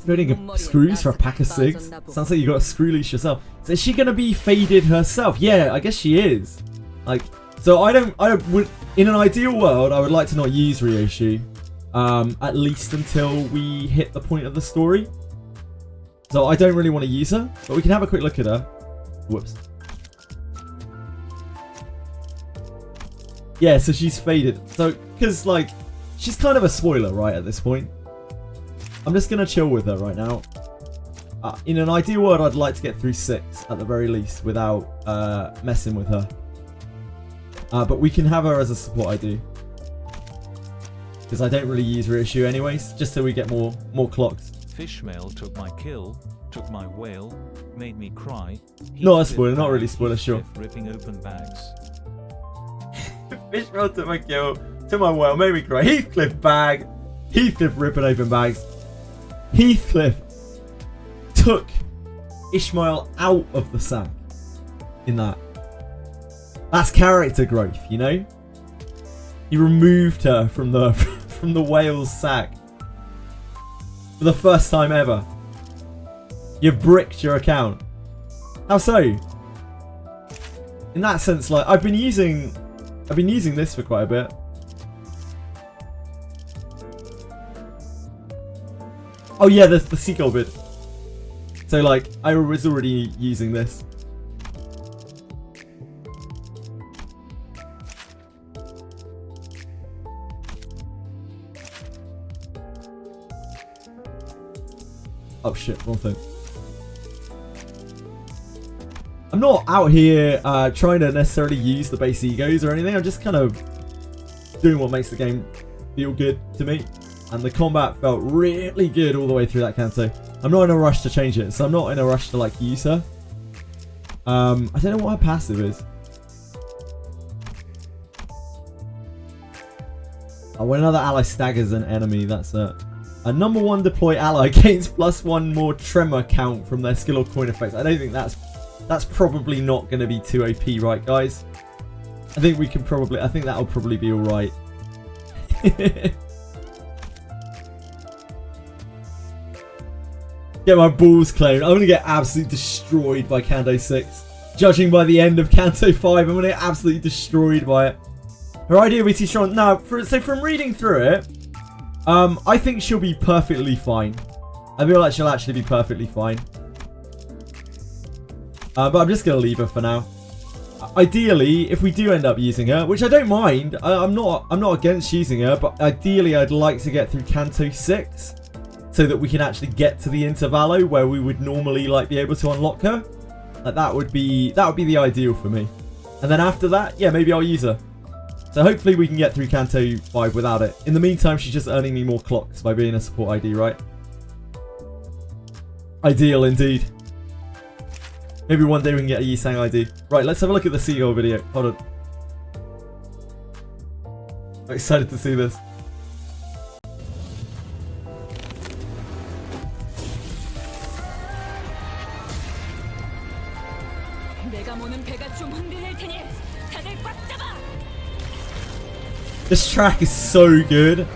Loading screws for a pack of cigs. Sounds like you got a screw loose yourself. So is she gonna be faded herself? Yeah, I guess she is. Like, so I would, in an ideal world, I would like to not use Ryoshi, at least until we hit the point of the story. So I don't really want to use her, but we can have a quick look at her. Whoops. Yeah, so she's faded. So, because, like, she's kind of a spoiler, right, at this point. I'm just going to chill with her right now. In an ideal world, I'd like to get through 6, at the very least, without messing with her. But we can have her as a support, I do. Because I don't really use reissue anyways, just so we get more clocks. Fishmail took my kill, took my whale, made me cry. Not a spoiler, not really spoiler, sure. Ripping open bags. Fishmail took my kill, took my whale, made me cry. Heathcliff bag. Heathcliff ripping open bags. Heathcliff took Ishmael out of the sack in that. That's character growth, you know? He removed her from the from the whale's sack. For the first time ever. You've bricked your account. How so? In that sense, like, I've been using this for quite a bit. Oh yeah, there's the seagull bit. So like, I was already using this. Oh shit, wrong thing. I'm not out here trying to necessarily use the base egos or anything. I'm just kind of doing what makes the game feel good to me. And the combat felt really good all the way through that Canto. I'm not in a rush to change it, so I'm not in a rush to like use her. I don't know what her passive is. Oh, when another ally staggers an enemy, that's it. A number 1 deploy ally gains +1 more tremor count from their skill or coin effects. I don't think that's probably not going to be too OP, right, guys? I think that'll probably be alright. Get my balls claimed. I'm going to get absolutely destroyed by Kando 6. Judging by the end of Canto 5, I'm going to get absolutely destroyed by it. Her idea will be too strong. Now, so from reading through it, I think she'll be perfectly fine. I feel like she'll actually be perfectly fine. But I'm just going to leave her for now. Ideally, if we do end up using her, which I don't mind, I'm not against using her, but ideally I'd like to get through Canto 6 so that we can actually get to the Intervallo where we would normally like be able to unlock her. Like that would be the ideal for me. And then after that, yeah, maybe I'll use her. So hopefully we can get through Canto 5 without it. In the meantime, she's just earning me more clocks by being a support ID, right? Ideal indeed. Maybe one day we can get a Yisang ID. Right, let's have a look at the seagull video. Hold on. I'm excited to see this. This track is so good.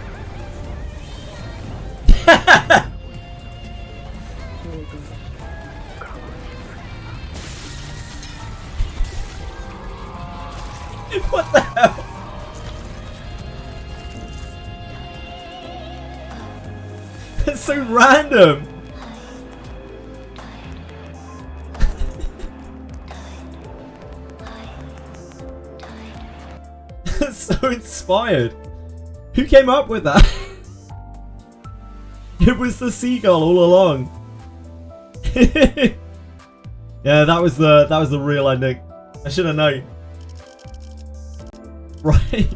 What the hell? It's so random. It's so inspired. Who came up with that? It was the seagull all along. Yeah, that was the real ending. I should have known. Right,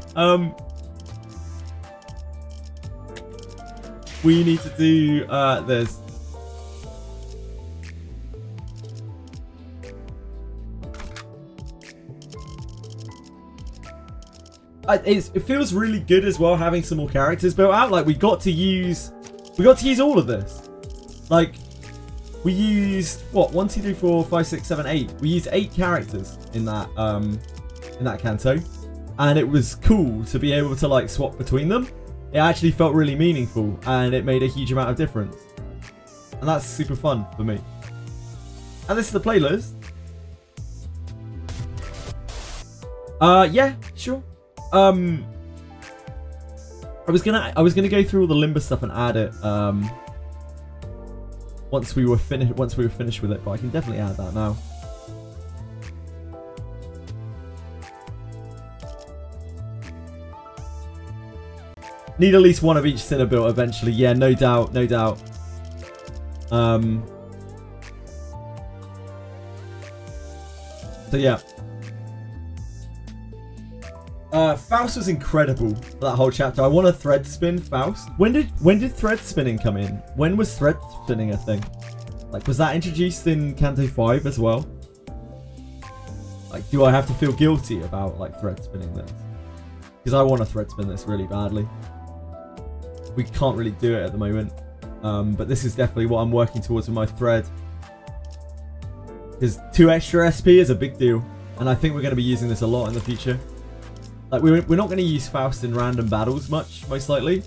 we need to do this. It feels really good as well having some more characters built out. Like we got to use all of this. Like we used what 1, 2, 3, 4, 5, 6, 7, 8. We used 8 characters in that canto. And it was cool to be able to like swap between them. It actually felt really meaningful and it made a huge amount of difference. And that's super fun for me. And this is the playlist. Yeah, sure. I was gonna go through all the Limbus stuff and add it once we were finished with it, but I can definitely add that now. Need at least one of each Sinner built eventually. Yeah, no doubt, no doubt. So yeah. Faust was incredible for that whole chapter. I want to thread spin Faust. When did thread spinning come in? When was thread spinning a thing? Like, was that introduced in Canto 5 as well? Like, do I have to feel guilty about like thread spinning this? Because I want to thread spin this really badly. We can't really do it at the moment, but this is definitely what I'm working towards with my thread. Because 2 extra SP is a big deal, and I think we're going to be using this a lot in the future. Like we're not going to use Faust in random battles much, most likely,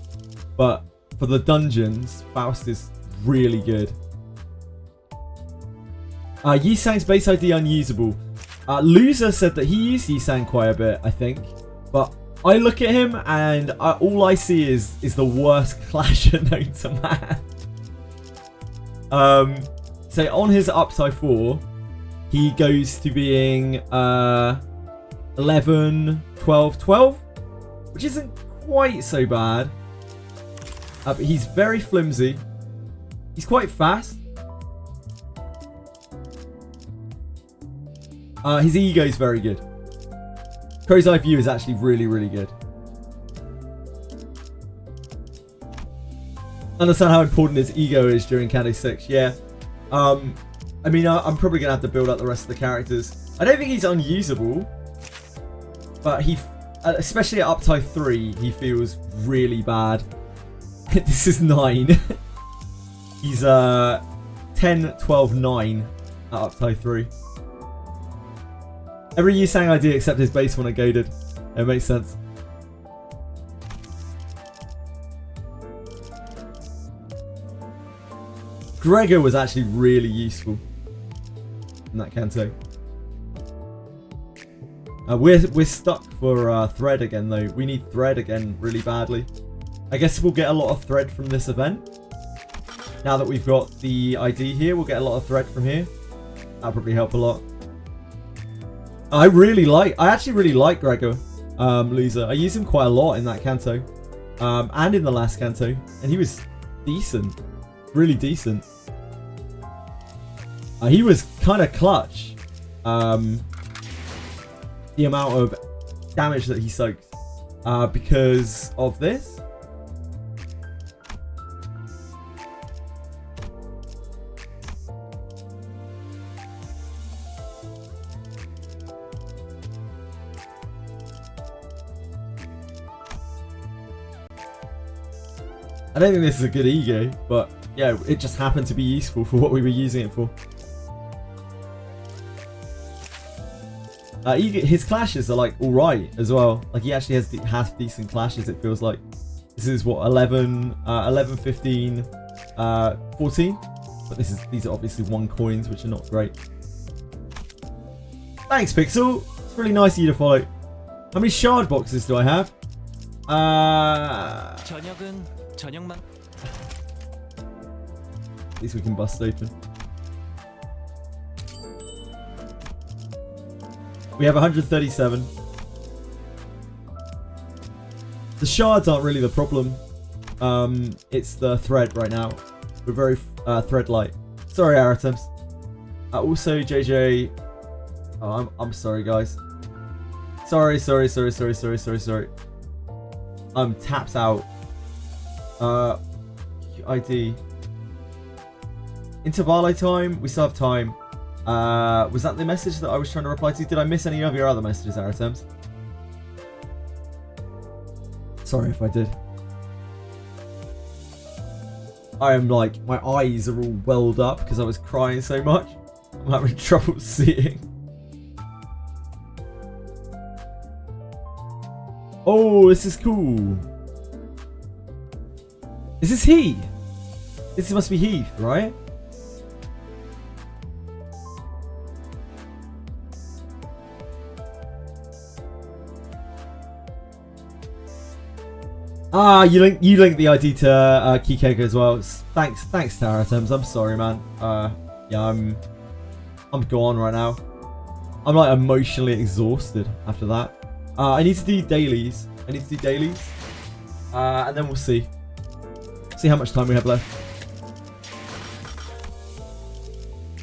but for the dungeons, Faust is really good. Yisang's base ID unusable. Loser said that he used Yisang quite a bit, I think, but I look at him and all I see is the worst clasher known to man. So on his upside 4, he goes to being 11, 12, 12, which isn't quite so bad. But he's very flimsy. He's quite fast. His ego is very good. Crow's Eye View is actually really, really good. Understand how important his ego is during Canto 6, yeah. I mean, I'm probably going to have to build up the rest of the characters. I don't think he's unusable, but he, especially at Uptide 3, he feels really bad. This is 9. He's 10, 12, 9 at Uptide 3. Every Yisang ID except his base one are goaded. It makes sense. Gregor was actually really useful in that canto. We're stuck for thread again though. We need thread again really badly. I guess we'll get a lot of thread from this event. Now that we've got the ID here, we'll get a lot of thread from here. That'll probably help a lot. I actually really like Gregor Loser. I used him quite a lot in that Canto. And in the last Canto. And he was decent. Really decent. He was kind of clutch. The amount of damage that he soaked. Because of this. I don't think this is a good ego, but yeah, it just happened to be useful for what we were using it for. His clashes are like alright as well. Like he actually has half decent clashes, it feels like. This is what, 11, 15, 14? But these are obviously 1 coins, which are not great. Thanks, Pixel. It's really nice of you to follow. How many shard boxes do I have? At least we can bust open. We have 137. The shards aren't really the problem. It's the thread right now. We're very thread light. Sorry, Aratems. Also, JJ. Oh, I'm sorry, guys. Sorry. I'm tapped out. ID. Intervallo time. We still have time. Was that the message that I was trying to reply to? Did I miss any of your other messages, Aratems? Sorry if I did. I am like, my eyes are all welled up because I was crying so much. I'm having trouble seeing. Oh, this is cool. Is this he? This must be Heath, right? Ah, you link the ID to Kikeko as well. Thanks, Taratems. I'm sorry, man. Yeah, I'm gone right now. I'm like emotionally exhausted after that. I need to do dailies. And then we'll see. See how much time we have left.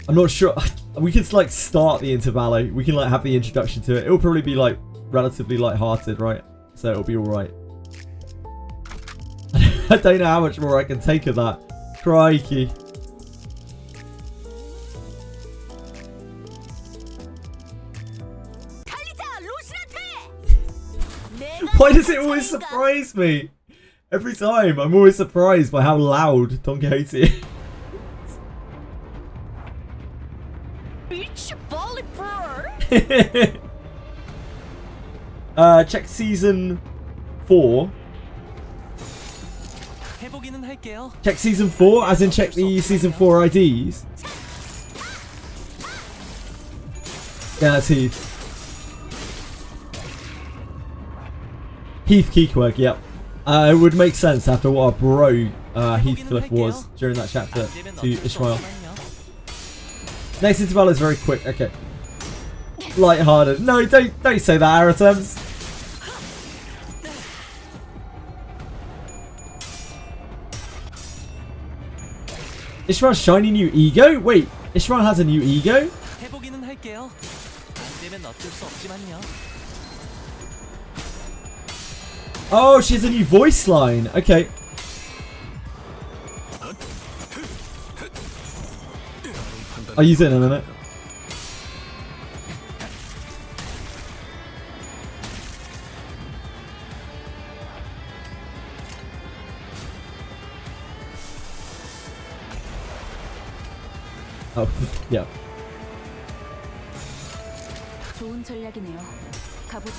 I'm not sure. We can like start the intervallo. We can like have the introduction to it. It'll probably be like relatively light-hearted, right? So it'll be all right. I don't know how much more I can take of that. Crikey. Why does it always surprise me? Every time, I'm always surprised by how loud Don Quixote is. Check season 4. Check season 4, as in check the season 4 IDs. Yeah, that's Heath. Heath Keekwerk, yep. It would make sense after what a bro Heathcliff was during that chapter to Ishmael. Next interval is very quick. Okay. Light-hearted. No, don't say that, Aratems. Ishmael's shiny new ego? Wait, Ishmael has a new ego? Oh, she has a new voice line. Okay. I'll use it in a minute. Oh, yeah. 좋은 전략이네요. 가보자.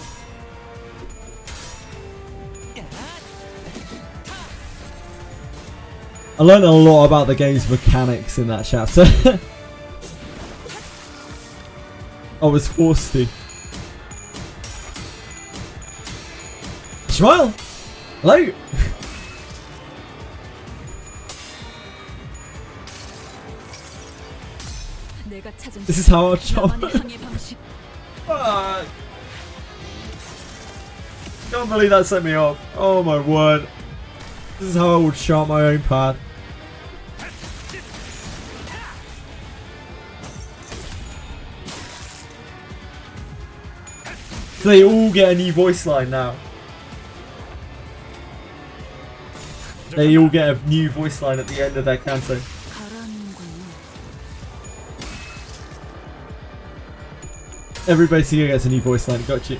I learned a lot about the game's mechanics in that chapter. I was forced to. Ishmael! Hello! This is how I'll chop. Fuck! Can't believe that set me off. Oh my word. This is how I would chart my own path. They all get a new voice line now. They all get a new voice line at the end of their CANTO. Every base here gets a new voice line. Got you.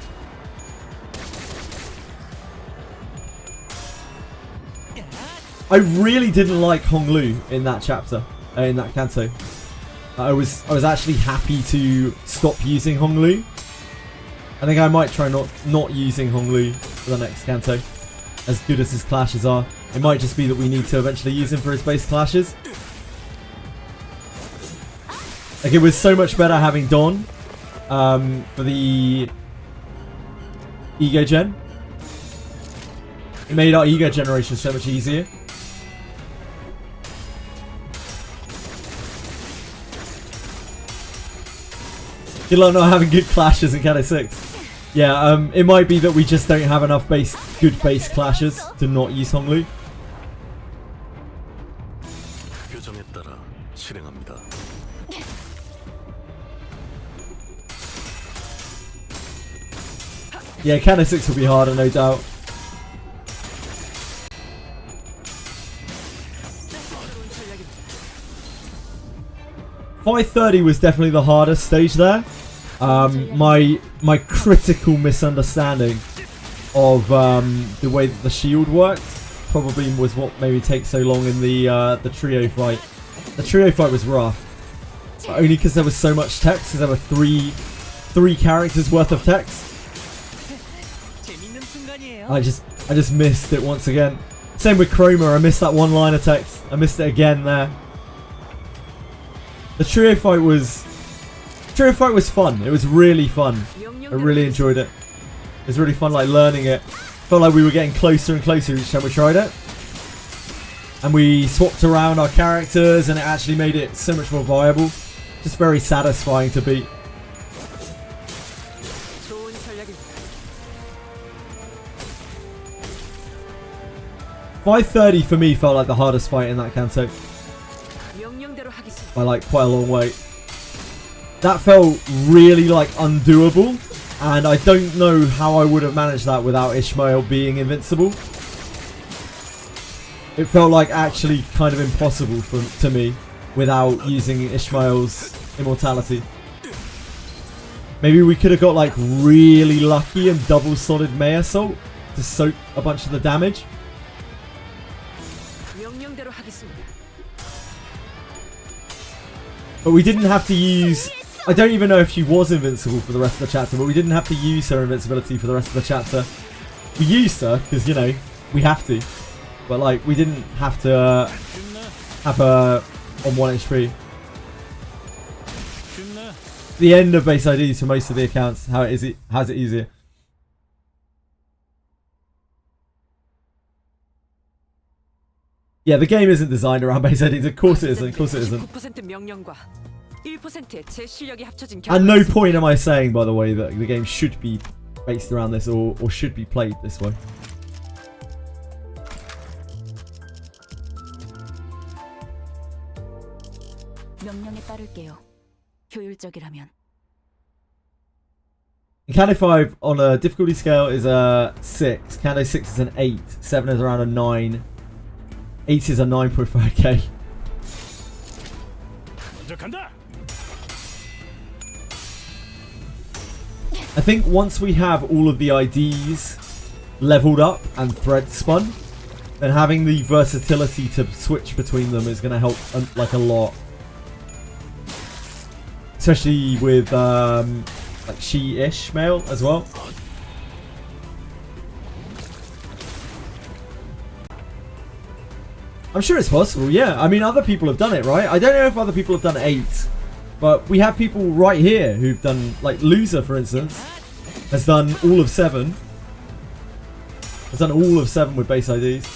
I really didn't like Honglu in that chapter, in that CANTO. I was actually happy to stop using Honglu. I think I might try not using Honglu for the next CANTO. As good as his clashes are, it might just be that we need to eventually use him for his base clashes. Like, it was so much better having Don for the ego gen. It made our ego generation so much easier. You like not having good clashes in CANTO 6. Yeah, it might be that we just don't have enough good base clashes to not use Honglu. Yeah, CANTO 6 will be harder, no doubt. .530 was definitely the hardest stage there. My critical misunderstanding of the way that the shield worked probably was what made me take so long in the trio fight. The trio fight was rough, but only because there was so much text. Because there were three characters worth of text. I just missed it once again. Same with Chroma. I missed that one line of text. I missed it again there. The trio fight was fun. It was really fun. I really enjoyed it. It was really fun, like, learning it. Felt like we were getting closer and closer each time we tried it. And we swapped around our characters, and it actually made it so much more viable. Just very satisfying to beat. .530 for me felt like the hardest fight in that CANTO. By like quite a long way. That felt really like undoable, and I don't know how I would have managed that without Ishmael being invincible. It felt like actually kind of impossible to me without using Ishmael's immortality. Maybe we could have got like really lucky and double slotted May Assault to soak a bunch of the damage. But we didn't have to use... I don't even know if she was invincible for the rest of the chapter, but we didn't have to use her invincibility for the rest of the chapter. We used her, because, you know, we have to. But, like, we didn't have to have her on 1 HP. The end of base IDs for most of the accounts, has it easier. Yeah, the game isn't designed around base IDs. Of course it isn't. Of course it isn't. At no point am I saying, by the way, that the game should be based around this or should be played this way. CANTO 5 on a difficulty scale is a 6. CANTO 6 is an 8. 7 is around a 9. 8 is a 9.5k. I think once we have all of the IDs leveled up and thread spun, then having the versatility to switch between them is going to help like a lot. Especially with like Ishmael as well. I'm sure it's possible, yeah. I mean, other people have done it, right? I don't know if other people have done 8. But we have people right here who've done, like Loser, for instance, has done all of 7. I've done all of 7 with base IDs.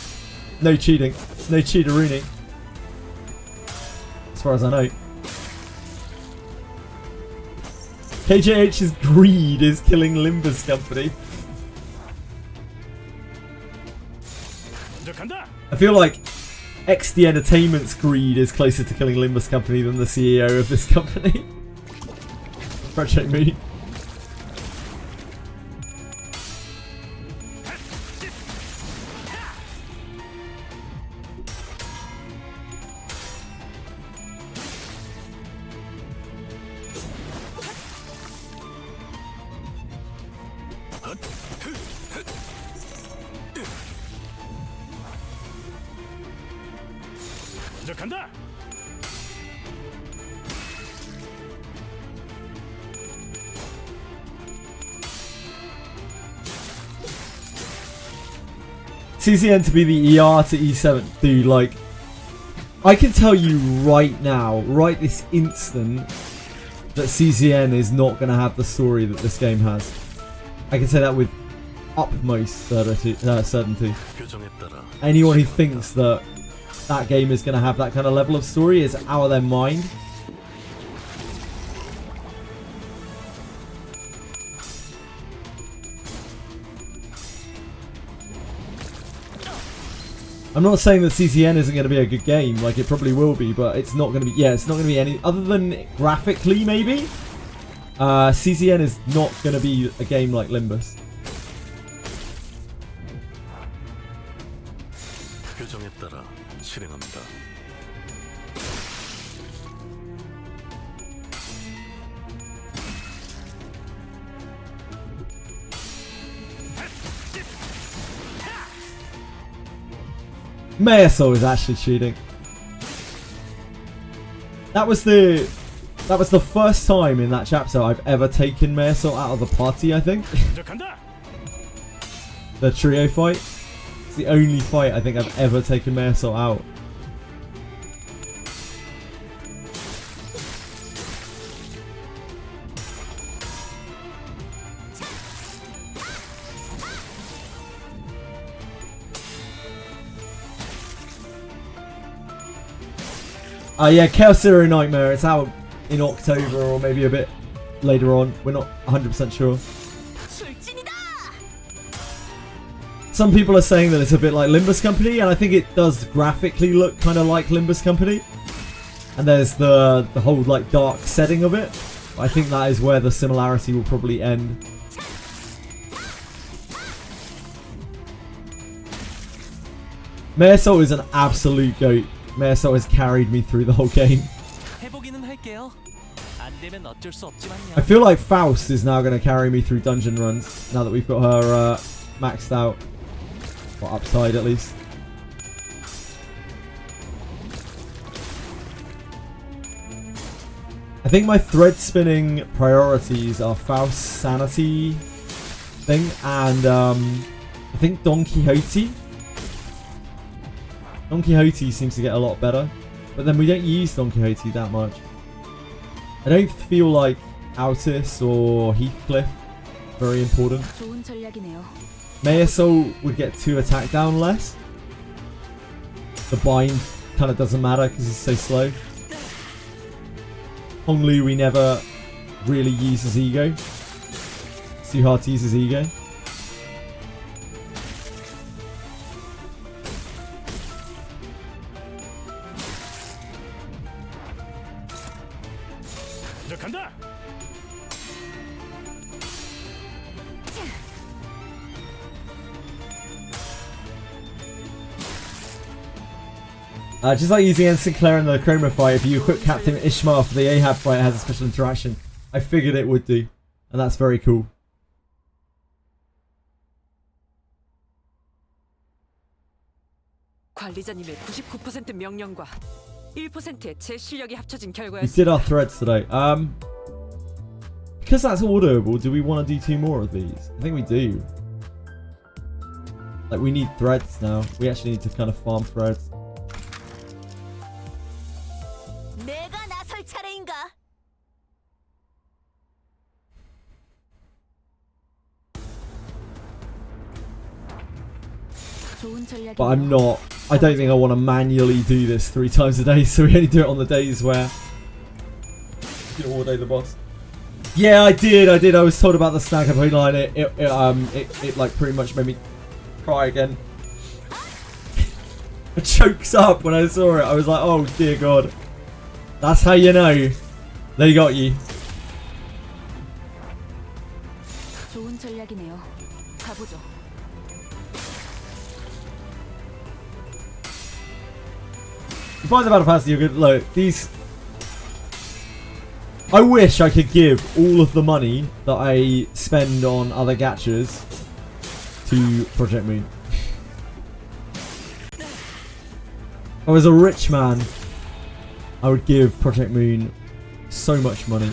No cheating. No cheaterooning. As far as I know. KJH's greed is killing Limbus Company. I feel like XD Entertainment's greed is closer to killing Limbus Company than the CEO of this company. Project me. 간다. CCN to be the ER to E7. Dude, like, I can tell you right now, right this instant, that CCN is not going to have the story that this game has. I can say that with utmost certainty. Anyone who thinks that that game is going to have that kind of level of story is out of their mind. I'm not saying that CCN isn't going to be a good game, like it probably will be, but it's not going to be, yeah, it's not going to be any, other than graphically maybe, CCN is not going to be a game like Limbus. 규정에 따라 실행합니다. Mayasol is actually cheating. That was the first time in that chapter I've ever taken Mayasol out of the party, I think. The trio fight. It's the only fight I think I've ever taken Mayasol out. Yeah, Chaos Zero Nightmare. It's out in October or maybe a bit later on. We're not 100% sure. Some people are saying that it's a bit like Limbus Company, and I think it does graphically look kind of like Limbus Company. And there's the whole like dark setting of it. I think that is where the similarity will probably end. Mayasol is an absolute goat. Mayasol has carried me through the whole game. I feel like Faust is now going to carry me through dungeon runs, now that we've got her maxed out. Or upside at least. I think my thread spinning priorities are Faust's sanity thing and I think Don Quixote. Don Quixote seems to get a lot better, but then we don't use Don Quixote that much. I don't feel like Altis or Heathcliff very important. Mayasol would get 2 attack down less. The bind kind of doesn't matter because he's so slow. Honglu we never really use his ego. It's too hard to use his ego. Just like using N. Sinclair in the Chroma fight, if you equip Captain Ishmael for the Ahab fight, it has a special interaction. I figured it would do, and that's very cool. 관리자님의 99% 명령과 1%의 제 실력이 합쳐진 We 결과였습니다. did our threads today. Because that's orderable, do we want to do 2 more of these? I think we do. Like, we need threads now. We actually need to kind of farm threads. 내가 나설 차례인가? But I'm not. I don't think I want to manually do this 3 times a day, so we only do it on the days where you know, all day the boss. Yeah, I did. I was told about the snack up line. It like pretty much made me cry again. It chokes up when I saw it. I was like, oh dear God. That's how you know they got you. 좋은 전략이네요. 가보죠. You find the battle pass, you're good. Look, these. I wish I could give all of the money that I spend on other gachas to Project Moon. If I was a rich man, I would give Project Moon so much money.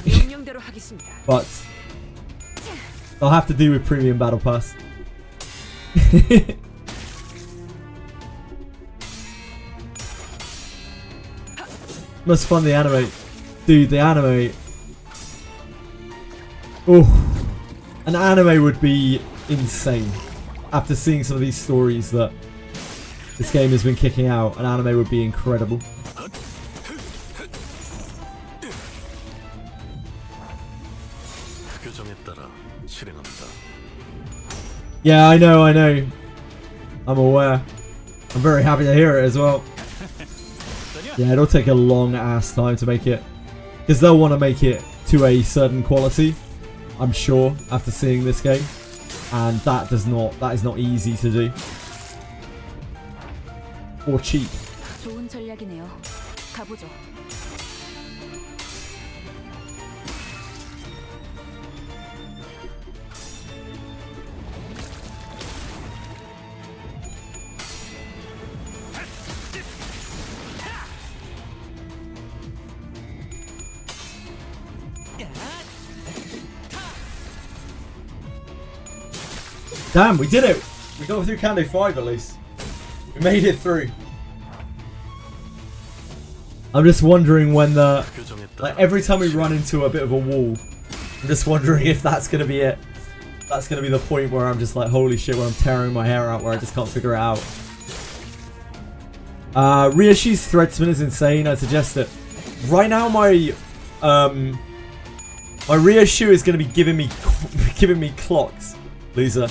But I'll have to do with Premium Battle Pass. Must fund the anime. Dude, the anime. Oh, an anime would be insane. After seeing some of these stories that this game has been kicking out, an anime would be incredible. Yeah, I know. I'm aware. I'm very happy to hear it as well. Yeah, it'll take a long ass time to make it. Because they'll want to make it to a certain quality, I'm sure, after seeing this game. And that is not easy to do. Or cheap. 좋은 전략이네요. 가보죠. Damn, we did it! We got through CANTO 5 at least. We made it through. I'm just wondering when the... Like, every time we run into a bit of a wall, I'm just wondering if that's going to be it. That's going to be the point where I'm just like, holy shit, where I'm tearing my hair out, where I just can't figure it out. Ryoshi's Threadspin is insane, I suggest it. Right now, my Ryoshu is going to be giving me clocks, loser.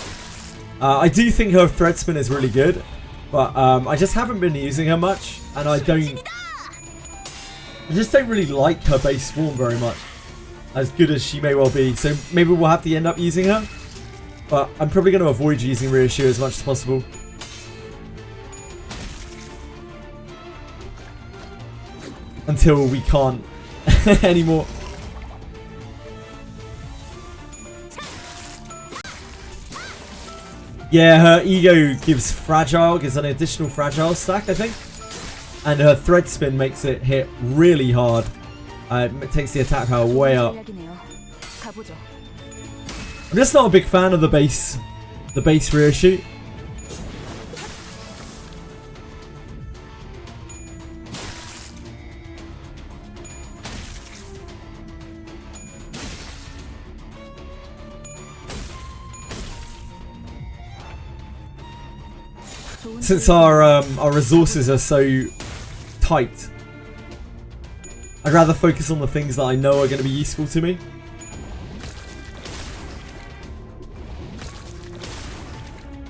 I do think her Threadspin is really good, but I just haven't been using her much, and I just don't really like her base form very much, as good as she may well be. So maybe we'll have to end up using her, but I'm probably going to avoid using Ryoshu as much as possible. Until we can't anymore. Yeah, her ego gives an additional fragile stack, I think. And her thread spin makes it hit really hard. It takes the attack power way up. I'm just not a big fan of the base Ryoshu. Since our resources are so tight, I'd rather focus on the things that I know are going to be useful to me.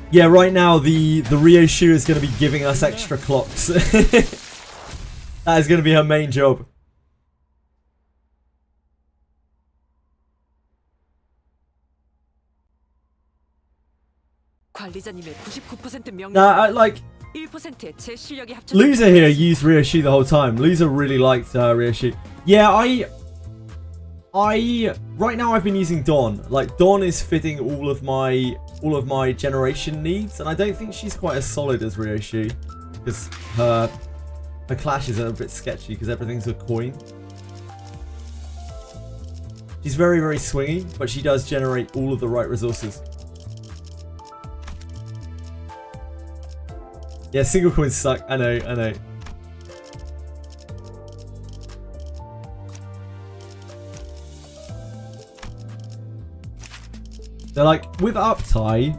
Yeah, right now the Ryoshu is going to be giving us extra clocks. That is going to be her main job. Nah, like Loser here used Ryoshu the whole time. Loser really liked Ryoshu. Yeah, right now I've been using Dawn. Like Dawn is fitting all of my generation needs, and I don't think she's quite as solid as Ryoshu because her clashes are a bit sketchy because everything's a coin. She's very, very swingy, but she does generate all of the right resources. Yeah, single coins suck. I know. They're like, with Uptie,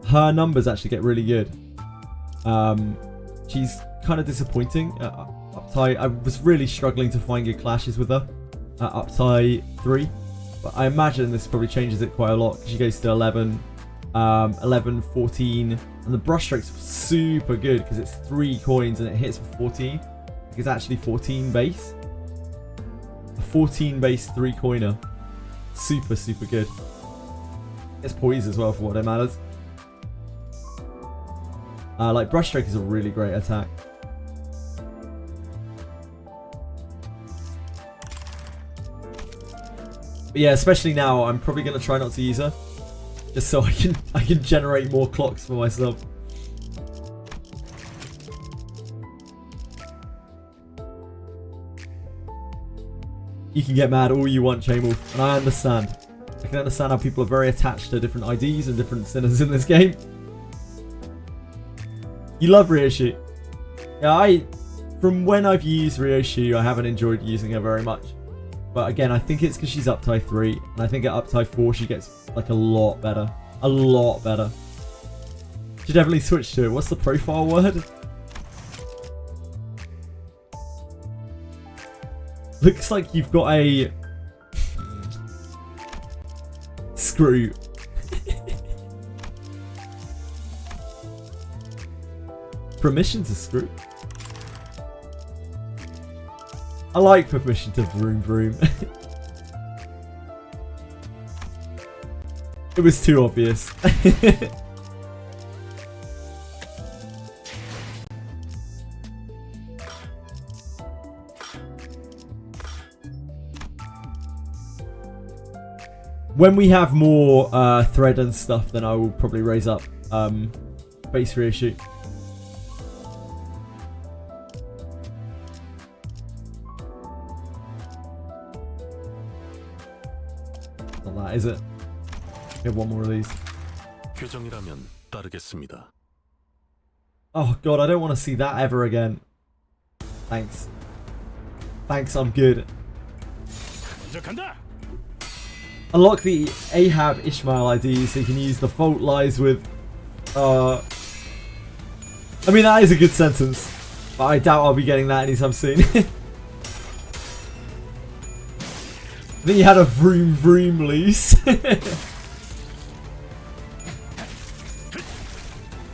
her numbers actually get really good. She's kind of disappointing. Uptie, I was really struggling to find good clashes with her at Uptie 3. But I imagine this probably changes it quite a lot. She goes to 11, 11, 14. And the brushstroke's super good because it's 3 coins and it hits for 14. It's actually 14 base. A 14 base 3 coiner. Super, super good. It's poise as well for what it matters. Like brushstroke is a really great attack. But yeah, especially now, I'm probably gonna try not to use her, just so I can generate more clocks for myself. You can get mad all you want, Chainwolf, and I understand. I can understand how people are very attached to different IDs and different sinners in this game. You love Ryoshi. Yeah, from when I've used Ryoshi, I haven't enjoyed using her very much. But again, I think it's because she's Uptie 3, and I think at Uptie 4 she gets like a lot better. A lot better. Should definitely switch to it. What's the profile word? Looks like you've got a screw. Permission to screw. I like permission to vroom vroom. It was too obvious. When we have more thread and stuff, then I will probably raise up base Ryoshi. Not that, is it? We have one more of these. 표정이라면 따르겠습니다. Oh god, I don't want to see that ever again. Thanks. Thanks, I'm good. Unlock the Ahab Ishmael ID so you can use the fault lies with... I mean, that is a good sentence. But I doubt I'll be getting that anytime soon. I think you had a vroom vroom loose. I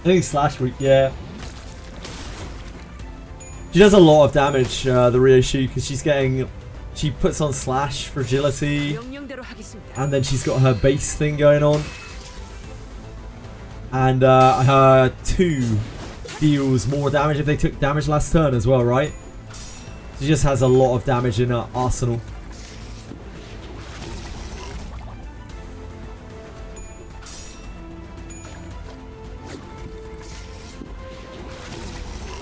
think slash week, yeah. She does a lot of damage, the Ryoshi, because she's getting... She puts on slash for agility, and then she's got her base thing going on. And her 2 deals more damage if they took damage last turn as well, right? She just has a lot of damage in her arsenal.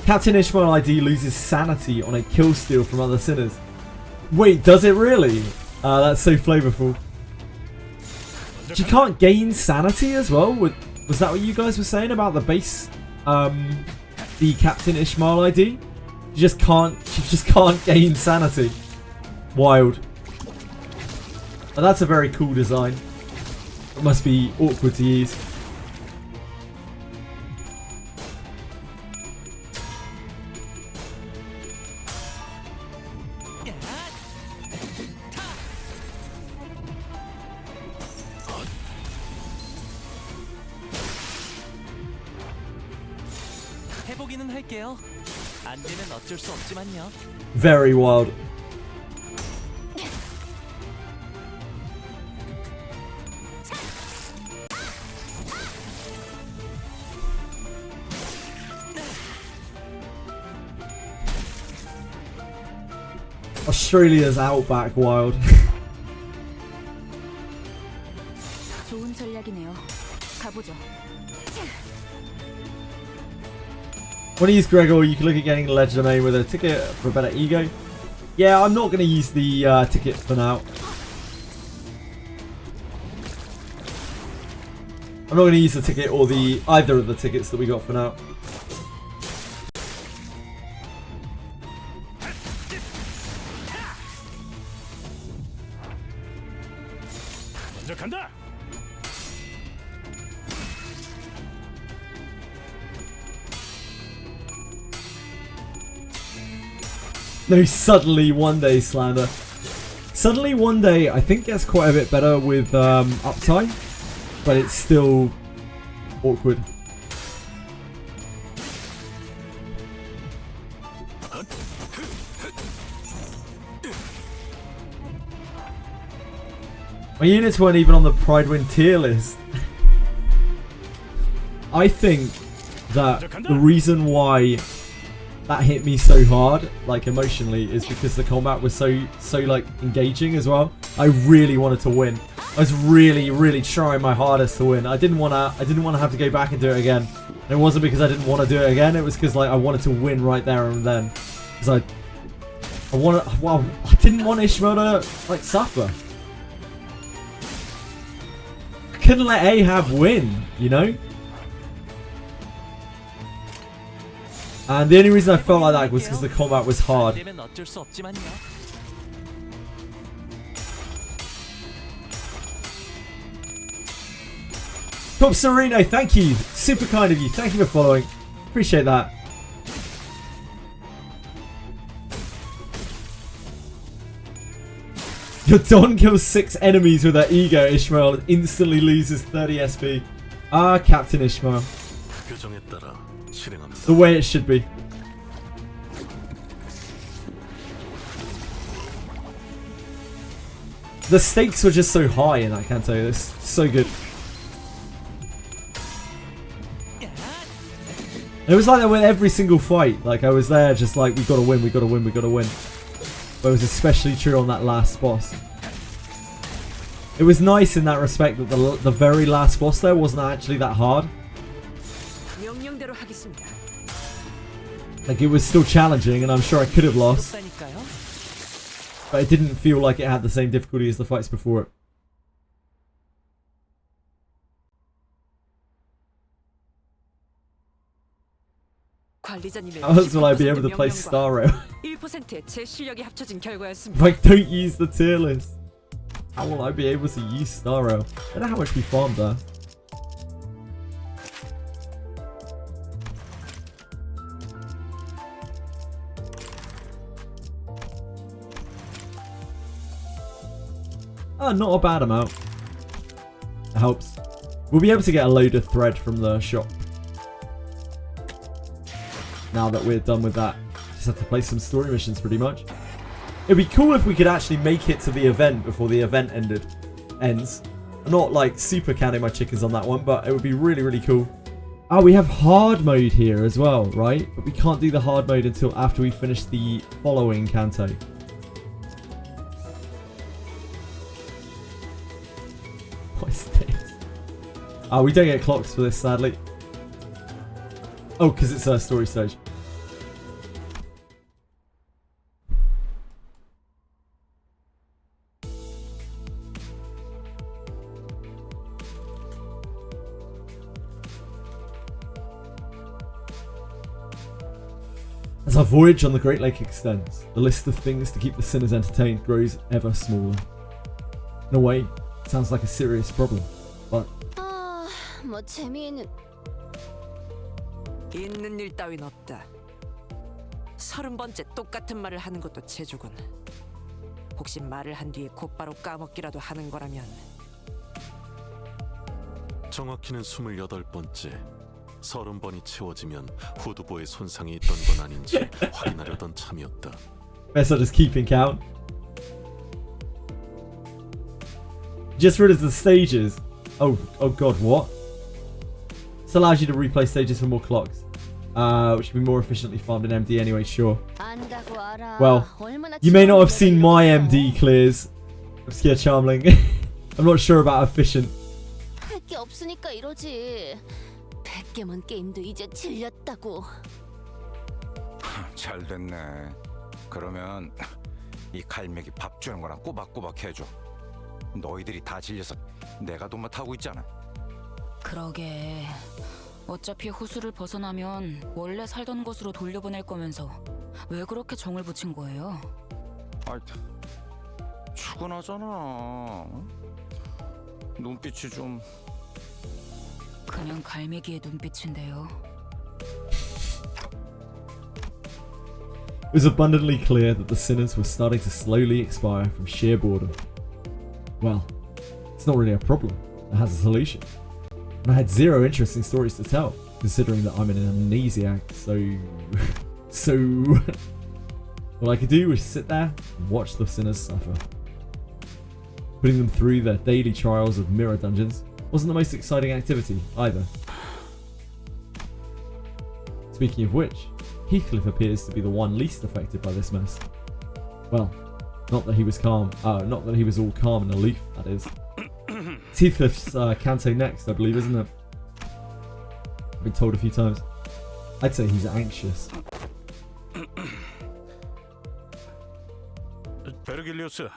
Captain Ishmael ID loses sanity on a kill steal from other sinners. Wait, does it really? That's so flavorful. She can't gain sanity as well? Was that what you guys were saying about the base? The Captain Ishmael ID? She just can't gain sanity. Wild. But that's a very cool design. It must be awkward to use. 해보기는 할게요. 안 되면 어쩔 수 없지만요. Very wild. Australia's outback wild. 좋은 전략이네요. 가보죠. When you use Gregor, you can look at getting a Legend of Main with a ticket for a better ego. Yeah, I'm not going to use the ticket for now. I'm not going to use the ticket or either of the tickets that we got for now. No, suddenly one day slander. Suddenly one day I think gets quite a bit better with uptime, but it's still awkward. My units weren't even on the Pridewind tier list. I think that the reason why that hit me so hard, like emotionally, is because the combat was so like engaging as well. I really wanted to win. I was really trying my hardest to win. I didn't want to have to go back and do it again. And it wasn't because I didn't want to do it again. It was because like I wanted to win right there and then. Because I didn't want Ishmael to like suffer. I couldn't let Ahab win, you know? And the only reason I felt like that was because the combat was hard. Top Sereno, thank you. Super kind of you. Thank you for following. Appreciate that. Your Don kills 6 enemies with her ego, Ishmael, and instantly loses 30 SP. Ah, Captain Ishmael. The way it should be. The stakes were just so high in that Canto. It's so good. It was like that with every single fight. Like I was there just like, we gotta win, we gotta win, we gotta win. But it was especially true on that last boss. It was nice in that respect that the very last boss there wasn't actually that hard. Like it was still challenging and I'm sure I could have lost. But it didn't feel like it had the same difficulty as the fights before it. How else will I be able to play Star Rail? If I don't use the tier list, how will I be able to use Star Rail? I don't know how much we farmed there. Oh, not a bad amount. It helps. We'll be able to get a load of thread from the shop. Now that we're done with that. Just have to play some story missions pretty much. It'd be cool if we could actually make it to the event before the event ends. I'm not like super counting my chickens on that one, but it would be really cool. Oh, we have hard mode here as well, right? But we can't do the hard mode until after we finish the following Canto. What is this? Oh, we don't get clocks for this, sadly. Oh, because it's a story stage. As our voyage on the Great Lake extends, the list of things to keep the sinners entertained grows ever smaller. In a way, it sounds like a serious problem, but... 뭐 재미있는... 있는 일 따윈 없다. 30번째 똑같은 말을 하는 것도 재주군. 혹시 말을 한 뒤에 곧바로 까먹기라도 하는 거라면... 정확히는 28번째. 30번이 채워지면 후두보에 손상이 있던 건 아닌지 확인하려던 참이었다. Best not just keeping count. Just rid of the stages. Oh god, what? This allows you to replay stages for more clocks. Which can be more efficiently farmed in MD anyway, sure. Well, you may not have seen my MD clears. Obscure Charmling. I'm not sure about efficient. 할 게 없으니까 이러지. 100개만 게임도 이제 질렸다고. 잘 됐네. 그러면 이 갈매기 밥 주는 거랑 꼬박꼬박 해줘. 너희들이 다 질려서 내가 돈 타고 있잖아. 그러게. 어차피 후수를 벗어나면 원래 살던 곳으로 돌려보낼 거면서 왜 그렇게 정을 붙인 거예요? 아, 출근하잖아. 눈빛이 좀... 그냥 갈매기의 눈빛인데요. It was abundantly clear that the sinners were starting to slowly expire from sheer boredom. Well, it's not really a problem. It has a solution. And I had zero interesting stories to tell, considering that I'm an amnesiac, so... All I could do was sit there and watch the sinners suffer. Putting them through their daily trials of mirror dungeons wasn't the most exciting activity either. Speaking of which, Heathcliff appears to be the one least affected by this mess. Well, not that he was calm. Not that he was all calm and aloof, that is. It's Heathcliff's CANTO next, I believe, isn't it? I've been told a few times. I'd say he's anxious. 베르길리우스.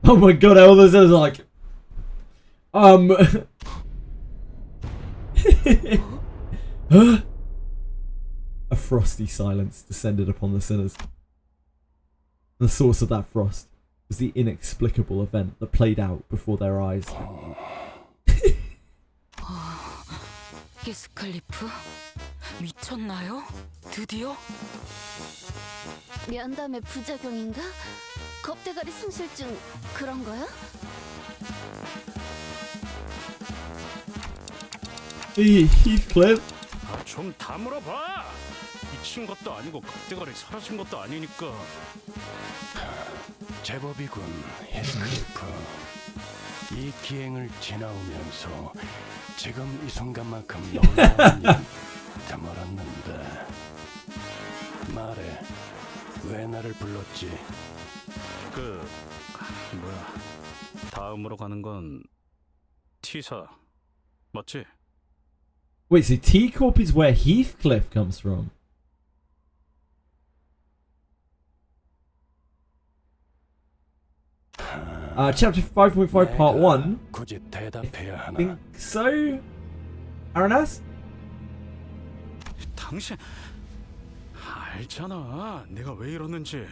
Oh my god, all this is like... A frosty silence descended upon the sinners. The source of that frost was the inexplicable event that played out before their eyes. 히스클리프? 미쳤나요? 드디어? 면담의 부작용인가? 겁대가리 상실증 그런 거야? Heathcliff? 좀 다물어봐. 미친 것도 아니고 겁대가리 사라진 것도 아니니까. 제법이군, 히스클리프. 이 기행을 지나오면서 지금 이 순간만큼 놀라운 일은 드물었는데. 말해, 왜 나를 불렀지? 뭐야, 다음으로 가는 건 T사 맞지? Wait, so T-Corp is where Heathcliff comes from? Chapter 5.5 Part 1? I think so? Aranas? 당신 알잖아, 내가 왜 이러는지.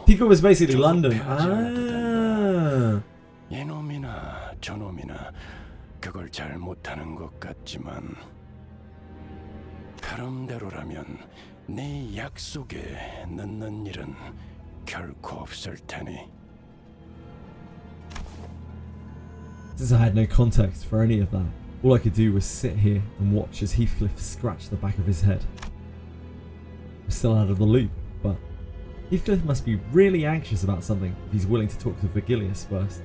T-Corp was basically London. Ah. 이놈이나 저놈이나 그걸 잘 못하는 것 같지만 그럼대로라면 네 약속에 늦는 일은 결코 없을 테니. Since I had no context for any of that, all I could do was sit here and watch as Heathcliff scratched the back of his head. I'm still out of the loop, but Heathcliff must be really anxious about something if he's willing to talk to Virgilius first.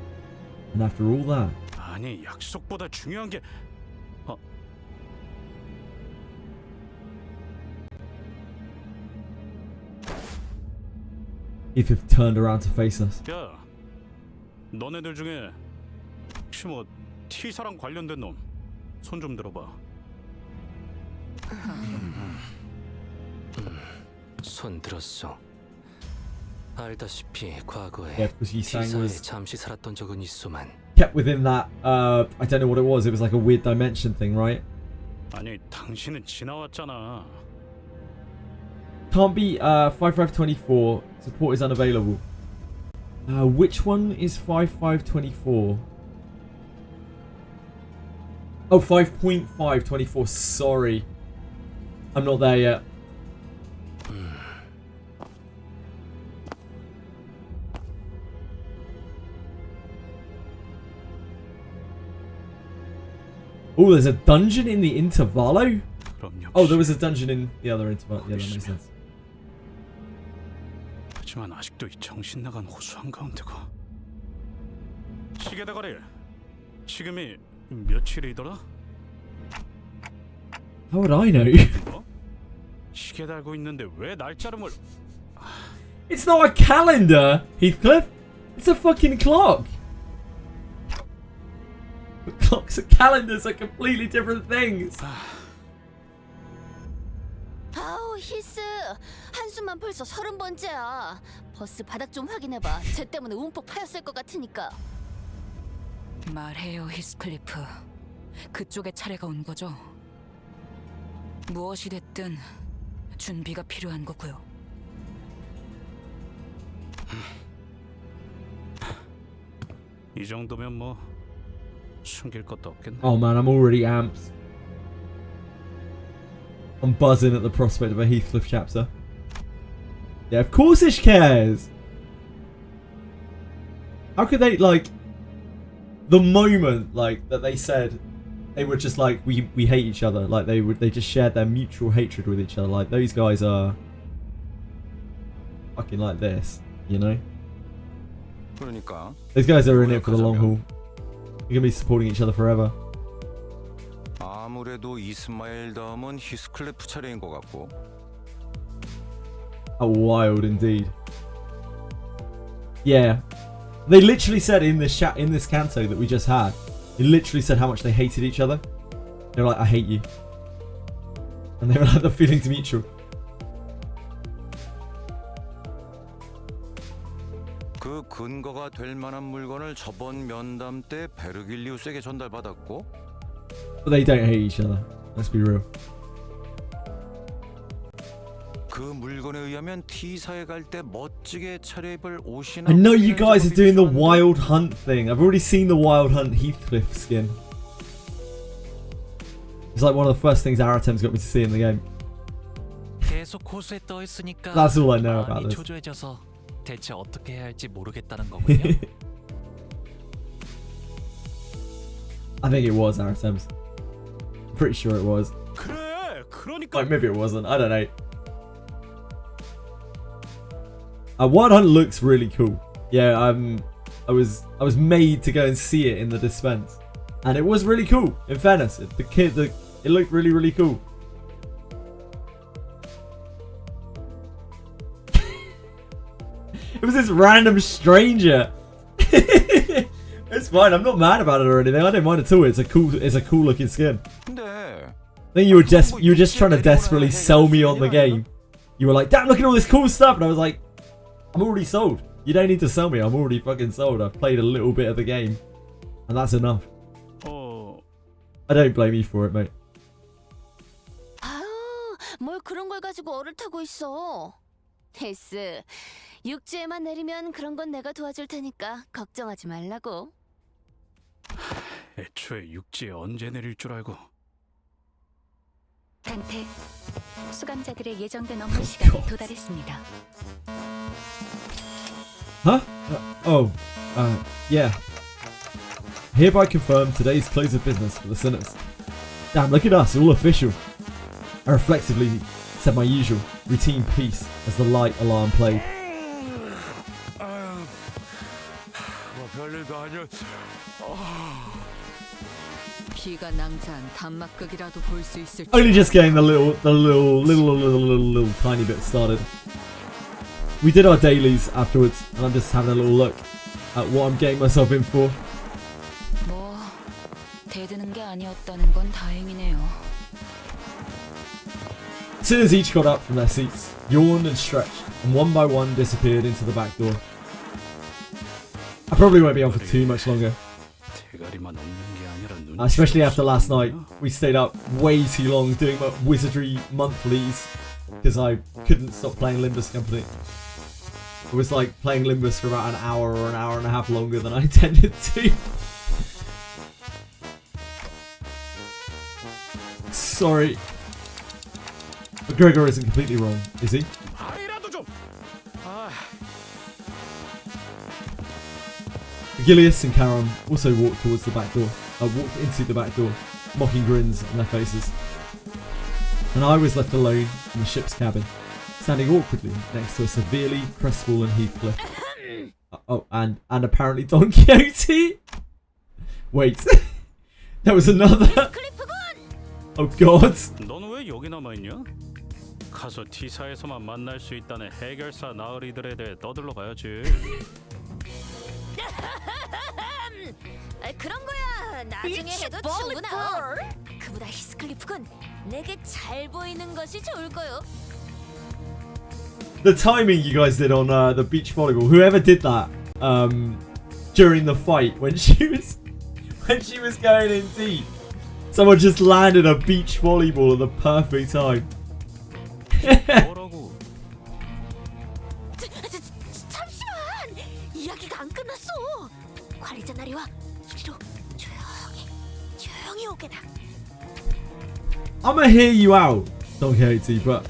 And after all that... 아니, 약속보다 중요한 게... Heathcliff turned around to face us. 야, 너네들 중에 혹시 뭐 T사랑 관련된 놈 손 좀 들어봐. 손 들었어. 알다시피 과거에 Yeah, because he sang T사에 was 잠시 살았던 적은 있소만. kept within that, I don't know what it was like a weird dimension thing, right? 아니, 당신은 지나왔잖아. Can't be 5524, support is unavailable. Which one is 5524? Oh, 5.524, sorry. I'm not there yet. Oh, there's a dungeon in the Intervallo? Oh, there was a dungeon in the other Intervallo. Yeah, that makes sense. 하지만 아직도 이 정신 나간 호수 한가운데가. 시계 대가리, 지금이 며칠이더라? How would I know? 뭐? 시계 달고 있는데 왜 날짜를 몰라? It's not a calendar, Heathcliff. It's a fucking clock. But clocks and calendars are completely different things. 아우 히스 한숨만 벌써 30번째야. 버스 바닥 좀 확인해봐. 쟤 때문에 움푹 파였을 것 같으니까. 말해요, 히스클리프. 그쪽의 차례가 온 거죠? 무엇이 됐든 준비가 필요한 거고요. 이 정도면 뭐 숨길 것도 없겠네. Oh man, I'm already amped. I'm buzzing at the prospect of a Heathcliff chapter. Yeah, of course Ish cares. How could they, like, the moment, like, that they said they were just like, we hate each other, like they just shared their mutual hatred with each other, like those guys are fucking like this, you know? 그러니까 Those guys are in it for the long haul. They're gonna be supporting each other forever. 아무래도 이스마엘 다음은 히스클리프 차례인 것 같고. How wild indeed. Yeah. They literally said in this chat, in this canto that we just had, they literally said how much they hated each other. They were like, I hate you. And they were like, the feeling's mutual. 그 근거가 될 만한 물건을 저번 면담 때 베르길리우스에게 전달받았고. But they don't hate each other. Let's be real. 그 물건에 의하면 T사에 갈 때 멋지게 차려입을 옷이나. I know you guys are doing the Wild Hunt thing. I've already seen the Wild Hunt Heathcliff skin. It's like one of the first things Aratem's got me to see in the game. 계속 고수에 떠 있으니까 That's all I know about 마음이 this. 초조해져서 대체 어떻게 해야 할지 모르겠다는 거군요. I think it was Aratem's. I'm pretty sure it was. 그래, 그러니까. Like maybe it wasn't. I don't know. Wild Hunt looks really cool. Yeah, I was made to go and see it in the dispense, and it was really cool. In fairness, it looked really cool. It was this random stranger. It's fine. I'm not mad about it or anything. I don't mind at all. It's a cool looking skin. I think you were just trying to desperately sell me on the game. You were like, damn, look at all this cool stuff, and I was like, I'm already sold. You don't need to sell me. I'm already fucking sold. I've played a little bit of the game, and that's enough. I don't blame you for it, mate. 아우, 뭘 그런 걸 가지고 얼을 타고 있어. 헬스, 육지에만 내리면 그런 건 내가 도와줄 테니까 걱정하지 말라고. 애초에 육지에 언제 내릴 줄 알고. 단테, 수감자들의 예정된 업무 시간이 도달했습니다. Huh? Yeah. Hereby confirm today's close of business for the sinners. Damn, look at us, all official. I reflexively said my usual routine piece as the light alarm played. 별일도 아니었. 비가 낭자한 단막극이라도 볼 수 있을. Only just getting the little tiny bit started. We did our dailies afterwards, and I'm just having a little look at what I'm getting myself in for. 뭐 대드는 게 아니었다는 건 다행이네요. As soon as each got up from their seats, yawned and stretched, and one by one disappeared into the back door. I probably won't be on for too much longer. Especially after last night, we stayed up way too long doing my Wizardry monthlies because I couldn't stop playing Limbus Company. It was like playing Limbus for about an hour or an hour and a half longer than I intended to. Sorry. But Gregor isn't completely wrong, is he? Gilius and Karam also walked towards the back door. Walked into the back door, mocking grins on their faces. And I was left alone in the ship's cabin, standing awkwardly next to a severely crestfallen Heathcliff. And apparently Don Quixote? Wait, there was another? Oh god. 넌 왜 여기 남아 있냐? 가서 T사에서만 만날 수 있다는 해결사 나으리들에 대해 떠들러 가야지. 그런 거야. 나중에 해도 충분하. 그보다 히스클리프군 내게 잘 보이는 것이 좋을 거요. The timing you guys did on the beach volleyball. Whoever did that during the fight when she was going in deep. Someone just landed a beach volleyball at the perfect time. 잠시만. 이야기가 안 끝났어. 관리자 날이 I'm gonna hear you out, Don Quixote, but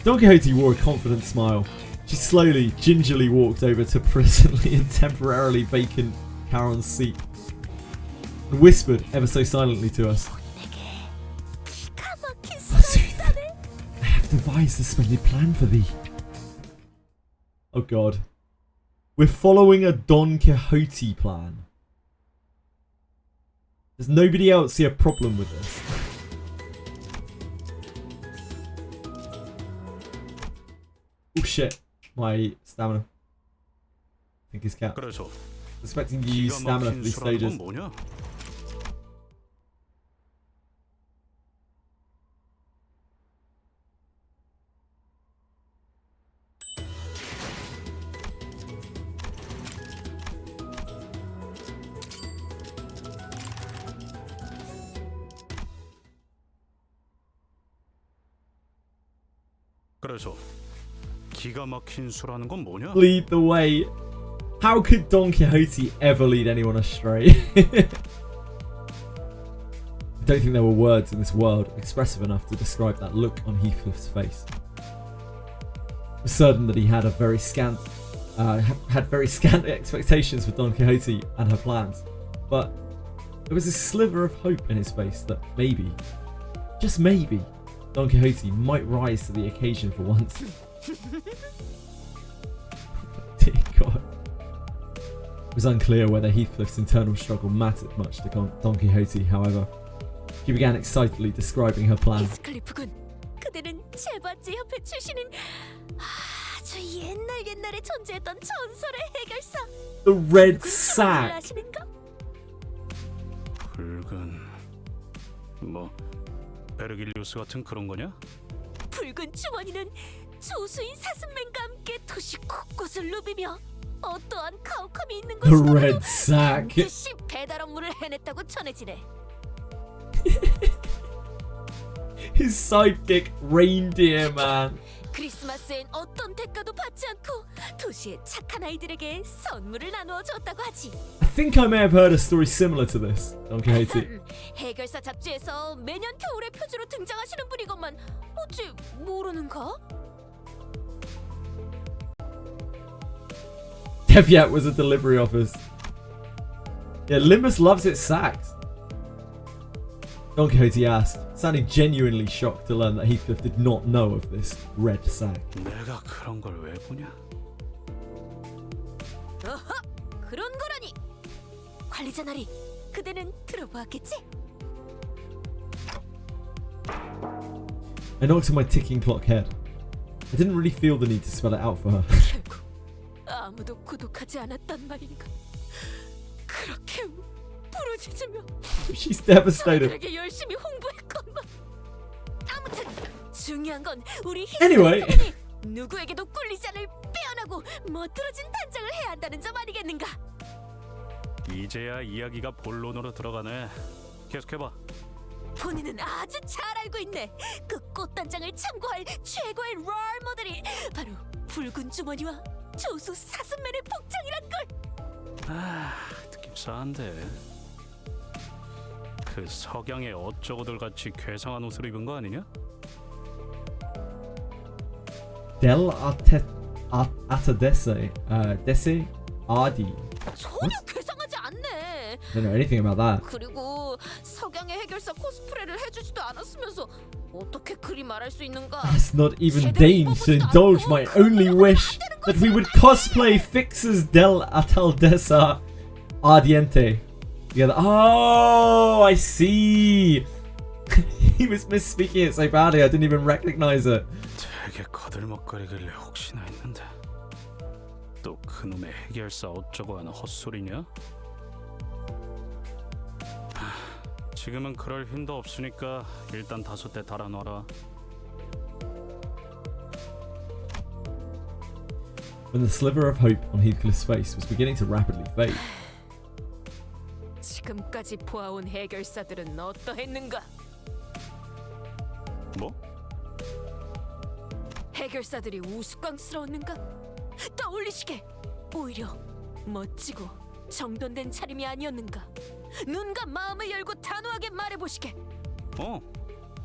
Don Quixote wore a confident smile. She slowly, gingerly walked over to presently and temporarily vacant Charon's seat and whispered ever so silently to us. I have devised a splendid plan for thee. Oh god. We're following a Don Quixote plan. Does nobody else see a problem with this? Oh shit. My stamina. I think it's capped. Expecting you to use stamina for these stages. 그래서 기가 막힌 수라는 건 뭐냐? Lead the way. How could Don Quixote ever lead anyone astray? I don't think there were words in this world expressive enough to describe that look on Heathcliff's face. I was certain that he had very scant expectations for Don Quixote and her plans, but there was a sliver of hope in his face that maybe, just maybe, Don Quixote might rise to the occasion for once. Dear God. It was unclear whether Heathcliff's internal struggle mattered much to Don Quixote, however. She began excitedly describing her plan. 그대는 제바지 협회 출신인 아주 옛날에 존재했던 전설의 해결사. The Red Sack. 아시는가? 붉은 뭐 베르길리우스 같은 그런 거냐? 붉은 주머니는 조수인 사슴맨과 함께 도시 곳곳을 누비며 어떠한 가혹함이 있는 The 곳이라도 Red Sack. 반드시 배달 업무를 해냈다고 전해지네. His sidekick, Reindeer Man. 크리스마스엔 어떤 대가도 받지 않고 도시의 착한 아이들에게 선물을 나누어 줬다고 하지. I think I may have heard a story similar to this, Don Quixote. 해결사 잡지에서 매년 겨울에 표지로 등장하시는 분이건만 어찌 모르는가? Deviat was a delivery office. Yeah, Limbus loves its sacks. Don Quixote asked, sounding genuinely shocked to learn that Heathcliff did not know of this red sack. 내가 그런 걸 왜 보냐? 어허, 그런 거라니. 관리자 나리, 그대는 들어보았겠지? I knocked on my ticking clock head. I didn't really feel the need to spell it out for her. 결국 아무도 구독하지 않았단 말인가? 그렇게 부르짖으며 She's devastated. 사람들에게 열심히 홍보했건만. 아무튼 중요한 건 우리 Anyway. 히스토리 누구에게도 꿀리지 않을 빼어나고 멋들어진 단장을 해야 한다는 점 아니겠는가? 이제야 이야기가 본론으로 들어가네. 계속해봐. 본인은 아주 잘 알고 있네. 그 꽃단장을 참고할 최고의 롤 모델이 바로 붉은 주머니와 조수 사슴맨의 복장이란 걸. 아, 느낌 싸한데. 그 석양의 어쩌고들 같이 괴상한 옷을 입은 거 아니냐? Del Atadese, Dese Ardi. 전혀 괴상하지 않네. I don't know anything about that. 그리고 석양의 해결사 코스프레를 해주지도 않았으면서 어떻게 그리 말할 수 있는가? That's not even deign to indulge my only wish that we would cosplay Fixers Del Ataldesa Ardiente together. Oh, I see. He was misspeaking it so badly I didn't even recognize it. 되게 거들먹거리길래 혹시나 했는데 또 그놈의 해결사 어쩌고 하는 헛소리냐? 지금은 그럴 힘도 없으니까 일단 5대 달아놔라. When the sliver of hope on Heathcliff's face was beginning to rapidly fade. 지금까지 보아온 해결사들은 어떠했는가? 뭐? 해결사들이 우스꽝스러웠는가? 떠올리시게 오히려 멋지고 정돈된 차림이 아니었는가? 눈과 마음을 열고 단호하게 말해보시게.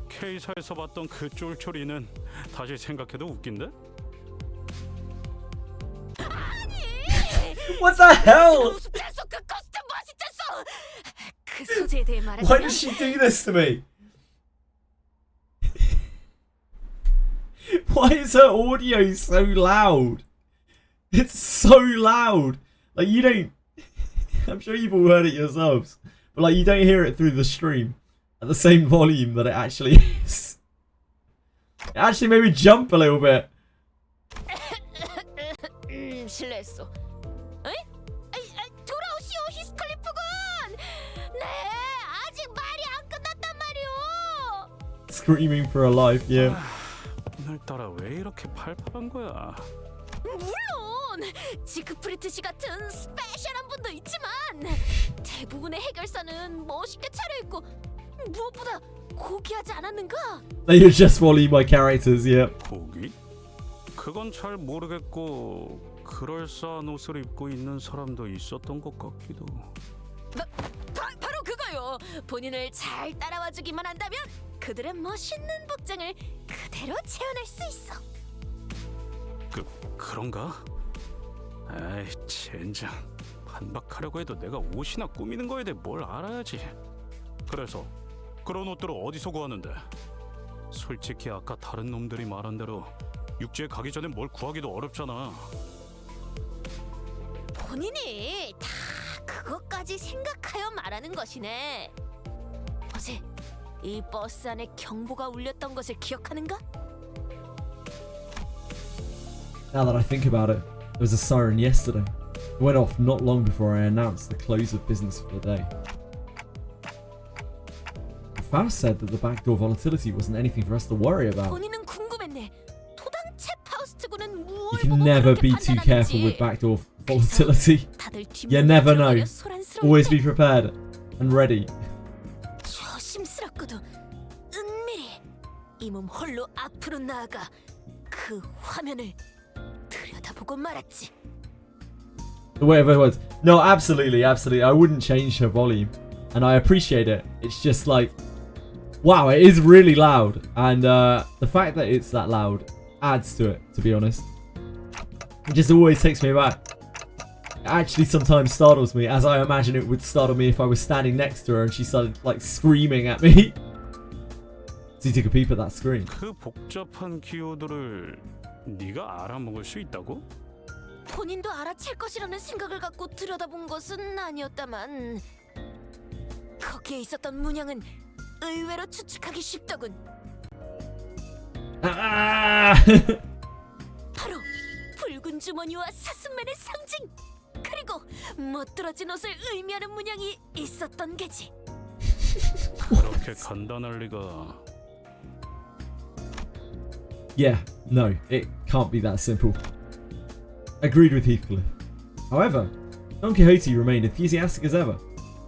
K사에서 봤던 그 쫄쫄이는 다시 생각해도 웃긴데? What the hell? 그 소재에 대해 말하자면 Why does she do this to me? Why is her audio so loud? It's so loud. Like, you don't... I'm sure you've all heard it yourselves. But, like, you don't hear it through the stream at the same volume that it actually is. It actually made me jump a little bit. 실례했어. 돌아오시오, 히스클리프군. 네, 아직 말이 안 끝났단 말이오. Screaming for her life, yeah. 오늘따라 왜 이렇게 팔팔한 거야? 물론 지크프리트 씨 같은 스페셜한 분도 있지만 대부분의 해결사는 멋있게 차려입고 무엇보다 고귀하지 않았는가? They are just folly my characters, yeah. 고기? 그건 잘 모르겠고 그럴싸한 옷을 입고 있는 사람도 있었던 것 같기도. 바로 그거요. 본인을 잘 따라와주기만 한다면 그들의 멋있는 복장을 그대로 채워낼 수 있어. 그런가? 에이 젠장. 반박하려고 해도 내가 옷이나 꾸미는 거에 대해 뭘 알아야지. 그래서 그런 옷들을 어디서 구하는데? 솔직히 아까 다른 놈들이 말한 대로 육지에 가기 전에 뭘 구하기도 어렵잖아. 본인이 다 그것까지 생각하여 말하는 것이네. 어제 이 버스 안에 경보가 울렸던 것을 기억하는가? Now that I think about it, there was a siren yesterday. It went off not long before I announced the close of business for the day. Faust said that the backdoor volatility wasn't anything for us to worry about. 본인은 궁금했네. 도당체 파우스트군은 You can never be too careful with backdoor volatility. You never know. Always be prepared and ready. 조심스럽고도 은밀히 이 몸 홀로 앞으로 나아가 그 화면을 들여다보고 말았지. Whatever it was. No, absolutely, absolutely. I wouldn't change her volume. And I appreciate it. It's just like, wow, it is really loud. And the fact that it's that loud adds to it, to be honest. It just always takes me back. It actually sometimes startles me, as I imagine it would startle me if I was standing next to her and she started like screaming at me. So you took a peep at that screen. 그 복잡한 기호들을 네가 알아먹을 수 있다고? 본인도 알아챌 것이라는 생각을 갖고 들여다본 것은 아니었다만 거기에 있었던 문양은 의외로 추측하기 쉽더군. 바로 붉은 주머니와 사슴맨의 상징, 그리고 멋들어진 옷을 의미하는 문양이 있었던 게지. 그렇게 간단할 리가. Yeah, no, it can't be that simple. Agreed with Heathcliff. However, Don Quixote remained enthusiastic as ever,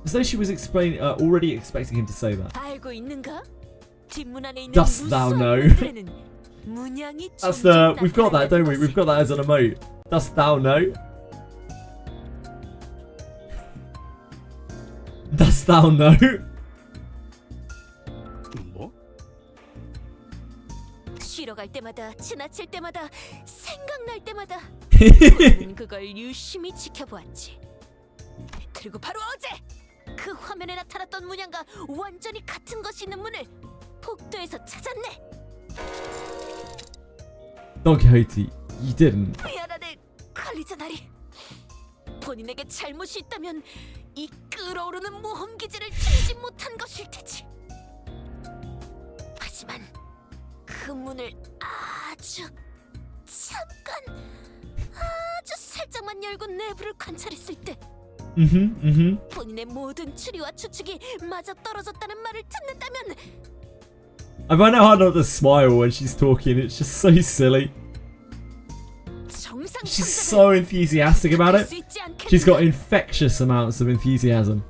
as though she was already expecting him to say that. 알고 있는가? 뒷문 안에 있는 Dost thou know? 문양이 That's the... We've got that, don't we? We've got that as an emote. Dost thou know? Dost thou know? 뭐? 쉬러 갈 때마다, 지나칠 때마다, 생각날 때마다 본인은 그걸 유심히 지켜보았지. 그리고 바로 어제 그 화면에 나타났던 문양과 완전히 같은 것이 있는 문을 복도에서 찾았네. Don Quixote, you didn't. 미안하네, 관리자나리. 본인에게 잘못이 있다면 이 끓어오르는 모험 기제를 줄이지 못한 것일 테지. 하지만 그 문을 아주 살짝만 열고 내부를 관찰했을 때 본인의 모든 추리와 추측이 마저 떨어졌다는 말을 듣는다면 I find it hard not to smile when she's talking. It's just so silly. She's so enthusiastic about it. She's got infectious amounts of enthusiasm.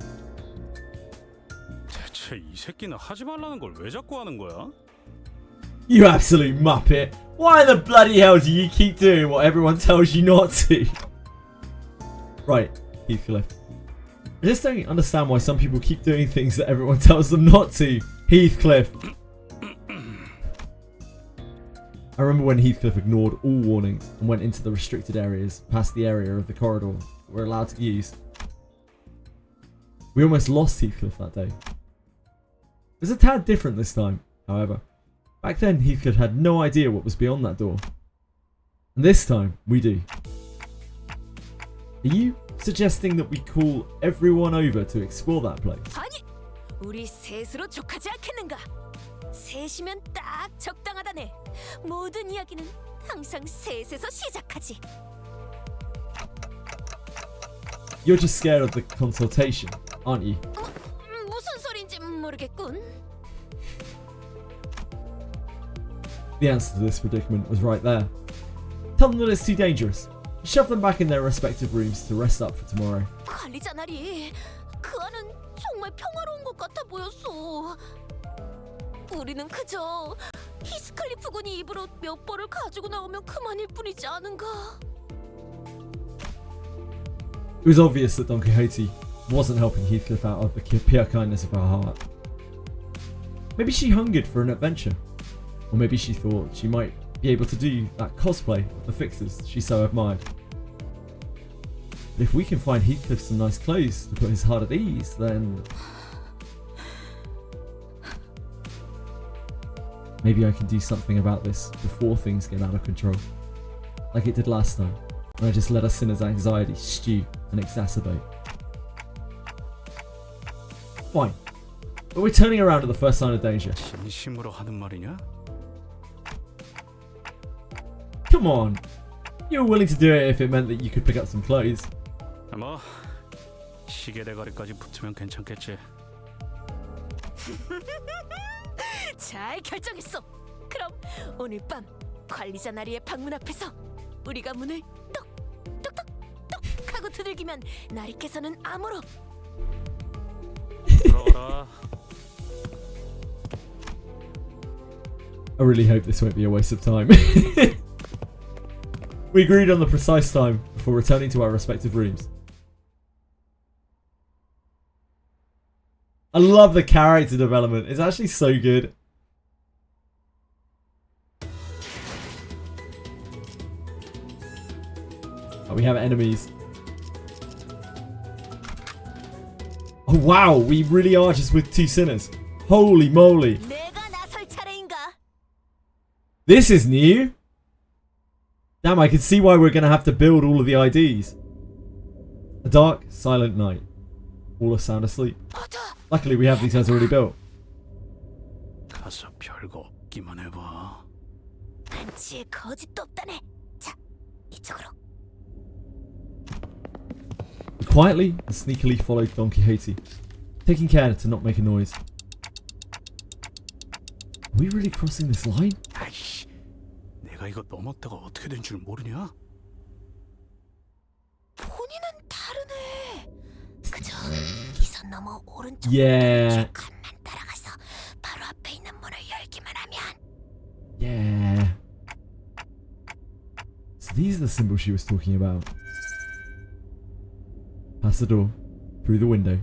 대체 이 새끼는 하지 말라는 걸 왜 자꾸 하는 거야? You absolute muppet. Why the bloody hell do you keep doing what everyone tells you not to? Right, Heathcliff. I just don't understand why some people keep doing things that everyone tells them not to. Heathcliff. I remember when Heathcliff ignored all warnings and went into the restricted areas past the area of the corridor we're allowed to use. We almost lost Heathcliff that day. It was a tad different this time, however. Back then, Heathcliff had no idea what was beyond that door. And this time, we do. Are you suggesting that we call everyone over to explore that place? 아니, 우리 셋으로 족하지 않겠는가? 셋이면 딱 적당하다네. 모든 이야기는 항상 셋에서 시작하지. You're just scared of the consultation, aren't you? 무슨 소린지 모르겠군. The answer to this predicament was right there. Tell them that it's too dangerous. Shove them back in their respective rooms to rest up for tomorrow. 관리자 나리, 그 안은 정말 평화로운 것 같아 보였어. 우리는 그저 히스클리프 군이 입으로 몇 벌을 가지고 나오면 그만일 뿐이지 않은가? It was obvious that Don Quixote wasn't helping Heathcliff out of the pure kindness of her heart. Maybe she hungered for an adventure. Or maybe she thought she might be able to do that cosplay of the fixers she so admired. But if we can find Heathcliff some nice clothes to put his heart at ease, then maybe I can do something about this before things get out of control. Like it did last time, when I just let our sinner's anxiety stew and exacerbate. Fine. But we're turning around at the first sign of danger. 진심으로 하는 말이냐? Come on. You were willing to do it if it meant that you could pick up some clothes. 뭐 시계 대가리까지 붙으면 괜찮겠지. 잘 결정했어. 그럼 오늘 밤 관리자 나리의 방문 앞에서 우리가 문을 똑똑똑똑 하고 두들기면 나리께서는 암호로 들어가라. I really hope this won't be a waste of time. We agreed on the precise time before returning to our respective rooms. I love the character development. It's actually so good. Oh, we have enemies. Oh wow, we really are just with two sinners. Holy moly. 내가 나설 차례인가? This is new. Damn, I can see why we're going to have to build all of the IDs. A dark, silent night. All are sound asleep. Luckily, we have these guys already built. 가서 별거 없기만 해봐. 한치의 거짓도 없다네. 자, 이쪽으로. We quietly and sneakily followed Don Quixote, taking care to not make a noise. Are we really crossing this line? 아이씨, 내가 이거 넘었다가 어떻게 된 줄 모르냐? 본인은 다르네. 그저 이 선 넘어 오른쪽 Yeah. 칸만 따라가서 바로 앞에 있는 문을 열기만 하면. Yeah. So these are the symbols she was talking about. Past the door, through the window,